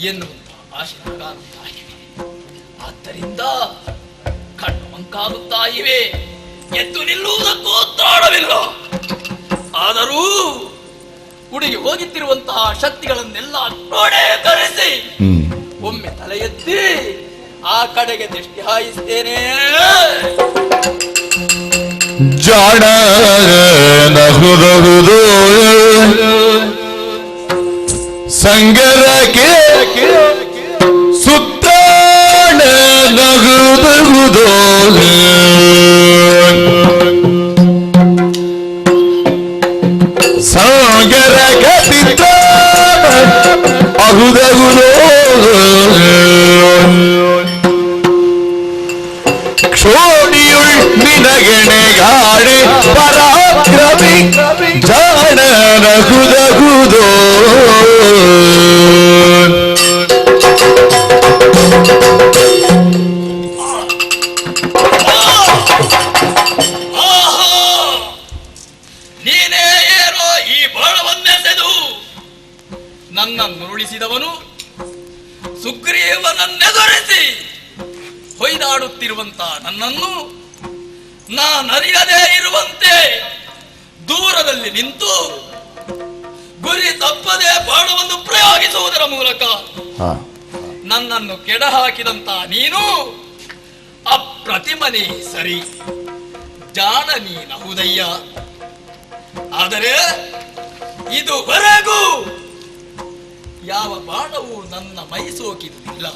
ಎನ್ನುವಂತಹ ಆಶೆ ಕಾಣುತ್ತಾ ಇವೆ. ಆದ್ದರಿಂದ ಕಣ್ಣು ಮಂಕಾಗುತ್ತಾ ಇವೆ. ಎದ್ದು ನಿಲ್ಲುವುದಕ್ಕೂ ತ್ರಾಣವಿಲ್ಲ. ಆದರೂ ಹುಡುಗಿ ಹೋಗುತ್ತಿರುವಂತಹ ಶಕ್ತಿಗಳನ್ನೆಲ್ಲ ನೋಡೇ ತರಿಸಿ ಒಮ್ಮೆ ತಲೆ ಎತ್ತಿ ಆ ಕಡೆಗೆ ದೃಷ್ಟಿ ಹಾಯಿಸ್ತೇನೆ. ಜಾಣ ನಗುವುದು ಸಂಗರಕ್ಕೆ ಸುತ್ತಾಣ ನಗುವುದು ಸಾಗರ ಕಪಿತ ಅಹುದಹುದೋ ಕ್ಷೋಣಿಯುಳ್ ನಿನಗೆಣೆಗಾಡೆ ಪರಾಕ್ರಮಿ ಜಾಣ ನಗುದಗುದೋ ನೀನೇ ಏನೋ ಈ ಬಾಣವನ್ನೆಸೆದು ನನ್ನನ್ನು ಉರುಳಿಸಿದವನು ಸುಗ್ರೀವನನ್ನೆದುರಿಸಿ ಹೊಯ್ದಾಡುತ್ತಿರುವಂತ ನನ್ನನ್ನು ನಾನರಿಯದೇ ಇರುವಂತೆ ದೂರದಲ್ಲಿ ನಿಂತು ಗುರಿ ತಪ್ಪದೆ ಬಾಣವನ್ನು ಪ್ರಯೋಗಿಸುವುದರ ಮೂಲಕ ನನ್ನನ್ನು ಕೆಡ ಹಾಕಿದಂತ ನೀನು ಅಪ್ರತಿಮನೇ ಸರಿ, ಜಾಣ ನೀನಹುದಯ್ಯ. ಆದರೆ ಇದುವರೆಗೂ ಯಾವ ಬಾಣವು ನನ್ನ ಮೈ ಸೋಕಿದುದಿಲ್ಲ.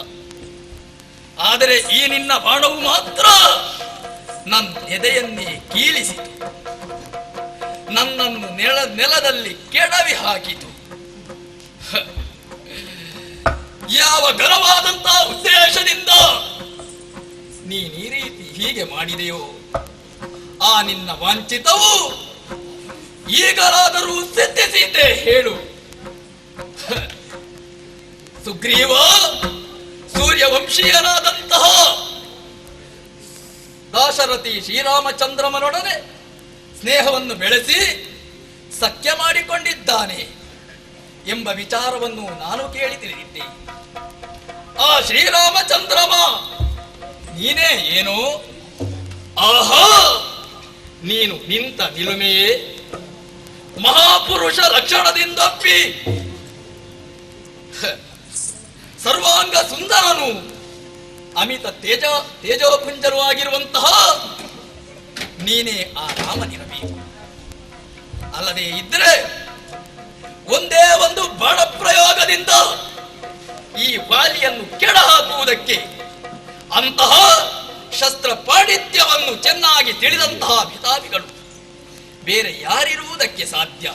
ಆದರೆ ಈ ನಿನ್ನ ಬಾಣವು ಮಾತ್ರ ನನ್ನ ಎದೆಯನ್ನೇ ಕೀಲಿಸಿತು, ನನ್ನನ್ನು ನೆಲದಲ್ಲಿ ಕೆಡವಿ ಹಾಕಿತು. ಯಾವ ಘನವಾದಂತಹ ಉದ್ದೇಶದಿಂದ ನೀನ್ ಈ ರೀತಿ ಹೀಗೆ ಮಾಡಿದೆಯೋ ಆ ನಿನ್ನ ವಂಚಿತವು ಈಗಲಾದರೂ ಸಿದ್ಧಿಸಿದ್ದೆ ಹೇಳು. ಸುಗ್ರೀವ ಸೂರ್ಯವಂಶೀಯನಾದಂತಹ ದಾಶರಥಿ ಶ್ರೀರಾಮಚಂದ್ರಮನೊಡನೆ ಸ್ನೇಹವನ್ನು ಬೆಳೆಸಿ ಸಖ್ಯ ಮಾಡಿಕೊಂಡಿದ್ದಾನೆ ಎಂಬ ವಿಚಾರವನ್ನು ನಾನು ಕೇಳಿ ತಿಳಿದಿದ್ದೆ. ಆ ಶ್ರೀರಾಮಚಂದ್ರಮ ನೀನೇ ಏನು? ಆಹಾ, ನೀನು ನಿಂತ ನಿಲುಮೆಯೇ ಮಹಾಪುರುಷ ಲಕ್ಷಣದಿಂದಪ್ಪಿ ಸರ್ವಾಂಗ ಸುಂದರನು ಅಮಿತ ತೇಜೋಪುಂಜರು ಆಗಿರುವಂತಹ ನೀನೇ ಆ ರಾಮನಿರಬೇಕು. ಅಲ್ಲದೆ ಇದ್ರೆ ಒಂದೇ ಒಂದು ಬಾಣ ಪ್ರಯೋಗದಿಂದ ಈ ವಾಲಿಯನ್ನು ಕೆಡ ಹಾಕುವುದಕ್ಕೆ ಅಂತಹ ಶಸ್ತ್ರ ಪಾಂಡಿತ್ಯವನ್ನು ಚೆನ್ನಾಗಿ ತಿಳಿದಂತಹ ಭಿತಾಭಿಗಳು ಬೇರೆ ಯಾರಿರುವುದಕ್ಕೆ ಸಾಧ್ಯ?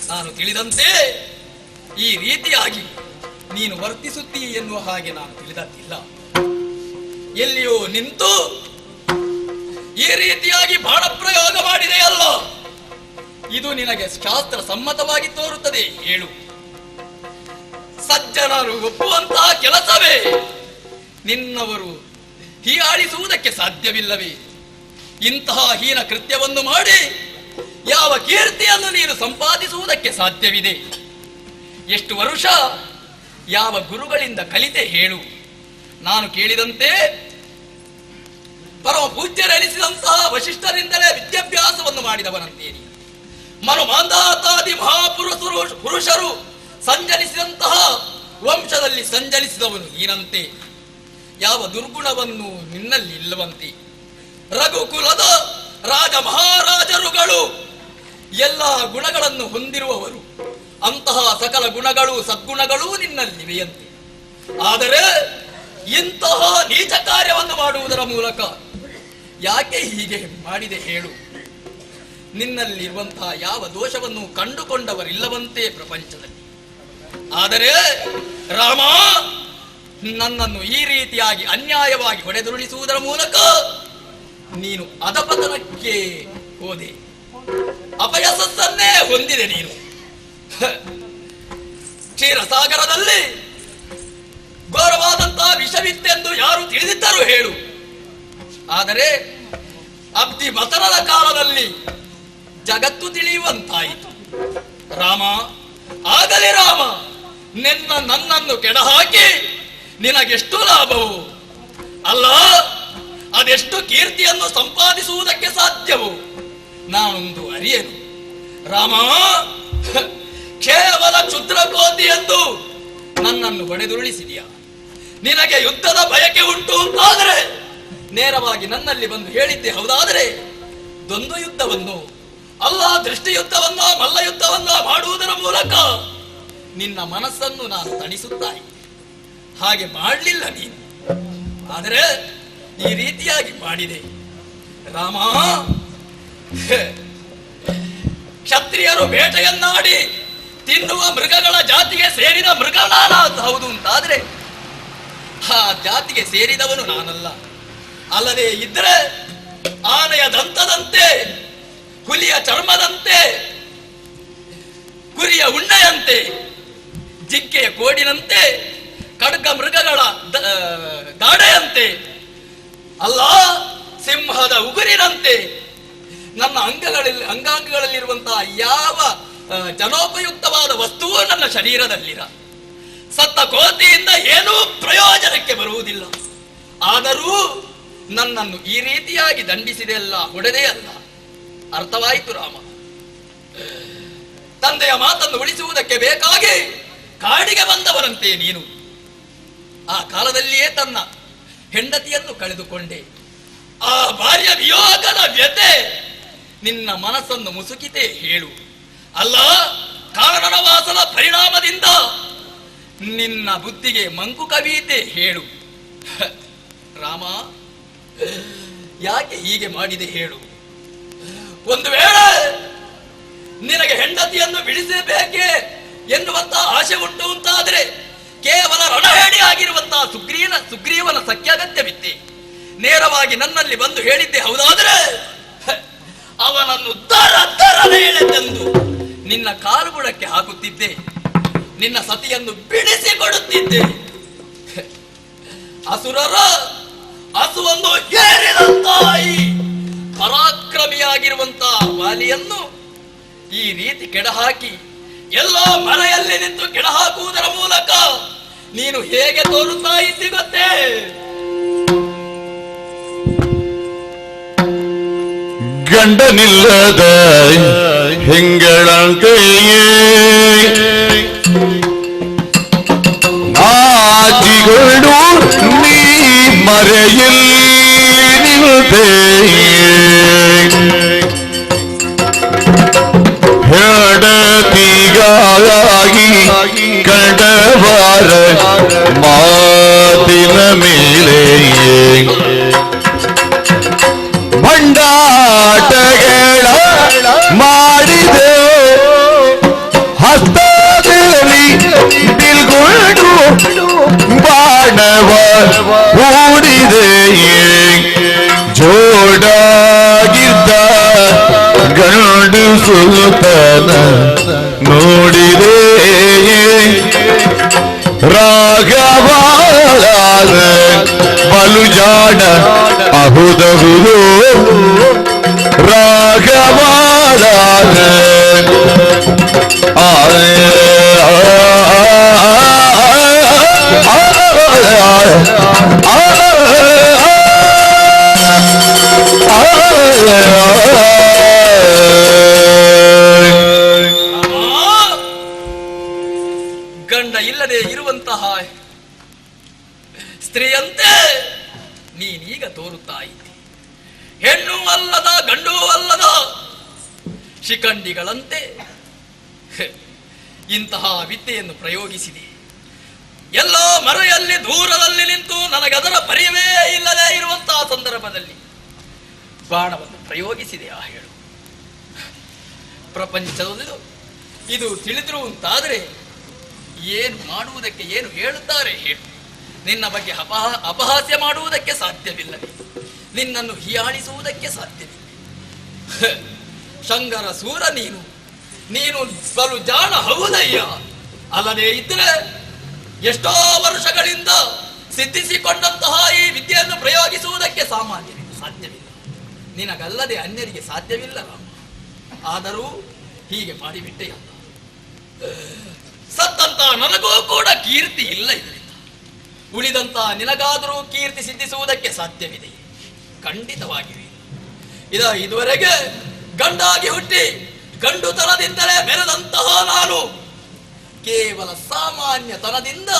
ನಾನು ತಿಳಿದಂತೆ ಈ ರೀತಿಯಾಗಿ ನೀನು ವರ್ತಿಸುತ್ತೀ ಎನ್ನುವ ಹಾಗೆ ನಾನು ತಿಳಿದದ್ದಿಲ್ಲ. ಎಲ್ಲಿಯೋ ನಿಂತು ಈ ರೀತಿಯಾಗಿ ಬಾಣ ಪ್ರಯೋಗ ಮಾಡಿದೆಯಲ್ಲ, ಇದು ನಿನಗೆ ಶಾಸ್ತ್ರ ಸಮ್ಮತವಾಗಿ ತೋರುತ್ತದೆ ಹೇಳು. ಸಜ್ಜನರು ಒಪ್ಪುವಂತಹ ಕೆಲಸವೇ ನಿನ್ನವರು ಹೀಯಾಳಿಸುವುದಕ್ಕೆ ಸಾಧ್ಯವಿಲ್ಲವೇ? ಇಂತಹ ಹೀನ ಕೃತ್ಯವನ್ನು ಮಾಡಿ ಯಾವ ಕೀರ್ತಿಯನ್ನು ನೀನು ಸಂಪಾದಿಸುವುದಕ್ಕೆ ಸಾಧ್ಯವಿದೆ? ಎಷ್ಟು ವರುಷ ಯಾವ ಗುರುಗಳಿಂದ ಕಲಿತೆ ಹೇಳು. ನಾನು ಕೇಳಿದಂತೆ ಪರಮ ಪೂಜ್ಯರೆನಿಸಿದಂತಹ ವಶಿಷ್ಠರಿಂದಲೇ ವಿದ್ಯಾಭ್ಯಾಸವನ್ನು ಮಾಡಿದವನಂತೇನೆ. ಮನುಮಾಂಧಾತಾದಿ ಪುರುಷರು ಸಂಜನಿಸಿದಂತಹ ವಂಶದಲ್ಲಿ ಸಂಜನಿಸಿದವನು ನೀನಂತೆ. ಯಾವ ದುರ್ಗುಣವನ್ನು ನಿನ್ನಲ್ಲಿ ಇಲ್ಲವಂತೆ. ರಘುಕುಲದ ರಾಜ ಮಹಾರಾಜರುಗಳು ಎಲ್ಲ ಗುಣಗಳನ್ನು ಹೊಂದಿರುವವರು. ಅಂತಹ ಸಕಲ ಗುಣಗಳು ಸದ್ಗುಣಗಳೂ ನಿನ್ನಲ್ಲಿವೆಯಂತೆ. ಆದರೆ ಇಂತಹ ನೀಚ ಕಾರ್ಯವನ್ನು ಮಾಡುವುದರ ಮೂಲಕ ಯಾಕೆ ಹೀಗೆ ಮಾಡಿದೆ ಹೇಳು? ನಿನ್ನಲ್ಲಿರುವಂತಹ ಯಾವ ದೋಷವನ್ನು ಕಂಡುಕೊಂಡವರಿಲ್ಲವಂತೆ ಪ್ರಪಂಚದಲ್ಲಿ. ಆದರೆ ರಾಮ, ನನ್ನನ್ನು ಈ ರೀತಿಯಾಗಿ ಅನ್ಯಾಯವಾಗಿ ಹೊಡೆದುರುಳಿಸುವುದರ ಮೂಲಕ ನೀನು ಅಧಪತನಕ್ಕೆ ಹೋದೆ, ಅಪಯಸನ್ನೇ ಹೊಂದಿದೆ ನೀನು. ಕ್ಷೀರಸಾಗರದಲ್ಲಿ ಘೋರವಾದಂತಹ ವಿಷವಿತ್ತೆಂದು ಯಾರು ತಿಳಿದಿದ್ದರು ಹೇಳು? ಆದರೆ ಅಬ್ದಿ ಮತನದ ಕಾಲದಲ್ಲಿ ಜಗತ್ತು ತಿಳಿಯುವಂತಾಯಿತು. ರಾಮ, ಆಗಲಿ ರಾಮ, ನನ್ನನ್ನು ಕೆಡಹಾಕಿ ನಿನಗೆಷ್ಟು ಲಾಭವು? ಅಲ್ಲ, ಅದೆಷ್ಟು ಕೀರ್ತಿಯನ್ನು ಸಂಪಾದಿಸುವುದಕ್ಕೆ ಸಾಧ್ಯವು ನಾನೊಂದು ಅರಿಯೆನು. ರಾಮ, ಕೇವಲ ಕ್ಷುದ್ರಕೋತಿ ಎಂದು ನನ್ನನ್ನು ಹೊಡೆದುರುಳಿಸಿದೆಯಾ? ನಿನಗೆ ಯುದ್ಧದ ಬಯಕೆ ಉಂಟು ಅಂತಾದರೆ ನೇರವಾಗಿ ನನ್ನಲ್ಲಿ ಬಂದು ಹೇಳಿದ್ದೆ ಹೌದಾದರೆ ದ್ವಂದ್ವ ಯುದ್ಧವನ್ನು ಅಲ್ಲ, ದೃಷ್ಟಿ ಯುದ್ಧವನ್ನ ಮಲ್ಲ ಯುದ್ಧವನ್ನ ಮಾಡುವುದರ ಮೂಲಕ ನಿನ್ನ ಮನಸ್ಸನ್ನು ನಾನು ತಣಿಸುತ್ತಾ ಇದ್ದೆ. ಹಾಗೆ ಮಾಡಲಿಲ್ಲ ನೀನು, ಆದರೆ ಈ ರೀತಿಯಾಗಿ ಮಾಡಿದೆ. ರಾಮ, ಕ್ಷತ್ರಿಯರು ಬೇಟೆಯನ್ನಾಡಿ ತಿನ್ನುವ ಮೃಗಗಳ ಜಾತಿಗೆ ಸೇರಿದ ಮೃಗ ಹೌದು ಅಂತಾದ್ರೆ ಆ ಜಾತಿಗೆ ಸೇರಿದವನು ನಾನಲ್ಲ. ಅಲ್ಲದೆ ಇದ್ರೆ ಆನೆಯ ದಂತದಂತೆ, ಹುಲಿಯ ಚರ್ಮದಂತೆ, ಕುರಿಯ ಉಣ್ಣೆಯಂತೆ, ಜಿಂಕೆಯ ಕೋಡಿನಂತೆ, ಖಡ್ಗ ಮೃಗಗಳ ದಾಡೆಯಂತೆ, ಅಲ್ಲ ಸಿಂಹದ ಉಗುರಿನಂತೆ ನನ್ನ ಅಂಗಾಂಗಗಳಲ್ಲಿರುವಂತಹ ಯಾವ ಜನೋಪಯುಕ್ತವಾದ ವಸ್ತುವು ನನ್ನ ಶರೀರದಲ್ಲಿರ. ಸತ್ತ ಕೋತಿಯಿಂದ ಏನೂ ಪ್ರಯೋಜನಕ್ಕೆ ಬರುವುದಿಲ್ಲ. ಆದರೂ ನನ್ನನ್ನು ಈ ರೀತಿಯಾಗಿ ದಂಡಿಸಿದೆ ಅಲ್ಲ, ಹೊಡೆದೇ ಅಲ್ಲ. ಅರ್ಥವಾಯಿತು ರಾಮ. ತಂದೆಯ ಮಾತನ್ನು ಉಳಿಸುವುದಕ್ಕೆ ಬೇಕಾಗಿ ಕಾಡಿಗೆ ಬಂದವರಂತೆ ನೀನು. ಆ ಕಾಲದಲ್ಲಿಯೇ ತನ್ನ ಹೆಂಡತಿಯನ್ನು ಕಳೆದುಕೊಂಡೆ. ಆ ಭಾರ್ಯ ವಿಯೋಗದ ವ್ಯತೆ ನಿನ್ನ ಮನಸ್ಸನ್ನು ಮುಸುಕಿತೆ ಹೇಳು. ಅಲ್ಲ, ಕಾರಣವಾಸದ ಪರಿಣಾಮದಿಂದ ನಿನ್ನ ಬುದ್ಧಿಗೆ ಮಂಕು ಕವಿಯಿತೆ ಹೇಳು. ರಾಮ, ಯಾಕೆ ಹೀಗೆ ಮಾಡಿದೆ ಹೇಳು? ಒಂದು ವೇಳೆ ನಿನಗೆ ಹೆಂಡತಿಯನ್ನು ಬಿಡಿಸಬೇಕೆ ಎನ್ನುವಂತಹ ಆಸೆ ಉಂಟು ಅಂತಾದರೆ ಕೇವಲ ರಣಹೇಡಿ ಆಗಿರುವಂತಹ ಸುಗ್ರೀವನ ಸಖ್ಯಾಗತ್ಯವಿತ್ತೆ. ನೇರವಾಗಿ ನನ್ನಲ್ಲಿ ಬಂದು ಹೇಳಿದ್ದೆ ಹೌದಾದರೆ ಅವನನ್ನು ಹೇಳೆಂದು ನಿನ್ನ ಕಾಲುಬುಡಕ್ಕೆ ಹಾಕುತ್ತಿದ್ದೆ, ನಿನ್ನ ಸತಿಯನ್ನು ಬಿಡಿಸಿಕೊಡುತ್ತಿದ್ದೆ. ಅಸುರರ ಹಸುವನ್ನು ಏರಿದಂತಾಯಿ ಪರಾಕ್ರಮಿಯಾಗಿರುವಂತಹ ವಾಲಿಯನ್ನು ಈ ರೀತಿ ಕೆಡಹಾಕಿ ಎಲ್ಲ ಮನೆಯಲ್ಲಿ ನಿಂತು ಕೆಡಹಾಕುವುದರ ಮೂಲಕ ನೀನು ಹೇಗೆ ತೋರುತ್ತಾ ಇದ್ದಿ ಗೊತ್ತೇ? ಗಂಡನಿಲ್ಲದ ಹೆಂಗಳಂತೆಯೇ ನಾಚಿಗಳು ನೀ ಮರೆಯಲ್ಲಿ ನಿಲ್ಲದೆ ಹೆಂಡತಿಗಾಗಿ ಕಂಡವರ ಮಾತಿನ ಮೇಲೆ ಭಂಡಾಟಗಳ ಮಾಡಿದೆ ಹಸ್ತದಲ್ಲಿ ಬಿಲ್ಗೊಂಡು ಬಾಣವ ಹೂಡಿದೆ ಜೋಡಾಗಿದ್ದ ಗಂಡು ಸುಲ್ತಾನ ನೋಡಿದೆ ರಾಘವಾದ ಬಲುಜಾಡ ಅಹುದಹುದು ರಾಘವಾದ ಗಂಡ ಇಲ್ಲದೆ ಇರುವಂತಹ ಸ್ತ್ರೀಯಂತೆ ನೀನೀಗ ತೋರುತ್ತಾ ಇದ್ದಿ. ಹೆಣ್ಣು ಅಲ್ಲದ ಗಂಡು ಅಲ್ಲದ ಶಿಖಂಡಿಗಳಂತೆ ಇಂತಹ ವಿದ್ಯೆಯನ್ನು ಪ್ರಯೋಗಿಸಿದೆ. ಎಲ್ಲೋ ಮರೆಯಲ್ಲಿ ದೂರದಲ್ಲಿ ನಿಂತು ನನಗದರ ಪರಿವೇ ಇಲ್ಲದೆ ಇರುವಂತಹ ಸಂದರ್ಭದಲ್ಲಿ ಬಾಣವನ್ನು ಪ್ರಯೋಗಿಸಿದೆ. ಆ ಹೇಳು ಪ್ರಪಂಚದಲ್ಲಿ ಇದು ತಿಳಿದ್ರು ಅಂತಾದರೆ ಏನು ಮಾಡುವುದಕ್ಕೆ, ಏನು ಹೇಳುತ್ತಾರೆ ಹೇಳು. ನಿನ್ನ ಬಗ್ಗೆ ಅಪಹಾಸ್ಯ ಮಾಡುವುದಕ್ಕೆ ಸಾಧ್ಯವಿಲ್ಲ, ನಿನ್ನನ್ನು ಹೀಯಾಳಿಸುವುದಕ್ಕೆ ಸಾಧ್ಯವಿಲ್ಲ. ಶಂಕರ ಸೂರ ನೀನು ಬಲು ಜಾಣ ಹೌದಯ್ಯ. ಅಲ್ಲದೆ ಇದ್ರೆ ಎಷ್ಟೋ ವರ್ಷಗಳಿಂದ ಸಿದ್ಧಿಸಿಕೊಂಡಂತಹ ಈ ವಿದ್ಯೆಯನ್ನು ಪ್ರಯೋಗಿಸುವುದಕ್ಕೆ ಸಾಧ್ಯವಿಲ್ಲ. ನಿನಗಲ್ಲದೆ ಅನ್ಯರಿಗೆ ಸಾಧ್ಯವಿಲ್ಲ ರಾಮ. ಆದರೂ ಹೀಗೆ ಮಾಡಿಬಿಟ್ಟೆಯಲ್ಲ. ಸತ್ತಂತ ನನಗೂ ಕೂಡ ಕೀರ್ತಿ ಇಲ್ಲ ಇದರಿಂದ. ಉಳಿದಂತ ನಿನಗಾದರೂ ಕೀರ್ತಿ ಸಿದ್ಧಿಸುವುದಕ್ಕೆ ಸಾಧ್ಯವಿದೆ? ಖಂಡಿತವಾಗಿವೆ. ಇದುವರೆಗೆ ಗಂಡಾಗಿ ಹುಟ್ಟಿ ಗಂಡುತನದಿಂದಲೇ ಮೆರೆದಂತಹ ನಾನು ಕೇವಲ ಸಾಮಾನ್ಯತನದಿಂದ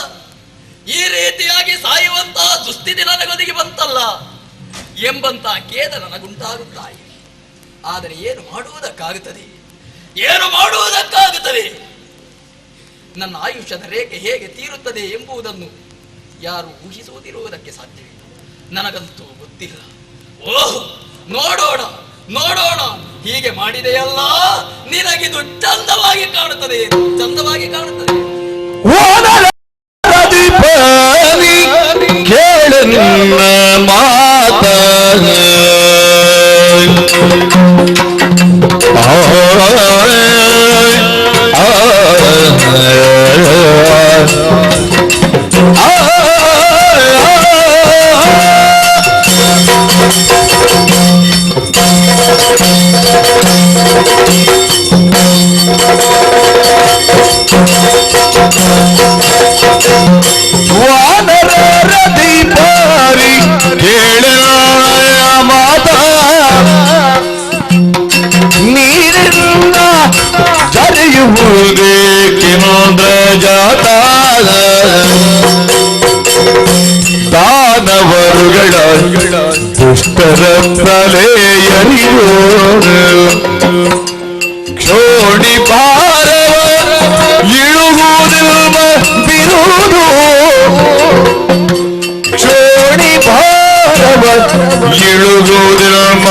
ಈ ರೀತಿಯಾಗಿ ಸಾಯುವಂತಹ ದುಸ್ಥಿತಿ ನನಗೊದಗಿ ಬಂತಲ್ಲ ಎಂಬಂತ ಖೇದ ನನಗುಂಟಾಗುತ್ತಾಯಿ. ಆದರೆ ಏನು ಮಾಡುವುದಕ್ಕಾಗುತ್ತದೆ? ನನ್ನ ಆಯುಷ್ಯದ ರೇಖೆ ಹೇಗೆ ತೀರುತ್ತದೆ ಎಂಬುದನ್ನು ಯಾರು ಊಹಿಸುವುದಿರುವುದಕ್ಕೆ ಸಾಧ್ಯವಿಲ್ಲ. ನನಗಂತೂ ಗೊತ್ತಿಲ್ಲ. ಓಹ್, ನೋಡೋಣ ನೋಡೋಣ, ಹೀಗೆ ಮಾಡಿದೆಯಲ್ಲ, ನಿನಗಿದು ಚಂದವಾಗಿ ಕಾಣುತ್ತದೆ, ಚಂದವಾಗಿ ಕಾಣುತ್ತದೆ. ಕೇಳನ್ನ ಮಾತ ವಾನರ ದೀಪಾರಿ ಕೇಳ ಮಾತ ನೀರಿನ ಜರಿಯುವುದೇ ಕೇಂದ್ರ ಜಾತ ದಾನವರುಗಳ ದುಷ್ಟರ ತಲೆಯರಿಯೋ ಕ್ಷೋಣಿ ಭಾರವ ಇಳುವುದಿಲ್ಲ ಬಿರುದು ಕ್ಷೋಣಿ ಭಾರವ ಇಳುವುದಿಲ್ಲ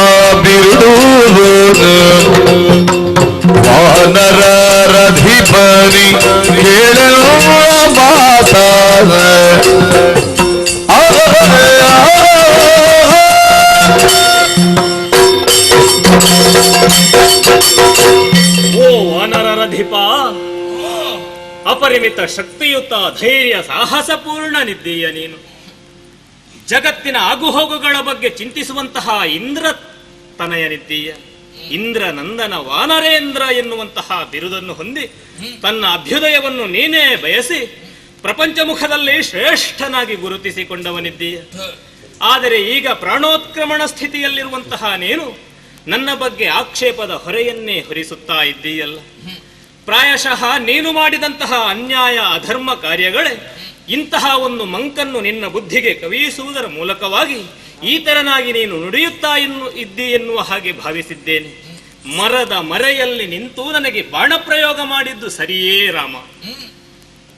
ಬಿರುದು ವಾನರಧಿಪರಿ ಕೇಳಲು ಮಾತಾದ ಓ ವಾನರರಧಿಪ, ಅಪರಿಮಿತ ಶಕ್ತಿಯುತ ಧೈರ್ಯ ಸಾಹಸಪೂರ್ಣನಿದ್ದೀಯ ನೀನು. ಜಗತ್ತಿನ ಆಗುಹೋಗುಗಳ ಬಗ್ಗೆ ಚಿಂತಿಸುವಂತಹ ಇಂದ್ರ ತನಯನಿದ್ದೀಯ. ಇಂದ್ರ ನಂದನ ವಾನರೇಂದ್ರ ಎನ್ನುವಂತಹ ಬಿರುದನ್ನು ಹೊಂದಿ ತನ್ನ ಅಭ್ಯುದಯವನ್ನು ನೀನೇ ಬಯಸಿ ಪ್ರಪಂಚ ಮುಖದಲ್ಲಿ ಶ್ರೇಷ್ಠನಾಗಿ ಗುರುತಿಸಿಕೊಂಡವನಿದ್ದೀಯ. ಆದರೆ ಈಗ ಪ್ರಾಣೋತ್ಕ್ರಮಣ ಸ್ಥಿತಿಯಲ್ಲಿರುವಂತಹ ನೀನು ನನ್ನ ಬಗ್ಗೆ ಆಕ್ಷೇಪದ ಹೊರೆಯನ್ನೇ ಹೊರಿಸುತ್ತಾ ಇದ್ದೀಯಲ್ಲ. ಪ್ರಾಯಶಃ ನೀನು ಮಾಡಿದಂತಹ ಅನ್ಯಾಯ ಅಧರ್ಮ ಕಾರ್ಯಗಳೇ ಇಂತಹ ಒಂದು ಮಂಕನ್ನು ನಿನ್ನ ಬುದ್ಧಿಗೆ ಕವಿಯಿಸುವುದರ ಮೂಲಕವಾಗಿ ಈ ತೆರನಾಗಿ ನೀನು ನುಡಿಯುತ್ತಾ ಇದ್ದಿ ಎನ್ನುವ ಹಾಗೆ ಭಾವಿಸಿದ್ದೇನೆ. ಮರದ ಮರೆಯಲ್ಲಿ ನಿಂತು ನನಗೆ ಬಾಣ ಪ್ರಯೋಗ ಮಾಡಿದ್ದು ಸರಿಯೇ ರಾಮ.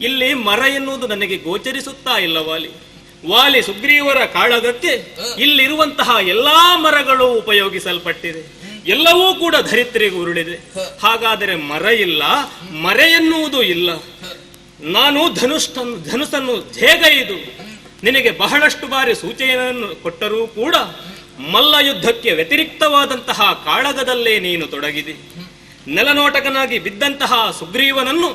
ಇಲ್ಲಿ ಮರ ಎನ್ನುವುದು ನನಗೆ ಗೋಚರಿಸುತ್ತಾ ಇಲ್ಲ ವಾಲಿ ಸುಗ್ರೀವರ ಕಾಳಗಕ್ಕೆ ಇಲ್ಲಿರುವಂತಹ ಎಲ್ಲಾ ಮರಗಳು ಉಪಯೋಗಿಸಲ್ಪಟ್ಟಿದೆ, ಎಲ್ಲವೂ ಕೂಡ ಧರಿತ್ರಿಗೆ ಉರುಳಿದೆ. ಹಾಗಾದರೆ ಮರ ಇಲ್ಲ, ಮರೆ ಎನ್ನುವುದು ಇಲ್ಲ. ನಾನು ಧನುಸ್ಸನ್ನು ಹೇಗೈದು ನಿನಗೆ ಬಹಳಷ್ಟು ಬಾರಿ ಸೂಚನೆಯನ್ನು ಕೊಟ್ಟರೂ ಕೂಡ ಮಲ್ಲ ಯುದ್ಧಕ್ಕೆ ವ್ಯತಿರಿಕ್ತವಾದಂತಹ ಕಾಳಗದಲ್ಲೇ ನೀನು ತೊಡಗಿದೆ. ನೆಲನೋಟಕನಾಗಿ ಬಿದ್ದಂತಹ ಸುಗ್ರೀವನನ್ನು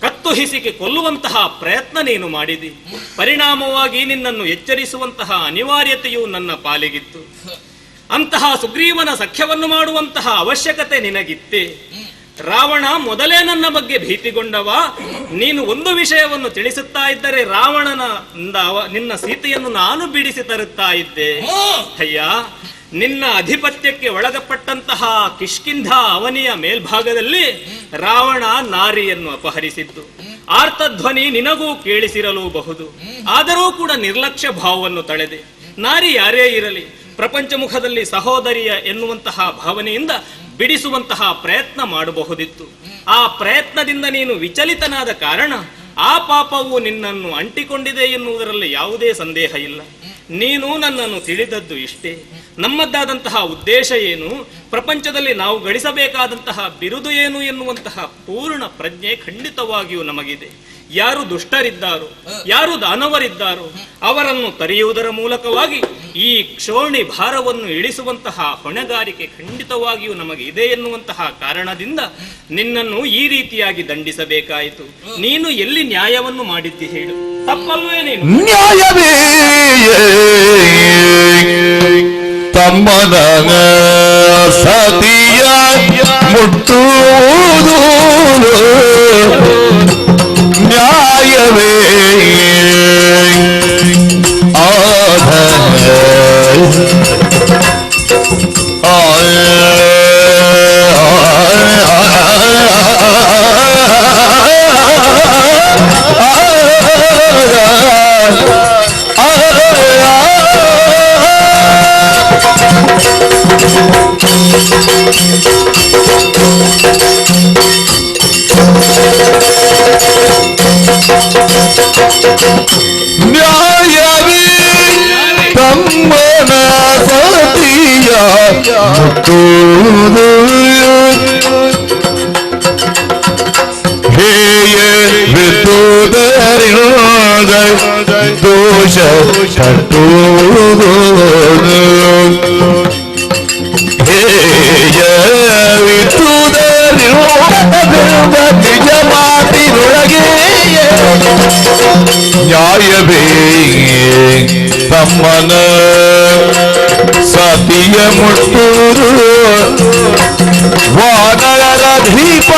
ಕತ್ತು ಹಿಸಿಕೆ ಕೊಲ್ಲುವಂತಹ ಪ್ರಯತ್ನ ನೀನು ಮಾಡಿದಿ. ಪರಿಣಾಮವಾಗಿ ನಿನ್ನನ್ನು ಎಚ್ಚರಿಸುವಂತಹ ಅನಿವಾರ್ಯತೆಯು ನನ್ನ ಪಾಲಿಗಿತ್ತು. ಅಂತಹ ಸುಗ್ರೀವನ ಸಖ್ಯವನ್ನು ಮಾಡುವಂತಹ ಅವಶ್ಯಕತೆ ನಿನಗಿತ್ತೆ. ರಾವಣ ಮೊದಲೇ ನನ್ನ ಬಗ್ಗೆ ಭೀತಿಗೊಂಡವ. ನೀನು ಒಂದು ವಿಷಯವನ್ನು ತಿಳಿಸುತ್ತಾ ಇದ್ದರೆ ನಿನ್ನ ಸೀತೆಯನ್ನು ನಾನು ಬಿಡಿಸಿ ತರುತ್ತಾ ಇದ್ದೆ. ಅಯ್ಯ, ನಿನ್ನ ಅಧಿಪತ್ಯಕ್ಕೆ ಒಳಗಪಟ್ಟಂತಹ ಕಿಷ್ಕಿಂಧ ಅವನಿಯ ಮೇಲ್ಭಾಗದಲ್ಲಿ ರಾವಣ ನಾರಿಯನ್ನು ಅಪಹರಿಸಿದ್ದು ಆರ್ತಧ್ವನಿ ನಿನಗೂ ಕೇಳಿಸಿರಲೂಬಹುದು. ಆದರೂ ಕೂಡ ನಿರ್ಲಕ್ಷ್ಯ ಭಾವವನ್ನು ತಳೆದೆ. ನಾರಿ ಯಾರೇ ಇರಲಿ, ಪ್ರಪಂಚ ಮುಖದಲ್ಲಿ ಸಹೋದರಿಯ ಎನ್ನುವಂತಹ ಭಾವನೆಯಿಂದ ಬಿಡಿಸುವಂತಹ ಪ್ರಯತ್ನ ಮಾಡಬಹುದಿತ್ತು. ಆ ಪ್ರಯತ್ನದಿಂದ ನೀನು ವಿಚಲಿತನಾದ ಕಾರಣ ಆ ಪಾಪವು ನಿನ್ನನ್ನು ಅಂಟಿಕೊಂಡಿದೆ ಎನ್ನುವುದರಲ್ಲಿ ಯಾವುದೇ ಸಂದೇಹ ಇಲ್ಲ. ನೀನು ನನ್ನನ್ನು ತಿಳಿದದ್ದು ಇಷ್ಟೇ. ನಮ್ಮದ್ದಾದಂತಹ ಉದ್ದೇಶ ಏನು, ಪ್ರಪಂಚದಲ್ಲಿ ನಾವು ಗಳಿಸಬೇಕಾದಂತಹ ಬಿರುದು ಏನು ಎನ್ನುವಂತಹ ಪೂರ್ಣ ಪ್ರಜ್ಞೆ ಖಂಡಿತವಾಗಿಯೂ ನಮಗಿದೆ. ಯಾರು ದುಷ್ಟರಿದ್ದಾರೋ, ಯಾರು ದಾನವರಿದ್ದಾರೋ ಅವರನ್ನು ತರೆಯುವುದರ ಮೂಲಕವಾಗಿ ಈ ಕ್ಷೋಣಿ ಭಾರವನ್ನು ಇಳಿಸುವಂತಹ ಹೊಣೆಗಾರಿಕೆ ಖಂಡಿತವಾಗಿಯೂ ನಮಗೆ ಇದೆ ಎನ್ನುವಂತಹ ಕಾರಣದಿಂದ ನಿನ್ನನ್ನು ಈ ರೀತಿಯಾಗಿ ದಂಡಿಸಬೇಕಾಯಿತು. ನೀನು ಎಲ್ಲಿ ನ್ಯಾಯವನ್ನು ಮಾಡಿದ್ದಿ ಹೇಳು? ತಪ್ಪಲ್ವೇ ನೀನು? ನ್ಯಾಯವೇ ತಮ್ಮನ ಸತಿಯ ಮುಟ್ಟುವುದು ನ್ಯಾಯವೇ ತಮ್ಮನ ಸತಿಯ ಮುಟ್ಟುವುದು ಬಿತ್ತುವುದರಿಂದ ದೋಷ ಕಟ್ಟುವುದು ಬಿತ್ತುವುದರಿಂದ ನಿಜ ಮಾತಿನೊಳಗೆ ನ್ಯಾಯವೇ ತಮ್ಮನ ಸತಿಯ ಮುಟ್ಟುವುದು ವಾನರ ದೀಪ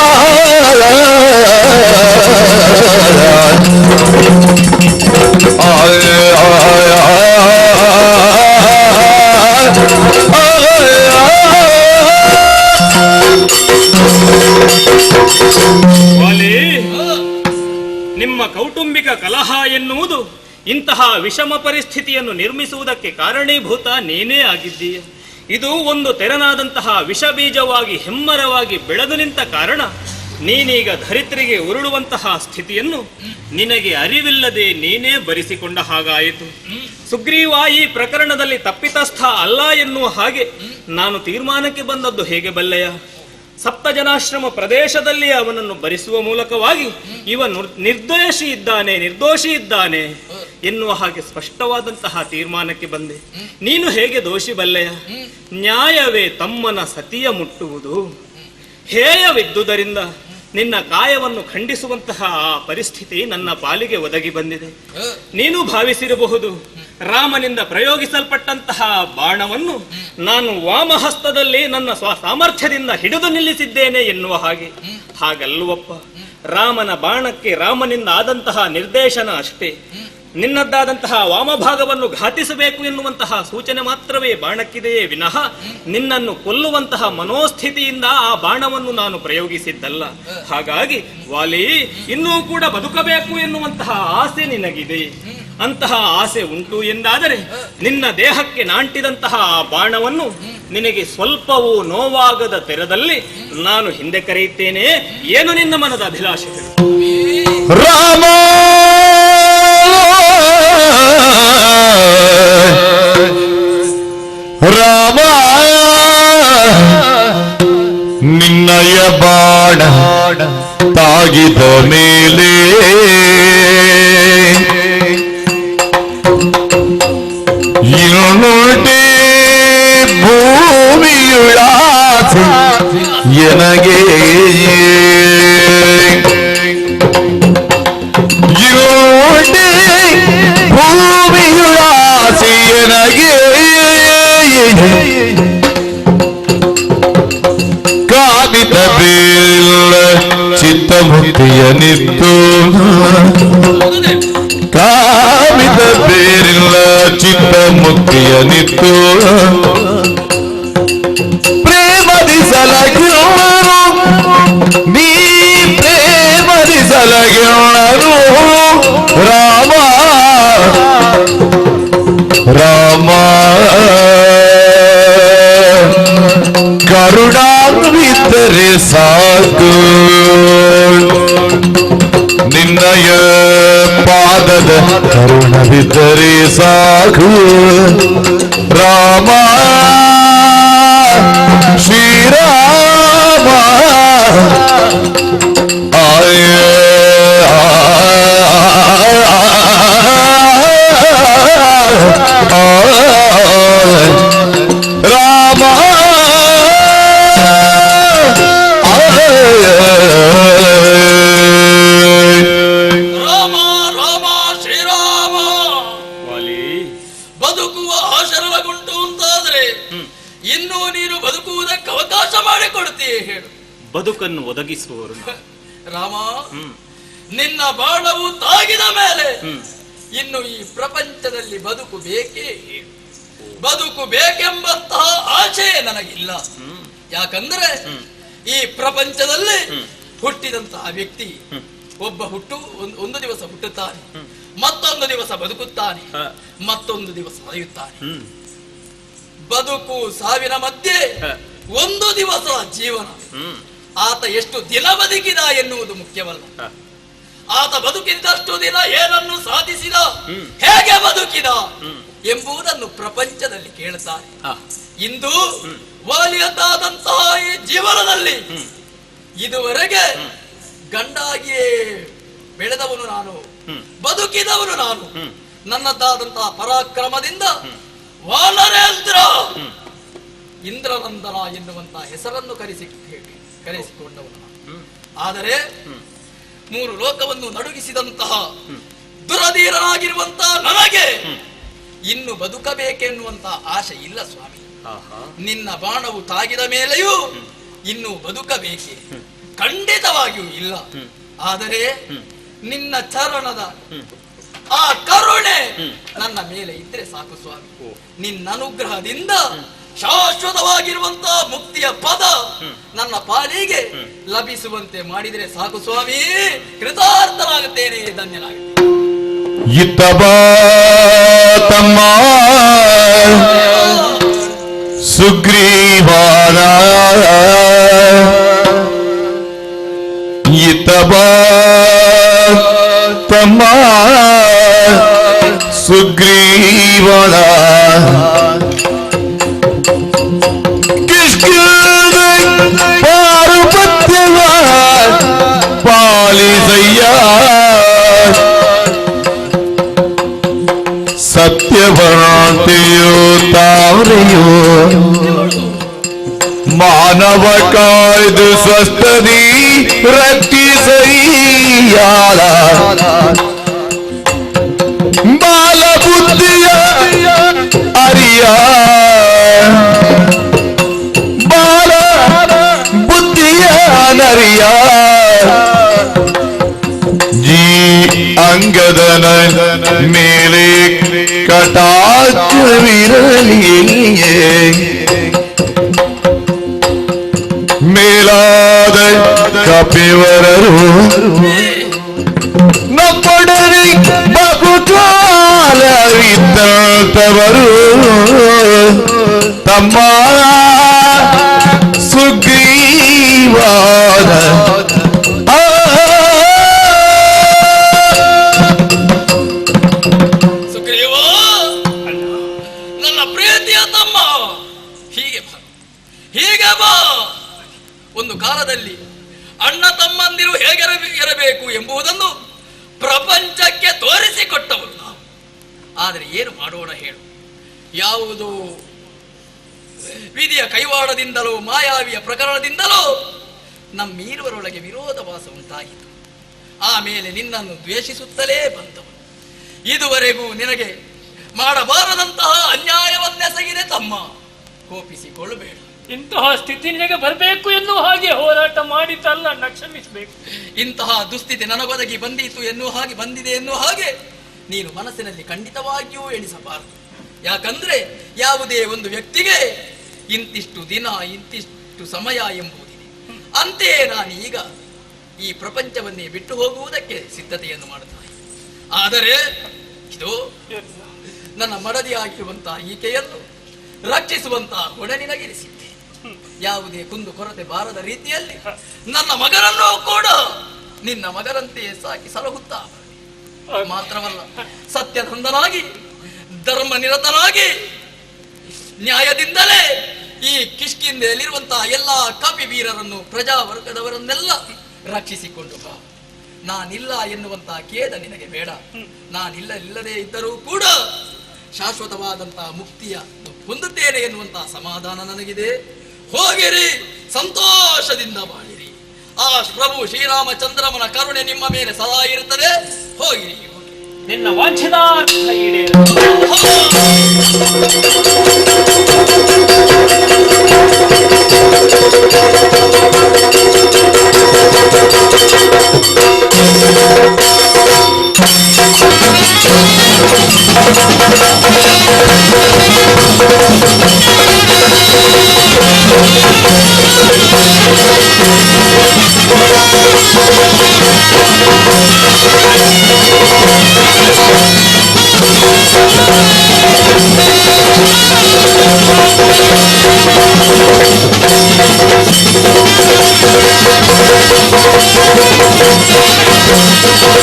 ನಿಮ್ಮ ಕೌಟುಂಬಿಕ ಕಲಹ ಎನ್ನುವುದು ಇಂತಹ ವಿಷಮ ಪರಿಸ್ಥಿತಿಯನ್ನು ನಿರ್ಮಿಸುವುದಕ್ಕೆ ಕಾರಣೀಭೂತ ನೀನೇ ಆಗಿದ್ದೀಯ. ಇದು ಒಂದು ತೆರನಾದಂತಹ ವಿಷಬೀಜವಾಗಿ ಹೆಮ್ಮರವಾಗಿ ಬೆಳೆದು ನಿಂತ ಕಾರಣ ನೀನೀಗ ಧರಿತ್ರಿಗೆ ಉರುಳುವಂತಹ ಸ್ಥಿತಿಯನ್ನು ನಿನಗೆ ಅರಿವಿಲ್ಲದೆ ನೀನೇ ಬರಿಸಿಕೊಂಡ ಹಾಗಾಯಿತು. ಸುಗ್ರೀವ ಈ ಪ್ರಕರಣದಲ್ಲಿ ತಪ್ಪಿತಸ್ಥ ಅಲ್ಲ ಎನ್ನುವ ಹಾಗೆ ನಾನು ತೀರ್ಮಾನಕ್ಕೆ ಬಂದದ್ದು ಹೇಗೆ ಬಲ್ಲೆಯ? ಸಪ್ತಜನಾಶ್ರಮ ಪ್ರದೇಶದಲ್ಲಿ ಅವನನ್ನು ಭರಿಸುವ ಮೂಲಕವಾಗಿ ಇವನು ನಿರ್ದೋಷಿ ಇದ್ದಾನೆ ಎನ್ನುವ ಹಾಗೆ ಸ್ಪಷ್ಟವಾದಂತಹ ತೀರ್ಮಾನಕ್ಕೆ ಬಂದೆ. ನೀನು ಹೇಗೆ ದೋಷಿ ಬಲ್ಲೆಯ? ನ್ಯಾಯವೇ ತಮ್ಮನ ಸತಿಯ ಮುಟ್ಟುವುದು ಹೇಯವಿದ್ದುದರಿಂದ ನಿನ್ನ ಕಾಯವನ್ನು ಖಂಡಿಸುವಂತಹ ಆ ಪರಿಸ್ಥಿತಿ ನನ್ನ ಪಾಲಿಗೆ ಒದಗಿ ಬಂದಿದೆ. ನೀನು ಭಾವಿಸಿರಬಹುದು ರಾಮನಿಂದ ಪ್ರಯೋಗಿಸಲ್ಪಟ್ಟಂತಹ ಬಾಣವನ್ನು ನಾನು ವಾಮಹಸ್ತದಲ್ಲಿ ನನ್ನ ಸಾಮರ್ಥ್ಯದಿಂದ ಹಿಡಿದು ನಿಲ್ಲಿಸಿದ್ದೇನೆ ಎನ್ನುವ ಹಾಗೆ. ಹಾಗಲ್ಲವಪ್ಪ, ರಾಮನ ಬಾಣಕ್ಕೆ ರಾಮನಿಂದ ಆದಂತಹ ನಿರ್ದೇಶನ ಅಷ್ಟೇ. ನಿನ್ನದ್ದಾದಂತಹ ವಾಮಭಾಗವನ್ನು ಘಾತಿಸಬೇಕು ಎನ್ನುವಂತಹ ಸೂಚನೆ ಮಾತ್ರವೇ ಬಾಣಕ್ಕಿದೆಯೇ ವಿನಃ ನಿನ್ನನ್ನು ಕೊಲ್ಲುವಂತಹ ಮನೋಸ್ಥಿತಿಯಿಂದ ಆ ಬಾಣವನ್ನು ನಾನು ಪ್ರಯೋಗಿಸಿದ್ದಲ್ಲ. ಹಾಗಾಗಿ ವಾಲಿ, ಇನ್ನೂ ಕೂಡ ಬದುಕಬೇಕು ಎನ್ನುವಂತಹ ಆಸೆ ನಿನಗಿದೆ. ಅಂತಹ ಆಸೆ ಉಂಟು ಎಂದಾದರೆ ನಿನ್ನ ದೇಹಕ್ಕೆ ನಾಂಟಿದಂತಹ ಆ ಬಾಣವನ್ನು ನಿನಗೆ ಸ್ವಲ್ಪವೂ ನೋವಾಗದ ತೆರದಲ್ಲಿ ನಾನು ಹಿಂದೆ ಕರೆಯುತ್ತೇನೆ. ಏನು ನಿನ್ನ ಮನದ ಅಭಿಲಾಷೆ? ರಾಮ ರಾಮ ನಿನ್ನಯ ಬಾಣ ತಾಗಿದ ಮೇಲೆ ಇನ್ನೊಂದೇ ಭೂಮಿಯುಳಾಸೆ ಎನಗೆ ಭೂಮಿಯುಳಾಸೆಯನಗೆ ಕಾದಿದ ಬೇಲ್ಲ ಚಿತ್ತಮುಕ್ತಿಯನಿತ್ತು ಕಾಮಿದ ಬೇರಿಲ್ಲ ಚಿತ್ತಮುಕ್ತಿಯನಿತ್ತು ಪ್ರೇಮದಿಸಲಗಿರುವರು ನೀ ಪ್ರೇಮದಿಸಲಗಿರುವರು ರಾಮ ರಾಮ ಕರುಣಾವಿದ್ದರೆ ಸಾಕು ನಿನ್ನಯ ಪಾದದ ಕರುಣವಿದ್ದರೆ ಸಾಕು ರಾಮ ಶ್ರೀರಾಮ ರಾಮ ರಾಮ ರಾಮ ಶ್ರೀರಾಮ. ಬದುಕುವ ಆಶರವಗುಂಟು ಅಂತಾದ್ರೆ ಇನ್ನೂ ನೀನು ಬದುಕುವುದಕ್ಕೆ ಅವಕಾಶ ಮಾಡಿಕೊಡ್ತೀಯ ಹೇಳು. ಬದುಕನ್ನು ಒದಗಿಸುವವರು ರಾಮ, ನಿನ್ನ ಬಾಣವು ತಾಗಿದ ಮೇಲೆ ಇನ್ನು ಈ ಪ್ರಪಂಚದಲ್ಲಿ ಬದುಕು ಬೇಕೇ? ಬದುಕು ಬೇಕೆಂಬಂತಹ ಆಶೆ ನನಗಿಲ್ಲ. ಯಾಕಂದ್ರೆ ಈ ಪ್ರಪಂಚದಲ್ಲಿ ಹುಟ್ಟಿದಂತಹ ವ್ಯಕ್ತಿ ಒಬ್ಬ ಒಂದು ದಿವಸ ಹುಟ್ಟುತ್ತಾನೆ, ಮತ್ತೊಂದು ದಿವಸ ಬದುಕುತ್ತಾನೆ, ಮತ್ತೊಂದು ದಿವಸ ಸಾಯುತ್ತಾನೆ. ಬದುಕು ಸಾವಿನ ಮಧ್ಯೆ ಒಂದು ದಿವಸ ಜೀವನ. ಆತ ಎಷ್ಟು ದಿನ ಬದುಕಿದ ಎನ್ನುವುದು ಮುಖ್ಯವಲ್ಲ, ಆತ ಬದುಕಿದಷ್ಟು ದಿನ ಏನನ್ನು ಸಾಧಿಸಿದ, ಹೇಗೆ ಬದುಕಿದ ಎಂಬುದನ್ನು ಪ್ರಪಂಚದಲ್ಲಿ ಕೇಳುತ್ತಾರೆ. ಇಂದು ವಾಲಿಯದ್ದಾದಂತಹ ಈ ಜೀವನದಲ್ಲಿ ಇದುವರೆಗೆ ಗಂಡಾಗಿಯೇ ಬೆಳೆದವನು ನಾನು, ಬದುಕಿದವನು ನಾನು. ನನ್ನದಾದಂತಹ ಪರಾಕ್ರಮದಿಂದ ವಾನರೇಂದ್ರ ಇಂದ್ರನಂದನ ಎನ್ನುವಂತಹ ಹೆಸರನ್ನು ಕರೆಸಿಕೊಂಡವನು ನಾನು. ಆದರೆ 3 ಲೋಕವನ್ನು ನಡುಗಿಸಿದಂತಹ ದುರಧೀರನಾಗಿರುವಂತಹ ನನಗೆ ಇನ್ನು ಬದುಕಬೇಕೆನ್ನುವಂತಹ ಆಶೆ ಇಲ್ಲ ಸ್ವಾಮಿ. ನಿನ್ನ ಬಾಣವು ತಾಗಿದ ಮೇಲೆಯೂ ಇನ್ನು ಬದುಕಬೇಕೆ? ಖಂಡಿತವಾಗಿಯೂ ಇಲ್ಲ. ಆದರೆ ನಿನ್ನ ಚರಣದ ಆ ಕರುಣೆ ನನ್ನ ಮೇಲೆ ಇದ್ರೆ ಸಾಕು ಸ್ವಾಮಿ. ನಿನ್ನ ಅನುಗ್ರಹದಿಂದ ಶಾಶ್ವತವಾಗಿರುವಂತಹ ಮುಕ್ತಿಯ ಪದ ನನ್ನ ಪಾಲಿಗೆ ಲಭಿಸುವಂತೆ ಮಾಡಿದರೆ ಸಾಕು ಸ್ವಾಮಿ. ಕೃತಾರ್ಥನಾಗುತ್ತೇನೆ, ಧನ್ಯನಾಗುತ್ತೇನೆ. ಇತ್ತಬಾ ತಮ್ಮ ಸುಗ್ರೀವಾನ ಇತ್ತಬಾ ತಮ್ಮ ಸುಗ್ರೀವನ ಪಾರುಪತ್ಯವ ಪಾಲಿಸಯ್ಯ ಸತ್ಯವನಾಂತೆಯೋ ತಾವರೆಯೋ ಮಾನವ ಕಾಯ್ದು ಸ್ವಸ್ಥದಿ ರಕ್ಷಿಸಯ್ಯಾಳ ಬಾಲ ಬುದ್ಧಿಯ ಅರಿಯ ಬಾಲ ಬುದ್ಧಿಯ ನರಿಯ ಜೀ ಅಂಗದನ ಮೇಲೆ ಕಟಾಕ್ಷವಿರಲಿಯೇ ಮೇಲಾದ ಕಪಿವರರು ನಮ್ಮೊಡನೆ ಬಹುಕಾಲವಿದ್ದಂಥವರು ತಮ್ಮ ಸುಗ್ರೀವಾದ ಸುಗ್ರೀವ, ನನ್ನ ಪ್ರೀತಿಯ ತಮ್ಮ, ಹೀಗೆ ಬಾ. ಒಂದು ಕಾಲದಲ್ಲಿ ಅಣ್ಣ ತಮ್ಮಂದಿರು ಹೇಗೆ ಇರಬೇಕು ಎಂಬುದನ್ನು ಪ್ರಪಂಚಕ್ಕೆ ತೋರಿಸಿಕೊಟ್ಟವರು ನಾವು. ಆದರೆ ಏನು ಮಾಡೋಣ ಹೇಳು? ಯಾವುದು ವಿಧಿಯ ಕೈವಾಡದಿಂದಲೋ ಮಾಯಾವಿಯ ಪ್ರಕರಣದಿಂದಲೋ ನಮ್ಮೀರುವರೊಳಗೆ ವಿರೋಧವಾಸ ಉಂಟಾಯಿತು. ಆಮೇಲೆ ನಿನ್ನನ್ನು ದ್ವೇಷಿಸುತ್ತಲೇ ಬಂದವರು. ಇದುವರೆಗೂ ನಿನಗೆ ಮಾಡಬಾರದಂತಹ ಅನ್ಯಾಯವನ್ನೆಸಗಿದೆ ತಮ್ಮ, ಕೋಪಿಸಿಕೊಳ್ಳಬೇಡ. ಇಂತಹ ಸ್ಥಿತಿ ನಿನಗೆ ಬರಬೇಕು ಎನ್ನುವ ಹಾಗೆ ಹೋರಾಟ ಮಾಡಿದ್ದಲ್ಲ, ಕ್ಷಮಿಸಬೇಕು. ಇಂತಹ ದುಸ್ಥಿತಿ ನನಗೊದಗಿ ಬಂದಿತು ಎನ್ನುವ ಹಾಗೆ, ಬಂದಿದೆ ಎನ್ನುವ ಹಾಗೆ ನೀನು ಮನಸ್ಸಿನಲ್ಲಿ ಖಂಡಿತವಾಗಿಯೂ ಎಣಿಸಬಾರದು. ಯಾಕಂದ್ರೆ ಯಾವುದೇ ಒಂದು ವ್ಯಕ್ತಿಗೆ ಇಂತಿಷ್ಟು ದಿನ ಇಂತಿಷ್ಟು ಸಮಯ ಎಂಬುದಿದೆ. ಅಂತೆಯೇ ನಾನು ಈಗ ಈ ಪ್ರಪಂಚವನ್ನೇ ಬಿಟ್ಟು ಹೋಗುವುದಕ್ಕೆ ಸಿದ್ಧತೆಯನ್ನು ಮಾಡುತ್ತೇನೆ. ಆದರೆ ಇದು ನನ್ನ ಮಡದಿಯಾಗಿರುವಂತಹ ಈಕೆಯನ್ನು ರಕ್ಷಿಸುವಂತಹ ಹೊಣೆ ನಿನಗಿರಿಸಿದ್ದೆ. ಯಾವುದೇ ಕುಂದು ಕೊರತೆ ಬಾರದ ರೀತಿಯಲ್ಲಿ ನನ್ನ ಮಗನನ್ನು ಕೂಡ ನಿನ್ನ ಮಗನಂತೆಯೇ ಸಾಕಿ ಸಲಹುತ್ತಾ ಮಾತ್ರವಲ್ಲ, ಸತ್ಯಧಂದನಾಗಿ ಧರ್ಮ ನಿರತನಾಗಿ ನ್ಯಾಯದಿಂದಲೇ ಈ ಕಿಷ್ಕಿಂದೆಯಲ್ಲಿರುವಂತಹ ಎಲ್ಲಾ ಕಪಿ ವೀರರನ್ನು ಪ್ರಜಾವರ್ಗದವರನ್ನೆಲ್ಲ ರಕ್ಷಿಸಿಕೊಂಡು ಬಾ. ನಾನಿಲ್ಲ ಎನ್ನುವಂತಹ ಖೇದ ನಿನಗೆ ಬೇಡ. ಇಲ್ಲದೇ ಇದ್ದರೂ ಕೂಡ ಶಾಶ್ವತವಾದಂತಹ ಮುಕ್ತಿಯ ಹೊಂದುತ್ತೇನೆ ಎನ್ನುವಂತಹ ಸಮಾಧಾನ ನನಗಿದೆ. ಹೋಗಿರಿ, ಸಂತೋಷದಿಂದ ಬಾಳಿರಿ. ಆ ಪ್ರಭು ಶ್ರೀರಾಮಚಂದ್ರಮನ ಕರುಣೆ ನಿಮ್ಮ ಮೇಲೆ ಸದಾ ಇರುತ್ತದೆ. ಹೋಗಿರಿ, ನಿನ್ನ ವಾಂಛಿತಾರ್ಥ ಈಡೇರಲಿ. Thank you.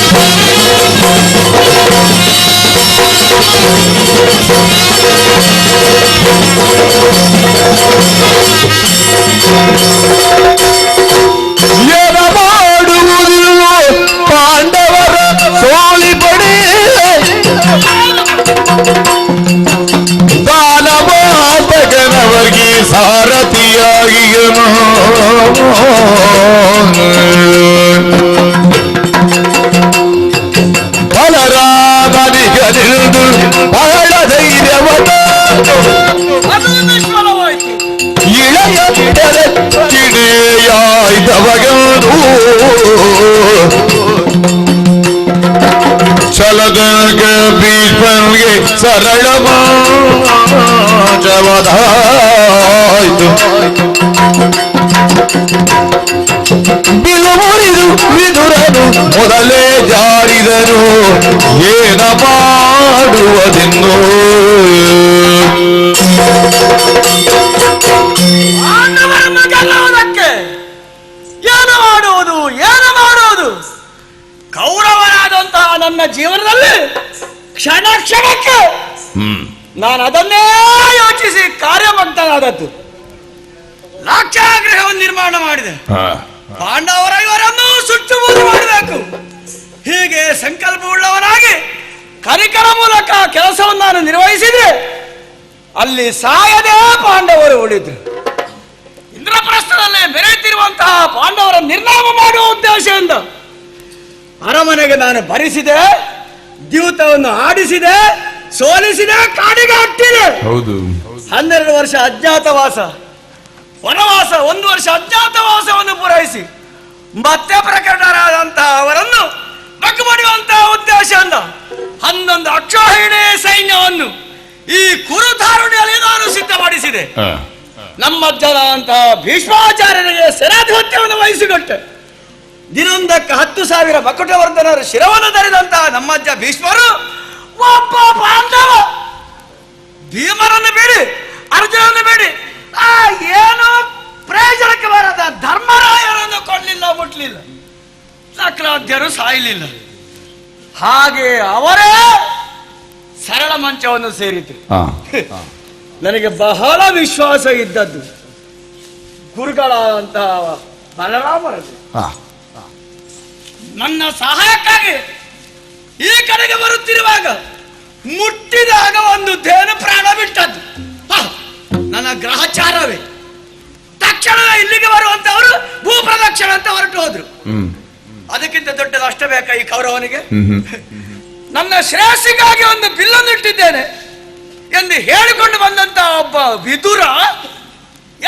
ಏನ ಮಾಡುವುದಿಲ್ಲ ಪಾಂಡವರ ಸೋಲಿಪಡೆ ದಾನವಾತಕನವರಿಗೆ ಸಾರಥಿಯಾಗಿಯನು ಬಲರಾಮನಿಗನಿರುವುದು ಬಹಳ ಧೈರ್ಯವದ ಇಳೆಯ ಕಿಡೆಯಾಯ್ದವಗನು ಛಲದಗ ಭೀಷ್ಮನಿಗೆ ಸರಳ ಮಾಚವದಾಯ್ತು ಬಿಲುಮುರಿದು ವಿದುರನು ಮೊದಲೇ ಜಾರಿದರು ಏನ ಮಾಡುವುದೆಂದು ಏನು ಮಾಡುವುದು ಏನು ಮಾಡುವುದು? ಕೌರವನಾದಂತಹ ನನ್ನ ಜೀವನದಲ್ಲಿ ಕ್ಷಣ ಕ್ಷಣಕ್ಕೆ ನಾನು ಅದನ್ನೇ ಯೋಚಿಸಿ ಕಾರ್ಯಮಗ್ನಾದದ್ದು. ಲಾಕ್ಷಾಗೃಹವನ್ನು ನಿರ್ಮಾಣ ಮಾಡಿದೆ. ಪಾಂಡವರ ಇವರನ್ನು ಸುಟ್ಟುಬೂದು ಮಾಡಬೇಕು. ಹೀಗೆ ಸಂಕಲ್ಪವುಳ್ಳವನಾಗಿ ಕನಿಕರ ಮೂಲಕ ಕೆಲಸವನ್ನು ನಾನು ನಿರ್ವಹಿಸಿದೆ. ಅಲ್ಲಿ ಸಾಯದೇ ಪಾಂಡವರು ಉಳಿದ್ರು. ಇಂದ್ರಪ್ರಸ್ಥದಲ್ಲಿ ಮೆರೆಯುತ್ತಿರುವಂತಹ ಪಾಂಡವರ ನಿರ್ನಾಮ ಮಾಡುವ ಉದ್ದೇಶದಿಂದ ಅರಮನೆಗೆ ನಾನು ಭರಿಸಿದೆ, ದ್ಯೂತವನ್ನು ಆಡಿಸಿದೆ, ಸೋಲಿಸಿದೆ, ಕಾಡಿಗೆ ಹಟ್ಟಿದೆ. 12 ವರ್ಷ ಅಜ್ಞಾತವಾಸ ವನವಾಸ, 1 ವರ್ಷ ಅಜ್ಞಾತವಾಸವನ್ನು ಪೂರೈಸಿ ಮತ್ತೆ ಪ್ರಕಟರಾದಂತಹ ಅವರನ್ನು ಬಗ್ಗುಬಡಿಯುವಂತಹ ಉದ್ದೇಶದಿಂದ 11 ಅಕ್ಷೋಹಿಣಿ ಸೈನ್ಯವನ್ನು ಈ ಕುರುಧಾರುಣಿಯಲ್ಲಿ ನಾನು ಸಿದ್ಧಪಡಿಸಿದೆ. ನಮ್ಮಜ್ಜನ ಅಂತಹ ಭೀಷ್ಮಾಚಾರ್ಯರಿಗೆ ಸೇನಾಧಿಪತ್ಯವನ್ನು ವಹಿಸಿಕೊಟ್ಟೆ. ದಿನೊಂದಕ್ಕೆ 10,000 ಮಕುಟವರ್ಧನರ ಶಿರವನ್ನು ಧರಿದಂತಹ ನಮ್ಮಜ್ಜ ಭೀಷ್ಮರು ಒಬ್ಬ ಪಾಂಡವ ಭೀಮರನ್ನು ಬೇಡಿ, ಅರ್ಜುನನ್ನು ಬೇಡಿ, ಏನು ಪ್ರಯೋಜನಕ್ಕೆ ಬರದ ಧರ್ಮರಾಯರನ್ನು ಕೊಡ್ಲಿಲ್ಲ, ಮುಟ್ಲಿಲ್ಲ. ಚಕ್ರಾಧ್ಯರು ಸಾಯಲಿಲ್ಲ. ಹಾಗೆ ಅವರೇ ಸರಳ ಮಂಚವನ್ನು ಸೇರಿದ್ರು. ನನಗೆ ಬಹಳ ವಿಶ್ವಾಸ ಇದ್ದದ್ದು ಗುರುಗಳಾದಂತಹ ಬಲರಾಮರದ್ದು. ನನ್ನ ಸಹಾಯಕ್ಕಾಗಿ ಈ ಕಡೆಗೆ ಬರುತ್ತಿರುವಾಗ ಮುಟ್ಟಿದಾಗ ಒಂದು ದೇನು ಪ್ರಾಣ ಬಿಟ್ಟದ್ದು. ನನ್ನ ಗ್ರಹಚಾರವೇ. ತಕ್ಷಣ ಇಲ್ಲಿಗೆ ಬರುವಂತವರು ಭೂಪ್ರದಕ್ಷಿಣ ಅಂತ ಹೊರಟು ಹೋದ್ರು. ಅದಕ್ಕಿಂತ ದೊಡ್ಡದು ಅಷ್ಟ ಬೇಕಾ ಈ ಕೌರವನಿಗೆ? ನನ್ನ ಶ್ರೇಯಸ್ಸಿಗಾಗಿ ಒಂದು ಬಿಲ್ಲನ್ನು ಇಟ್ಟಿದ್ದೇನೆ ಎಂದು ಹೇಳಿಕೊಂಡು ಬಂದಂತ ಒಬ್ಬ ವಿದುರ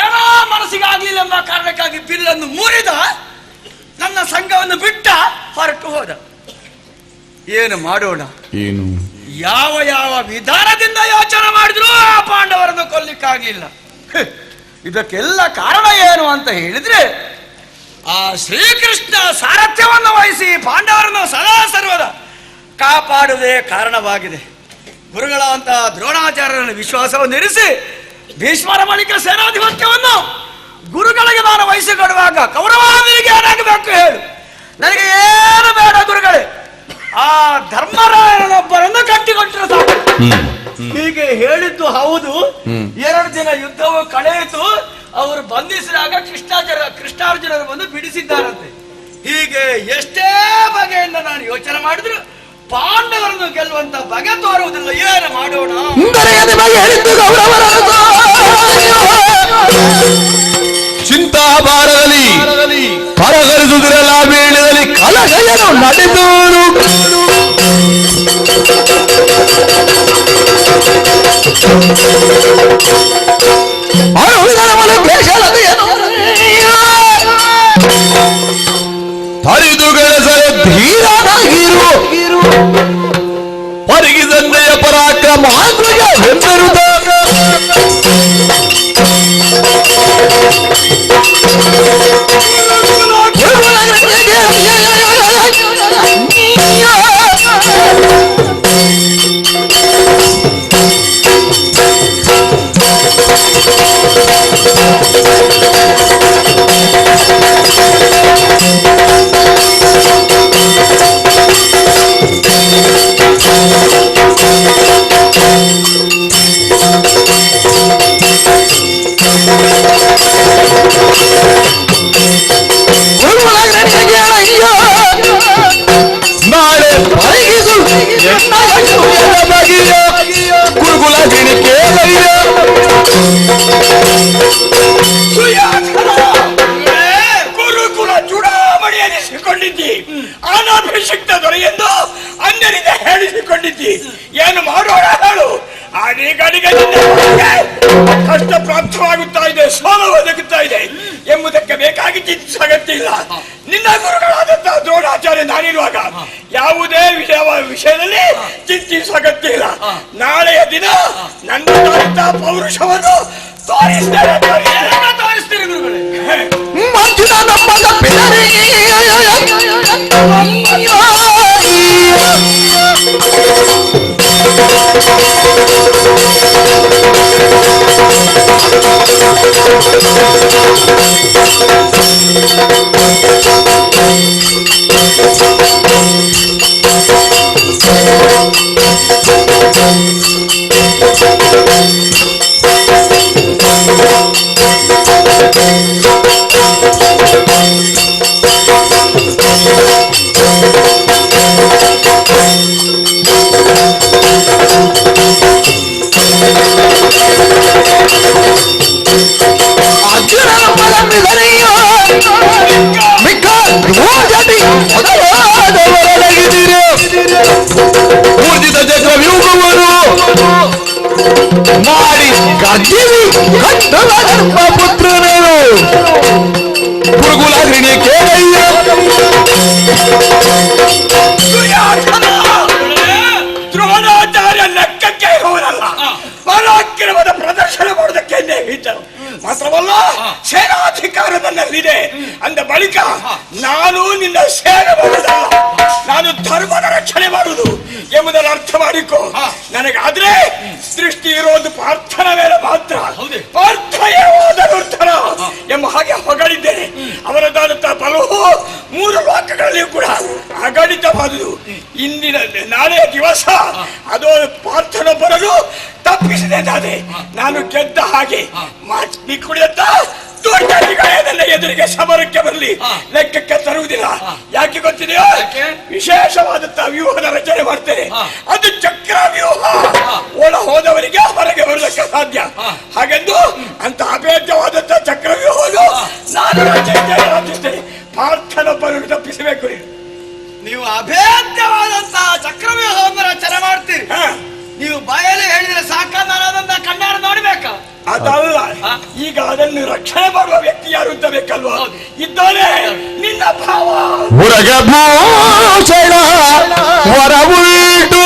ಏನೋ ಮನಸ್ಸಿಗೆ ಆಗ್ಲಿಲ್ಲ ಎಂಬ ಕಾರಣಕ್ಕಾಗಿ ಬಿಲ್ಲನ್ನು ಮುರಿದ, ನನ್ನ ಸಂಘವನ್ನು ಬಿಟ್ಟ, ಹೊರಟು ಹೋದ. ಏನು ಮಾಡೋಣ? ಯಾವ ಯಾವ ವಿಧಾನದಿಂದ ಯೋಚನೆ ಮಾಡಿದ್ರು ಆ ಪಾಂಡವರನ್ನು ಕೊಲ್ಲಿಕ್ಕಾಗಿಲ್ಲ. ಇದಕ್ಕೆಲ್ಲ ಕಾರಣ ಏನು ಅಂತ ಹೇಳಿದ್ರೆ, ಆ ಶ್ರೀಕೃಷ್ಣ ಸಾರಥ್ಯವನ್ನು ವಹಿಸಿ ಪಾಂಡವರನ್ನು ಸದಾ ಸರ್ವದ ಕಾಪಾಡುವುದೇ ಕಾರಣವಾಗಿದೆ. ಗುರುಗಳಂತಹ ದ್ರೋಣಾಚಾರ್ಯರ ವಿಶ್ವಾಸವನ್ನು ಇರಿಸಿ ಭೀಷ್ಮರ ಬಳಿಕ ಸೇನಾಧಿಪತ್ಯವನ್ನು ಗುರುಗಳಿಗೆ ನಾನು ವಹಿಸಿಕೊಡುವಾಗ ಕೌರವಾದಿಗೆ ಏನಾಗಬೇಕು ಹೇಳು? ನನಗೆ ಏನು ಬೇಡ ಗುರುಗಳೇ, ಆ ಧರ್ಮರಾಯನೊಬ್ಬರನ್ನು ಕಟ್ಟಿಕೊಟ್ಟರೆ ಸಾಕು. ಹೀಗೆ ಹೇಳಿದ್ದು ಹೌದು. 2 ದಿನ ಯುದ್ಧವು ಕಳೆಯಿತು. ಅವರು ಬಂಧಿಸಿದಾಗ ಕೃಷ್ಣಾರ್ಜುನರು ಬಂದು ಬಿಡಿಸಿದ್ದಾರಂತೆ. ಹೀಗೆ ಎಷ್ಟೇ ಬಗೆಯಿಂದ ನಾನು ಯೋಚನೆ ಮಾಡಿದ್ರು ಪಾಂಡವರನ್ನು ಗೆಲ್ಲುವಂತ ಬಗೆ ತೋರುವುದಿಲ್ಲ. ಏನು ಮಾಡೋಣ? ಚಿಂತಾಭಾರದಲ್ಲಿ ಪರಗರಿಸುವುದಿರಲ್ಲ ಮೇಳದಲ್ಲಿ ಕಲಗಯನು ನಡೆದೋರು ಹರಿದು ಗೆಳಸರೆ ಧೀರನಾಗಿರು ಹೊರಗಿದಂದೆಯ ಪರಾಕ್ರಮ ಎಂದರುದಾಗ ಸ್ಥಾನಾಭಿಷಿಕ್ತ ದೊರೆಯೆಂದು ಅನ್ಯರಿಂದ ಹೇಳಿಸಿಕೊಂಡಿದ್ದಿ. ಏನು ಮಾಡೋಣ ಹೇಳು? ಅಡಿಗಡಿಗೆ ಕಷ್ಟ ಪ್ರಾಪ್ತವಾಗುತ್ತಾ ಇದೆ, ಸೋಲು ಒದಗುತ್ತಾ ಇದೆ ಎಂಬುದಕ್ಕೆ ಬೇಕಾಗಿ ಚಿಂತಿಸುವ ಅಗತ್ಯ ಇಲ್ಲ. ನಿನ್ನ ಗುರುಗಳಾದಂತಹ ದ್ರೋಣಾಚಾರ್ಯ ನಾನಿರುವಾಗ ಯಾವುದೇ ವಿಷಯದಲ್ಲಿ ಚಿಂತಿಸುವ ಅಗತ್ಯ ಇಲ್ಲ. ನಾಳೆಯ ದಿನ ನನ್ನ ಪೌರುಷವನ್ನು ತೋರಿಸ್ತೇನೆ ಗುರುಗಳೇ. ಊರ್ಜಿತ ಚಕ್ರವ್ಯೂಹವನ್ನು ಮಾಡಿ ಗರ್ಜಿವಿ ಪುತ್ರನೇನು ಗುರುಗುಲಾಗ್ರಿಣಿ ಕೇಳಯ್ಯ. ದ್ರೋಣಾಚಾರ್ಯ ಲೆಕ್ಕಕ್ಕೆ ಹೋಗಲ್ಲ, ಪರಾಕ್ರಮದ ಪ್ರದರ್ಶನ ಮಾಡೋದಕ್ಕೆ ಇದ್ದರು. ಮಾತ್ರವಲ್ಲ, ಸೇನಾಧಿಕಾರ ನನ್ನಲ್ಲಿದೆ ಅಂದ ಬಳಿಕ ನಾನು ನಿನ್ನ ಸೇವೆ ಮಾಡುವುದಲ್ಲ, ನಾನು ಧರ್ಮದ ರಕ್ಷಣೆ ಮಾಡುವುದು ಎಂಬುದನ್ನು ಅರ್ಥ ಮಾಡಿಕೊ. ನನಗಾದ್ರೆ ದೃಷ್ಟಿ ಇರೋದು ಪಾರ್ಥನ ಮೇಲೆ ಮಾತ್ರ. ಪಾರ್ಥಯವಾದನುತ್ತರ ಎಂಬ ಹಾಗೆ ಹೊಗಳಿದ್ದೇನೆ. ಅವರದಾದಂತಹ ಬಲವು 3 ಲೋಕಗಳಲ್ಲಿಯೂ ಕೂಡ ಅಗಣಿತವಾದುದು. ಇಂದಿನ ನಾಳೆಯ ದಿವಸ ಅದು ಪಾರ್ಥನೊಬ್ಬರನ್ನು ತಪ್ಪಿಸಿದೆ. ನಾನು ಗೆದ್ದ ಹಾಗೆ ಕುಡಿಯತ್ತ ದೊಡ್ಡಗಳೇ ನನ್ನ ಎದುರಿಗೆ ಸಮರಕ್ಕೆ ಬರಲಿ, ಲೆಕ್ಕಕ್ಕೆ ತರುವುದಿಲ್ಲ. ಯಾಕೆ ಗೊತ್ತಿದೆಯೋ? ವಿಶೇಷವಾದಂತಹ ವ್ಯೂಹದ ರಚನೆ ಮಾಡ್ತೇನೆ. ಅದು ಚಕ್ರ ವ್ಯೂಹ. ಒಳ ಹೋದವರಿಗೆ ಹೊರಗೆ ಬರುವುದಕ್ಕೆ ಸಾಧ್ಯ. ಹಾಗೆಂದು ಅಂತ ಅಭೇದ್ಯವಾದಂತಹ ಚಕ್ರ ವ್ಯೂಹವನ್ನು ನಾನು ರಚಿಸ್ತೇನೆ. ಪಾರ್ಥನೊಬ್ಬರನ್ನು ತಪ್ಪಿಸಬೇಕು. ನೀವು ಅಭೇದ್ಯವಾದಂತಹ ಚಕ್ರವ್ಯೂಹವನ್ನು ರಚನೆ ಮಾಡ್ತೀರಿ. ನೀವು ಬಾಯಲ್ಲಿ ಹೇಳಿದ್ರೆ ಸಾಕ, ನಾನು ಅದನ್ನ ಕಣ್ಣಾರ ನೋಡ್ಬೇಕಾ? ಅದಲ್ಲ, ಈಗ ಅದನ್ನು ರಕ್ಷಣೆ ಮಾಡುವ ವ್ಯಕ್ತಿ ಯಾರು ಅಂತ ಬೇಕಲ್ವಾ? ಇದ್ದಾನೆ ನಿನ್ನ ಭಾವ. ಮುರಗಭೂಷಣ ಹೊರವುಂಟು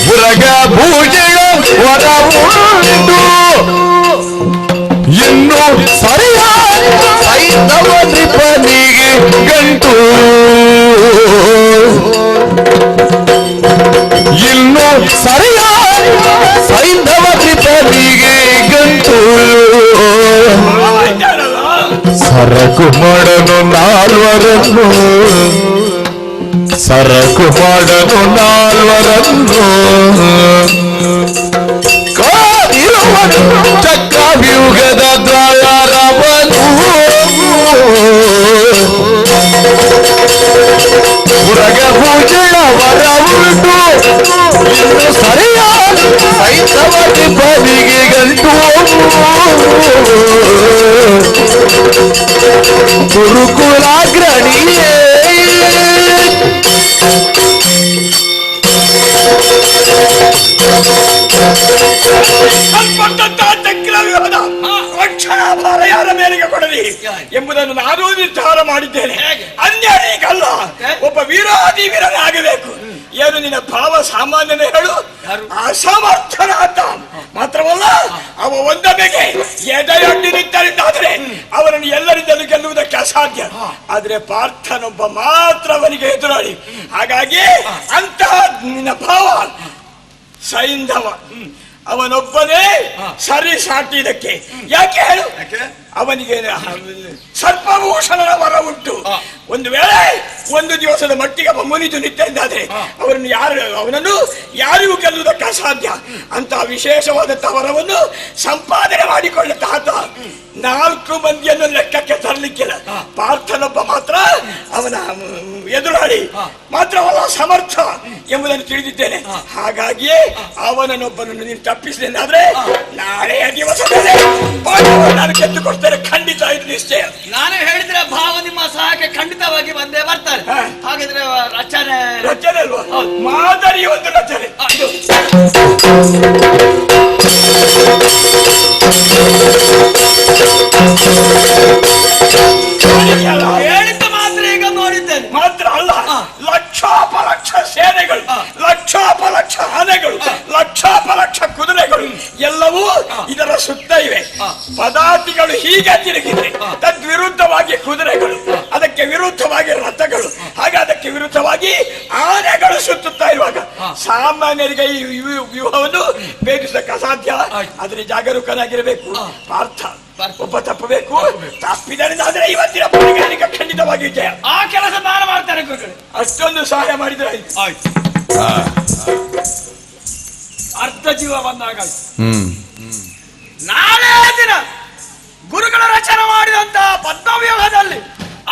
ಮುರಗಭೂಷಣ ಹೊರವುಂಟು ಇನ್ನು ಸರಿಯಾದ ಸೈಂಧವ ನೃಪನಿಗೆ ಗಂಟು. ಇನ್ನು ಸರಿಯಾದ ಸೈಂಧವ ನೃಪನಿಗೆ ಗಂಟು. ಸರಕು ಮಾಡನು ನಾಲ್ವರನ್ನು, ಸರಕು ಮಾಡನು ನಾಲ್ವರನ್ನು ಕಾದಿರುವನು ಚಕ್ರವ್ಯೂಹದ ದ್ವಾರವನು. ಮುರಗಭೂಷಣ ವರವುಂಟು ಇನ್ನು ಸರಿಯಾದ ಸೈಂಧವ ನೃಪನಿಗೆ ಗಂಟು. ಗುರುಕುಲಾಗ್ರಣಿಯೇ ಚಕ್ರವ್ಯೂಹದ ರಕ್ಷಣಾ ಭಾರ ಯಾರ ಮೇಲೆಗೆ ಕೊಡಲಿ ಎಂಬುದನ್ನು ನಾನು ನಿರ್ಧಾರ ಮಾಡಿದ್ದೇನೆ. ಅನ್ಯಾಯಕ್ಕಲ್ಲ, ಒಬ್ಬ ವೀರಾದಿ ವೀರನಾಗಬೇಕು. ಏನು ನಿನ್ನ ಭಾವ ಸಾಮಾನ್ಯನೇ ಹೇಳು? ಅಸಮರ್ಥನಾದ. ಮಾತ್ರವಲ್ಲ, ಅವ ಒಂದೊಮ್ಮೆಗೆ ಎದೆಯೊಡ್ಡಿ ನಿಂತರಿಂದಾದರೆ ಅವನನ್ನು ಎಲ್ಲರಿಂದಲೂ ಗೆಲ್ಲುವುದಕ್ಕೆ ಅಸಾಧ್ಯ. ಆದ್ರೆ ಪಾರ್ಥನೊಬ್ಬ ಮಾತ್ರ ಅವನಿಗೆ ಎದುರಾಳಿ. ಹಾಗಾಗಿ ಅಂತಹ ನಿನ್ನ ಭಾವ ಸೈಂಧವ ಅವನೊಬ್ಬನೇ ಸರಿ ಸಾಟಿದಕ್ಕೆ. ಯಾಕೆ ಹೇಳು? ಅವನಿಗೆ ಸರ್ಪಭೂಷಣನ ವರ ಉಂಟು. ಒಂದು ವೇಳೆ ಒಂದು ದಿವಸದ ಮಟ್ಟಿಗೆ ಮುನಿದು ನಿಂತಿದ್ದಾದ್ರೆ ಅವನನ್ನು ಯಾರಿಗೂ ಗೆಲ್ಲುವುದಕ್ಕೆ ಅಸಾಧ್ಯ ಅಂತ ವಿಶೇಷವಾದಂತಹ ವರವನ್ನು ಸಂಪಾದನೆ ಮಾಡಿಕೊಳ್ಳುತ್ತ ಆತ 4 ಮಂದಿಯನ್ನು ಲೆಕ್ಕಕ್ಕೆ ತರಲಿಕ್ಕಿಲ್ಲ. ಪಾರ್ಥನೊಬ್ಬ ಮಾತ್ರ ಅವನ ಎದುರಾಳಿ ಮಾತ್ರವಲ್ಲ ಸಮರ್ಥ ಎಂಬುದನ್ನು ತಿಳಿದಿದ್ದೇನೆ. ಹಾಗಾಗಿಯೇ ಅವನನ್ನೊಬ್ಬನನ್ನು ನೀನು ತಪ್ಪಿಸಿದೆಂದಾದ್ರೆ ನಾಳೆಯ ದಿವಸದಲ್ಲಿ ನಾನು ಗೆದ್ದು ಕೊಡ್ತೇನೆ. ಖಂಡಿತ ಇದು ನಿಶ್ಚಯ. ನಾನೇ ಹೇಳಿದ್ರೆ ಭಾವ ನಿಮ್ಮ ಸಹಾಯಕ್ಕೆ ಖಂಡಿತವಾಗಿ ಬಂದೇ ಬರ್ತಾರೆ. ಹಾಗಿದ್ರೆ ರಚನೆ ಅಲ್ವಾ? ಮಾದರಿ ಒಂದು ರಚನೆ. ಹೇಳಿದ್ದ ಮಾತ್ರ ಈಗ ನೋಡಿದ್ದೇನೆ. ಮಾತ್ರ ಅಲ್ಲ, ಲಕ್ಷಾಪಲಕ್ಷ ಸೇನೆಗಳು, ಲಕ್ಷಾಪಲಕ್ಷ ಆನೆಗಳು, ಲಕ್ಷಾಪಲಕ್ಷ ಕುದುರೆಗಳು ಎಲ್ಲವೂ ಇದರ ಸುತ್ತ ಇವೆ. ಪದಾತಿಗಳು ಹೀಗೆ ತಿರುಗಿದ್ರೆ ತದ್ವಿರುದ್ಧವಾಗಿ ಕುದುರೆಗಳು, ಅದಕ್ಕೆ ವಿರುದ್ಧವಾಗಿ ರಥಗಳು, ಹಾಗೆ ಅದಕ್ಕೆ ವಿರುದ್ಧವಾಗಿ ಆನೆಗಳು ಸುತ್ತುತ್ತಾ ಇರುವಾಗ ಸಾಮಾನ್ಯರಿಗೆ ಈ ವ್ಯೂಹವನ್ನು ಭೇದಿಸಕ್ಕೆ ಅಸಾಧ್ಯ. ಆದ್ರೆ ಜಾಗರೂಕನಾಗಿರಬೇಕು. ಪಾರ್ಥ ಒಬ್ಬ ತಪ್ಪಬೇಕು. ತಪ್ಪಿದರೆ ಇವತ್ತಿನ ಪುಣಿಗಾರಿಕೆ ಖಂಡಿತವಾಗಿ ಜಯ. ಆ ಕೆಲಸ ನಾನು ಮಾಡ್ತಾರೆ ಗುರುಗಳೇ. ಅಷ್ಟೊಂದು ಸಹಾಯ ಮಾಡಿದ್ರೆ ಆಯ್ತು. ಅರ್ಧ ಜೀವ ಬಂದಾಗ ನಾಳೆ ದಿನ ಗುರುಗಳ ರಚನೆ ಮಾಡಿದಂತಹ ಪದ್ಮವ್ಯೂಹದಲ್ಲಿ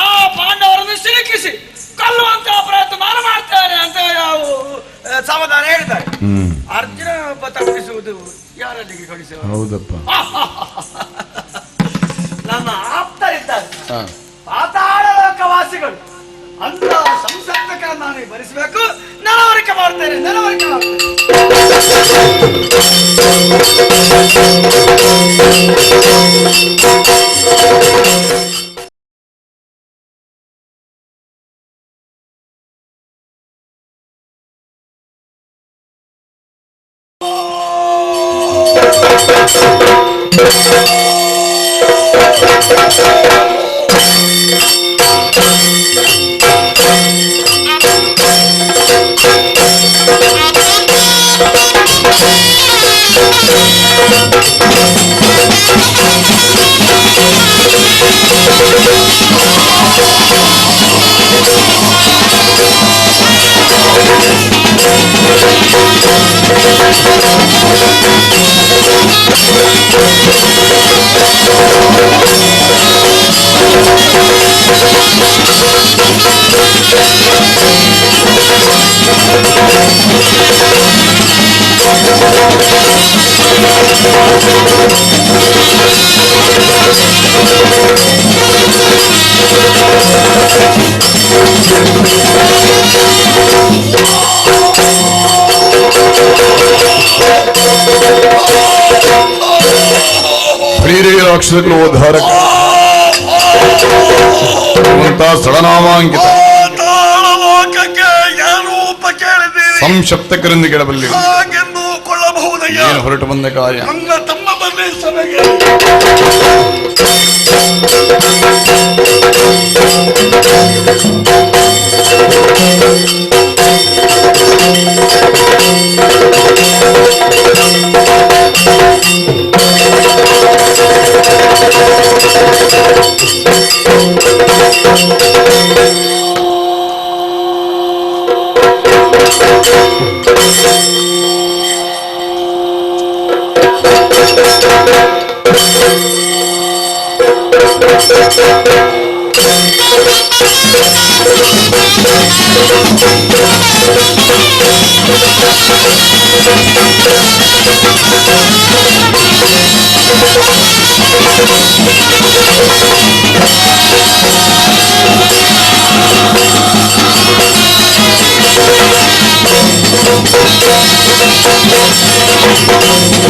ಆ ಪಾಂಡವರನ್ನು ಸಿಲುಕಿಸಿ ಕೊಲ್ಲುವಂತಹ ಪ್ರಯತ್ನ ನಾನು ಮಾಡ್ತೇನೆ ಅಂತ ಸಮಾಧಾನ ಹೇಳಿದ್ದಾರೆ. ಅರ್ಜುನ ತಪ್ಪಿಸುವುದು ಯಾರಲ್ಲಿಗೆ ಕಳಿಸುವ? ಹೌದಪ್ಪ, ನನ್ನ ಆಪ್ತರಿದ್ದಾರೆ ಪಾತಾಳ ಲೋಕವಾಸಿಗಳು ಅಂತ ಸಂಸರ್ತಕರನ್ನು ನಾನು ಭರಿಸಬೇಕು. ನೆನವರಿಕೆ ಮಾಡ್ತೇನೆ, ನೆನವರಿಕೆ ಮಾಡ್ತೇನೆ. ಅಕ್ಷರಗಳು ಉದ್ಧಾರಕ ಸಡನಾಮಾಂಕಿತ ಸಂಶಪ್ತಕರಿಂದ ಗೆಳಬಲ್ಲಿ ಏನು ಹೊರಟು ಬಂದ ಕಾರ್ಯ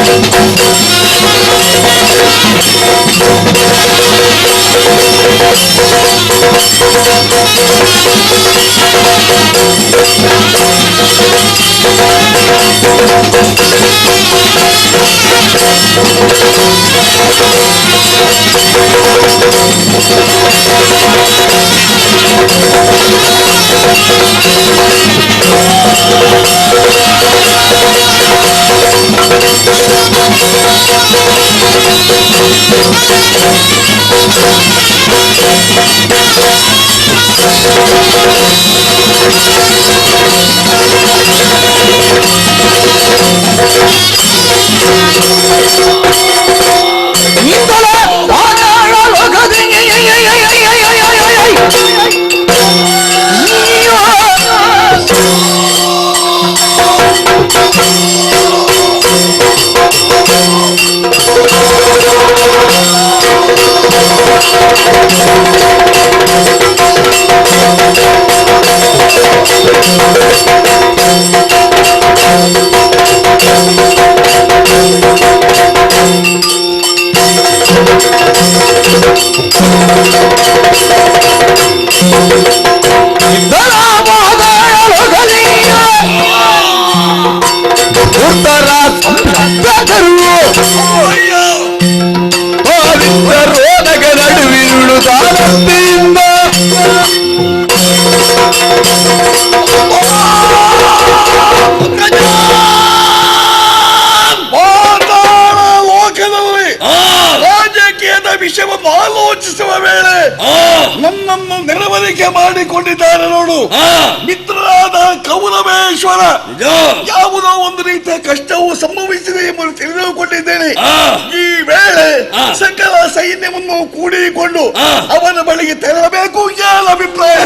Thank you. ರೋದಕ ನಡುವಿರುಳುತ್ತಾನಂತೆಯಿಂದ ಲೋಕದಲ್ಲಿ ರಾಜಕೀಯದ ವಿಷಯವನ್ನು ಆಲೋಚಿಸುವ ವೇಳೆ ನನ್ನನ್ನು ನೆರವರಿಕೆ ಮಾಡಿಕೊಂಡಿದ್ದಾರೆ ನೋಡು. ಮಿತ್ರರಾದ ಕೌರವೇಶ್ವರ ಯಾವುದೋ ಒಂದು ರೀತಿಯ ಕಷ್ಟವು ಸಂಭವಿಸಿದೆ ಎಂಬುದು ತಿಳಿದುಕೊಂಡಿದ್ದೇನೆ. ಈ ವೇಳೆ ಸಕಲ ಸೈನ್ಯವನ್ನು ಕೂಡಿಕೊಂಡು ಅವನ ಬಳಿಗೆ ತೆರಳಬೇಕು. ಏನು ಅಭಿಪ್ರಾಯ?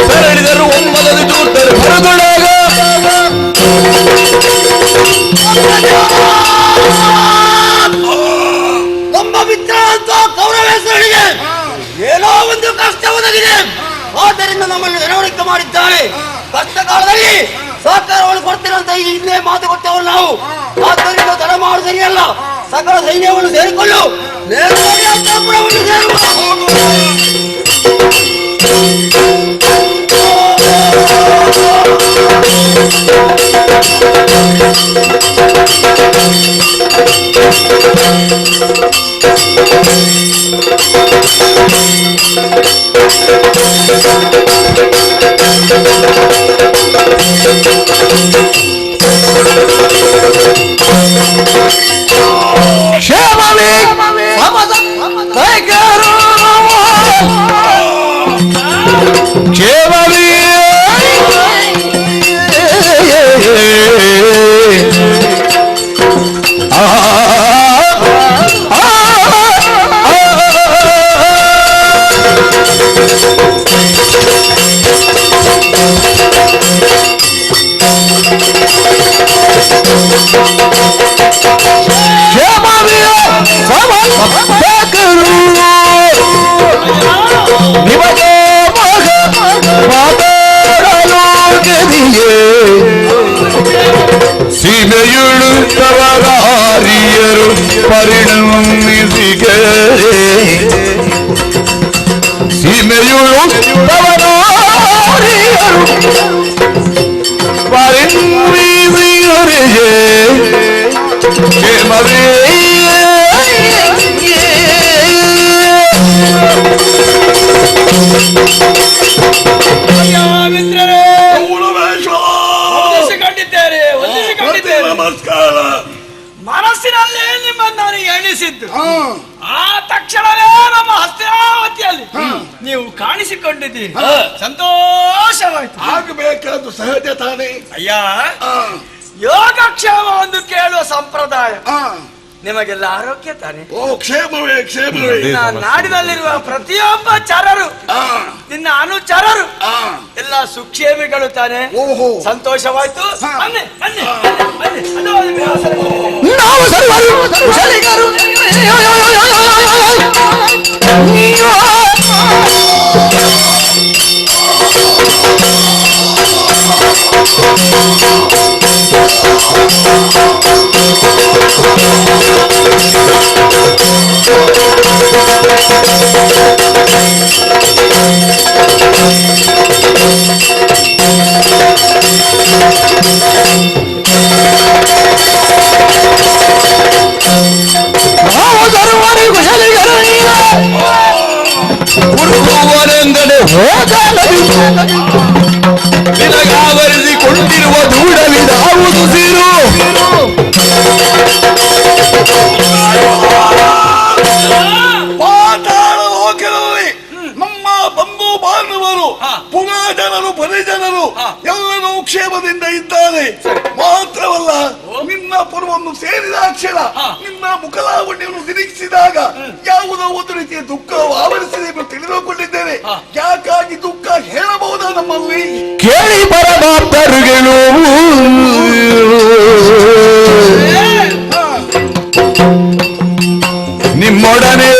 ಬೆರಳಿದರು ಒಮ್ಮದಲು ದೂರ್ತರು ಹೊರಗೊಳಗ ನಮ್ಮ ಮಿತ್ರ ಅಂತ ಕೌರವೇಶ್ವರನಿಗೆ ಏನೋ ಒಂದು ಕಷ್ಟ ಒದಗಿದೆ. ಆದ್ದರಿಂದ ನಮ್ಮನ್ನು ನೆರವಣಿಗೆ ಮಾಡಿದ್ದಾರೆ. ಕಷ್ಟ ಕಾಲದಲ್ಲಿ ಸಹಕಾರವನ್ನು ಕೊಡ್ತಿರಂತ ಹಿಂದೆ ಮಾತು ಕೊಟ್ಟವರು ನಾವು. ಆದ್ದರಿಂದ ತಡ ಮಾಡುವುದು ಸರಿಯಲ್ಲ. ಸಕಲ ಸೈನ್ಯವನ್ನು ಸೇರಿಕೊಳ್ಳು. ಸೀಮೆಯುಳುತ್ತವರಾರಿಯರು ಪರಿಣಮಿಸಿಗೆ ಸೀಮೆಯುಳುತ್ತವರಾರಿಯರು ಪರಿಣಮಿಸಿಗೆ ಕ್ಷೇಮವೇ ಮಿತ್ರರೇ ವಂದಿಸಿಕೊಂಡಿದ್ದೇನೆ. ನಮಸ್ಕಾರ. ಮನಸ್ಸಿನಲ್ಲಿ ನಿಮ್ಮನ್ನು ನಾನು ಎಣಿಸಿದ್ದು ಆ ತಕ್ಷಣವೇ ನಮ್ಮ ಹಸ್ತಿನಾವತಿಯಲ್ಲಿ ನೀವು ಕಾಣಿಸಿಕೊಂಡಿದ್ದೀರಿ. ಸಂತೋಷವಾಯ್ತು. ಆಗಬೇಕಾದ್ದು ಸಹಜ ತಾನೇ. ಅಯ್ಯ, ಯೋಗಕ್ಷೇಮ ಒಂದು ಕೇಳುವ ಸಂಪ್ರದಾಯ. ನಿಮಗೆಲ್ಲ ಆರೋಗ್ಯ ತಾನೆ? ಓ, ಕ್ಷೇಮವೇ ಕ್ಷೇಮವೇ. ನಾಡಿನಲ್ಲಿರುವ ಪ್ರತಿಯೊಬ್ಬ ಚರರು, ನಿನ್ನ ಅನುಚರರು ಎಲ್ಲ ಸುಕ್ಷೇಮಿಗಳು ತಾನೆ? ಸಂತೋಷವಾಯ್ತು. ನಾವು ಸರ್ವರು ಕುಶಲಿಗರು ನಿನಗಾವರಿಸಿಕೊಂಡಿರುವ ದೂಡವಿದಾವುದು ಸಿರು ಪಾತಾಳ ಲೋಕದಲ್ಲಿ ನಮ್ಮ ಬಂಧು ಬಾಂಧವರು ಪುನಃ ಜನರು ಪರಿಜನರು ಎಲ್ಲರೂ ಕ್ಷೇಮದಿಂದ ಇದ್ದಾರೆ. ಮಾತ್ರವಲ್ಲ, ನಿನ್ನ ಪುರವನ್ನು ಸೇರಿದ ಕ್ಷಣ ನಿನ್ನ ಮುಖಲಾವಣ್ಯವನ್ನು ನಿರೀಕ್ಷಿಸಿದಾಗ ಯಾವುದೋ ಒಂದು ರೀತಿಯ ದುಃಖವು ಆವರಿಸಿದೆ ಎಂದು ತಿಳಿದುಕೊಂಡಿದ್ದೇನೆ. ಯಾಕಾಗಿ ದುಃಖ ಹೇಳಬಹುದಾ ನಮ್ಮಲ್ಲಿ? ಕೇಳಿ ಪರಮಾಪ್ತರುಗಳು ನಿಮ್ಮೊಡನೆ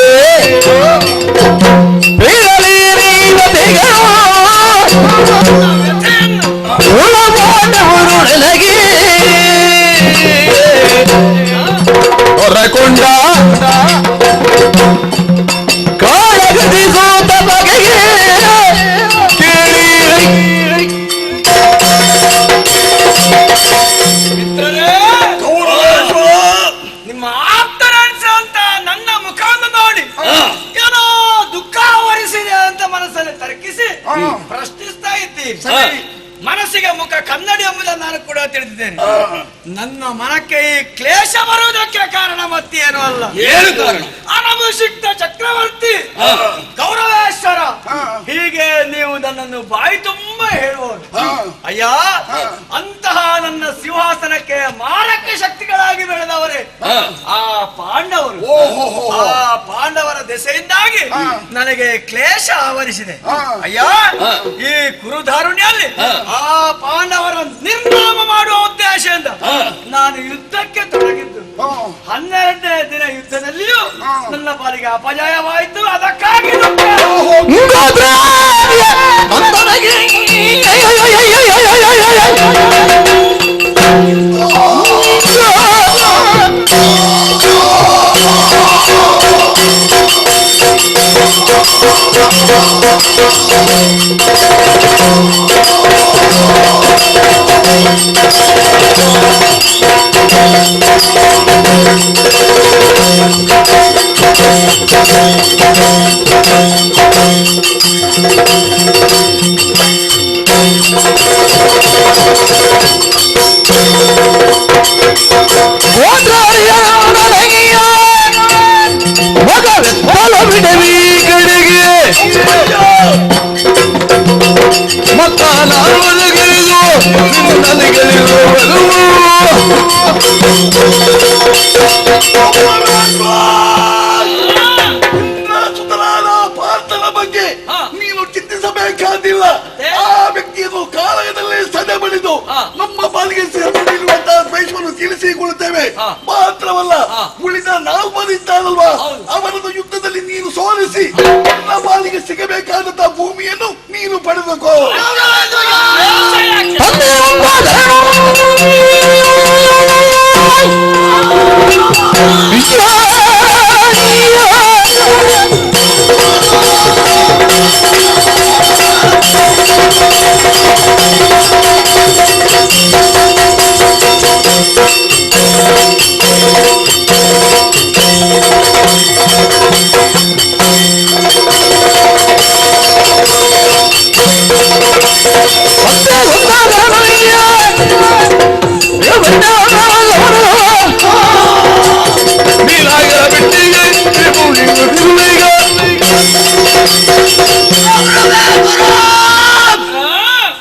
ಹೊರಕೊಂಡ ಕಾಳಗದಿಸೋತ ಬಗೆಗೆ ಕೇಳಿ ನಿಮ್ಮ ಆಪ್ತರಾಂಶ ಅಂತ ನನ್ನ ಮುಖವನ್ನು ನೋಡಿ ಏನೋ ದುಃಖ ಆವರಿಸಿದೆ ಅಂತ ಮನಸ್ಸಲ್ಲಿ ತರ್ಕಿಸಿ ಪ್ರಶ್ನಿಸ್ತಾ ಇದ್ದೀವಿ. ಮನಸ್ಸಿಗೆ ಮುಖ ಕನ್ನಡಿ ಎಂಬುದನ್ನು ನಾನು ಕೂಡ ತಿಳಿದಿದ್ದೇನೆ. ನನ್ನ ಮನಕ್ಕೆ ಈ ಕ್ಲೇಶ ಬರುವುದಕ್ಕೆ ಕಾರಣ ಮತ್ತೇನು ಅಲ್ಲ. ಏನು ಕಾರಣ? ಅನಭಿಷಿಕ್ತ ಚಕ್ರವರ್ತಿ ಗೌರವೇಶ್ವರ ಹೀಗೆ ನೀವು ನನ್ನನ್ನು ಬಾಯಿ ತುಂಬ ಹೇಳುವುದು. ಅಯ್ಯ, ಅಂತಹ ನನ್ನ ಸಿಂಹಾಸನಕ್ಕೆ ಮಾರಕ ಶಕ್ತಿಗಳಾಗಿ ಬೆಳೆದವರೇ ಆ ಪಾಂಡವರು. ಆ ಪಾಂಡವರ ದೆಸೆಯಿಂದಾಗಿ ನನಗೆ ಕ್ಲೇಶ ಆವರಿಸಿದೆ. ಅಯ್ಯ, ಈ ಕುರುಧಾರುಣ್ಯಲ್ಲಿ ಆ ಪಾಂಡವರ ನಿರ್ನಾಮ ಮಾಡುವ ಉದ್ದೇಶದಿಂದ ನಾನು ಯುದ್ಧಕ್ಕೆ ತೊಡಗಿದ್ದು. 12ನೇ ದಿನ ಯುದ್ಧದಲ್ಲಿಯೂ ನನ್ನ ಪಾಲಿಗೆ ಅಪಜಯವಾಯಿತು. ಅದಕ್ಕಾಗಿ ಪಾರ್ಥನ ಬಗ್ಗೆ ನೀನು ಚಿಂತಿಸಬೇಕಾದಿಲ್ಲ. ಆ ವ್ಯಕ್ತಿಯನ್ನು ಕಾಲಯದಲ್ಲೇ ಸದೆ ಬಳಿದು ನಮ್ಮ ಪಾಲಿಗೆ ಸೇರಿರುವಂತಹ ದ್ವೇಷವನ್ನು ತಿಳಿಸಿಕೊಳ್ಳುತ್ತೇವೆ. ಮಾತ್ರವಲ್ಲ, ಉಳಿದ 4 ಮಂದಿ ಇದ್ದಾರಲ್ವಾ, ಅವರನ್ನು ಯುದ್ಧದಲ್ಲಿ ನೀನು ಸೋಲಿಸಿ ನಮ್ಮ ಪಾಲಿಗೆ ಸಿಗಬೇಕಾದಂತಹ ಭೂಮಿಯನ್ನು ನೀನು ಪಡೆದುಕೋ.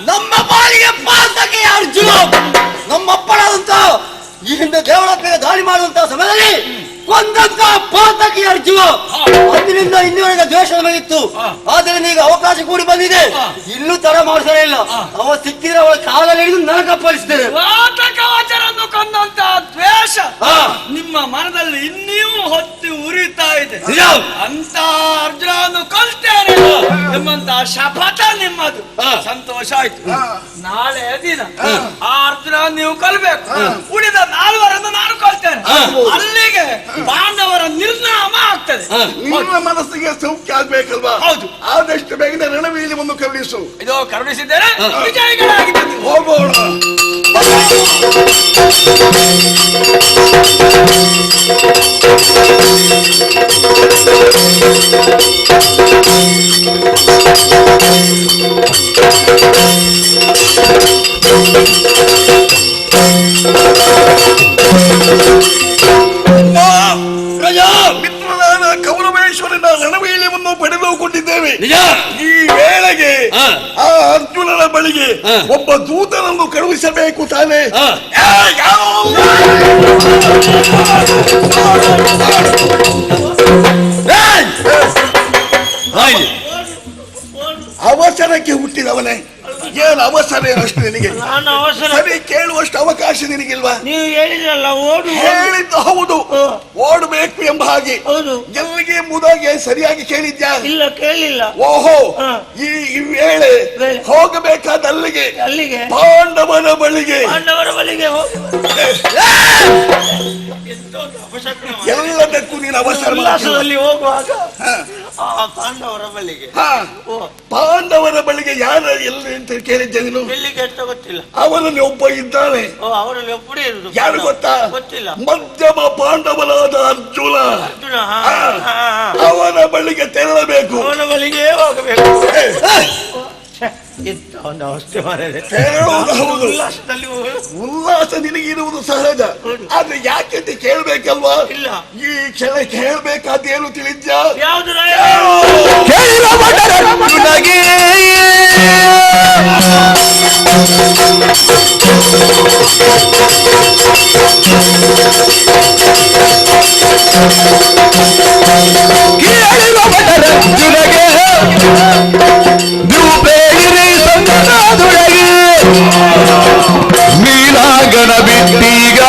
ನಮ್ಮ ಪಾಲಿಗೆ ಪಾತಕಿ ಅರ್ಜುನ ನಮ್ಮಪ್ಪನಾದಂತ ಈ ಹಿಂದೆ ದೇವಳಪ್ಪಗೆ ದಾಳಿ ಮಾಡುವಂತಹ ಸಮಯದಲ್ಲಿ ಕೊಂದಂತ ಪಾತಕಿ ಅರ್ಜುನ ಅದರಿಂದ ಇನ್ನುವರೆಗೆ ದ್ವೇಷ ನಮಗಿತ್ತು. ಆದರೆ ಈಗ ಅವಕಾಶ ಕೂಡಿ ಬಂದಿದೆ, ಇನ್ನೂ ತಡ ಮಾಡಿಸಲೇ ಇಲ್ಲ. ಅವ ಸಿಕ್ಕಿದ್ರೆ ಅವಳ ಕಾಲಲ್ಲಿ ಹಿಡಿದು ನರಕಪ್ಪಳಿಸಿದ್ದೇನೆ. ವಾತಕವಚರನ್ನು ಕೊಂದಂತ ದ್ವೇಷ ನಿಮ್ಮ ಮನದಲ್ಲಿ ಇನ್ನೂ ಹೊತ್ತಿ ಉರಿತಾ ಇದೆ. ಅಂತ ಅರ್ಜುನನ್ನು ಕೊಲ್ತೇನೆ ಎಂಬಂತ ಶಪಥ ನಿಮ್ಮದು. ಸಂತೋಷ ಆಯ್ತು. ನಾಳೆ ದಿನ ಆ ಅರ್ಜುನ ನೀವು ಕೊಲ್ಬೇಕು. ಉಳಿದ 4 ನಾನು ಕೊಲ್ತೇನೆ. ಅಲ್ಲಿಗೆ ಪಾಂಡವರ ನಿರ್ನಾಮ ಆಗ್ತದೆ. ನಿಮ್ಮ ಮನಸ್ಸಿಗೆ ಸೌಖ್ಯ ಆಗ್ಬೇಕಲ್ವಾ? ಹೌದು. ಆದಷ್ಟು ಬೇಗನೆ ರಣವೀರ್ಯವನ್ನು ಕರುಣಿಸು. ಇದು ಕರುಣಿಸಿದ್ದೇನೆ. ವಿಜಯಗಳಾಗಿ ಹೋಗೋಣ. ವರವನ್ನು ಪಡೆದುಕೊಂಡಿದ್ದೇವೆ. ನಿಜ. ಈ ವೇಳೆಗೆ ಆ ಅರ್ಜುನನ ಬಳಿಗೆ ಒಬ್ಬ ದೂತನನ್ನು ಕಳುಹಿಸಬೇಕು ತಾನೆ. ಅವಸರಕ್ಕೆ ಹುಟ್ಟಿದವನೇ, ಏನು ಅವಸರ ಅಷ್ಟು ನಿನಗೆ? ಸರಿ, ಕೇಳುವಷ್ಟು ಅವಕಾಶ ನಿನಗಿಲ್ವಾ? ನೀವು ಹೇಳಿದ್ರಲ್ಲ ಓಡು. ಹೇಳಿದ್ದು ಹೌದು, ಓಡಬೇಕು ಎಂಬ ಹಾಗೆ. ಎಲ್ಲಿಗೆ ಎಂಬುದಾಗಿ ಸರಿಯಾಗಿ ಕೇಳಿದ್ಯಾ? ಇಲ್ಲ, ಕೇಳಿಲ್ಲ. ಓಹೋ, ಈ ವೇಳೆ ಹೋಗಬೇಕಾದ ಅಲ್ಲಿಗೆ ಪಾಂಡವನ ಬಳಿಗೆ. ಎಲ್ಲದಕ್ಕೂ ನೀನು ಅವಸರದಲ್ಲಿ ಹೋಗುವಾಗ ಪಾಂಡವರ ಬಳಿಗೆ. ಪಾಂಡವರ ಬಳಿಗೆ ಯಾರ ಎಲ್ಲಿ ಅಂತ ಕೇಳಿದ್ದೆ ನೀನು? ಎಲ್ಲಿಗೆ ಅಂತ ಗೊತ್ತಿಲ್ಲ. ಅವರಲ್ಲಿ ಒಬ್ಬ ಇದ್ದಾನೆ. ಅವರಲ್ಲಿ ಒಬ್ಬರೇ ಇರುವುದು. ಯಾರು ಗೊತ್ತಾ? ಗೊತ್ತಿಲ್ಲ. ಮಧ್ಯಮ ಪಾಂಡವನಾದ ಅರ್ಜುನ. ಅವನ ಬಳಿಗೆ ತೆರಳಬೇಕು. ಅವನ ಬಳಿಗೆ ಹೋಗಬೇಕು. ಒಂದು ಅವಸ್ಥೆ ಹೌದು, ಉಲ್ಲಾಸ ನಿನಗಿರುವುದು ಸಹಜ. ಆದ್ರೆ ಯಾಕೆ ಕೇಳ್ಬೇಕಲ್ವಾ? ಇಲ್ಲ, ಈ ಕ್ಷಣ ಕೇಳ್ಬೇಕಾದೇನು ತಿಳಿದ್ಯಾ? ಯಾವ್ದು? ನೀಲಾಗರ ಬಿಟ್ಟೀಗ,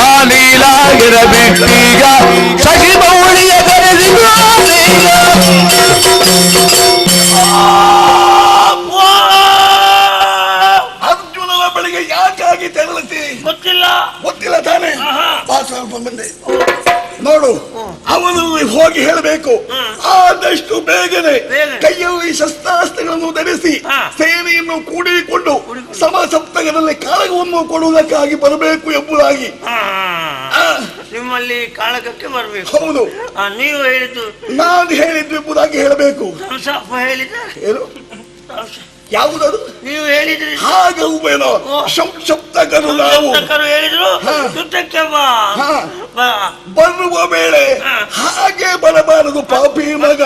ಆ ನೀಲಾಗರ ಬಿಟ್ಟೀಗ ಸಖಿ ಬೌಳಿಯ ಕರೆದಿಗೂ ಅರ್ಜುನನ ಬಳಿಗೆ ಯಾಕಾಗಿ ತೆರಳುತ್ತಿ? ಗೊತ್ತಿಲ್ಲ ತಾನೆ? ಸ್ವಲ್ಪ ಬಂದೆ ನೋಡು, ಅವನಲ್ಲಿ ಹೋಗಿ ಹೇಳಬೇಕು. ಆದಷ್ಟು ಬೇಗನೆ ಕೈಯಲ್ಲಿ ಶಸ್ತ್ರಾಸ್ತ್ರಗಳನ್ನು ಧರಿಸಿ ಸೇನೆಯನ್ನು ಕೂಡಿಕೊಂಡು ಸಮಸಪ್ತಕದಲ್ಲಿ ಕಾಳಗವನ್ನು ಕೊಡುವುದಕ್ಕಾಗಿ ಬರಬೇಕು ಎಂಬುದಾಗಿ. ನಿಮ್ಮಲ್ಲಿ ಕಾಳಗಕ್ಕೆ ಬರಬೇಕು. ಹೌದು, ನೀವು ಹೇಳಿದ್ದು ನಾನು ಹೇಳಿದ್ದು ಎಂಬುದಾಗಿ ಹೇಳಬೇಕು. ಏನು? ಯಾವುದದು? ನೀವು ಹೇಳಿದ್ರಿ ಹಾಗಲ್ವೇನೋ? ಸಂಸಪ್ತಕರು ನಾವು ಹೇಳಿದ್ರು ಯುದ್ಧಕ್ಕೆ ಬರುವ ವೇಳೆ ಹಾಗೆ ಬರಬಾರದು. ಪಾಪಿ ಮಗ,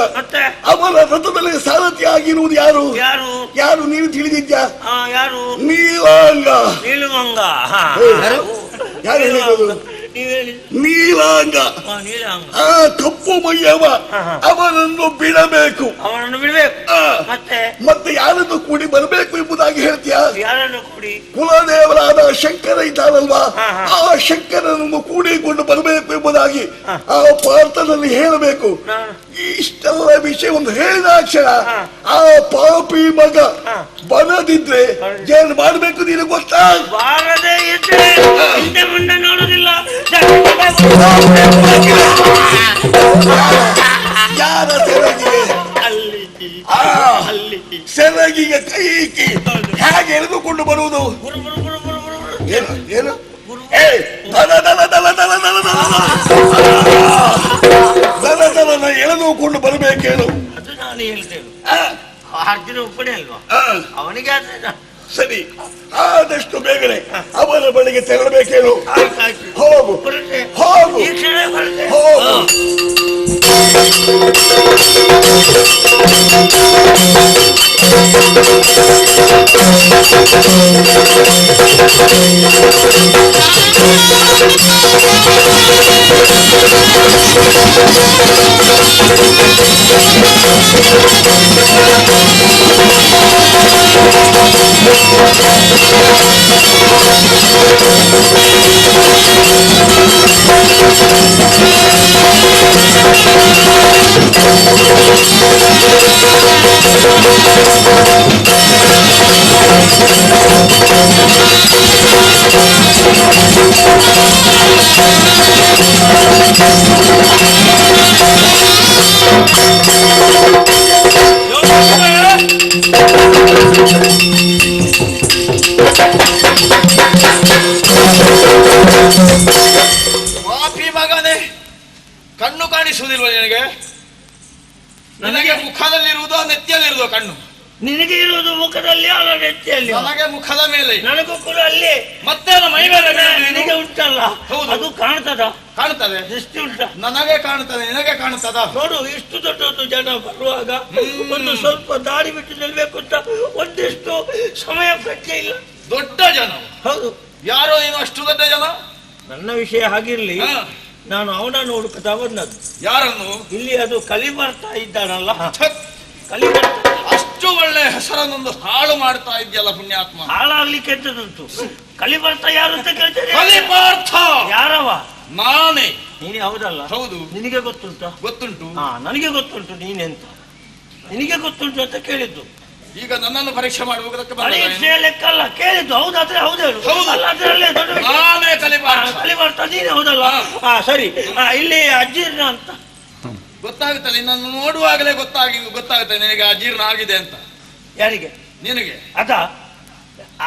ಅವನ ರಥದಲ್ಲಿ ಸಾರಥಿ ಆಗಿರುವುದು ಯಾರು? ಯಾರು ನೀನು ತಿಳಿದಿದ್ಯಾ? ಯಾರು? ನೀಲಾಂಗ. ಯಾರು ಹೇಳಿರೋದು? ನೀಲಾಂಗ. ಆ ಕಪ್ಪು ಮೈಯವ, ಅವನನ್ನು ಬಿಡಬೇಕು. ಮತ್ತೆ ಯಾರನ್ನು ಕೂಡಿ ಬರಬೇಕು ಎಂಬುದಾಗಿ ಹೇಳ್ತೀಯ? ಕುಲದೇವರಾದ ಶಂಕರ ಇದ್ದಾನಲ್ವಾ, ಆ ಶಂಕರನನ್ನು ಕೂಡಿಕೊಂಡು ಬರಬೇಕು ಎಂಬುದಾಗಿ ಆ ಪಾರ್ಥದಲ್ಲಿ ಹೇಳಬೇಕು. ಇಷ್ಟೆಲ್ಲ ವಿಷಯವನ್ನು ಹೇಳಿದ ಕ್ಷಣ ಆ ಪಾಪಿ ಮಗ ಬರದಿದ್ರೆ ಏನು ಮಾಡಬೇಕು ನೀನು ಗೊತ್ತಾ? ಬಾರದೇ ಇದ್ರೆ ಹಿಂದೆ ಮುಂದೆ ನೋಡುದಿಲ್ಲ. ಯಾರ ಸೆರಗಿಗೆ? ಸೆರಗಿಗೆ ಕೈ ಇಕ್ಕಿ ಹೇಗೆ ಎಳೆದುಕೊಂಡು ಬರುವುದು? ಏನು? ದನ ಎಳೆದುಕೊಂಡು ಬರಬೇಕೇನು? ಅದು ನಾನು ಹೇಳ್ತೇನೆ. ಅರ್ಜುನ ಒಬ್ಬನೇ ಅಲ್ವಾ, ಅವನಿಗೆ ಸರಿ, ಆದಷ್ಟು ಬೇಗನೆ ಅವನ ಬಳಿಗೆ ತೆರಳಬೇಕೇನು? ಹೋಗು ಹೋಗು ಹೋಗು. ಪಾಪಿ ಮಗನೇ, ಕಣ್ಣು ಕಾಣಿಸುವುದಿಲ್ವ ನಿನಗೆ? ನನಗೆ ಮುಖದಲ್ಲಿರುವುದು ನೆತ್ತಿಯಲ್ಲಿರುವುದು ಕಣ್ಣು. ನಿನಗೆ ಇರುವುದು ಮುಖದಲ್ಲಿ ಅಲ್ಲ ನೆತ್ತಿಯಲ್ಲಿ. ನನಗೆ ಮುಖದ ಮೇಲೆ, ನನಗೂ ಕೂಡ ಅಲ್ಲಿ. ಮತ್ತೆ ಮೈ ಮೇಲೆ ನಿನಗೆ ಉಂಟಲ್ಲ, ಅದು ಕಾಣ್ತದ? ಕಾಣ್ತದೆ. ದೃಷ್ಟಿ ಉಂಟ? ನನಗೆ ಕಾಣ್ತದೆ, ನಿನಗೆ ಕಾಣ್ತದ? ನೋಡು, ಇಷ್ಟು ದೊಡ್ಡ ಜನ ಬರುವಾಗ ಒಂದು ಸ್ವಲ್ಪ ದಾರಿ ಬಿಟ್ಟು ನಿಲ್ಬೇಕು ಅಂತ ಒಂದಿಷ್ಟು ಸಮಯ ಪ್ರಜ್ಞೆ ಇಲ್ಲ. ದೊಡ್ಡ ಜನ? ಹೌದು. ಯಾರೋ ನೀನು ಅಷ್ಟು ದೊಡ್ಡ ಜನ? ನನ್ನ ವಿಷಯ ಹಾಗಿರ್ಲಿ, ನಾನು ಅವನನ್ನು ಹುಡುಕುತ್ತಾ ಬಂದದ್ದು. ಯಾರನ್ನು? ಇಲ್ಲಿ ಅದು ಕಲಿ ಬರ್ತಾ ಇದ್ದಾನಲ್ಲ, ಕಲಿ ಬರ್ತಾ. ಅಷ್ಟು ಒಳ್ಳೆ ಹೆಸರನ್ನೊಂದು ಹಾಳು ಮಾಡ್ತಾ ಇದೆಯಲ್ಲ ಪುಣ್ಯಾತ್ಮ. ಹಾಳಾಗ್ಲಿಕ್ಕೆ ಎಂತದುಂಟು? ಕಲಿ ಬರ್ತಾ ಯಾರು ಅಂತ ಕೇಳ್ತೇನೆ. ಕಲಿಪಾರ್ಥ ಯಾರವ? ನಾನೇ. ನೀನೇ ಹೌದಲ್ಲ? ಹೌದು. ನಿನಗೆ ಗೊತ್ತುಂಟ? ಗೊತ್ತುಂಟು. ನನಗೆ ಗೊತ್ತುಂಟು ನೀನೆಂತ. ನಿನಗೆ ಗೊತ್ತುಂಟು ಅಂತ ಕೇಳಿದ್ದು. ಈಗ ನನ್ನನ್ನು ಪರೀಕ್ಷೆ ಮಾಡುವುದಕ್ಕೆ ಪರೀಕ್ಷೆ ಲೆಕ್ಕ ಅಲ್ಲ, ಕೇಳಿದ್ದು. ಹೌದಾದ್ರೆ ಹೌದೇಳು, ಅಲ್ಲದ್ರಲ್ಲೇ ದೊಡ್ಡ ನಾನೇ ಕಲಿಪಾರ್ಥ ನೀನೇ ಹೌದಲ್ಲ? ಸರಿ, ಇಲ್ಲಿ ಅಜ್ಜೀರ್ಣ ಅಂತ ಗೊತ್ತಾಗುತ್ತಲ್ಲ, ನನ್ನನ್ನು ನೋಡುವಾಗಲೇ ಗೊತ್ತಾಗುತ್ತೆ ನಿನಗೆ ಅಜೀರ್ಣ ಆಗಿದೆ ಅಂತ. ಯಾರಿಗೆ? ನಿನಗೆ. ಅದ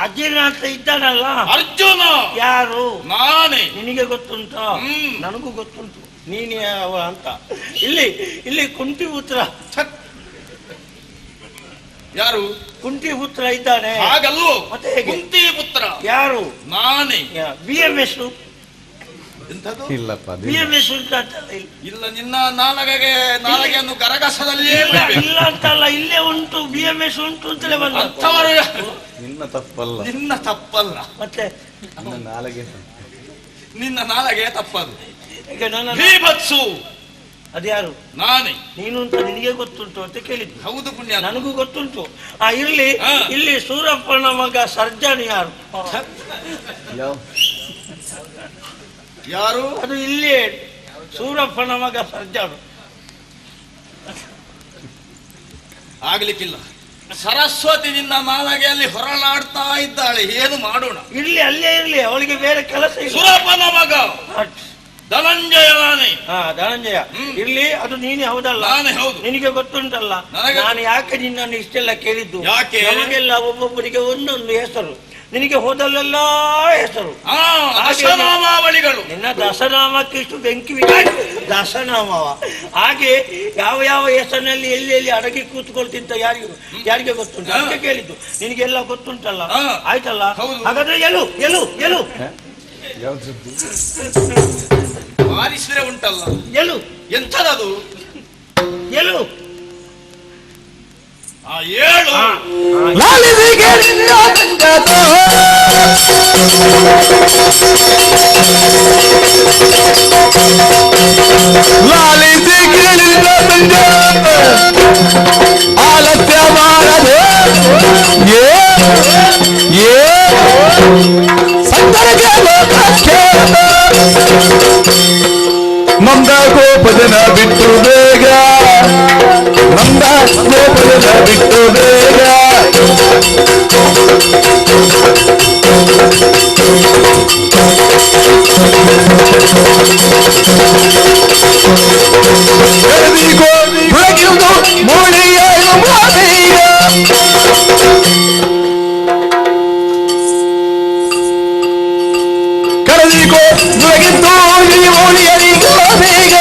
ಅಜೀರ್ಣ ಅಂತ ಇದ್ದಾನಲ್ಲ ಅರ್ಜುನ. ಯಾರು? ನಾನೇ. ನಿನಗೆ ಗೊತ್ತುಂಟ? ನನಗೂ ಗೊತ್ತುಂಟು ನೀನೇ ಅವ ಅಂತ. ಇಲ್ಲಿ ಕುಂಟಿ ಪುತ್ರ. ಯಾರು? ಕುಂಟಿ ಪುತ್ರ ಇದ್ದಾನೆ. ಹಾಗಲ್ವೋ? ಮತ್ತೆ ಕುಂತಿ ಪುತ್ರ. ಯಾರು? ನಾನೇ. BMS. ಎಂಥದ್ದು? BMS ಇಲ್ಲ, ನಿನ್ನ ನಾಲಗೆಯನ್ನು ಗರಗಸದಲ್ಲಿಯೇ ಇಲ್ಲ ಅಂತಲ್ಲ, ಇಲ್ಲೇ ಉಂಟು. BMS ಉಂಟು ಅಂತಲೇ ಬಂದ. ನಿನ್ನ ತಪ್ಪಲ್ಲ. ನಿನ್ನ ತಪ್ಪಲ್ಲ. ಮತ್ತೆ ನಿನ್ನ ನಾಲಗೆ ತಪ್ಪದು. ಈಗ ನನ್ನ ಭೀಭತ್ಸು. ಅದ್ಯಾರು? ನಾನೇ. ನೀನು ಅಂತ ನಿನಗೆ ಗೊತ್ತುಂಟು ಅಂತ ಕೇಳಿದ್ದು. ಹೌದು ಪುಣ್ಯ, ನನಗೂ ಗೊತ್ತುಂಟು. ಇಲ್ಲಿ ಸೂರಪ್ಪನ ಮಗ ಸರ್ಜನ್ ಯಾರು? ಯಾರು? ಅದು ಇಲ್ಲಿ ಸೂರಪ್ಪನ ಮಗ ಸರ್ಜನ್. ಆಗ್ಲಿಕ್ಕಿಲ್ಲ. ಸರಸ್ವತಿ ನಿನ್ನ ನಾಲಗೆಯಲ್ಲಿ ಹೊರಲಾಡ್ತಾ ಇದ್ದಾಳೆ, ಏನು ಮಾಡೋಣ? ಅಲ್ಲೇ ಇರ್ಲಿ, ಅವಳಿಗೆ ಬೇರೆ ಕೆಲಸ ಇಲ್ಲ. ಸೂರಪ್ಪನ ಮಗ ಧನಂಜಯ ನಾನೇ. ಧನಂಜಯ ಇರ್ಲಿ, ಅದು ನೀನೇ ಹೌದಲ್ಲ? ನಾನೇ. ಹೌದು. ನಿನಗೆ ಗೊತ್ತುಂಟಲ್ಲ ನಾನು ಯಾಕೆ ನಿನ್ನನ್ನು ಇಷ್ಟೆಲ್ಲ ಕೇಳಿದ್ದು? ಯಾಕೆ? ನಮಗೆಲ್ಲ ಒಬ್ಬೊಬ್ಬರಿಗೆ ಒಂದೊಂದು ಹೆಸರು, ನಿನಗೆ ಹೋದಲ್ಲೆಲ್ಲ ಹೆಸರು, ದಶನಾಮಾವಳಿಗಳು. ನಿನ್ನ ದಶನಾಮಕ್ಕೆ ಇಷ್ಟು ಬೆಂಕಿ ದಶನಾಮವ. ಹಾಗೆ ಯಾವ ಯಾವ ಹೆಸರಿನಲ್ಲಿ ಎಲ್ಲಿ ಅಡಗಿ ಕೂತ್ಕೊಳ್ತಿಂತ ಯಾರಿಗೆ ಗೊತ್ತುಂಟು? ಅದಕ್ಕೆ ಕೇಳಿದ್ದು. ನಿನಗೆಲ್ಲ ಗೊತ್ತುಂಟಲ್ಲ, ಆಯ್ತಲ್ಲ? ಹಾಗಾದ್ರೆ ಎಲು ಬಾರಿಸಿದ್ರೆ ಉಂಟಲ್ಲ, ಎಲು ಎಂಥದದು? ಎಲು ಏಳು. ಲಾಲಿಸಿ ಕೇಳಿದ ಸಂಜೆ ಆಲಸ್ಯ ಮಾಡದೆ ಸಂತರಿಗೆ ಲೋಕಕ್ಕೆ ನಂದ ಗೋಪಜನ ಬಿಟ್ಟು ಬೇಗ, ನಂದ ಗೋಪಜನ ಬಿಟ್ಟು ಬೇಗ. ಬೆಳಗಿರುವುದು ಮೂಳಿಯ ಮಾದೆಯ ಕರದಿಗೋ ಬೆಳಗಿದ್ದು ಈ ಮೂಳಿಯರಿಗ ಬೇಗ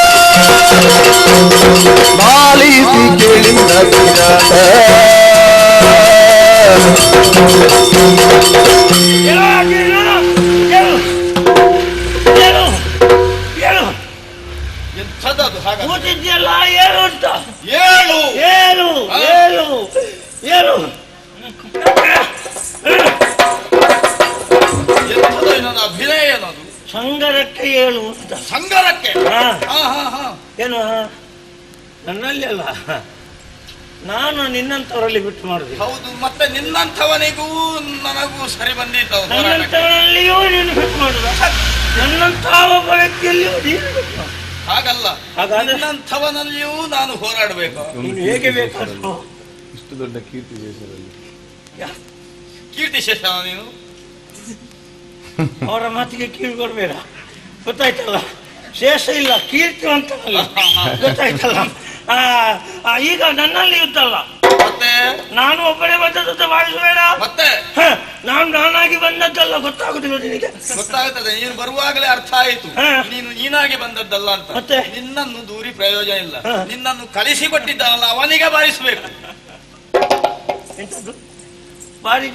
ಲಾಲಿಸಿ ಕೇಳಿದ ಎಂಥದದು? ಹಾಗೆ ಕೂತಿದ್ಯಲ್ಲ, ಏನು ಅಂತ? ಏಳು. ಏನು ಏನು ಏನು ಎಂಥದು? ನನ್ನ ಅಭಿನಯ ಏನದು? ಸಂಗರಕ್ಕೆ ಏಳು ಅಂತ. ಸಂಗರಕ್ಕೆ? ಏನು? ನನ್ನಲ್ಲಿ ಅಲ್ಲ, ನಾನು ನಿನ್ನಂತವರಲ್ಲಿ ಬಿಟ್ಟು ಮಾಡುದು. ಹೌದು, ಮತ್ತೆ ನಿನ್ನಂಥವನಿಗೂ ನನಗೂ ಸರಿ ಬಂದಿತ್ತು. ನನ್ನಂತವನಲ್ಲಿಯೂ ನೀನು ಬಿಟ್ಟು ಮಾಡುದ? ನನ್ನಂತಹ ಒಬ್ಬ ವ್ಯಕ್ತಿಯಲ್ಲಿಯೂ ನೀನು ಬಿಟ್ಟು ಮಾಡು. ಹಾಗಲ್ಲ, ನಿನ್ನಂಥವನಲ್ಲಿಯೂ ನಾನು ಹೋರಾಡಬೇಕು. ನೀನು ಹೇಗೆ ಬೇಕಾದ್ರು. ಇಷ್ಟು ದೊಡ್ಡ ಕೀರ್ತಿ ದೇಶದಲ್ಲಿ ಕೀರ್ತಿ ಶೇಷ ನೀನು. ಅವರ ಮಾತಿಗೆ ಕಿವಿ ಕೊಡ್ಬೇಡ, ಗೊತ್ತಾಯ್ತಲ್ಲ? ಶೇಷ ಇಲ್ಲ, ಕೀರ್ತಿವಂತನಲ್ಲ, ಗೊತ್ತಾಯ್ತಲ್ಲ? ಈಗ ನನ್ನಲ್ಲಿ ಇದ್ದಲ್ಲ, ಮತ್ತೆ ನಾನು ಒಬ್ಬನೇ ಬಂದದ್ದು ಭಾವಿಸಬೇಡ. ಮತ್ತೆ ನಾನಾಗಿ ಬಂದದ್ದಲ್ಲ, ಗೊತ್ತಾಗುದಿಲ್ಲ ನಿನಗೆ? ಗೊತ್ತಾಗುತ್ತದೆ, ನೀನು ಬರುವಾಗಲೇ ಅರ್ಥ ಆಯಿತು ನೀನು ನೀನಾಗಿ ಬಂದದ್ದಲ್ಲ ಅಂತ. ಮತ್ತೆ ನಿನ್ನನ್ನು ದೂರಿ ಪ್ರಯೋಜನ ಇಲ್ಲ. ನಿನ್ನನ್ನು ಕಲಿಸಿಕೊಟ್ಟಿದ್ದಾನಲ್ಲ ಅವನಿಗೆ ಬಾರಿಸಬೇಕು. ಎಂತದ್ದು ಬಾರಿ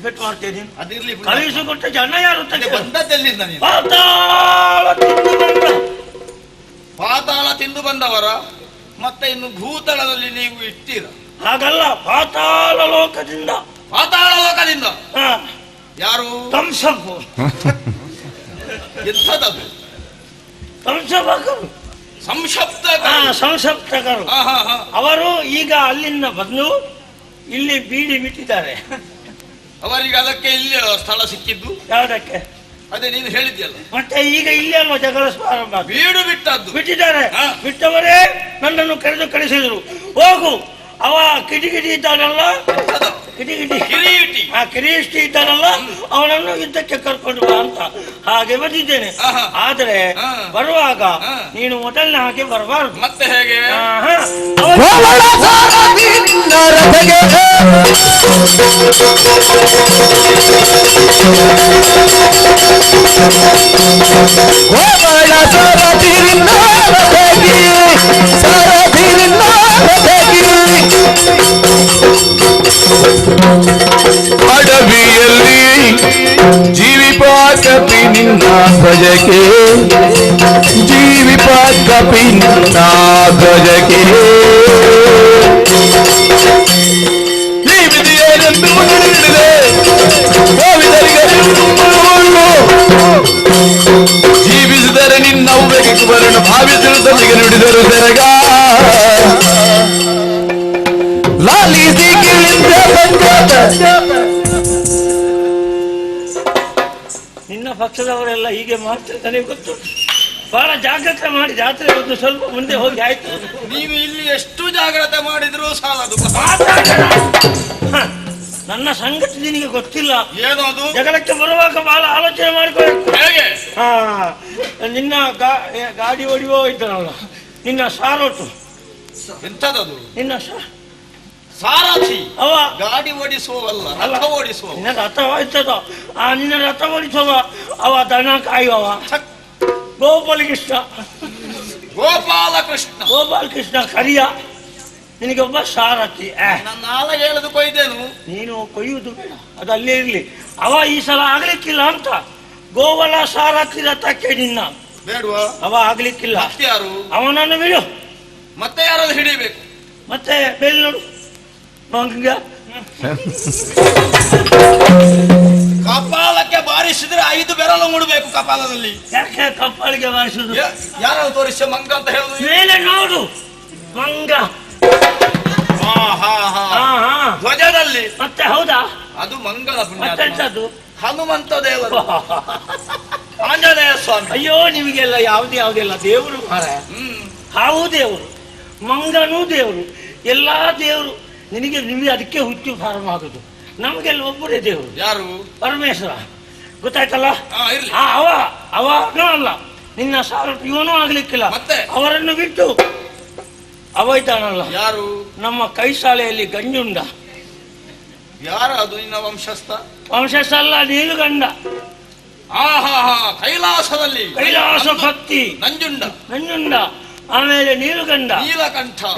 ಪೆಟ್ಟು ಮಾಡ್ತೇನೆ. ಅದಿರ್ಲಿ ಕಳುಹಿಸಿಕೊಟ್ಟ ಜನ ಯಾರು? ಬಂದದ್ದೆಲ್ಲಿಂದ ನೀನು? ಪಾತಾಳ ತಿಂದು ಬಂದವರ ಮತ್ತೆ ಇನ್ನು ಭೂತಳದಲ್ಲಿ ನೀವು ಇರ್ತೀರ? ಹಾಗಲ್ಲ, ಪಾತಾಳ ಲೋಕದಿಂದ. ಪಾತಾಳ ಲೋಕದಿಂದ ಯಾರು? ಕಂಸಪ್ಪು. ಎಂಥದ್ದು? ಸಂಶಪ್ತಕರು. ಸಂಶಪ್ತಕರು ಅವರು ಈಗ ಅಲ್ಲಿಂದ ಬಂದು ಇಲ್ಲಿ ಬೀಡಿ ಬಿಟ್ಟಿದ್ದಾರೆ. ಅವರಿಗೆ ಅದಕ್ಕೆ ಇಲ್ಲಿ ಸ್ಥಳ ಸಿಕ್ಕಿದ್ದು ಯಾವುದಕ್ಕೆ? ಅದೇ ನೀನು ಹೇಳಿದ್ಯಲ್ಲ. ಮತ್ತೆ ಈಗ ಇಲ್ಲಿ ಅಲ್ವಾ ಜಗಳ ಪ್ರಾರಂಭ? ಬೀಡು ಬಿಟ್ಟದ್ದು ಬಿಟ್ಟಿದ್ದಾರೆ. ಬಿಟ್ಟವರೇ ನನ್ನನ್ನು ಕರೆದು ಕಳಿಸಿದ್ರು. ಹೋಗು, ಅವ ಕಿಟಿಕಿಟಿ ಇದ್ದಾನಲ್ಲ, ಕಿರೀಟಿ ಕಿರೀಟಿ ಇದ್ದಾನಲ್ಲ, ಅವನನ್ನು ಯುದ್ಧಕ್ಕೆ ಕರ್ಕೊಂಡು ಬಾ ಅಂತ ಹಾಗೆ ಬಂದಿದ್ದೇನೆ. ಆದರೆ ಬರುವಾಗ ನೀನು ಮೊದಲನೇ ಹಾಗೆ ಬರಬಾರದು. ಮತ್ತೆ ಹೇಗೆ? ಅಡವಿಯಲ್ಲಿ ಜೀವಿಪಾಕ ಪಿನಿಂದ ಧ್ವಜಕ್ಕೆ, ಜೀವಿಪಾಕ ಪಿನಿಂದ ಧ್ವಜಕ್ಕೆ ಜೀವಿದೆಯರೆಂದು ನುಡಿದಿದೆ ಗೋವಿದರಿಗೆ ಜೀವಿಸಿದರೆ ನಿನ್ನ ಉವೆಗೆ ಕುವರನ್ನು ಭಾವಿಸಿರುತ್ತಲಿಗೆ ನುಡಿದರು ಸೆರಗ ಲಾಲಿಸಿ ಗಿಳಿಂದ ನಿನ್ನ ಪಕ್ಷದವರೆಲ್ಲ ಹೀಗೆ ಮಾಡ್ತಿರ್ತಾನೆ ಗೊತ್ತು. ಬಹಳ ಜಾಗ್ರತೆ ಮಾಡಿ ಜಾತ್ರೆ ಒಂದು ಸ್ವಲ್ಪ ಮುಂದೆ ಹೋಗಿ ಆಯ್ತು. ನೀವು ಇಲ್ಲಿ ಎಷ್ಟು ಜಾಗ್ರತೆ ಮಾಡಿದ್ರು ಸಾಲದು. ನನ್ನ ಸಂಗತಿ ನಿನಗೆ ಗೊತ್ತಿಲ್ಲ. ಏನು ಅದು? ಜಗಳಕ್ಕೆ ಬರುವಾಗ ಬಹಳ ಆಲೋಚನೆ ಮಾಡಿಕೊಳ್ಳಬೇಕು. ಹೇಗೆ? ನಿನ್ನ ಗಾಡಿ ಹೊಡಿಯೋ ಇದ್ದಾನಲ್ಲ, ನಿನ್ನ ಸಾರೋಟು. ಎಂಥದ್ದು? ನಿನ್ನ ಸಾರಥಿ ಅವ ಗಾಡಿ ಓಡಿಸುವವಲ್ಲ, ರಥ ಓಡಿಸುವ. ನಿನ್ನ ರಥ ಹೋಯ್ತದ. ನಿನ್ನ ರಥ ಓಡಿಸುವ ಅವ ದನ ಕಾಯುವವ ಗೋಪಾಲಕೃಷ್ಣ. ಗೋಪಾಲಕೃಷ್ಣ ಕರಿಯ. ನಿನಗೆ ಒಬ್ಬ ಸಾರಥಿ. ನಾಳೆ ಹೇಳದು ಕೊಯ್ದೇನು? ನೀನು ಕೊಯ್ಯುವುದು ಬೇಡ, ಅದು ಅಲ್ಲೇ ಇರ್ಲಿ. ಅವ ಈ ಸಲ ಆಗ್ಲಿಕ್ಕಿಲ್ಲ ಅಂತ ಗೋವಲ ಸಾರಥಿ ರಥಕ್ಕೆ ನಿನ್ನ ಬೇಡವಾ? ಅವ ಆಗ್ಲಿಕ್ಕಿಲ್ಲ. ಯಾರು? ಅವನನ್ನು ಬಿಡು. ಮತ್ತೆ ಯಾರಾದ್ರೂ ಹಿಡಿಬೇಕು. ಮತ್ತೆ ಬೇಲ್ ನೋಡು ಮಂಗ ಕಪಾಲಕ್ಕೆ ಬಾರಿಸಿದ್ರೆ 5 ಬೆರಳು ಮುಡಬೇಕು ಕಪಾಲದಲ್ಲಿ. ಯಾಕೆ ಕಪಾಲಿಗೆ ಬಾರಿಸುದು? ಯಾರು ತೋರಿಸ ಮಂಗ ಅಂತ ಹೇಳುದು? ಮೇಲೆ ನೋಡು ಮಂಗ ಧ್ವಜದಲ್ಲಿ. ಮತ್ತೆ ಹೌದಾ? ಅದು ಮಂಗಳ ಪುಣ್ಯ. ಮತ್ತೆಂತದ್ದು? ಹನುಮಂತ ದೇವರು, ಆಂಜನೇಯ ಸ್ವಾಮಿ. ಅಯ್ಯೋ ನಿಮಗೆಲ್ಲ ಯಾವುದೆಲ್ಲ ದೇವರು ಮಾರ. ಹಾವು ದೇವರು, ಮಂಗನೂ ದೇವರು, ಎಲ್ಲಾ ದೇವರು. ನಿಮಗೆ ಅದಕ್ಕೆ ಹುಚ್ಚು ಪ್ರಾರಂಭ ಆಗುದು. ನಮಗೆಲ್ಲ ಒಬ್ಬರೇ ದೇವರು. ಯಾರು? ಪರಮೇಶ್ವರ. ಗೊತ್ತಾಯ್ತಲ್ಲ? ಅವ ಅಲ್ಲ ನಿನ್ನ ಸಾರ ಇವನೂ ಆಗ್ಲಿಕ್ಕಿಲ್ಲ. ಅವರನ್ನು ಬಿಟ್ಟು ಅವ ಇದ್ದಾನಲ್ಲ, ಯಾರು? ನಮ್ಮ ಕೈ ಶಾಲೆಯಲ್ಲಿ ಗಂಜುಂಡ. ಯಾರು ಅದು? ನಿನ್ನ ವಂಶಸ್ಥ? ವಂಶಸ್ಥ ಅಲ್ಲ, ನೀಲುಗಂಡ. ಕೈಲಾಸದಲ್ಲಿ ಕೈಲಾಸ ಭಕ್ತಿ ನಂಜುಂಡ. ಆಮೇಲೆ ನೀಲುಗಂಡ,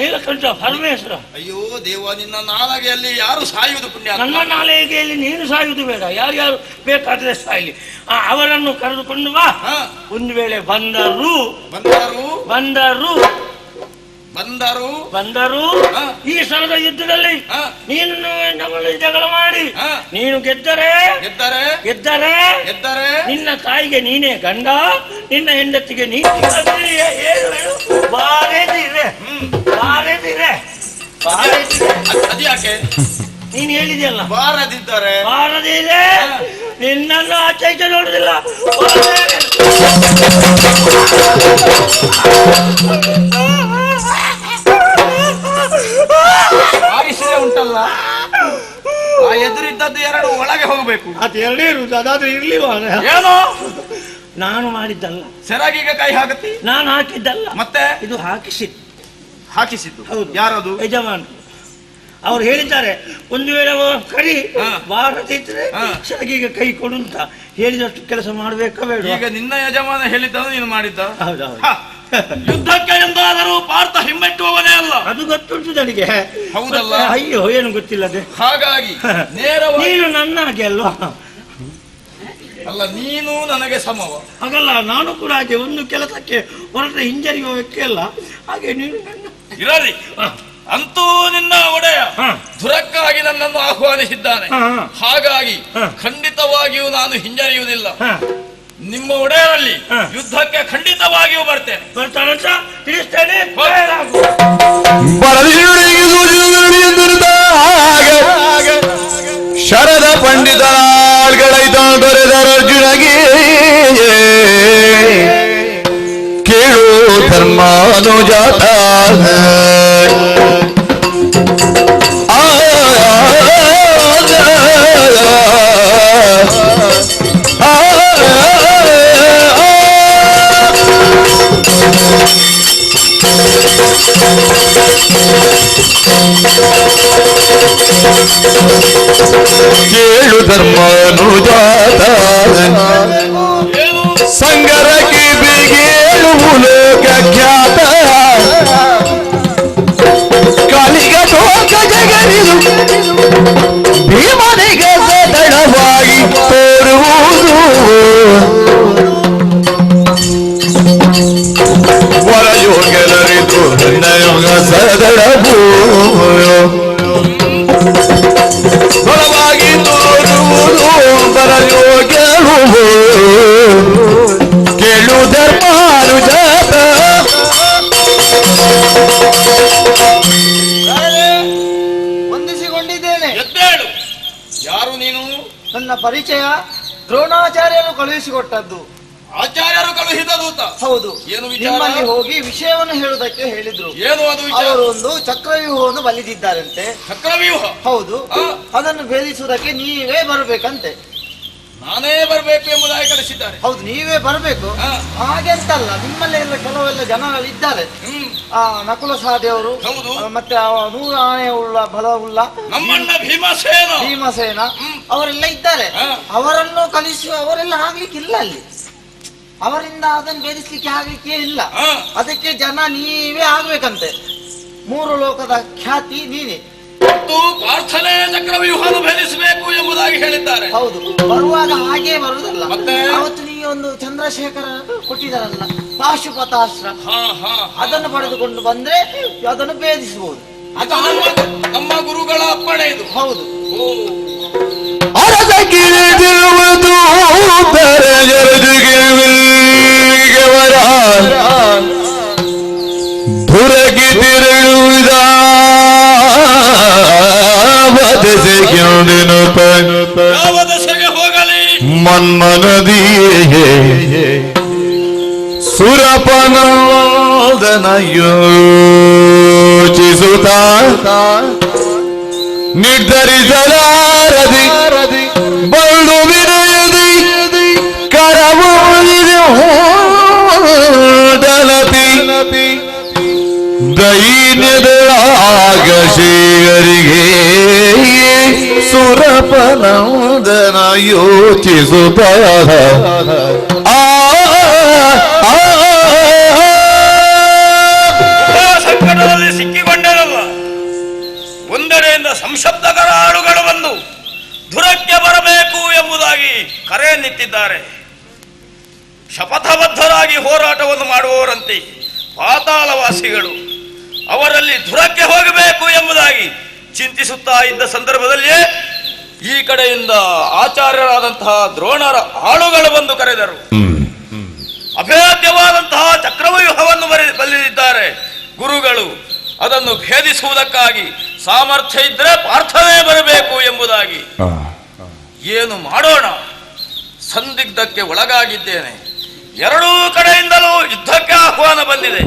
ನೀಲಕಂಠ ಪರಮೇಶ್ವರ. ಅಯ್ಯೋ ದೇವ, ನಿನ್ನ ನಾಲಿಗೆಯಲ್ಲಿ ಯಾರು ಸಾಯುವುದು ಪುಣ್ಯ? ನನ್ನ ನಾಲಿಗೆಯಲ್ಲಿ ನೀನು ಸಾಯುವುದು ಬೇಡ, ಯಾರ್ಯಾರು ಬೇಕಾದ್ರೆ ಸಾಯಲಿ. ಅವರನ್ನು ಕರೆದುಕೊಂಡು ಬಾ. ಒಂದು ವೇಳೆ ಬಂದರು ಈ ಸಲದ ಯುದ್ಧದಲ್ಲಿ ನೀನು ನಮ್ಮಲ್ಲಿ ಜಗಳ ಮಾಡಿ ನೀನು ಗೆದ್ದರೆ ನಿನ್ನ ತಾಯಿಗೆ ನೀನೇ ಗಂಡ, ನಿನ್ನ ಹೆಂಡತಿಗೆ ನೀನು ಬಾರೇದಿರೆ. ಅದ್ಯಾಕೆ? ನೀನು ಹೇಳಿದೆಯಲ್ಲ ಬಾರದಿದ್ದರೆ ನಿನ್ನನ್ನು ಆಚೆ ನೋಡುದಿಲ್ಲ. ಆಯುಷ್ಯ ಉಂಟಲ್ಲ, ಆ ಎದುರಿದ್ದದ್ದು 2 ಒಳಗೆ ಹೋಗಬೇಕು. ಅದು 2 ಇರುವುದು, ಅದಾದ್ರೂ ಇರ್ಲಿವ? ಏನೋ ನಾನು ಮಾಡಿದ್ದಲ್ಲ. ಸೆರಗಿಗೆ ಕೈ ಹಾಕತಿ? ನಾನು ಹಾಕಿದ್ದಲ್ಲ. ಮತ್ತೆ ಇದು ಹಾಕಿಸಿದ್ದು. ಹೌದು. ಯಾರದು? ಯಜಮಾನ್. ಅವ್ರು ಹೇಳಿದ್ದಾರೆ, ಒಂದು ವೇಳೆ ಕರಿ ಬಾರದಿದ್ರೆ ಸೆರಗಿಗೆ ಕೈ ಕೊಡು ಅಂತ ಹೇಳಿದಷ್ಟು ಕೆಲಸ ಮಾಡ್ಬೇಕಾ ಬೇಡ? ಈಗ ನಿನ್ನ ಯಜಮಾನ ಹೇಳಿದ್ದನ್ನು ನೀನು ಮಾಡಿದ್ದ? ಹೌದೌದು. ಯುದ್ಧಕ್ಕೆ ಎಂದಾದರೂ ಪಾರ್ಥ ಹಿಮ್ಮೆಟ್ಟುವವನೇ ಅಲ್ಲ. ಅದು ಗೊತ್ತುಂಟು ನನಗೆ. ಹೌದಲ್ಲ? ಅಯ್ಯೋ ಏನು ಗೊತ್ತಿಲ್ಲದೆ. ಹಾಗಾಗಿ ನೇರವಾಗಿ ನೀನು ನನ್ನ ಹಾಗೆ ಅಲ್ವಾ? ಅಲ್ಲ, ನೀನು ನನಗೆ ಸಮವ. ಹಾಗಲ್ಲ, ನಾನು ಕೂಡ ಹಾಗೆ ಒಂದು ಕೆಲಸಕ್ಕೆ ಹೊರಟೆ ಹಿಂಜರಿಯುವ ವ್ಯಕ್ತಿ ಅಲ್ಲ. ಹಾಗೆ ನೀನು ಇರಲಿ. ಅಂತೂ ನಿನ್ನ ಒಡೆಯ ದುರಕ್ಕಾಗಿ ನನ್ನನ್ನು ಆಹ್ವಾನಿಸಿದ್ದಾನೆ. ಹಾಗಾಗಿ ಖಂಡಿತವಾಗಿಯೂ ನಾನು ಹಿಂಜರಿಯುವುದಿಲ್ಲ. ನಿಮ್ಮ ಒಡೆಯರಲ್ಲಿ ಯುದ್ಧಕ್ಕೆ ಖಂಡಿತವಾಗಿಯೂ ಬರ್ತೇನೆ. ತಿಳಿಸ್ತೇನೆ. ಶರದ ಪಂಡಿತರಾಳ್ಗಳೈತ ದೊರೆದರರ್ಜುನಗೆ ಕೇಳು ಧರ್ಮಾನುಜಾತ ಕೇಳು ಧರ್ಮಾನುಜಾತ ಸಂಗರಕ್ಕೆ ಬೇಗೇಳು ಲೋಕ ಖ್ಯಾತ ಕಾಲಿಗ ಟೋಕ ಜಗರಿದು ಭೀಮನಿಗೆ ಸದಳವಾಗಿ ತೋರುವುದು ವರಯೋಗ್ಯಲರಿದು ನಯೋಗ ಸದಳವು ಬಲವಾಗಿ ತೋರುವುದು ವರಯೋಗ್ಯರು ಕೇಳು ಧರ್ಮಾನುಜಾತ. ವಂದಿಸಿಕೊಂಡಿದ್ದೇನೆ. ಎದ್ದೇಳು. ಯಾರು ನೀನು? ನನ್ನ ಪರಿಚಯ ದ್ರೋಣಾಚಾರ್ಯರು ಕಳುಹಿಸಿಕೊಟ್ಟದ್ದು. ಆಚಾರ್ಯರು ಕಳುಹಿದ ದೂತ? ಹೌದು. ಏನು ವಿಚಾರ? ನಿಮ್ಮಲ್ಲಿ ಹೋಗಿ ವಿಷಯವನ್ನು ಹೇಳುವುದಕ್ಕೆ ಹೇಳಿದ್ರು. ಏನು ಅದು ವಿಚಾರ? ಅವರು ಒಂದು ಚಕ್ರವ್ಯೂಹವನ್ನು ಬಲಿದಿದ್ದಾರಂತೆ. ಚಕ್ರವ್ಯೂಹ? ಹೌದು. ಅದನ್ನು ಭೇದಿಸುವುದಕ್ಕೆ ನೀವೇ ಬರಬೇಕಂತೆ. ನಾನೇ ಬರಬೇಕು ಎಂಬುದಾಗಿ ಕಳಿಸಿದ್ದಾರೆ. ಹೌದು, ನೀವೇ ಬರಬೇಕು. ಹಾಗೆಂತಲ್ಲ, ನಿಮ್ಮಲ್ಲೇ ಎಲ್ಲ ಕೆಲವೆಲ್ಲ ಜನಗಳಿದ್ದಾರೆ. ನಕುಲ ಸಹದೇವರು, ಮತ್ತೆ 100 ಆನೆ ಉಳ್ಳ ಬಲವುಳ್ಳ ನಮ್ಮಣ್ಣ ಭೀಮಸೇನ ಅವರೆಲ್ಲ ಇದ್ದಾರೆ. ಅವರನ್ನು ಕಲಿಸುವ ಅವರೆಲ್ಲ ಆಗ್ಲಿಕ್ಕಿಲ್ಲ ಅಲ್ಲಿ. ಅವರಿಂದ ಅದನ್ನು ಭೇದಿಸ್ಲಿಕ್ಕೆ ಆಗ್ಲಿಕ್ಕೆ ಇಲ್ಲ. ಅದಕ್ಕೆ ಜನ ನೀವೇ ಆಗ್ಬೇಕಂತೆ. 3 ಲೋಕದ ಖ್ಯಾತಿ ನೀನೆ. ಪ್ರಾರ್ಥನೆ ಚಕ್ರವ್ಯೂಹವನ್ನು ಭೇದಿಸಬೇಕು ಎಂಬುದಾಗಿ ಹೇಳಿದ್ದಾರೆ. ಹೌದು, ಬರುವಾಗ ಹಾಗೆ ಬರುವುದಲ್ಲ. ಅವತ್ತು ನೀವು ಒಂದು ಚಂದ್ರಶೇಖರ ಕೊಟ್ಟಿದ್ದಾರಲ್ಲ, ಪಾಶುಪತಾಸ್ತ್ರ, ಅದನ್ನು ಪಡೆದುಕೊಂಡು ಬಂದ್ರೆ ಅದನ್ನು ಭೇದಿಸಬಹುದು. ನಮ್ಮ ಗುರುಗಳ ಅಪ್ಪಣೆ ಇದು. ಹೌದು. ಅರದಗಿಳಿದಿರುವುದು ಧುರಗಿದಿರುವುದ ಯಾವ ದಶೆಗೆ ಹೋಗಲಿ ಮನ್ಮನದಿಯೇ ಸುರಪನೋದನ ಯೋಚಿಸುತ್ತ ನಿರ್ಧರಿಸಲಾರದಿ ಬಳ್ಳು ವಿನಯದಿ ಕರವೂರಿದಲತಿ ದೈನ್ಯದಾಗ ಶ್ರೀಯರಿಗೆ ಸುರಪನೋದನ ಯೋಚಿಸುತ್ತ ಸಂಕಟದಲ್ಲಿ ಸಿಕ್ಕಿಕೊಂಡರಲ್ಲ. ಒಂದೆಡೆಯಿಂದ ಸಂಶಬ್ದಕರ ಹಾಡುಗಳು ಬಂದು ಧುರಕ್ಕೆ ಬರಬೇಕು ಎಂಬುದಾಗಿ ಕರೆಯನ್ನಿಟ್ಟಿದ್ದಾರೆ. ಶಪಥಬದ್ಧರಾಗಿ ಹೋರಾಟವನ್ನು ಮಾಡುವವರಂತೆ ಪಾತಾಳವಾಸಿಗಳು ಅವರಲ್ಲಿ ಧುರಕ್ಕೆ ಹೋಗಬೇಕು ಎಂಬುದಾಗಿ ಚಿಂತಿಸುತ್ತಾ ಇದ್ದ ಸಂದರ್ಭದಲ್ಲಿಯೇ ಈ ಕಡೆಯಿಂದ ಆಚಾರ್ಯರಾದಂತಹ ದ್ರೋಣರ ಆಳುಗಳು ಬಂದು ಕರೆದರು. ಅಭೇದ್ಯವಾದಂತಹ ಚಕ್ರವ್ಯೂಹವನ್ನು ಬಲ್ಲಿದ್ದಾರೆ ಗುರುಗಳು. ಅದನ್ನು ಭೇದಿಸುವುದಕ್ಕಾಗಿ ಸಾಮರ್ಥ್ಯ ಇದ್ರೆ ಪ್ರಾರ್ಥನೆ ಬರಬೇಕು ಎಂಬುದಾಗಿ. ಏನು ಮಾಡೋಣ? ಸಂದಿಗ್ಧಕ್ಕೆ ಒಳಗಾಗಿದ್ದೇನೆ. ಎರಡೂ ಕಡೆಯಿಂದಲೂ ಯುದ್ಧಕ್ಕೆ ಆಹ್ವಾನ ಬಂದಿದೆ.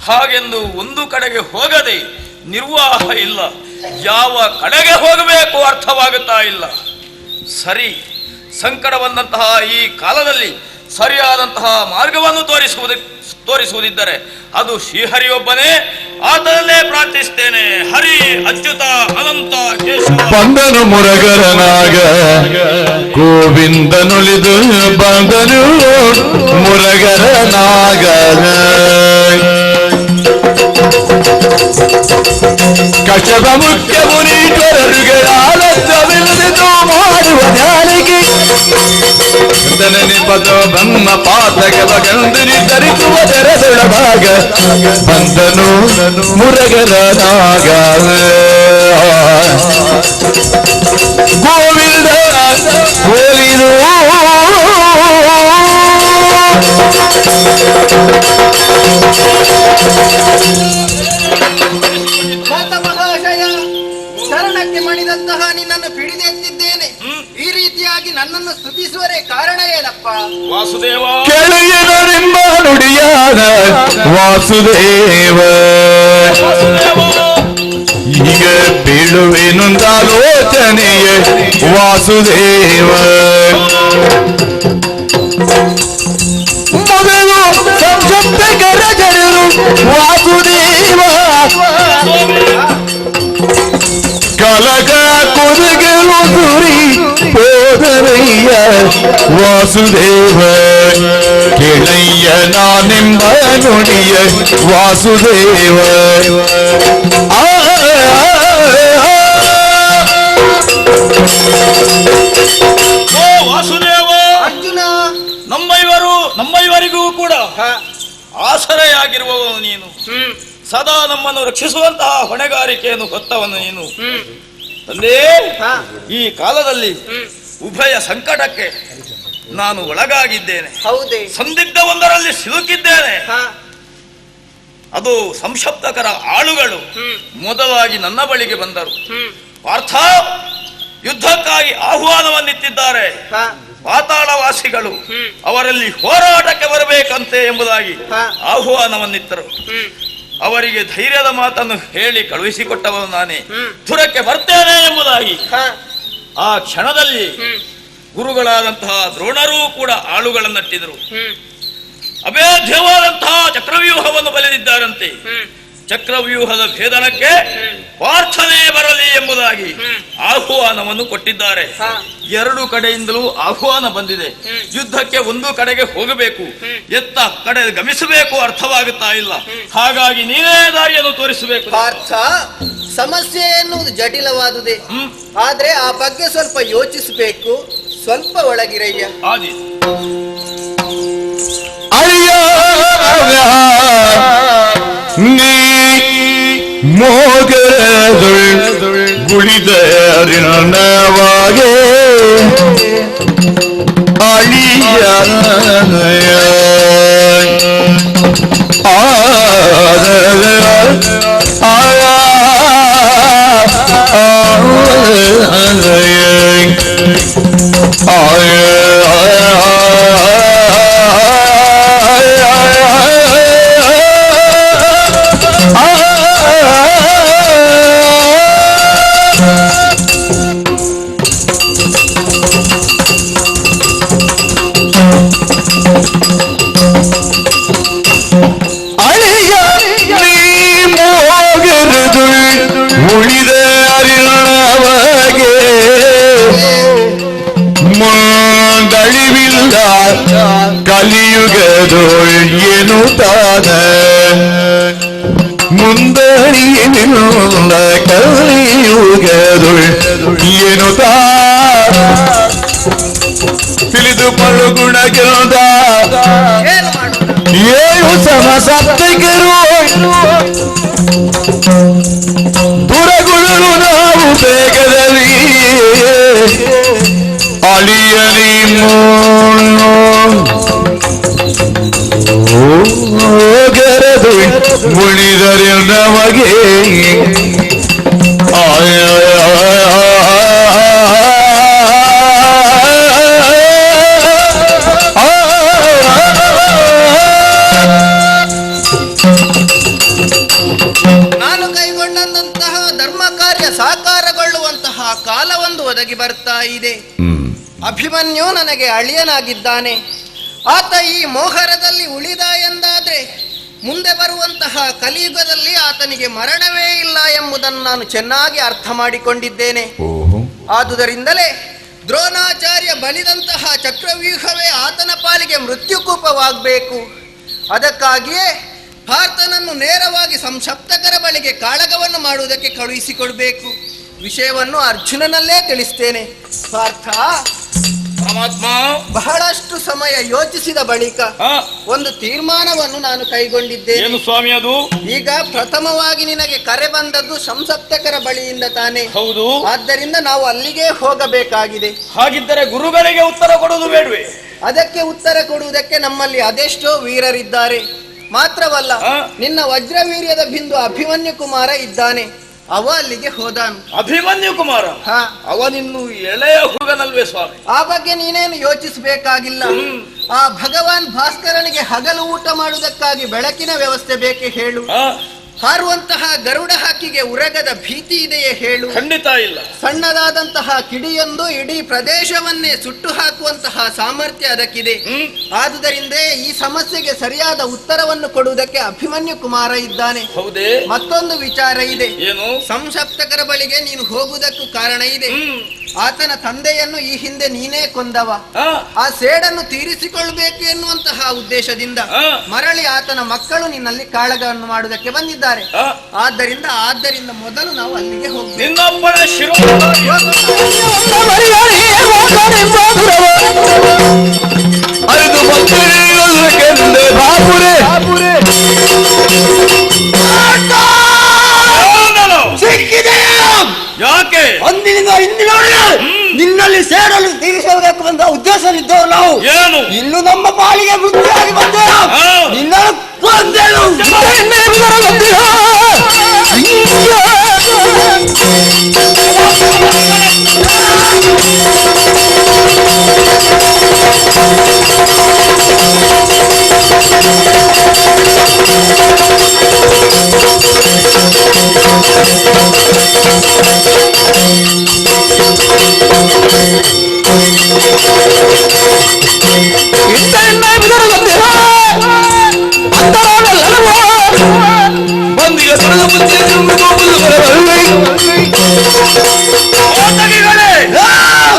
ಹಾಗೆಂದು ಒಂದು ಕಡೆಗೆ ಹೋಗದೆ ನಿರ್ವಾಹ ಇಲ್ಲ. ಯಾವ ಕಡೆಗೆ ಹೋಗಬೇಕು ಅರ್ಥವಾಗುತ್ತಾ ಇಲ್ಲ. ಸರಿ, ಸಂಕಟ ಬಂದಂತಹ ಈ ಕಾಲದಲ್ಲಿ ಸರಿಯಾದಂತಹ ಮಾರ್ಗವನ್ನು ತೋರಿಸುವುದಿದ್ದರೆ ಅದು ಶ್ರೀಹರಿಯೊಬ್ಬನೇ. ಆತನಲ್ಲೇ ಪ್ರಾರ್ಥಿಸ್ತೇನೆ. ಹರಿ ಅಚ್ಯುತ ಅನಂತ ಕೇಶವ. ಬಂದನು ಮುರಗರನಾಗ ಗೋವಿಂದನುಳಿದು ಬಂದನು ಮುರಗರನಾಗ ಕಷ್ಟದ ಮುಖ್ಯ ಮುನೀಶ್ವರರಿಗೆ ಆಲಸ್ಯವಿಲ್ಲದಿದ್ದು ಮಾಡುವ ಧ್ಯಾನಿಗೆ ಪದ ಬ್ರಹ್ಮ ಪಾತಕ ಬಗಂದಿನಿ ಧರಿಸುವ ತೆರೆದೊಳಗಾಗ ಬಂದನು ಮುರಗರನಾಗ ಗೋವಿಂದ ಹೋಲಿದು ಮಹಾಶಯ, ಶರಣಕ್ಕೆ ಮಣಿದಂತಹ ನಿನ್ನನ್ನು ಪಿಡಿದೆತ್ತಿದ್ದೇನೆ. ಈ ರೀತಿಯಾಗಿ ನನ್ನನ್ನು ಸ್ತುತಿಸುವರೇ ಕಾರಣ ಏನಪ್ಪ? ವಾಸುದೇವ ಕೆಳೆಯನರೆಂಬ ನುಡಿಯಾದ ವಾಸುದೇವ ಈಗ ಬೀಳುವೆನೊಂದಾಲೋಚನೆಯ ವಾಸುದೇವ ಮೊದಲು ಸಂಸಪ್ತಕರ ಜನರು ವಾಸುದೇವ ಕಲಕ ಕೊರಗಲು ಸುರಿ ಹೋದರಯ್ಯ ವಾಸುದೇವ ಕೆಳಯ್ಯ ನಾನೆಂಬ ನುಡಿಯ ವಾಸುದೇವ ಓ ವಾಸುದೇವ, ಅರ್ಜುನ, ನಮ್ಮೈವರಿಗೂ ಕೂಡ ಆಸರೆಯಾಗಿರುವವನು ನೀನು. ಸದಾ ನಮ್ಮನ್ನು ರಕ್ಷಿಸುವಂತಹ ಹೊಣೆಗಾರಿಕೆಯನ್ನು ಹೊತ್ತವನು ನೀನು. ತಂದೆ, ಈ ಕಾಲದಲ್ಲಿ ಉಭಯ ಸಂಕಟಕ್ಕೆ ನಾನು ಒಳಗಾಗಿದ್ದೇನೆ. ಹೌದೇ? ಸಂದಿಗ್ಧವೊಂದರಲ್ಲಿ ಸಿಲುಕಿದ್ದೇನೆ. ಅದು ಸಂಶಪ್ತಕರ ಆಳುಗಳು ಮೊದಲಾಗಿ ನನ್ನ ಬಳಿಗೆ ಬಂದರು. ಪಾರ್ಥ, ಯುದ್ಧಕ್ಕಾಗಿ ಆಹ್ವಾನವನ್ನಿತ್ತಿದ್ದಾರೆ. ಪಾತಾಳವಾಸಿಗಳು ಅವರಲ್ಲಿ ಹೋರಾಟಕ್ಕೆ ಬರಬೇಕಂತೆ ಎಂಬುದಾಗಿ ಆಹ್ವಾನವನ್ನಿತ್ತರು. ಅವರಿಗೆ ಧೈರ್ಯದ ಮಾತನ್ನು ಹೇಳಿ ಕಳುಹಿಸಿಕೊಟ್ಟವನು ನಾನೇ. ಧುರಕ್ಕೆ ಬರ್ತೇನೆ ಎಂಬುದಾಗಿ ಆ ಕ್ಷಣದಲ್ಲಿ ಗುರುಗಳಾದಂತಹ ದ್ರೋಣರೂ ಕೂಡ ಆಳುಗಳನ್ನಟ್ಟಿದರು. ಅಭೇದ್ಯವಾದಂತಹ ಚಕ್ರವ್ಯೂಹವನ್ನು ಬರೆದಿದ್ದಾರಂತೆ. ಚಕ್ರವ್ಯೂಹದ ಭೇದನಕ್ಕೆ ಪಾರ್ಥನೇ ಬರಲಿ ಎಂಬುದಾಗಿ ಆಹ್ವಾನವನ್ನು ಕೊಟ್ಟಿದ್ದಾರೆ. ಎರಡು ಕಡೆಯಿಂದಲೂ ಆಹ್ವಾನ ಬಂದಿದೆ. ಯುದ್ಧಕ್ಕೆ ಒಂದು ಕಡೆಗೆ ಹೋಗಬೇಕು, ಎತ್ತ ಕಡೆ ಗಮಿಸಬೇಕು ಅರ್ಥವಾಗುತ್ತಾ ಇಲ್ಲ. ಹಾಗಾಗಿ ನೀನೇ ದಾರಿಯನ್ನು ತೋರಿಸಬೇಕು. ಪಾರ್ಥ, ಸಮಸ್ಯೆ ಎನ್ನುವುದು ಜಟಿಲವಾದುದೇ, ಆದ್ರೆ ಆ ಬಗ್ಗೆ ಸ್ವಲ್ಪ ಯೋಚಿಸಬೇಕು. ಸ್ವಲ್ಪ ಒಳಗಿರಯ್ಯ. ಆದಿ ಅಯ್ಯ ನೀ ಮೋಗದೊಳ್ ಗುಳಿದರಿನವಾಗೆ ಅಳಿಯ ಉಳಿದ ಅರಿಣವಾಗೆ ಮುಂದಳಿವಿಲ್ಲ ಕಲಿಯುಗದೊಳ್ ಏನು ತಾನ ಮುಂದಳಿವಿಲ್ಲ ಕಲಿಯುಗದೊಳ್ ಏನು ತಾ ತಿಳಿದುಕೊಳ್ಳು ಗುಣಗಿರುದ ಏಳು ಸಮಸಪ್ತಕರು ದುರಗುಳರು ನಾವು ಬೇಗದಲ್ಲಿ ಅಳಿಯಲಿ ಗರದು ಮುಳಿದರೆ ನಮಗೆ ನಾನು ಕೈಗೊಂಡಂತಹ ಧರ್ಮ ಕಾರ್ಯ ಸಾಕಾರಗೊಳ್ಳುವಂತಹ ಕಾಲವೊಂದು ಒದಗಿ ಬರ್ತಾ ಇದೆ. ಅಭಿಮನ್ಯು ನನಗೆ ಅಳಿಯನಾಗಿದ್ದಾನೆ. ಆತ ಈ ಮೋಹರದಲ್ಲಿ ಉಳಿದ ಎಂದಾದ್ರೆ ಮುಂದೆ ಬರುವಂತಹ ಕಲಿಯುಗದಲ್ಲಿ ಆತನಿಗೆ ಮರಣವೇ ಇಲ್ಲ ಎಂಬುದನ್ನು ನಾನು ಚೆನ್ನಾಗಿ ಅರ್ಥ ಮಾಡಿಕೊಂಡಿದ್ದೇನೆ. ಆದುದರಿಂದಲೇ ದ್ರೋಣಾಚಾರ್ಯ ಬಲಿದಂತಹ ಚಕ್ರವ್ಯೂಹವೇ ಆತನ ಪಾಲಿಗೆ ಮೃತ್ಯುಕೂಪವಾಗಬೇಕು. ಅದಕ್ಕಾಗಿಯೇ ಪಾರ್ಥನನ್ನು ನೇರವಾಗಿ ಸಂಸಪ್ತಕರ ಬಳಿಗೆ ಕಾಳಗವನ್ನು ಮಾಡುವುದಕ್ಕೆ ಕಳುಹಿಸಿಕೊಡ್ಬೇಕು. ವಿಷಯವನ್ನು ಅರ್ಜುನನಲ್ಲೇ ತಿಳಿಸ್ತೇನೆ. ಪಾರ್ಥ, ಪರಮಾತ್ಮ, ಬಹಳಷ್ಟು ಸಮಯ ಯೋಚಿಸಿದ ಬಳಿಕ ಒಂದು ತೀರ್ಮಾನವನ್ನು ನಾನು ಕೈಗೊಂಡಿದ್ದೇನೆ. ಏನು ಸ್ವಾಮಿ ಅದು? ಈಗ ಪ್ರಥಮವಾಗಿ ನಿನಗೆ ಕರೆ ಬಂದದ್ದು ಸಂಸಪ್ತಕರ ಬಳಿಯಿಂದ ತಾನೆ? ಹೌದು. ಆದ್ದರಿಂದ ನಾವು ಅಲ್ಲಿಗೆ ಹೋಗಬೇಕಾಗಿದೆ. ಹಾಗಿದ್ದರೆ ಗುರುಗಳಿಗೆ ಉತ್ತರ ಕೊಡುವುದು ಬೇಡವೇ? ಅದಕ್ಕೆ ಉತ್ತರ ಕೊಡುವುದಕ್ಕೆ ನಮ್ಮಲ್ಲಿ ಅದೆಷ್ಟೋ ವೀರರಿದ್ದಾರೆ. ಮಾತ್ರವಲ್ಲ, ನಿನ್ನ ವಜ್ರವೀರ್ಯದ ಬಿಂದು ಅಭಿಮನ್ಯು ಕುಮಾರ ಇದ್ದಾನೆ. ಅವ ಅಲ್ಲಿಗೆ ಹೋದಾನು. ಅಭಿಮನ್ಯು ಕುಮಾರ? ಅವನಿನ್ನು ಎಳೆಯ ಹುಡುಗನಲ್ವೇ ಸ್ವಾಮಿ? ಆ ಬಗ್ಗೆ ನೀನೇನು ಯೋಚಿಸಬೇಕಾಗಿಲ್ಲ. ಆ ಭಗವಾನ್ ಭಾಸ್ಕರನಿಗೆ ಹಗಲು ಊಟ ಮಾಡುವುದಕ್ಕಾಗಿ ಬೆಳಕಿನ ವ್ಯವಸ್ಥೆ ಬೇಕೆ ಹೇಳು? ಹಾರುವಂತಹ ಗರುಡ ಹಕ್ಕಿಗೆ ಉರಗದ ಭೀತಿ ಇದೆಯೇ ಹೇಳು? ಖಂಡಿತ ಇಲ್ಲ. ಸಣ್ಣದಾದಂತಹ ಕಿಡಿಯೊಂದು ಇಡೀ ಪ್ರದೇಶವನ್ನೇ ಸುಟ್ಟು ಹಾಕುವಂತಹ ಸಾಮರ್ಥ್ಯ ಅದಕ್ಕಿದೆ. ಆದುದರಿಂದ ಈ ಸಮಸ್ಯೆಗೆ ಸರಿಯಾದ ಉತ್ತರವನ್ನು ಕೊಡುವುದಕ್ಕೆ ಅಭಿಮನ್ಯು ಕುಮಾರ ಇದ್ದಾನೆ. ಹೌದೇ? ಮತ್ತೊಂದು ವಿಚಾರ ಇದೆ. ಏನು? ಸಂಸಪ್ತಕರ ಬಳಿಗೆ ನೀನು ಹೋಗುವುದಕ್ಕೂ ಕಾರಣ ಇದೆ. ಆತನ ತಂದೆಯನ್ನು ಈ ಹಿಂದೆ ನೀನೇ ಕೊಂದವ. ಆ ಸೇಡನ್ನು ತೀರಿಸಿಕೊಳ್ಳಬೇಕು ಎನ್ನುವಂತಹ ಉದ್ದೇಶದಿಂದ ಮರಳಿ ಆತನ ಮಕ್ಕಳು ನಿನ್ನಲ್ಲಿ ಕಾಳಗವನ್ನು ಮಾಡುವುದಕ್ಕೆ ಬಂದಿದ್ದಾರೆ. ಆದ್ದರಿಂದ ಮೊದಲು ನಾವು ಅಲ್ಲಿಗೆ ಹೋಗ್ಬೇಕು. ಯಾಕೆ? ಅಂದಿನಿಂದ ಇಂದಿನವರೆಗೆ ನಿನ್ನಲ್ಲಿ ಸೇರಲು ತೀರಿಸಬೇಕು ಅಂತ ಉದ್ದೇಶವಿದ್ದವರು ನಾವು. ಏನು? ಇನ್ನು ನಮ್ಮ ಪಾಲಿಗೆ ವೃತ್ತಿಯಾಗಿ ಬಂದೇನು? ನಿನ್ನನ್ನು ಕೊಂದೇನು?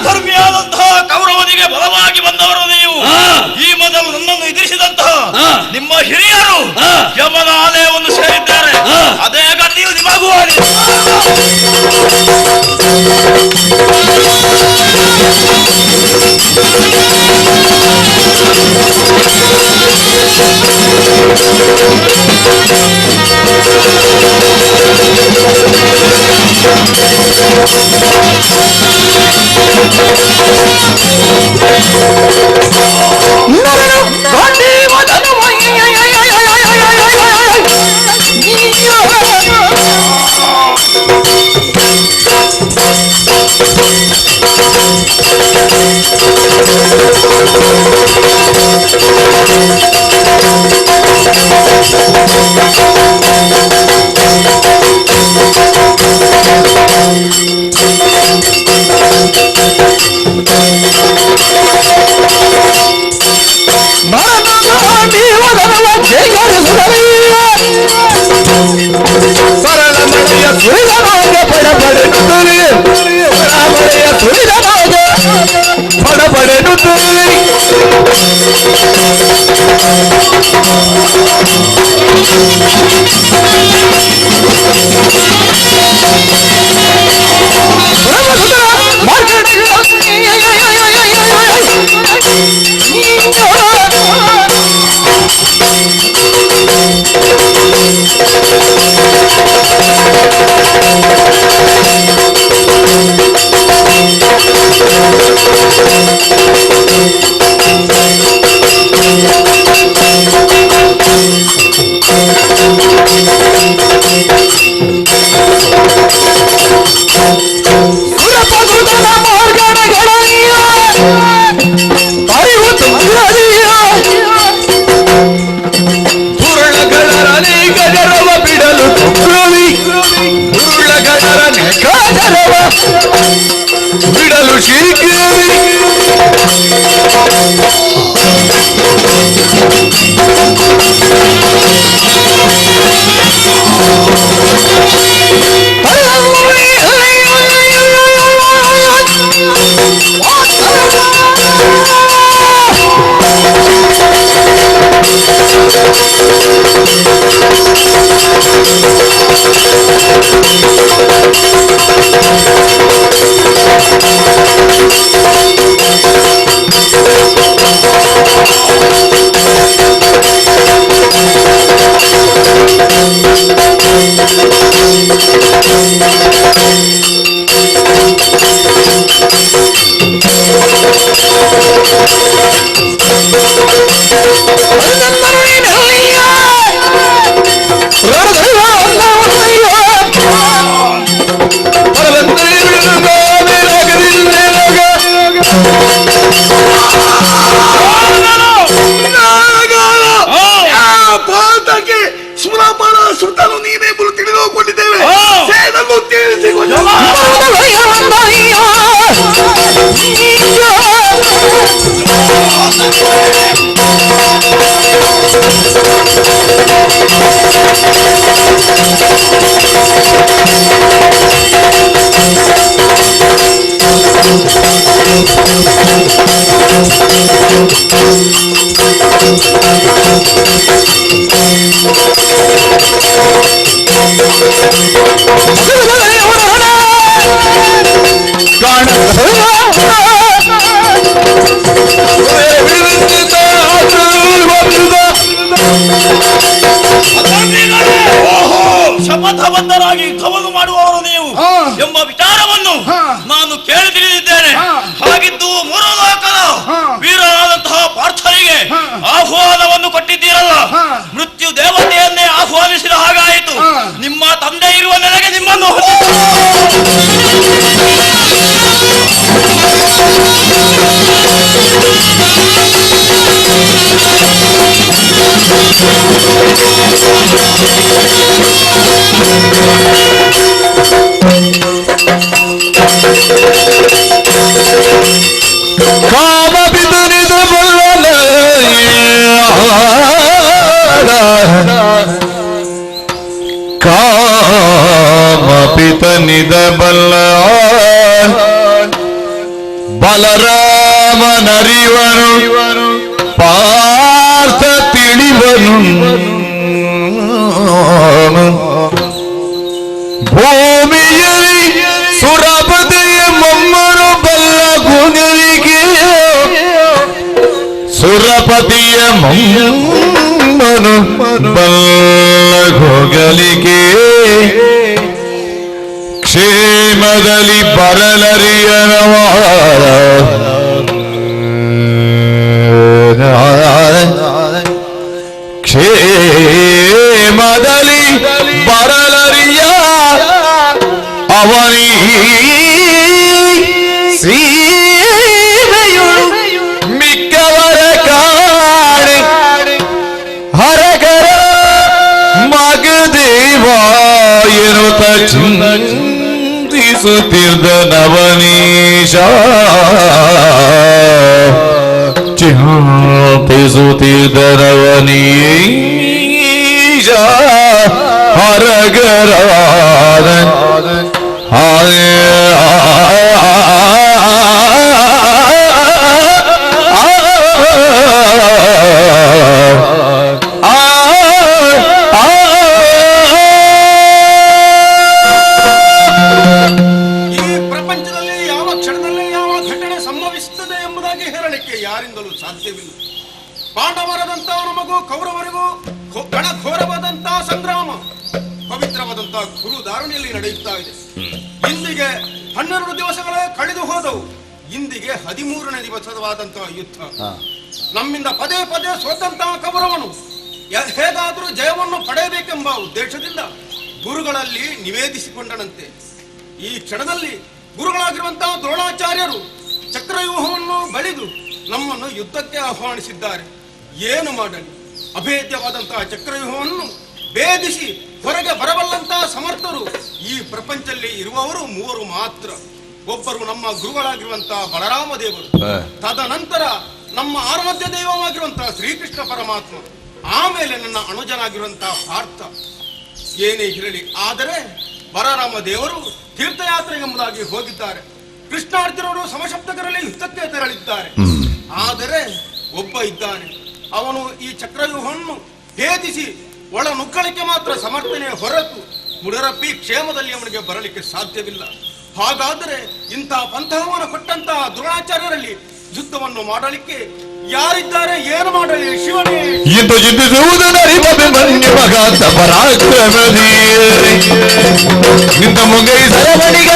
ಧರ್ಮಿಯಾದಂತಹ ಕೌರವನಿಗೆ ಬಲವಾಗಿ ಬಂದವರು ನೀವು. ಈ ಮೊದಲು ನನ್ನನ್ನು ಎದುರಿಸಿದಂತಹ ನಿಮ್ಮ ಹಿರಿಯರು ಯಮನ ಆಲಯವನ್ನು ಸೇರಿದ್ದಾರೆ. ಅದೇ ಗತಿಯು ನಿಮಗೂ ಆಗಿದೆ. ಶಪಥಬದ್ಧರಾಗಿ ಯುದ್ಧವನ್ನು ಮಾಡುವವರು ನೀವು ಎಂಬ ವಿಚಾರವನ್ನು ನಾನು ಕೇಳಿ ತಿಳಿದಿದ್ದೇನೆ. ಹಾಗಿದ್ದು ಮೂರು ಲೋಕದ ವೀರರಾದಂತಹ ಪಾರ್ಥನಿಗೆ ಆಹ್ವಾನವನ್ನು ಕೊಟ್ಟಿದ್ದೀರಲ್ಲ, ಮೃತ್ಯು ದೇವತೆಯನ್ನೇ ಆಹ್ವಾನಿಸಿದ ಹಾಗಾಯಿತು. ನಿಮ್ಮ ತಂದೆ ಇರುವ ನನಗೆ ನಿಮ್ಮನ್ನು ಕಾಮಪಿತನಿದ ಬಲ್ಲ ಬಲರಾಮನರಿವನು ಪಾರ್ಥ ತಿಳಿವನು ಭೂಮಿಯಲ್ಲಿ ಸುರಪತಿಯ ಮೊಮ್ಮನು ಬಲ್ಲ ಗುಣರಿಗೆ ಸುರಪತಿಯ ಮೊಮ್ಮನು ಬಲ್ಲ ಹೋಗಲಿಗೆ ಕ್ಷೇಮದಲ್ಲಿ ಬರಲರಿಯನವ ಕ್ಷೇಮದಲ್ಲಿ ಬರಲರಿಯ ಅವನಿ ಸೀಮೆಯು ಮಿಕ್ಕವರ ಕಾಣೆ ಹರಗರ ಮಗದೇವ ಎನ್ನುತ್ತ ಚಿಂತಿಸುತ್ತಿದ್ದ ನವನೀಶ ಚಿಂತಿಸುತ್ತಿದ್ದ ನವನೀಶ ಹರಗರ ಯಾರಿಂದಲೂ ಸಾಧ್ಯವಿಲ್ಲ. ಪಾಂಡವರದಂತಹ ನಮಗೂ ಕೌರವರಿಗೂ ಘನಘೋರವಾದಂತಹ ಸಂಗ್ರಾಮ ಪವಿತ್ರವಾದಂತಹ ಗುರು ಧಾರಣೆಯಲ್ಲಿ ನಡೆಯುತ್ತಾ ಇದೆ. ಇಂದಿಗೆ 12 ದಿವಸಗಳೇ ಕಳೆದು ಹೋದವು. ಇಂದಿಗೆ 13ನೇ ದಿವಸವಾದಂತಹ ಯುದ್ಧ. ನಮ್ಮಿಂದ ಪದೇ ಪದೇ ಸೋತಂತಹ ಕೌರವನು ಹೇಗಾದರೂ ಜಯವನ್ನು ಪಡೆಯಬೇಕೆಂಬ ಉದ್ದೇಶದಿಂದ ಗುರುಗಳಲ್ಲಿ ನಿವೇದಿಸಿಕೊಂಡನಂತೆ. ಈ ಕ್ಷಣದಲ್ಲಿ ಗುರುಗಳಾಗಿರುವಂತಹ ದ್ರೋಣಾಚಾರ್ಯರು ಚಕ್ರವ್ಯೂಹವನ್ನು ಬಳಿದು ನಮ್ಮನ್ನು ಯುದ್ಧಕ್ಕೆ ಆಹ್ವಾನಿಸಿದ್ದಾರೆ. ಏನು ಮಾಡಲಿ? ಅಭೇದ್ಯವಾದಂತಹ ಚಕ್ರವ್ಯೂಹವನ್ನು ಭೇದಿಸಿ ಹೊರಗೆ ಬರಬಲ್ಲಂತಹ ಸಮರ್ಥರು ಈ ಪ್ರಪಂಚದಲ್ಲಿ ಇರುವವರು 3 ಮಾತ್ರ. ಒಬ್ಬರು ನಮ್ಮ ಗುರುಗಳಾಗಿರುವಂತಹ ಬಲರಾಮ ದೇವರು, ತದನಂತರ ನಮ್ಮ ಆರಾಧ್ಯ ದೈವವಾಗಿರುವಂತಹ ಶ್ರೀಕೃಷ್ಣ ಪರಮಾತ್ಮ, ಆಮೇಲೆ ನನ್ನ ಅನುಜನಾಗಿರುವಂತಹ ಪಾರ್ಥ. ಏನೇ ಇರಲಿ, ಆದರೆ ಬಲರಾಮ ದೇವರು ತೀರ್ಥಯಾತ್ರೆ ಎಂಬುದಾಗಿ ಹೋಗಿದ್ದಾರೆ. ಕೃಷ್ಣಾರ್ಜುನರು ಸಮಶಬ್ದಕರಲ್ಲಿ ಯುದ್ಧಕ್ಕೆ ತೆರಳಿದ್ದಾರೆ. ಆದರೆ ಒಬ್ಬ ಇದ್ದಾನೆ, ಅವನು ಈ ಚಕ್ರವ್ಯೂಹವನ್ನು ಭೇದಿಸಿ ಒಳ ನುಗ್ಗಲಿಕ್ಕೆ ಮಾತ್ರ ಸಮರ್ಥನೆ ಹೊರತು ಮುಡರಪ್ಪಿ ಕ್ಷೇಮದಲ್ಲಿ ಅವನಿಗೆ ಬರಲಿಕ್ಕೆ ಸಾಧ್ಯವಿಲ್ಲ. ಹಾಗಾದರೆ ಇಂತಹ ಪಂಥವನ್ನು ಕೊಟ್ಟಂತಹ ದ್ರೋಣಾಚಾರ್ಯರಲ್ಲಿ ಯುದ್ಧವನ್ನು ಮಾಡಲಿಕ್ಕೆ ಯಾರಿದ್ದಾರೆ? ಏನು ಮಾಡಲಿ? ಶಿವನೇ ಇಂದು ಪರಾಕ್ರಮದಿ ನಿಂತ ಮುಗೈ ಸರವಣಿಗಳ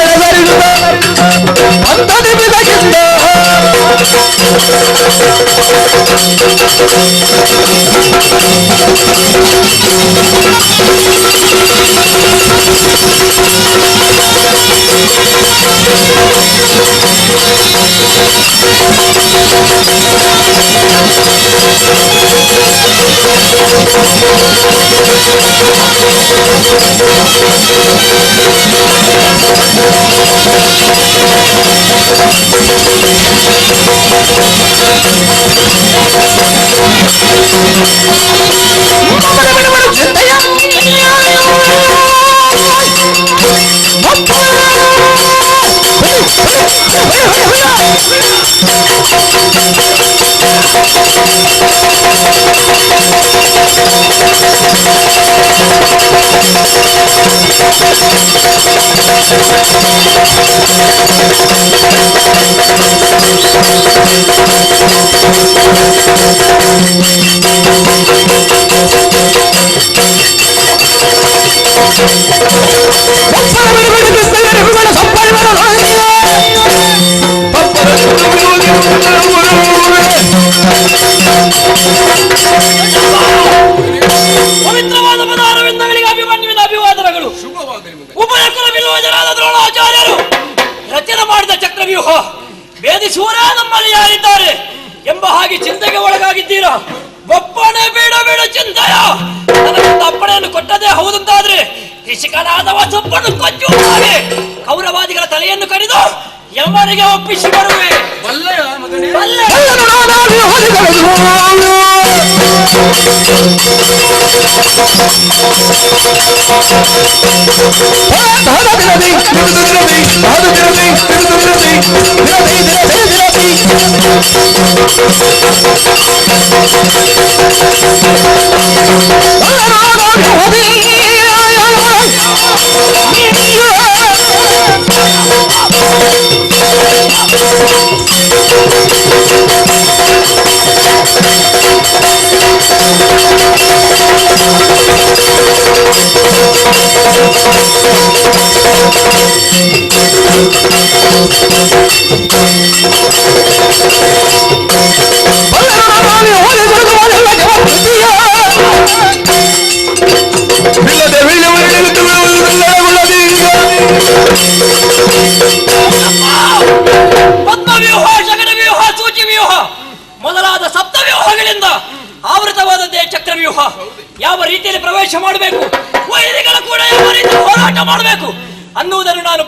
ಪವಿತ್ರವಾದ ಪದಾರವಿಂದಗಳಿಗೆ ಅಭಿಮನ್ಯುವಿನ ಅಭಿವಾದನಗಳು. ಉಪಯಕರ ವಿಲೋಚನಾದ ದ್ರೋಣಾಚಾರ್ಯರು ರಚನೆ ಮಾಡಿದ ಚಕ್ರವ್ಯೂಹ ಭೇದಿಸುವರ ನಮ್ಮಲ್ಲಿ ಯಾರಿದ್ದಾರೆ ಎಂಬ ಹಾಗೆ ಚಿಂತೆಗೆ ಒಳಗಾಗಿದ್ದೀರಾ? ಒಪ್ಪಣೆ ಬೇಡ ಬೇಡ ಚಿಂತೆಯ ನನಗೊಂದು ಅಪ್ಪಣೆಯನ್ನು ಕೊಟ್ಟದೇ ಹೌದಂತಾದ್ರೆ ಋಷಿಕನಾದವ ಸೊಪ್ಪನ್ನು ಕೊಚ್ಚುವ ಹಾಗೆ ಕೌರವಾದಿಗಳ ತಲೆಯನ್ನು ಕಡಿದು ಯಮನಿಗೆ ಒಪ್ಪಿಸಿ ಬರುವೆ. ಪದ್ಮವ್ಯೂಹ, ಶಗನವ್ಯೂಹ, ಸೂಚಿವ್ಯೂಹ ಮೊದಲಾದ ಸಪ್ತವ್ಯೂಹಗಳಿಂದ ಆವೃತವಾದದ್ದೇ ಚಕ್ರವ್ಯೂಹ. ಯಾವ ರೀತಿಯಲ್ಲಿ ಪ್ರವೇಶ ಮಾಡಬೇಕು, ವೈರಿಗಳ ಕೂಡ ಯಾವ ರೀತಿ ಹೋರಾಟ ಮಾಡಬೇಕು ಅನ್ನುವುದನ್ನು ನಾನು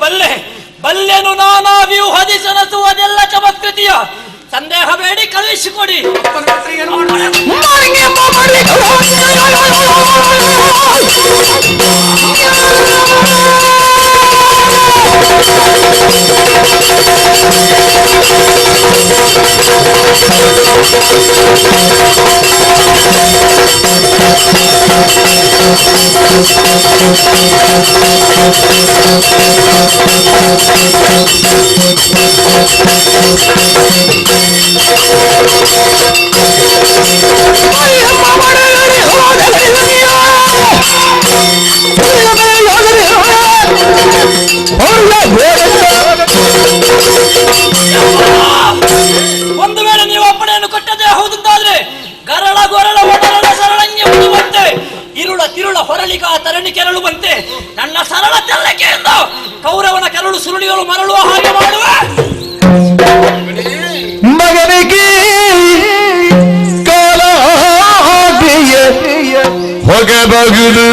ಬಲ್ಲೆನು. ನಾನಾ ವ್ಯೂಹದಿ ಸನಸುವುದೆಲ್ಲ ಚಮತ್ಕೃತಿಯ ಸಂದೇಹ ಬೇಡಿ ಕಳುಹಿಸಿಕೊಡಿ. ಒಂದು ವೇಳೆ ನೀವು ಅಪ್ಪಣೆಯನ್ನು ಕೊಟ್ಟದೇ ಹೌದಂತಾದ್ರೆ ಗರಳ ಗೊರಳ ಒಡರಳ ಸರಳಂಗೆ ಉಳಿಯುವಂತೆ ಇರುಳ ತಿರುಳ ಹೊರಳಿಗ ತರಣಿ ಕೆರಳುವಂತೆ ನನ್ನ ಸರಳ ತೆಲ್ಲಕೆಯಿಂದ ಕೌರವನ ಕೆರಳು ಸುರುಳಿಗಳು ಮರಳುವ ಹಾಗೆ ಮಾಡುವ ಮಗನಿಗೆ ಕಾಲ ಹೊಗಬಹುದು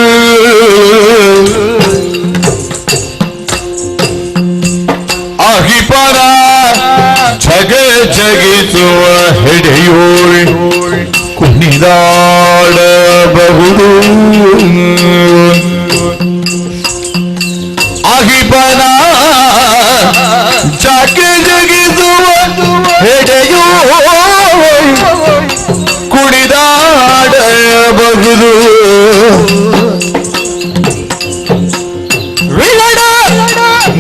ಅಹಿಪರ ಜಗಿಸುವ ಹಿಡಿಯೋಳಿ ಕುಣಿದಾಡಬಹುದು ಅಹಿಪರ ಜಗಿಸುವ ಹಿಡಿಯೋಳಿ ಕುಣಿದಾಡಬಹುದು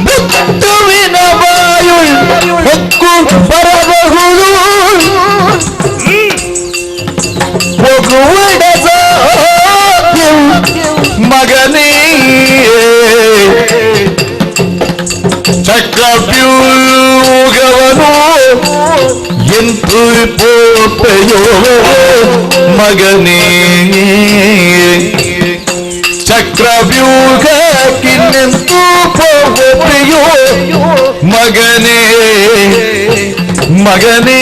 ಮುತ್ತುವಿನ ಬಾಯುಳ್ ಹೊಕ್ಕು ಬರಬಹುದು ಹೋಗುವಡ ಮಗನೇ ಚಕ್ರವ್ಯೂಹವನು ಎಂತು ಪೋಪೆಯೋ ಮಗನೇ ಚಕ್ರವ್ಯೂಹಕ್ಕಿನ್ನೆಂತೂ ಪೋಪೆಯೋ ಮಗನೇ ಮಗನೇ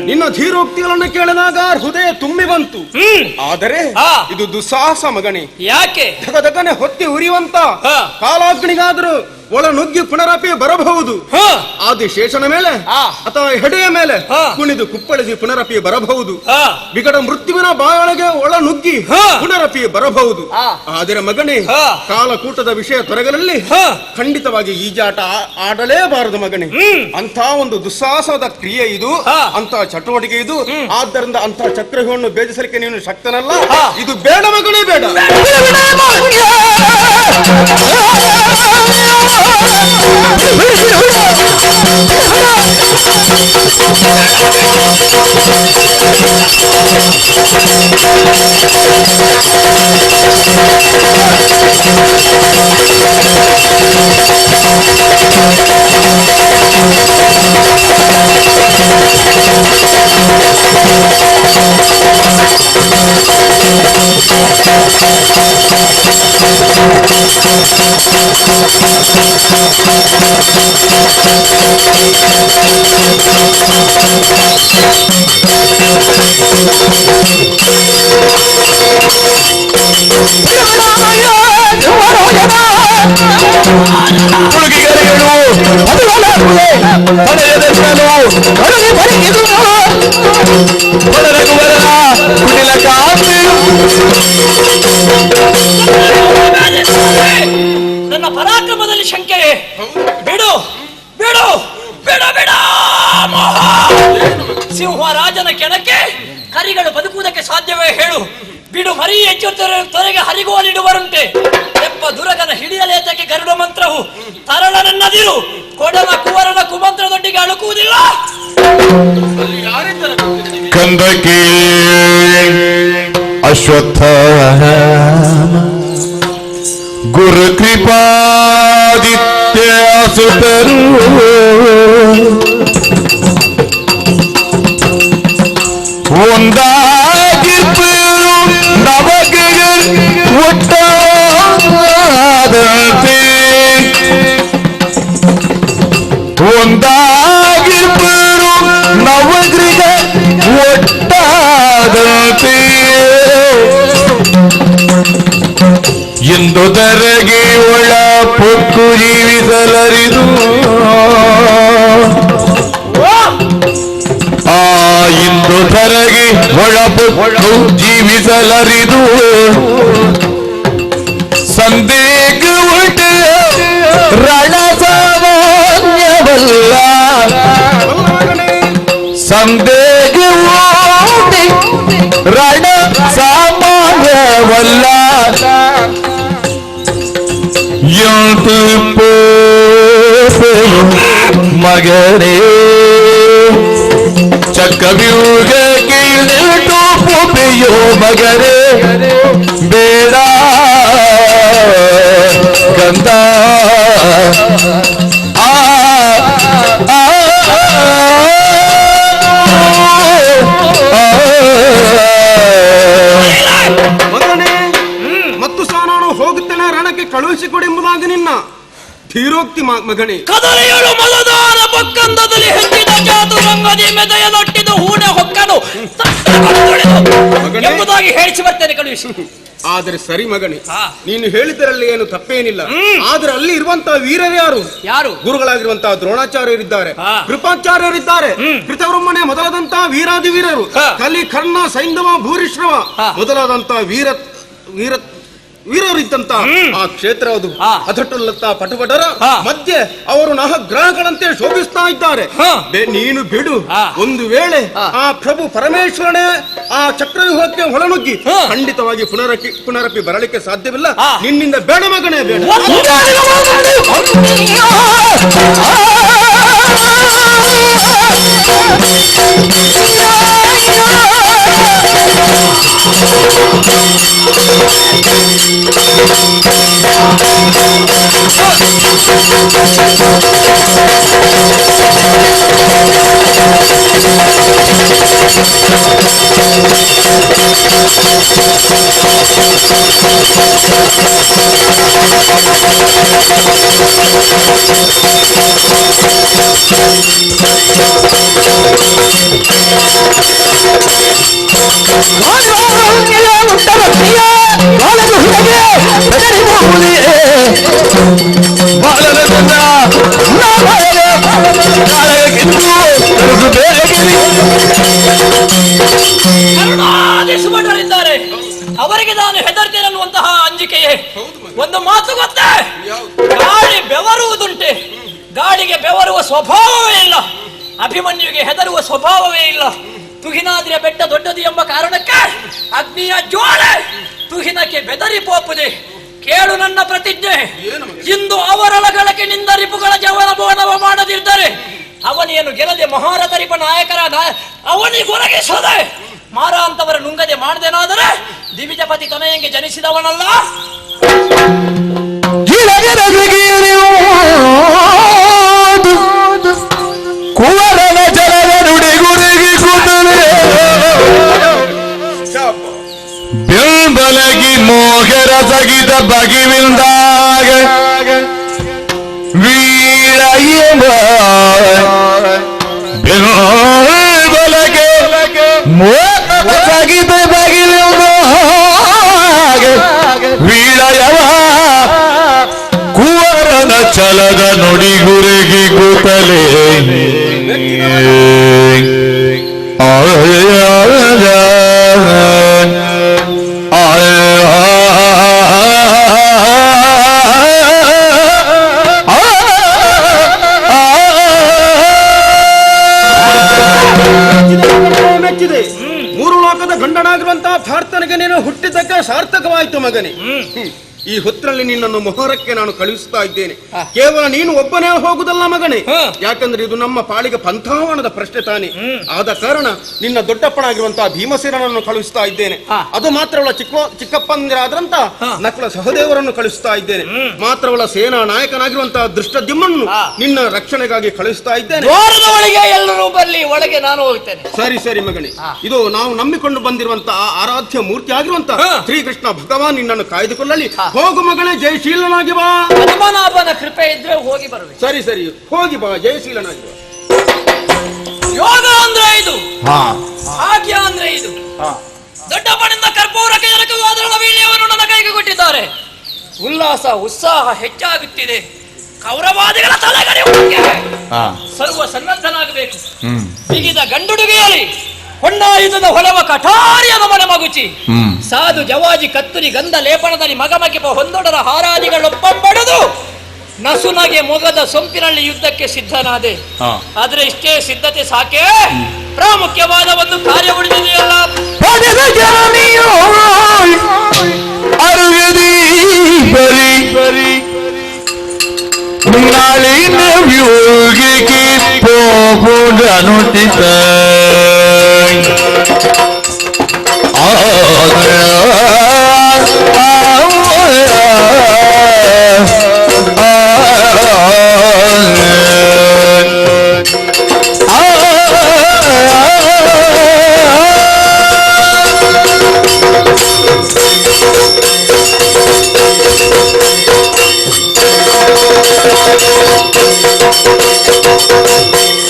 ನಿನ್ನ ನಿನ್ನ ಧೀರೋಕ್ತಿಗಳನ್ನು ಕೇಳಿದಾಗ ಹೃದಯ ತುಂಬಿ ಬಂತು. ಆದರೆ ಇದು ದುಸ್ಸಾಹಸ ಮಗನೇ. ಯಾಕೆ? ಧಗಧಗನೆ ಹೊತ್ತಿ ಉರಿಯುವಂತ ಕಾಲಾಗ್ನಿಗಾದರೂ ಒಳ ನುಗ್ಗಿ ಪುನರಪಿ ಬರಬಹುದು. ಆದಿಶೇಷನ ಮೇಲೆ ಅಥವಾ ಹೆಡೆಯ ಮೇಲೆ ಕುಣಿದು ಕುಪ್ಪಳಿಸಿ ಪುನರಪಿ ಬರಬಹುದು. ವಿಕಟ ಮೃತ್ಯುವಿನ ಬಾಯೊಳಗೆ ಒಳ ನುಗ್ಗಿ ಪುನರಪಿ ಬರಬಹುದು. ಆದರೆ ಮಗನೇ, ಕಾಲಕೂಟದ ವಿಷಯ ತೊರಗಲಲ್ಲಿ ಖಂಡಿತವಾಗಿ ಈಜಾಟ ಆಡಲೇಬಾರದು ಮಗನೇ. ಅಂತ ಒಂದು ದುಸ್ಸಾಹಸದ ಕ್ರಿಯೆ ಇದು, ಅಂತ ಚಟುವಟಿಕೆ ಇದು. ಆದ್ದರಿಂದ ಅಂತ ಚಕ್ರವ್ಯೂಹವನ್ನು ಭೇದಿಸಲಿಕ್ಕೆ ನೀನು ಶಕ್ತನಲ್ಲ. ಇದು ಬೇಡ ಮಗನೇ, ಬೇಡ. ನನ್ನ ಪರಾಕ್ರಮದಲ್ಲಿ ಶಂಕೆ. ಬಿಡು ಬಿಡು ಬಿಡ ಬಿಡ. ಸಿಂಹರಾಜನ ಕೆಳಕ್ಕೆ ಕರಿಗಳು ಬದುಕುವುದಕ್ಕೆ ಸಾಧ್ಯವೇ ಹೇಳು? ಬಿಡು. ಮರಿ ಹೆಚ್ಚು ತೊರೆಗೆ ಹರಿಗೋಲಿಡುವರಂತೆ ಎಪ್ಪ ದುರಗನ ಹಿಡಿಯಲೇತಕ್ಕೆ ಗರುಡ ಮಂತ್ರವು ತರಳನನ್ನದಿರು ಕೊಡನ ಕುವರನ ಕುಮಂತ್ರದೊಟ್ಟಿಗೆ ಅಳುಕುವುದಿಲ್ಲ. ಕಂದಕಿ ಅಶ್ವತ್ಥ ಗುರು ಕೃಪಾದಿತ್ಯ ಸುತರು ಒಂದಾಗಿರ್ಬರು ನವಗ್ರಹಗಳು ಒಟ್ಟಾದಂತೆ, ಒಂದಾಗಿರ್ಬರು ನವಗ್ರಹ ಒಟ್ಟಾದಂತೆ ಎಂದುದರಗೆ ಒಳ ಪೊಕ್ಕು ಜೀವಿಸಲರಿದು ಇಂದು ಧರಗೆ ಒಳ ಪೊಕ್ಕು ಜೀವಿಸಲರಿದು ಸಂದೇಹ ಉಂಟ ರಣ ಸಾಮಾನ್ಯವಲ್ಲ, ಸಂದೇಹ ರಣ ಸಾಮಾನ್ಯವಲ್ಲ. ಎಂಟು ಮಗನೇ ಚಕ್ರವ್ಯೂಹ ಕೀಳಿಟ್ಟು ಪೊಪೆಯೋ ಮಗನೇ ಬೇಡ ಕಂದ. ಮತ್ತು ನಾನು ಹೋಗುತ್ತೇನೆ ರಣಕ್ಕೆ ಕಳುಹಿಸಿಕೊಡೆಂಬುದಾಗಿ ನಿನ್ನ ಧೀರೋಕ್ತಿ ಮಗನೇ. ಕದಲಿಯಳು ಮಲದಾರ ಪಕ್ಕಂದದಲ್ಲಿ ಹೆಚ್ಚಿದ ಚಾತುರಂಗದಿ ಮೆದೆಯಲೊಟ್ಟಿದ ಹೂಣೆ ಹೊಕ್ಕನು ಎಂಬುದಾಗಿ ಹೇಳಿಸಿ ಬರ್ತೇನೆ, ಕಳುಹಿಸಿ. ಆದರೆ ಸರಿ ಮಗನೇ, ನೀನು ಹೇಳಿದ್ದರಲ್ಲಿ ಏನು ತಪ್ಪೇನಿಲ್ಲ. ಆದ್ರೆ ಅಲ್ಲಿ ಇರುವಂತಹ ವೀರರು ಯಾರು? ಯಾರು? ಗುರುಗಳಾಗಿರುವಂತಹ ದ್ರೋಣಾಚಾರ್ಯರಿದ್ದಾರೆ, ಕೃಪಾಚಾರ್ಯರಿದ್ದಾರೆ, ಕೃತವೃಮ್ಮನೆ ಮೊದಲಾದಂತಹ ವೀರಾದಿ ವೀರರು, ಕಲಿ ಕರ್ಣ ಸೈಂಧವ ಭೂರಿಶ್ರವ ಮೊದಲಾದಂತಹ ವೀರರಿದ್ದಂತ ಆ ಕ್ಷೇತ್ರ ಅದು. ಅದಟುಲ್ಲತ್ತ ಪಟುಪಟರ ಮಧ್ಯೆ ಅವರು ನವಗ್ರಹಗಳಂತೆ ಶೋಭಿಸ್ತಾ ಇದ್ದಾರೆ. ನೀನು ಬಿಡು. ಒಂದು ವೇಳೆ ಆ ಪ್ರಭು ಪರಮೇಶ್ವರನೇ ಆ ಚಕ್ರವ್ಯೂಹಕ್ಕೆ ಹೊಳನುಗ್ಗಿ ಖಂಡಿತವಾಗಿ ಪುನರಪಿ ಬರಲಿಕ್ಕೆ ಸಾಧ್ಯವಿಲ್ಲ. ನಿನ್ನಿಂದ ಬೇಡ ಮಗನೇ, ಬೇಡ. ಸುಭಟರಿದ್ದಾರೆ, ಅವರಿಗೆ ನಾನು ಹೆದರ್ತೇನೆ ಅನ್ನುವಂತಹ ಅಂಜಿಕೆಯೇ. ಒಂದು ಮಾತು ಗೊತ್ತೇ, ಗಾಳಿ ಬೆವರುವುದುಂಟೆ, ಗಾಳಿಗೆ ಬೆವರುವ ಸ್ವಭಾವವೇ ಇಲ್ಲ. ಅಭಿಮನ್ಯುವಿಗೆ ಹೆದರುವ ಸ್ವಭಾವವೇ ಇಲ್ಲ. ತುಹಿನಾದ್ರಿಯ ಬೆಟ್ಟ ದೊಡ್ಡದು ಎಂಬ ಕಾರಣಕ್ಕೆ ಅಗ್ನಿಯ ಜ್ವಾಲೆ ತುಹಿನಕ್ಕೆ ಬೆದರಿ ಪೋಪುದೆ. ಕೇಳು ನನ್ನ ಪ್ರತಿಜ್ಞೆ, ಇಂದು ಅವರೊಳಗಳಕ್ಕೆ ನಿಂದ ರಿಪುಗಳ ಜವನಭವನವ ಮಾಡದಿದ್ದರೆ ಅವನೇನು ಗೆಲ್ಲದೆ ಮಹಾರಥರಿಪ ನಾಯಕರ ಅವನಿಗೊರಗಿಸದೆ ಮಾರ ಅಂತವರ ನುಂಗದೆ ಮಾಡದೇನಾದರೆ ದಿವಿಜಪತಿ ತನಯಂಗೆ ಜನಿಸಿದವನಲ್ಲ. ಕುವರನ ಜಲದ ನುಡಿಗುರುಗಿ ಕೂತನೆ ಬೆಂಬಲಗಿ ಮೋಹರ ಸಗಿದ ಬಗಿವಿಂದಾಗ ವೀರಯ್ಯವ ಬೆಂಬಲಗೆ ಮೋಹರ ಸಗಿದ ಬಗಿವಿಂದಾಗ ವೀರಯ್ಯವ ಕುವರನ ಛಲದ ನುಡಿಗುರುಗಿ ಕೂತಲೆ ಮೆಚ್ಚಿದೆ. ಮೂರು ಲೋಕದ ಗಂಡನಾಗಿರುವಂತಹ ಭಾರತನಿಗೆ ನೀನು ಹುಟ್ಟಿದ್ದಕ್ಕೆ ಸಾರ್ಥಕವಾಯಿತು ಮಗನೇ. ಈ ಹೊತ್ತರಲ್ಲಿ ನಿನ್ನನ್ನು ಮೊಹರಕ್ಕೆ ನಾನು ಕಳುಹಿಸ್ತಾ ಇದ್ದೇನೆ. ಕೇವಲ ನೀನು ಒಬ್ಬನೇ ಹೋಗುದಲ್ಲ ಮಗನೇ, ಯಾಕಂದ್ರೆ ಇದು ನಮ್ಮ ಪಾಳಿಗೆ ಪಂಥಾವನದ ಪ್ರಶ್ನೆ ತಾನೆ. ಆದ ಕಾರಣ ನಿನ್ನ ದೊಡ್ಡಪ್ಪನಾಗಿರುವಂತಹ ಭೀಮಸೇನನ್ನು ಕಳುಹಿಸ್ತಾ ಇದ್ದೇನೆ. ಅದು ಮಾತ್ರವಲ್ಲ, ಚಿಕ್ಕಪ್ಪಂದಿರಾದ್ರಂತ ನಕಲ ಸಹದೇವರನ್ನು ಕಳುಹಿಸ್ತಾ ಇದ್ದೇನೆ. ಮಾತ್ರವಲ್ಲ, ಸೇನಾ ನಾಯಕನಾಗಿರುವಂತಹ ದೃಷ್ಟದ್ಯುಮ್ನನ್ನು ನಿನ್ನ ರಕ್ಷಣೆಗಾಗಿ ಕಳುಹಿಸ್ತಾ ಇದ್ದೇನೆ. ಎಲ್ಲರೂ ಬರಲಿ, ಒಳಗೆ ನಾನು ಹೋಗ್ತೇನೆ. ಸರಿ ಸರಿ ಮಗನೇ, ಇದು ನಾವು ನಂಬಿಕೊಂಡು ಬಂದಿರುವಂತಹ ಆರಾಧ್ಯ ಮೂರ್ತಿ ಆಗಿರುವಂತಹ ಶ್ರೀಕೃಷ್ಣ ಭಗವಾನ್ ನಿನ್ನನ್ನು ಕಾಯ್ದುಕೊಳ್ಳಲಿ. ಹೋಗು ಮಗನೇ, ಜಯಶೀಲನಾಗಿ ಬಾ. ಪದ್ಮನಾಭನ ಕೃಪೆ ಇದ್ರೆ ಹೋಗಿ ಬರಬೇಕು. ಸರಿ ಸರಿ, ಹೋಗಿ ಬಾ, ಜಯಶೀಲನಾಗಿ ಬಾ. ಯೋಗ ಅಂದ್ರೆ ಇದು, ಭಾಗ್ಯ ಅಂದ್ರೆ ಇದು. ದೊಡ್ಡಪ್ಪನಿಂದ ಕರ್ಪೂರಕ್ಕೆ ಜನಕವಾದರಣ ವೀಳ್ಯವನ್ನು ನನ್ನ ಕೈಗೆ ಕೊಟ್ಟಿದ್ದಾರೆ. ಉಲ್ಲಾಸ ಉತ್ಸಾಹ ಹೆಚ್ಚಾಗುತ್ತಿದೆ. ಕೌರವಾದಿಗಳ ತಲೆಗಡೆ ಸರ್ವ ಸನ್ನದ್ಧನಾಗಬೇಕು. ಬಿಗಿದ ಗಂಡುಡುಗೆಯಲ್ಲಿ ಹೊಂಡಾಯುಧದ ಹೊಲವ ಕಠಾರಿಯದ ಮನೆ ಮಗುಚಿ ಸಾಧು ಜವಾಜಿ ಕತ್ತುರಿ ಗಂಧ ಲೇಪನದಲ್ಲಿ ಮಗಮಗಿಪ ಹೊಂದೊಡರ ಹಾರಾದಿಗಳೊಪ್ಪಂಬಡದು ನಸುನಗೆ ಮೊಗದ ಸೊಂಪಿನಲ್ಲಿ ಯುದ್ಧಕ್ಕೆ ಸಿದ್ಧನಾದೆ. ಆದ್ರೆ ಇಷ್ಟೇ ಸಿದ್ಧತೆ ಸಾಕೆ, ಪ್ರಾಮುಖ್ಯವಾದ ಒಂದು ಕಾರ್ಯ ಉಳಿದಿದೆಯಲ್ಲ. ನಾಳಿನ ವ್ಯೂಗಿಗೆ ಪೋಗುಡನುಟಿತ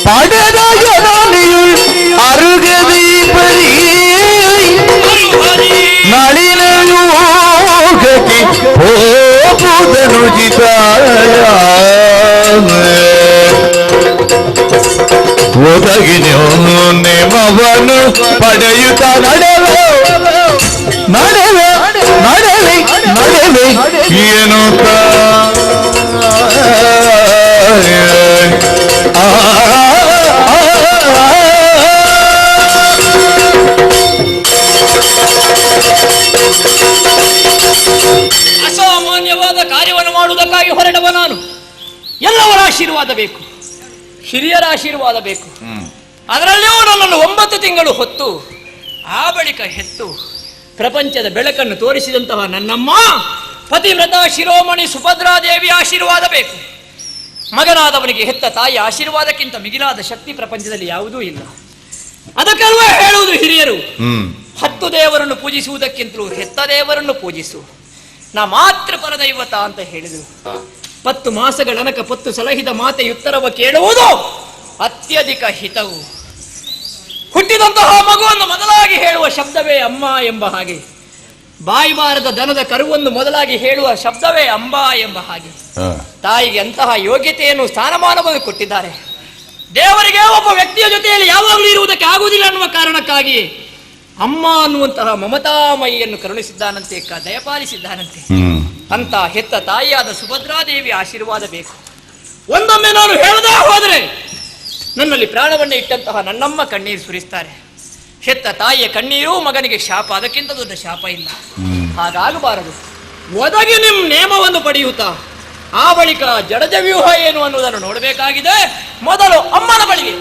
ಪಡೆದ ಜನನಿಯುಳ್ ಅರುಗದಿ ಬರೀ ನಳಿನ ಯೋಗಕ್ಕೆ ಹೋಗುವುದನುಚಿತ ಒದಗಿನ ನೇಮವನ್ನು ಪಡೆಯುತ್ತ ನಡೆವೆ ನಡೆವೆ ನಡೆವೆ ನಡೆವೆ ಎನ್ನುತ್ತ ಅಸಾಮಾನ್ಯವಾದ ಕಾರ್ಯವನ್ನು ಮಾಡುವುದಕ್ಕಾಗಿ ಹೊರಡವ ನಾನು. ಎಲ್ಲವರ ಆಶೀರ್ವಾದ ಬೇಕು, ಹಿರಿಯರ ಆಶೀರ್ವಾದ ಬೇಕು. ಅದರಲ್ಲಿಯೂ ನನ್ನನ್ನು 9 ತಿಂಗಳು ಹೊತ್ತು ಆ ಬಳಿಕ ಹೆತ್ತು ಪ್ರಪಂಚದ ಬೆಳಕನ್ನು ತೋರಿಸಿದಂತಹ ನನ್ನಮ್ಮ ಪತಿವ್ರತ ಶಿರೋಮಣಿ ಸುಭದ್ರಾದೇವಿಯ ಆಶೀರ್ವಾದ ಬೇಕು. ಮಗನಾದವನಿಗೆ ಹೆತ್ತ ತಾಯಿಯ ಆಶೀರ್ವಾದಕ್ಕಿಂತ ಮಿಗಿಲಾದ ಶಕ್ತಿ ಪ್ರಪಂಚದಲ್ಲಿ ಯಾವುದೂ ಇಲ್ಲ. ಅದಕ್ಕಲ್ವೇ ಹೇಳುವುದು ಹಿರಿಯರು, 10 ದೇವರನ್ನು ಪೂಜಿಸುವುದಕ್ಕಿಂತಲೂ ಹೆತ್ತ ದೇವರನ್ನು ಪೂಜಿಸು, ನಾ ಮಾತ್ರ ಪರದೈವತ ಅಂತ ಹೇಳಿದರು. 10 ಮಾಸಗಳನಕ 10 ಸಲಹಿದ ಮಾತೆಯುತ್ತರವ ಕೇಳುವುದು ಅತ್ಯಧಿಕ ಹಿತವು. ಹುಟ್ಟಿದಂತಹ ಮಗುವನ್ನು ಮೊದಲಾಗಿ ಹೇಳುವ ಶಬ್ದವೇ ಅಮ್ಮ ಎಂಬ ಹಾಗೆ, ಬಾಯಿ ಬಾರದ ದನದ ಕರುವನ್ನು ಮೊದಲಾಗಿ ಹೇಳುವ ಶಬ್ದವೇ ಅಂಬಾ ಎಂಬ ಹಾಗೆ ತಾಯಿಗೆ ಅಂತಹ ಯೋಗ್ಯತೆಯನ್ನು ಸ್ಥಾನಮಾನವನ್ನು ಕೊಟ್ಟಿದ್ದಾರೆ. ದೇವರಿಗೆ ಒಬ್ಬ ವ್ಯಕ್ತಿಯ ಜೊತೆಯಲ್ಲಿ ಯಾವಾಗಲೂ ಇರುವುದಕ್ಕೆ ಆಗುವುದಿಲ್ಲ ಅನ್ನುವ ಕಾರಣಕ್ಕಾಗಿ ಅಮ್ಮ ಅನ್ನುವಂತಹ ಮಮತಾಮಯಿಯನ್ನು ಕರುಣಿಸಿದ್ದಾನಂತೆ, ದಯಪಾಲಿಸಿದ್ದಾನಂತೆ. ಅಂತ ಹೆತ್ತ ತಾಯಿಯಾದ ಸುಭದ್ರಾದೇವಿ ಆಶೀರ್ವಾದ ಬೇಕು. ಒಂದೊಮ್ಮೆ ನಾನು ಹೇಳದೇ ಹೋದರೆ ನನ್ನಲ್ಲಿ ಪ್ರಾಣವನ್ನೇ ಇಟ್ಟಂತಹ ನನ್ನಮ್ಮ ಕಣ್ಣೀರು ಸುರಿಸ್ತಾರೆ. ಹೆತ್ತ ತಾಯಿಯ ಕಣ್ಣೀರು ಮಗನಿಗೆ ಶಾಪ, ಅದಕ್ಕಿಂತ ದೊಡ್ಡ ಶಾಪ ಇಲ್ಲ. ಹಾಗಾಗಬಾರದು. ಒದಗಿ ನಿಮ್ಮ ನೇಮವನ್ನು ಪಡೆಯುತ್ತಾ ಆ ಬಳಿಕ ಜಡಜ ವ್ಯೂಹ ಏನು ಅನ್ನುವುದನ್ನು ನೋಡಬೇಕಾಗಿದೆ. ಮೊದಲು ಅಮ್ಮನ ಬಳಿಗೆ.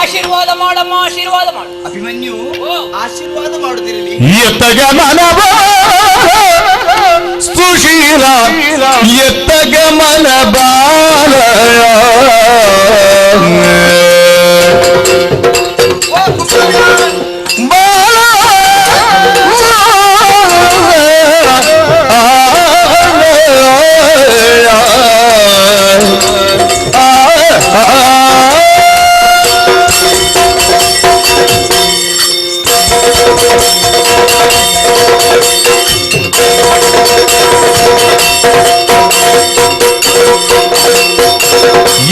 ಆಶೀರ್ವಾದ ಮಾಡಮ್ಮ, ಆಶೀರ್ವಾದ ಮಾಡು. ಅಭಿಮನ್ಯು, ಆಶೀರ್ವಾದ ಮಾಡುತ್ತಿರಲಿ. ಎತ್ತಗ ಮನವ ಸುಶೀಲ, ಎತ್ತಗ ಮನ ಬಾಲ,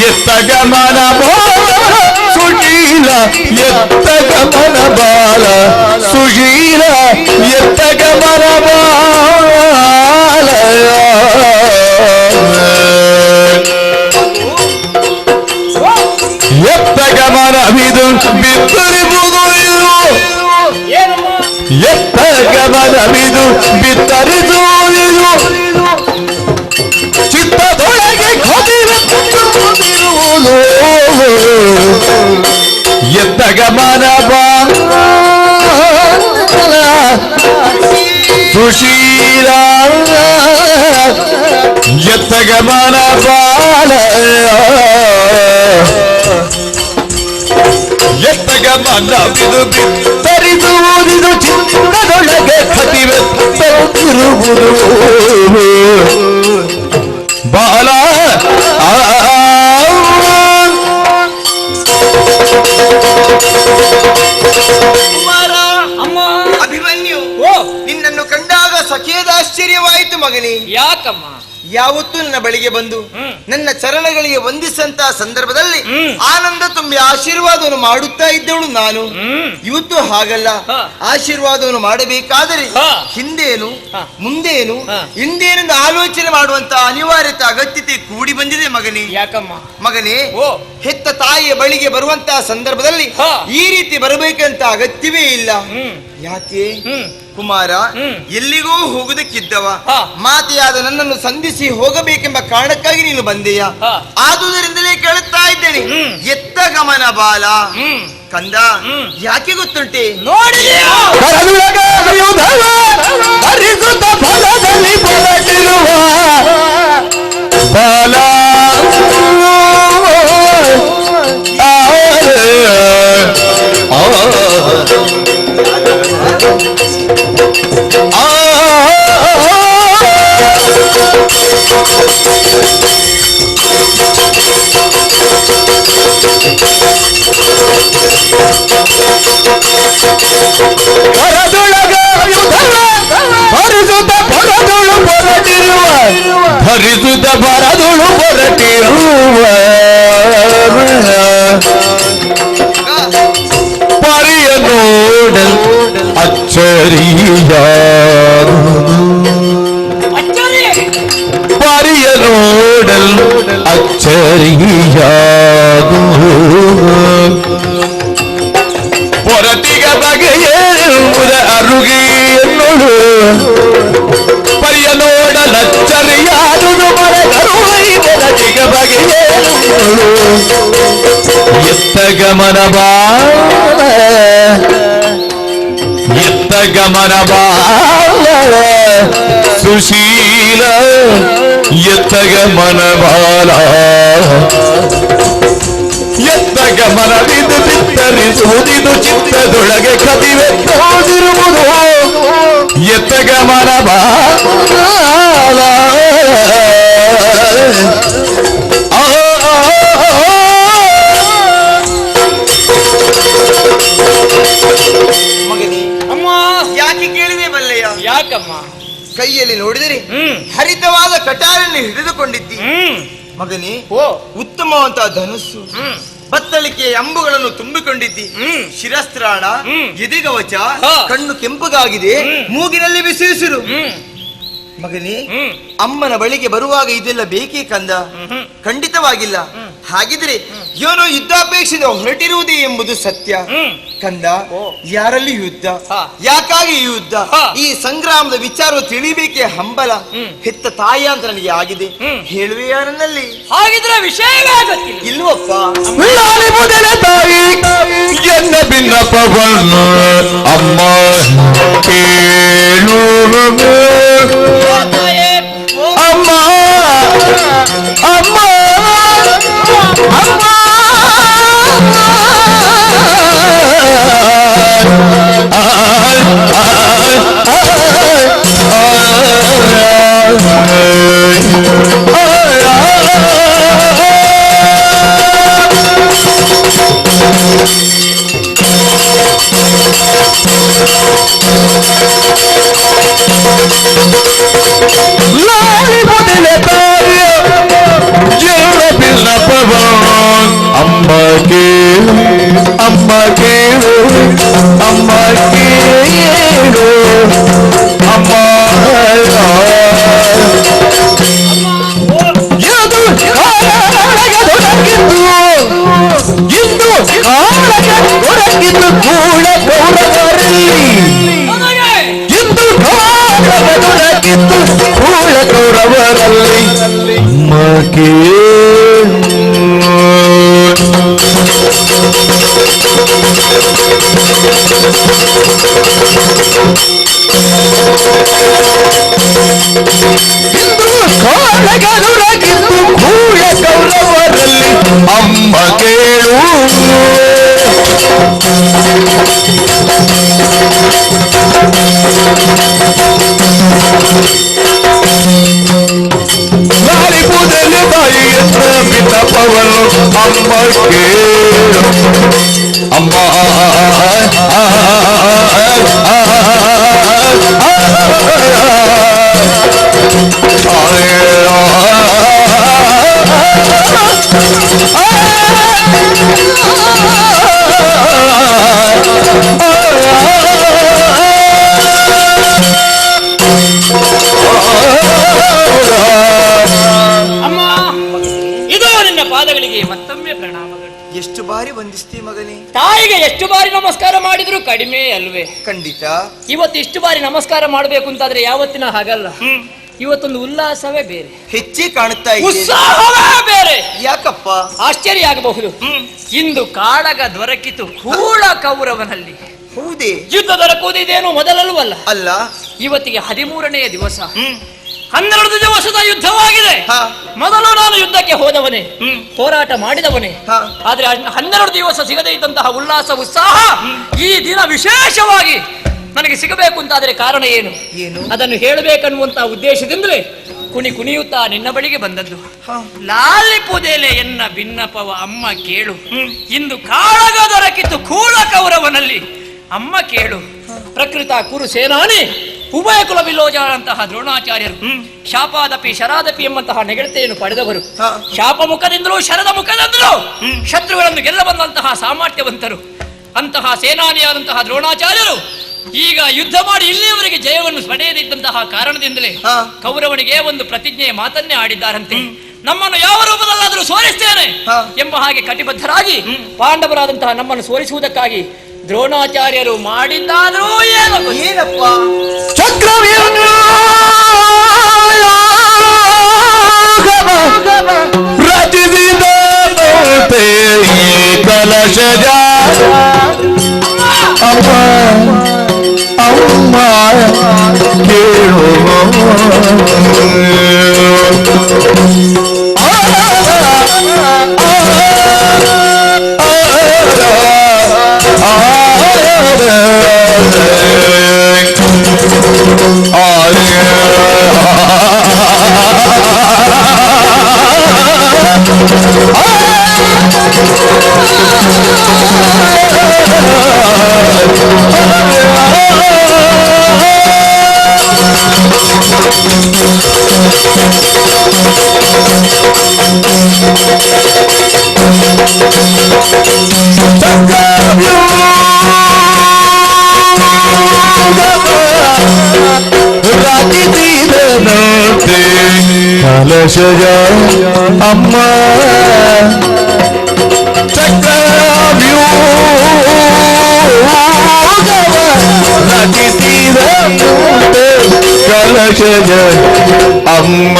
ಎತ್ತಗಮನ ಸುಶೀಲ, ಎತ್ತಗಮನ ಬಾಲ ಸುಶೀಲ, ಎತ್ತಗಮನ ಬಾಲ, ಎತ್ತಗಮನ ಬಿದು ಬಿತ್ತರಿಬುದು, ಎತ್ತಗಮನ ಬಿದು ಬಿತ್ತರಿಸುವುದು, ಚಿತ್ತದೊಳಗೆ ಕದಿರುವುದು, ಎತ್ತಗಮನ ಬಾಲ ಸುಶೀಲ, ಎತ್ತಗಮನ ಬಾಲ, ಎತ್ತಗಮನ ಬಿದು ಬಿತ್ತರಿಸುವುದು, ಚಿತ್ತದೊಳಗೆ ಕದಿರುವುದು ಬಾಲ. ಅಭಿಮನ್ಯು, ನಿನ್ನನ್ನು ಕಂಡಾಗ ಸಖೇದ ಆಶ್ಚರ್ಯವಾಯಿತು ಮಗನೇ. ಯಾಕಮ್ಮ? ಯಾವತ್ತೂ ನನ್ನ ಬಳಿಗೆ ಬಂದು ನನ್ನ ಚರಣಗಳಿಗೆ ವಂದಿಸಂತಹ ಸಂದರ್ಭದಲ್ಲಿ ಆನಂದ ತುಂಬಿ ಆಶೀರ್ವಾದವನ್ನು ಮಾಡುತ್ತಾ ಇದ್ದವಳು ನಾನು. ಇವತ್ತು ಹಾಗಲ್ಲ. ಆಶೀರ್ವಾದವನ್ನು ಮಾಡಬೇಕಾದರೆ ಹಿಂದೇನು ಮುಂದೇನು ಹಿಂದೇನೆಂದು ಆಲೋಚನೆ ಮಾಡುವಂತ ಅನಿವಾರ್ಯತೆ ಅಗತ್ಯತೆ ಕೂಡಿ ಬಂದಿದೆ ಮಗನೇ. ಯಾಕಮ್ಮ? ಮಗನೇ, ಹೆತ್ತ ತಾಯಿಯ ಬಳಿಗೆ ಬರುವಂತಹ ಸಂದರ್ಭದಲ್ಲಿ ಈ ರೀತಿ ಬರಬೇಕಂತ ಅಗತ್ಯವೇ ಇಲ್ಲ. ಯಾಕೆ ಕುಮಾರ, ಎಲ್ಲಿಗೂ ಹೋಗುವುದಕ್ಕಿದ್ದವ ಮಾತೆಯಾದ ನನ್ನನ್ನು ಸಂಧಿಸಿ ಹೋಗಬೇಕೆಂಬ ಕಾರಣಕ್ಕಾಗಿ ನೀನು ಬಂದೆಯ. ಆದುದರಿಂದಲೇ ಕೇಳುತ್ತಾ ಇದ್ದೇನೆ, ಎತ್ತ ಗಮನ ಬಾಲ. ಕಂದ, ಯಾಕೆ ಗೊತ್ತುಂಟೆ? ನೋಡಿ ಬಾಲ ಭರಿಸುತ್ತ ಬರದುಳು ಹೊರಟಿರುವ ಪರಿಯ ನೋಡಲ್ ಅಚ್ಚರಿಯಾಗುವುದು, ಪರಿಯ ನೋಡಲ್ ಅಚ್ಚರಿಯಾಗುವುದು, ಹೊರಟಿಗ ಬಗೆಯುವುದ ಅರುಗಿ ಎನ್ನುಳು ಪರಿಯ ನೋಡಲ್ ಅಚ್ಚರಿಯಾದುದು, ಮರೆಗರುಳೈ ಹೊರಟಿಗ ಬಗೆಯುವುದು ಗಮನ ಬಾಳ ಎತ್ತ ಗಮನ ಬಾಳ ಸುಶೀಲ ಎತ್ತ ಗಮನ ಬಾಲ ಎತ್ತ ಗಮನವಿದು ಚಿತ್ತರಿಸುವುದಿದು ಚಿತ್ತದೊಳಗೆ ಕದಿವೆ ಹೋದಿರುವುದು ಎತ್ತ ಗಮನ ಬಾಲ ಮಗನಿ ಅಮ್ಮ ಯಾಕೆ ಕೇಳಿದೆ ಬಲ್ಲೆಯ? ಯಾಕಮ್ಮ? ಕೈಯಲ್ಲಿ ನೋಡಿದರೆ ಹರಿತವಾದ ಕಟಾರನ್ನು ಹಿಡಿದುಕೊಂಡಿದ್ದಿ ಮಗನಿ. ಉತ್ತಮವಂತ ಧನುಸ್ಸು, ಬತ್ತಳಿಕೆ ಅಂಬುಗಳನ್ನು ತುಂಬಿಕೊಂಡಿದ್ದಿ. ಶಿರಸ್ತ್ರಾಣ, ಎದೆಗವಚ, ಕಣ್ಣು ಕೆಂಪಗಾಗಿದೆ, ಮೂಗಿನಲ್ಲಿ ಬಿಸಿಸಿರು. ಮಗನಿ, ಅಮ್ಮನ ಬಳಿಗೆ ಬರುವಾಗ ಇದೆಲ್ಲ ಬೇಕೇ ಕಂದ? ಖಂಡಿತವಾಗಿಲ್ಲ. ಹಾಗಿದ್ರೆ ಇವನು ಯುದ್ಧಾಪೇಕ್ಷೆಯಿಂದ ಹೊರಟಿರುವುದೇ ಎಂಬುದು ಸತ್ಯ ಕಂದ. ಯಾರಲ್ಲಿ ಯುದ್ಧ, ಯಾಕಾಗಿ ಯುದ್ಧ, ಈ ಸಂಗ್ರಾಮದ ವಿಚಾರ ತಿಳಿಬೇಕೆ ಹಂಬಲ. ಹೆತ್ತ ತಾಯಿ ಅಂತ ನನಗೆ ಆಗಿದೆ. ಹೇಳುವೆ ಯಾರನ್ನಲ್ಲಿ? ಹಾಗಿದ್ರೆ ವಿಷಯವೇ ಆಗುತ್ತಿಲ್ಲ. ಇಲ್ವಪ್ಪ? ಮೊದಲ ತಾಯಿ ಎನ್ನ ಭಿನ್ನಪವನ್ನು ಅಮ್ಮ ಕೇಳು ಅಮ್ಮ ಅಮ್ಮ ಲಾಲಿ ಮೊದಲ ತಾಯಿ ಎನ್ನ ಭಿನ್ನಪವನ್ನು ಅಮ್ಮ ಕೇಳು ಅಮ್ಮ ಕೇಳು ಅಮ್ಮ ಕೇಳು ಅಮ್ಮ ಇದು ಇಂದು ಕಾಳಗ ದೊರಕಿದ್ದು ಕೂಡ ಕೌರವರಲ್ಲಿ ಇಂದು ಕಾಳಗ ದೊರಕಿದ್ದು ಕೂಡ ಕೌರವರಲ್ಲಿ ಅಮ್ಮ ಕೇಳು ಇಂದು ಕಾಳಗದುರಗಿದ್ದು ಕೂಡ ಕೌರವರಲ್ಲಿ ಅಮ್ಮ ಕೇಳು ಲಾಲಿ ಕೂದಲು ಬಾಯಿಯತ್ತ ಭಿನ್ನಪವನ್ನು ಅಮ್ಮ ಕೇಳು ಅಮ್ಮ ಅಮ್ಮ, ಇದು ನಿನ್ನ ಪಾದಗಳಿಗೆ ಮತ್ತೊಮ್ಮೆ ಪ್ರಣಾಮಗಳು. ಎಷ್ಟು ಬಾರಿ ವಂದಿಸ್ತೀ ಮಗನೇ? ತಾಯಿಗೆ ಎಷ್ಟು ಬಾರಿ ನಮಸ್ಕಾರ ಮಾಡಿದ್ರು ಕಡಿಮೆ ಅಲ್ವೇ? ಖಂಡಿತ. ಇವತ್ತು ಇಷ್ಟು ಬಾರಿ ನಮಸ್ಕಾರ ಮಾಡಬೇಕು ಅಂತಾದ್ರೆ ಯಾವತ್ತಿನ ಹಾಗಲ್ಲ. ಇವತ್ತೊಂದು ಉಲ್ಲಾಸವೇ ಬೇರೆ, ಹೆಚ್ಚೇ ಕಾಣುತ್ತಾ ಇದೆ. ಉತ್ಸಾಹವೇ ಬೇರೆ. ಯಾಕಪ್ಪ? ಆಶ್ಚರ್ಯ ಆಗಬಹುದು. ಇಂದು ಕಾಳಗ ದೊರಕಿತು ಕೂಳ ಕೌರವನಲ್ಲಿ. ಹೌದೇ? ಯುದ್ಧ ದೊರಕುವುದೇನು ಮೊದಲಲ್ವಲ್ಲ. ಅಲ್ಲ, ಇವತ್ತಿಗೆ 13ನೇ ದಿವಸ. 12 ದಿವಸದ ಯುದ್ಧವಾಗಿದೆ. ಮೊದಲು ನಾನು ಯುದ್ಧಕ್ಕೆ ಹೋದವನೇ, ಹೋರಾಟ ಮಾಡಿದವನೇ. ಆದ್ರೆ 12 ದಿವಸ ಸಿಗದೇ ಇದ್ದಂತಹ ಉಲ್ಲಾಸ ಉತ್ಸಾಹ ಈ ದಿನ ವಿಶೇಷವಾಗಿ ನನಗೆ ಸಿಗಬೇಕು ಅಂತಾದರೆ ಕಾರಣ ಏನು? ಅದನ್ನು ಹೇಳಬೇಕನ್ನುವಂತಹ ಉದ್ದೇಶದಿಂದಲೇ ಕುಣಿಯುತ್ತಾ ನಿನ್ನ ಬಳಿಗೆ ಬಂದದ್ದು. ಲಾಲಿ ಪುದೇಲೆ ಎನ್ನ ಭಿನ್ನಪವ ಅಮ್ಮ ಕೇಳು, ಇಂದು ಕಾಳಗ ದೊರಕಿತು ಕೂಳ ಕೌರವನಲ್ಲಿ ಅಮ್ಮ ಕೇಳು. ಪ್ರಕೃತ ಕುರು ಸೇನಾನಿ ಉಭಯ ಕುಲ ವಿಲೋಜನಂತಹ ದ್ರೋಣಾಚಾರ್ಯರು ಶಾಪಾದಪಿ ಶರಾದಪಿ ಎಂಬಂತಹ ನೆಗಳತೆಯನ್ನು ಪಡೆದವರು. ಶಾಪ ಮುಖದಿಂದಲೂ ಶರದ ಮುಖದಿಂದಲೂ ಶತ್ರುಗಳನ್ನು ಗೆಲ್ಲಬಂದಂತಹ ಸಾಮರ್ಥ್ಯವಂತರು. ಅಂತಹ ಸೇನಾನಿಯಾದಂತಹ ದ್ರೋಣಾಚಾರ್ಯರು ಈಗ ಯುದ್ಧ ಮಾಡಿ ಇಲ್ಲಿಯವರೆಗೆ ಜಯವನ್ನು ಪಡೆಯದಿದ್ದಂತಹ ಕಾರಣದಿಂದಲೇ ಕೌರವನಿಗೆ ಒಂದು ಪ್ರತಿಜ್ಞೆಯ ಮಾತನ್ನೇ ಆಡಿದ್ದಾರಂತೆ. ನಮ್ಮನ್ನು ಯಾವ ರೂಪದಲ್ಲಾದರೂ ಸೋಲಿಸ್ತೇನೆ ಎಂಬ ಹಾಗೆ ಕಟಿಬದ್ಧರಾಗಿ ಪಾಂಡವರಾದಂತಹ ನಮ್ಮನ್ನು ಸೋಲಿಸುವುದಕ್ಕಾಗಿ ದ್ರೋಣಾಚಾರ್ಯರು ಮಾಡಿದ್ದಾದರೂ ಏನಪ್ಪ ಚಕ್ರವ್ಯೂಹ ರಚಿಸಿದ ಕಲಶ ಕೇಳು ಕಲಶಜ ಅಮ್ಮ ರಚಿಸಿದ ಕಲಶಜ ಅಮ್ಮ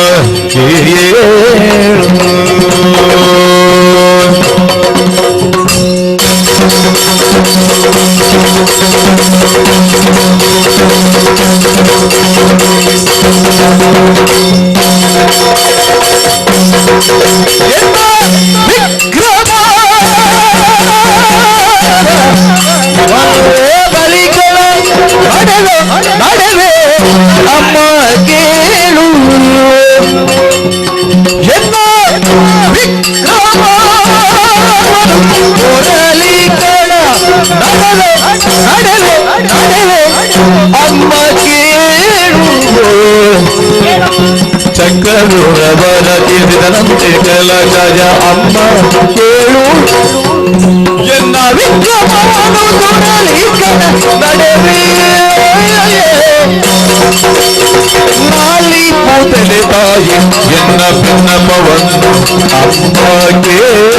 ನಡೆವೆ ಅಮ್ಮ ಕೇಳು ಎನ್ನ ವಿಕ್ರಮ ಮುರಳಿ ಕಣ ನಡೆವೆ ಅಮ್ಮ ಕೇಳು ಚಕ್ರವರ ತೀರಿದಂತೆ ಕಲಶಜ ಅಮ್ಮ ಕೇಳು ಎನ್ನ ವಿಕ್ರಮನು ಮುರಳಿ ಕಣ ನಡೆವೆ ನಾಲಿ ಕೂತಲೆ ತಾಯಿ ಎನ್ನ ಭಿನ್ನಪವನ್ನು ಅಮ್ಮ ಕೇಳು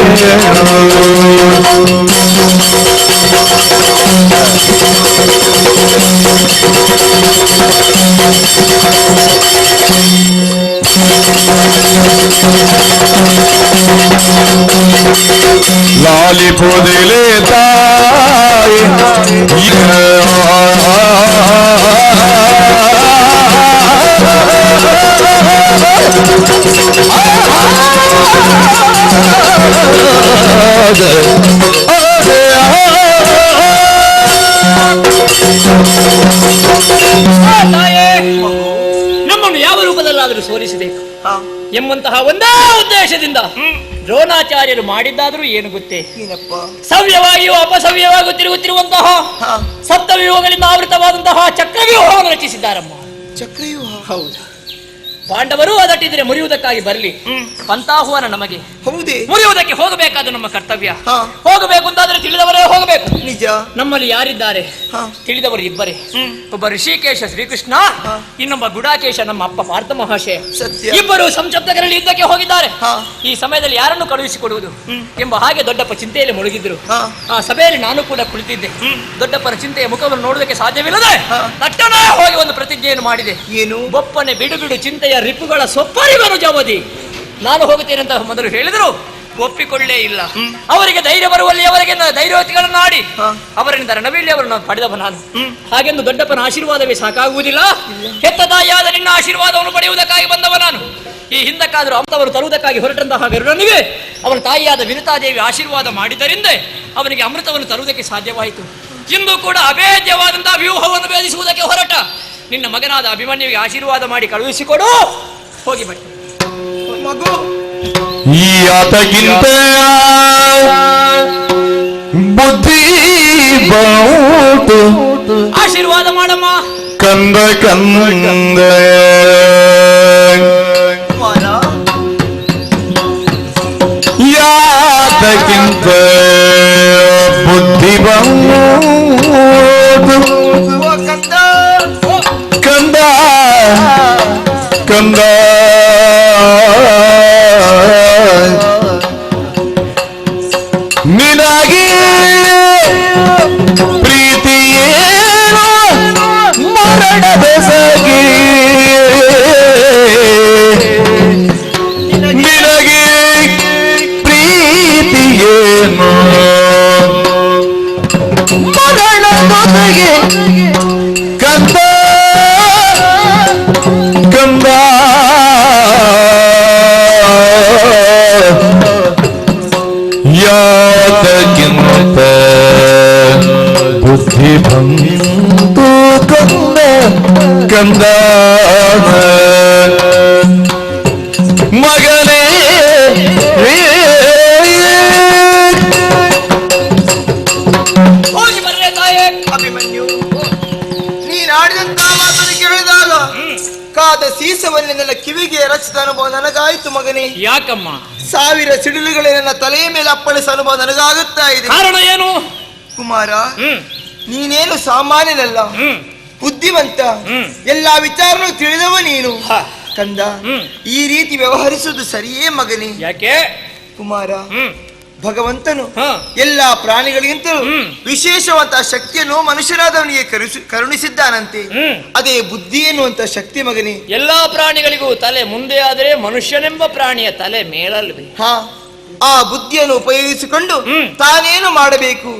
ಲಾಲಿ ಪೋದೆಲೆ ತಾಯಿ ನಮ್ಮನ್ನು ಯಾವ ರೂಪದಲ್ಲಾದರೂ ಸೋಲಿಸಬೇಕು ಎಂಬಂತಹ ಒಂದೇ ಉದ್ದೇಶದಿಂದ ದ್ರೋಣಾಚಾರ್ಯರು ಮಾಡಿದ್ದಾದರೂ ಏನು ಗೊತ್ತೇ, ಸವ್ಯವಾಗಿಯೂ ಅಪಸವ್ಯವಾಗಿಯೂ ತಿರುಗುತ್ತಿರುವಂತಹ ಸಪ್ತವ್ಯೂಹಗಳಿಂದ ಆವೃತವಾದಂತಹ ಚಕ್ರವ್ಯೂಹವನ್ನು ರಚಿಸಿದ್ದಾರಮ್ಮ. ಚಕ್ರವ್ಯೂಹ? ಹೌದು. ಪಾಂಡವರು ಅದಟ್ಟಿದ್ರೆ ಮುರಿಯುವುದಕ್ಕಾಗಿ ಬರಲಿ, ಪಂತಾಹ್ವಾನ ನಮಗೆ. ಹೌದೇ? ಮುರಿಯುವುದಕ್ಕೆ ಹೋಗಬೇಕಾದ ನಮ್ಮ ಕರ್ತವ್ಯ. ಹೋಗಬೇಕು ಅಂತಾದ್ರೆ ತಿಳಿದವರೇ ಹೋಗಬೇಕು. ನಿಜ. ನಮ್ಮಲ್ಲಿ ಯಾರಿದ್ದಾರೆ? ತಿಳಿದವರು ಇಬ್ಬರೇ. ಒಬ್ಬ ಋಷಿಕೇಶ ಶ್ರೀಕೃಷ್ಣ, ಇನ್ನೊಬ್ಬ ಗುಡಾಕೇಶ ನಮ್ಮ ಅಪ್ಪ ಪಾರ್ಥ ಮಹಾಶಯ. ಸತ್ಯ. ಇಬ್ಬರು ಸಂಸಪ್ತಕರಲ್ಲಿ ಯುದ್ಧಕ್ಕೆ ಹೋಗಿದ್ದಾರೆ. ಈ ಸಮಯದಲ್ಲಿ ಯಾರನ್ನು ಕಳುಹಿಸಿಕೊಡುವುದು ಎಂಬ ಹಾಗೆ ದೊಡ್ಡಪ್ಪ ಚಿಂತೆಯಲ್ಲಿ ಮುಳುಗಿದ್ರು. ಆ ಸಭೆಯಲ್ಲಿ ನಾನು ಕೂಡ ಕುಳಿತಿದ್ದೆ. ದೊಡ್ಡಪ್ಪನ ಚಿಂತೆಯ ಮುಖವನ್ನು ನೋಡುವುದಕ್ಕೆ ಸಾಧ್ಯವಿಲ್ಲದೆ ತಟ್ಟನೆ ಹೋಗಿ ಒಂದು ಪ್ರತಿಜ್ಞೆಯನ್ನು ಮಾಡಿದೆ. ಏನು? ಬೊಪ್ಪನೆ ಬಿಡು ಬಿಡು ಚಿಂತೆಯ ರಿಪುಗಳ ಸೊಪ್ಪರಿವನು ಜವದಿ. ನಾನು ಹೋಗುತ್ತೇನೆ ಅಂತ ಮೊದಲು ಹೇಳಿದ್ರು, ಒಪ್ಪಿಕೊಳ್ಳೇ ಇಲ್ಲ. ಅವರಿಗೆ ಧೈರ್ಯ ಬರುವಲ್ಲಿ ಅವರಿಗೆ ಧೈರ್ಯವತಿಗಳನ್ನು ಆಡಿ ಅವರಿಂದ ರಣವೀಳ್ಯ ಅವರನ್ನು ಪಡೆದವ ನಾನು. ಹಾಗೆಂದು ದೊಡ್ಡಪ್ಪನ ಆಶೀರ್ವಾದವೇ ಸಾಕಾಗುವುದಿಲ್ಲ. ಹೆತ್ತ ತಾಯಿಯಾದ ನಿನ್ನ ಆಶೀರ್ವಾದವನ್ನು ಪಡೆಯುವುದಕ್ಕಾಗಿ ಬಂದವ ನಾನು. ಈ ಹಿಂದಕ್ಕಾದರೂ ಅಮೃತವರು ತರುವುದಕ್ಕಾಗಿ ಹೊರಟಂತಹ ಗರುಡನಿಗೆ ಅವನ ತಾಯಿಯಾದ ವಿನುತಾದೇವಿ ಆಶೀರ್ವಾದ ಮಾಡಿದ್ದರಿಂದ ಅವನಿಗೆ ಅಮೃತವನ್ನು ತರುವುದಕ್ಕೆ ಸಾಧ್ಯವಾಯಿತು. ಇಂದು ಕೂಡ ಅಭೇದ್ಯವಾದಂತಹ ವ್ಯೂಹವನ್ನು ಭೇದಿಸುವುದಕ್ಕೆ ಹೊರಟ ನಿನ್ನ ಮಗನಾದ ಅಭಿಮನ್ಯುವಿಗೆ ಆಶೀರ್ವಾದ ಮಾಡಿ ಕಳುಹಿಸಿಕೊಡು. ಹೋಗಿ ಬನ್ನಿ ಮಗು. ಈ ಆತಗಿಂತ ಬುದ್ಧಿ ಬಹುದು ಆಶೀರ್ವಾದ ಮಾಡಮ್ಮ. ಕಂದ ಕಂದ ಯಾತಕ್ಕಿಂತ ಬುದ್ಧಿ ಬಹುದು ಕಂದ ಕಂದ ನಿನಗೆ ಪ್ರೀತಿಯೇನು ಮರಣದ ಸಗಿ, ನಿನಗೆ ಪ್ರೀತಿಯೇನು ಮರಣದ ಉಪದೇಶವನ್ನೆಲ್ಲ ಕಿವಿಗೆ ರಚಿಸಿದ ಅನುಭವ ನನಗಾಯ್ತು ಮಗನೇ. ಯಾಕಮ್ಮ? 1000 ಸಿಡಿಲುಗಳೇ ನನ್ನ ತಲೆಯ ಮೇಲೆ ಅಪ್ಪಳಿಸ ಅನುಭವ ನನಗಾಗುತ್ತಾ ಇದೆ. ಕಾರಣ ಏನು? ಕುಮಾರ, ನೀನೇನು ಸಾಮಾನ್ಯನಲ್ಲ, ಬುದ್ಧಿವಂತ, ಎಲ್ಲಾ ವಿಚಾರನೂ ತಿಳಿದವ ನೀನು. ಕಂದ, ಈ ರೀತಿ ವ್ಯವಹರಿಸುವುದು ಸರಿಯೇ ಮಗನೇ? ಯಾಕೆ? ಕುಮಾರ, ಭಗವಂತನು ಎಲ್ಲಾ ಪ್ರಾಣಿಗಳಿಗಿಂತಲೂ ವಿಶೇಷವಂತ ಶಕ್ತಿಯನ್ನು ಮನುಷ್ಯರಾದವನಿಗೆ ಕರುಣಿಸಿದ್ದಾನಂತೆ. ಅದೇ ಬುದ್ಧಿ ಎನ್ನುವಂತ ಶಕ್ತಿ ಮಗನೇ. ಎಲ್ಲಾ ಪ್ರಾಣಿಗಳಿಗೂ ತಲೆ ಮುಂದೆ ಆದರೆ ಮನುಷ್ಯನೆಂಬ ಪ್ರಾಣಿಯ ತಲೆ ಮೇಲಲ್ವೇ? ಆ ಬುದ್ಧಿಯನ್ನು ಉಪಯೋಗಿಸಿಕೊಂಡು ತಾನೇನು ಮಾಡಬೇಕು,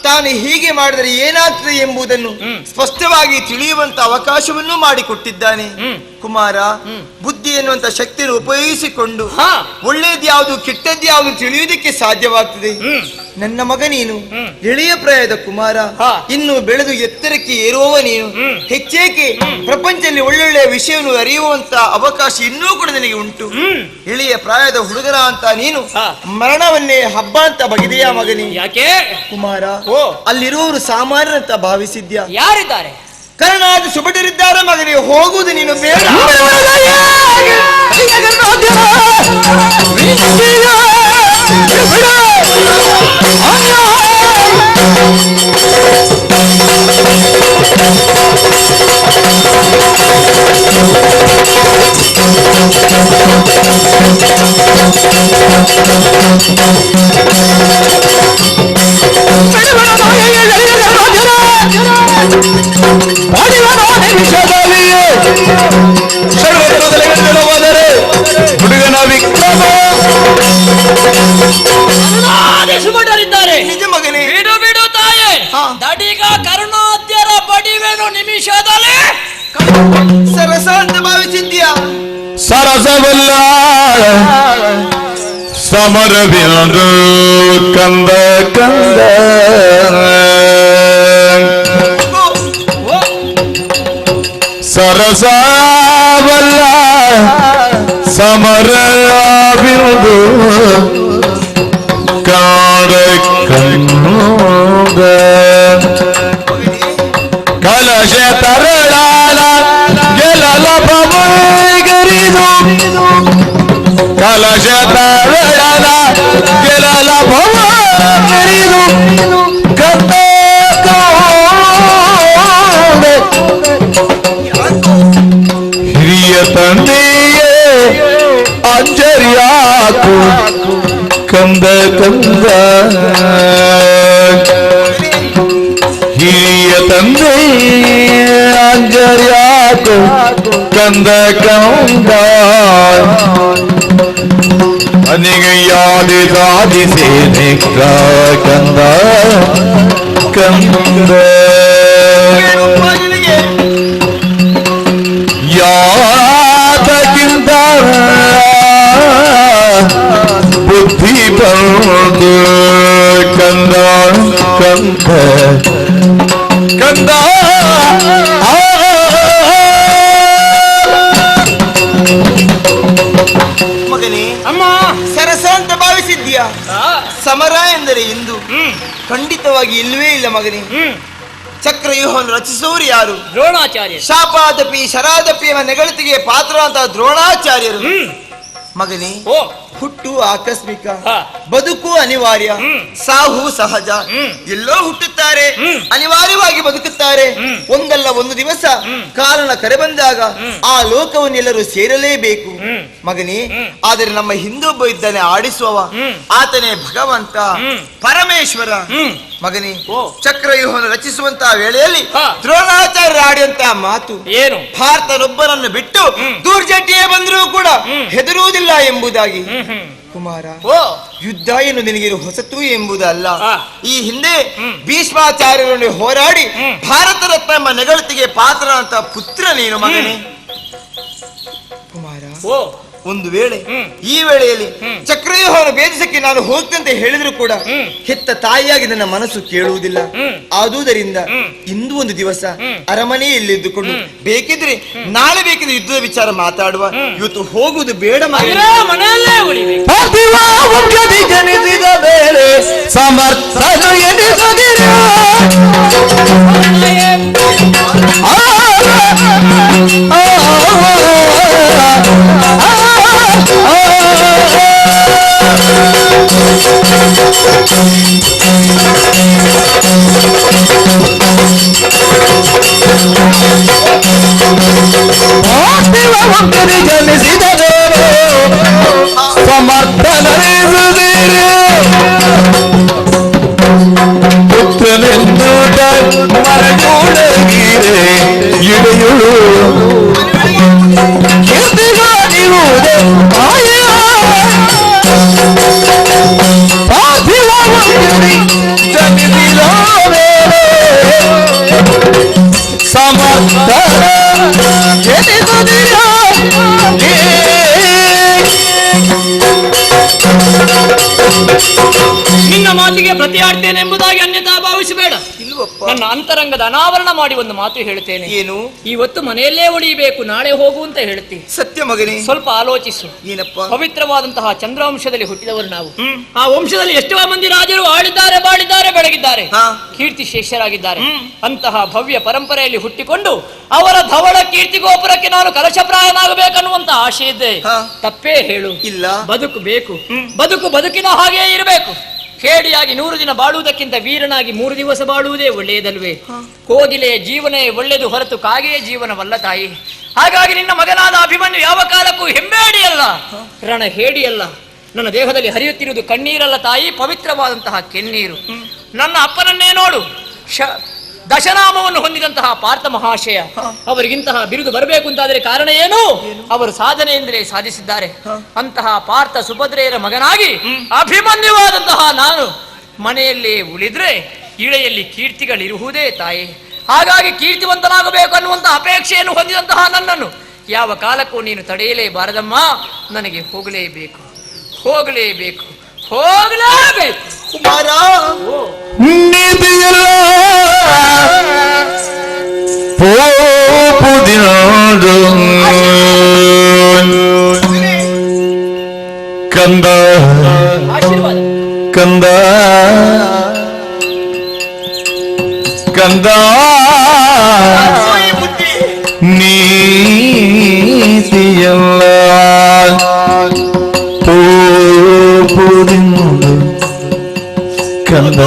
ತಾನು ಹೀಗೆ ಮಾಡಿದರೆ ಏನಾಗ್ತದೆ ಎಂಬುದನ್ನು ಸ್ಪಷ್ಟವಾಗಿ ತಿಳಿಯುವಂತ ಅವಕಾಶವನ್ನು ಮಾಡಿಕೊಟ್ಟಿದ್ದಾನೆ. ಕುಮಾರ, ಬುದ್ಧಿ ಎನ್ನುವಂತ ಶಕ್ತಿಯನ್ನು ಉಪಯೋಗಿಸಿಕೊಂಡು ಒಳ್ಳೇದ್ಯಾವುದು ಕೆಟ್ಟದ್ಯಾವುದು ತಿಳಿಯುವುದಕ್ಕೆ ಸಾಧ್ಯವಾಗ್ತದೆ. ನನ್ನ ಮಗ ನೀನು ಎಳೆಯ ಪ್ರಾಯದ ಕುಮಾರ, ಇನ್ನು ಬೆಳೆದು ಎತ್ತರಕ್ಕೆ ಏರುವವ ನೀನು. ಹೆಚ್ಚೇಕೆ ಪ್ರಪಂಚದಲ್ಲಿ ಒಳ್ಳೊಳ್ಳೆಯ ವಿಷಯವನ್ನು ಅರಿಯುವಂತ ಅವಕಾಶ ಇನ್ನೂ ಕೂಡ ನಿನಗೆ ಉಂಟು. ಎಳೆಯ ಪ್ರಾಯದ ಹುಡುಗರ ಅಂತ ನೀನು ಮರಣವನ್ನೇ ಹಬ್ಬ ಅಂತ ಬಗೆದೆಯಾ ಮಗನೇ? ಯಾಕೆ? ಕುಮಾರ, ಅಲ್ಲಿರುವವರು ಸಾಮಾನ್ಯರಂತ ಭಾವಿಸಿದ್ಯಾ? ಯಾರಿದ್ದಾರೆ? ಕರ್ಣಾದ ಸುಬಟರಿದ್ದಾರೆ ಮಗನೇ, ಹೋಗುವುದು ನೀನು ಬೇಡ. ಹುಡುಗನ ವಿಕ್ರಮ ಸುಮಟರಿದ್ದಾರೆ. ನಿಜ ಮಗನೇ. ಬಿಡು ಬಿಡು ತಾಯೇ, ದಡಿಗ ಕರ್ಣಾದ್ಯರ ಬಡಿವೇನು ನಿಮಿಷದಲ್ಲಿ. ಸರಸ ಅಂತ ಭಾವಿಸಿದ್ಯಾ? ಸರಸವಲ್ಲ ಸಮರವಿನದು ಕಂದ ಕಂದ ಸರಸವಲ್ಲ ಸಮರವಿನದು ಕಾಡ ಕಂದ ಕಲಶ ತರಳಾಲ ಗೆಲಲ ಭವಗರಿದು ಕಲಶ ತರಳಾಲ ಗೆಲಲ ಭವಗರಿದು ಕಂದ ಹಿರಿಯ ತಂದೆಯೇ ಅಂಜರಿಯಾಕು ಕಂದ ಕಂದ ಹಿರಿಯ ತಂದೆ ಅಂಜರಿಯಾಕು ಕಂದ ಕಂದ ಅನಿಗೆ ಯಾದಿ ಸಾಧಿಸಿ ಕಂದ ಕಂದ ಯಾತಕ್ಕಿಂತ ಬುದ್ಧಿ ಬಂದು ಕಂದ ಕಂದ ಕಂದ ಮಗನೇ, ಅಮ್ಮ, ಸರಸ ಅಂತ ಭಾವಿಸಿದ್ಯಾ? ಸಮರ ಎಂದರೆ ಇಂದು ಖಂಡಿತವಾಗಿ ಇಲ್ಲವೇ ಇಲ್ಲ ಮಗನೇ. ಚಕ್ರವ್ಯೂಹವನ್ನು ರಚಿಸುವವರು ಯಾರು? ದ್ರೋಣಾಚಾರ್ಯ. ಶಾಪಾದಪಿ ಶರಾದಪಿ ಎಂಬ ನೆಗಳತಿಗೆ ಪಾತ್ರ ಅಂತ ದ್ರೋಣಾಚಾರ್ಯರು. ಮಗನೇ, ಹುಟ್ಟು ಆಕಸ್ಮಿಕ, ಬದುಕು ಅನಿವಾರ್ಯ, ಸಾವು ಸಹಜ. ಎಲ್ಲೋ ಹುಟ್ಟುತ್ತಾರೆ, ಅನಿವಾರ್ಯವಾಗಿ ಬದುಕುತ್ತಾರೆ. ಒಂದಲ್ಲ ಒಂದು ದಿವಸ ಕಾರಣ ಕರೆ ಬಂದಾಗ ಆ ಲೋಕವನ್ನೆಲ್ಲರೂ ಸೇರಲೇಬೇಕು ಮಗನೇ. ಆದರೆ ನಮ್ಮ ಹಿಂದೊಬ್ಬ ಇದ್ದಾನೆ ಆಡಿಸುವವ, ಆತನೇ ಭಗವಂತ ಪರಮೇಶ್ವರ. ಮಗನೇ, ಚಕ್ರವ್ಯೂಹವನ್ನು ರಚಿಸುವಂತಹ ವೇಳೆಯಲ್ಲಿ ದ್ರೋಣಾಚಾರ್ಯರು ಆಡಿದಂತಹ ಮಾತು ಏನು? ಭಾರತನೊಬ್ಬನನ್ನು ಬಿಟ್ಟು ದುರ್ಜಟಿಯೇ ಬಂದರೂ ಕೂಡ ಹೆದರುವುದಿಲ್ಲ ಎಂಬುದಾಗಿ. ಕುಮಾರ, ಯುದ್ಧ ಏನು ನಿನಗೆ ಹೊಸತು ಎಂಬುದಲ್ಲ. ಈ ಹಿಂದೆ ಭೀಷ್ಮಾಚಾರ್ಯರನ್ನು ಹೋರಾಡಿ ಭಾರತ ರತ್ನ ಎಂಬ ನೆಗಳತಿಗೆ ಪಾತ್ರ ಅಂತ ಪುತ್ರ ನೀನು ಮಗನೇ. ಕುಮಾರ, ಒಂದು ವೇಳೆ ಈ ವೇಳೆಯಲ್ಲಿ ಚಕ್ರವ್ಯೂಹವನ್ನು ಭೇದಿಸಕ್ಕೆ ನಾನು ಹೋಗ್ತಂತೆ ಹೇಳಿದ್ರು ಕೂಡ ಹೆತ್ತ ತಾಯಿಯಾಗಿ ನನ್ನ ಮನಸ್ಸು ಕೇಳುವುದಿಲ್ಲ. ಆದುದರಿಂದ ಇಂದು ಒಂದು ದಿವಸ ಅರಮನೆಯಲ್ಲಿದ್ದುಕೊಂಡು ಬೇಕಿದ್ರೆ ನಾಳೆ ಬೇಕಿದ್ರೆ ಯುದ್ಧದ ವಿಚಾರ ಮಾತಾಡುವ. ಇವತ್ತು ಹೋಗುವುದು ಬೇಡ ಮನೆಯಲ್ಲೇ ಉಳಿಬೇಕು. ಜನಿಸಿದ ಬೇರೆ ಸಮರ್ಥನು ಎನಿಸದಿರ ಮಾತಿಗೆ ಪ್ರತಿಯಾಡ್ತೇನೆ ಎಂಬುದಾಗಿ ಅನ್ಯತಾ ಭಾವಿಸಬೇಡ. ನನ್ನ ಅಂತರಂಗದ ಅನಾವರಣ ಮಾಡಿ ಒಂದು ಮಾತು ಹೇಳ್ತೇನೆ. ಏನು? ಇವತ್ತು ಮನೆಯಲ್ಲೇ ಉಳಿಯಬೇಕು, ನಾಳೆ ಹೋಗು ಅಂತ ಹೇಳ್ತಿ. ಸತ್ಯ ಮಗನೇ. ಸ್ವಲ್ಪ ಆಲೋಚಿಸು. ಏನಪ್ಪ? ಪವಿತ್ರವಾದಂತಹ ಚಂದ್ರವಂಶದಲ್ಲಿ ಹುಟ್ಟಿದವರು ನಾವು. ಆ ವಂಶದಲ್ಲಿ ಎಷ್ಟೋ ಮಂದಿ ರಾಜರು ಆಳಿದ್ದಾರೆ, ಬಾಳಿದ್ದಾರೆ, ಬೆಳಗಿದ್ದಾರೆ, ಕೀರ್ತಿ ಶೇಷರಾಗಿದ್ದಾರೆ. ಅಂತಹ ಭವ್ಯ ಪರಂಪರೆಯಲ್ಲಿ ಹುಟ್ಟಿಕೊಂಡು ಅವರ ಧವಳ ಕೀರ್ತಿ ಗೋಪುರಕ್ಕೆ ನಾನು ಕಲಶಪ್ರಾಯನಾಗಬೇಕನ್ನುವಂತ ಆಶೆ ಇದ್ದೆ. ತಪ್ಪೇ ಹೇಳು. ಇಲ್ಲ, ಬದುಕು ಬೇಕು. ಬದುಕು ಬದುಕಿನ ಹಾಗೆ ಇರಬೇಕು. ಕೇಡಿಯಾಗಿ 100 ದಿನ ಬಾಳುವುದಕ್ಕಿಂತ ವೀರನಾಗಿ 3 ದಿವಸ ಬಾಳುವುದೇ ಒಳ್ಳೆಯದಲ್ವೇ? ಕೋಗಿಲೆಯ ಜೀವನೇ ಒಳ್ಳೆಯದು ಹೊರತು ಕಾಗೆಯ ಜೀವನವಲ್ಲ ತಾಯಿ. ಹಾಗಾಗಿ ನಿನ್ನ ಮಗನಾದ ಅಭಿಮನ್ಯು ಯಾವ ಕಾಲಕ್ಕೂ ಹೆಮ್ಮೇಡಿಯಲ್ಲ, ರಣ ಹೇಡಿಯಲ್ಲ. ನನ್ನ ದೇಹದಲ್ಲಿ ಹರಿಯುತ್ತಿರುವುದು ಕಣ್ಣೀರಲ್ಲ ತಾಯಿ, ಪವಿತ್ರವಾದಂತಹ ಕೆನ್ನೀರು. ನನ್ನ ಅಪ್ಪನನ್ನೇ ನೋಡು, ದಶನಾಮವನ್ನು ಹೊಂದಿದಂತಹ ಪಾರ್ಥ ಮಹಾಶಯ. ಅವರಿಗಿಂತಹ ಬಿರುದು ಬರಬೇಕು ಅಂತಾದರೆ ಕಾರಣ ಏನು? ಅವರು ಸಾಧನೆಯಿಂದಲೇ ಸಾಧಿಸಿದ್ದಾರೆ. ಅಂತಹ ಪಾರ್ಥ ಸುಭದ್ರೆಯರ ಮಗನಾಗಿ ಅಭಿಮನ್ಯುವಾದಂತಹ ನಾನು ಮನೆಯಲ್ಲಿ ಉಳಿದ್ರೆ ಇಳೆಯಲ್ಲಿ ಕೀರ್ತಿಗಳಿರುವುದೇ ತಾಯಿ. ಹಾಗಾಗಿ ಕೀರ್ತಿವಂತನಾಗಬೇಕು ಅನ್ನುವಂತಹ ಅಪೇಕ್ಷೆಯನ್ನು ಹೊಂದಿದಂತಹ ನನ್ನನ್ನು ಯಾವ ಕಾಲಕ್ಕೂ ನೀನು ತಡೆಯಲೇಬಾರದಮ್ಮ. ನನಗೆ ಹೋಗಲೇಬೇಕು, ಹೋಗಲೇಬೇಕು, ಹೋಗಲೇಬೇಕು. ಕುಮಾರ, ನೀತಿಯಲ್ಲ ಪೋಪುದಿನಾಡು ಕಂದ ಕಂದ ಕಂದ ನೀತಿಯಲ್ಲ ಪೋಪುದಿನಾಡು ಕಂದ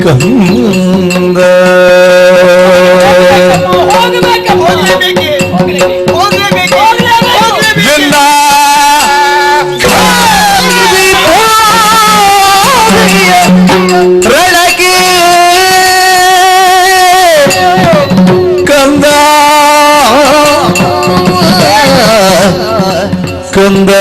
ಕಂದ ರಣಕ್ಕೆ ಕಂದ ಕಂದ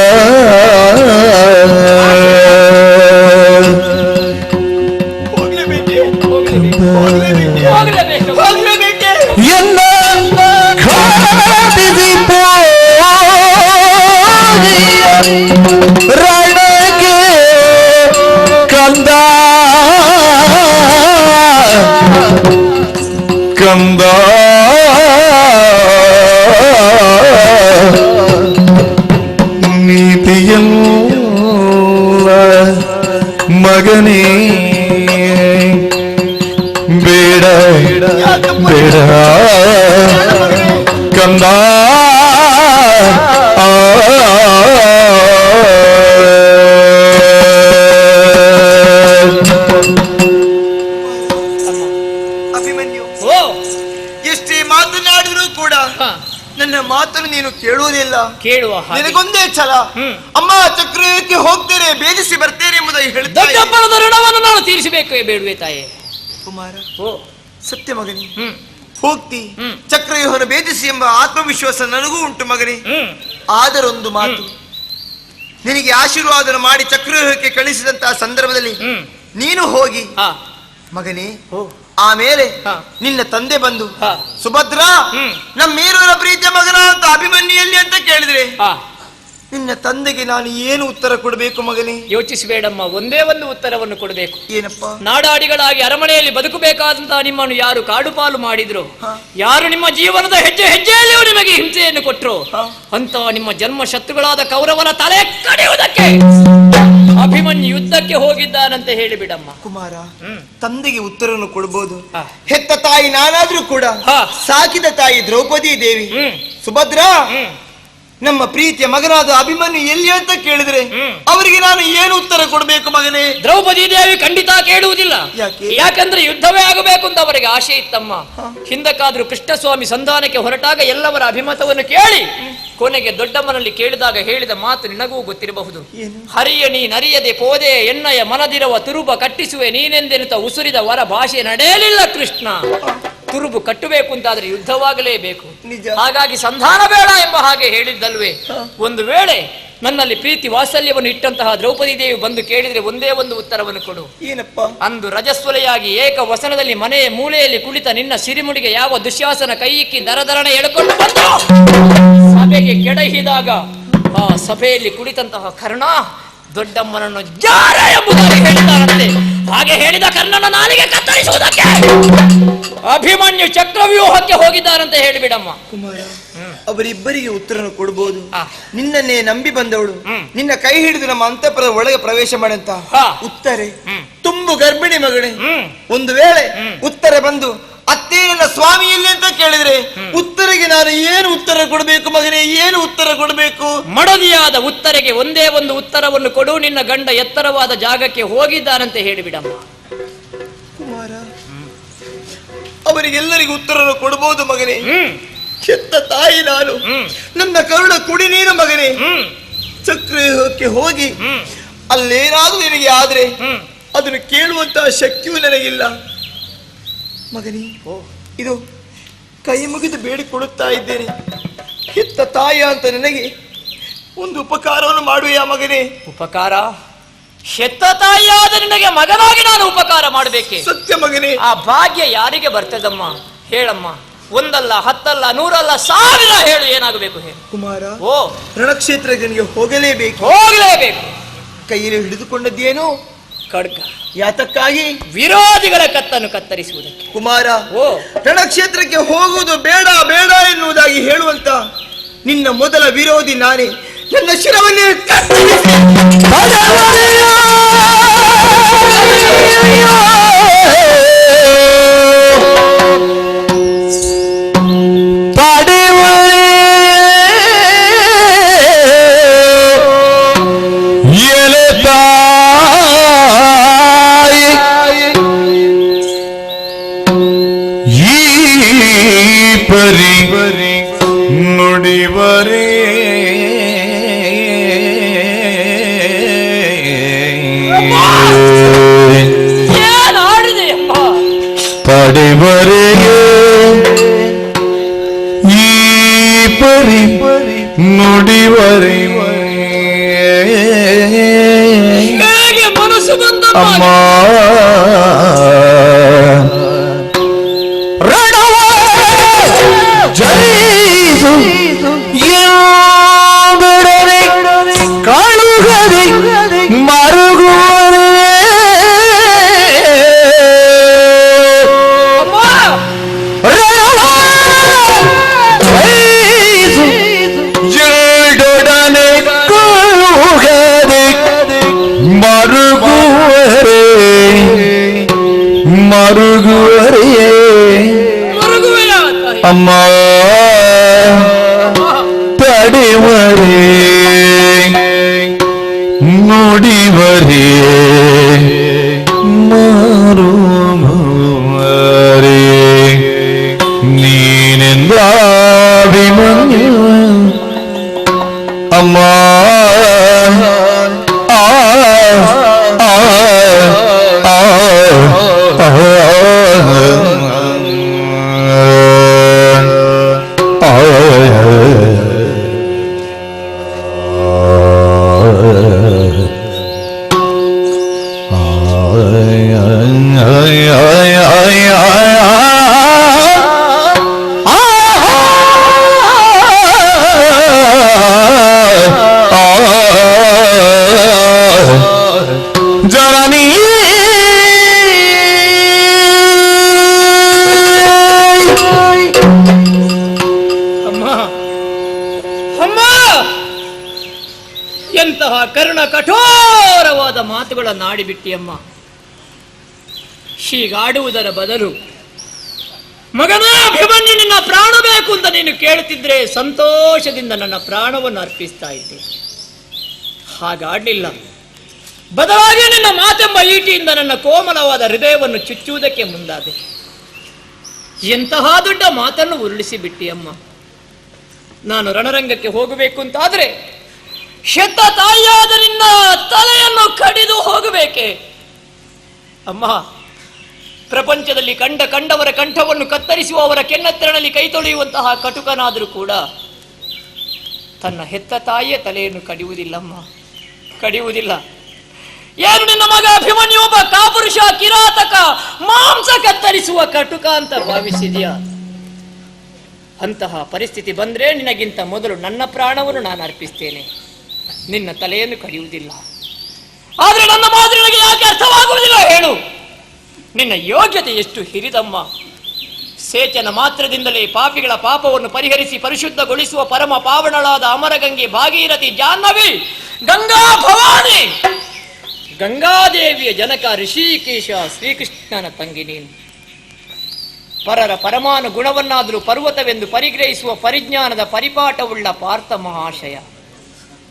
ಎಲ್ಲ ಖಾದಿಸಿ ರಣಕ್ಕೆ ಕಂದ ಕಂದ ನೀತಿಯಲ್ಲ ಮಗನೇ ಬೇಡ ಬೇಡ ಕಂದ ಅಭಿಮನ್ಯು, ಎಷ್ಟೇ ಮಾತನಾಡಿದ್ರು ಕೂಡ ನನ್ನ ಮಾತನ್ನು ನೀನು ಕೇಳುವುದಿಲ್ಲ. ಕೇಳುವ ನಿನಗೊಂದೇ ಛಲ. ಅಮ್ಮ ಚಕ್ರಕ್ಕೆ ಹೋಗ್ತೇನೆ, ಬೇಧಿಸಿ ಬರ್ತೇನೆ ಎಂಬುದಾಗಿ ಹೇಳ್ತಾರೆ. ದೊಡ್ಡಪ್ಪನದ ಋಣವನ್ನು ನಾನು ತೀರಿಸಬೇಕೇ ಬೇಡುವೆ ತಾಯಿ? ಕುಮಾರ, ಸತ್ಯ ಮಗನೇ, ಹೋಗ್ತಿ ಚಕ್ರವ್ಯೂಹನ ಭೇದಿಸಿ ಎಂಬ ಆತ್ಮವಿಶ್ವಾಸ ನನಗೂ ಉಂಟು ಮಗನೇ. ಆದರೊಂದು ಮಾತು, ನಿನಗೆ ಆಶೀರ್ವಾದ ಮಾಡಿ ಚಕ್ರವ್ಯೂಹಕ್ಕೆ ಕಳಿಸಿದಂತಹ ಸಂದರ್ಭದಲ್ಲಿ ನೀನು ಹೋಗಿ ಮಗನೇ, ಆಮೇಲೆ ನಿನ್ನ ತಂದೆ ಬಂದು ಸುಭದ್ರ ನಮ್ಮೇರೂರ ಪ್ರೀತಿಯ ಮಗನ ಅಂತ ಅಭಿಮನ್ಯಲ್ಲಿ ಅಂತ ಕೇಳಿದ್ರೆ ನಿನ್ನ ತಂದೆಗೆ ನಾನು ಏನು ಉತ್ತರ ಕೊಡಬೇಕು ಮಗನೇ? ಯೋಚಿಸಬೇಡಮ್ಮ, ಒಂದೇ ಒಂದು ಉತ್ತರವನ್ನು ಕೊಡಬೇಕು. ಏನಪ್ಪ? ನಾಡಾಡಿಗಳಾಗಿ ಅರಮನೆಯಲ್ಲಿ ಬದುಕಬೇಕಾದಂತಹ ನಿಮ್ಮನ್ನು ಯಾರು ಕಾಡು ಪಾಲು ಮಾಡಿದ್ರು, ಯಾರು ನಿಮ್ಮ ಜೀವನದ ಹೆಜ್ಜೆ ಹೆಜ್ಜೆಯಲ್ಲಿಯೂ ನಿಮಗೆ ಹಿಂಸೆಯನ್ನು ಕೊಟ್ಟರು, ಅಂತ ನಿಮ್ಮ ಜನ್ಮ ಶತ್ರುಗಳಾದ ಕೌರವನ ತಲೆ ಕಡಿಯುವುದಕ್ಕೆ ಅಭಿಮನ್ಯು ಯುದ್ಧಕ್ಕೆ ಹೋಗಿದ್ದಾನಂತೆ ಹೇಳಿಬಿಡಮ್ಮ. ಕುಮಾರ, ತಂದೆಗೆ ಉತ್ತರವನ್ನು ಕೊಡಬಹುದು. ಹೆತ್ತ ತಾಯಿ ನಾನಾದ್ರೂ ಕೂಡ ಸಾಕಿದ ತಾಯಿ ದ್ರೌಪದಿ ದೇವಿ ಸುಭದ್ರ ನಮ್ಮ ಪ್ರೀತಿಯ ಮಗನಾದ ಅಭಿಮನ್ಯು ಎಲ್ಲಿ ಅಂತ ಕೇಳಿದ್ರೆ ಅವರಿಗೆ ನಾನು ಏನು ಉತ್ತರ ಕೊಡಬೇಕು ಮಗನೇ? ದ್ರೌಪದಿ ದೇವಿ ಖಂಡಿತ ಕೇಳುವುದಿಲ್ಲ. ಯಾಕಂದ್ರೆ ಯುದ್ಧವೇ ಆಗಬೇಕು ಅಂತ ಅವರಿಗೆ ಆಶೆ ಇತ್ತಮ್ಮ. ಹಿಂದಕ್ಕಾದ್ರೂ ಕೃಷ್ಣಸ್ವಾಮಿ ಸಂಧಾನಕ್ಕೆ ಹೊರಟಾಗ ಎಲ್ಲವರ ಅಭಿಮತವನ್ನು ಕೇಳಿ ಕೊನೆಗೆ ದೊಡ್ಡಮ್ಮನಲ್ಲಿ ಕೇಳಿದಾಗ ಹೇಳಿದ ಮಾತು ನಿನಗೂ ಗೊತ್ತಿರಬಹುದು. ಹರಿಯ ನೀ ನರಿಯದೆ ಪೋದೆ ಎಣ್ಣೆಯ ಮನದಿರುವ ತುರುಬ ಕಟ್ಟಿಸುವೆ ನೀನೆಂದೆನುತ ಉಸುರಿದ ವರ ಭಾಷೆ ನಡೆಯಲಿಲ್ಲ ಕೃಷ್ಣ. ತುರುಬು ಕಟ್ಟಬೇಕು ಅಂತಾದ್ರೆ ಯುದ್ಧವಾಗಲೇಬೇಕು. ಹಾಗಾಗಿ ಸಂಧಾನ ಬೇಡ ಎಂಬ ಹಾಗೆ ಹೇಳಿದ್ದಲ್ವೇ. ಒಂದು ವೇಳೆ ನನ್ನಲ್ಲಿ ಪ್ರೀತಿ ವಾತ್ಸಲ್ಯವನ್ನು ಇಟ್ಟಂತಹ ದ್ರೌಪದಿ ದೇವಿ ಬಂದು ಕೇಳಿದ್ರೆ ಒಂದೇ ಒಂದು ಉತ್ತರವನ್ನು ಕೊಡು. ಏನಪ್ಪ? ಅಂದು ರಜಸ್ವಲೆಯಾಗಿ ಏಕ ವಸನದಲ್ಲಿ ಮನೆಯ ಮೂಲೆಯಲ್ಲಿ ಕುಳಿತ ನಿನ್ನ ಸಿರಿಮುಡಿಗೆ ಯಾವ ದುಶ್ಯಾಸನ ಕೈಯಿಕ್ಕಿ ದರದರನೆ ಎಳ್ಕೊಂಡು ಬಂದು ಸಭೆಗೆ ಕೆಡಹಿದಾಗ ಆ ಸಭೆಯಲ್ಲಿ ಕುಳಿತಂತಹ ಕರ್ಣ ದೊಡ್ಡಮ್ಮನನ್ನು ಜಾರ ಎಂಬುದಾಗಿ ಹೇಳಿದ್ದಾರಂತೆ. ಹಾಗೆ ಹೇಳಿದ ಕರ್ಣನ ನಾಲಿಗೆ ಕತ್ತರಿಸುವುದಕ್ಕೆ ಅಭಿಮನ್ಯು ಚಕ್ರವ್ಯೂಹಕ್ಕೆ ಹೋಗಿದ್ದಾರಂತೆ ಹೇಳಿಬಿಡಮ್ಮ. ಕುಮಾರ, ಅವರಿಬ್ಬರಿಗೆ ಉತ್ತರನು ಕೊಡಬಹುದು. ನಿನ್ನನ್ನೇ ನಂಬಿ ಬಂದವಳು ನಿನ್ನ ಕೈ ಹಿಡಿದು ನಮ್ಮ ಅಂತಃಪುರದ ಒಳಗೆ ಪ್ರವೇಶ ಮಾಡಂತ ಉತ್ತರೆ ತುಂಬು ಗರ್ಭಿಣಿ ಮಗನೇ. ಒಂದು ವೇಳೆ ಉತ್ತರ ಬಂದು ಅತ್ತೇನ ಸ್ವಾಮಿ ಎಲ್ಲಿ ಅಂತ ಕೇಳಿದ್ರೆ ಉತ್ತರಿಗೆ ನಾನು ಏನು ಉತ್ತರ ಕೊಡಬೇಕು ಮಗನೇ? ಏನು ಉತ್ತರ ಕೊಡಬೇಕು? ಮಡದಿಯಾದ ಉತ್ತರಿಗೆ ಒಂದೇ ಒಂದು ಉತ್ತರವನ್ನು ಕೊಡು. ನಿನ್ನ ಗಂಡ ಎತ್ತರವಾದ ಜಾಗಕ್ಕೆ ಹೋಗಿದ್ದಾನಂತೆ ಹೇಳಿಬಿಡಮ್ಮ. ಕುಮಾರ, ಅವರಿಗೆಲ್ಲರಿಗೂ ಉತ್ತರವನ್ನು ಕೊಡಬಹುದು ಮಗನೇ. ಹೆತ್ತ ತಾಯಿ ನಾನು, ನನ್ನ ಕರುಣ ಕುಡಿ ನೀನು ಮಗನೇ. ಚಕ್ರವ್ಯೂಹಕ್ಕೆ ಹೋಗಿ ಅಲ್ಲೇನಾದ್ರೂ ನಿನಗೆ ಆದ್ರೆ ಅದನ್ನು ಕೇಳುವಂತಹ ಶಕ್ತಿಯೂ ನನಗಿಲ್ಲ ಮಗನೇ. ಇದು ಕೈ ಮುಗಿದು ಬೇಡಿಕೊಡುತ್ತಾ ಇದ್ದೇನೆ. ಹೆತ್ತ ತಾಯಿ ಅಂತ ನನಗೆ ಒಂದು ಉಪಕಾರವನ್ನು ಮಾಡುವೆಯಾ ಮಗನೇ? ಉಪಕಾರ? ಹೆತ್ತ ತಾಯಿಯಾದ ನಿನಗೆ ಮಗನಾಗಿ ನಾನು ಉಪಕಾರ ಮಾಡಬೇಕೆ? ಸತ್ಯ ಮಗನೇ. ಆ ಭಾಗ್ಯ ಯಾರಿಗೆ ಬರ್ತದಮ್ಮ? ಹೇಳಮ್ಮ. ಒಂದಲ್ಲ, ಹತ್ತಲ್ಲ, ನೂರಲ್ಲ, 1000 ಹೇಳು. ಏನಾಗಬೇಕು ಹೇಳು ಕುಮಾರ. ಓ, ರಣಕ್ಷೇತ್ರಕ್ಕೆ ನನಗೆ ಹೋಗಲೇಬೇಕು. ಹೋಗಲೇಬೇಕು. ಕೈಯಲ್ಲಿ ಹಿಡಿದುಕೊಂಡದ್ದೇನು? ಖಡ್ಗ. ಯಾತಕ್ಕಾಗಿ? ವಿರೋಧಿಗಳ ಕತ್ತನ್ನು ಕತ್ತರಿಸುವುದಕ್ಕೆ. ಕುಮಾರ, ಓ, ರಣಕ್ಷೇತ್ರಕ್ಕೆ ಹೋಗುವುದು ಬೇಡ ಬೇಡ ಎನ್ನುವುದಾಗಿ ಹೇಳುವಂತ ನಿನ್ನ ಮೊದಲ ವಿರೋಧಿ ನಾನೇ. ನನ್ನ ಶಿರವನ್ನೇ ನುಡಿವರೇ ಪಡೆವರೆಗೆ ಈ ಪರಿ ನುಡಿವರೆ ಮನಸ್ಸು ಬಂದ ಅಮ್ಮ ಕಾಳುಗದೆ ಮರುಗುವರೆ ಜಡೊಡನೆ ಕಾಳುಗದೆ ಮರುಗುವರೆ ಮರುಗುವರೆ ಅಮ್ಮ ತಡೆವರೇ ನುಡಿವರೇ ಮಾರುವರೇ ನೀನೆಂದಾಭಿಮನ್ಯು ಅಮ್ಮ ಆ ಆ ಆ ಜನನಿ ಅಮ್ಮ, ಅಮ್ಮ, ಎಂತಹ ಕರುಣ ಕಠೋರವಾದ ಮಾತುಗಳನ್ನಾಡಿಬಿಟ್ಟಿಯಮ್ಮ. ಹೀಗಾಡುವುದರ ಬದಲು ಮಗನ ಅಭಿಮನ್ಯು ನಿನ್ನ ಪ್ರಾಣ ಬೇಕು ಅಂತ ನೀನು ಕೇಳುತ್ತಿದ್ರೆ ಸಂತೋಷದಿಂದ ನನ್ನ ಪ್ರಾಣವನ್ನು ಅರ್ಪಿಸ್ತಾ ಇದ್ದೆ. ಹಾಗಾಡ್ಲಿಲ್ಲ. ಬದಲಾಗಿ ನಿನ್ನ ಮಾತೆಂಬ ಈಟಿಯಿಂದ ನನ್ನ ಕೋಮಲವಾದ ಹೃದಯವನ್ನು ಚುಚ್ಚುವುದಕ್ಕೆ ಮುಂದಾದೆ. ಎಂತಹ ದೊಡ್ಡ ಮಾತನ್ನು ಉರುಳಿಸಿ ಬಿಟ್ಟಿಯಮ್ಮ. ನಾನು ರಣರಂಗಕ್ಕೆ ಹೋಗಬೇಕು ಅಂತಾದ್ರೆ ಹೆತ್ತ ತಾಯಿಯಾದ ನಿನ್ನ ತಲೆಯನ್ನು ಕಡಿದು ಹೋಗಬೇಕೆ? ಅಮ್ಮ, ಪ್ರಪಂಚದಲ್ಲಿ ಕಂಡವರ ಕಂಠವನ್ನು ಕತ್ತರಿಸುವ ಅವರ ಕೆನ್ನೆತ್ತರನಲ್ಲಿ ಕೈ ತೊಳೆಯುವಂತಹ ಕಟುಕನಾದರೂ ಕೂಡ ತನ್ನ ಹೆತ್ತ ತಾಯಿಯ ತಲೆಯನ್ನು ಕಡಿಯುವುದಿಲ್ಲಮ್ಮ, ಕಡಿಯುವುದಿಲ್ಲ. ಏನು ನಿನ್ನ ಮಗ ಅಭಿಮನ್ಯು ಒಬ್ಬ ಕಾಪುರುಷ, ಕಿರಾತಕ, ಮಾಂಸ ಕತ್ತರಿಸುವ ಕಟುಕ ಅಂತ ಭಾವಿಸಿದೆಯಾ? ಅಂತಹ ಪರಿಸ್ಥಿತಿ ಬಂದ್ರೆ ನಿನಗಿಂತ ಮೊದಲು ನನ್ನ ಪ್ರಾಣವನ್ನು ನಾನು ಅರ್ಪಿಸ್ತೇನೆ, ನಿನ್ನ ತಲೆಯನ್ನು ಕಡಿಯುವುದಿಲ್ಲ. ಆದ್ರೆ ನನ್ನ ಮಾತು ನಿನಗೆ ಯಾಕೆ ಅರ್ಥವಾಗುವುದಿಲ್ಲ ಹೇಳು? ನಿನ್ನ ಯೋಗ್ಯತೆ ಎಷ್ಟು ಹಿರಿದಮ್ಮ. ಸೇಚನ ಮಾತ್ರದಿಂದಲೇ ಪಾಪಿಗಳ ಪಾಪವನ್ನು ಪರಿಹರಿಸಿ ಪರಿಶುದ್ಧಗೊಳಿಸುವ ಪರಮ ಪಾವನಳಾದ ಅಮರಗಂಗೆ ಭಾಗೀರಥಿ ಜಾಹ್ನವಿ ಗಂಗಾ ಭವಾನಿ ಗಂಗಾದೇವಿಯ ಜನಕ ಋಷಿಕೇಶ ಶ್ರೀಕೃಷ್ಣನ ತಂಗಿ ನೀನು. ಪರರ ಪರಮಾನು ಗುಣವನ್ನಾದರೂ ಪರ್ವತವೆಂದು ಪರಿಗ್ರಹಿಸುವ ಪರಿಜ್ಞಾನದ ಪರಿಪಾಠವುಳ್ಳ ಪಾರ್ಥ ಮಹಾಶಯ.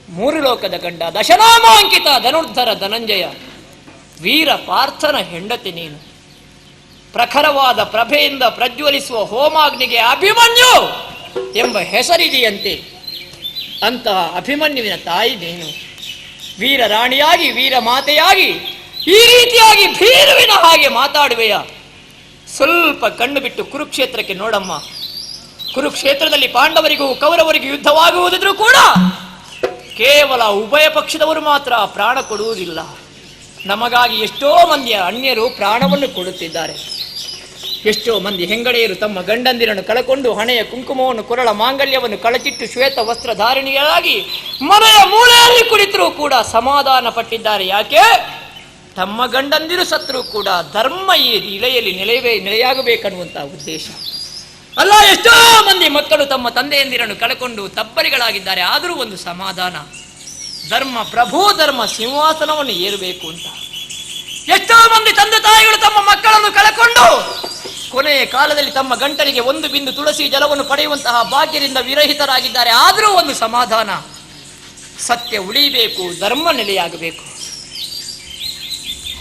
ಮೂರು ಲೋಕದ ಗಂಡ ದಶನಾಮಾಂಕಿತ ಧನುರ್ಧರ ಧನಂಜಯ ವೀರ ಪಾರ್ಥನ ಹೆಂಡತಿ ನೀನು. ಪ್ರಖರವಾದ ಪ್ರಭೆಯಿಂದ ಪ್ರಜ್ವಲಿಸುವ ಹೋಮಾಗ್ನಿಗೆ ಅಭಿಮನ್ಯು ಎಂಬ ಹೆಸರಿದೆಯಂತೆ. ಅಂತಹ ಅಭಿಮನ್ಯುವಿನ ತಾಯಿ ನೀನು. ವೀರ ರಾಣಿಯಾಗಿ ವೀರ ಮಾತೆಯಾಗಿ ಈ ರೀತಿಯಾಗಿ ಭೀರುವಿನ ಹಾಗೆ ಮಾತಾಡುವೆಯ? ಸ್ವಲ್ಪ ಕಣ್ಣು ಬಿಟ್ಟು ಕುರುಕ್ಷೇತ್ರಕ್ಕೆ ನೋಡಮ್ಮ. ಕುರುಕ್ಷೇತ್ರದಲ್ಲಿ ಪಾಂಡವರಿಗೂ ಕೌರವರಿಗೂ ಯುದ್ಧವಾಗುವುದಿದ್ರೂ ಕೂಡ ಕೇವಲ ಉಭಯ ಪಕ್ಷದವರು ಮಾತ್ರ ಪ್ರಾಣ ಕೊಡುವುದಿಲ್ಲ. ನಮಗಾಗಿ ಎಷ್ಟೋ ಮಂದಿಯ ಅನ್ಯರು ಪ್ರಾಣವನ್ನು ಕೊಡುತ್ತಿದ್ದಾರೆ. ಎಷ್ಟೋ ಮಂದಿ ಹೆಂಗಡೆಯರು ತಮ್ಮ ಗಂಡಂದಿರನ್ನು ಕಳಕೊಂಡು ಹಣೆಯ ಕುಂಕುಮವನ್ನು ಕೊರಳ ಮಾಂಗಲ್ಯವನ್ನು ಕಳಚಿಟ್ಟು ಶ್ವೇತ ವಸ್ತ್ರ ಧಾರಣಿಗಳಾಗಿ ಮನೆಯ ಮೂಲೆಯಲ್ಲಿ ಕುಳಿತರೂ ಕೂಡ ಸಮಾಧಾನ ಪಟ್ಟಿದ್ದಾರೆ. ಯಾಕೆ? ತಮ್ಮ ಗಂಡಂದಿರು ಸತ್ರು ಕೂಡ ಧರ್ಮ ಈ ಇಳೆಯಲ್ಲಿ ನೆಲೆಯಾಗಬೇಕನ್ನುವಂತಹ ಉದ್ದೇಶ ಅಲ್ಲ. ಎಷ್ಟೋ ಮಂದಿ ಮಕ್ಕಳು ತಮ್ಮ ತಂದೆಯಂದಿರನ್ನು ಕಳಕೊಂಡು ತಬ್ಬರಿಗಳಾಗಿದ್ದಾರೆ. ಆದರೂ ಒಂದು ಸಮಾಧಾನ, ಧರ್ಮ ಪ್ರಭು ಧರ್ಮ ಸಿಂಹಾಸನವನ್ನು ಏರಬೇಕು ಅಂತ. ಎಷ್ಟೋ ಮಂದಿ ತಂದೆ ತಾಯಿಗಳು ತಮ್ಮ ಮಕ್ಕಳನ್ನು ಕಳಕೊಂಡು ಕೊನೆಯ ಕಾಲದಲ್ಲಿ ತಮ್ಮ ಗಂಟಲಿಗೆ ಒಂದು ಬಿಂದು ತುಳಸಿ ಜಲವನ್ನು ಪಡೆಯುವಂತಹ ಭಾಗ್ಯದಿಂದ ವಿರಹಿತರಾಗಿದ್ದಾರೆ. ಆದರೂ ಒಂದು ಸಮಾಧಾನ, ಸತ್ಯ ಉಳಿಬೇಕು, ಧರ್ಮ ನೆಲೆಯಾಗಬೇಕು.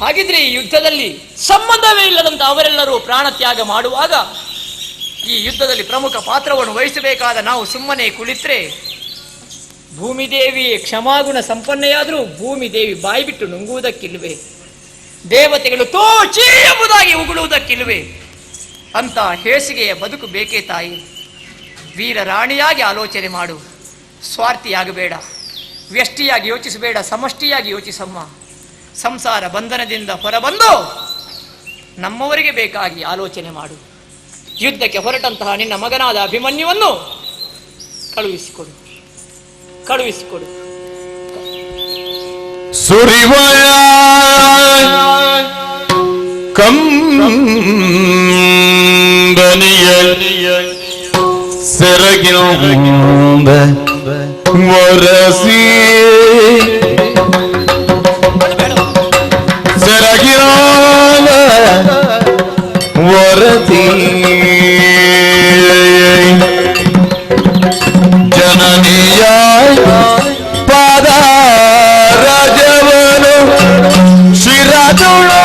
ಹಾಗಿದ್ರೆ ಈ ಯುದ್ಧದಲ್ಲಿ ಸಂಬಂಧವೇ ಇಲ್ಲದಂತ ಅವರೆಲ್ಲರೂ ಪ್ರಾಣ ತ್ಯಾಗ ಮಾಡುವಾಗ ಈ ಯುದ್ಧದಲ್ಲಿ ಪ್ರಮುಖ ಪಾತ್ರವನ್ನು ವಹಿಸಬೇಕಾದ ನಾವು ಸುಮ್ಮನೆ ಕುಳಿತರೆ ಭೂಮಿದೇವಿ ಕ್ಷಮಾಗುಣ ಸಂಪನ್ನೆಯಾದರೂ ಭೂಮಿದೇವಿ ಬಾಯಿ ಬಿಟ್ಟು ನುಂಗುವುದಕ್ಕಿಲ್ವೇ? ದೇವತೆಗಳು ತೋಚಿ ಎಂಬುದಾಗಿ ಉಗುಳುವುದಕ್ಕಿಲ್ವೇ? ಅಂತ ಹೇಸಿಗೆಯ ಬದುಕು ಬೇಕೇ ತಾಯಿ? ವೀರ ರಾಣಿಯಾಗಿ ಆಲೋಚನೆ ಮಾಡು, ಸ್ವಾರ್ಥಿಯಾಗಬೇಡ, ವ್ಯಷ್ಟಿಯಾಗಿ ಯೋಚಿಸಬೇಡ, ಸಮಷ್ಟಿಯಾಗಿ ಯೋಚಿಸಮ್ಮ. ಸಂಸಾರ ಬಂಧನದಿಂದ ಹೊರಬಂದು ನಮ್ಮವರಿಗೆ ಬೇಕಾಗಿ ಆಲೋಚನೆ ಮಾಡು. ಯುದ್ಧಕ್ಕೆ ಹೊರಟಂತಹ ನಿನ್ನ ಮಗನಾದ ಅಭಿಮನ್ಯುವನ್ನು ಕಳುಹಿಸಿಕೊಡು. ಸುರಿವಯ ಕಂಬನಿಯ ಸೆರಗಿನ ವರಸಿ ಸೆರಗಿನ ವರತಿ ಜನನಿಯ ಪಾದ ರಾಜವನು ಶಿರದುಳು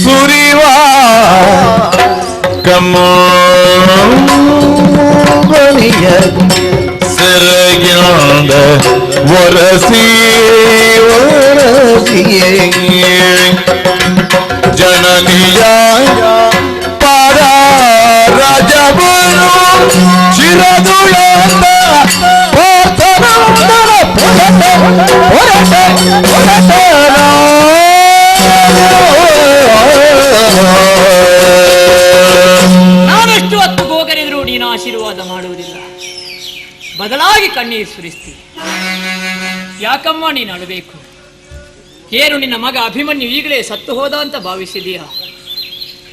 ಸುರಿವಾ ಕಮ್ಮನಿಯ ಸೆರಗಿನ ವರಸಿ ಜನನಿಯ ಪಾದ ರಾಜವನು ಶಿರದುಳಂದ ನಾನೆಷ್ಟು ಹೊತ್ತು ಗೋಗರೆದರೂ ನೀನು ಆಶೀರ್ವಾದ ಮಾಡುವುದಿಲ್ಲ, ಬದಲಾಗಿ ಕಣ್ಣೀರು ಸುರಿಸ್ತಿ. ಯಾಕಮ್ಮ ನೀನು ಅಳಬೇಕು? ಏನು ನಿನ್ನ ಮಗ ಅಭಿಮನ್ಯು ಈಗಲೇ ಸತ್ತು ಹೋದ ಅಂತ ಭಾವಿಸಿದೀಯಾ?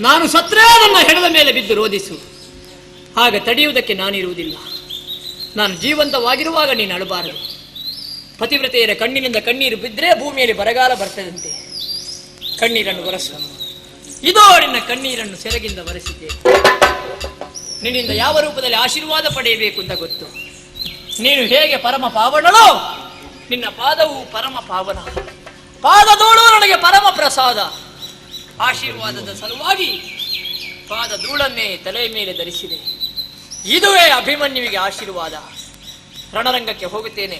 ನಾನು ಸತ್ರೇ ನನ್ನ ಹೆಣದ ಮೇಲೆ ಬಿದ್ದು ರೋಧಿಸು, ಆಗ ತಡೆಯುವುದಕ್ಕೆ ನಾನಿರುವುದಿಲ್ಲ. ನಾನು ಜೀವಂತವಾಗಿರುವಾಗ ನೀನು ಅಳಬಾರದು. ಪತಿವ್ರತೆಯರ ಕಣ್ಣಿನಿಂದ ಕಣ್ಣೀರು ಬಿದ್ದರೆ ಭೂಮಿಯಲ್ಲಿ ಬರಗಾಲ ಬರ್ತದಂತೆ. ಕಣ್ಣೀರನ್ನು ಒರೆಸು. ಇದೋ ನಿನ್ನ ಕಣ್ಣೀರನ್ನು ಸೆರಗಿಂದ ಒರೆಸಿದ್ದೇನೆ. ನಿನ್ನಿಂದ ಯಾವ ರೂಪದಲ್ಲಿ ಆಶೀರ್ವಾದ ಪಡೆಯಬೇಕು ಅಂತ ಗೊತ್ತು. ನೀನು ಹೇಗೆ ಪರಮ ಪಾವನಳೋ, ನಿನ್ನ ಪಾದವು ಪರಮ ಪಾವನ. ಪಾದಧೂಳು ನನಗೆ ಪರಮ ಪ್ರಸಾದ. ಆಶೀರ್ವಾದದ ಸಲುವಾಗಿ ಪಾದ ಧೂಳನ್ನೇ ತಲೆಯ ಮೇಲೆ ಧರಿಸಿದೆ. ಇದುವೇ ಅಭಿಮನ್ಯುವಿಗೆ ಆಶೀರ್ವಾದ. ರಣರಂಗಕ್ಕೆ ಹೋಗುತ್ತೇನೆ,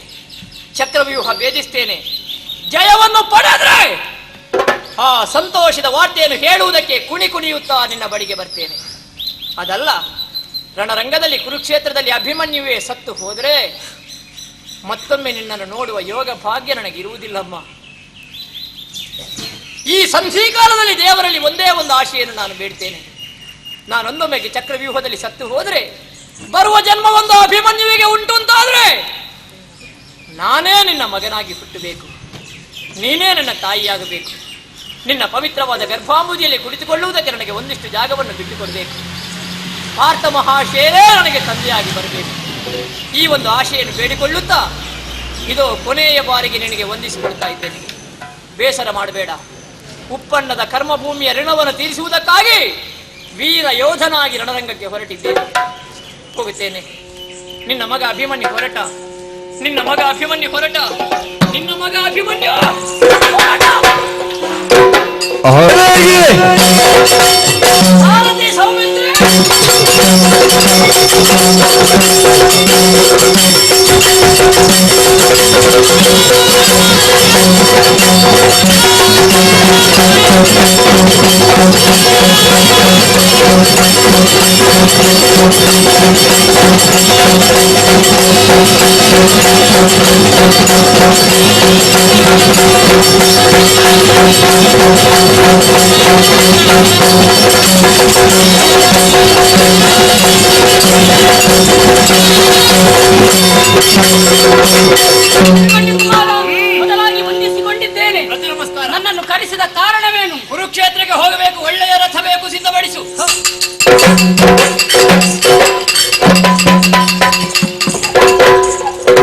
ಚಕ್ರವ್ಯೂಹ ಭೇದಿಸ್ತೇನೆ. ಜಯವನ್ನು ಪಡೆದ್ರೆ ಆ ಸಂತೋಷದ ವಾರ್ತೆಯನ್ನು ಹೇಳುವುದಕ್ಕೆ ಕುಣಿಯುತ್ತಾ ನಿನ್ನ ಬಳಿಗೆ ಬರ್ತೇನೆ. ಅದಲ್ಲ, ರಣರಂಗದಲ್ಲಿ ಕುರುಕ್ಷೇತ್ರದಲ್ಲಿ ಅಭಿಮನ್ಯುವೇ ಸತ್ತು ಹೋದರೆ ಮತ್ತೊಮ್ಮೆ ನಿನ್ನನ್ನು ನೋಡುವ ಯೋಗ ಭಾಗ್ಯ ನನಗಿರುವುದಿಲ್ಲಮ್ಮ. ಈ ಸಂಧಿಕಾಲದಲ್ಲಿ ದೇವರಲ್ಲಿ ಒಂದೇ ಒಂದು ಆಶೆಯನ್ನು ನಾನು ಬೇಡ್ತೇನೆ. ನಾನೊಂದೊಮ್ಮೆಗೆ ಚಕ್ರವ್ಯೂಹದಲ್ಲಿ ಸತ್ತು ಹೋದರೆ ಬರುವ ಜನ್ಮ ಒಂದು ಅಭಿಮನ್ಯುವಿಗೆ ಉಂಟು ಅಂತಾದ್ರೆ ನಾನೇ ನಿನ್ನ ಮಗನಾಗಿ ಹುಟ್ಟಬೇಕು, ನೀನೇ ನನ್ನ ತಾಯಿಯಾಗಬೇಕು. ನಿನ್ನ ಪವಿತ್ರವಾದ ಗರ್ಭಾಂಬುದಿಯಲ್ಲಿ ಕುಳಿತುಕೊಳ್ಳುವುದಕ್ಕೆ ನನಗೆ ಒಂದಿಷ್ಟು ಜಾಗವನ್ನು ಬಿಟ್ಟುಕೊಡಬೇಕು. ಪಾರ್ಥ ಮಹಾಶಯರೇ ನನಗೆ ತಂದೆಯಾಗಿ ಬರಬೇಕು. ಈ ಒಂದು ಆಶೆಯನ್ನು ಬೇಡಿಕೊಳ್ಳುತ್ತಾ ಇದು ಕೊನೆಯ ಬಾರಿಗೆ ನಿನಗೆ ವಂದಿಸಿಕೊಳ್ತಾ ಇದ್ದೇನೆ. ಬೇಸರ ಮಾಡಬೇಡ. ಉಪ್ಪಣ್ಣದ ಕರ್ಮಭೂಮಿಯ ಋಣವನ್ನು ತೀರಿಸುವುದಕ್ಕಾಗಿ ವೀರ ಯೋಧನಾಗಿ ರಣರಂಗಕ್ಕೆ ಹೊರಟಿದ್ದೇನೆ. ಹೋಗುತ್ತೇನೆ. ನಿನ್ನ ಮಗ ಅಭಿಮನ್ಯು ಹೊರಟ, ನಿನ್ನ ಮಗ ಅಭಿಮನ್ಯು ಹೊರಟ, ನಿನ್ನ ಮಗ ಅಭಿಮನ್ಯು ಭಾರತೀ ಸೌಮಿತ್ರಿ ಮೊದಲಾಗಿ ವಂದಿಸಿಕೊಂಡಿದ್ದೇನೆ. ನನ್ನನ್ನು ಕರೆಸಿದ ಕಾರಣವೇನು? ಕುರುಕ್ಷೇತ್ರಕ್ಕೆ ಹೋಗಬೇಕು, ಒಳ್ಳೆಯ ರಥ ಬೇಕು, ಸಿದ್ಧಪಡಿಸು.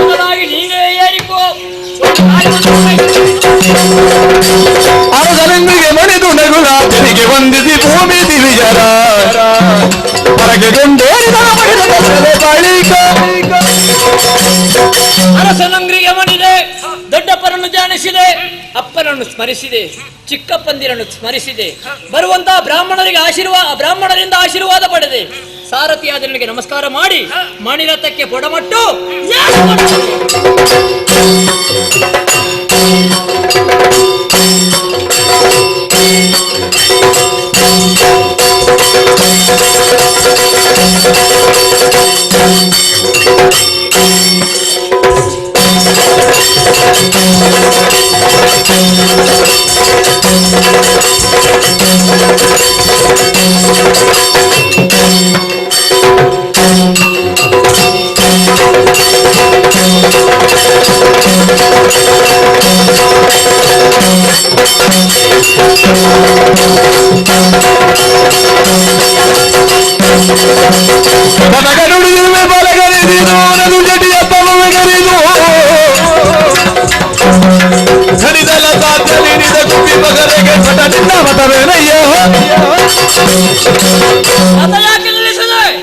ಮೊದಲಾಗಿ ನೀವೇ ಏರಿಕೋ. ಅರಸನೆಂದಿಗೆ ಮಣಿದು ನಗುಲಾತನಿಗೆ ವಂದಿಸಿ ಭೂಮಿ ದಿವಿಜರ ಹೊರಗೆ ಗೊಂಡೇರಿದ ಬಳಿಕ ಅರಸನಂಗ್ರಿಗೆ ಮಣಿದೆ, ದೊಡ್ಡಪ್ಪನನ್ನು ಧ್ಯಾನಿಸಿದೆ, ಅಪ್ಪನನ್ನು ಸ್ಮರಿಸಿದೆ, ಚಿಕ್ಕಪ್ಪಂದಿರನ್ನು ಸ್ಮರಿಸಿದೆ, ಬರುವಂತಹ ಬ್ರಾಹ್ಮಣರಿಂದ ಆಶೀರ್ವಾದ ಪಡೆದೆ. ಸಾರಥಿಯಾದ ನನಗೆ ನಮಸ್ಕಾರ ಮಾಡಿ ಮಣಿರಥಕ್ಕೆ ಪೊಡಮಟ್ಟು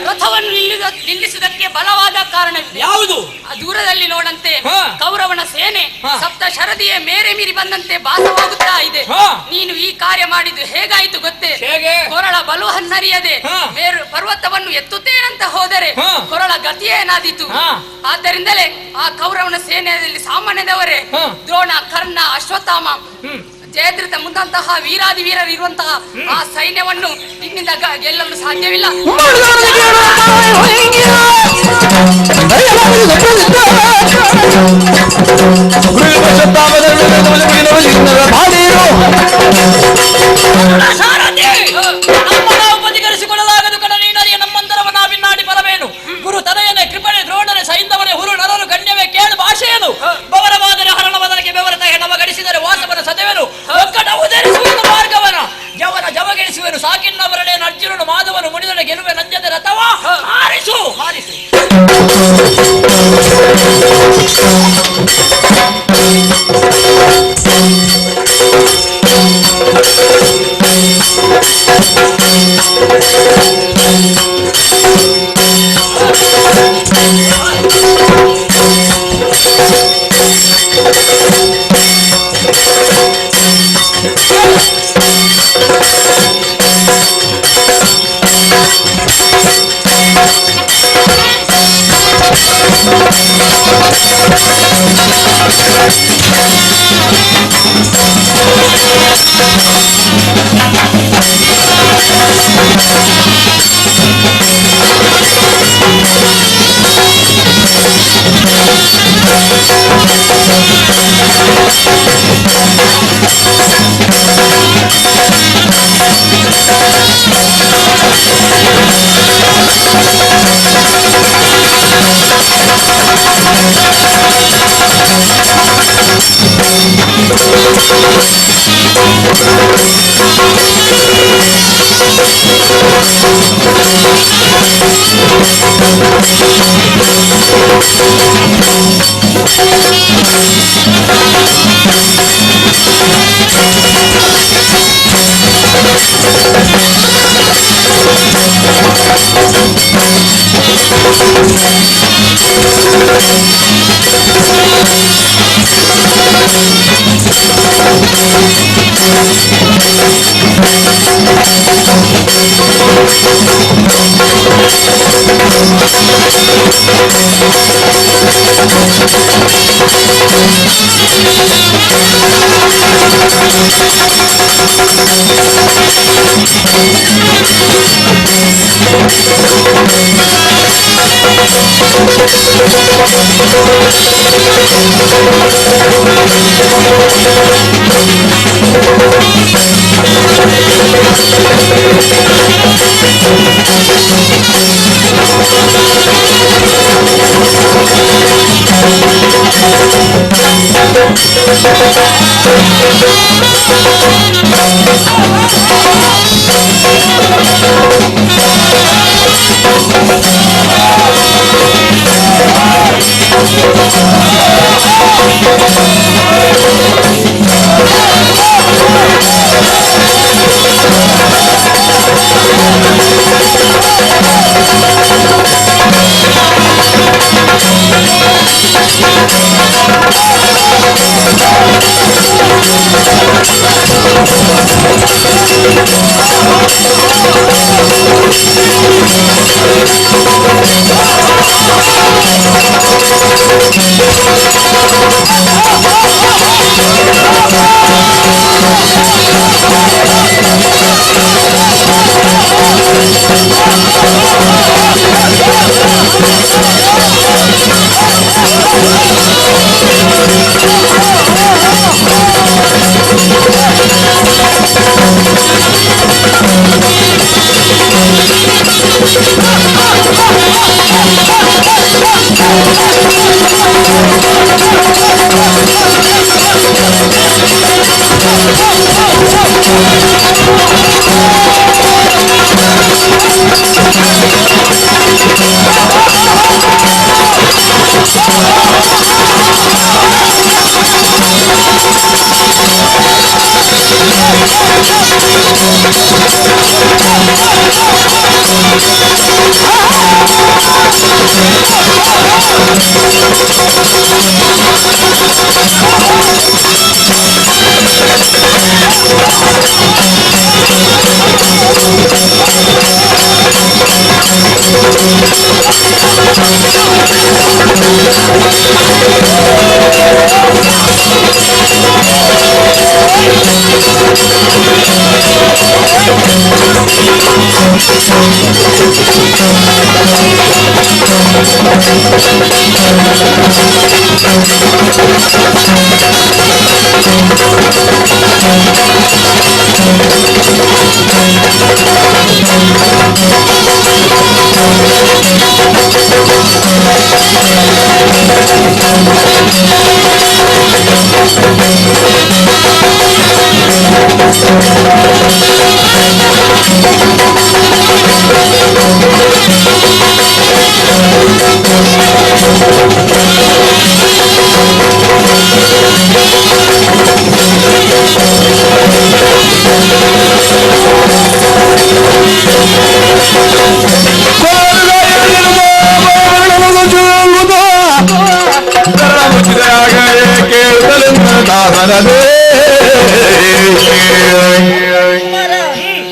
ರಥವನ್ನು ನಿಲ್ಲಿಸುವುದಕ್ಕೆ ಬಲವಾದ ಕಾರಣವಿದೆ. ಯಾವುದು? ದೂರದಲ್ಲಿ ನೋಡಂತೆ ಕೌರವನ ಸೇನೆ ಸಪ್ತ ಶರದಿಯ ಮೇರೆ ಮೀರಿ ಬಂದಂತೆ ಭಾಸವಾಗುತ್ತಾ ಇದೆ. ನೀನು ಈ ಕಾರ್ಯ ಮಾಡಿದ್ದು ಹೇಗಾಯಿತು ಗೊತ್ತೇ? ಕೊರಳ ಬಲು ಹನ್ನರಿಯದೆ ಮೇರು ಪರ್ವತವನ್ನು ಎತ್ತುತ್ತೇನಂತ ಹೋದರೆ ಕೊರಳ ಗತಿಯೇನಾದೀತು. ಆದ್ದರಿಂದಲೇ ಆ ಕೌರವನ ಸೇನೆಯಲ್ಲಿ ಸಾಮಾನ್ಯದವರೇ ದ್ರೋಣ, ಕರ್ಣ, ಅಶ್ವತ್ಥಾಮ, ಜಯದ್ರಥ ಮುಂದಂತಹ ವೀರಾದಿ ವೀರರು ಇರುವಂತಹ ಆ ಸೈನ್ಯವನ್ನು ನಿನ್ನಿಂದ ಗೆಲ್ಲಲು ಸಾಧ್ಯವಿಲ್ಲ. ಉಪಧಿಕರಿಸಿಕೊಳ್ಳಲಾಗದು ಕಣ ನೀನರಿಯ ನಮ್ಮಂತರವನ್ನ ಬಿನ್ನಾಡಿ ಬರಬೇನು. ಗುರು ತನಯನೆ ಕೃಪಣೆ ದ್ರೋಣನೆ ಸೈಂಧವನೆ ಹುರು ನರರು ಗಣ್ಯವೇ ಕೇಳು ಭಾಷೆಯನು. ಬವರವಾದರೆ ಹರಣವದನಕ್ಕೆ ಬೆವರತ ಹೆಣವ ಗಡಿಸಿದರೆ ವಾಸವನ ಸದೆವನು ಒಕ್ಕಟ ಉದರಿಸುವನು ಮಾರ್ಗವನ ಜವನ ಜವಗೆಡಿಸುವನು ಸಾಕಿನ್ನವರಡೇನು ಅರ್ಜುನನು ಮಾಧವನು ಮುನಿದನೆ ಗೆಲುವೆ ನಂಜದೆ ರಥವ ಹಾರಿಸು ಹಾರಿಸು.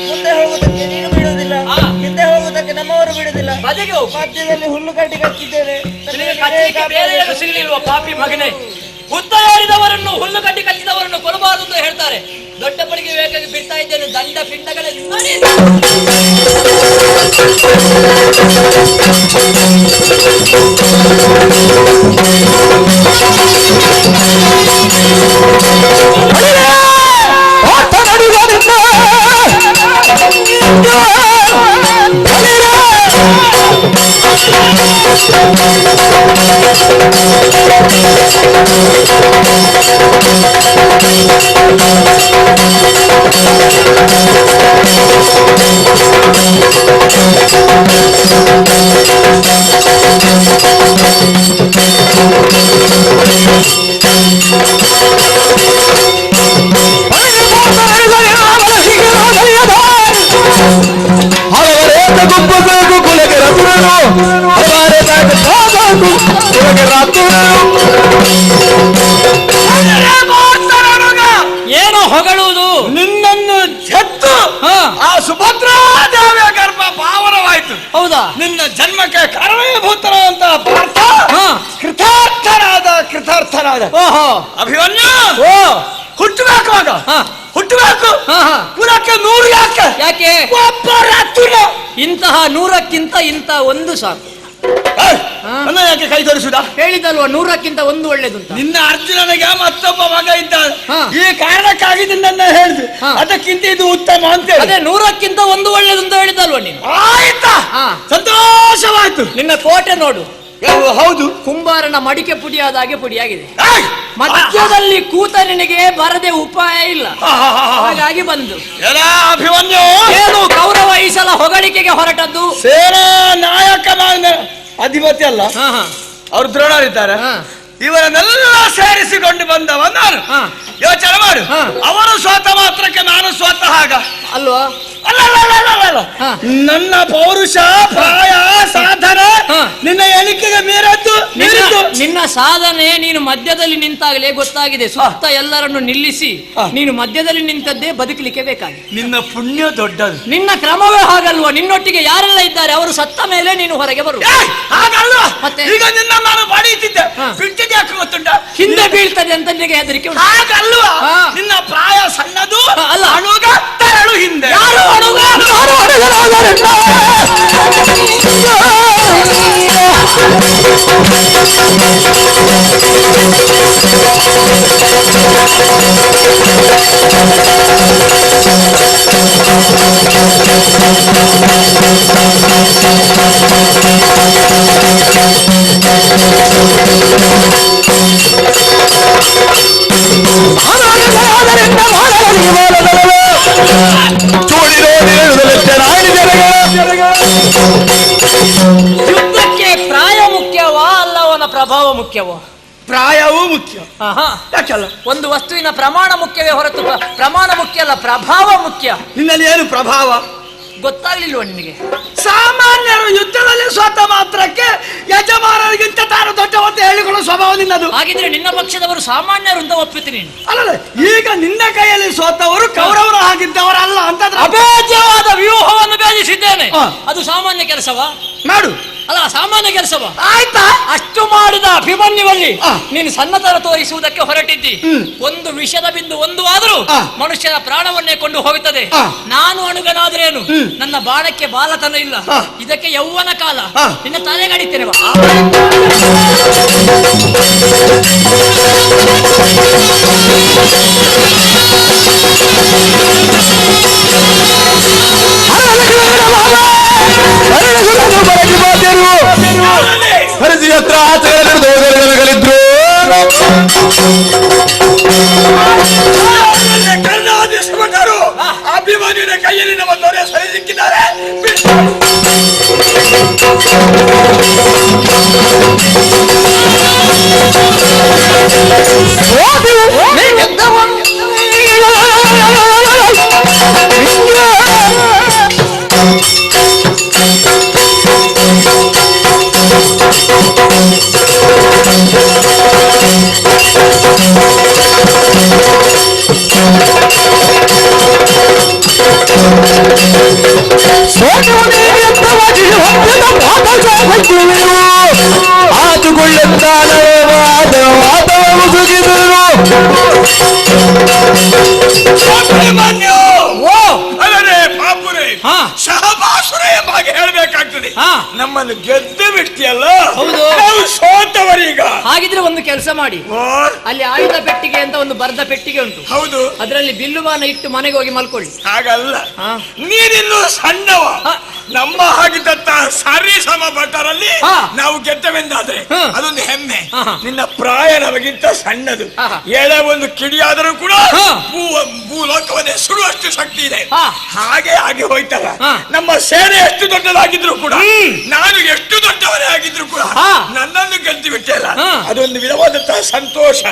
ಮುಂದೆ ಹೋಗುವುದಕ್ಕೆ ನೀನು ಬಿಡುವುದಿಲ್ಲ, ಹಿಂದೆ ಹೋಗುವುದಕ್ಕೆ ನಮ್ಮವರು ಬಿಡುವುದಿಲ್ಲ. ಮಧ್ಯದಲ್ಲಿ ಹುಲ್ಲು ಕಟ್ಟಿ ಕಚ್ಚಿದ್ದೇನೆ. ಸಿಗಲಿಲ್ವ ಪಾಪಿ ಮಗನೇ? ಹುತ್ತಯಾಡಿದವರನ್ನು ಹುಲ್ಲು ಕಟ್ಟಿ ಕಚ್ಚಿದವರನ್ನು ಕೊಲ್ಲಬಾರದು ಅಂತ ಹೇಳ್ತಾರೆ. ದೊಡ್ಡ ಪಡಿಗೆ ಬೇಕಾಗಿ ಬಿಡ್ತಾ ಇದ್ದೇನೆ. ದಂಡ ಪಿಂಡಗಳಲ್ಲಿ Thank you. ಏನೋ ಹೊಗಳುವುದು ನಿನ್ನನ್ನು ಹೆತ್ತು ಆ ಸುಭದ್ರಾ ದೇವಿಯ ಗರ್ಭ ಪಾವನವಾಯಿತು. ಹೌದಾ? ನಿನ್ನ ಜನ್ಮಕ್ಕೆ ಕಾರಣೀಭೂತರಾದಂತ ಪಾರ್ಥ ಕೃತಾರ್ಥನಾದ. ಓಹೋ ಅಭಿಮನ್ಯು, ಹುಟ್ಟಬೇಕು ಆಗ, ಹುಟ್ಟಬೇಕು. ಕುಲಕ್ಕೆ 100 ಯಾಕೆ? ಒಬ್ಬ ರತ್ನ. ಇಂತಹ 100ಕ್ಕಿಂತ ಇಂಥ ಒಂದು ಸಾಕು. ಅನ್ನ ಯಾಕೆ ಕೈ ತೋರಿಸುದ? ಹೇಳಿದಲ್ವ 100ಕ್ಕಿಂತ ಒಂದು ಒಳ್ಳೇದು ಅಂತ. ನಿನ್ನ ಅರ್ಜುನನಿಗೆ ಮತ್ತೊಬ್ಬ ಮಗ ಇದ್ದ, ಈ ಕಾರಣಕ್ಕಾಗಿ ನಿನ್ನ ಹೇಳಿದ್ರು. ಅದಕ್ಕಿಂತ ಇದು ಉತ್ತಮ ಅಂತ. ಅದೇ 100ಕ್ಕಿಂತ ಒಂದು ಒಳ್ಳೇದು ಅಂತ ಹೇಳಿದಲ್ವ ನೀನು. ಆಯ್ತಾ, ಸಂತೋಷವಾಯ್ತು. ನಿನ್ನ ಕೋಟೆ ನೋಡು. ಹೌದು, ಕುಂಬಾರನ ಮಡಿಕೆ ಪುಡಿಯಾದ ಹಾಗೆ ಪುಡಿಯಾಗಿದೆ. ಮಧ್ಯದಲ್ಲಿ ಕೂತ ನಿನಗೆ ಬರದೆ ಉಪಾಯ ಇಲ್ಲ, ಹಾಗಾಗಿ ಬಂದು. ಅಭಿಮನ್ಯು ಏನು ಕೌರವ ಈ ಸಲ ಹೊಗಳಿಕೆಗೆ ಹೊರಟದ್ದು? ಸೇನಾ ನಾಯಕ ಅಧಿಪತಿ ಅಲ್ಲ, ಅವ್ರು ದ್ರೋಣರಿದ್ದಾರೆ. ಇವರನ್ನೆಲ್ಲ ಸೇರಿಸಿಕೊಂಡು ಬಂದವ ನಾನು. ಯೋಚನೆ ಮಾಡು, ಅವರು ಸ್ವತ ಮಾತ್ರಕ್ಕೆ ನಾನು ಸ್ವತಃ ಆಗ ಅಲ್ವಾ? ಅಲ್ಲ, ನನ್ನ ಪೌರುಷ, ಪ್ರಾಯ, ಸಾಧನೆ ನಿನ್ನ ಎಣಿಕೆಗೆ ಮೀರದ್ದು. ನಿನ್ನ ಸಾಧನೆ ನೀನು ಮಧ್ಯದಲ್ಲಿ ನಿಂತಾಗಲೇ ಗೊತ್ತಾಗಿದೆ. ಸುತ್ತ ಎಲ್ಲರನ್ನು ನಿಲ್ಲಿಸಿ ನೀನು ಮಧ್ಯದಲ್ಲಿ ನಿಂತದ್ದೇ ಬದುಕಲಿಕ್ಕೆ ಬೇಕಾಗಿ. ನಿನ್ನ ಪುಣ್ಯ ದೊಡ್ಡದು. ನಿನ್ನ ಕ್ರಮವೇ ಹಾಗಲ್ವಾ? ನಿನ್ನೊಟ್ಟಿಗೆ ಯಾರೆಲ್ಲ ಇದ್ದಾರೆ ಅವರು ಸತ್ತ ಮೇಲೆ ನೀನು ಹೊರಗೆ ಬರು. ಹಾಗಲ್ವಾ? ಮತ್ತೆ ಈಗ ನಿನ್ನ ನಾನು ಬಡೀತಿದ್ದೆ, ಬಿಟ್ಟಿದ್ದೆ ಯಾಕೆ ಗೊತ್ತುಂಟ? ಹಿಂದೆ ಬೀಳ್ತದೆ ಅಂತ ನಿನಗೆ ಹೆದರಿಕೆ ಉಂಟು. ಹಾಗಲ್ವಾ? ನಿನ್ನ ಪ್ರಾಯ ಸಣ್ಣದು ಅಲ್ಲ, ಅಣುಗ ತೆರಳು ಹಿಂದೆ. ಯಾರು ಅಣುಗ? ಯುದ್ಧಕ್ಕೆ ಪ್ರಾಯ ಮುಖ್ಯವಾ ಅಲ್ಲ ಅವನ ಪ್ರಭಾವ ಮುಖ್ಯವೋ? ಪ್ರಾಯವೂ ಮುಖ್ಯ. ಯಾಕಲ್ಲ? ಒಂದು ವಸ್ತುವಿನ ಪ್ರಮಾಣ ಮುಖ್ಯವೇ ಹೊರತು ಪ್ರಮಾಣ ಮುಖ್ಯ ಅಲ್ಲ, ಪ್ರಭಾವ ಮುಖ್ಯ. ನಿನ್ನಲ್ಲಿ ಏನು ಪ್ರಭಾವ ಗೊತ್ತಾಗ್ಲಿಲ್ವ ನಿನಗೆ? ಸಾಮಾನ್ಯರು ಯುದ್ಧದಲ್ಲಿ ಸ್ವತ ಮಾತ್ರಕ್ಕೆ ಯಜಮಾನರಿಗಿಂತ ತಾನು ದೊಡ್ಡವಂತ ಹೇಳಿಕೊಳ್ಳೋ ಸ್ವಭಾವ ನಿನ್ನದು. ಹಾಗಿದ್ರೆ ನಿನ್ನ ಪಕ್ಷದವರು ಸಾಮಾನ್ಯರು ಅಂತ ಒಪ್ಪುತ್ತೀನಿ. ಅಲ್ಲ, ಈಗ ನಿನ್ನ ಕೈಯಲ್ಲಿ ಸೋತವರು ಕೌರವರು ಆಗಿದ್ದವರಲ್ಲ ಅಂತ ಅಭೇದ್ಯವಾದ ವ್ಯೂಹವನ್ನು ಭೇದಿಸಿದ್ದೇನೆ. ಅದು ಸಾಮಾನ್ಯ ಕೆಲಸವಾ? ಮಾಡು. ಅಲ್ಲ, ಸಾಮಾನ್ಯ ಕೆಲಸವಾ? ಆಯ್ತಾ? ಅಷ್ಟು ಮಾಡಿದ ಅಭಿಮನ್ಯುವಲ್ಲಿ ನೀನು ಸನ್ನತರ ತೋರಿಸುವುದಕ್ಕೆ ಹೊರಟಿದ್ದಿ. ಒಂದು ವಿಷದ ಬಿಂದು ಒಂದು ಆದರೂ ಮನುಷ್ಯನ ಪ್ರಾಣವನ್ನೇ ಕೊಂಡು ಹೋಗುತ್ತದೆ. ನಾನು ಅಣುಗನಾದ್ರೇನು, ನನ್ನ ಬಾಣಕ್ಕೆ ಬಾಲತನ ಇಲ್ಲ. ಇದಕ್ಕೆ ಯೌವನ ಕಾಲ. ನಿನ್ನ ತಲೆಗಡಿತೇನೆ ಬಾ. ಹರಿಸಿ ಹತ್ರ ಆಚರಣೆಗಳಿದ್ರು ಕರ್ನಾಟಕರು ಅಭಿಮಾನಿಯ ಕೈಯಲ್ಲಿ ನಮ್ಮ ದೊರೆ ಸರಿ ಸಿಕ್ಕಿದ್ದಾರೆ. ಶಹಬಾಸುರ ಎಂಬಾಗೆ ಹೇಳ್ಬೇಕಾಗ್ತದೆ. ನಮ್ಮನ್ನು ಗೆದ್ದು ಬಿಡ್ತೀಯಲ್ಲ, ನಾವು ಸೋತವರೀಗ. ಹಾಗಿದ್ರೆ ಒಂದು ಕೆಲಸ ಮಾಡಿ, ಅಲ್ಲಿ ಆಯುಧ ಪೆಟ್ಟಿಗೆ ಅಂತ ಒಂದು ಬರ್ದ ಪೆಟ್ಟಿಗೆ ಉಂಟು. ಹೌದು, ಅದರಲ್ಲಿ ಬಿಲ್ಲುವಾನ ಇಟ್ಟು ಮನೆಗೆ ಹೋಗಿ ಮಲ್ಕೊಳ್ಳಿ. ಹಾಗಲ್ಲ, ನೀನಿನ್ನು ಸಣ್ಣವ. ನಮ್ಮ ಹಾಗಿದ್ದಂತ ಸರಿ ಸಮ ಭಟರಲ್ಲಿ ನಾವು ಗೆದ್ದವೆಂದಾದ್ರೆ ಅದೊಂದು ಹೆಮ್ಮೆ. ನಿನ್ನ ಪ್ರಾಯ ನಮಗಿಂತ ಸಣ್ಣದು. ಎಳೆ ಒಂದು ಕಿಡಿಯಾದರೂ ಕೂಡ ಭೂಲೋಕವನ್ನೇ ಸುಡುವಷ್ಟು ಶಕ್ತಿ ಇದೆ. ಹಾಗೆ ಆಗಿ ಹೋಯ್ತಲ್ಲ. ನಮ್ಮ ಸೇನೆ ಎಷ್ಟು ದೊಡ್ಡದಾಗಿದ್ರು ಕೂಡ, ನಾನು ಎಷ್ಟು ದೊಡ್ಡವರೇ ಆಗಿದ್ರು ಕೂಡ ನನ್ನನ್ನು ಗೆದ್ದು ಬಿಟ್ಟಲ್ಲ, ಅದೊಂದು ವಿಧವಾದಂತಹ ಸಂತೋಷ.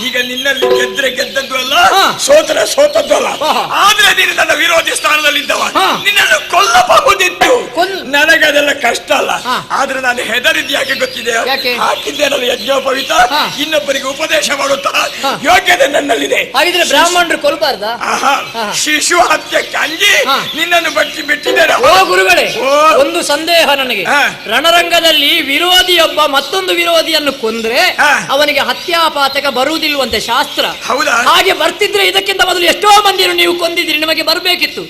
ಈಗ ನಿನ್ನಲ್ಲಿ ಗೆದ್ರೆ ಗೆದ್ದದ್ದು ಅಲ್ಲ, ಸೋತರೆ ಸೋತದ್ದು ಅಲ್ಲ. ಆದ್ರೆ ನೀನು ನನ್ನ ವಿರೋಧಿ ಸ್ಥಾನದಲ್ಲಿದ್ದವ, ನಿನ್ನನ್ನು ಕೊಲ್ಲಬಹುದಿತ್ತು. ನನಗದೆಲ್ಲ ಕಷ್ಟ ಅಲ್ಲ. ಆದ್ರೆ ನಾನು ಹೆದರಿದ್ದು ಯಾಕೆ ಗೊತ್ತಿದೆ? ಹಾಕಿದ್ದೇನಲ್ಲ ಯಜ್ಞೋಪವಿತ, ಇನ್ನೊಬ್ಬರಿಗೆ ಉಪದೇಶ ಮಾಡುತ್ತಾ ಯೋಗ್ಯತೆ ನನ್ನಲ್ಲಿದೆ. ಹಾಗಿದ್ರೆ ಬ್ರಾಹ್ಮಣರು ಕೊಲ್ಲಬಾರ್ದಾ? ಶಿಶು ಹತ್ಯಕ್ಕೆ ಅಂಜಿ ನಿನ್ನನ್ನು ಬಿಟ್ಟಿದ್ದೇನೆ. ಓ ಗುರುಗಳೇ, ಒಂದು ಸಂದೇಹ ನನಗೆ. ರಣರಂಗದಲ್ಲಿ ವಿರೋಧಿಯೊಬ್ಬ ಮತ್ತೊಂದು ವಿರೋಧಿಯನ್ನು ಕೊಂದ್ರೆ ಅವನಿಗೆ ಹತ್ಯಾಪಾತಕ ಬರುವುದಿಲ್ವಂತೆ ಶಾಸ್ತ್ರ. ಹಾಗೆ ಬರ್ತಿದ್ರೆ ಇದಕ್ಕಿಂತ ಮೊದಲು ಎಷ್ಟೋ ಮಂದಿಯನ್ನು ನೀವು ಕೊಂದಿದ್ರಿ, ನಿಮಗೆ ಬರ್ಬೇಕಿತ್ತು.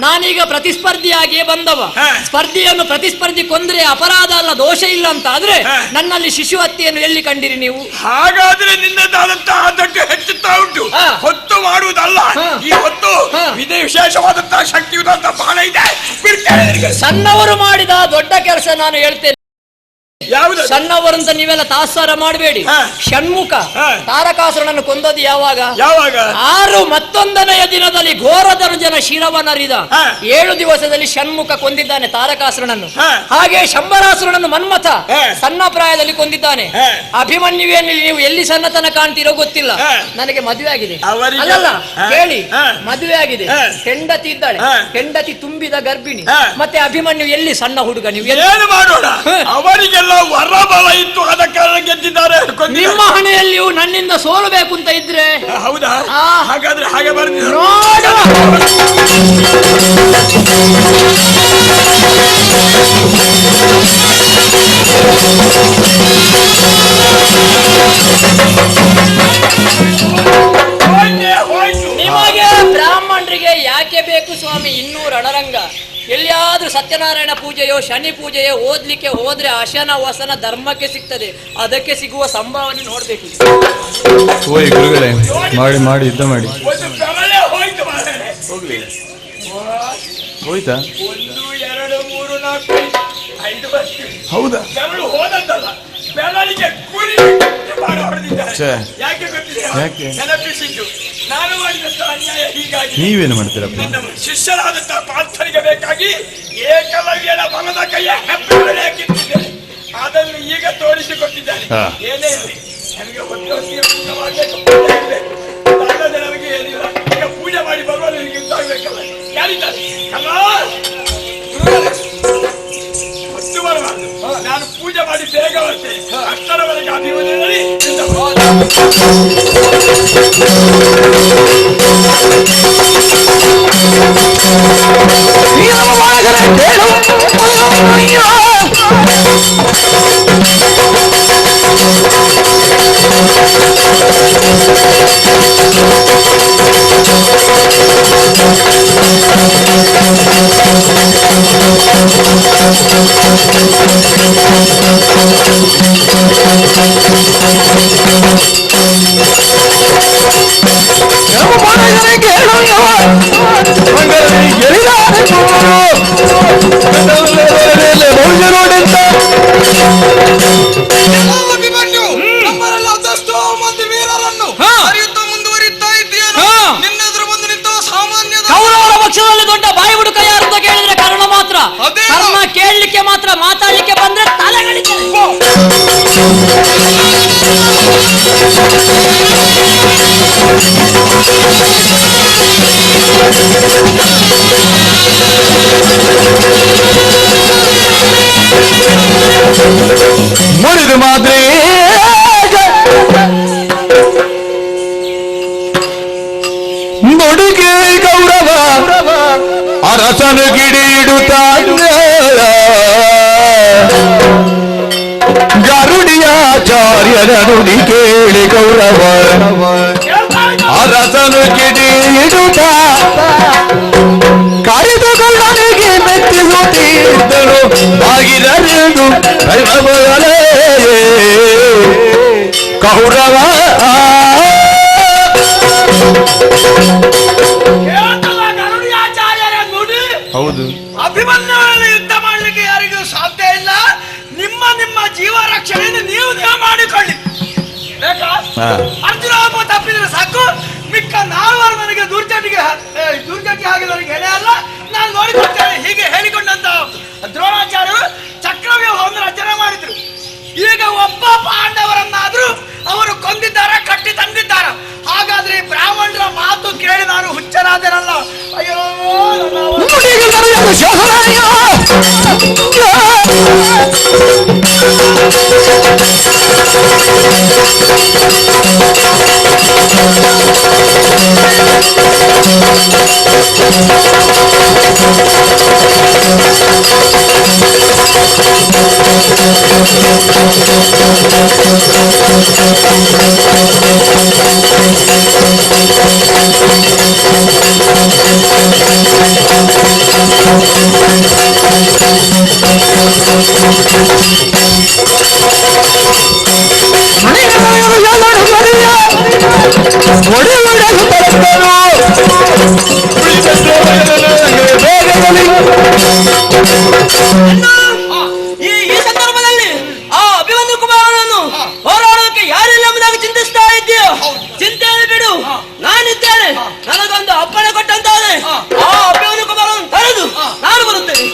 ನಾನೀಗ ಪ್ರತಿಸ್ಪರ್ಧಿಯಾಗಿಯೇ ಬಂದವ. ಸ್ಪರ್ಧಿಯನ್ನು ಪ್ರತಿಸ್ಪರ್ಧಿ ಕೊಂದ್ರೆ ಅಪರಾಧ ಅಲ್ಲ, ದೋಷ ಇಲ್ಲ ಅಂತ ಆದ್ರೆ ನನ್ನಲ್ಲಿ ಶಿಶು ಹತ್ಯೆಯನ್ನು ಎಲ್ಲಿ ಕಂಡಿರಿ ನೀವು? ಹಾಗಾದ್ರೆ ನಿನ್ನದಾದಂತಹ ದೊಡ್ಡ ಹೆಚ್ಚುತ್ತಾ ಉಂಟು. ಹೊತ್ತು ಮಾಡುವುದಲ್ಲ, ಈ ಹೊತ್ತು ವಿಶೇಷವಾದಂತಹ ಶಕ್ತಿಯುತ ಬಾಣ ಇದೆ. ಸಣ್ಣವರು ಮಾಡಿದ ದೊಡ್ಡ ಕೆಲಸ ನಾನು ಹೇಳ್ತೇನೆ. ಯಾವುದು ಸಣ್ಣವರು ಅಂತ ನೀವೆಲ್ಲ ತಾತ್ಸಾರ ಮಾಡಬೇಡಿ. ಷಣ್ಮುಖ ತಾರಕಾಸುರನನ್ನು ಕೊಂದದ್ದು ಯಾವಾಗ? 6 ಮತ್ತೊಂದನೆಯ ದಿನದಲ್ಲಿ ಘೋರಧನುಜನ ಶಿರವನ್ನರಿದ 7 ದಿವಸದಲ್ಲಿ ಷಣ್ಮುಖ ಕೊಂದಿದ್ದಾನೆ ತಾರಕಾಸುರನನ್ನು. ಹಾಗೆ ಶಂಬರಾಸುರನನ್ನು ಮನ್ಮಥ ಸಣ್ಣ ಪ್ರಾಯದಲ್ಲಿ ಕೊಂದಿದ್ದಾನೆ. ಅಭಿಮನ್ಯುವಿನಲ್ಲಿ ನೀವು ಎಲ್ಲಿ ಸಣ್ಣತನ ಕಾಣ್ತೀರೋ ಗೊತ್ತಿಲ್ಲ. ನನಗೆ ಮದುವೆ ಆಗಿದೆ, ಅಲ್ಲಲ್ಲ ಕೇಳಿ, ಮದುವೆ ಆಗಿದೆ, ಹೆಂಡತಿ ಇದ್ದಾಳೆ, ಹೆಂಡತಿ ತುಂಬಿದ ಗರ್ಭಿಣಿ. ಮತ್ತೆ ಅಭಿಮನ್ಯು ಎಲ್ಲಿ ಸಣ್ಣ ಹುಡುಗ? ನೀವು ಏನು ಮಾಡೋಣ? ಅವರಿಗೆಲ್ಲ ವರಬಲ ಇತ್ತು, ಆದ ಕಾರಣ ಗೆದ್ದಿದ್ದಾರೆ. ನಿಮ್ಮ ಹಣೆಯಲ್ಲಿಯೂ ನನ್ನಿಂದ ಸೋಲಬೇಕು ಅಂತ ಇದ್ರೆ ಹೌದಾ? ಹಾಗಾದ್ರೆ ಹಾಗೆ ಬರ್ತೀನಿ. ನಿಮಗೆ ಬ್ರಾಹ್ಮಣರಿಗೆ ಯಾಕೆ ಬೇಕು ಸ್ವಾಮಿ ಇನ್ನೂ ರಣರಂಗ? ಎಲ್ಲಿಯಾದ್ರೂ ಸತ್ಯನಾರಾಯಣ ಪೂಜೆಯೋ ಶನಿ ಪೂಜೆಯೋ ಓದ್ಲಿಕ್ಕೆ ಹೋದ್ರೆ ಅಶನ ವಸನ ಧರ್ಮಕ್ಕೆ ಸಿಗ್ತದೆ. ಅದಕ್ಕೆ ಸಿಗುವ ಸಂಭಾವನೆ ನೋಡ್ಬೇಕು. ಗುರುಗಳೇ, ಮಾಡಿ ಯುದ್ಧ ಮಾಡಿ ಹೋಯ್ತಾ? 1 2 3 4 5 ವರ್ಷ ಹೌದಾ? ಹೋದದ್ದಲ್ಲ, ಬೆಳಗ್ಗೆ ಕುರಿ ಹೊಡೆದಿದ್ದಾರೆ. ಯಾಕೆ ಗೊತ್ತಿದೆ? ನೆನಪಿಸಿದ್ದು ನಾನು ಮಾಡಿದಂತ ಅನ್ಯಾಯ ಹೀಗಾಗಿ. ನೀವೇನು ಮಾಡ್ತೀರಪ್ಪ? ನನ್ನ ಶಿಷ್ಯರಾದಂತಹ ಪಾರ್ಥನಿಗೆ ಬೇಕಾಗಿ ಏಕಲವ್ಯನ ಬಲದ ಕೈಯ ಹೆಬ್ಬೆರಳೆ ಹಾಕಿಟ್ಟಿದ್ದೇನೆ. ಅದನ್ನು ಈಗ ತೋರಿಸಿಕೊಟ್ಟಿದ್ದಾರೆ. ಏನೇ ಇರಲಿ, ನನಗೆ ನನಗೆ ಏನಿಲ್ಲ. ಈಗ ಪೂಜೆ ಮಾಡಿ ಬರುವವರಿಗೆ ಯುದ್ಧ ಆಗ್ಬೇಕಲ್ಲ. ಯಾರಿದ್ದಾರೆ ಹೊತ್ತು ಬರಬಾರ್ದು. ನಾನು ಪೂಜೆ ಮಾಡಿ ಬೇಗ ಬರ್ತೇನೆ. ಅಷ್ಟರವರೆಗೆ ಅಭಿಮನ್ಯುವಿನಲ್ಲಿ ನಮ್ಮರೆಲ್ಲ ಅದೆಷ್ಟೋ ಮಂದಿ ವೀರರನ್ನು ಹರಿಯುತ್ತಾ ಮುಂದುವರಿಯುತ್ತಾ ಇದ್ದೀಯನು. ನಿನ್ನೆದುರು ಬಂದು ನಿಂತ ಸಾಮಾನ್ಯ ಕೌರವರ ಪಕ್ಷದಲ್ಲಿ ದೊಡ್ಡ ಬಾಯಿ ಹುಡುಕ ಯಾರು ಅಂತ ಕೇಳಿದ್ರೆ ಕರ್ಣ ಮಾತ್ರ. ಕರ್ಣ ಕೇಳಲಿಕ್ಕೆ ಮಾತ್ರ, ಮಾತಾಡ್ಲಿಕ್ಕೆ ಬಂದ್ರೆ ತಲೆಗಳಿದ್ದಾರೆ. ಮುರಿದು ಮಾದ್ರೆ ನುಡುಗೆ ಗೌರವ ಅರಸನು ಗಿಡಿಯಿಡುತ್ತ ಗರುಡಿಯಾಚಾರ್ಯರ ನುಡಿ ಕೇಳಿ ಗೌರವ ಅರಸನು ಗಿಡಿಯಿಡುತ್ತ ಕರೆದುಕೊಳ್ಳನಿಗೆ ಮೆಚ್ಚಿಸುತ್ತಿದ್ದನು ಆಗಿರದು ಕೌರವ ಗರುಡಿಯಾಚಾರ್ಯರ ನುಡಿ ಹೌದು. ಅಭಿಮನ್ಯುವಿನಲ್ಲಿ ಯುದ್ಧ ಮಾಡಲಿಕ್ಕೆ ಯಾರಿಗೂ ಸಾಧ್ಯ ಇಲ್ಲ. ನಿಮ್ಮ ನಿಮ್ಮ ಜೀವ ರಕ್ಷಣೆಯನ್ನು ನೀವು ಮಾಡಿಕೊಳ್ಳಿ. ಬೇಕಾ? ಅರ್ಜುನ ಒಬ್ಬ ತಪ್ಪಿದ್ರೆ ಸಾಕು, ಮಿಕ್ಕ ನಾಲ್ವರು ನನಗೆ ದುರ್ಜಟಿಗೆ ಹಾಗೆ ನನಗೆ ಎಳೆ ಅಲ್ಲ, ನಾನು ನೋಡಿಕೊಳ್ತೇನೆ. ಹೀಗೆ ಹೇಳಿಕೊಂಡಂತ ದ್ರೋಣಾಚಾರ್ಯರು ಚಕ್ರವ್ಯೂಹವನ್ನು ರಚನೆ ಮಾಡಿದ್ರು. ಈಗ ಒಬ್ಬ ಪಾಂಡವರನ್ನಾದ್ರೂ ಅವರು ಕೊಂದಿದ್ದಾರೆ, ಕಟ್ಟಿ ತಂದಿದ್ದಾರೆ. ಹಾಗಾದ್ರೆ ಈ ಬ್ರಾಹ್ಮಣರ ಮಾತು ಕೇಳಿ ನಾನು ಹುಚ್ಚನಾದೆನಲ್ಲ. ಅಯ್ಯೋ ಈ ಸಂದರ್ಭದಲ್ಲಿ ಆ ಅಭಿಮನ್ಯು ಕುಮಾರನನ್ನು ಹೋರಾಡೋದಕ್ಕೆ ಯಾರಿಲ್ಲ ಎಂಬುದಾಗಿ ಚಿಂತಿಸ್ತಾ ಇದ್ದೀಯೋ, ಚಿಂತೆಯನ್ನು ಬಿಡು, ನಾನಿದ್ದೇನೆ. ನನಗೊಂದು ಅಪ್ಪಣೆ ಕೊಟ್ಟಂತಾದ್ರೆ ಆ ಅಭಿಮನ್ಯು ಕುಮಾರನನ್ನು ತಡೆದು ನಾನು ಬರುತ್ತೇನೆ.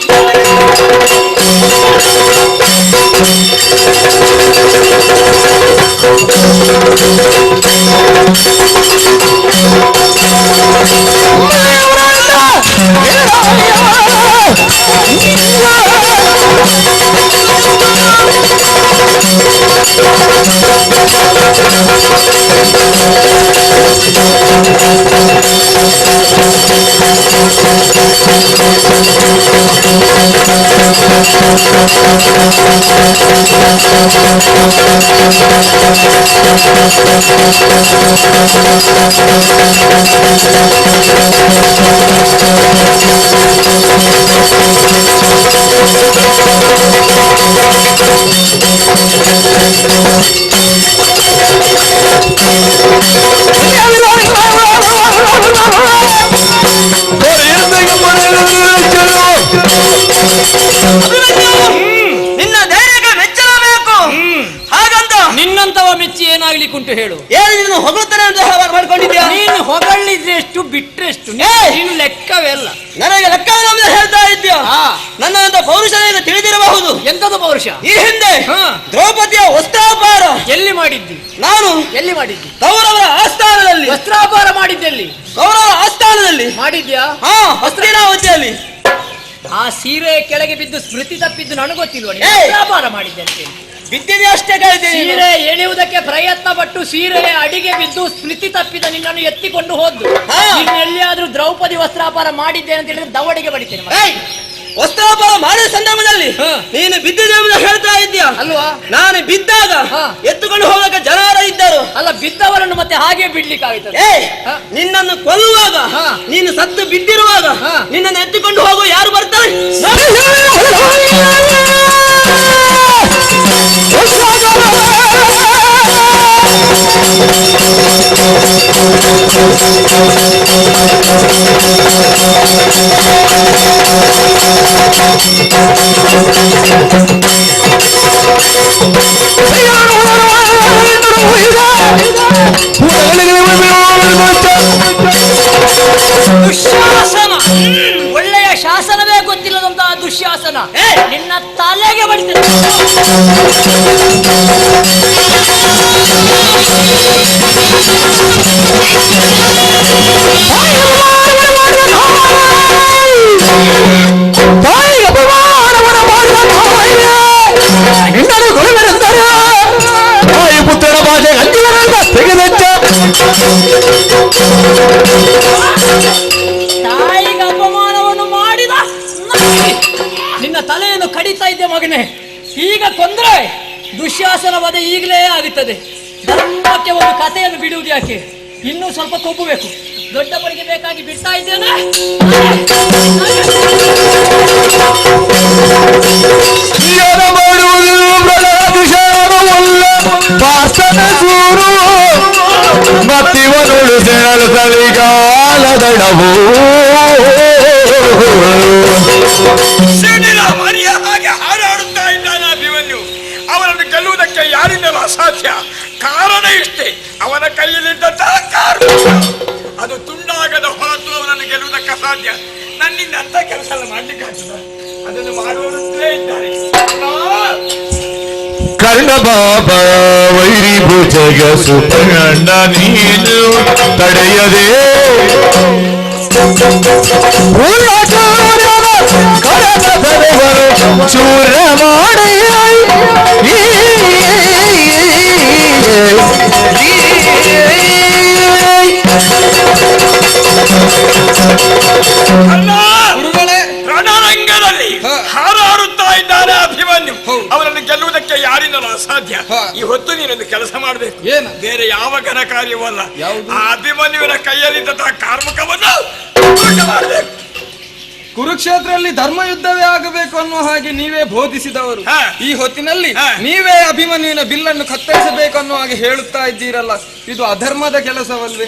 ನಿನ್ನ ಧೈರ್ಯಕ್ಕೆ ಮೆಚ್ಚಲೇಬೇಕು. ಹಾಗಂತ ನಿನ್ನಂತವ ಮೆಚ್ಚಿ ಏನಾಗ್ಲಿಕ್ಕೆ ಉಂಟು ಹೇಳು. ಏನು ನೀನು ಹೊಗಳುತ್ತಾನೆ ಅಂತ ಮಾಡ್ಕೊಂಡಿದ್ಯಾ? ನೀನು ಹೊಗಳಿದ್ರೆ ಎಷ್ಟು ಬಿಟ್ರೆ ಎಷ್ಟು, ನೀನು ಲೆಕ್ಕವೇ ಅಲ್ಲ. ನನಗೆ ಲೆಕ್ಕವೇ ಹೇಳ್ತಾ ಇದ್ಯಾ? ನನ್ನಂತ ಪೌರುಷದಿಂದ ತಿಳಿದಿರಬಹುದು. ಎಂತದು ಪೌರುಷ? ಈ ಹಿಂದೆ ದ್ರೌಪದಿಯ ವಸ್ತ್ರಾಪಾರ ಎಲ್ಲಿ ಮಾಡಿದ್ದಿ? ನಾನು ಎಲ್ಲಿ ಮಾಡಿದ್ದಿ? ಕೌರವರ ಆಸ್ಥಾನದಲ್ಲಿ. ವಸ್ತ್ರಾಪಾರ ಮಾಡಿದ್ದೆಲ್ಲಿ? ಕೌರವರ ಆಸ್ಥಾನದಲ್ಲಿ ಮಾಡಿದ್ಯಾ? ಹಸ್ತಿನಾವತಿಯಲ್ಲಿ. ಆ ಸೀರೆ ಕೆಳಗೆ ಬಿದ್ದು ಸ್ಮೃತಿ ತಪ್ಪಿದ್ದು ನನಗೆ ಗೊತ್ತಿಲ್ವ? ವ್ಯಾಪಾರ ಮಾಡಿದ್ದೆ ಅಂತ ಬಿದ್ದಿದೆ ಅಷ್ಟೇ. ಸೀರೆ ಎಳೆಯುವುದಕ್ಕೆ ಪ್ರಯತ್ನ ಪಟ್ಟು ಸೀರೆ ಅಡಿಗೆ ಬಿದ್ದು ಸ್ಮೃತಿ ತಪ್ಪಿದ ನಿನ್ನನ್ನು ಎತ್ತಿಕೊಂಡು ಹೋದ್ದು. ಎಲ್ಲಿಯಾದ್ರೂ ದ್ರೌಪದಿ ವಸ್ತ್ರಾಪಾರ ಮಾಡಿದ್ದೆ ಅಂತ ಹೇಳಿದ್ರೆ ದವಡಿಗೆ ಬಡಿತೇನೆ. ವಸ್ತ್ರಾಪಾರ ಮಾಡಿದ ಸಂದರ್ಭದಲ್ಲಿ ನೀನು ಬಿದ್ದಿದೆ ಎಂದು ಹೇಳ್ತಾ ಇದ್ದೀಯಾ ಅಲ್ವಾ? ನಾನು ಬಿದ್ದಾಗ ಎತ್ತುಕೊಂಡು ಹೋಗಕ್ಕೆ ಜನರ ಇದ್ದರು. ಅಲ್ಲ, ಬಿದ್ದವರನ್ನು ಮತ್ತೆ ಹಾಗೆ ಬಿಡ್ಲಿಕ್ಕಾಗುತ್ತದೆ? ನಿನ್ನನ್ನು ಕೊಲ್ಲುವಾಗ, ನೀನು ಸತ್ತು ಬಿದ್ದಿರುವಾಗ ನಿನ್ನನ್ನು ಎತ್ತಿಕೊಂಡು ಹೋಗುವ ಯಾರು ಬರ್ತಾರೆ? ದುಶ್ಯಾಸನ, ಒಳ್ಳೆಯ ಶಾಸನವೇ ಗೊತ್ತಿಲ್ಲದಂತಹ ದುಶ್ಯಾಸನ ನಿನ್ನ ತಲೆಗೆ ಬಡಿತದೆ. ಪುತ್ರನ ಭಾಷೆ ತಾಯಿಗೆ ಅಪಮಾನವನ್ನು ಮಾಡಿದ ನಿನ್ನ ತಲೆಯನ್ನು ಕಡಿತಾ ಇದ್ದೆ ಮಗನೇ. ಈಗ ಕೊಂದ್ರೆ ದುಶ್ಯಾಸನ ವಧೆ ಈಗಲೇ ಆಗುತ್ತದೆ. ಧರ್ಮಕ್ಕೆ ಒಂದು ಕಥೆಯನ್ನು ಬಿಡುವುದು ಯಾಕೆ? ಇನ್ನೂ ಸ್ವಲ್ಪ ಕೊಬ್ಬಬೇಕು. ದೊಡ್ಡವರಿಗೆ ಬೇಕಾಗಿ ಬಿಡ್ತಾ ಇದ್ದೇನೆ. ಮಾಡುವುದು ಪಾಸನ ಸೂರು ಮತ್ತಿವನುಳು ಸೆಳಲು ಸಲಿಗಾಲದಡವು ಸಿಡಿಲ ಮರಿಯ ಹಾಗೆ ಹಾರಾಡುತ್ತಾ ಇದ್ದಾನೆ ಅಭಿಮನ್ಯು. ಅವನನ್ನು ಗೆಲ್ಲುವುದಕ್ಕೆ ಯಾರಿಂದಲೂ ಅಸಾಧ್ಯ. ಕಾರಣ ಇಷ್ಟೇ, ಅವನ ಕೈಯಲ್ಲಿದ್ದಂತಹ ಕಾರ್ಮಿಕ ಅದು ತುಂಡಾಗದ ಹೊರತು ಅವನನ್ನು ಗೆಲ್ಲುವುದಕ್ಕೆ ಅಸಾಧ್ಯ. ನನ್ನಿಂದ ಅಂತ ಕೆಲಸ ಎಲ್ಲ ಮಾಡ್ಲಿಕ್ಕೆ ಆಗ್ತದ? ಅದನ್ನು ಮಾಡುವವರೇ ಇದ್ದಾರೆ. ಕರ್ಣ ಬಾಬಾ ವೈರಿ ಭುಜಗ ಸುಪರ್ಣ ನೀನು ತಡೆಯದೆ ಚೂರ ಮಾಡಿ ರಣರಂಗದಲ್ಲಿ ಹಾರಾಡುತ್ತಾ ಇದ್ದಾನೆ ಅಭಿಮನ್ಯು. ಅವರನ್ನು ಗೆಲ್ಲುವುದಕ್ಕೆ ಯಾರಿಂದಲೂ ಅಸಾಧ್ಯ. ಈ ಹೊತ್ತು ನೀನೊಂದು ಕೆಲಸ ಮಾಡಬೇಕು. ಏನು? ಬೇರೆ ಯಾವ ಘನ ಕಾರ್ಯವಲ್ಲ. ಆ ಅಭಿಮನ್ಯುವಿನ ಕೈಯಲ್ಲಿದ್ದಂತಹ ಕಾರ್ಮಿಕವನ್ನು ಮಾಡಬೇಕು. ಕುರುಕ್ಷೇತ್ರದಲ್ಲಿ ಧರ್ಮ ಯುದ್ಧವೇ ಆಗಬೇಕು ಅನ್ನುವ ಹಾಗೆ ನೀವೇ ಬೋಧಿಸಿದವರು. ಈ ಹೊತ್ತಿನಲ್ಲಿ ನೀವೇ ಅಭಿಮನ್ಯುವಿನ ಬಿಲ್ಲನ್ನು ಕತ್ತರಿಸಬೇಕು ಅನ್ನುವ ಹಾಗೆ ಹೇಳುತ್ತಾ ಇದ್ದೀರಲ್ಲ, ಇದು ಅಧರ್ಮದ ಕೆಲಸವಲ್ವೇ?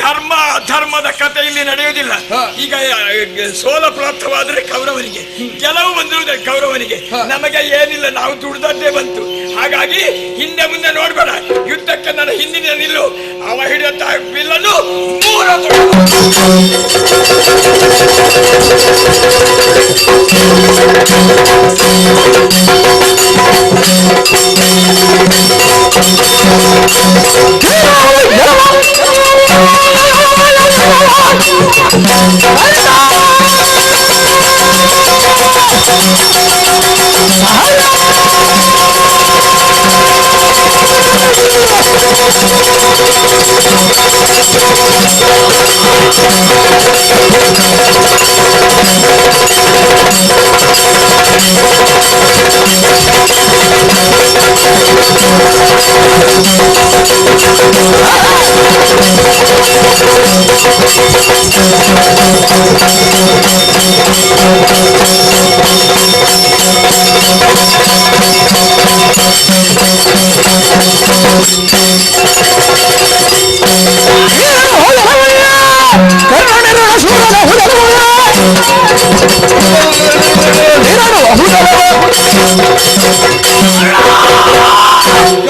ಧರ್ಮ ಅಧರ್ಮದ ಕಥೆ ಇಲ್ಲಿ ನಡೆಯುವುದಿಲ್ಲ. ಈಗ ಸೋಲ ಪ್ರಾಪ್ತವಾದರೆ ಕೌರವನಿಗೆ, ಗೆಲುವು ಬಂದಿರುವುದೇ ಕೌರವನಿಗೆ. ನಮಗೆ ಏನಿಲ್ಲ, ನಾವು ದುಡ್ದದ್ದೇ ಬಂತು. ಹಾಗಾಗಿ ಹಿಂದೆ ಮುಂದೆ ನೋಡ್ಬೇಡ, ಯುದ್ಧಕ್ಕೆ ನನ್ನ ಹಿಂದಿನ ನಿಲ್ಲು. ಅವ ಹಿಡಿಯುತ್ತಾ ಬಿಲ್ಲನ್ನು ಮೂರ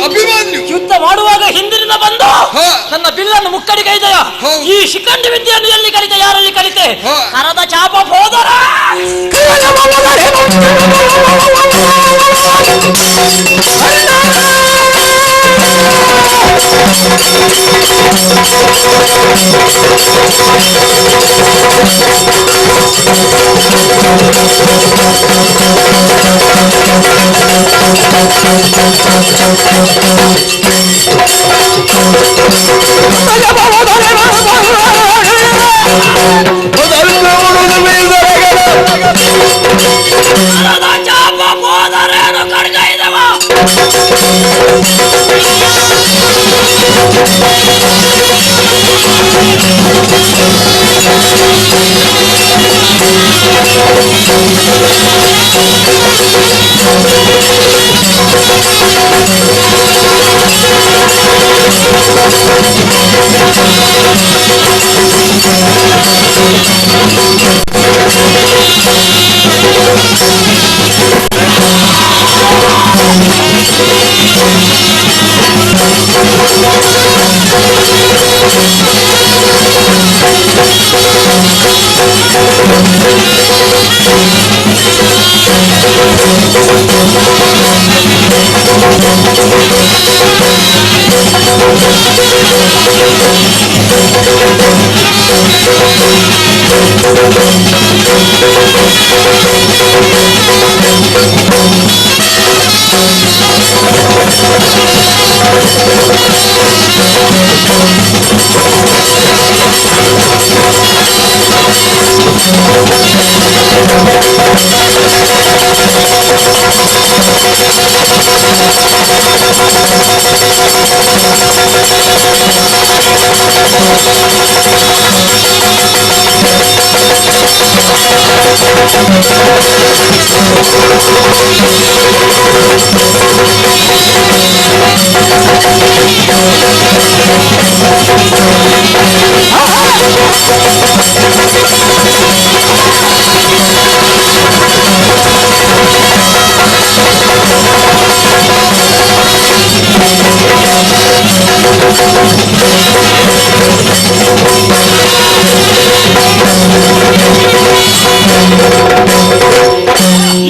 ಅಭಿಮನ್ಯು ಯುದ್ಧ ಮಾಡುವಾಗ ಹಿಂದಿನಿಂದ ಬಂದು ನನ್ನ ಬಿಲ್ಲನ್ನು ಮುಕ್ಕಡಿಗೈದೆಯ ಈ ಶಿಖಂಡಿ ವಿದ್ಯೆಯನ್ನು ಎಲ್ಲಿ ಕಲಿತೆ, ಯಾರಲ್ಲಿ ಕಲಿತೆ? ಕರದ ಚಾಪ ಹೋದರ ಚಾಪ ಹೋದರೇನು ಕಡ್ಗೈದವ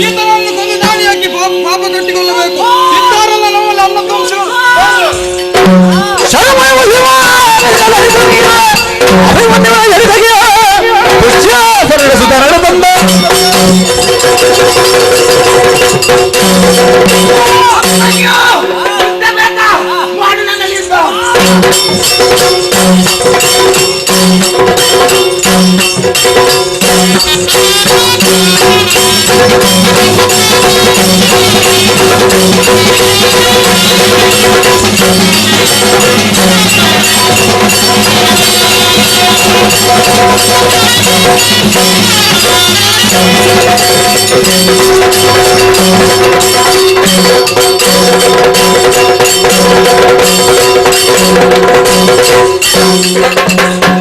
ಈತನನ್ನು ಕೊಂದು ದಾಳಿಯಾಗಿ ಪಾಪ ಕಟ್ಟಿಕೊಳ್ಳಬೇಕು. ಇದ್ದಾರಲ್ಲ ನಮ್ಮಲ್ಲಿ ಅನ್ನ ವಂಶಗಳು. ಮಾಡು ನನ್ನಲ್ಲಿ ಯುದ್ಧ.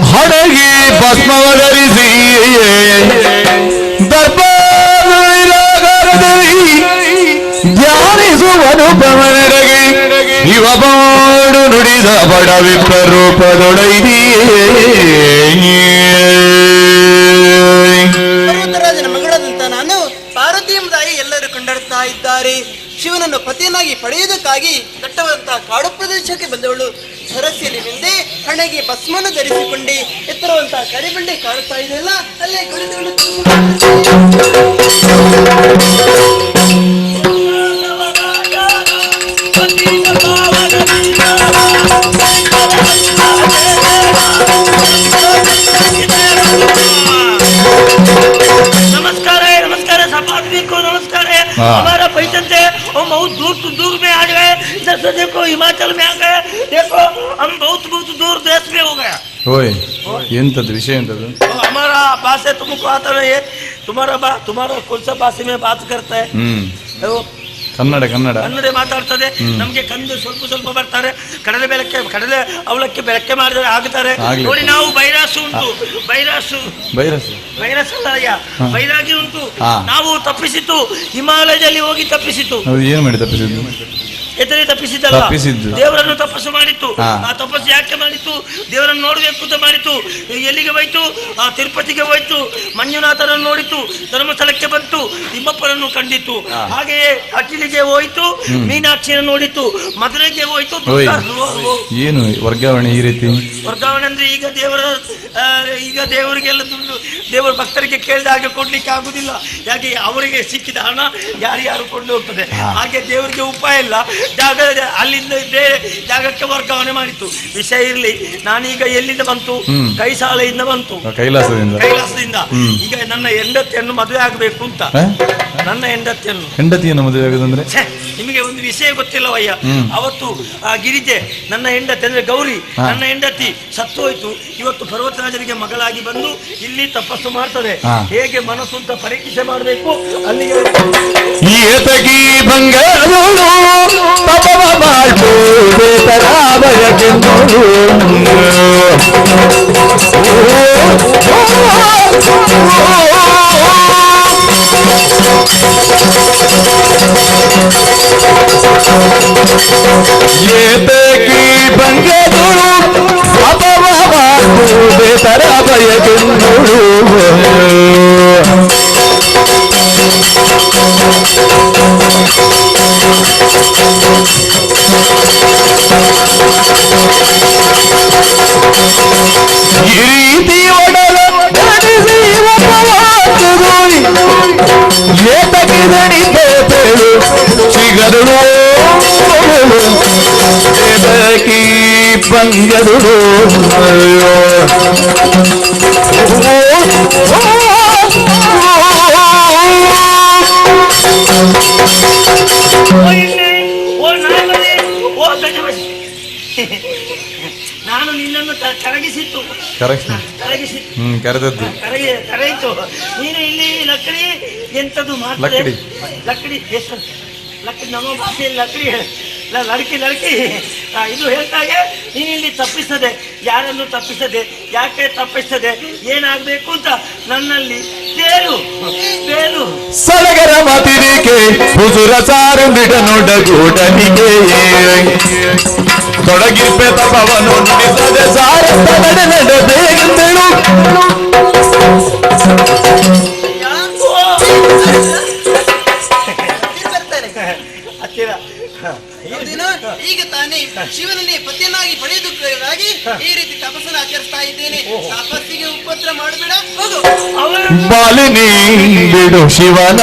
ಹಡಗಿ ಭಸ್ಮವ ಧರಿಸಿ ದರ್ಬಾರದಲ್ಲಿ ಧ್ಯಾನಿಸುವನು ಪವನರಗಿ ಇವ ಬಾಡು ನುಡಿದ ಬಡ ವಿಪ್ರರೂಪದೊಡೈದಿ ಪರ್ವತರಾಜನ ಮಗಳಾದಂತ ನಾನು ಪಾರ್ವತಿ ಎಂಬುದಾಗಿ ಎಲ್ಲರೂ ಕೊಂಡಾಡ್ತಾ ಇದ್ದಾರೆ. ಶಿವನನ್ನು ಪತಿಯನ್ನಾಗಿ ಪಡೆಯುವುದಕ್ಕಾಗಿ ದಟ್ಟವಾದಂತಹ ಕಾಡು ಪ್ರದೇಶಕ್ಕೆ ಬಂದವಳು ಸರಸ್ಸಿಯಲ್ಲಿ ನಿಂದೆ ಹಣೆಗೆ ಭಸ್ಮನ್ನು ಧರಿಸಿಕೊಂಡೆ ಎತ್ತರವಂತಹ ಕರಿಬಂಡೆ ಕಾಣುತ್ತಾ ಇದೆಯಲ್ಲ ಅಲ್ಲೇ ಕುಳಿತುಕೊಂಡು नमस्कार है, नमस्कार है, सब आदमी को नमस्कार है। हमारा पहचान से हम बहुत दूर में आ गए। जैसे देखो हिमाचल में आ गए, देखो हम बहुत दूर देश में हो गया। ಓಯ್ ಎಂತದ್ದು ವಿಷಯ ಎಂತದ್ದು? हमारा भाषा तुमको आता नहीं है, तुम्हारा कौन सा भाषा में बात करता है? ಕನ್ನಡ ಕನ್ನಡ ಮಾತಾಡ್ತದೆ. ನಮ್ಗೆ ಕಂದು ಸ್ವಲ್ಪ ಬರ್ತಾರೆ. ಕಡಲೆ ಅವಲಕ್ಕಿ ಬೆಳಕ್ಕೆ ಮಾಡಿದರೆ ಆಗುತ್ತಾರೆ. ನೋಡಿ ನಾವು ಬೈರಾಸು ಉಂಟು, ಬೈರಾಸು ಬೈರಾಗಿ ಉಂಟು. ನಾವು ತಪ್ಪಿಸಿತು, ಹಿಮಾಲಯದಲ್ಲಿ ಹೋಗಿ ತಪ್ಪಿಸಿತು. ಏನು ಮಾಡಿ ತಪ್ಪಿಸಿದ್ದು? ಎತ್ತರೆ ತಪ್ಪಿಸಿದ್ದಲ್ಲ, ದೇವರನ್ನು ತಪಸ್ಸು ಮಾಡಿತ್ತು. ಆ ತಪಸ್ಸು ಯಾಕೆ ಮಾಡಿತ್ತು? ದೇವರನ್ನು ನೋಡಬೇಕು ಅಂತ ಮಾಡಿತ್ತು. ಎಲ್ಲಿಗೆ ಹೋಯ್ತು? ಆ ತಿರುಪತಿಗೆ ಹೋಯ್ತು, ಮಂಜುನಾಥರನ್ನು ನೋಡಿತು, ಧರ್ಮಸ್ಥಳಕ್ಕೆ ಬಂತು, ತಿಮ್ಮಪ್ಪನನ್ನು ಕಂಡಿತು. ಹಾಗೆಯೇ ಅಟ್ಟಿಲಿಗೆ ಹೋಯ್ತು, ಮೀನಾಕ್ಷಿಯನ್ನು ನೋಡಿತು, ಮಧುರೆಗೆ ಹೋಯ್ತು. ಏನು ವರ್ಗಾವಣೆ ಈ ರೀತಿ? ವರ್ಗಾವಣೆ ಅಂದ್ರೆ ಈಗ ದೇವರಿಗೆಲ್ಲ ದುಡ್ಡು ದೇವರ ಭಕ್ತರಿಗೆ ಕೇಳಿದ ಹಾಗೆ ಕೊಡ್ಲಿಕ್ಕೆ ಆಗುದಿಲ್ಲ. ಯಾಕೆ ಅವರಿಗೆ ಸಿಕ್ಕಿದ ಹಣ ಯಾರ್ಯಾರು ಕೊಂಡು ಹೋಗ್ತದೆ. ಹಾಗೆ ದೇವರಿಗೆ ಉಪಾಯ ಇಲ್ಲ, ಅಲ್ಲಿಂದ ಬೇರೆ ಜಾಗಕ್ಕೆ ವರ್ಗಾವಣೆ ಮಾಡಿತ್ತು. ವಿಷಯ ಇರ್ಲಿ, ನಾನೀಗ ಎಲ್ಲಿಂದ ಬಂತು? ಕೈಸಾಲೆಯಿಂದ ಬಂತು, ಕೈಲಾಸದಿಂದ. ಈಗ ನನ್ನ ಹೆಂಡತಿಯನ್ನು ಮದುವೆ ಆಗಬೇಕು ಅಂತ. ನನ್ನ ಹೆಂಡತಿಯನ್ನು ಮದುವೆ ಆಗುದಂದ್ರೆ ನಿಮಗೆ ಒಂದು ವಿಷಯ ಗೊತ್ತಿಲ್ಲವಯ್ಯ. ಅವತ್ತು ಆ ಗಿರಿಜೆ ನನ್ನ ಹೆಂಡತಿ ಅಂದ್ರೆ ಗೌರಿ, ನನ್ನ ಹೆಂಡತಿ ಸತ್ತು ಹೋಯ್ತು. ಇವತ್ತು ಪರ್ವತರಾಜರಿಗೆ ಮಗಳಾಗಿ ಬಂದು ಇಲ್ಲಿ ತಪಸ್ಸು ಮಾಡ್ತದೆ. ಹೇಗೆ ಮನಸ್ಸು ಅಂತ ಪರೀಕ್ಷೆ ಮಾಡಬೇಕು ಅಲ್ಲಿಗೆ ನಾನು ನಿನ್ನನ್ನು ಕರಗಿಸಿತ್ತು. ಕರೆದದ್ದು ಕರೆಯಿತು. ನೀನು ಇಲ್ಲಿ ಲಕ್ಕಡಿ ಎಂತದ್ದು ಮಾಡ್ತಾರೆ? ಲಕ್ಕಡಿ ಎಷ್ಟು ಲಕ್ಕಡಿ ನಮ್ಮ ಭಾಷೆಯಲ್ಲಿ ಲಕ್ಕಡಿ ಲड़की ಇದು ಹೇಳ್ತಾಗೆ ನೀನು ಇಲ್ಲಿ ತಪ್ಪಿಸದೆ, ಯಾರನ್ನು ತಪ್ಪಿಸದೆ, ಯಾಕೆ ತಪ್ಪಿಸದೆ, ಏನಾಗಬೇಕು ಅಂತ ನನ್ನಲ್ಲಿ ಬೇರು ಸಡಗರ ಮಾತಿರಿಕೆ ಹುಸುರ ಸಾರಂದಿಡ ನೋಡಗೂಡನಿಗೆ ತೊಡಗಿರ್ಪೆ ತಪವನ್ನು ನುಡಿಸದೆ ಸಾರಂತ ನಡೆ ಬೇಗೆಂದಳು. ಹತ್ತಿರ ಈಗ ತಾನೇ ಶಿವನನ್ನೇ ಪತಿಯನ್ನಾಗಿ ಪಡೆಯುವುದಕ್ಕಾಗಿ ಈ ರೀತಿ ತಪಸ್ಸನ್ನು ಆಚರಿಸ್ತಾ ಇದ್ದೇನೆ. ತಪಸ್ಸಿಗೆ ಉಪದ್ರ ಮಾಡಬೇಡ, ಹೋಗು. ಬಾಲಿನಿ ಬಿಡು ಶಿವನ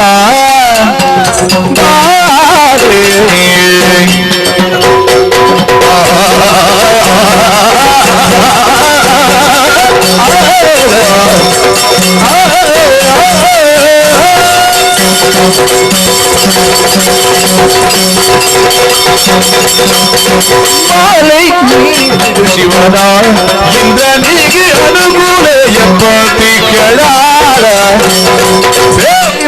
ಶಿವನ ಇಂದ್ರನಿಗೆ ಅನುಕೂಲ ಎಂಬತಿ ಕೆಳಾಳ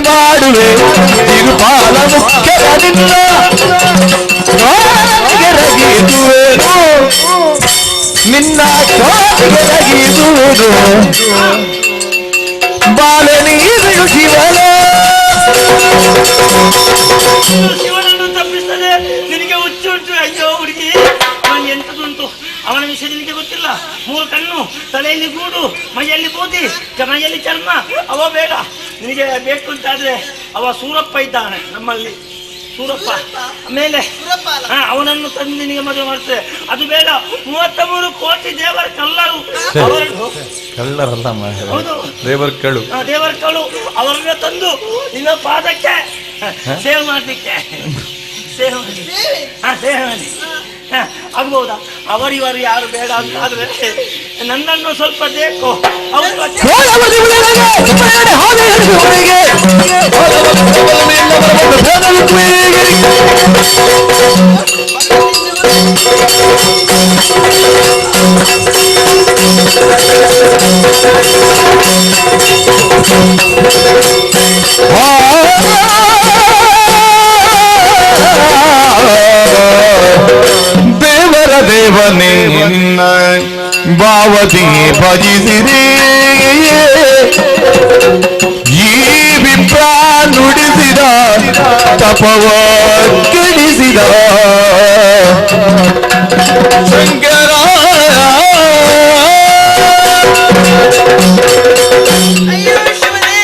ಮಾಡುವೆ ತಿರುಪಾಲ ಮುಖ್ಯದ ನಿನ್ನರಗಿದುವೇನು ನಿನ್ನ ರಗಿದುವುದು ಬಾಲನೀರು ಶಿವನ ಶಿವನನ್ನು ತಪ್ಪಿಸ್ತದೆ. ನಿನಗೆ ಹುಚ್ಚುಂಟು. ಅಯ್ಯೋ ಹುಡುಗಿ, ಅವನು ಎಂತದುಂಟು ಅವನ ವಿಷಯ ನಿನಗೆ ಗೊತ್ತಿಲ್ಲ. 3 ಕಣ್ಣು, ತಲೆಯಲ್ಲಿ ಗೂಡು, ಮೈಯಲ್ಲಿ ಬೂದಿ, ಮೈಯಲ್ಲಿ ಚರ್ಮ. ಅವ ಬೇಡ. ನಿನಗೆ ಬೇಕು ಅಂತಾದ್ರೆ ಅವ ಸೂರಪ್ಪ ಇದ್ದಾನೆ ನಮ್ಮಲ್ಲಿ, ಸೂರಪ್ಪ. ಆಮೇಲೆ ಅವನನ್ನು ತಂದು ನಿನಗೆ ಮದುವೆ ಮಾಡ್ತೇವೆ. ಅದು ಬೇಡ. 33 ಕೋಟಿ ದೇವರ ಕಲ್ಲರು ಕಳ್ಳರಲ್ಲ ಹೌದು, ದೇವರ ಕಳ್ಳು. ದೇವರ ಕಳ್ಳು ಅವರನ್ನ ತಂದು ನಿನ್ನ ಪಾದಕ್ಕೆ ಸೇವೆ ಮಾಡ್ಲಿಕ್ಕೆ ಸೇವೆ ಮಾಡಿ ಆಗ್ಬಹುದಾ? ಅವರಿವರು ಯಾರು ಬೇಡ ಅಂತ ಆದ್ರೆ ನನ್ನನ್ನು ಸ್ವಲ್ಪ ಬೇಕು. ದೇವರ ದೇವನೇ ನಿನ್ನ ಭಾವತಿ ಭಜಿಸಿರಿ ಈ ವಿಪ್ರ ನುಡಿಸಿದ ತಪವ ಕೆಡಿಸಿದ ಶಂಕರ. ಅಯ್ಯೋ ಶಿವನೇ,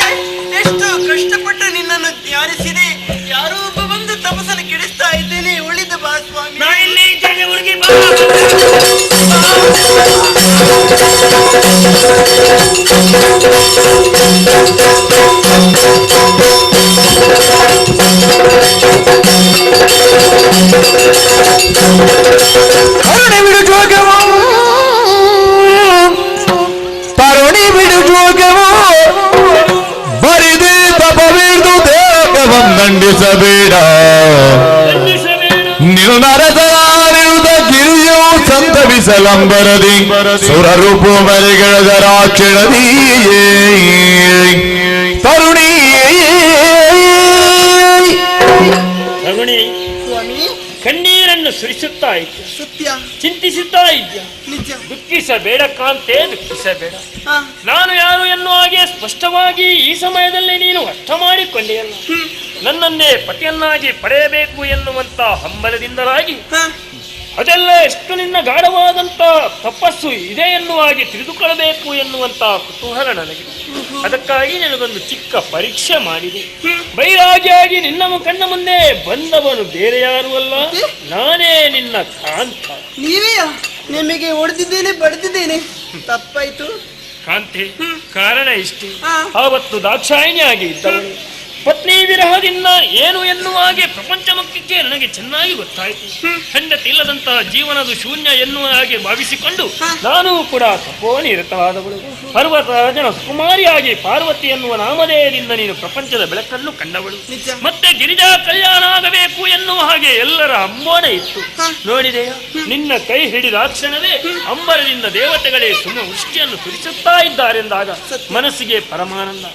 ಎಷ್ಟು ಕಷ್ಟಪಟ್ಟು ನಿನ್ನನ್ನು ಧ್ಯಾನಿಸಿದೆ. ಯಾರೋ ಒಬ್ಬ ಬಂದು ತಪಸ್ಸನ್ನು ಕೆಡಿಸ್ತಾ ಇದ್ದೇನೆ. ಒಳ್ಳೆದು ಬಾ ಸ್ವಾಮಿ. ನಾ ಇಲ್ಲಿ ಇದ್ದೇನೆ ಹುಡುಗಿ, ಬಾ. ಕರುಣೆ ಬಿಡು ಜೋಗವು, ತರುಣಿ ಬಿಡು ಜೋಗವು, ಬರಿದು ತಪವಿರ್ದು ದೇವಕವಂ ದಂಡಿಸಬೇಡ. ನಿರ್ನರಸನಾರಿರುವುದ ಗಿರಿಯು ಸಂತವಿಸಲಂಬರದಿ ಸುರರೂಪು ಮರಿಗಳದ ರಾಕ್ಷಣದಿ ತರುಣಿ. ಕಣ್ಣೀರನ್ನು ಸುರಿಸುತ್ತಾ ಇದ್ದ, ಸತ್ಯ ಚಿಂತಿಸುತ್ತಾ ಇದ್ದ. ನಿಜ. ದುಃಖಿಸಬೇಡ ಕಾಂತೆ, ದುಃಖಿಸಬೇಡ. ನಾನು ಯಾರು ಎನ್ನುವ ಹಾಗೆ ಸ್ಪಷ್ಟವಾಗಿ ಈ ಸಮಯದಲ್ಲಿ ನೀನು ಅರ್ಥ ಮಾಡಿಕೊಂಡೆಯಲ್ಲ. ನನ್ನನ್ನೇ ಪತಿಯನ್ನಾಗಿ ಪಡೆಯಬೇಕು ಎನ್ನುವಂತ ಹಂಬಲದಿಂದಲಾಗಿ ಅದೆಲ್ಲ ಎಷ್ಟು ನಿನ್ನ ಗಾಢವಾದಂತ ತಪಸ್ಸು ಇದೆ ಎನ್ನುವ ಹಾಗೆ ತಿಳಿದುಕೊಳ್ಳಬೇಕು ಎನ್ನುವಂತ ಕುತೂಹಲ ನನಗೆ. ಅದಕ್ಕಾಗಿ ನನಗೊಂದು ಚಿಕ್ಕ ಪರೀಕ್ಷೆ ಮಾಡಿದೆ. ಬೈರಾಗಿಯಾಗಿ ನಿನ್ನ ಕಣ್ಣ ಮುಂದೆ ಬಂದವನು ಬೇರೆ ಯಾರು ಅಲ್ಲ, ನಾನೇ ನಿನ್ನ ಕಾಂತ. ನೀವೇ? ನಿಮಗೆ ಹೊಡೆದಿದ್ದೇನೆ, ಬಡ್ದಿದ್ದೇನೆ, ತಪ್ಪಾಯ್ತು ಕಾಂತೆ. ಕಾರಣ ಇಷ್ಟೇ, ಆವತ್ತು ದಾಕ್ಷಾಯಿಣಿಯಾಗಿ ಇದ್ದವಳು ಪತ್ನಿ ವಿರಹದಿಂದ ಏನು ಎನ್ನುವ ಹಾಗೆ ಪ್ರಪಂಚ ಮುಖಕ್ಕೆ ನನಗೆ ಚೆನ್ನಾಗಿ ಗೊತ್ತಾಯಿತು. ಹೆಂಡತಿ ಇಲ್ಲದಂತಹ ಜೀವನದ ಶೂನ್ಯ ಎನ್ನುವ ಹಾಗೆ ಭಾವಿಸಿಕೊಂಡು ನಾನು ಕೂಡ ತಪೋನಿರತವಾದವಳು. ಪರ್ವತ ರಾಜನ ಸುಕುಮಾರಿಯಾಗಿ ಪಾರ್ವತಿ ಎನ್ನುವ ನಾಮಧೇಯದಿಂದ ನೀನು ಪ್ರಪಂಚದ ಬೆಳಕನ್ನು ಕಂಡವಳು. ಮತ್ತೆ ಗಿರಿಜಾ ಕಲ್ಯಾಣ ಆಗಬೇಕು ಎನ್ನುವ ಹಾಗೆ ಎಲ್ಲರ ಅಂಬೋಣೆ ಇತ್ತು. ನೋಡಿದೆಯಾ, ನಿನ್ನ ಕೈ ಹಿಡಿದ ಕ್ಷಣವೇ ಅಂಬರದಿಂದ ದೇವತೆಗಳೇ ಸುಮ್ಮ ವೃಷ್ಟಿಯನ್ನು ಸುರಿಸುತ್ತಾ ಇದ್ದಾರೆಂದಾಗ ಮನಸ್ಸಿಗೆ ಪರಮಾನಂದ.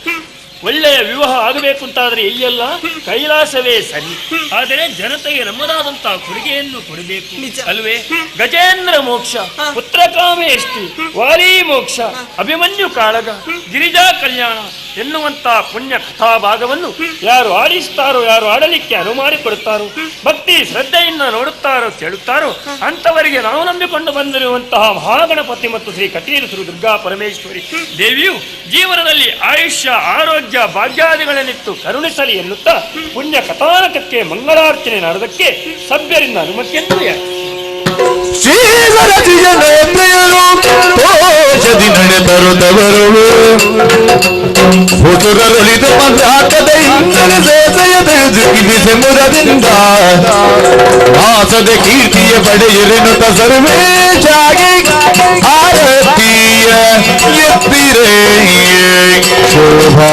ಒಳ್ಳೆಯ ವಿವಾಹ ಆಗಬೇಕು ಅಂತಾದ್ರೆ ಎಲ್ಲೆಲ್ಲ ಕೈಲಾಸವೇ ಸರಿ. ಆದರೆ ಜನತೆಗೆ ನಮ್ಮದಾದಂತಹ ಕೊಡುಗೆಯನ್ನು ಕೊಡಬೇಕು ಅಲ್ವೇ? ಗಜೇಂದ್ರ ಮೋಕ್ಷ, ಪುತ್ರಕಾಮೇಷ್ಟಿ, ವಾಲಿ ಮೋಕ್ಷ, ಅಭಿಮನ್ಯು ಕಾಳಗ, ಗಿರಿಜಾ ಕಲ್ಯಾಣ ಎನ್ನುವಂತಹ ಪುಣ್ಯ ಕಥಾಭಾಗವನ್ನು ಯಾರು ಆಡಿಸ್ತಾರೋ, ಯಾರು ಆಡಲಿಕ್ಕೆ ಅನುವು ಮಾಡಿಕೊಡುತ್ತಾರೋ, ಭಕ್ತಿ ಶ್ರದ್ಧೆಯಿಂದ ನೋಡುತ್ತಾರೋ ಕೇಳುತ್ತಾರೋ ಅಂತವರಿಗೆ ನಾವು ನಂಬಿಕೊಂಡು ಬಂದಿರುವಂತಹ ಮಹಾಗಣಪತಿ ಮತ್ತು ಶ್ರೀ ಕಟೀಲು ದುರ್ಗಾ ಪರಮೇಶ್ವರಿ ದೇವಿಯು ಜೀವನದಲ್ಲಿ ಆಯುಷ್ಯ, ಆರೋಗ್ಯ, ಭಾಗ್ಯಾದಿಗಳನ್ನಿತ್ತು ಕರುಣಿಸಲಿ ಎನ್ನುತ್ತಾ ಪುಣ್ಯ ಕಥಾನಕಕ್ಕೆ ಮಂಗಳಾರ್ಚನೆ ನಡೆದಕ್ಕೆ ಸಭ್ಯರಿಂದ ಅನುಮತಿಯನ್ನು ನಡೆದರುದವರು ಹುಡುಗರೊಲಿದು ಮಧ್ಯಾಹ್ನದ ಇಂದರ ಮುರದಿಂದ ಮಾಸದ ಕೀರ್ತಿಯ ಪಡೆಯರಿನುತ ಸರ್ವೇ ಜಾಗಿ ಆರತಿಯ ಎತ್ತಿರೇ ಶೋಭಾ